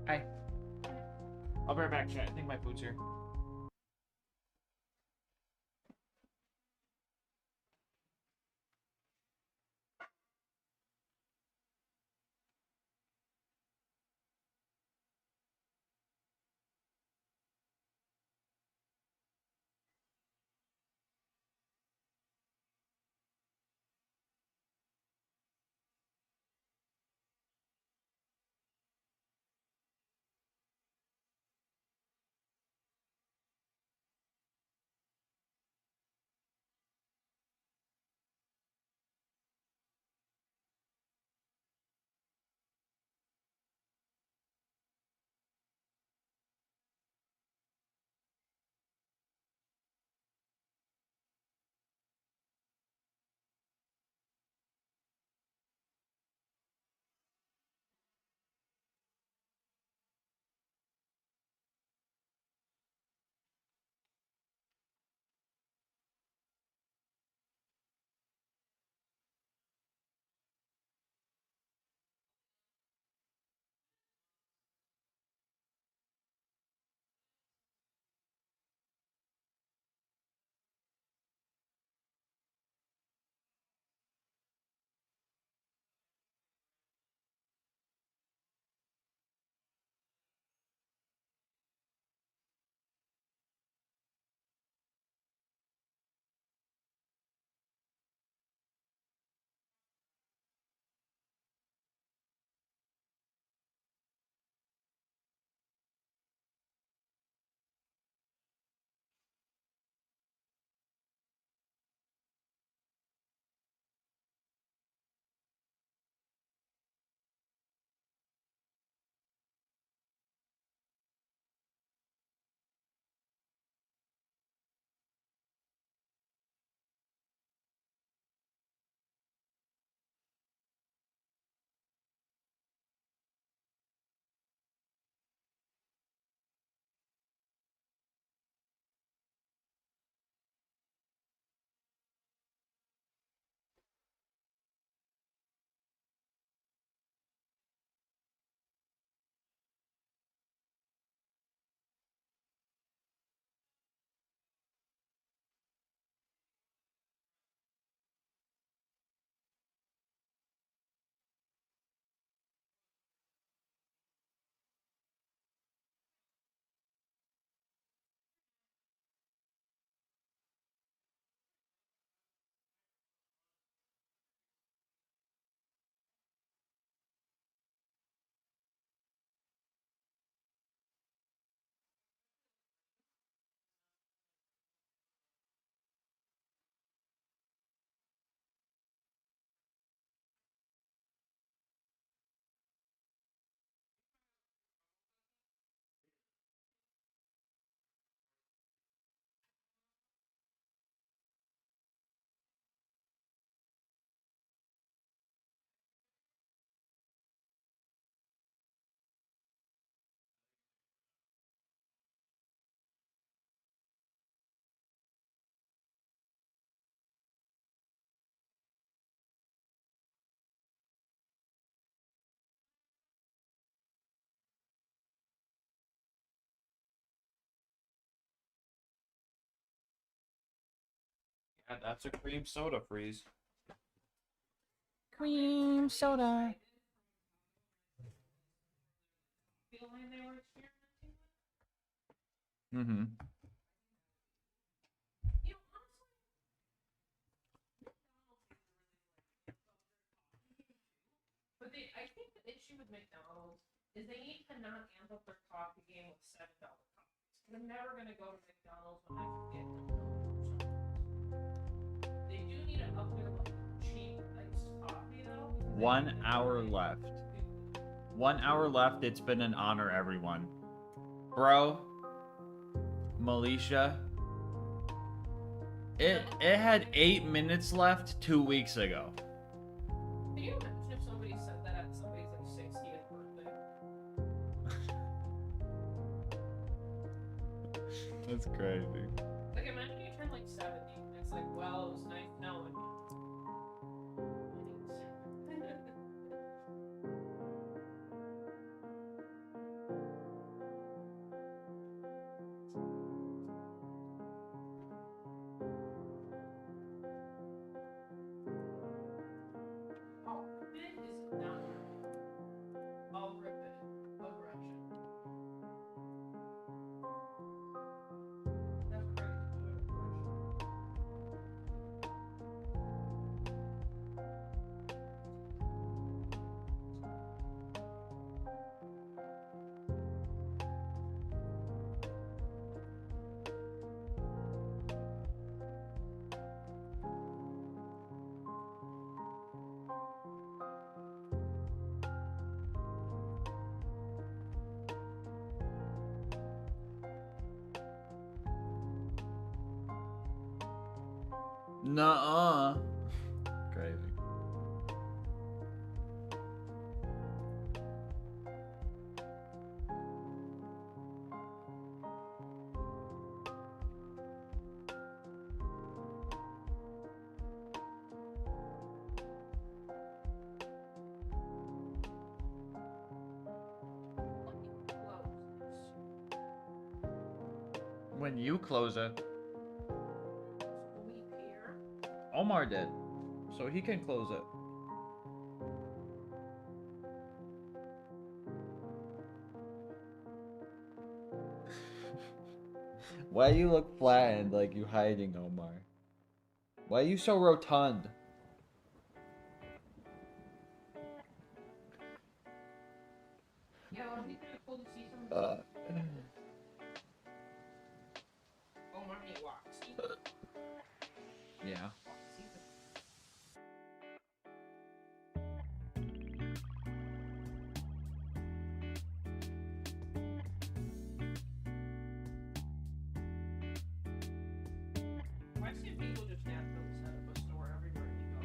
Hi. I'll be right back, chat. I think my food's here. Yeah, that's a cream soda freeze. Cream soda. Mm-hmm. But I think the issue with McDonald's is they need to not amp up their coffee game with $7 coffees. I'm never gonna go to McDonald's when I can get them. They do need to up their like cheap iced coffee though. 1 hour left. 1 hour left. It's been an honor, everyone. Bro, Militia. It had 8 minutes left 2 weeks ago. Can you imagine if somebody said that at somebody's like 60th birthday? That's crazy. Like imagine you turn like 70 and it's like, well, it was nice knowing you. I'll rip it is not right. I'll rip it. Aggression. That's crazy. Nuh-uh. Crazy. When you close it. Omar did. So he can close it. Why you look flattened like you hiding, Omar? Why are you so rotund? Yeah, well, it'd be kind of cool to see some. Omar need walks. Yeah. Why can't people just naturally set up a store everywhere you go?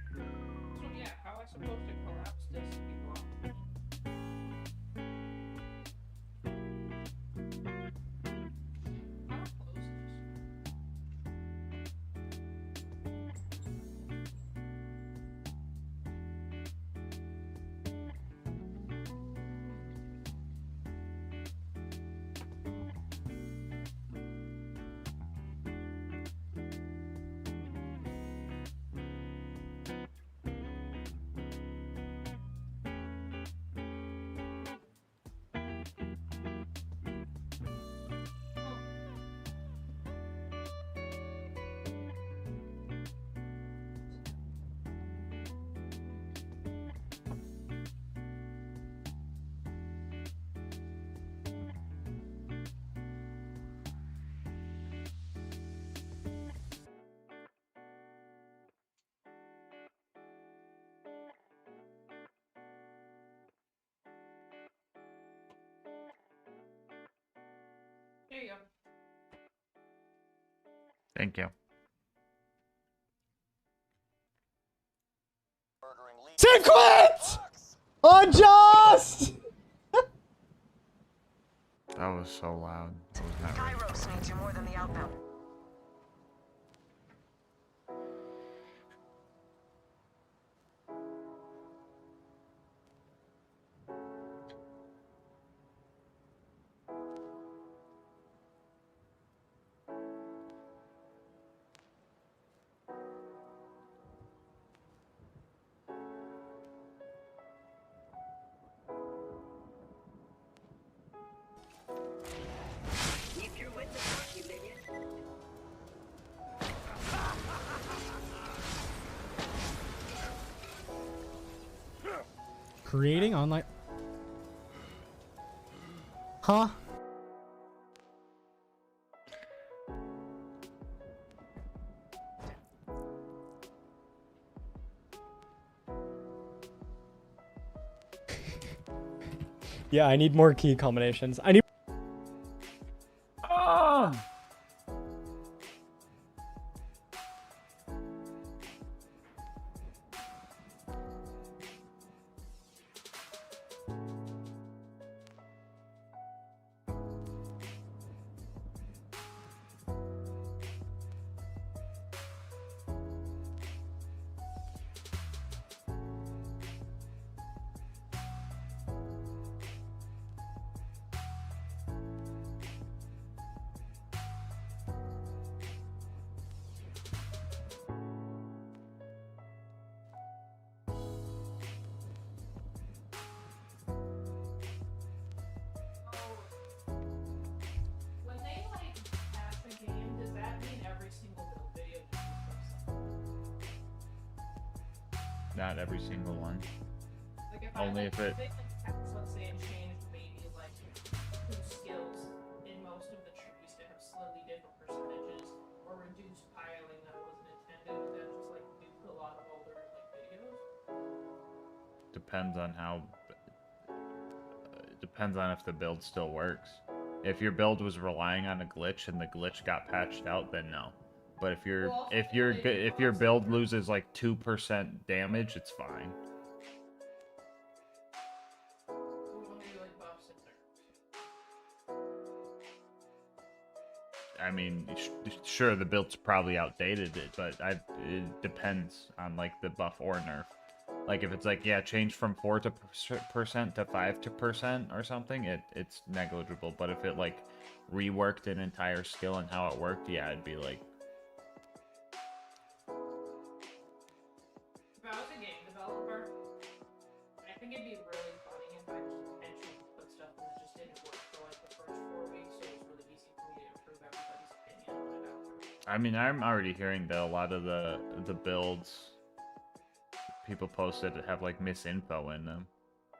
So yeah, how am I supposed to collapse this and be wrong? How do I close this? There you go. Thank you. To quit! Unjust! That was so loud. That was not really Kairos needs you more than the outbound. creating online. Huh? Yeah, I need more key combinations. I need. Ah! When they like patch a game, does that mean every single build video just Not every single one. like if Only I, if it. they like patch, let's say, and changed maybe like two skills in most of the trees to have slightly different percentages or reduced piling that wasn't intended, would that just like nuke a lot of older like videos? Depends on how. Depends on if the build still works. If your build was relying on a glitch and the glitch got patched out, then no. But if your build loses like 2% damage, it's fine. I mean, sure, the build's probably outdated, but it depends on like the buff or nerf. Like if it's like, yeah, change from 4% to 5% or something, it's negligible. But if it like reworked an entire skill and how it worked, yeah, it'd be like. If I was a game developer, I think it'd be really funny if I just intentionally put stuff that just didn't work for like the first 4 weeks, so it was really easy for me to improve everybody's opinion on it after. I mean, I'm already hearing that a lot of the builds people posted have like misinfo in them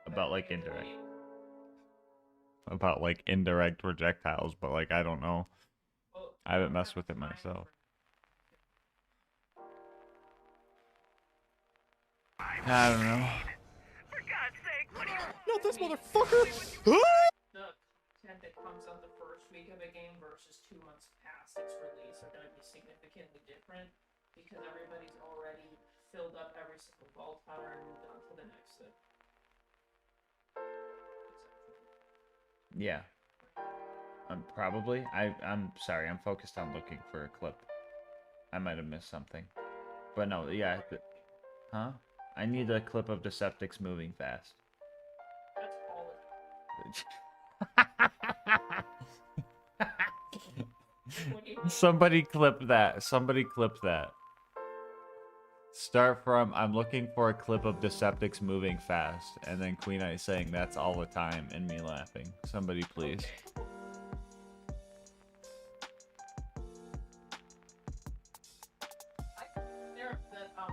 about like indirect projectiles, but like I don't know. I haven't messed with it myself. I don't know. For God's sake, what do you want? Not this motherfucker! The content that comes out the first week of a game versus 2 months past its release are going to be significantly different because everybody's already filled up every single vault tower and moved on to the next thing. Yeah. Probably. I'm sorry. I'm focused on looking for a clip. I might have missed something. But no, yeah. Huh? I need a clip of Deceptic's moving fast. That's all it Somebody clip that. Somebody clip that. Start from, I'm looking for a clip of Deceptic's moving fast, and then Queen Eye saying that's all the time, and me laughing. Somebody please.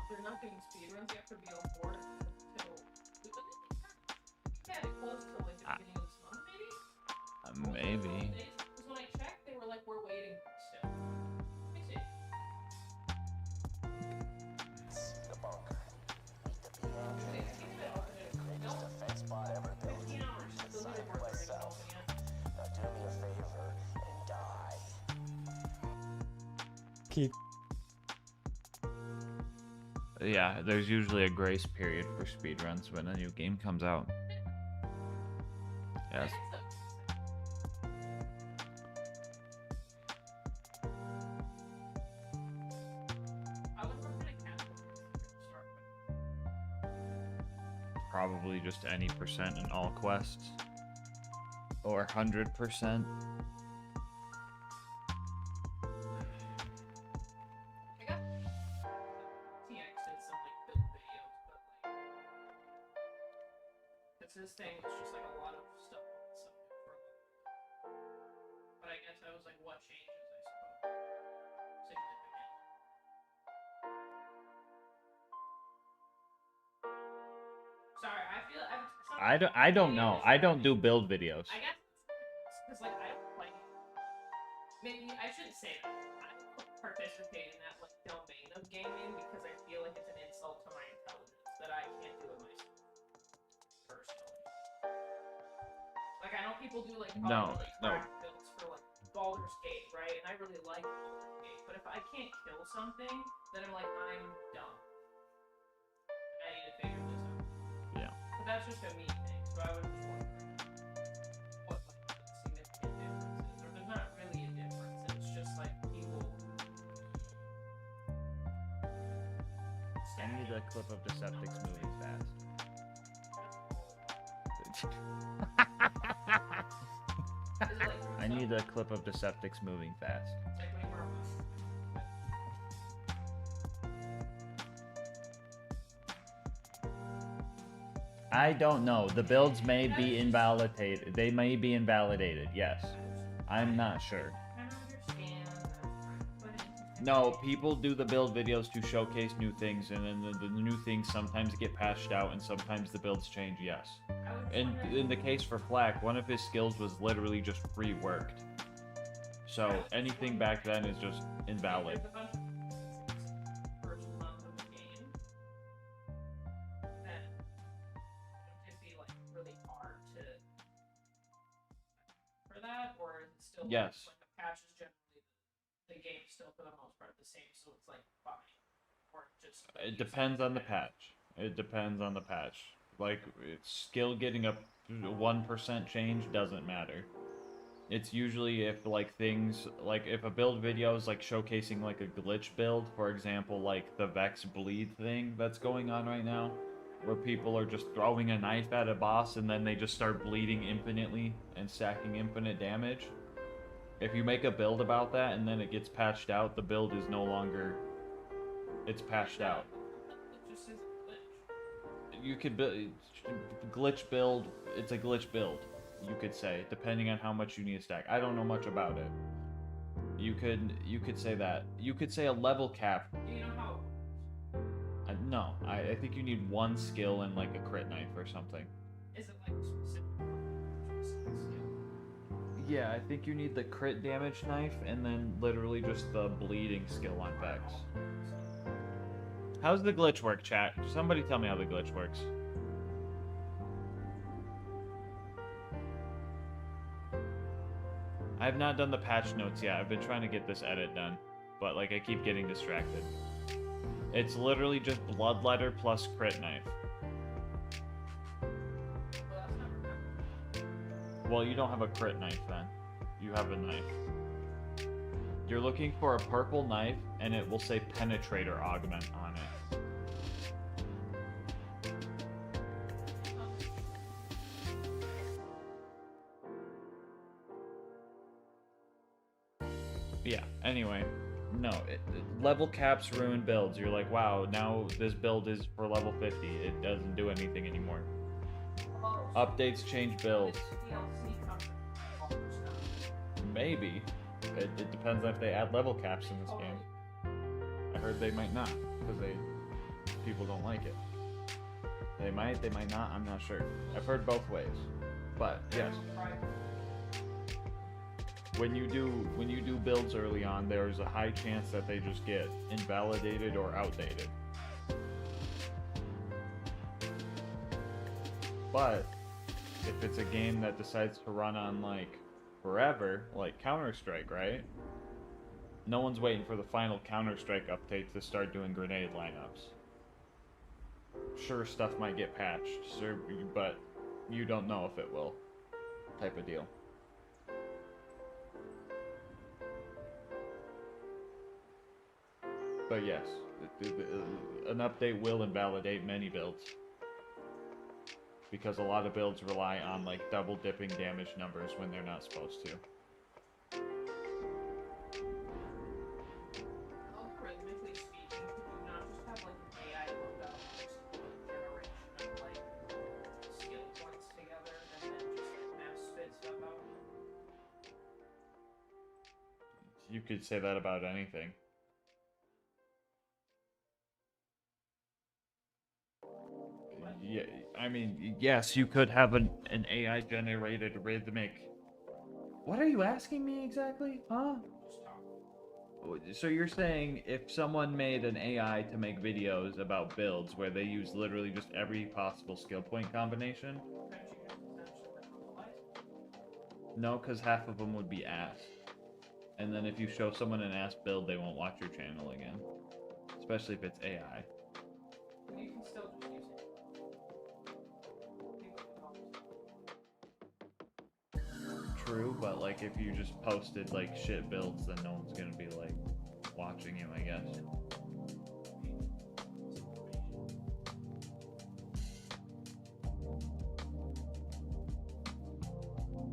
They're not doing speedruns. You have to be on board until... Yeah, it closed till like the beginning of this month, maybe? Maybe. Because when I checked, they were like, we're waiting still. Let me see. The bunker. Meet the greatest defense bot ever built. Designed for myself. Now do me a favor and die. Keep. Yeah, there's usually a grace period for speedruns when a new game comes out. Yes. Probably just any percent in all quests. Or 100%. This thing was just like a lot of stuff on the subject for a while. But I guess I was like, what changes, I suppose? Significant. Sorry, I feel I don't know. I don't do build videos. I guess because like I don't like. Maybe I shouldn't say that. I don't participate in that like domain of gaming because I feel like it's an insult to my intelligence that I can't do it myself. Personally, like I know people do like really crack builds for like Baldur's Gate, right? And I really like Baldur's Gate, but if I can't kill something, then I'm like I'm dumb. I need to figure this out. Yeah. But that's just a me thing, so I was just wondering what like the significant difference is, or there's not really a difference. It's just like people. I need a clip of Deceptic's moving fast. I need a clip of Deceptic's moving fast. I don't know. The builds may be invalidated. They may be invalidated, yes. I'm not sure. No, people do the build videos to showcase new things, and then the new things sometimes get patched out, and sometimes the builds change, yes. And in the case for Flack, one of his skills was literally just reworked. So anything back then is just invalid. Yes. Like the patch is generally the game's still for the most part the same, so it's like fine. Or just It depends on the patch. It depends on the patch. Like skill getting a 1% change doesn't matter. It's usually if like things like if a build video is like showcasing like a glitch build, for example, like the Vex bleed thing that's going on right now, where people are just throwing a knife at a boss and then they just start bleeding infinitely and stacking infinite damage. If you make a build about that and then it gets patched out, the build is no longer... It's patched out. It just is a glitch. You could build... Glitch build, it's a glitch build, you could say, depending on how much you need to stack. I don't know much about it. You could say that. You could say a level cap. Do you know how? No, I think you need one skill and like a crit knife or something. Is it like specific skill? Yeah, I think you need the crit damage knife and then literally just the bleeding skill on Vex. How's the glitch work, chat? Somebody tell me how the glitch works. I have not done the patch notes yet. I've been trying to get this edit done, but like I keep getting distracted. It's literally just bloodletter plus crit knife. Well, you don't have a crit knife then. You have a knife. You're looking for a purple knife, and it will say penetrator augment on it. Yeah, anyway. No, level caps ruin builds. You're like, wow, now this build is for level 50. It doesn't do anything anymore. Updates change builds. Maybe. It depends on if they add level caps in this game. I heard they might not, because people don't like it. They might not, I'm not sure. I've heard both ways. But, yes. When you do builds early on, there's a high chance that they just get invalidated or outdated. But if it's a game that decides to run on like forever, like Counter-Strike, right? No one's waiting for the final Counter-Strike update to start doing grenade lineups. Sure, stuff might get patched, sure, but you don't know if it will, type of deal. But yes, an update will invalidate many builds. Because a lot of builds rely on like double dipping damage numbers when they're not supposed to. Algorithmically speaking, could you not just have like an AI look up generation of like skill points together and then just like mass spit stuff out? You could say that about anything. Yeah, I mean, yes, you could have an AI generated rhythmic. What are you asking me exactly? Huh? So you're saying if someone made an AI to make videos about builds where they use literally just every possible skill point combination? No, because half of them would be ass. And then if you show someone an ass build, they won't watch your channel again. Especially if it's AI. You can still just use it. True, but like if you just posted like shit builds, then no one's gonna be like watching you, I guess.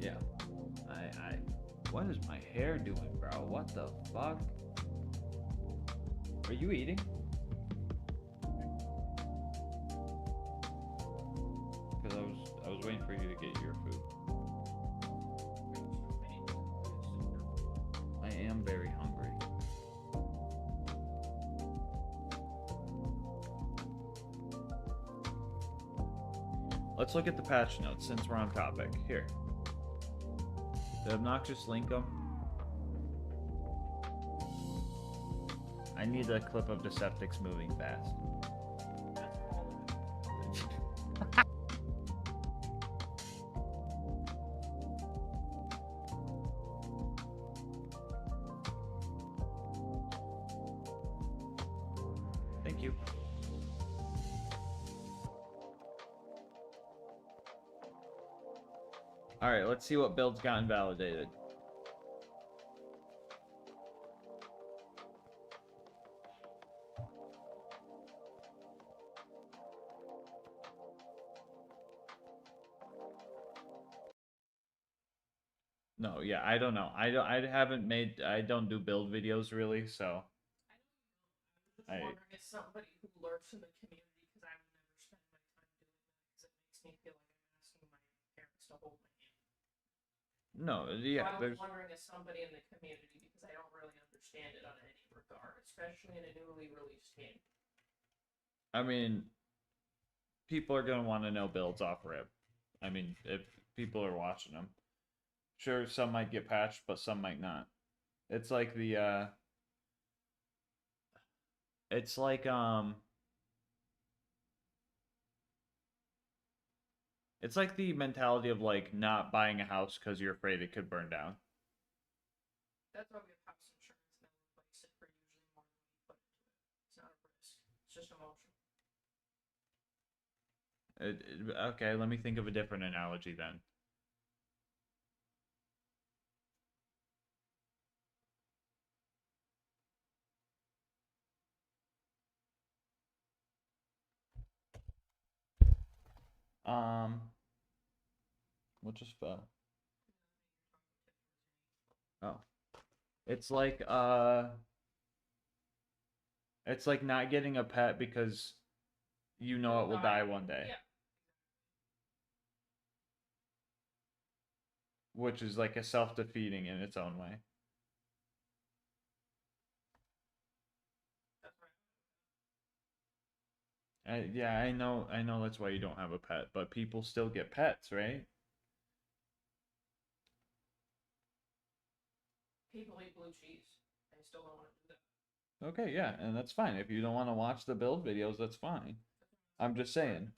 Yeah. What is my hair doing, bro? What the fuck? Are you eating? Because I was waiting for you to get your food. I am very hungry. Let's look at the patch notes since we're on topic. Here. The obnoxious Linkum. I need a clip of Decepticons moving fast. Thank you. Alright, let's see what builds got invalidated. No, yeah, I don't know. I don't do build videos really, so I was wondering if somebody who lurks in the community, because I would never spend my time doing that, because it makes me feel like I'm asking my parents to hold my hand. No, yeah, So I was wondering if somebody in the community, because I don't really understand it on any regard, especially in a newly released game. I mean, people are gonna want to know builds off rip. I mean, if people are watching them. Sure, some might get patched, but some might not. It's like the, it's like, it's like the mentality of, like, not buying a house because you're afraid it could burn down. That's why we have house insurance and then replace it for usually more than we put into it. It's not a risk. It's just emotion. Okay, let me think of a different analogy then. What just fell? Oh. It's like not getting a pet because you know it will die one day. Yeah. Which is like a self-defeating in its own way. Yeah, I know that's why you don't have a pet, but people still get pets, right? People eat blue cheese. I still don't want to do that. Okay, yeah, and that's fine. If you don't want to watch the build videos, that's fine. I'm just saying,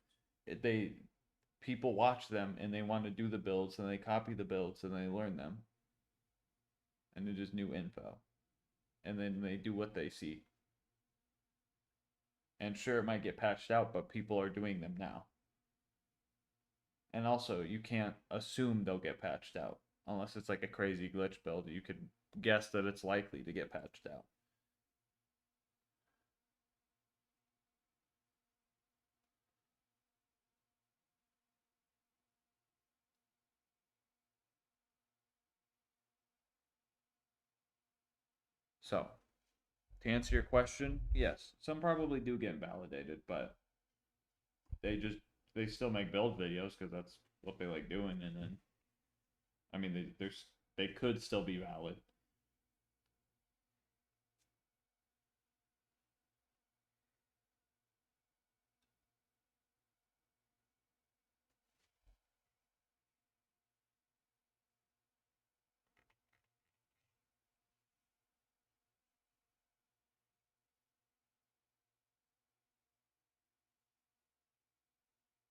people watch them and they want to do the builds and they copy the builds and they learn them. And it is new info. And then they do what they see. And sure, it might get patched out, but people are doing them now. And also, you can't assume they'll get patched out. Unless it's like a crazy glitch build, you could guess that it's likely to get patched out. So, to answer your question, yes, some probably do get invalidated, but they still make build videos because that's what they like doing, and then, I mean, they could still be valid.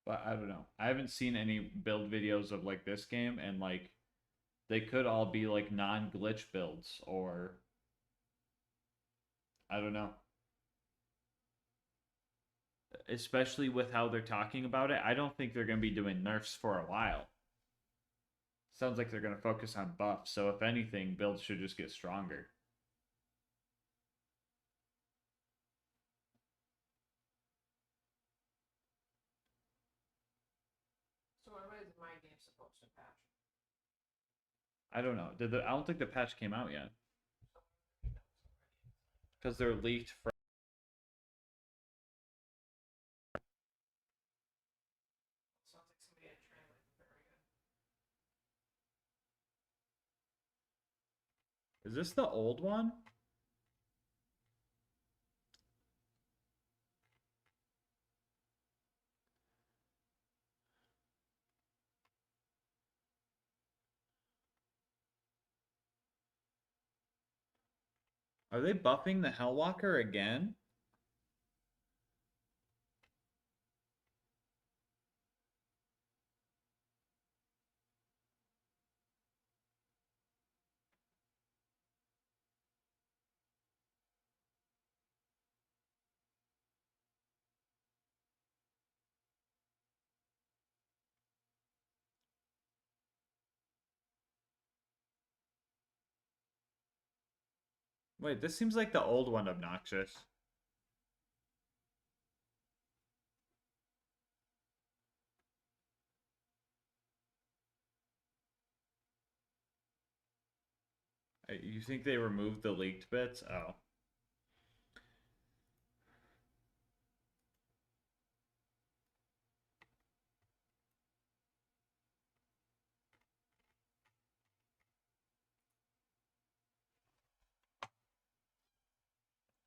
But I don't know. I haven't seen any build videos of like this game, and like they could all be like non-glitch builds, or I don't know. Especially with how they're talking about it, I don't think they're going to be doing nerfs for a while. Sounds like they're going to focus on buffs, so if anything, builds should just get stronger. So when is my game supposed to patch? I don't know. I don't think the patch came out yet. Because they're leaked from... Sounds like somebody had translated very good. Is this the old one? Are they buffing the Hellwalker again? Wait, this seems like the old one obnoxious. You think they removed the leaked bits? Oh.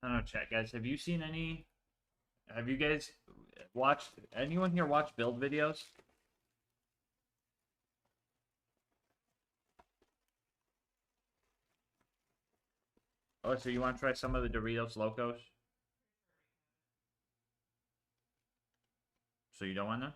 I don't know, chat guys. Have you seen any? Have you guys watched? Anyone here watch build videos? Oh, so you want to try some of the Doritos Locos? So you don't want to?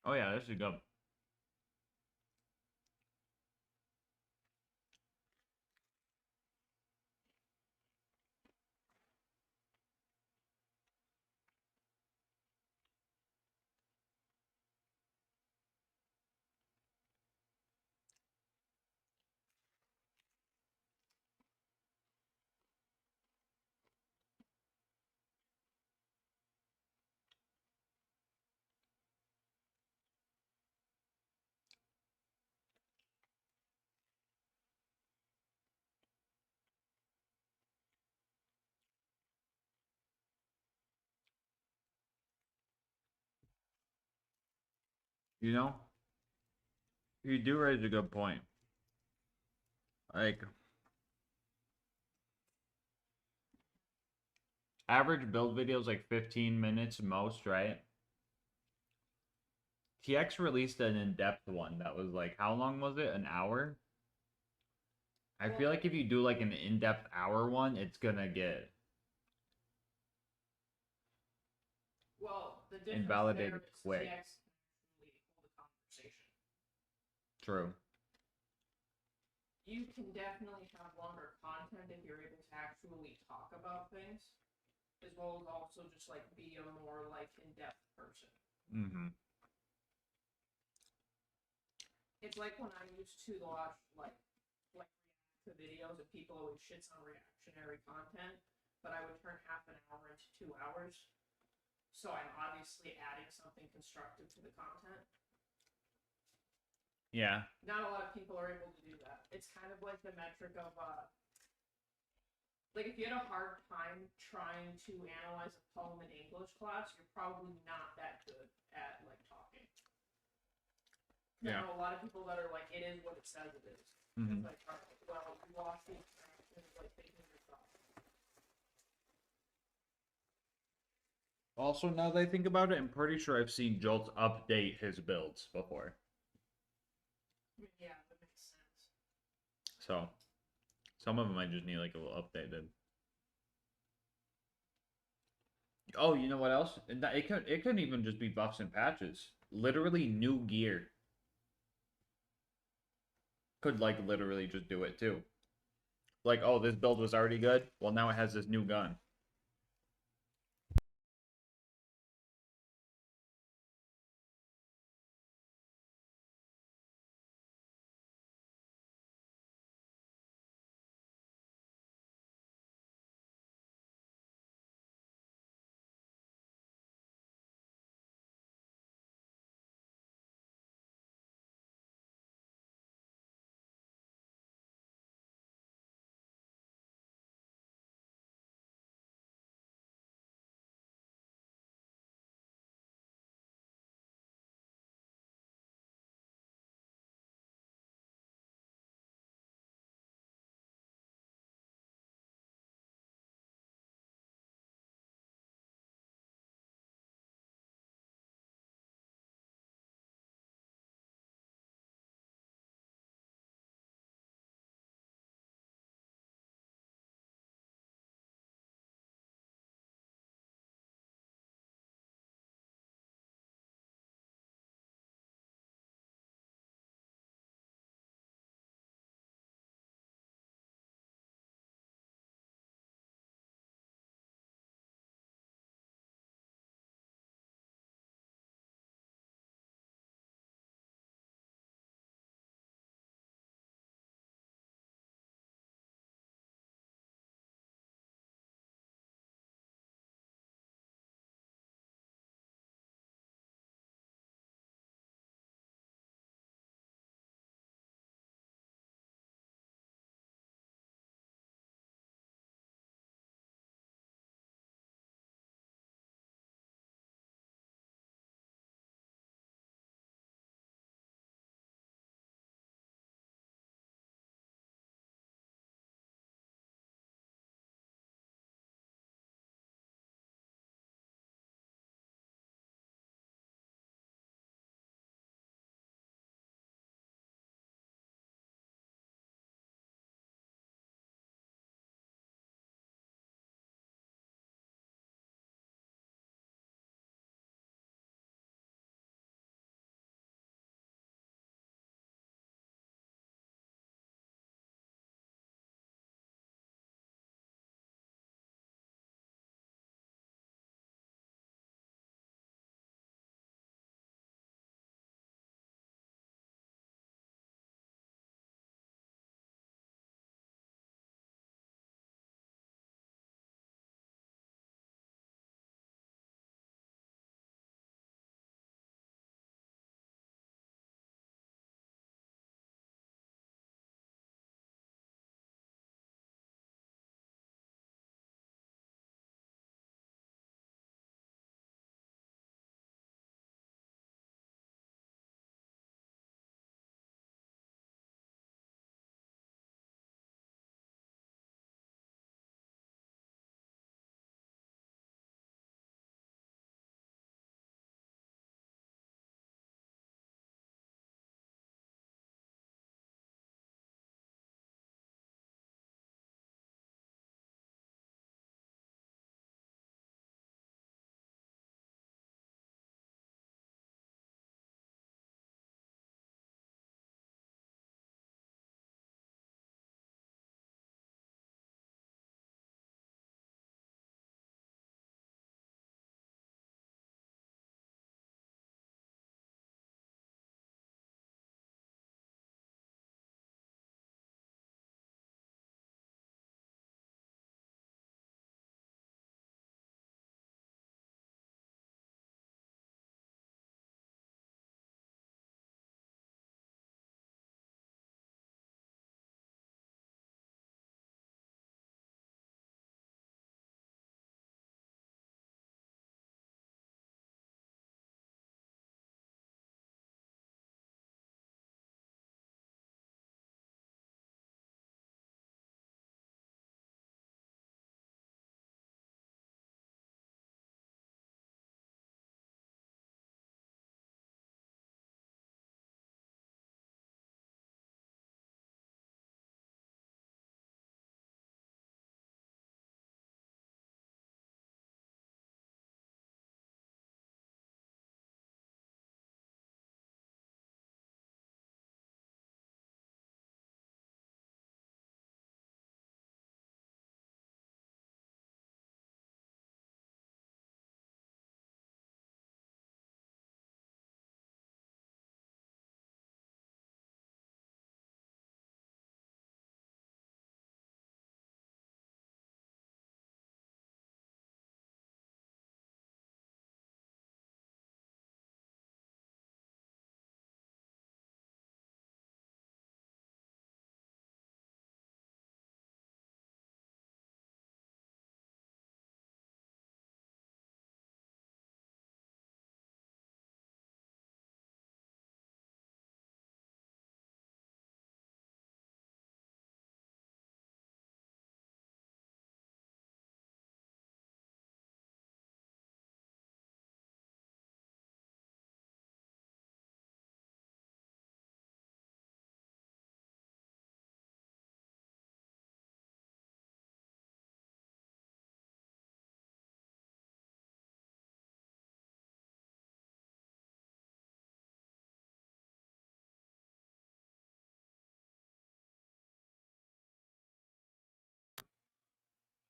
Oh yeah, this is good. You know, you do raise a good point. Like, average build videos like 15 minutes most, right? TX released an in-depth one that was like, how long was it? An hour? I feel like if you do like an in-depth hour one, it's gonna get Well, the difference invalidated there is quick. TX can actually hold a conversation. True. You can definitely have longer content if you're able to actually talk about things, as well as also just like be a more like in-depth person. Mm-hmm. It's like when I used to watch like react to videos and people always shits on reactionary content, but I would turn half an hour into 2 hours. So I'm obviously adding something constructive to the content. Yeah. Not a lot of people are able to do that. It's kind of like the metric of like if you had a hard time trying to analyze a poem in English class, you're probably not that good at like talking. Yeah. I know a lot of people that are like, it is what it says it is. Mhm. It's like, all right, well, you lost the experience, like thinking your thoughts. Also, now that I think about it, I'm pretty sure I've seen Jolt update his builds before. Yeah, that makes sense. So, some of them I just need like a little updated. Oh, you know what else? It couldn't even just be buffs and patches. Literally new gear could like literally just do it too. Like, oh, this build was already good. Well, now it has this new gun.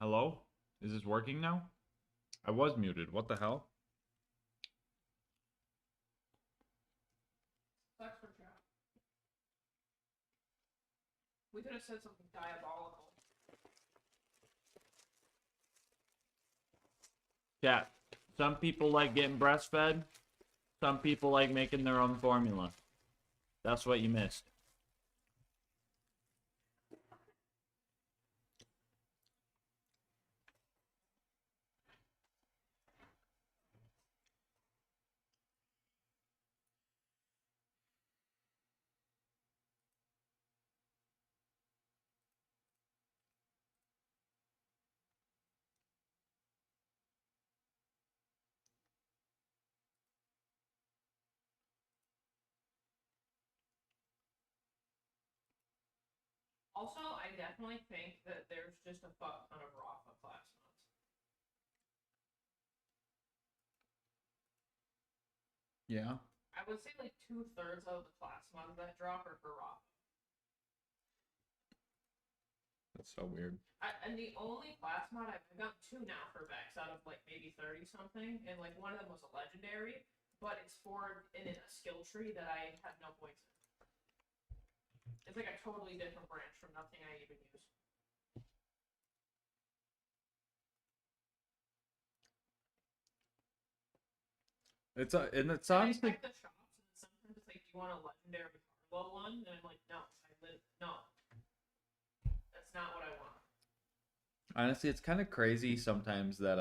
Hello? Is this working now? I was muted. What the hell? Sucks for chat. We could have said something diabolical. Chat. Some people like getting breastfed. Some people like making their own formula. That's what you missed. Also, I definitely think that there's just a fuck ton of Rafa class mods. Yeah. I would say like 2/3 of the class mods that drop are for Rafa. That's so weird. And the only class mod I've got 2 now for Vex out of like maybe 30 something, and like one of them was a legendary, but it's for in a skill tree that I have no points in. It's like a totally different branch from nothing I even use. And it sounds like the shops, and sometimes it's like, do you want a legendary Harlow one? And I'm like, no, no. That's not what I want. honestly, it's kind of crazy sometimes that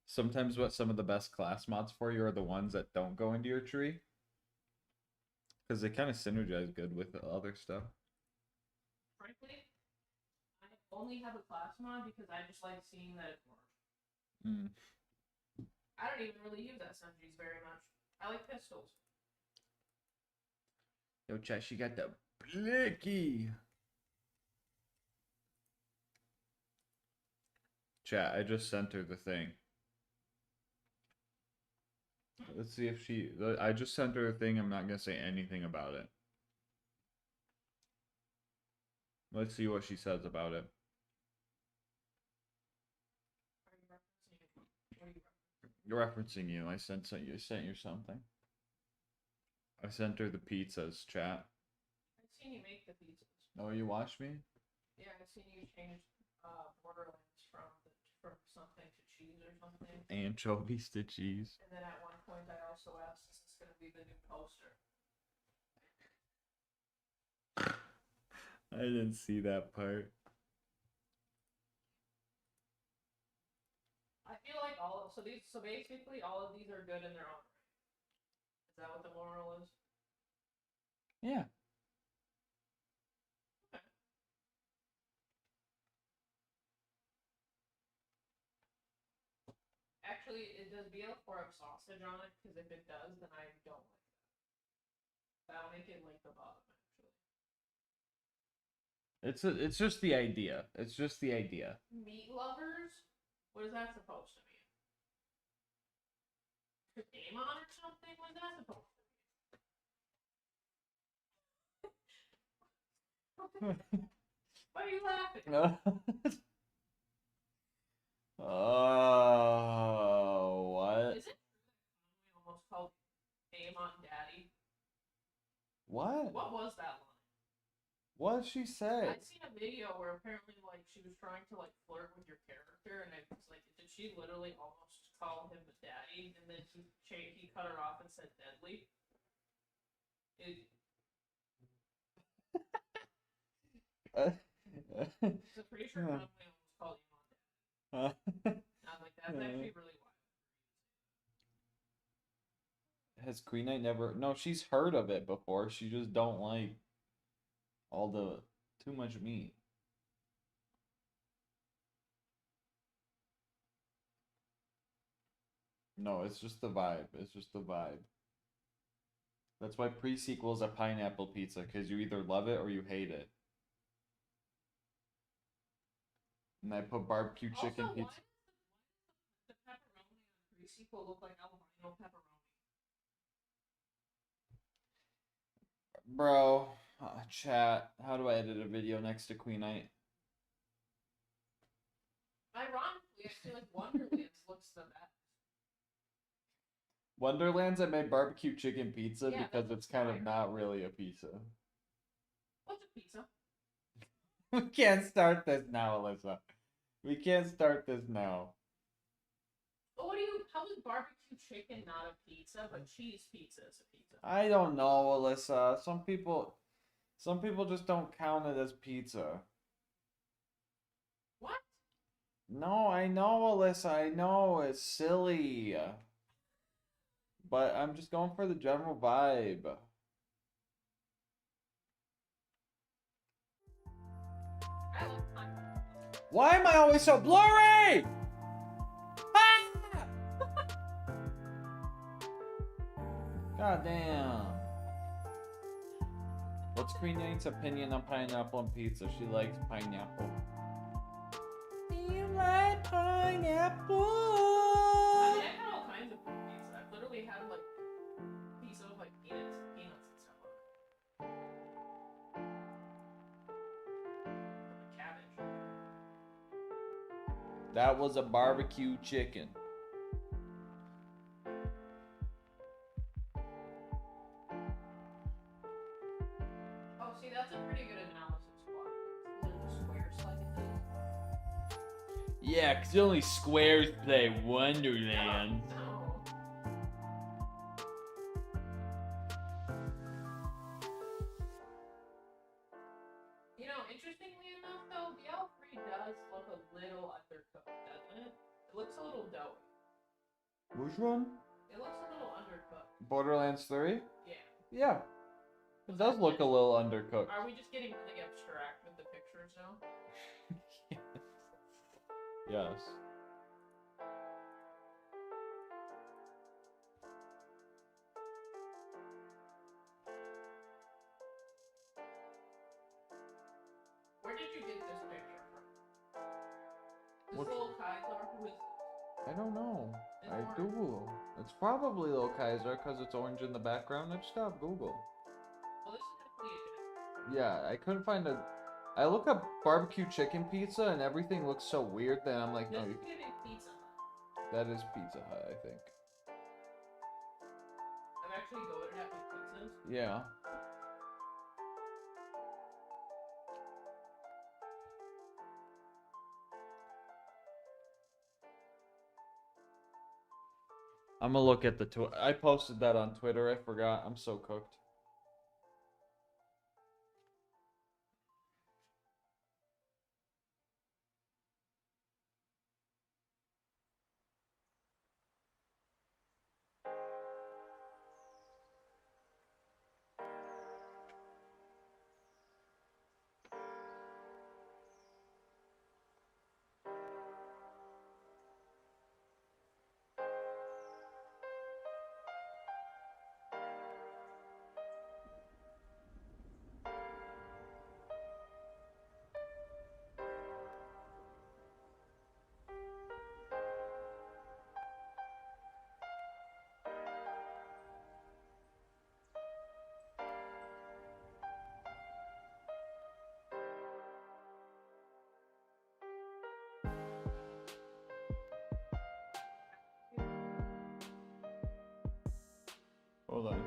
sometimes what some of the best class mods for you are the ones that don't go into your tree. Because they kind of synergize good with the other stuff. Frankly, I only have a class mod because I just like seeing that it works. Mm. I don't even really use SMGs very much. I like pistols. Yo, chat, she got the blicky. Chat, I just sent her the thing. Let's see if she... I just sent her a thing. I'm not going to say anything about it. Let's see what she says about it. You're referencing you. I sent you something. I sent her the pizzas, chat. I've seen you make the pizzas. Oh, you watched me? Yeah, I've seen you change Borderlands from something to cheese or something. Anchovies to cheese. And then at one point I also asked, is this going to be the new poster? I didn't see that part. I feel like so basically all of these are good in their own right. Is that what the moral is? Yeah. Okay. Actually, does BL4 have sausage on it? Because if it does, then I don't like that. That'll make it like the bottom, actually. It's just the idea. It's just the idea. Meat lovers? What is that supposed to mean? Game on or something? What is that supposed to mean? Why are you laughing? Oh, what? Is it almost called Game on Daddy? What? What was that line? What did she say? I'd seen a video where apparently like she was trying to like flirt with your character, and I was like, did she literally almost call him a daddy? And then he cut her off and said deadly. So pretty sure Conway almost called you on that. I was like, that's actually really wild. Has Queen Knight never... No, she's heard of it before. She just don't like all the... too much meat. No, it's just the vibe. It's just the vibe. That's why pre-sequel is a pineapple pizza, because you either love it or you hate it. And I put barbecue chicken Also, pizza. why does the pepperoni on pre-sequel look like albino pepperoni? Bro, chat, how do I edit a video next to Queen Knight? honestly, like Wonderlands looks the best. Wonderlands, I made barbecue chicken pizza Yeah, because it's kind of not really a pizza. What's a pizza? We can't start this now, Alyssa. We can't start this now. But what do you? How is barbecue chicken not a pizza, but cheese pizza is a pizza? I don't know, Alyssa. Some people just don't count it as pizza. What? No, I know, Alyssa. I know it's silly. But I'm just going for the general vibe. Why am I always so blurry? Ah! God damn. What's Queen Yank's opinion on pineapple on pizza? She likes pineapple. Do you like pineapple? I mean, I've had all kinds of pizza. I've literally had like pizza with like peanuts and stuff on it. Like cabbage. That was a barbecue chicken. Oh, see, that's a pretty good analysis squad. Is it the squares like it is? Yeah, because only squares play Wonderland. No. You know, interestingly enough, though, the L3 does look a little undercooked, doesn't it? It looks a little doughy. Which one? It looks a little undercooked. Borderlands 3? Yeah. Yeah. It does look a little undercooked. Are we just getting really abstract with the pictures now? Yes. Where did you get this picture from? This What? little Kaiser, who is this? I don't know. It's I orange. Google. It's probably Lil Kaiser because it's orange in the background. I just got Google. Well, this is definitely a Yeah, I couldn't find a. I look up barbecue chicken pizza and everything looks so weird that I'm like, no, This you, is giving Pizza Hut. that is Pizza Hut, I think. I've actually goated at my pizzas. Yeah. I'm gonna look at the I posted that on Twitter. I forgot. I'm so cooked. Hold on.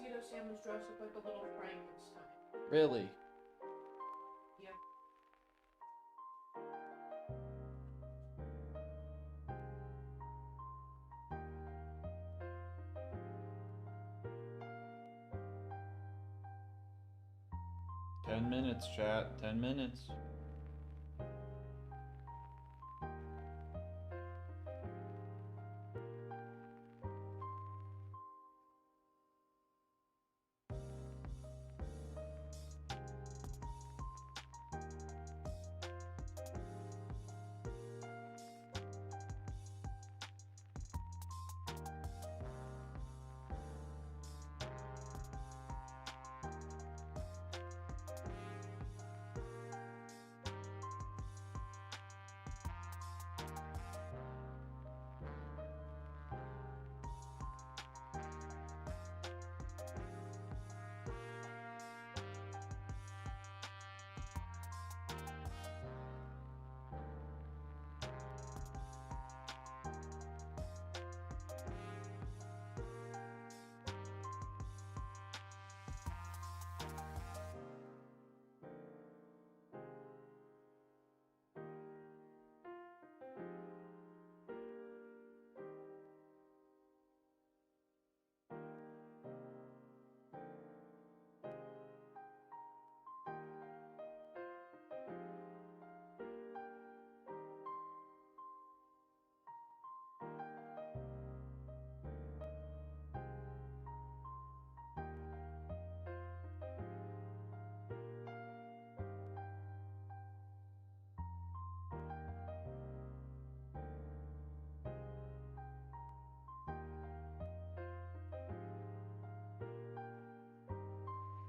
Tuxedo Sam was dressed up like a little Frankenstein. Really? Yep. Ten minutes, chat. 10 minutes.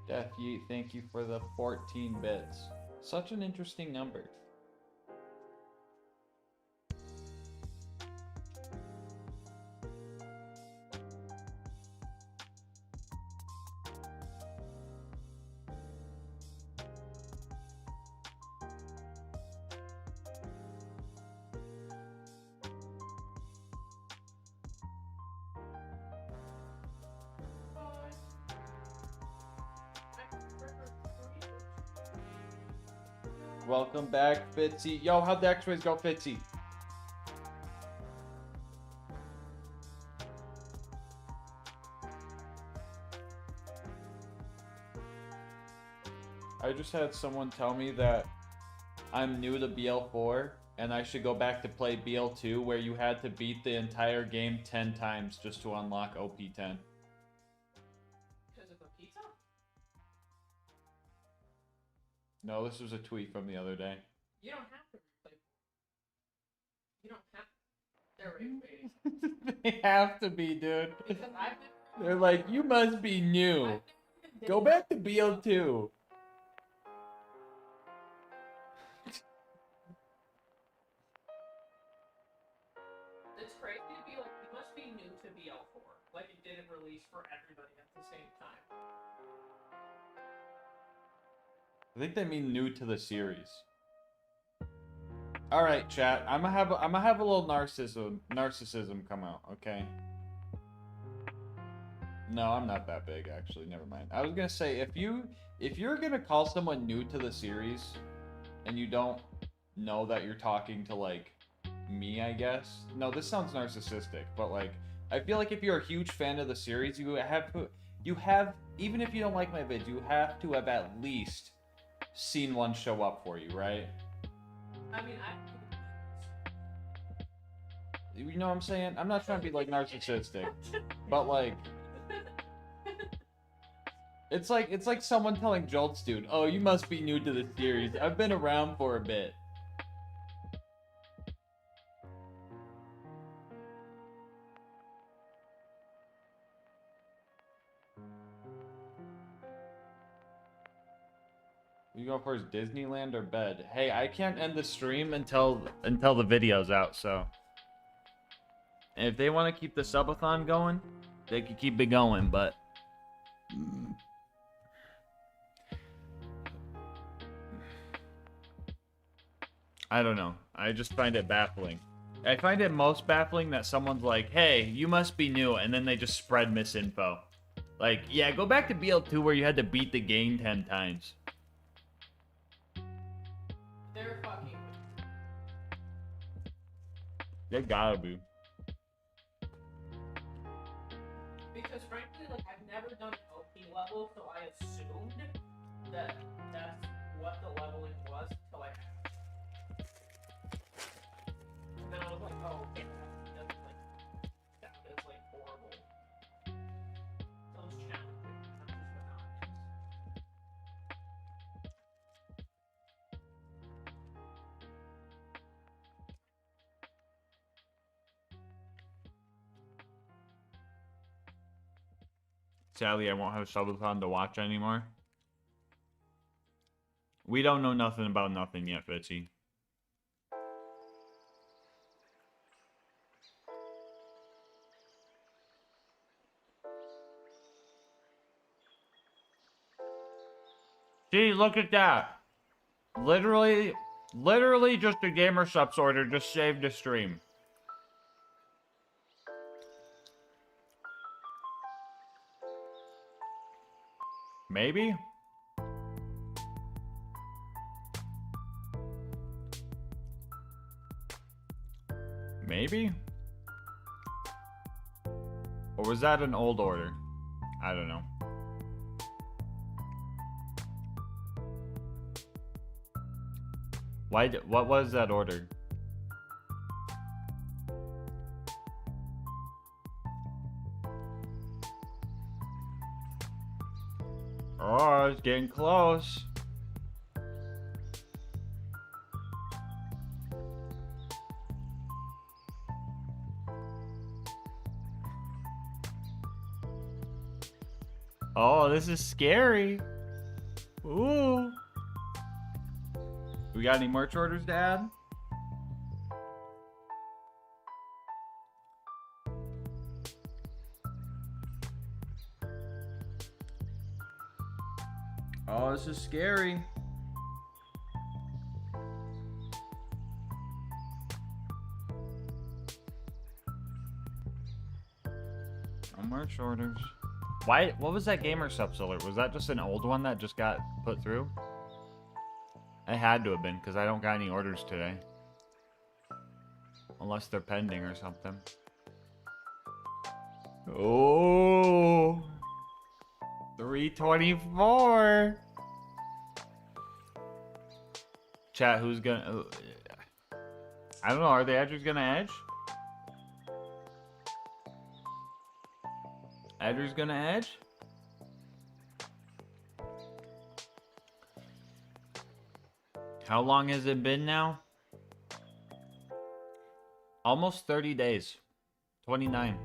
Death Yeet, thank you for the 14 bits. Such an interesting number. Welcome back, Fitzy. Yo, how'd the X-rays go, Fitzy? I just had someone tell me that I'm new to BL4 and I should go back to play BL2 where you had to beat the entire game 10 times just to unlock OP10. Because of a pizza? No, this was a tweet from the other day. You don't have to replay. You don't have. They're waiting. They have to be, dude. Because I've been. They're like, you must be new. Go back to BL2. It's crazy to be like, you must be new to BL4. Like it didn't release for everybody at the same time. I think they mean new to the series. All right, chat. I'm gonna have a little narcissism come out. Okay. No, I'm not that big actually. Never mind. I was gonna say if you're gonna call someone new to the series, and you don't know that you're talking to like me, I guess. No, this sounds narcissistic, but like I feel like if you're a huge fan of the series, you have even if you don't like my vids, you have to have at least seen one show up for you, right? I mean, You know what I'm saying? I'm not trying to be like narcissistic, but like it's like someone telling Jolts dude, "Oh, you must be new to the series. I've been around for a bit." You go first, Disneyland or bed? Hey, I can't end the stream until the video's out, so and if they want to keep the subathon going, they can keep it going, but I don't know. I just find it baffling. I find it most baffling that someone's like, "Hey, you must be new," and then they just spread misinfo. Like, yeah, go back to BL2 where you had to beat the game 10 times. They're fucking. They gotta be. Because frankly, like, I've never done OP level, so I assumed that that's what the leveling was until I asked. And then I was like, oh, okay, that doesn't, like, that is, like, horrible. Those challenging punches were not nice. Sadly, I won't have Subathon to watch anymore. We don't know nothing about nothing yet, Fitzy. Gee, look at that. Literally just a gamer subs order just saved the stream. Maybe? Maybe? Or was that an old order? I don't know. What was that order? Oh, it's getting close. Oh, this is scary. Ooh. We got any merch orders to add? Oh, this is scary. No merch orders. Why? What was that gamer subs alert? Was that just an old one that just got put through? It had to have been, because I don't got any orders today. Unless they're pending or something. Oh, 324. Chat, who's gonna... I don't know, are the edgers gonna edge? Edger's gonna edge? How long has it been now? Almost 30 days. 29.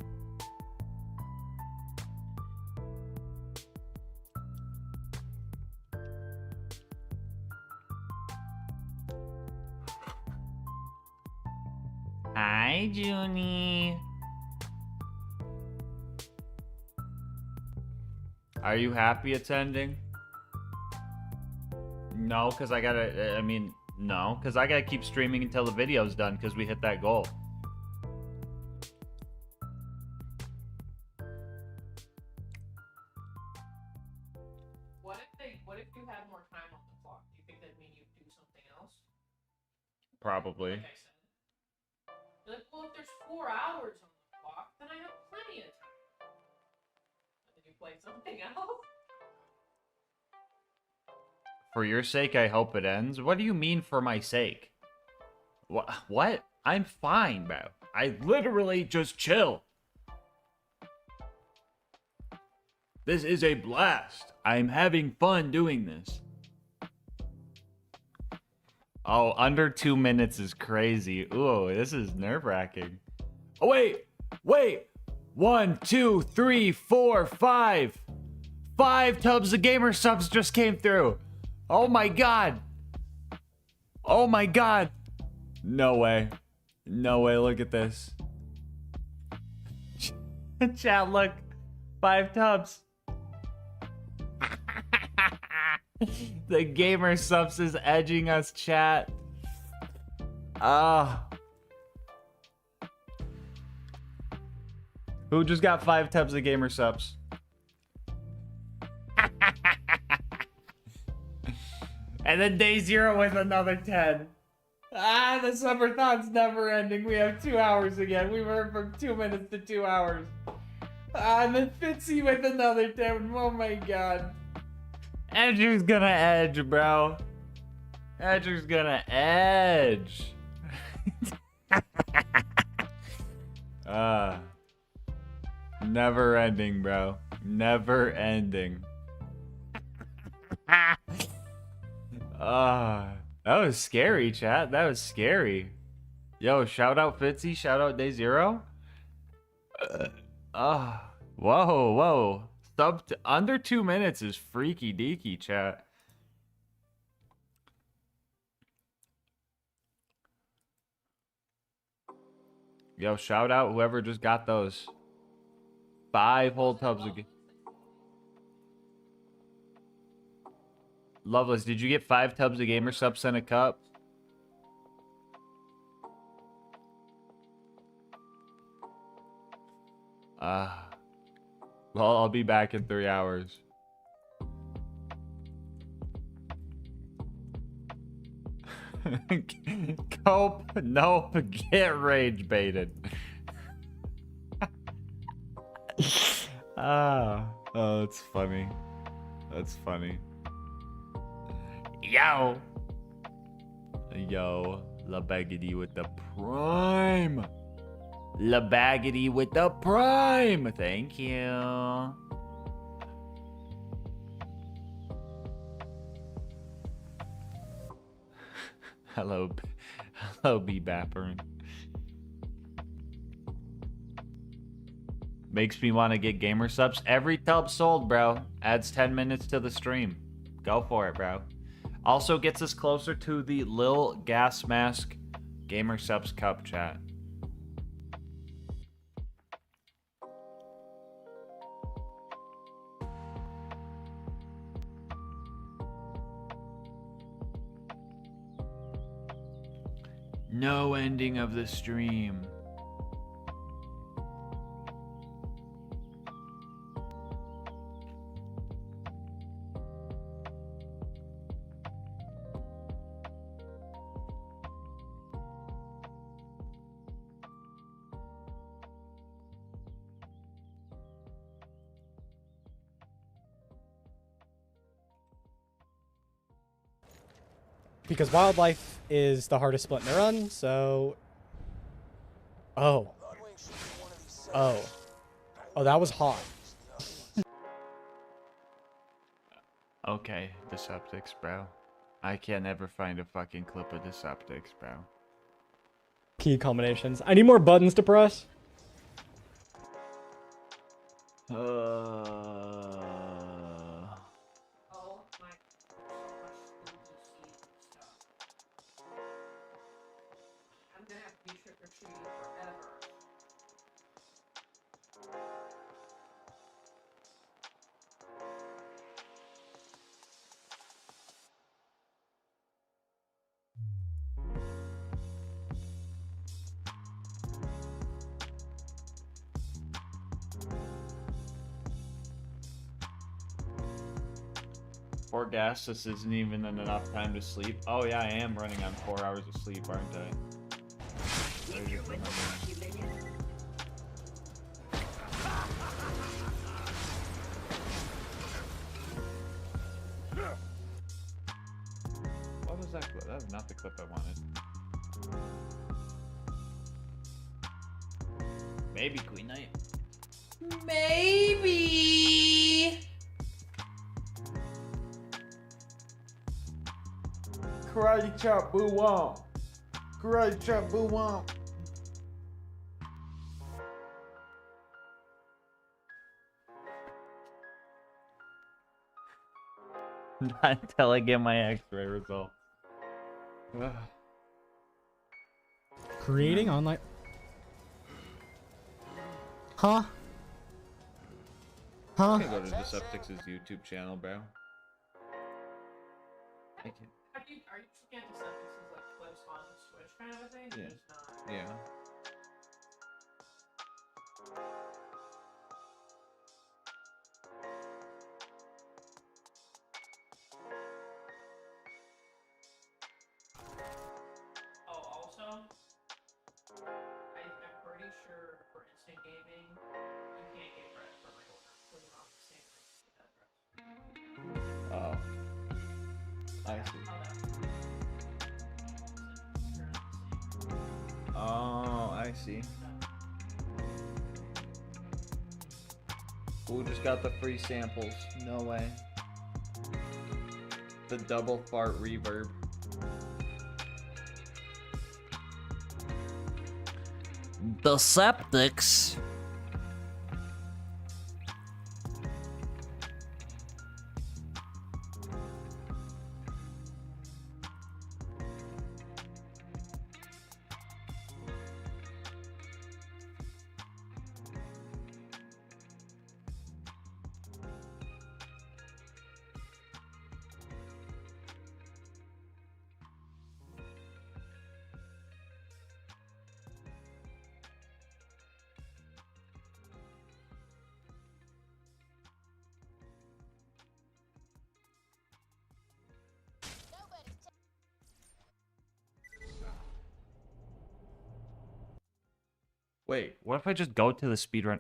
Hi, Junie. Are you happy it's ending? No, because I gotta, no, because I gotta keep streaming until the video's done because we hit that goal. What if you had more time on the clock? Do you think that'd mean you'd do something else? Probably. Like I said. You're like, well, if there's 4 hours on the clock, then I have plenty of time. And then you play something else? For your sake, I hope it ends. What do you mean for my sake? What? I'm fine, bro. I literally just chill. This is a blast. I'm having fun doing this. Oh, under 2 minutes is crazy. Ooh, this is nerve-wracking. Oh, wait. 1, 2, 3, 4, 5. 5 tubs of gamer subs just came through. Oh my god. Oh my god. No way. No way, look at this. Chat, look. 5 tubs. The gamer subs is edging us, chat. Who just got 5 tubs of gamer subs? And then day 0 with another 10. Ah, the Subathon's never ending. We have 2 hours again. We were from 2 minutes to 2 hours. Ah, and then Fitzy with another 10. Oh my god. Andrew's gonna edge, bro. Andrew's gonna edge. Never ending, bro. Never ending. That was scary, chat. That was scary. Yo, shout out Fitzy. Shout out day 0. Whoa, whoa. Under 2 minutes is freaky deaky, chat. Yo, shout out whoever just got those 5 whole tubs of. Loveless, did you get 5 tubs of gamer subs and a cup? Well, I'll be back in 3 hours. Cope, nope, get rage baited. Oh, that's funny. That's funny. Yo, La Baggity with the prime. La Baggity with the prime. Thank you. Hello, B-Bapper. Makes me want to get gamer subs. Every tub sold, bro. Adds 10 minutes to the stream. Go for it, bro. Also gets us closer to the LilGasmask gamer subs cup, chat. No ending of the stream. Because wildlife is the hardest split in the run, so... Oh. Oh. Oh, that was hot. Okay, Deceptics, bro. I can't ever find a fucking clip of Deceptics, bro. Key combinations. I need more buttons to press. Poor gas, this isn't even enough time to sleep. Oh yeah, I am running on 4 hours of sleep, aren't I? What was that clip? That was not the clip I wanted. Maybe Queen Knight. Maybe. Karate chop, boo womp. Karate chop, boo womp. Not until I get my X-ray results. Creating online... Huh? Huh? I can go to Deceptics' YouTube channel, bro. I can. Are you looking at Deceptics as like clips on Switch kind of a thing? Yeah. Just not. Yeah. Oh. I see. Oh, I see. Who just got the free samples? No way. The double fart reverb. The septics. Wait, what if I just go to the speedrun?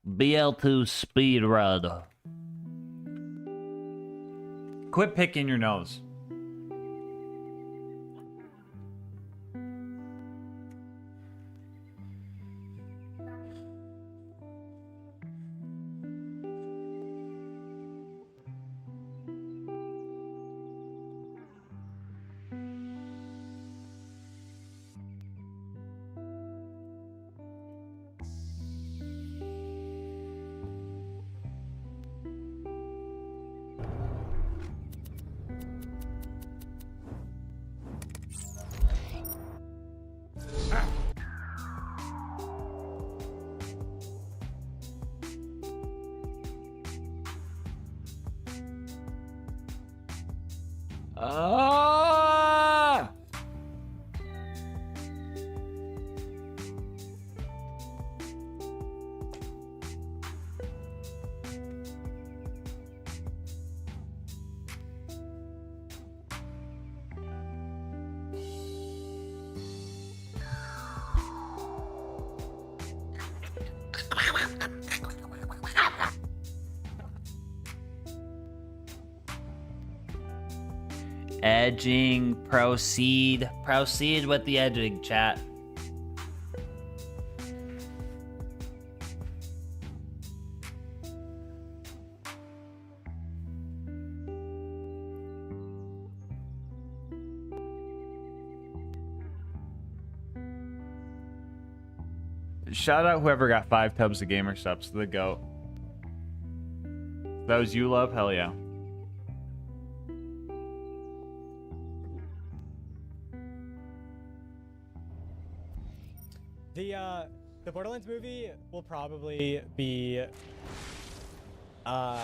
BL2 speedrun. Quit picking your nose. Ah! Edging, proceed. Proceed with the edging, chat. Shout out whoever got 5 tubs of gamer subs. The GOAT. That was you, love? Hell yeah. The Borderlands movie will probably be bad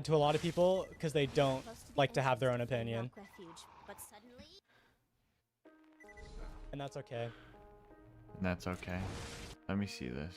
to a lot of people because they don't like to have their own opinion. And that's okay. That's okay. Let me see this.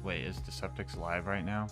Wait, is Deceptic's live right now?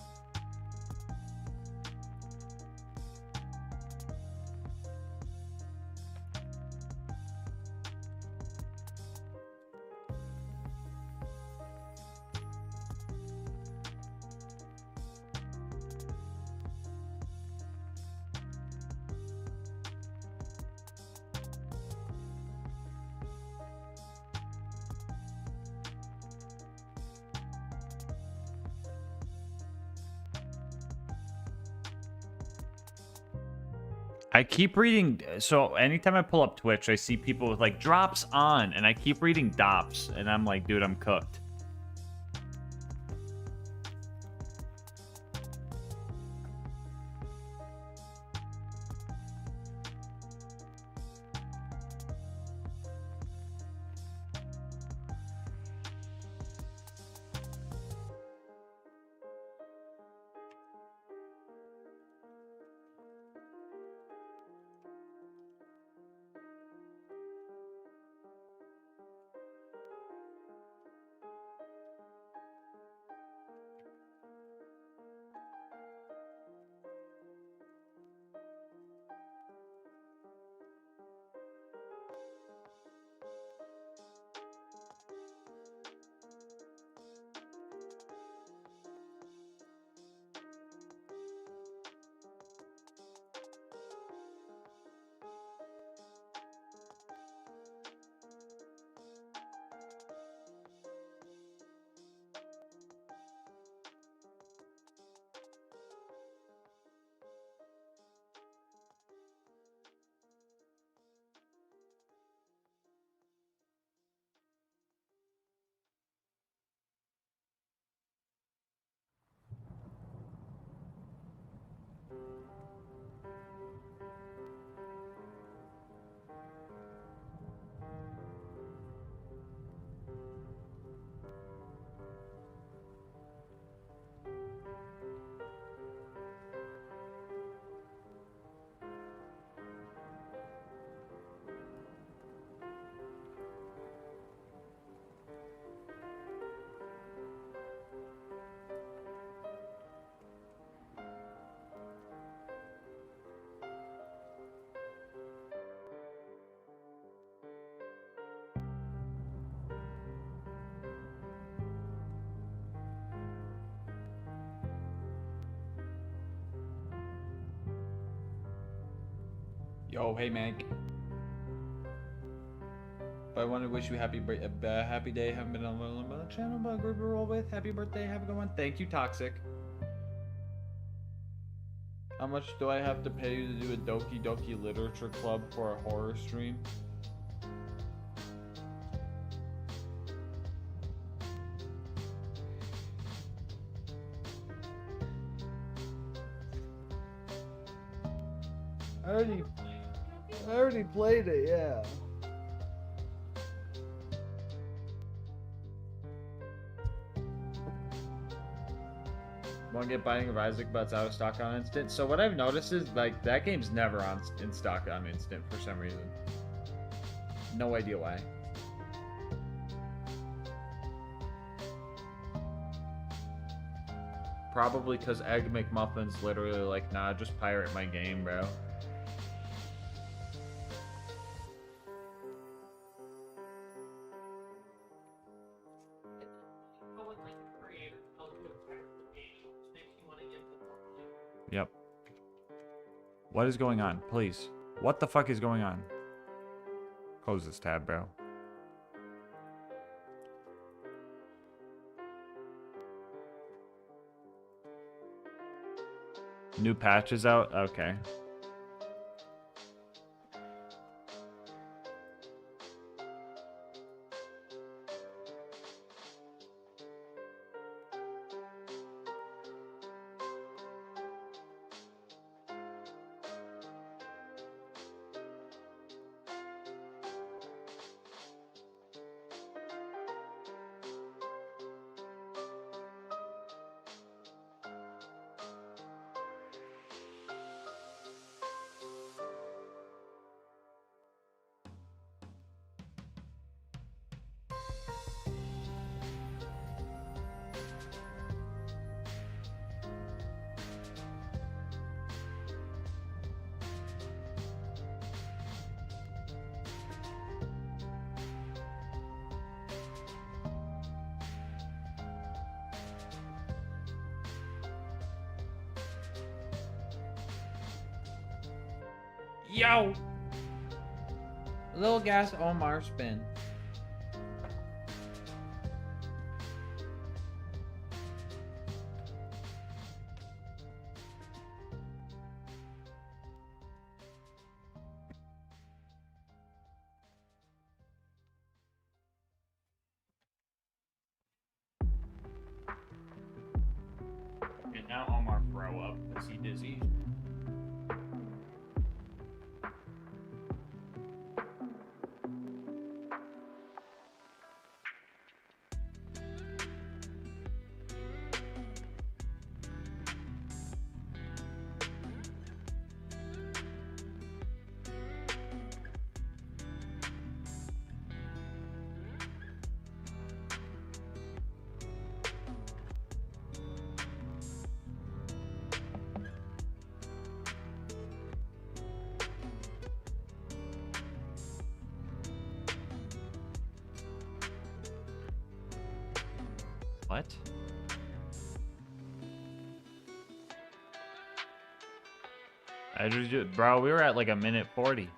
I keep reading, so anytime I pull up Twitch, I see people with like drops on, and I keep reading dops, and I'm like, dude, I'm cooked. Yo, hey Mank. But I want to wish you happy day. Haven't been on the channel, but a group to roll with. Happy birthday. Have a good one. Thank you, Toxic. How much do I have to pay you to do a Doki Doki Literature Club for a horror stream? I already played it, yeah. Want to get Binding of Isaac, but it's out of stock on instant. So what I've noticed is like that game's never in stock on instant for some reason. No idea why. Probably because Egg McMuffin's literally like, nah, just pirate my game, bro. Yep. What is going on? Please. What the fuck is going on? Close this tab, bro. New patch is out? Okay. Yo! Lil Gas Omar spin. Now Omar throw up. Is he dizzy? What? Bro, we were at like a minute 40.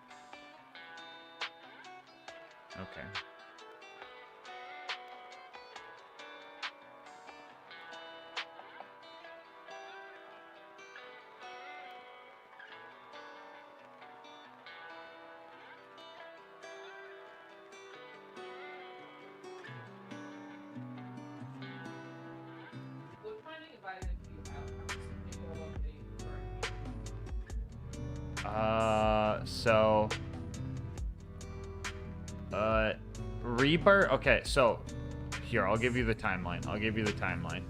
Okay. So Rebirth. Okay, so here, I'll give you the timeline.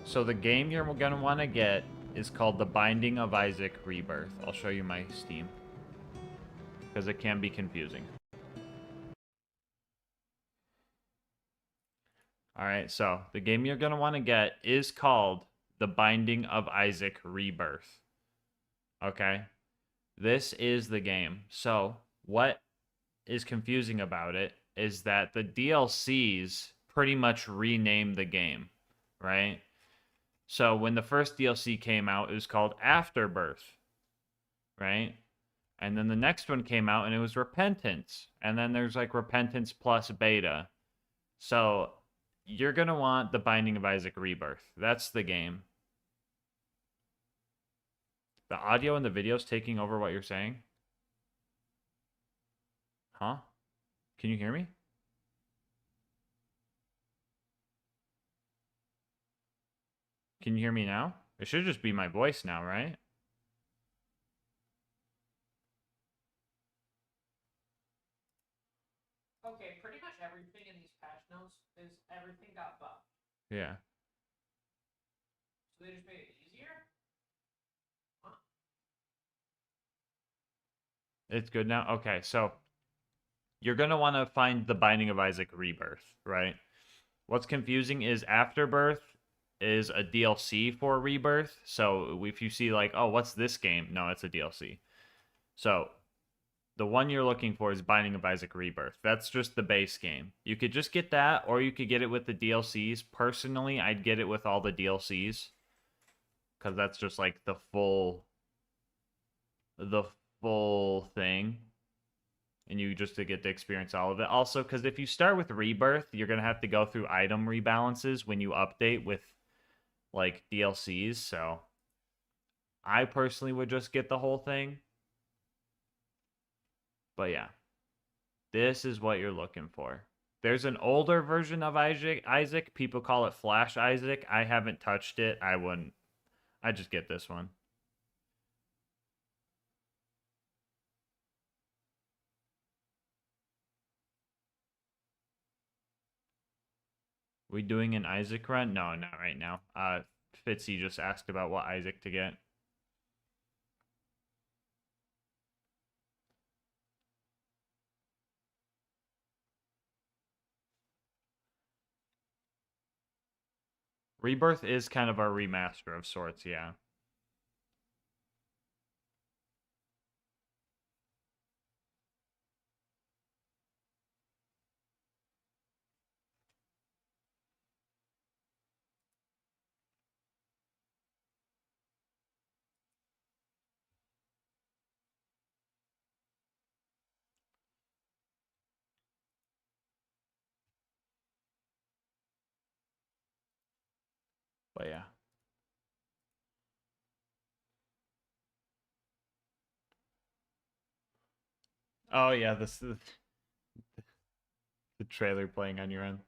So the game you're gonna want to get is called The Binding of Isaac Rebirth. I'll show you my Steam, because it can be confusing. Alright, so the game you're gonna want to get is called The Binding of Isaac Rebirth. Okay? This is the game. So, what is confusing about it is that the DLCs pretty much rename the game, right? So, when the first DLC came out, it was called Afterbirth, right? And then the next one came out and it was Repentance. And then there's like Repentance plus Beta. So, you're going to want The Binding of Isaac Rebirth. That's the game. The audio and the video's taking over what you're saying? Huh? Can you hear me? Can you hear me now? It should just be my voice now, right? Okay, pretty much everything in these patch notes is everything got buffed. Yeah. So they just made it easier? Huh. It's good now? Okay, so you're going to want to find The Binding of Isaac Rebirth, right? What's confusing is Afterbirth is a DLC for Rebirth. So if you see like, oh, what's this game? No, it's a DLC. So the one you're looking for is Binding of Isaac Rebirth. That's just the base game. You could just get that, or you could get it with the DLCs. Personally, I'd get it with all the DLCs, because that's just like the full thing. And you just to get to experience all of it. Also, because if you start with Rebirth, you're going to have to go through item rebalances when you update with like DLCs. So I personally would just get the whole thing. But yeah, this is what you're looking for. There's an older version of Isaac. People call it Flash Isaac. I haven't touched it. I wouldn't. I just get this one. We doing an Isaac run? No, not right now. Fitzy just asked about what Isaac to get. Rebirth is kind of a remaster of sorts, yeah. But yeah. Oh yeah, this is the trailer playing on your end.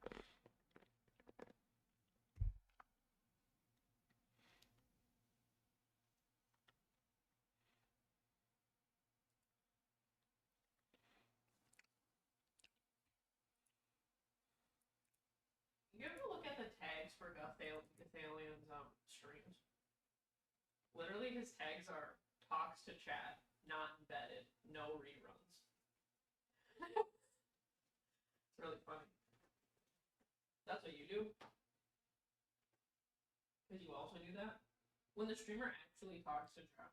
for Gathalian's streams. Literally, his tags are talks to chat, not embedded, no reruns. It's really funny. That's what you do? Because you also do that? When the streamer actually talks to chat.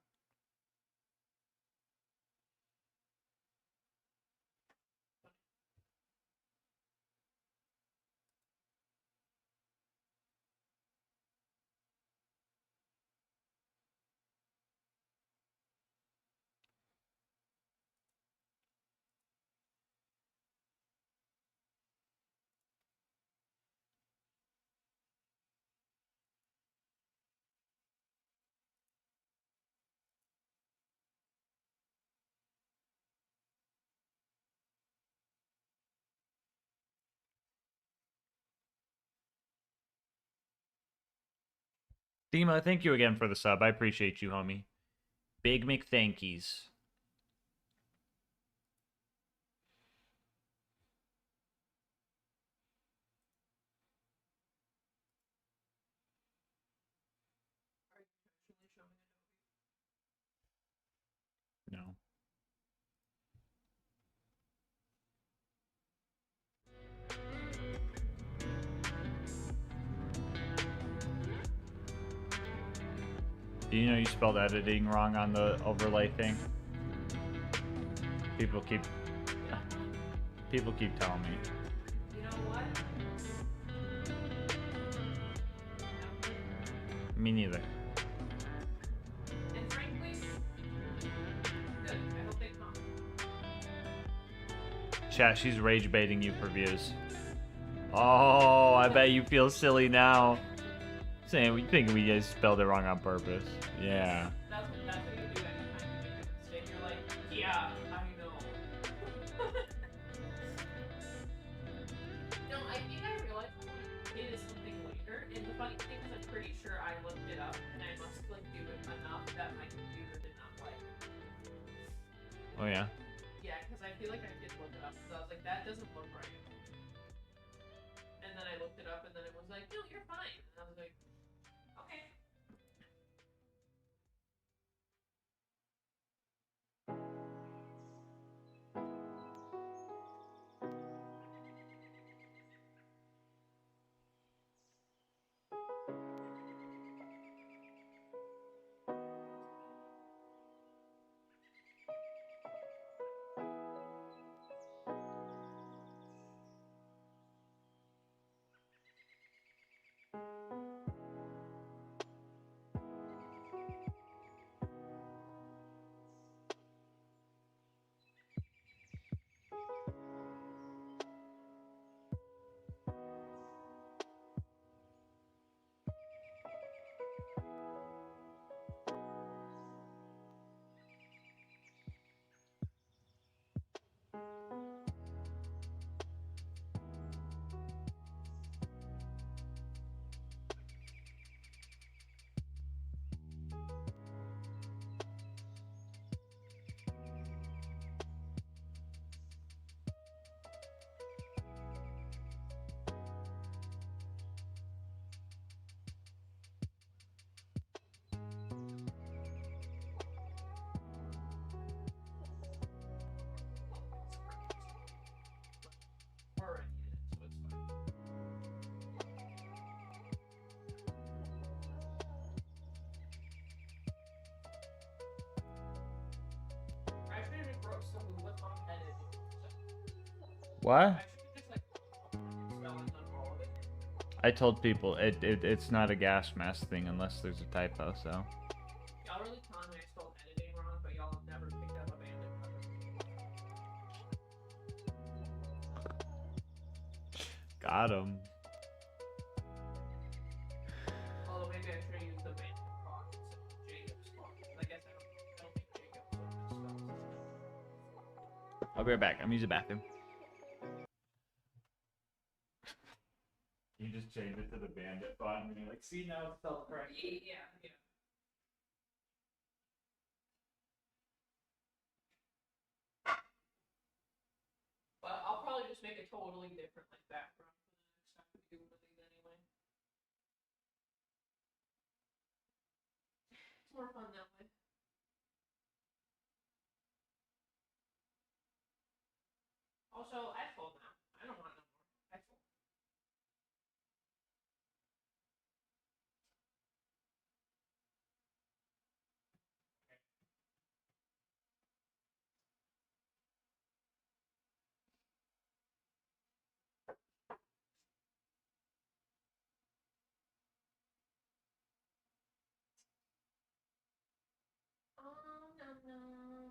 Thema, thank you again for the sub. I appreciate you, homie. Big McThankies. No. Do you know you spelled editing wrong on the overlay thing? People keep telling me. You know what? Me neither. And frankly, good. I hope they come. Chat, she's rage baiting you for views. Oh, I bet you feel silly now. Saying we think we guys spelled it wrong on purpose. Yeah. That's what you do anytime you make a mistake. You're like, yeah, I know. No, I think I realized it is something later. And the funny thing is I'm pretty sure I looked it up and I must like do it enough that my computer did not like it. Oh yeah. Yeah, because I feel like I did look it up. So I was like, that doesn't look right. And then I looked it up and then it was like, no, you're fine. And I was like, okay. We're already in it, so it's fine. I should just wrote some Lithon editing. What? I should just like spelling on all of it. I told people it's not a gas mask thing unless there's a typo, so. Y'all really telling me I spelled editing wrong, but y'all have never picked up a bandit cover. Got him. Although maybe I should have used the bandit clock instead of Jacob's clock. I guess I don't think Jacob's would have spelled. I'll be right back. I'm using the bathroom. You just change it to the bandit font and you're like, see, now it's spelled correctly. Yeah, yeah. But I'll probably just make a totally different like background for the next time we do one of these anyway. more fun that way. Also, I full now. I don't want no more. I full. Oh, no, no,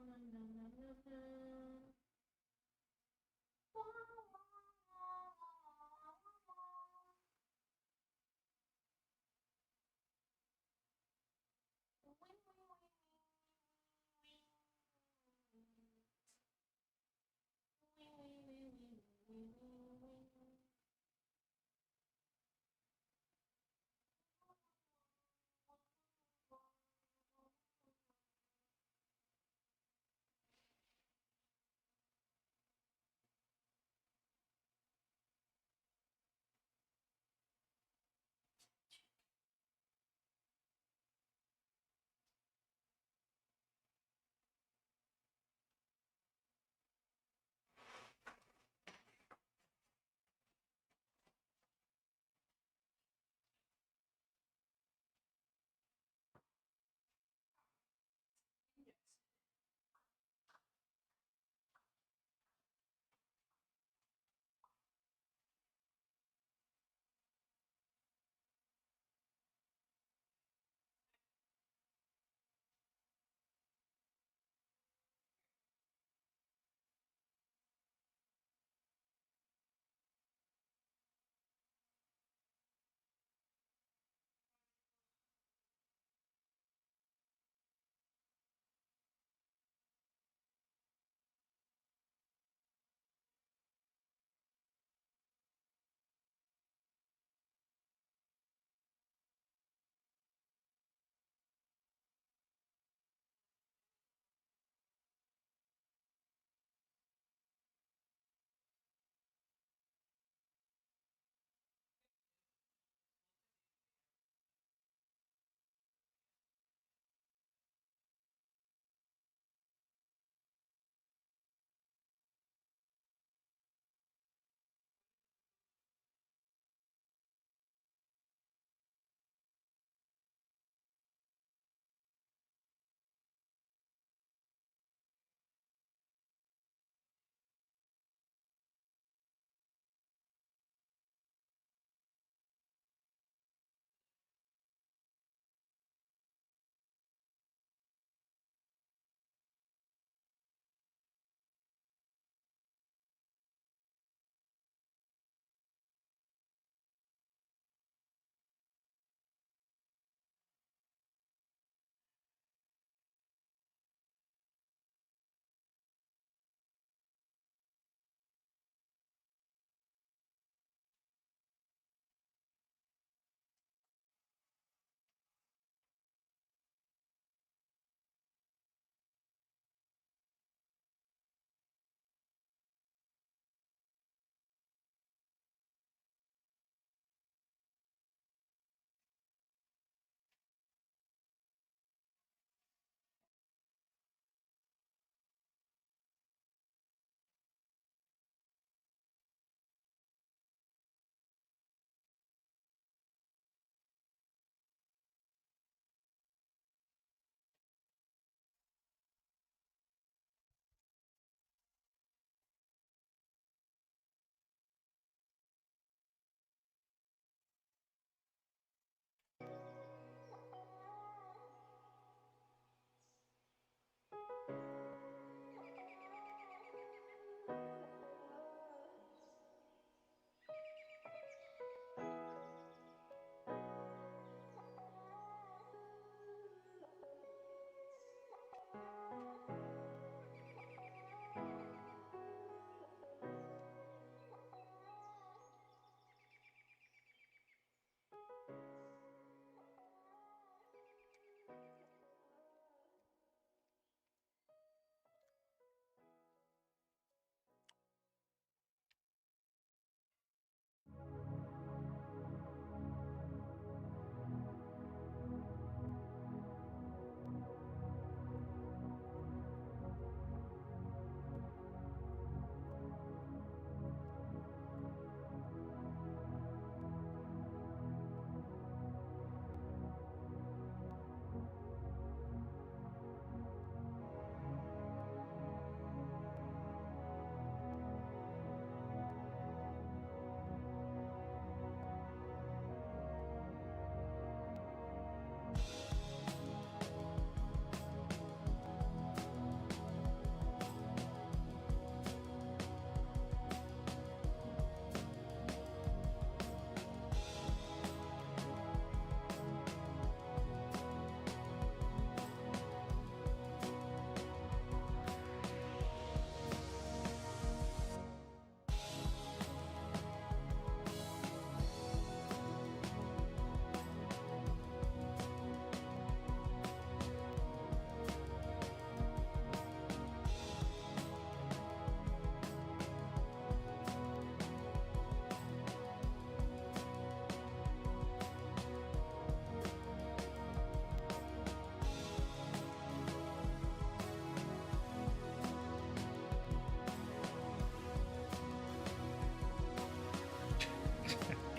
no, no, no, no, no. Why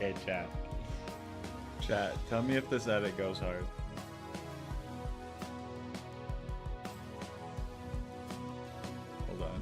Okay, chat. Chat, tell me if this edit goes hard. Hold on.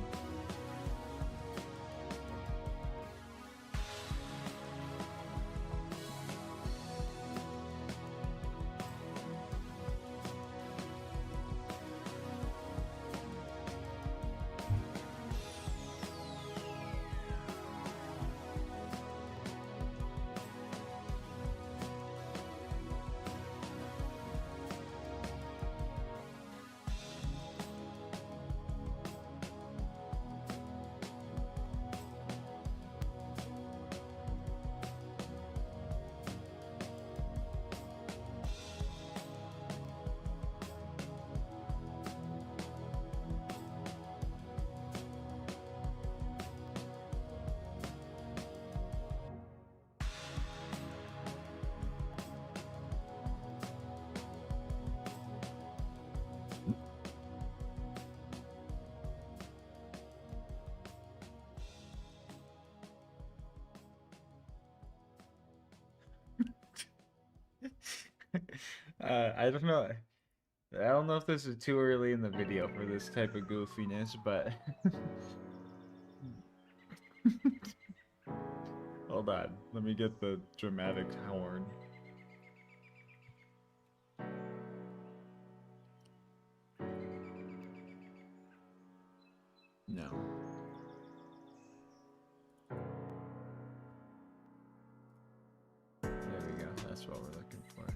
I don't know. I don't know if this is too early in the video for this type of goofiness, but hold on. Let me get the dramatic horn. No. There we go. That's what we're looking for.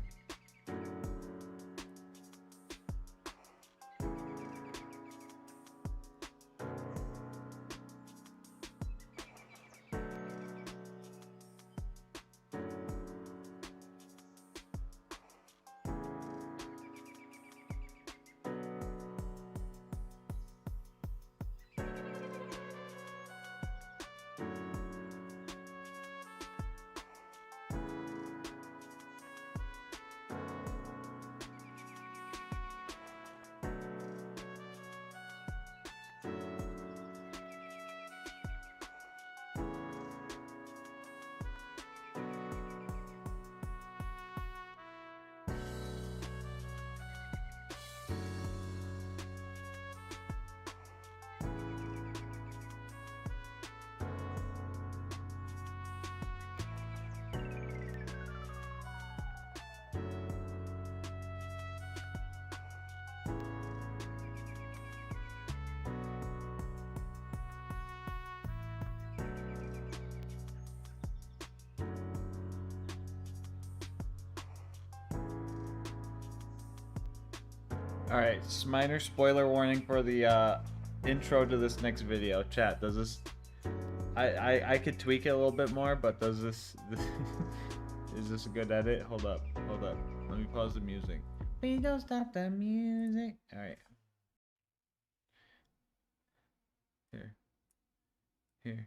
Alright, minor spoiler warning for the intro to this next video. Chat, does this... I could tweak it a little bit more, but does this... is this a good edit? Hold up. Let me pause the music. Please don't stop the music. Alright. Here.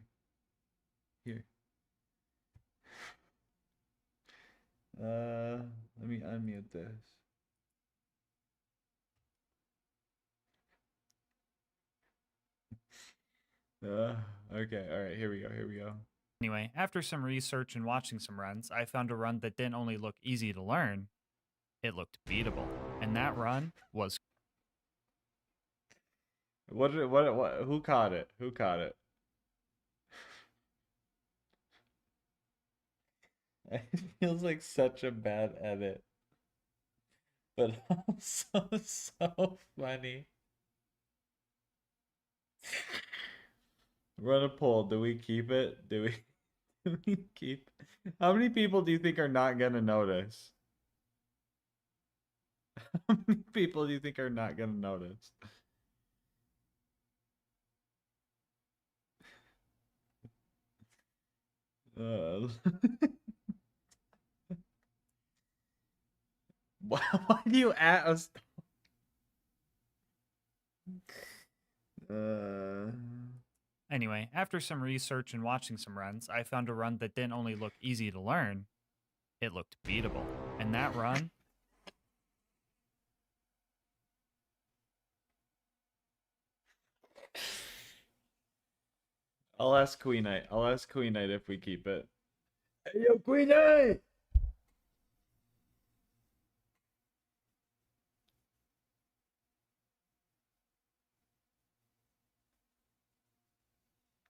Let me unmute this. Okay, alright, here we go. Anyway, after some research and watching some runs, I found a run that didn't only look easy to learn, it looked beatable. And that run was... What, who caught it? It feels like such a bad edit. But also so funny. Run a poll. Do we keep it? Do we keep... How many people do you think are not gonna notice? How many people do you think are not gonna notice? Why do you at us? Anyway, after some research and watching some runs, I found a run that didn't only look easy to learn, it looked beatable. And that run... I'll ask Queen Knight if we keep it. Hey, yo, Queenie!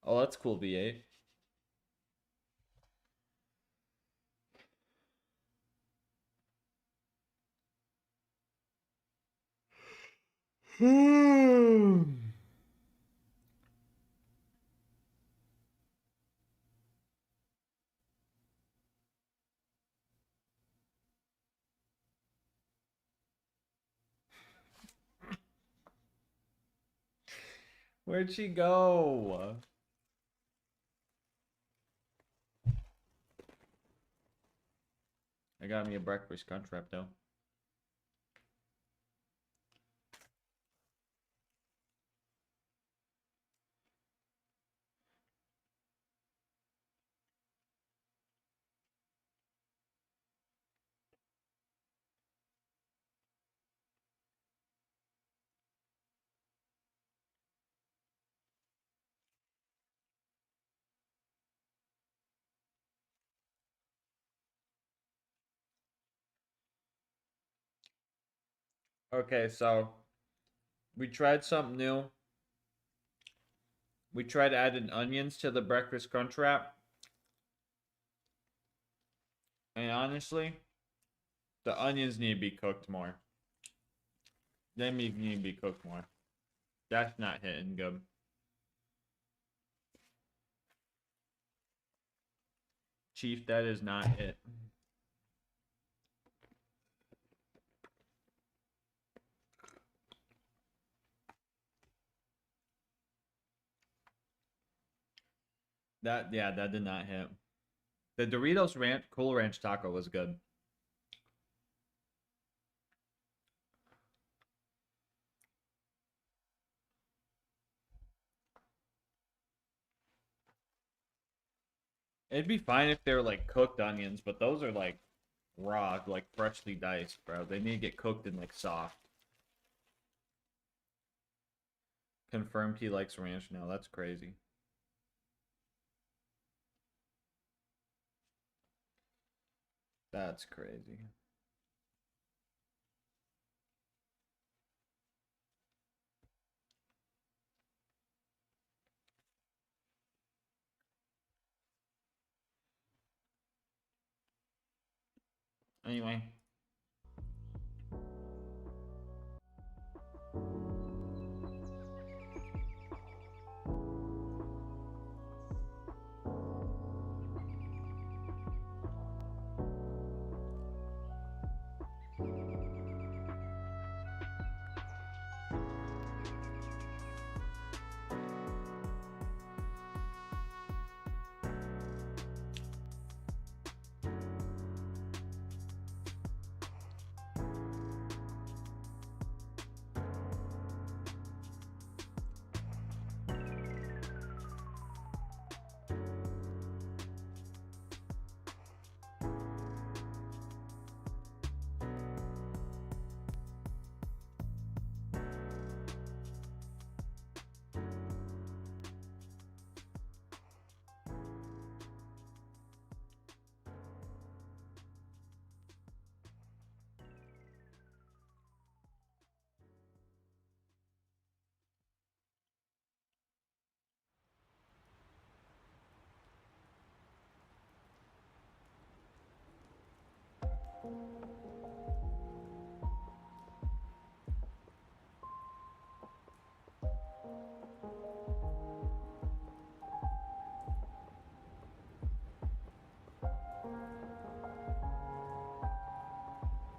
Oh, that's cool, V8. Where'd she go? I got me a breakfast contract though. Okay, so we tried something new. We tried adding onions to the breakfast crunch wrap. And honestly, the onions need to be cooked more. They need to be cooked more. That's not hitting good. Chief, that is not it. That did not hit. The Doritos Cool Ranch taco was good. It'd be fine if they're like cooked onions, but those are like raw, like freshly diced, bro. They need to get cooked and like soft. Confirmed he likes ranch now. That's crazy. That's crazy. Anyway.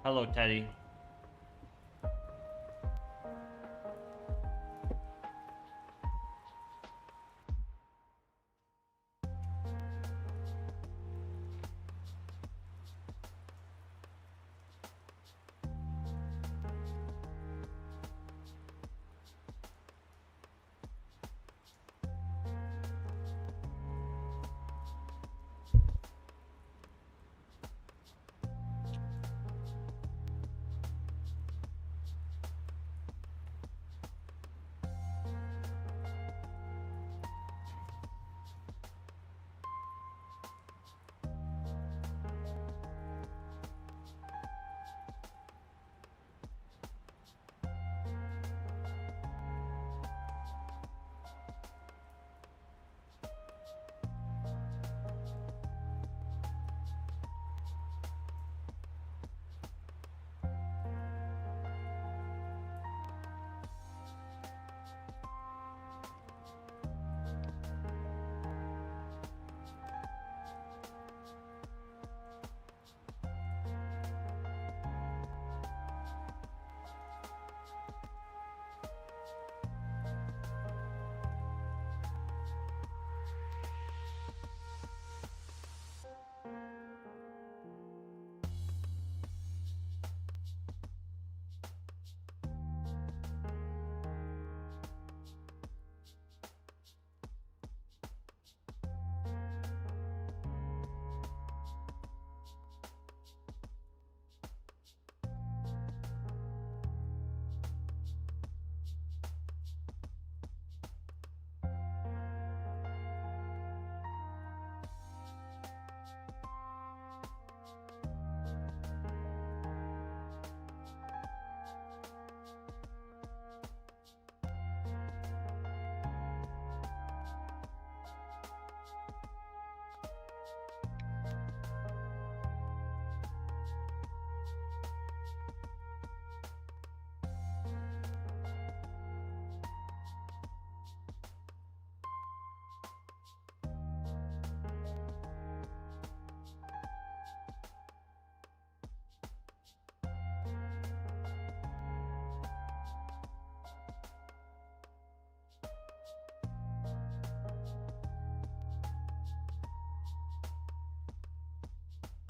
Hello, Teddy.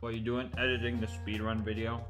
What are you doing? Editing the speedrun video?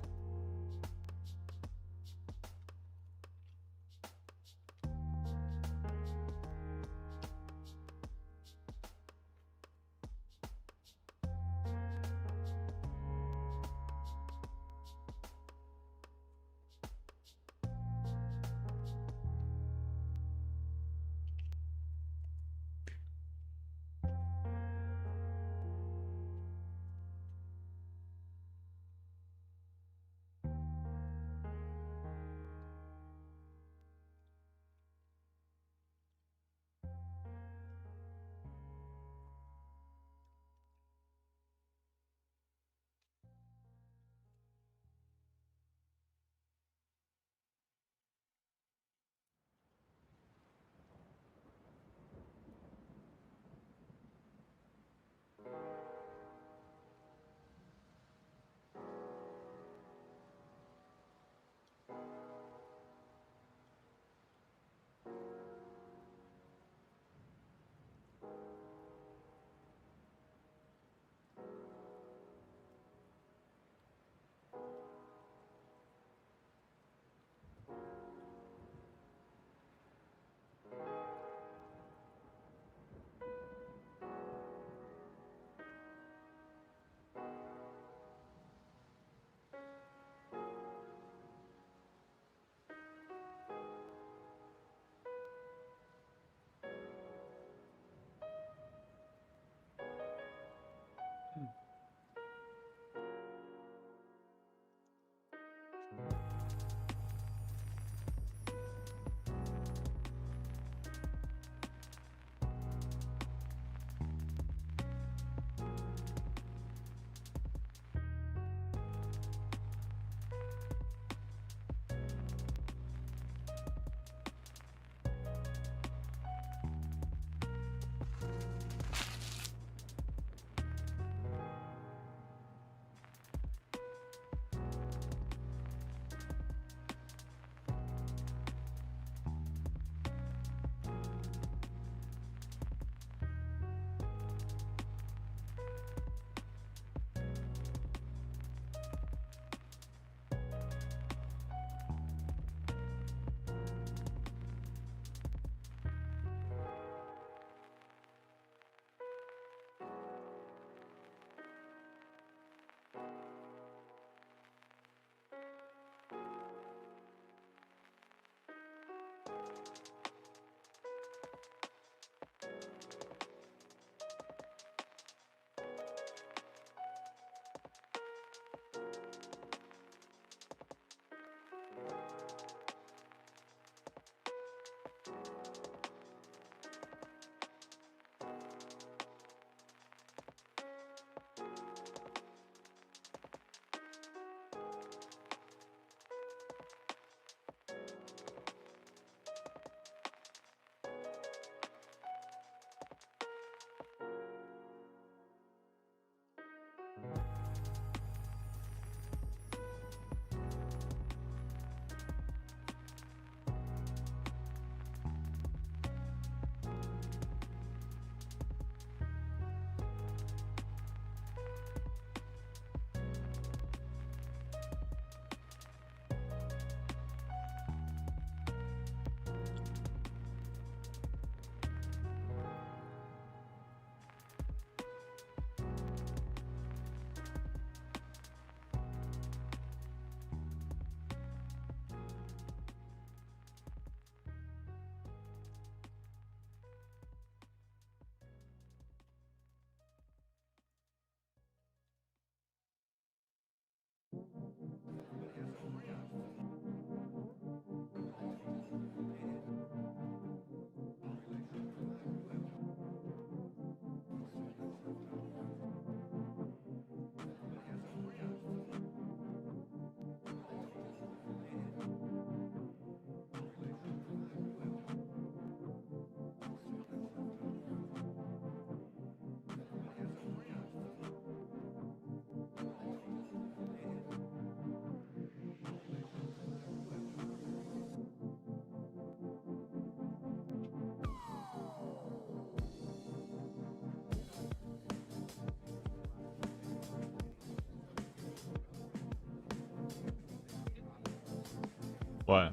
What? I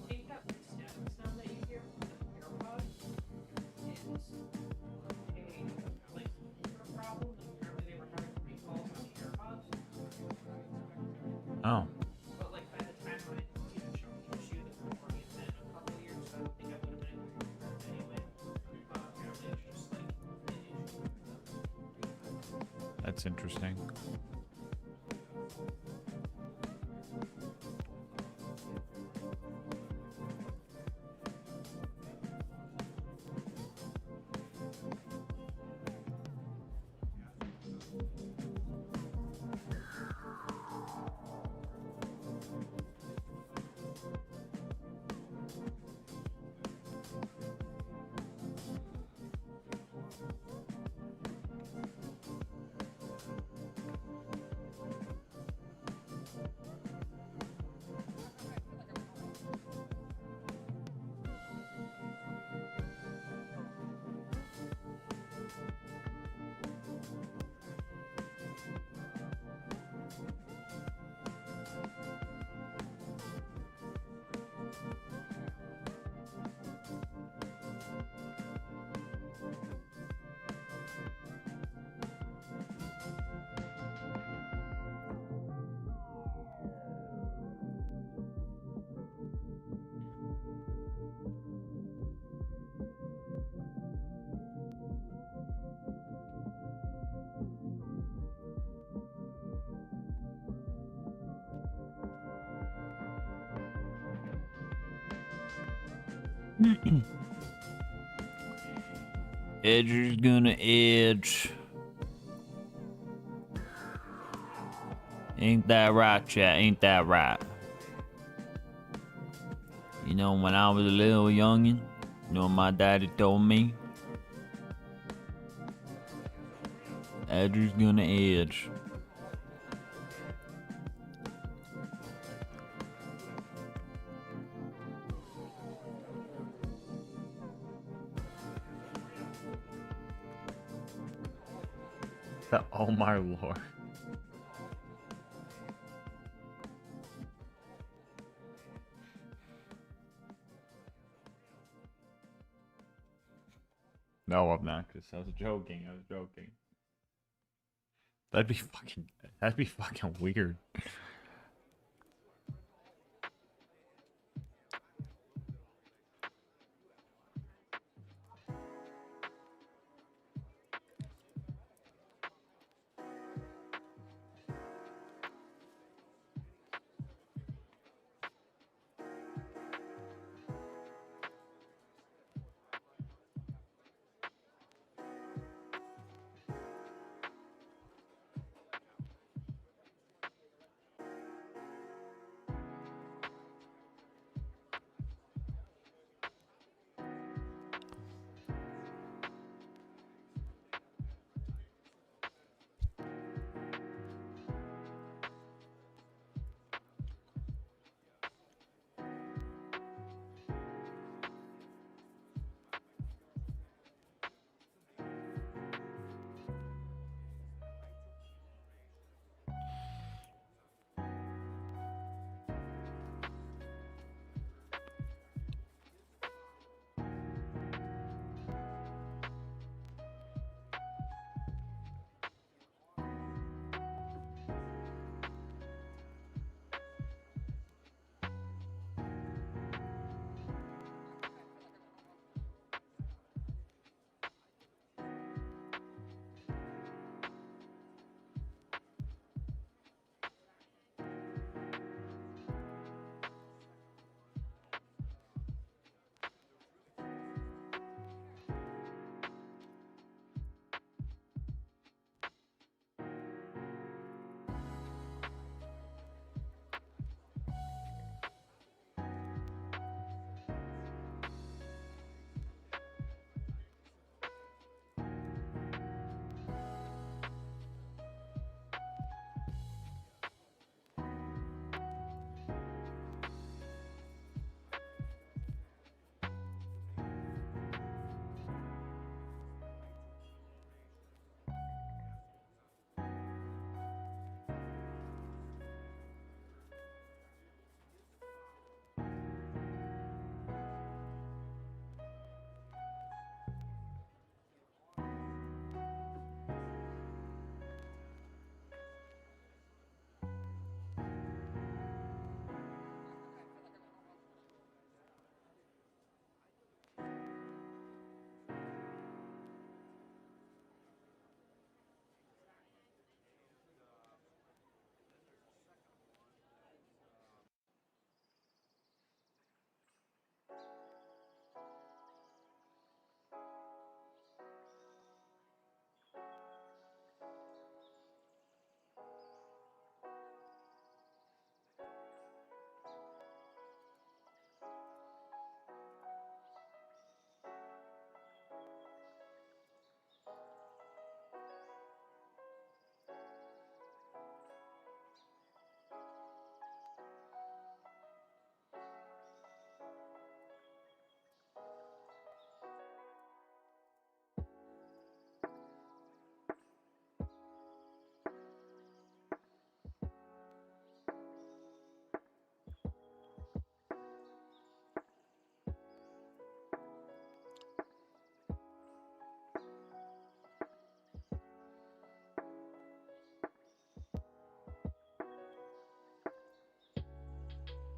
think that the static sound that you hear from the AirPods is a like computer problem. Apparently they were having recalls on the AirPods. Oh. But like by the time I show the issue, the recording has been a couple years, so I don't think I would have been able to hear it anyway. Apparently it's just like an issue. That's interesting. Edger's gonna edge. Ain't that right, chat? Ain't that right? You know, when I was a little youngin', you know what my daddy told me? Edger's gonna edge. Oh my lord. No, obnoxious. I was joking. I was joking. That'd be fucking weird.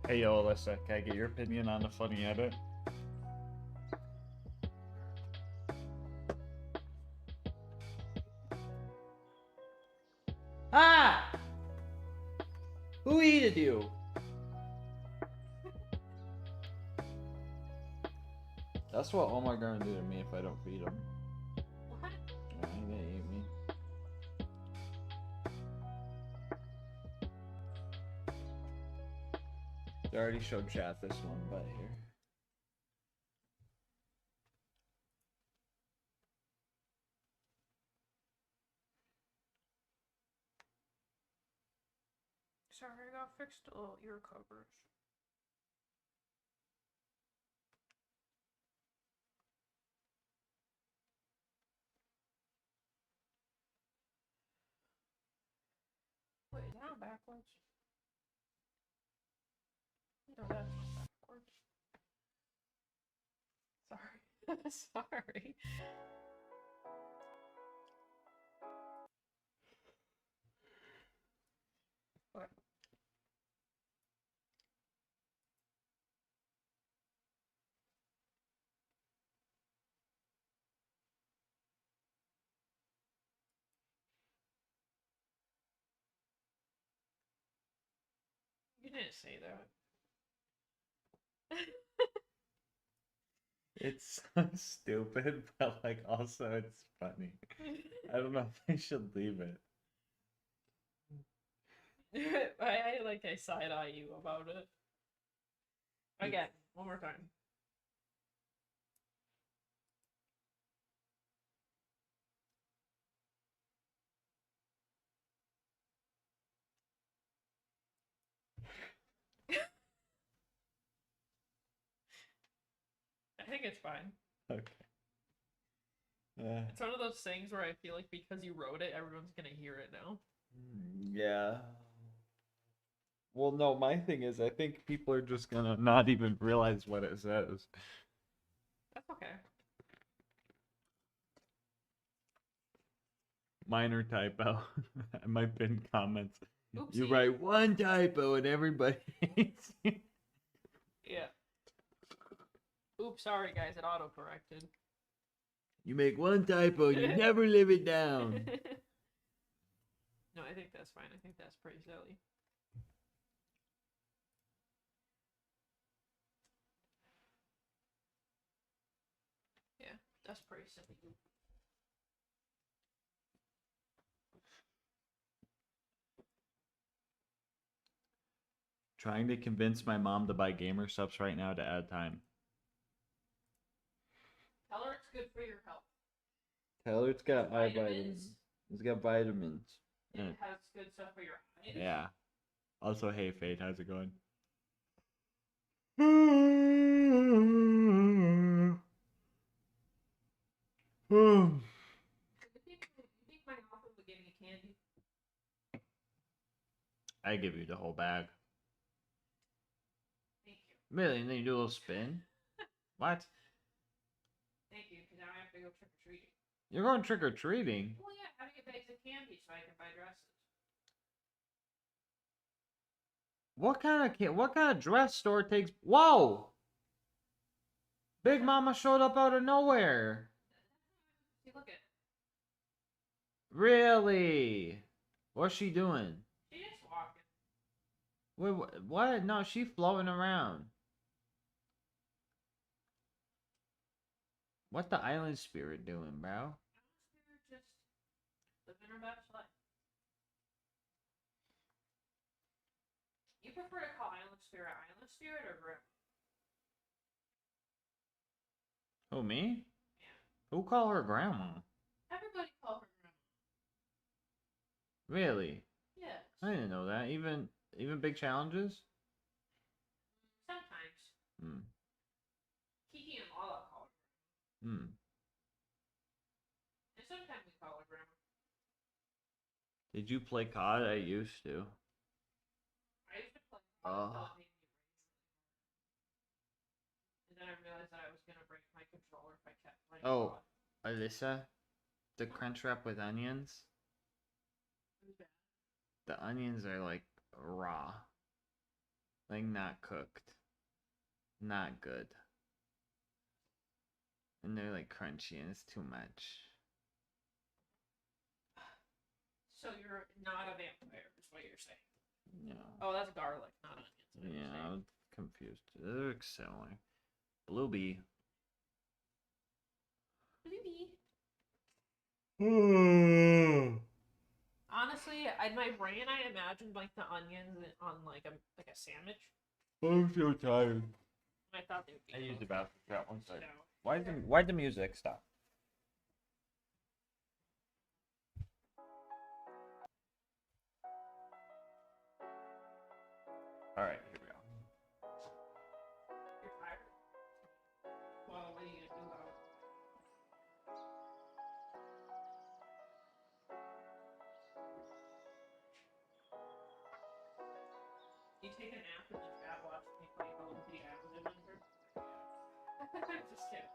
Hey, yo, Alyssa, can I get your opinion on the funny edit? Ah! Who eated you? That's what Omar gonna do to me if I don't feed him. What? Yeah, he gonna eat me. They already showed chat this one, but here. Sorry, I got fixed a little ear covers. Wait, is that not backwards? No, that's not backwards. Sorry. Sorry. What? You didn't say that. It's so stupid, but like also it's funny. I don't know if I should leave it. I side eye you about it. Again, one more time. I think it's fine. Okay. It's one of those things where I feel like because you wrote it, everyone's gonna hear it now. Yeah. Well, no, my thing is, I think people are just gonna not even realize what it says. That's okay. Minor typo. I might pin comments. Oopsie. You write one typo and everybody hates you. Yeah. Oops, sorry guys, it auto-corrected. You make one typo and you never live it down. No, I think that's fine. I think that's pretty silly. Yeah, that's pretty silly. Trying to convince my mom to buy gamer subs right now to add time. Tell her it's good for your health. Tell her it's got eye Vitamins. vitamins. It's got vitamins. It has good stuff for your eyes. Yeah. Also, hey Fate, how's it going? You think my offer would give me candy? I give you the whole bag. Thank you. Really? And then you do a little spin? What? Thank you, because now I have to go trick-or-treating. You're going trick-or-treating? Well, yeah, how do you get bags of candy so I can buy dresses? What kind of dress store takes... Whoa! Big Mama showed up out of nowhere. See, look at. Really? What's she doing? She just walking. Wait, what? No, she's floating around. What the island spirit doing, bro? Island Spirit just living her best life. You prefer to call Island Spirit or Grandma? Who, me? Yeah. Who call her grandma? Everybody call her Grandma. Really? Yes. I didn't know that. Even big challenges? Sometimes. Hmm. Kiki and Lala call her. Hmm. And sometimes we call her Grandma. Did you play COD? I used to. I used to play COD until it made me rage. And then I realized that I was gonna break my controller if I kept playing Oh, COD. Alyssa? The crunch wrap with onions? It was bad. The onions are like raw. Like, not cooked. Not good. And they're like crunchy and it's too much. So you're not a vampire, is what you're saying. Yeah. Oh, that's garlic, not onions. Yeah, I'm confused. They're similar. Bluebee. Honestly, in my brain, I imagined like the onions on like a sandwich. I'm so tired. I thought they would be. I used the bathroom for that one second. So. Why'd the music stop? Alright, here we go. You're tired? Well, what are you gonna do about it? You take a nap in the chat watching me play Call of Duty Adventure? Just kidding.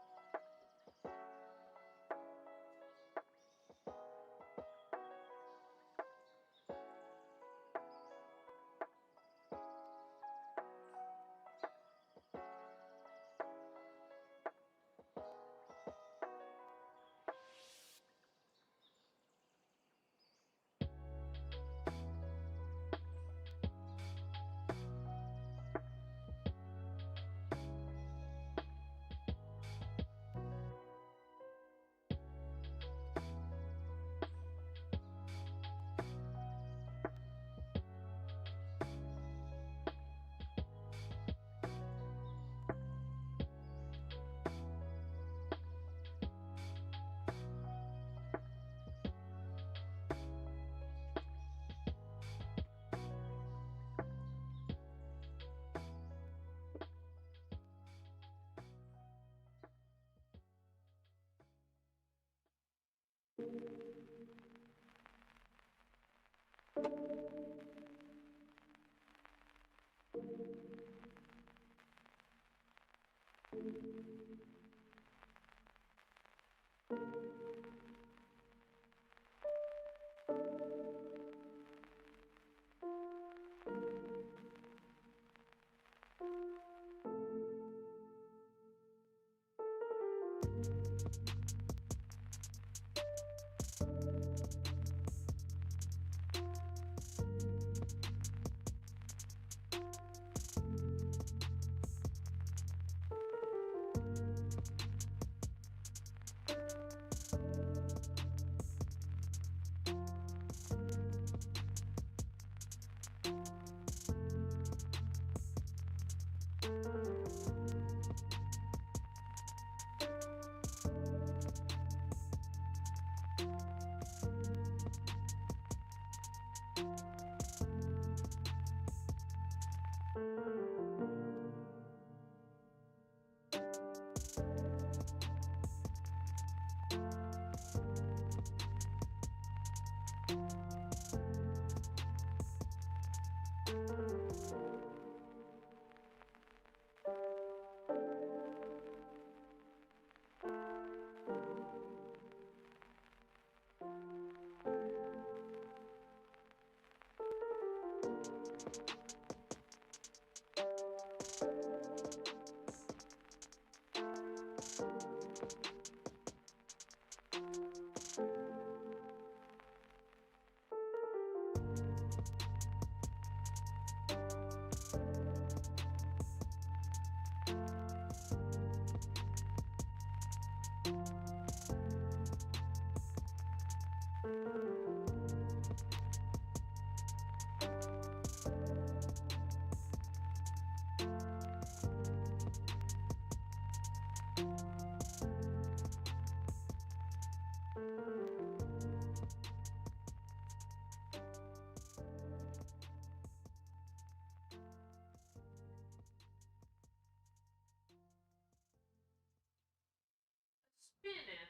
Spinning.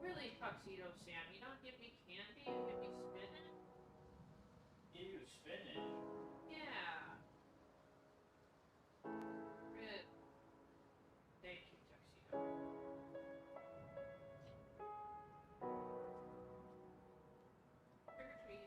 Really, Tuxedo Sam, you don't give me candy, you give me spinning? Give you spinach? Yeah. Really. Thank you, Tuxedo. Trick or treat.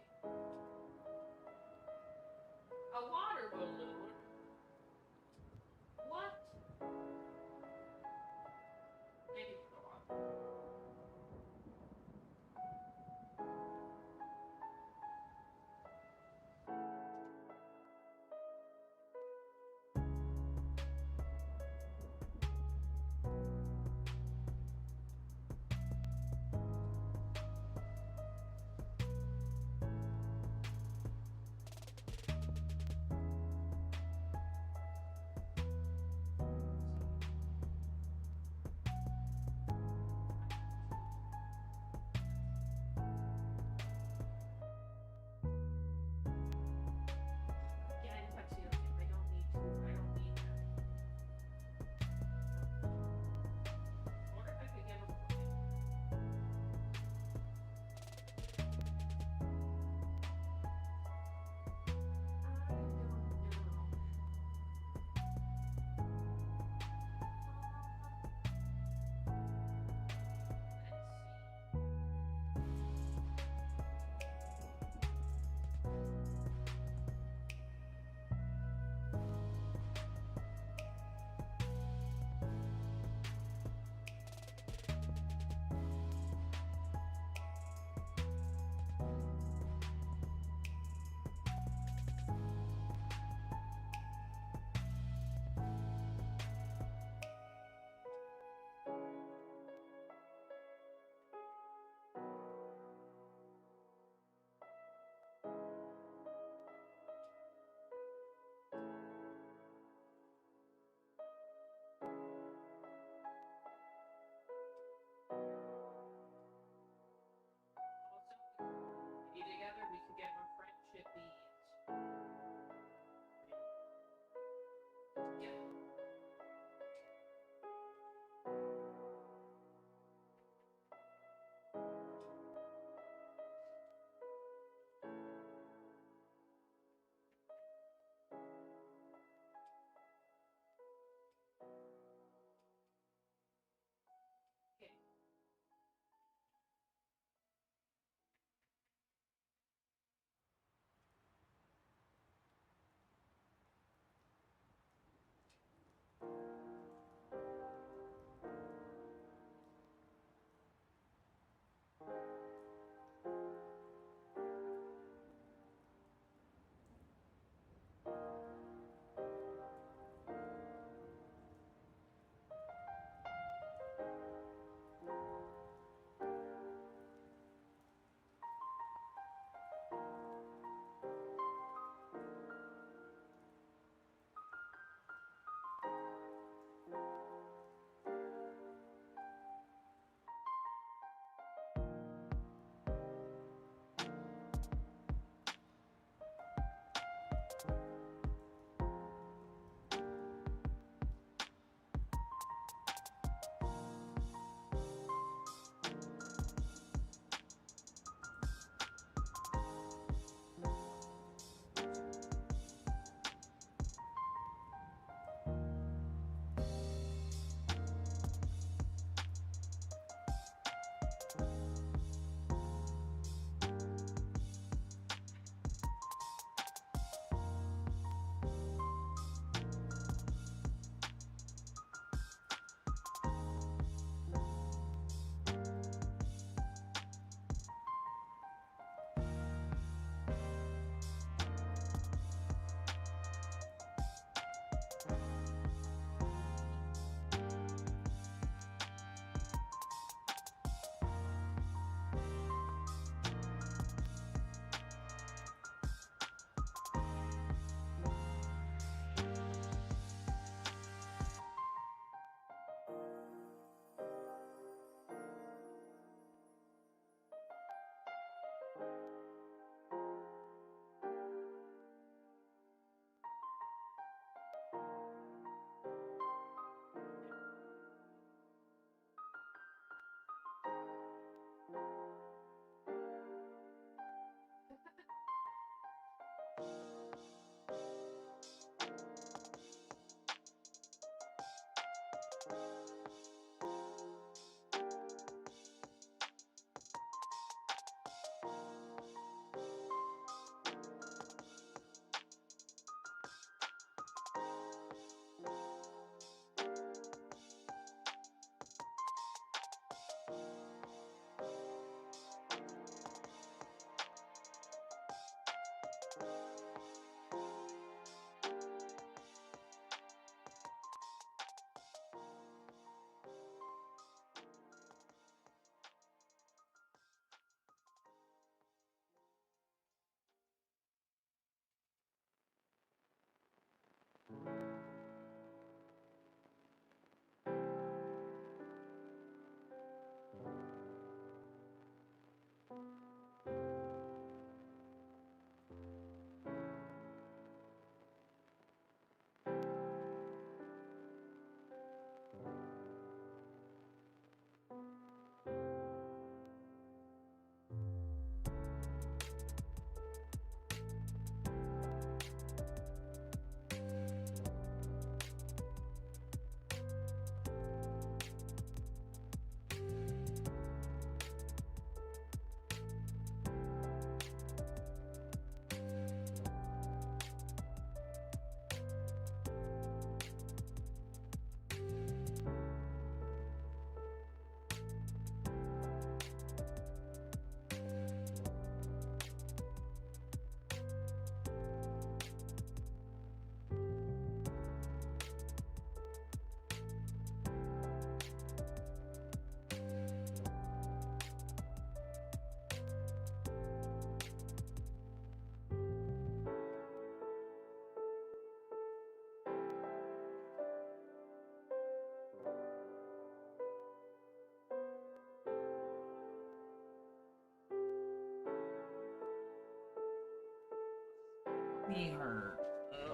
Me hurt.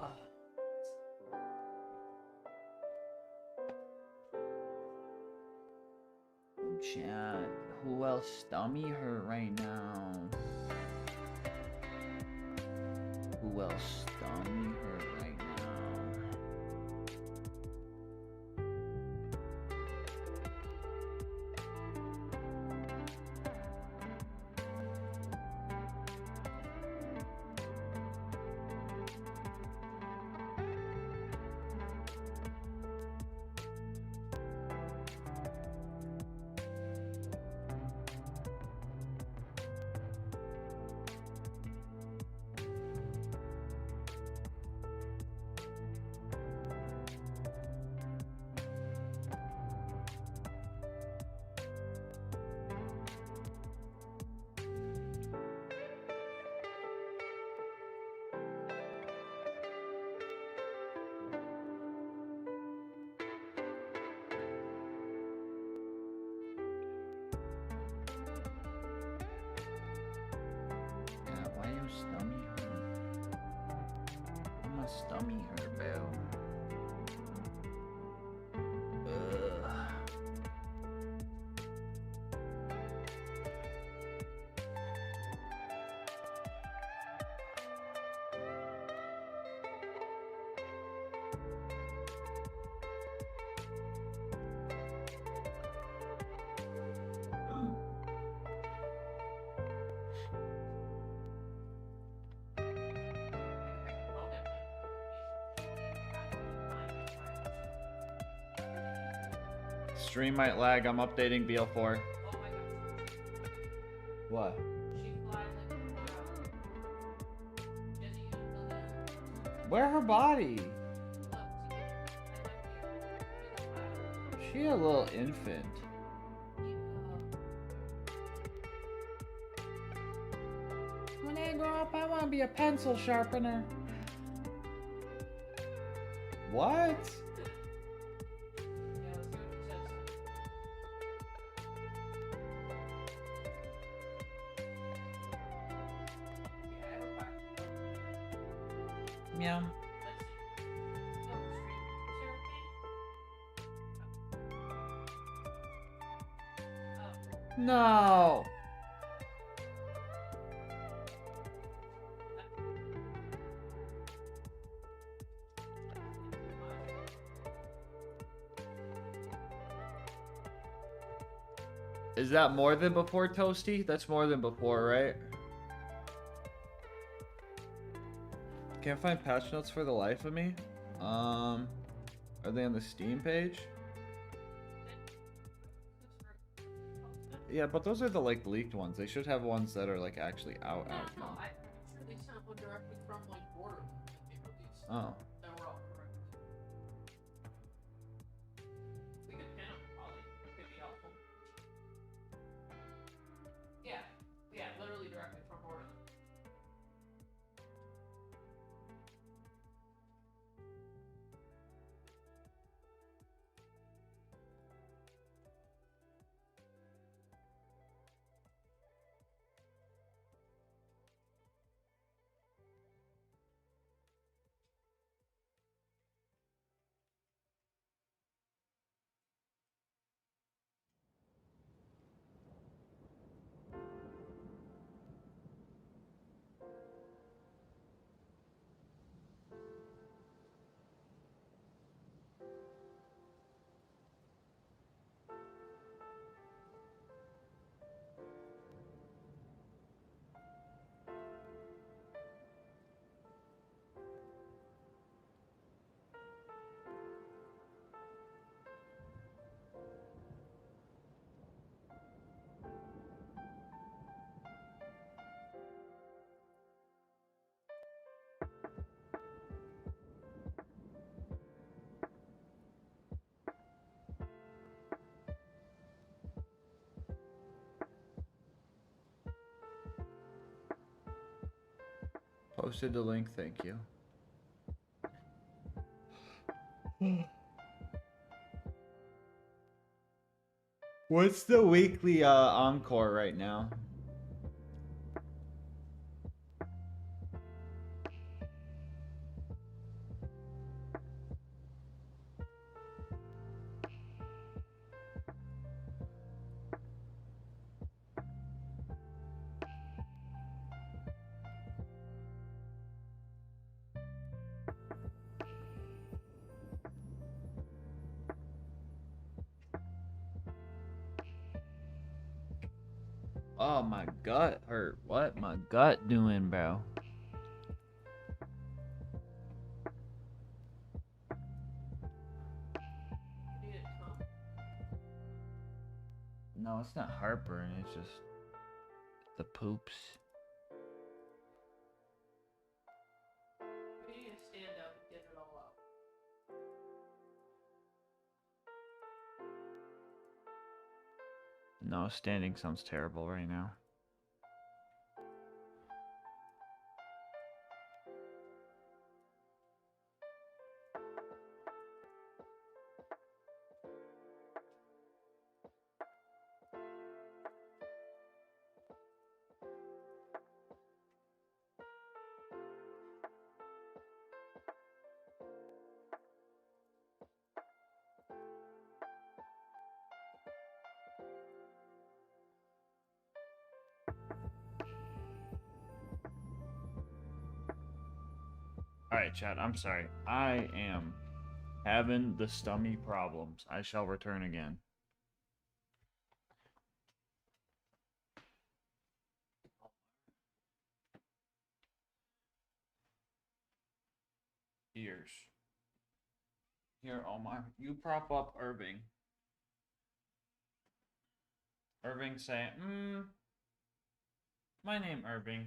Ugh. Chat. Who else stomach hurt right now? Who else stomach hurt right now? Why your stomach hurt? Why my stomach hurt, bro? Ugh. Stream might lag. I'm updating BL4. What? Where her body? She a little infant. When I grow up, I want to be a pencil sharpener. What? Meow. No. Is that more than before, Toasty? That's more than before, right? Can't find patch notes for the life of me. Are they on the Steam page? Yeah, but those are the like leaked ones. They should have ones that are like actually out. No, I'm sure they sent one directly from like Borderlands that they released. Oh. That were all correct. We could pin them probably. Could be helpful. Yeah, literally directly from Borderlands. Posted the link, thank you. What's the weekly encore right now? Oh, my gut hurt. What my gut doing, bro? No, it's not heartburn. It's just the poops. We need to stand up and get it all out. No, standing sounds terrible right now. Alright, Chad, I'm sorry. I am having the stummy problems. I shall return again. Ears. Here, Omar, you prop up Irving. Irving say, my name Irving.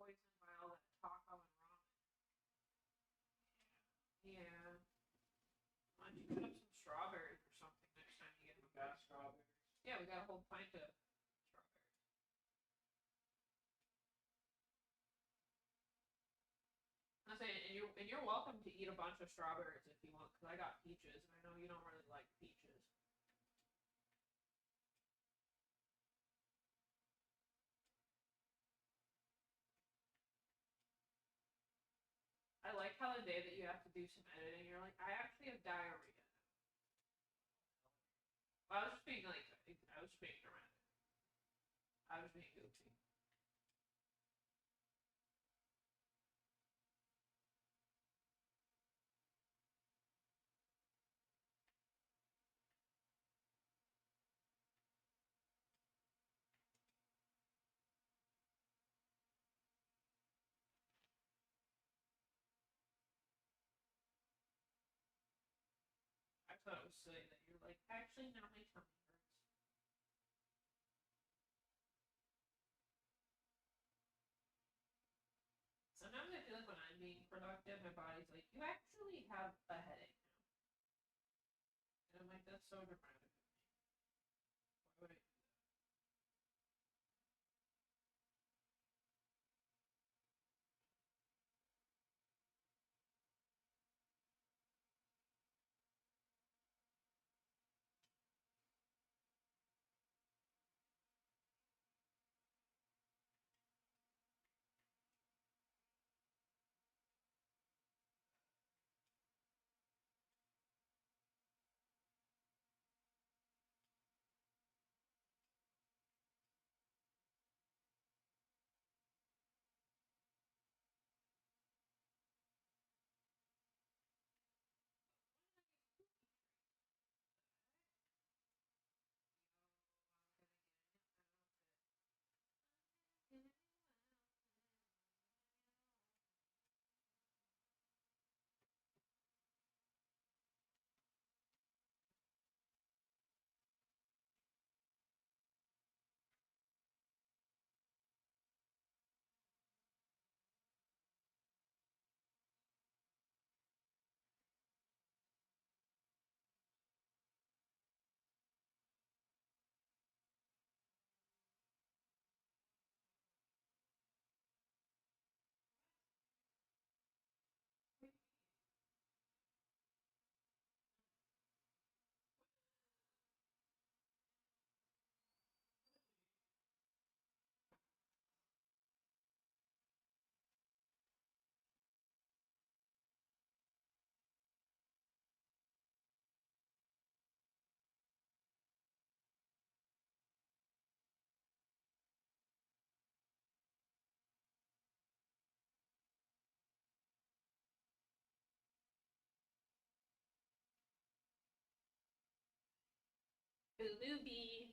Poisoned by all that taco and ramen. Yeah. Why don't you cut up some strawberries or something next time you get them? Got strawberries. Yeah, we got a whole pint of strawberries. I say, and you're welcome to eat a bunch of strawberries if you want, because I got peaches, and I know you don't really like peaches. I like how the day that you have to do some editing, you're like, I actually have diarrhea. Well, I was just being like, I was being dramatic. I was being goofy. I thought it was silly that you're like, actually, now my tummy hurts. Sometimes I feel like when I'm being productive, my body's like, you actually have a headache now. And I'm like, that's so dramatic. Why would I do that? Luby.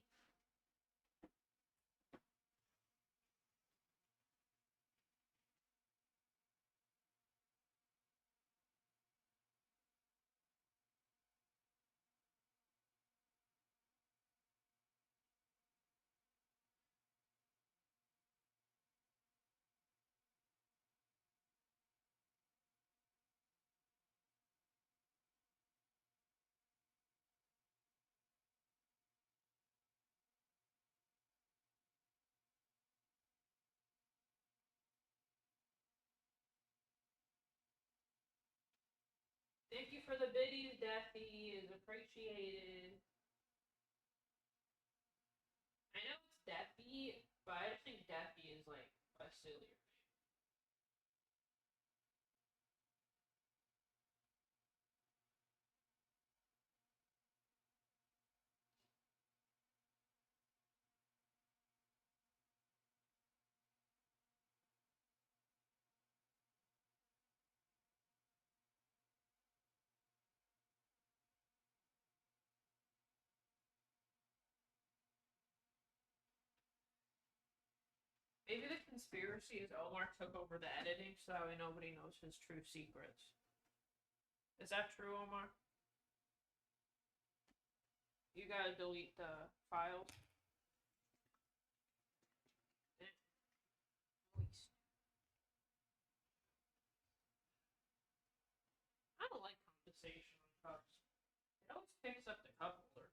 Thank you for the biddies, Daffy. Is appreciated. I know it's Daffy, but I think Daffy is like a sillier name. Maybe the conspiracy is Omar took over the editing so that way nobody knows his true secrets. Is that true, Omar? You gotta delete the files. I don't like compensation on cups. It always picks up the cup holder.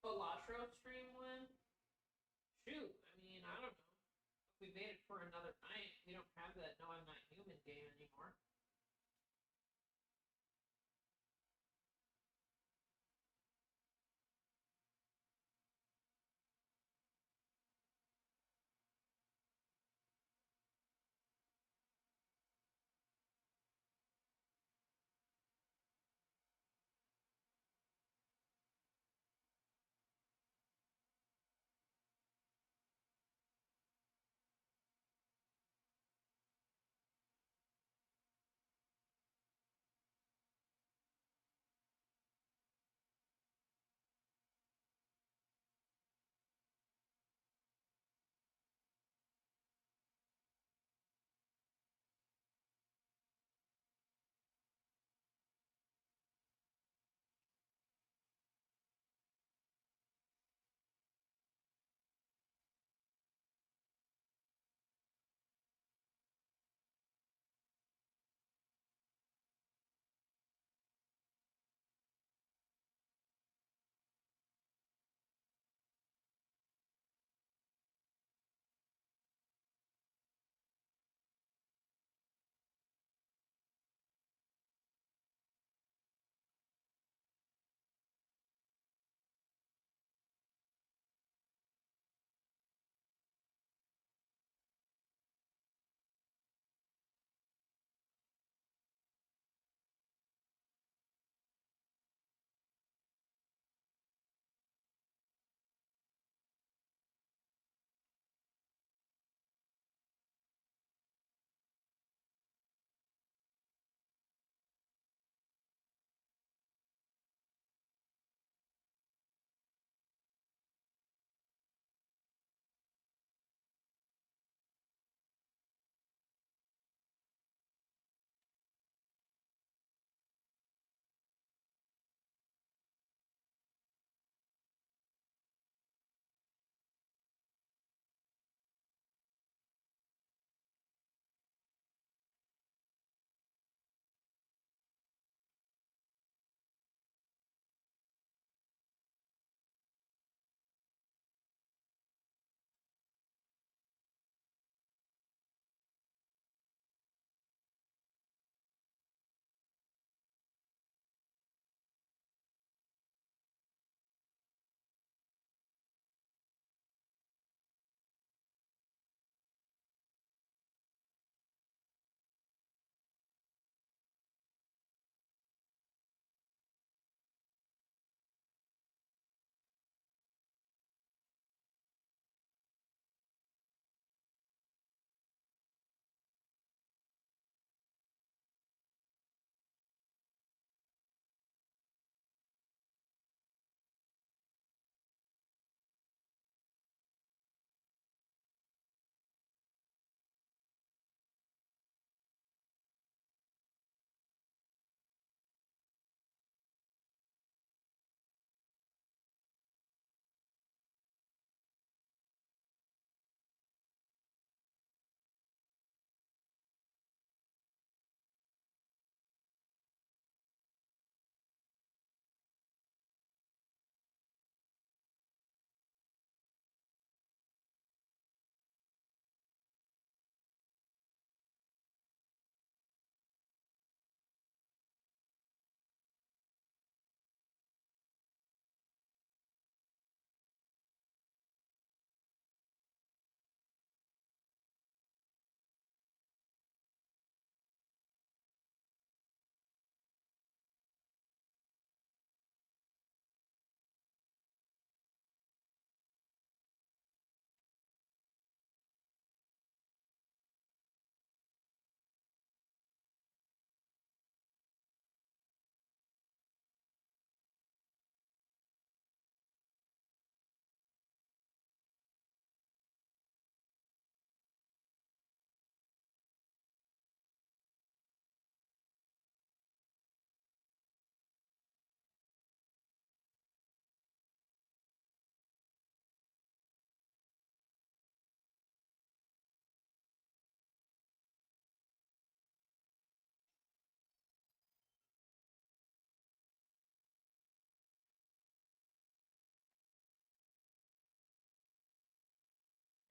Elatro stream when? Shoot, I mean, I don't know. If we made it for another night, we don't have that No I'm Not Human game anymore.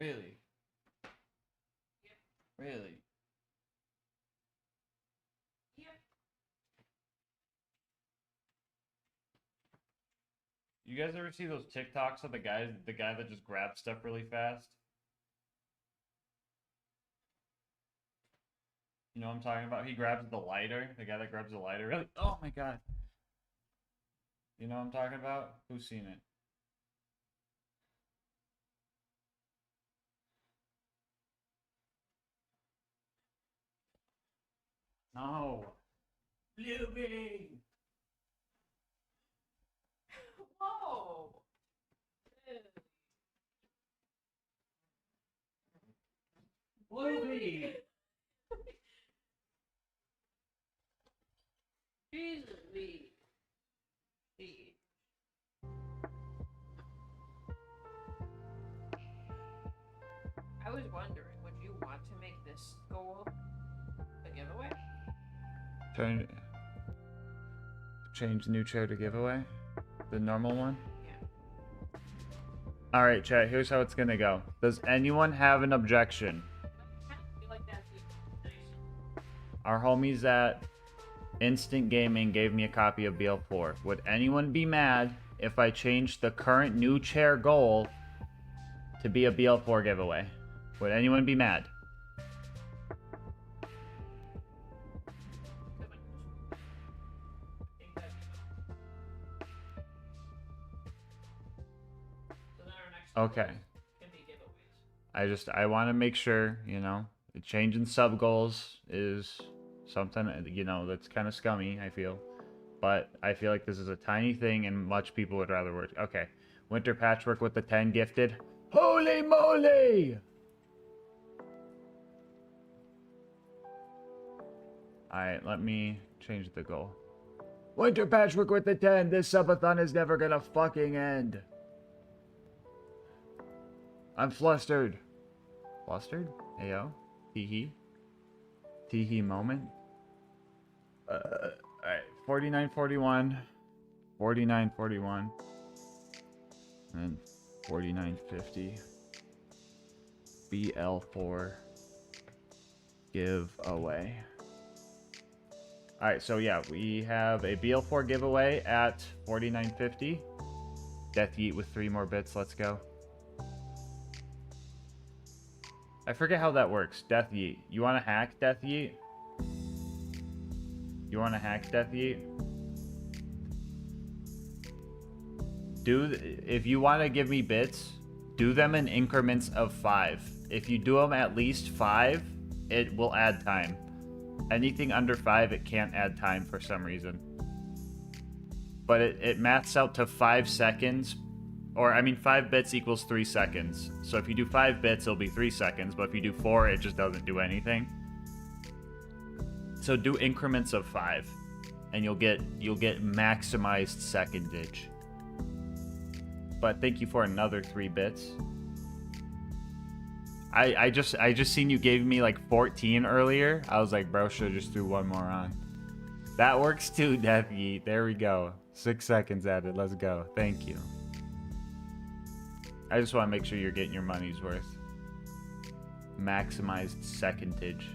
Really? Really? You guys ever see those TikToks of the guy that just grabs stuff really fast? You know what I'm talking about? He grabs the lighter. The guy that grabs the lighter. Really? Oh my god. You know what I'm talking about? Who's seen it? No. Blueberry. Whoa. Blueberry. Jesus, me. I was wondering, would you want to make this goal a giveaway? Change the new chair to giveaway? The normal one? Yeah. Alright, chat, here's how it's gonna go. Does anyone have an objection? Our homies at Instant Gaming gave me a copy of BL4. Would anyone be mad if I changed the current new chair goal to be a BL4 giveaway? Would anyone be mad? Okay. I want to make sure, you know, changing sub goals is something, you know, that's kind of scummy, I feel. But I feel like this is a tiny thing and much people would rather work. Okay. Winter Patchwork with the 10 gifted. Holy moly! Alright, let me change the goal. Winter Patchwork with the 10. This subathon is never gonna fucking end. I'm flustered. Flustered? Ayo. Tee-hee. Tee-hee moment. Alright. 49.41. 49.41. And 49.50. BL4. Giveaway. Alright, so yeah, we have a BL4 giveaway at 49.50. Death Yeet with 3 more bits. Let's go. I forget how that works. Death Yeet. You want to hack Death Yeet? You want to hack Death Yeet? If you want to give me bits, do them in increments of 5. If you do them at least 5, it will add time. Anything under 5, it can't add time for some reason. But it maths out to 5 seconds. Or, I mean, 5 bits equals 3 seconds. So if you do 5 bits, it'll be 3 seconds. But if you do 4, it just doesn't do anything. So do increments of 5. And you'll get maximized secondage. But thank you for another 3 bits. I just seen you gave me like 14 earlier. I was like, bro, should've just threw one more on. That works too, Death Yeet. There we go. 6 seconds added. Let's go. Thank you. I just want to make sure you're getting your money's worth. Maximized secondage.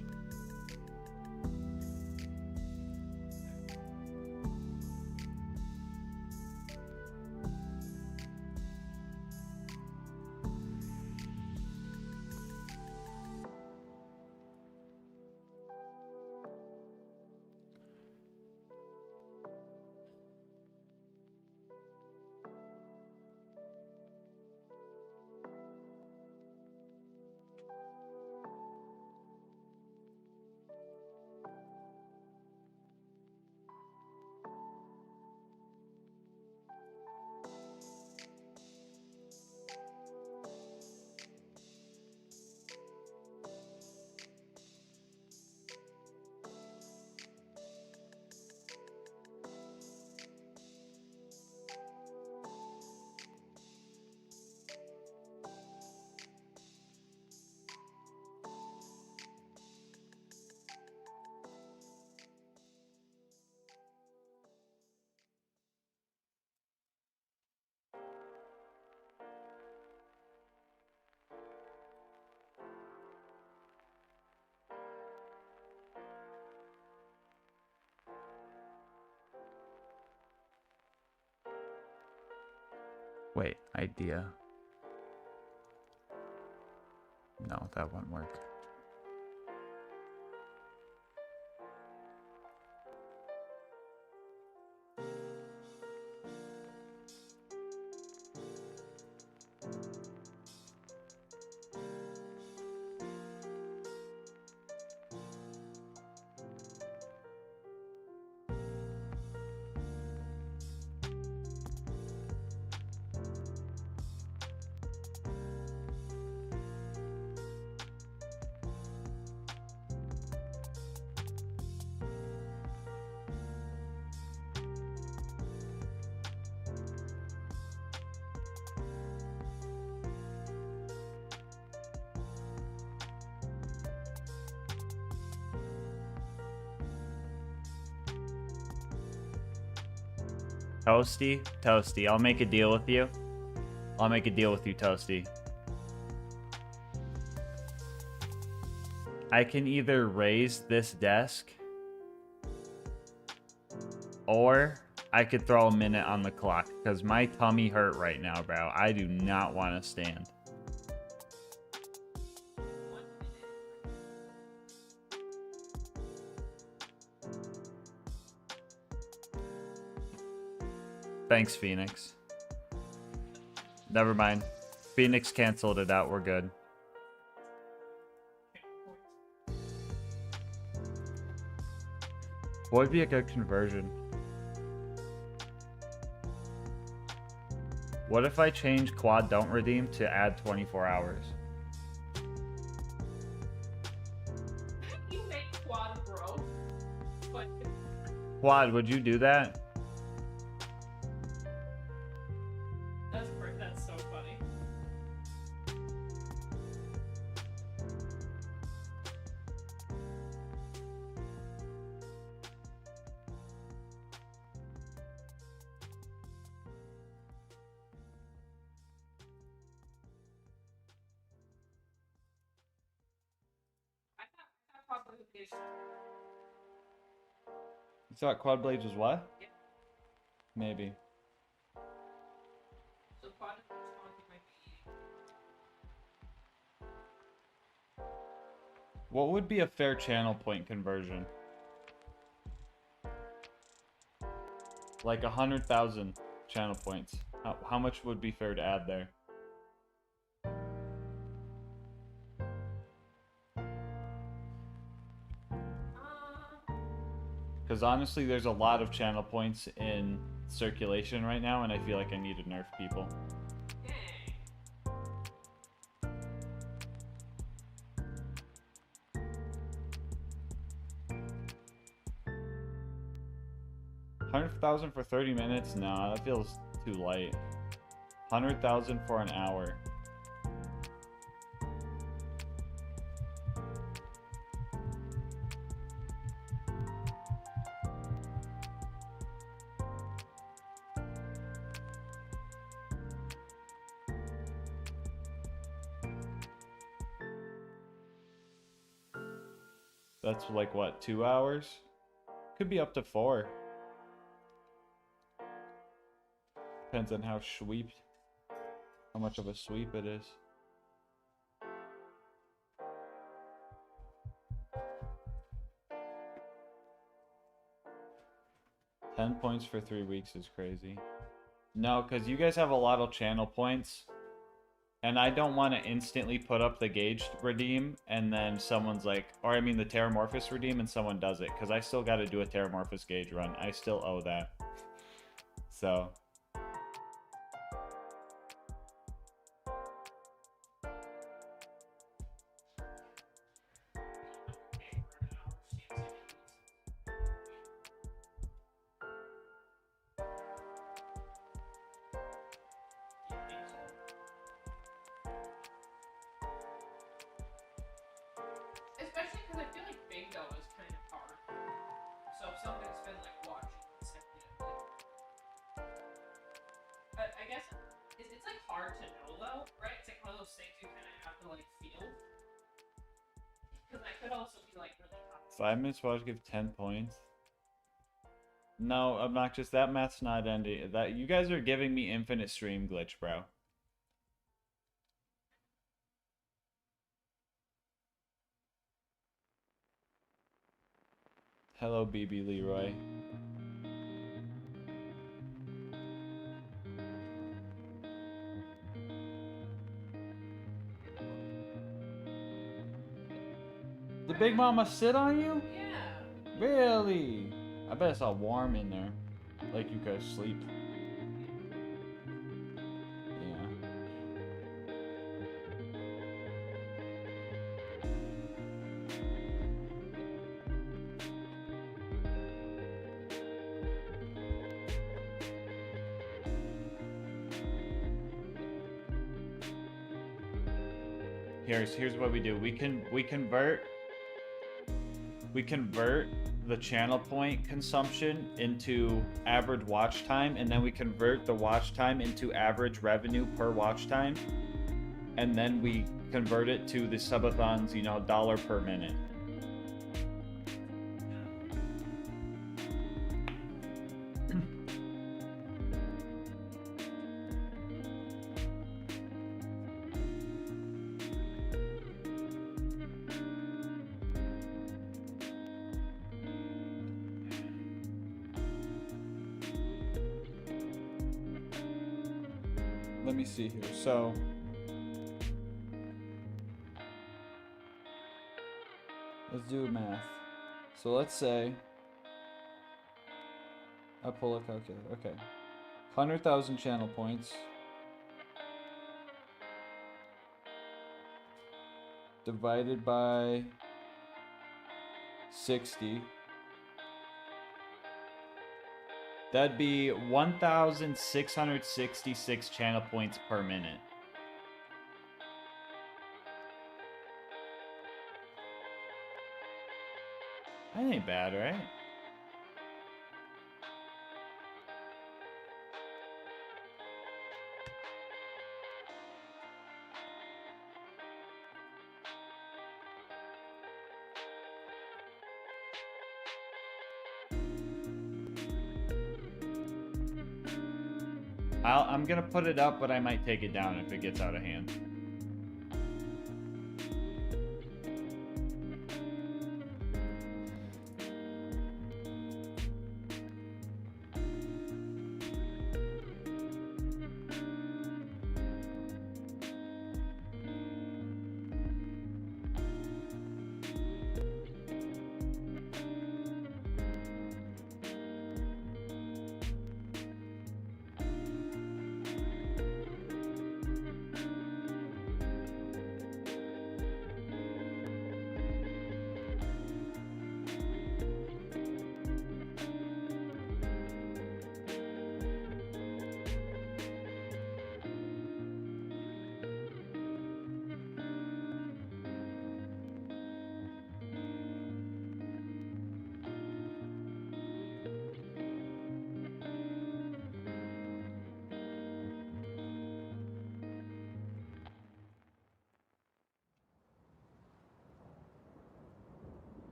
Wait, idea. No, that won't work. Toasty? Toasty, I'll make a deal with you. I'll make a deal with you, Toasty. I can either raise this desk, or I could throw a minute on the clock, because my tummy hurt right now, bro. I do not want to stand. Thanks, Phoenix. Never mind. Phoenix canceled it out. We're good. What would be a good conversion? What if I change quad don't redeem to add 24 hours? You make quad bro. But Quad, would you do that? that's so funny. I thought probably would be You thought quad blades was what? Yeah. Maybe. So quad response might be eating. What would be a fair channel point conversion? Like 100,000 channel points. How much would be fair to add there? Because honestly, there's a lot of channel points in circulation right now, and I feel like I need to nerf people. 100,000 for 30 minutes? Nah, that feels too light. 100,000 for an hour. That's like what, 2 hours? Could be up to 4. Depends on how much of a sweep it is. $10 points for 3 weeks is crazy. No, because you guys have a lot of channel points. And I don't want to instantly put up the gauge redeem and then someone's like, or I mean the Terramorphous redeem and someone does it. Because I still got to do a Terramorphous gauge run. I still owe that. So... Especially because I feel like bingo is kind of hard. So if somebody's been like watching consecutively. But I guess it's like hard to know though, right? It's like one of those things you kind of have to like feel. Because that could also be like really tough. 5 minutes watch give 10 points. No, obnoxious. That math's not ending. That you guys are giving me infinite stream glitch, bro. Hello, BB Leroy. Did Big Mama sit on you? Yeah. Really? I bet it's all warm in there. Like you guys sleep. Yeah. Here's what we do. We convert the channel point consumption into average watch time, and then we convert the watch time into average revenue per watch time, and then we convert it to the subathon's, you know, dollar per minute. Let me see here. So let's do math. So let's say I pull a calculator. Okay. 100,000 channel points divided by 60. That'd be 1,666 channel points per minute. That ain't bad, right? I'm gonna put it up, but I might take it down if it gets out of hand.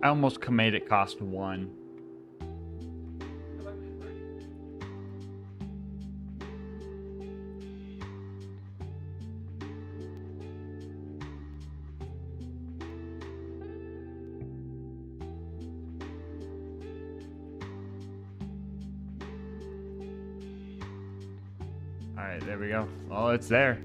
I almost made it cost 1. Alright, there we go. Oh, it's there.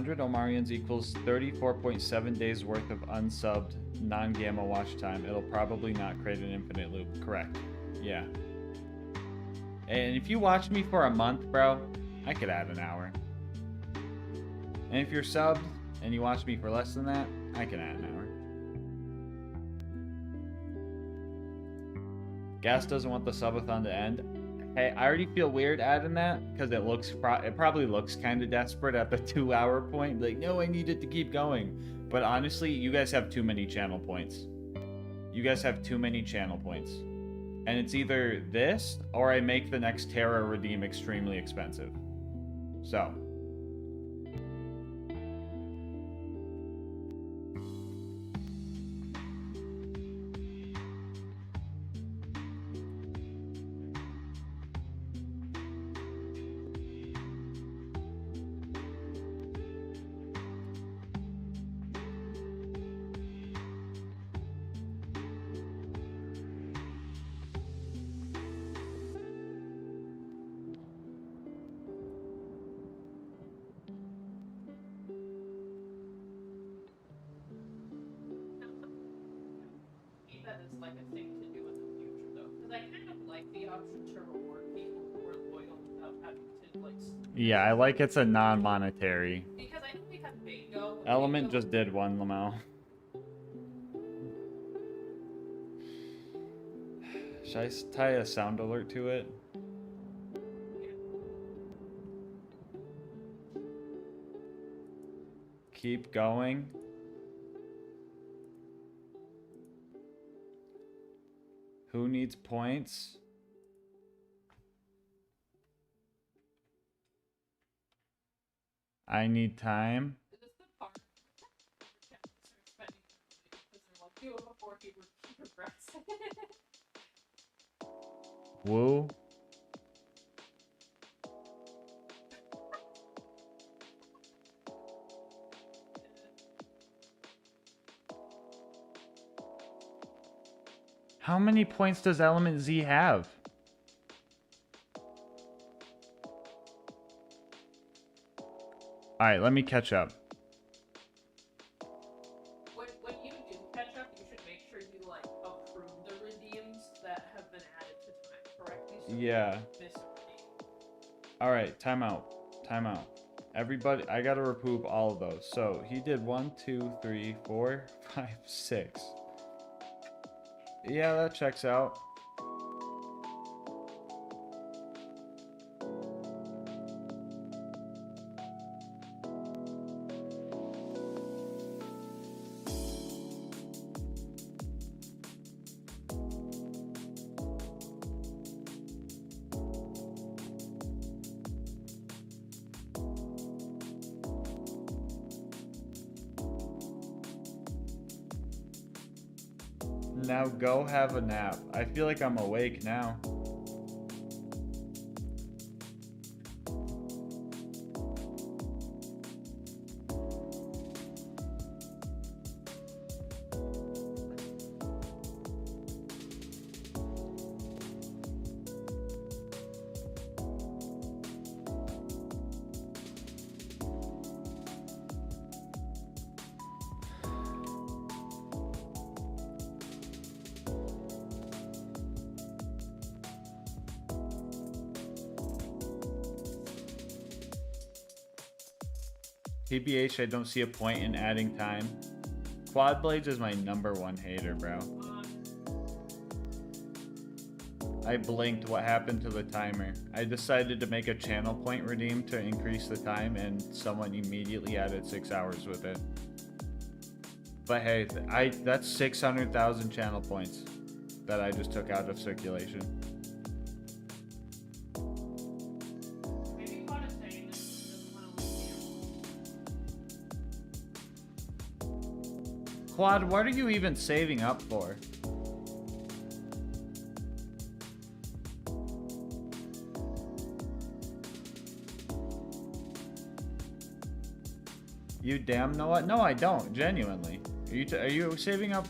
Omarians equals 34.7 days worth of unsubbed non-gamma watch time. It'll probably not create an infinite loop. Correct. Yeah. And if you watch me for a month, bro, I could add an hour. And if you're subbed and you watch me for less than that, I can add an hour. Gas doesn't want the subathon to end. Hey, I already feel weird adding that because it looks it probably looks kind of desperate at the 2-hour point. Like, no, I need it to keep going. But honestly, you guys have too many channel points. You guys have too many channel points. And it's either this or I make the next Terra redeem extremely expensive. So. That is like a thing to do in the future, though, because I kind of like the option to reward people who are loyal without having to like. Yeah, I like it's a non-monetary. Because I know we have bingo. Element just did one, Lamau. Should I tie a sound alert to it? Keep going. Who needs points? I need time. Is this the part where spending because they're like, do it before he regrets it? Woo. How many points does Element Z have? Alright, let me catch up. When you do catch up, you should make sure you like approve the redeems that have been added to time correctly. So Yeah. Alright, timeout. Timeout. Everybody, I gotta approve all of those. So he did 1, 2, 3, 4, 5, 6. Yeah, that checks out. Now go have a nap. I feel like I'm awake now. TBH, I don't see a point in adding time. Quad Blades is my #1 hater, bro. I blinked. What happened to the timer? I decided to make a channel point redeem to increase the time, and someone immediately added 6 hours with it. But hey, that's 600,000 channel points that I just took out of circulation. Quad, what are you even saving up for? You damn know what? No, I don't. Genuinely. Are you saving up?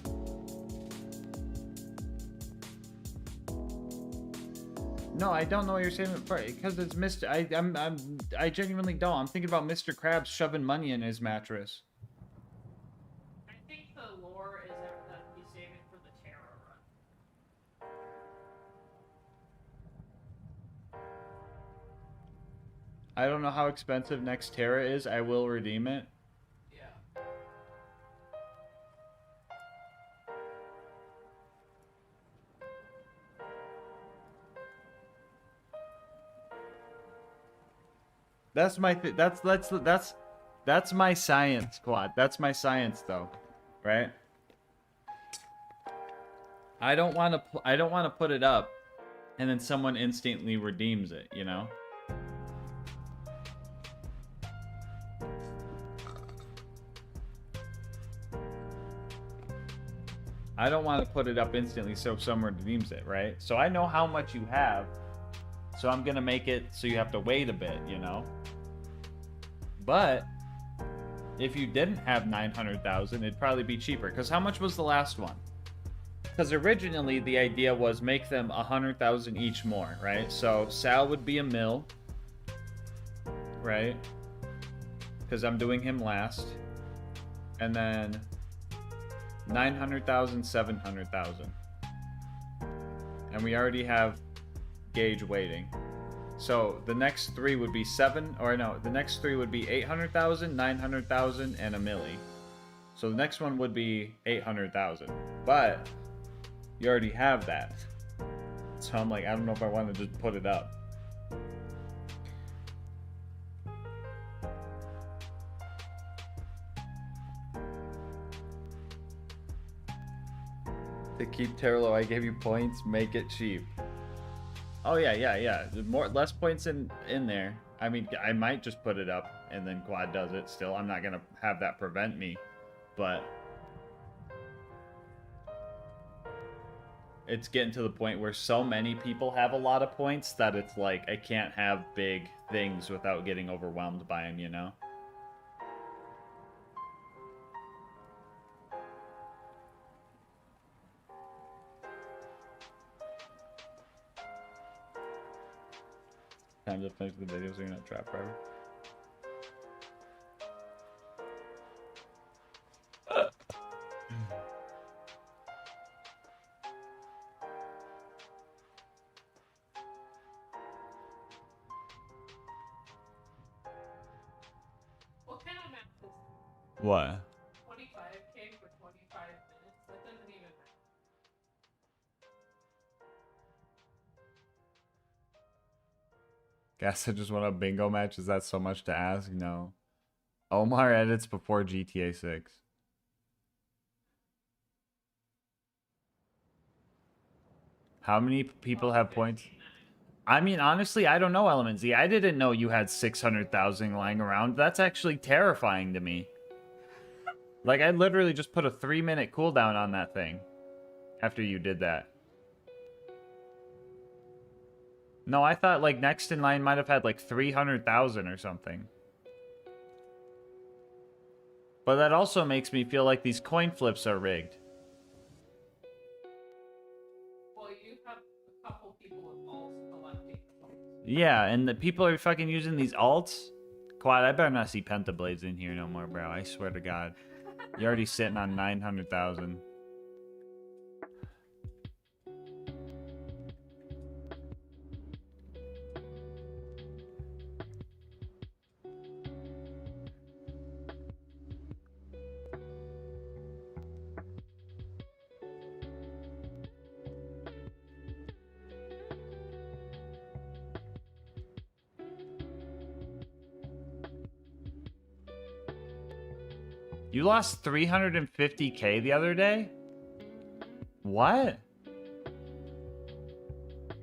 No, I don't know what you're saving for because it's Mr. I genuinely don't. I'm thinking about Mr. Krabs shoving money in his mattress. I think the lore is that he's saving for the Terra run. I don't know how expensive next Terra is. I will redeem it. Yeah. That's my that's my science, Squad. That's my science, though, right? I don't want to put it up, and then someone instantly redeems it, you know? I don't want to put it up instantly so someone redeems it, right? So I know how much you have, so I'm gonna make it so you have to wait a bit, you know? But if you didn't have 900,000, it'd probably be cheaper. Because how much was the last one? Because originally the idea was make them 100,000 each more, right? So Sal would be a mil, right? Because I'm doing him last. And then 900,000, 700,000. And we already have Gage waiting. So the next three would be the next three would be 800,000, 900,000, and a milli. So the next one would be 800,000. But you already have that. So I'm like, I don't know if I want to just put it up. To keep Terlo, I gave you points, make it cheap. Oh yeah. Less points in there. I mean, I might just put it up and then Quad does it still. I'm not gonna have that prevent me, but it's getting to the point where so many people have a lot of points that it's like I can't have big things without getting overwhelmed by them, you know? Time to finish the video so you're not trapped forever. What kind of math is that? What? 25K for 25 minutes? That doesn't even matter. Guess I just want a bingo match. Is that so much to ask? No. Omar edits before GTA 6. How many people have points? I mean, honestly, I don't know, Element Z. I didn't know you had 600,000 lying around. That's actually terrifying to me. Like, I literally just put a 3-minute cooldown on that thing after you did that. No, I thought, like, next in line might have had, like, 300,000 or something. But that also makes me feel like these coin flips are rigged. Well, you have a couple people with alts collecting points. Yeah, and the people are fucking using these alts. Quad, I better not see Pentablades in here no more, bro. I swear to God. You're already sitting on 900,000. You lost 350K the other day? What?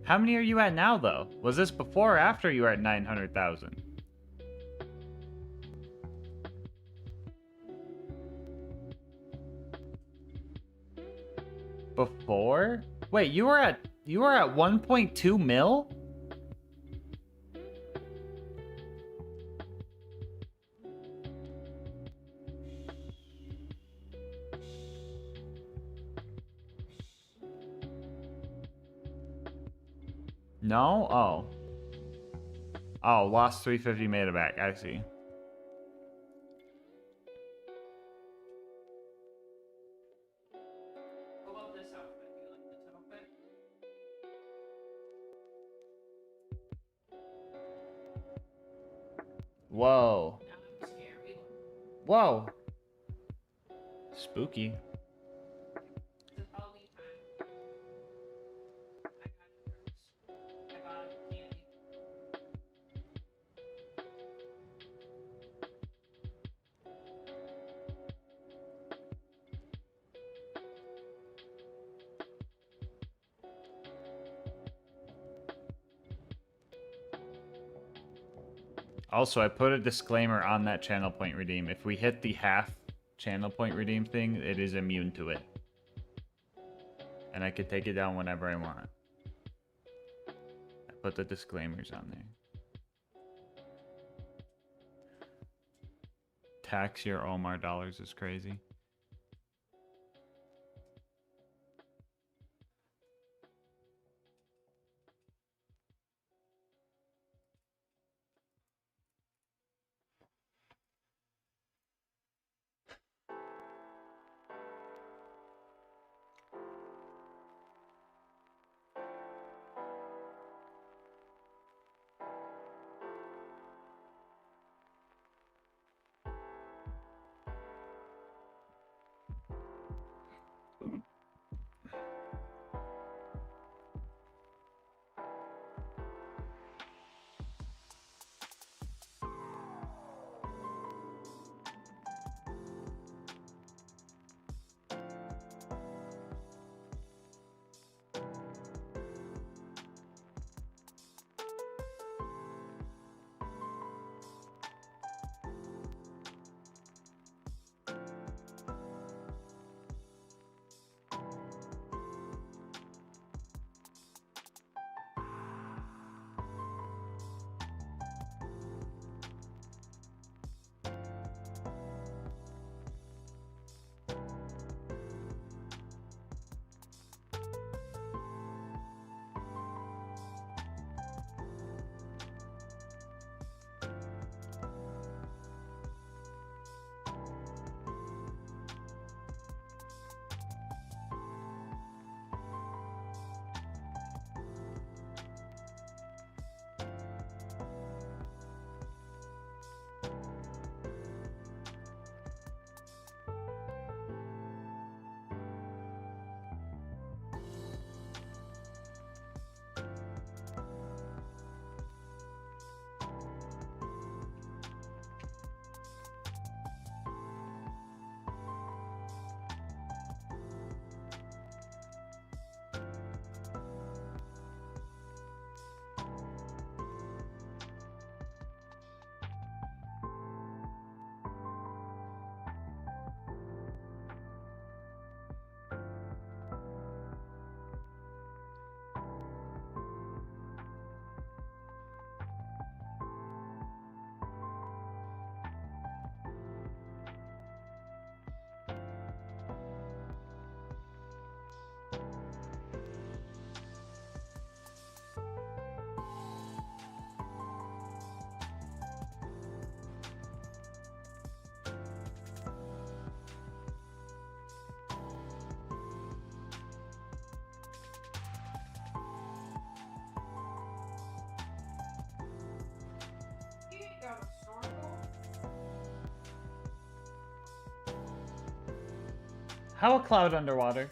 How many are you at now, though? Was this before or after you were at 900,000? Before? Wait, you were at 1.2 mil? No? Oh. Oh, lost 350, made it back. I see. What about this outfit? Do you like this outfit? Whoa. Now I'm scary. Whoa. Spooky. It's Halloween time. I got shirts. I got candy. Also, I put a disclaimer on that channel point redeem. If we hit the half channel point redeem thing, it is immune to it. And I could take it down whenever I want. I put the disclaimers on there. Tax your Omar dollars is crazy. How a cloud underwater?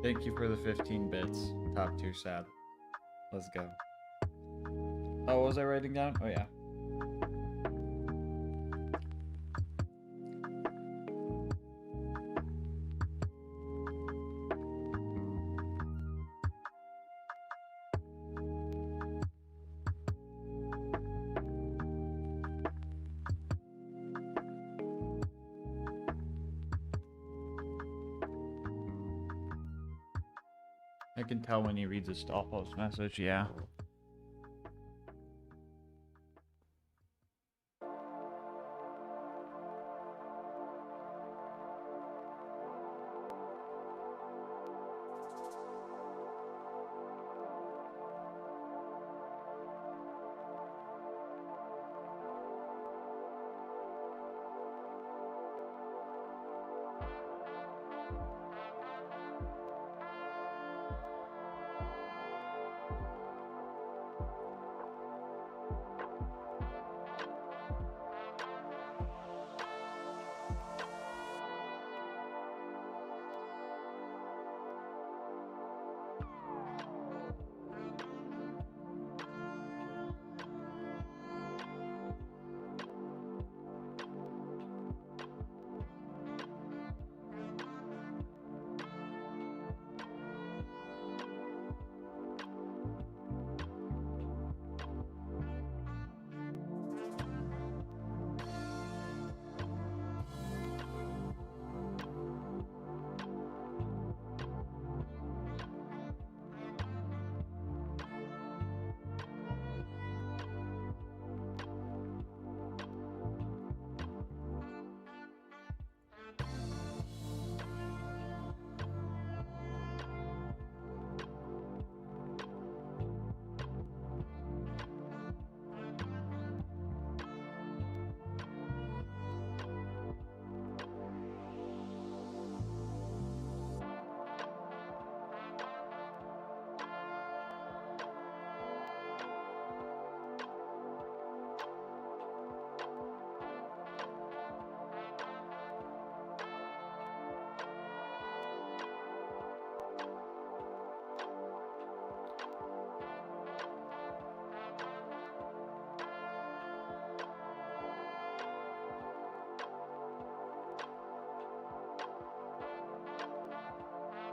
Thank you for the 15 bits. Top tier sad. Let's go. Oh, what was I writing down? Oh, yeah. I can tell when he reads a stall post message, yeah.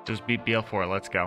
Just beat BL4, let's go.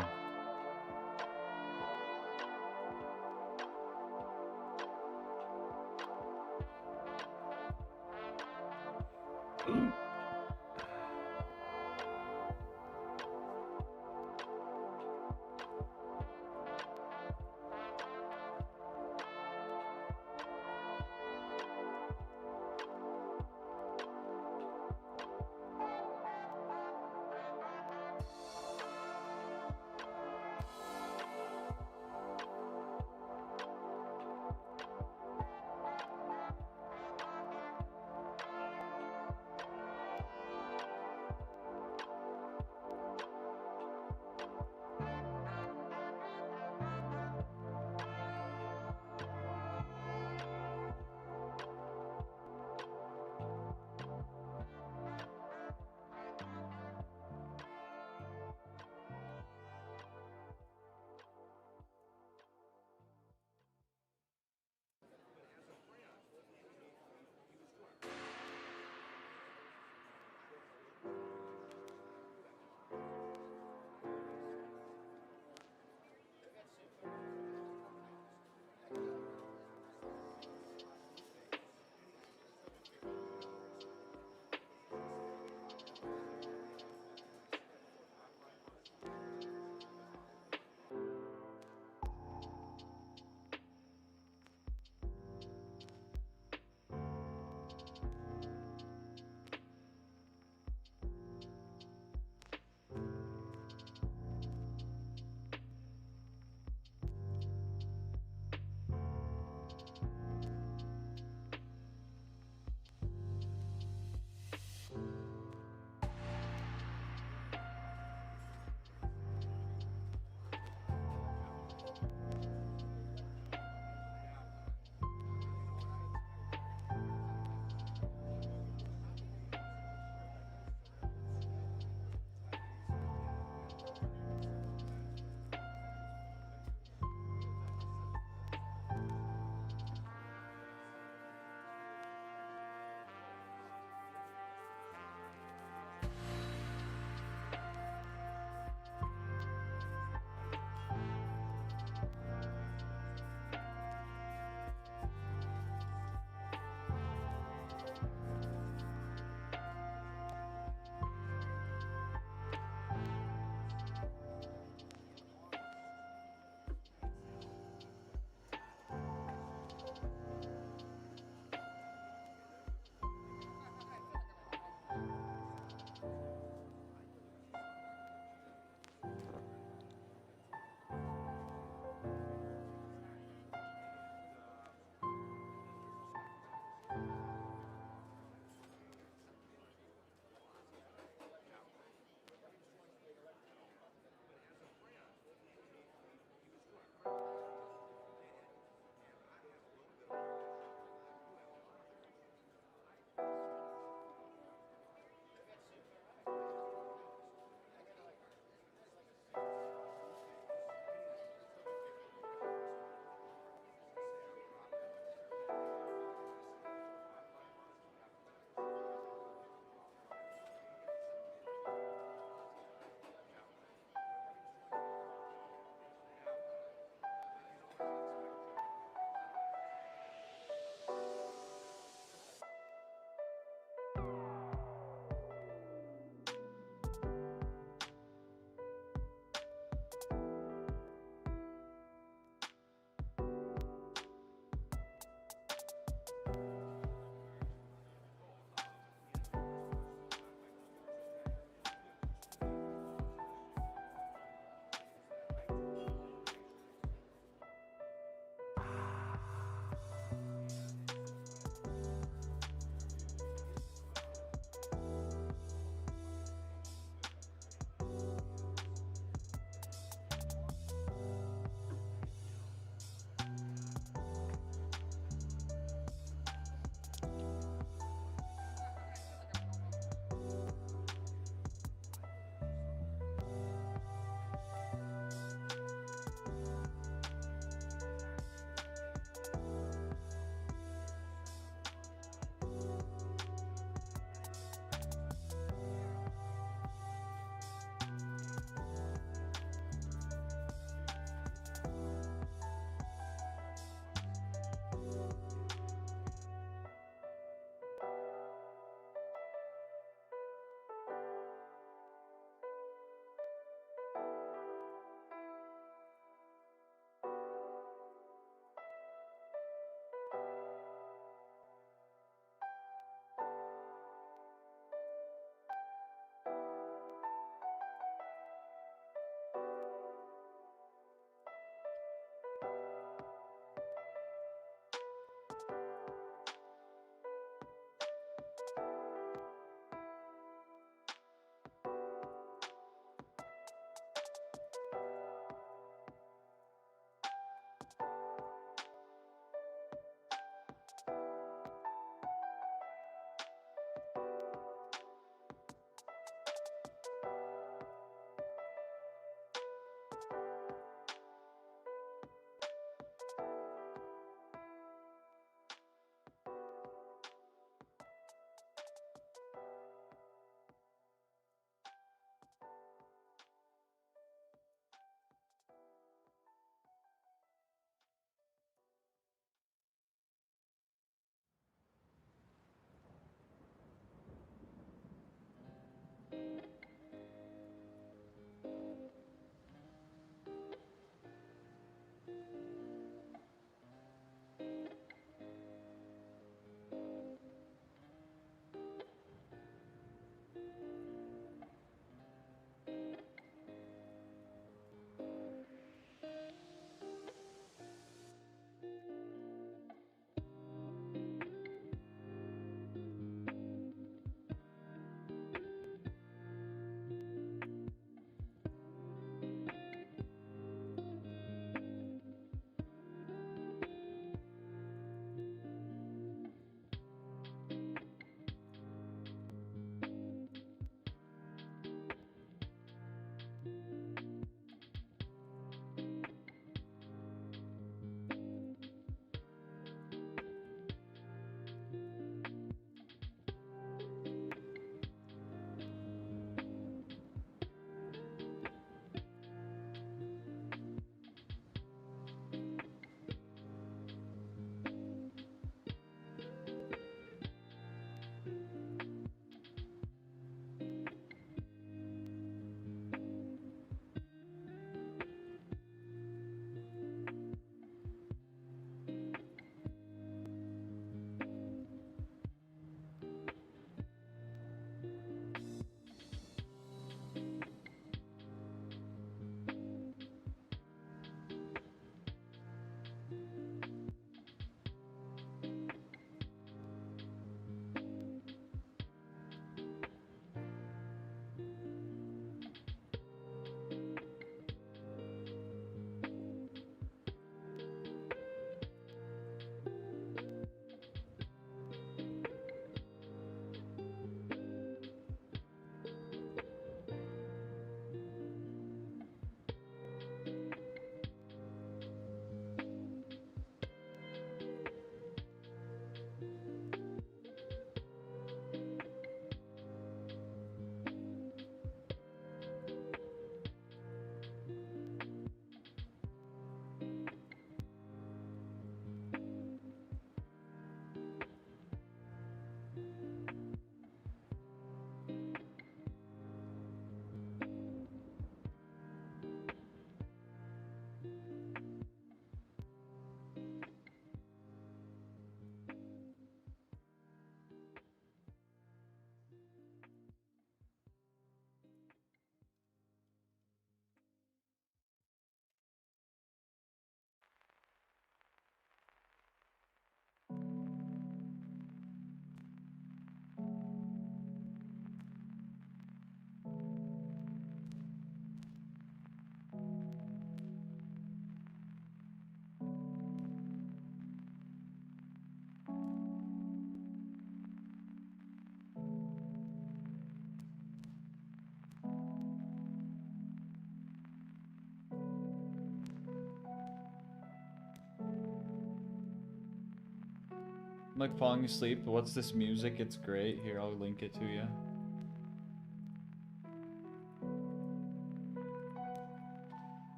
like falling asleep. What's this music? It's great. Here, I'll link it to you.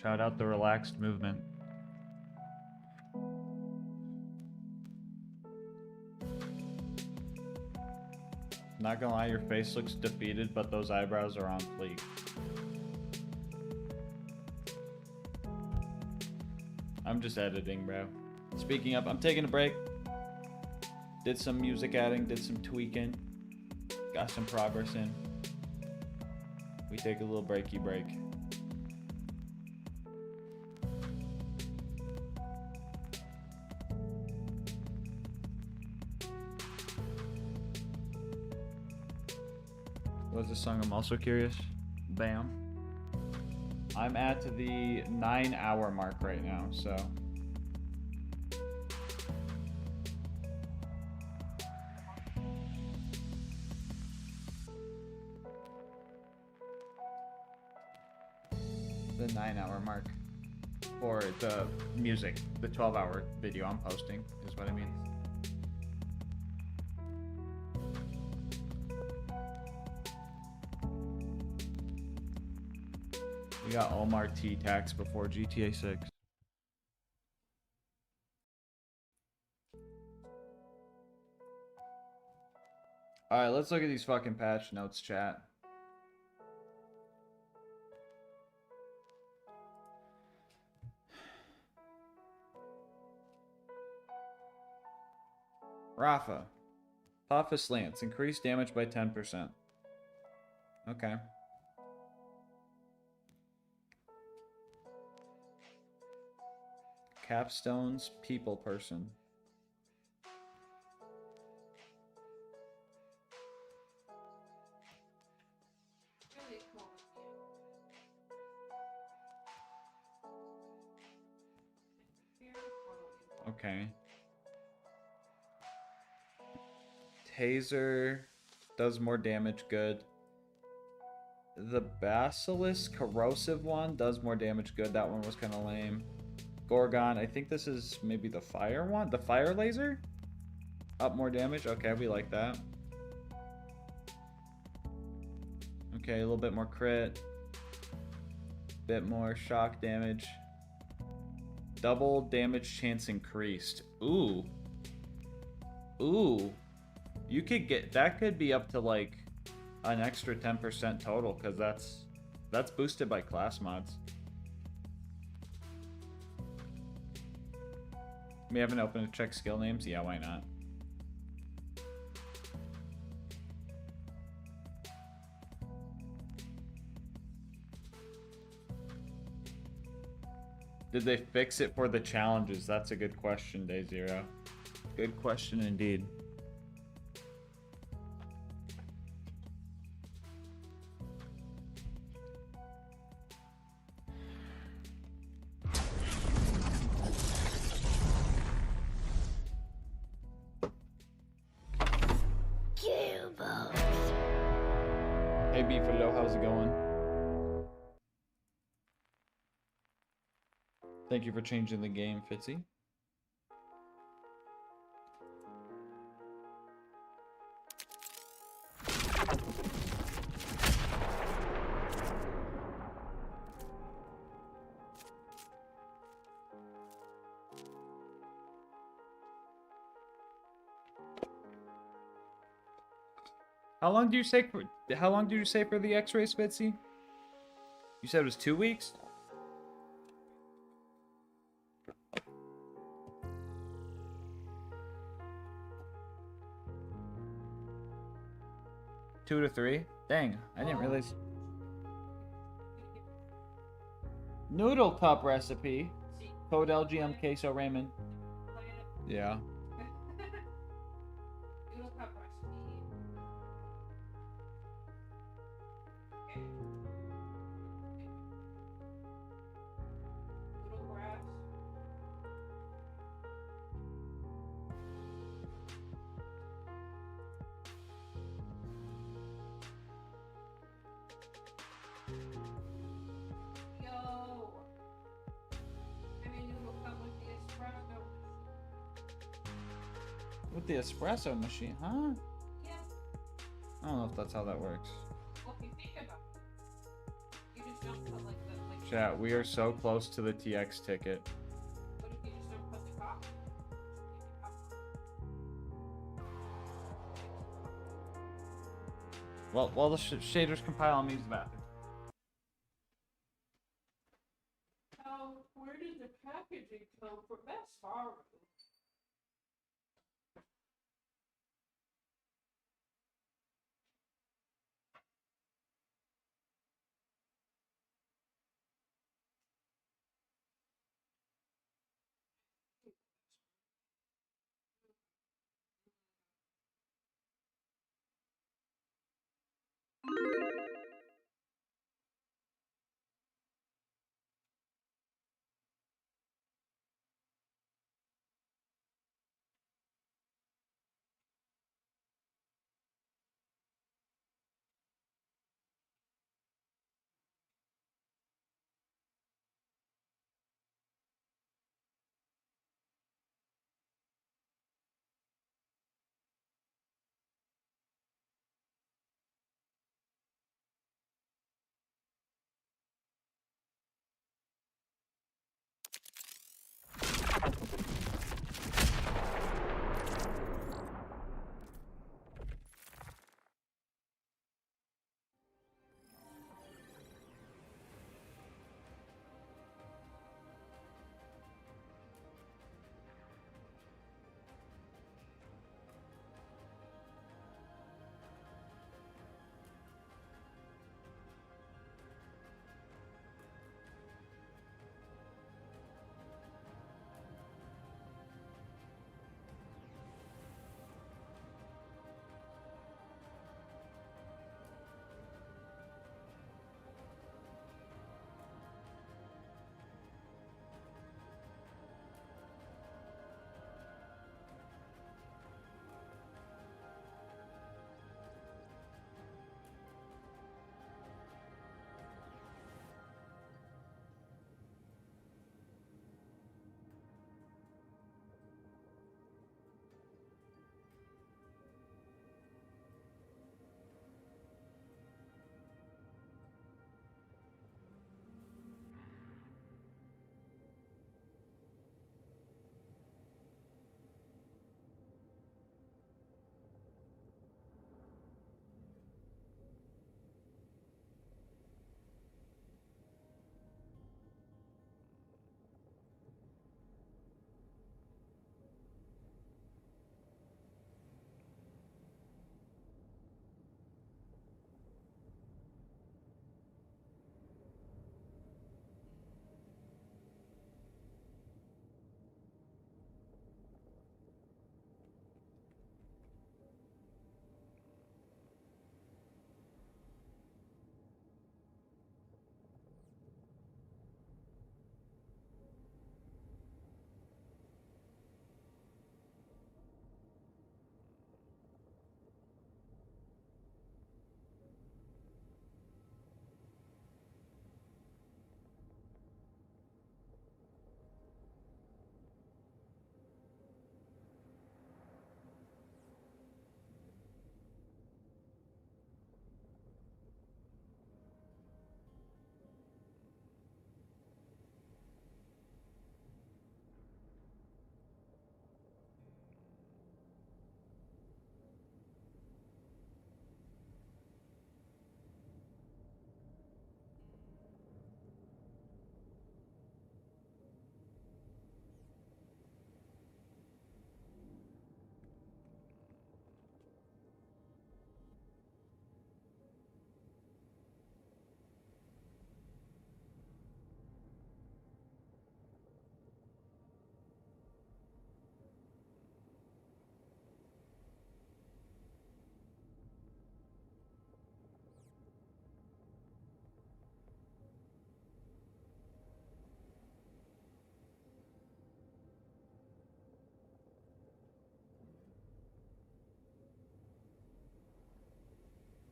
Shout out the relaxed movement. Not gonna lie, your face looks defeated, but those eyebrows are on fleek. I'm just editing, bro. Speaking of, I'm taking a break. Did some music adding, did some tweaking. Got some progress in. We take a little breaky break. What's the song? I'm also curious. Bam. I'm at the 9-hour mark right now, so. The 9-hour mark for the music, the 12-hour video I'm posting is what I mean. We got Omar T tax before GTA 6. Alright, let's look at these fucking patch notes, chat. Rafa. Papa slants. Increased damage by 10%. Okay. Capstones, people person. Okay. Taser does more damage, good. The Basilisk corrosive one does more damage, good. That one was kind of lame. Gorgon, I think this is maybe the fire one? The fire laser? Up more damage? Okay, we like that. Okay, a little bit more crit. Bit more shock damage. Double damage chance increased. Ooh. Ooh. You could get, that could be up to like an extra 10% total, because that's boosted by class mods. We haven't opened to check skill names? Yeah, why not? Did they fix it for the challenges? That's a good question, Day Zero. Good question indeed. Hey Beefalo, how's it going? Thank you for changing the game, Fitzy. How long do you say for the X-rays, Fitzy? You said it was 2 weeks? Two to 3? Dang, I didn't realize. Noodle cup recipe. Code LGM queso ramen. Yeah. Noodle cup recipe. Okay. Noodle grass. Yo. I mean, noodle cup with the espresso. With the espresso machine, huh? Yeah. I don't know if that's how that works. Well, if you think about it, you just don't put like the Chat, we are so close to the TX ticket. What if you just don't put the coffee? Well, while the shaders compile, I'm use the bathroom. Where did the packaging come from? That's horrible.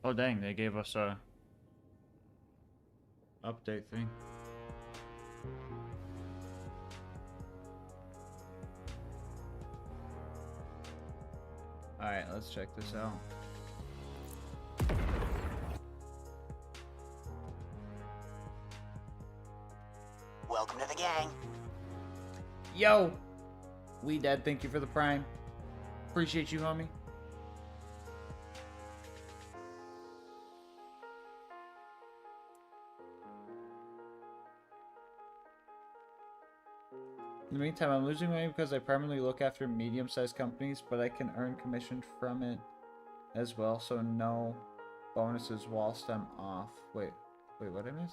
Oh dang, they gave us a update thing. Alright, let's check this out. Welcome to the gang. Yo! We Dad, thank you for the prime. Appreciate you, homie. In the meantime, I'm losing money because I primarily look after medium-sized companies, but I can earn commission from it as well, so no bonuses whilst I'm off. Wait, what did I miss?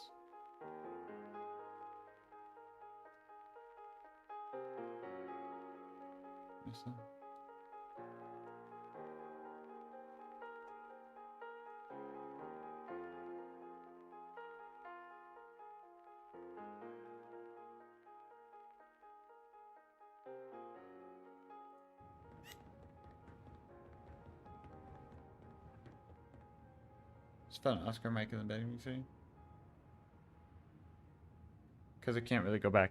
Miss that? Just found Oscar Mike in the betting machine. Because I can't really go back.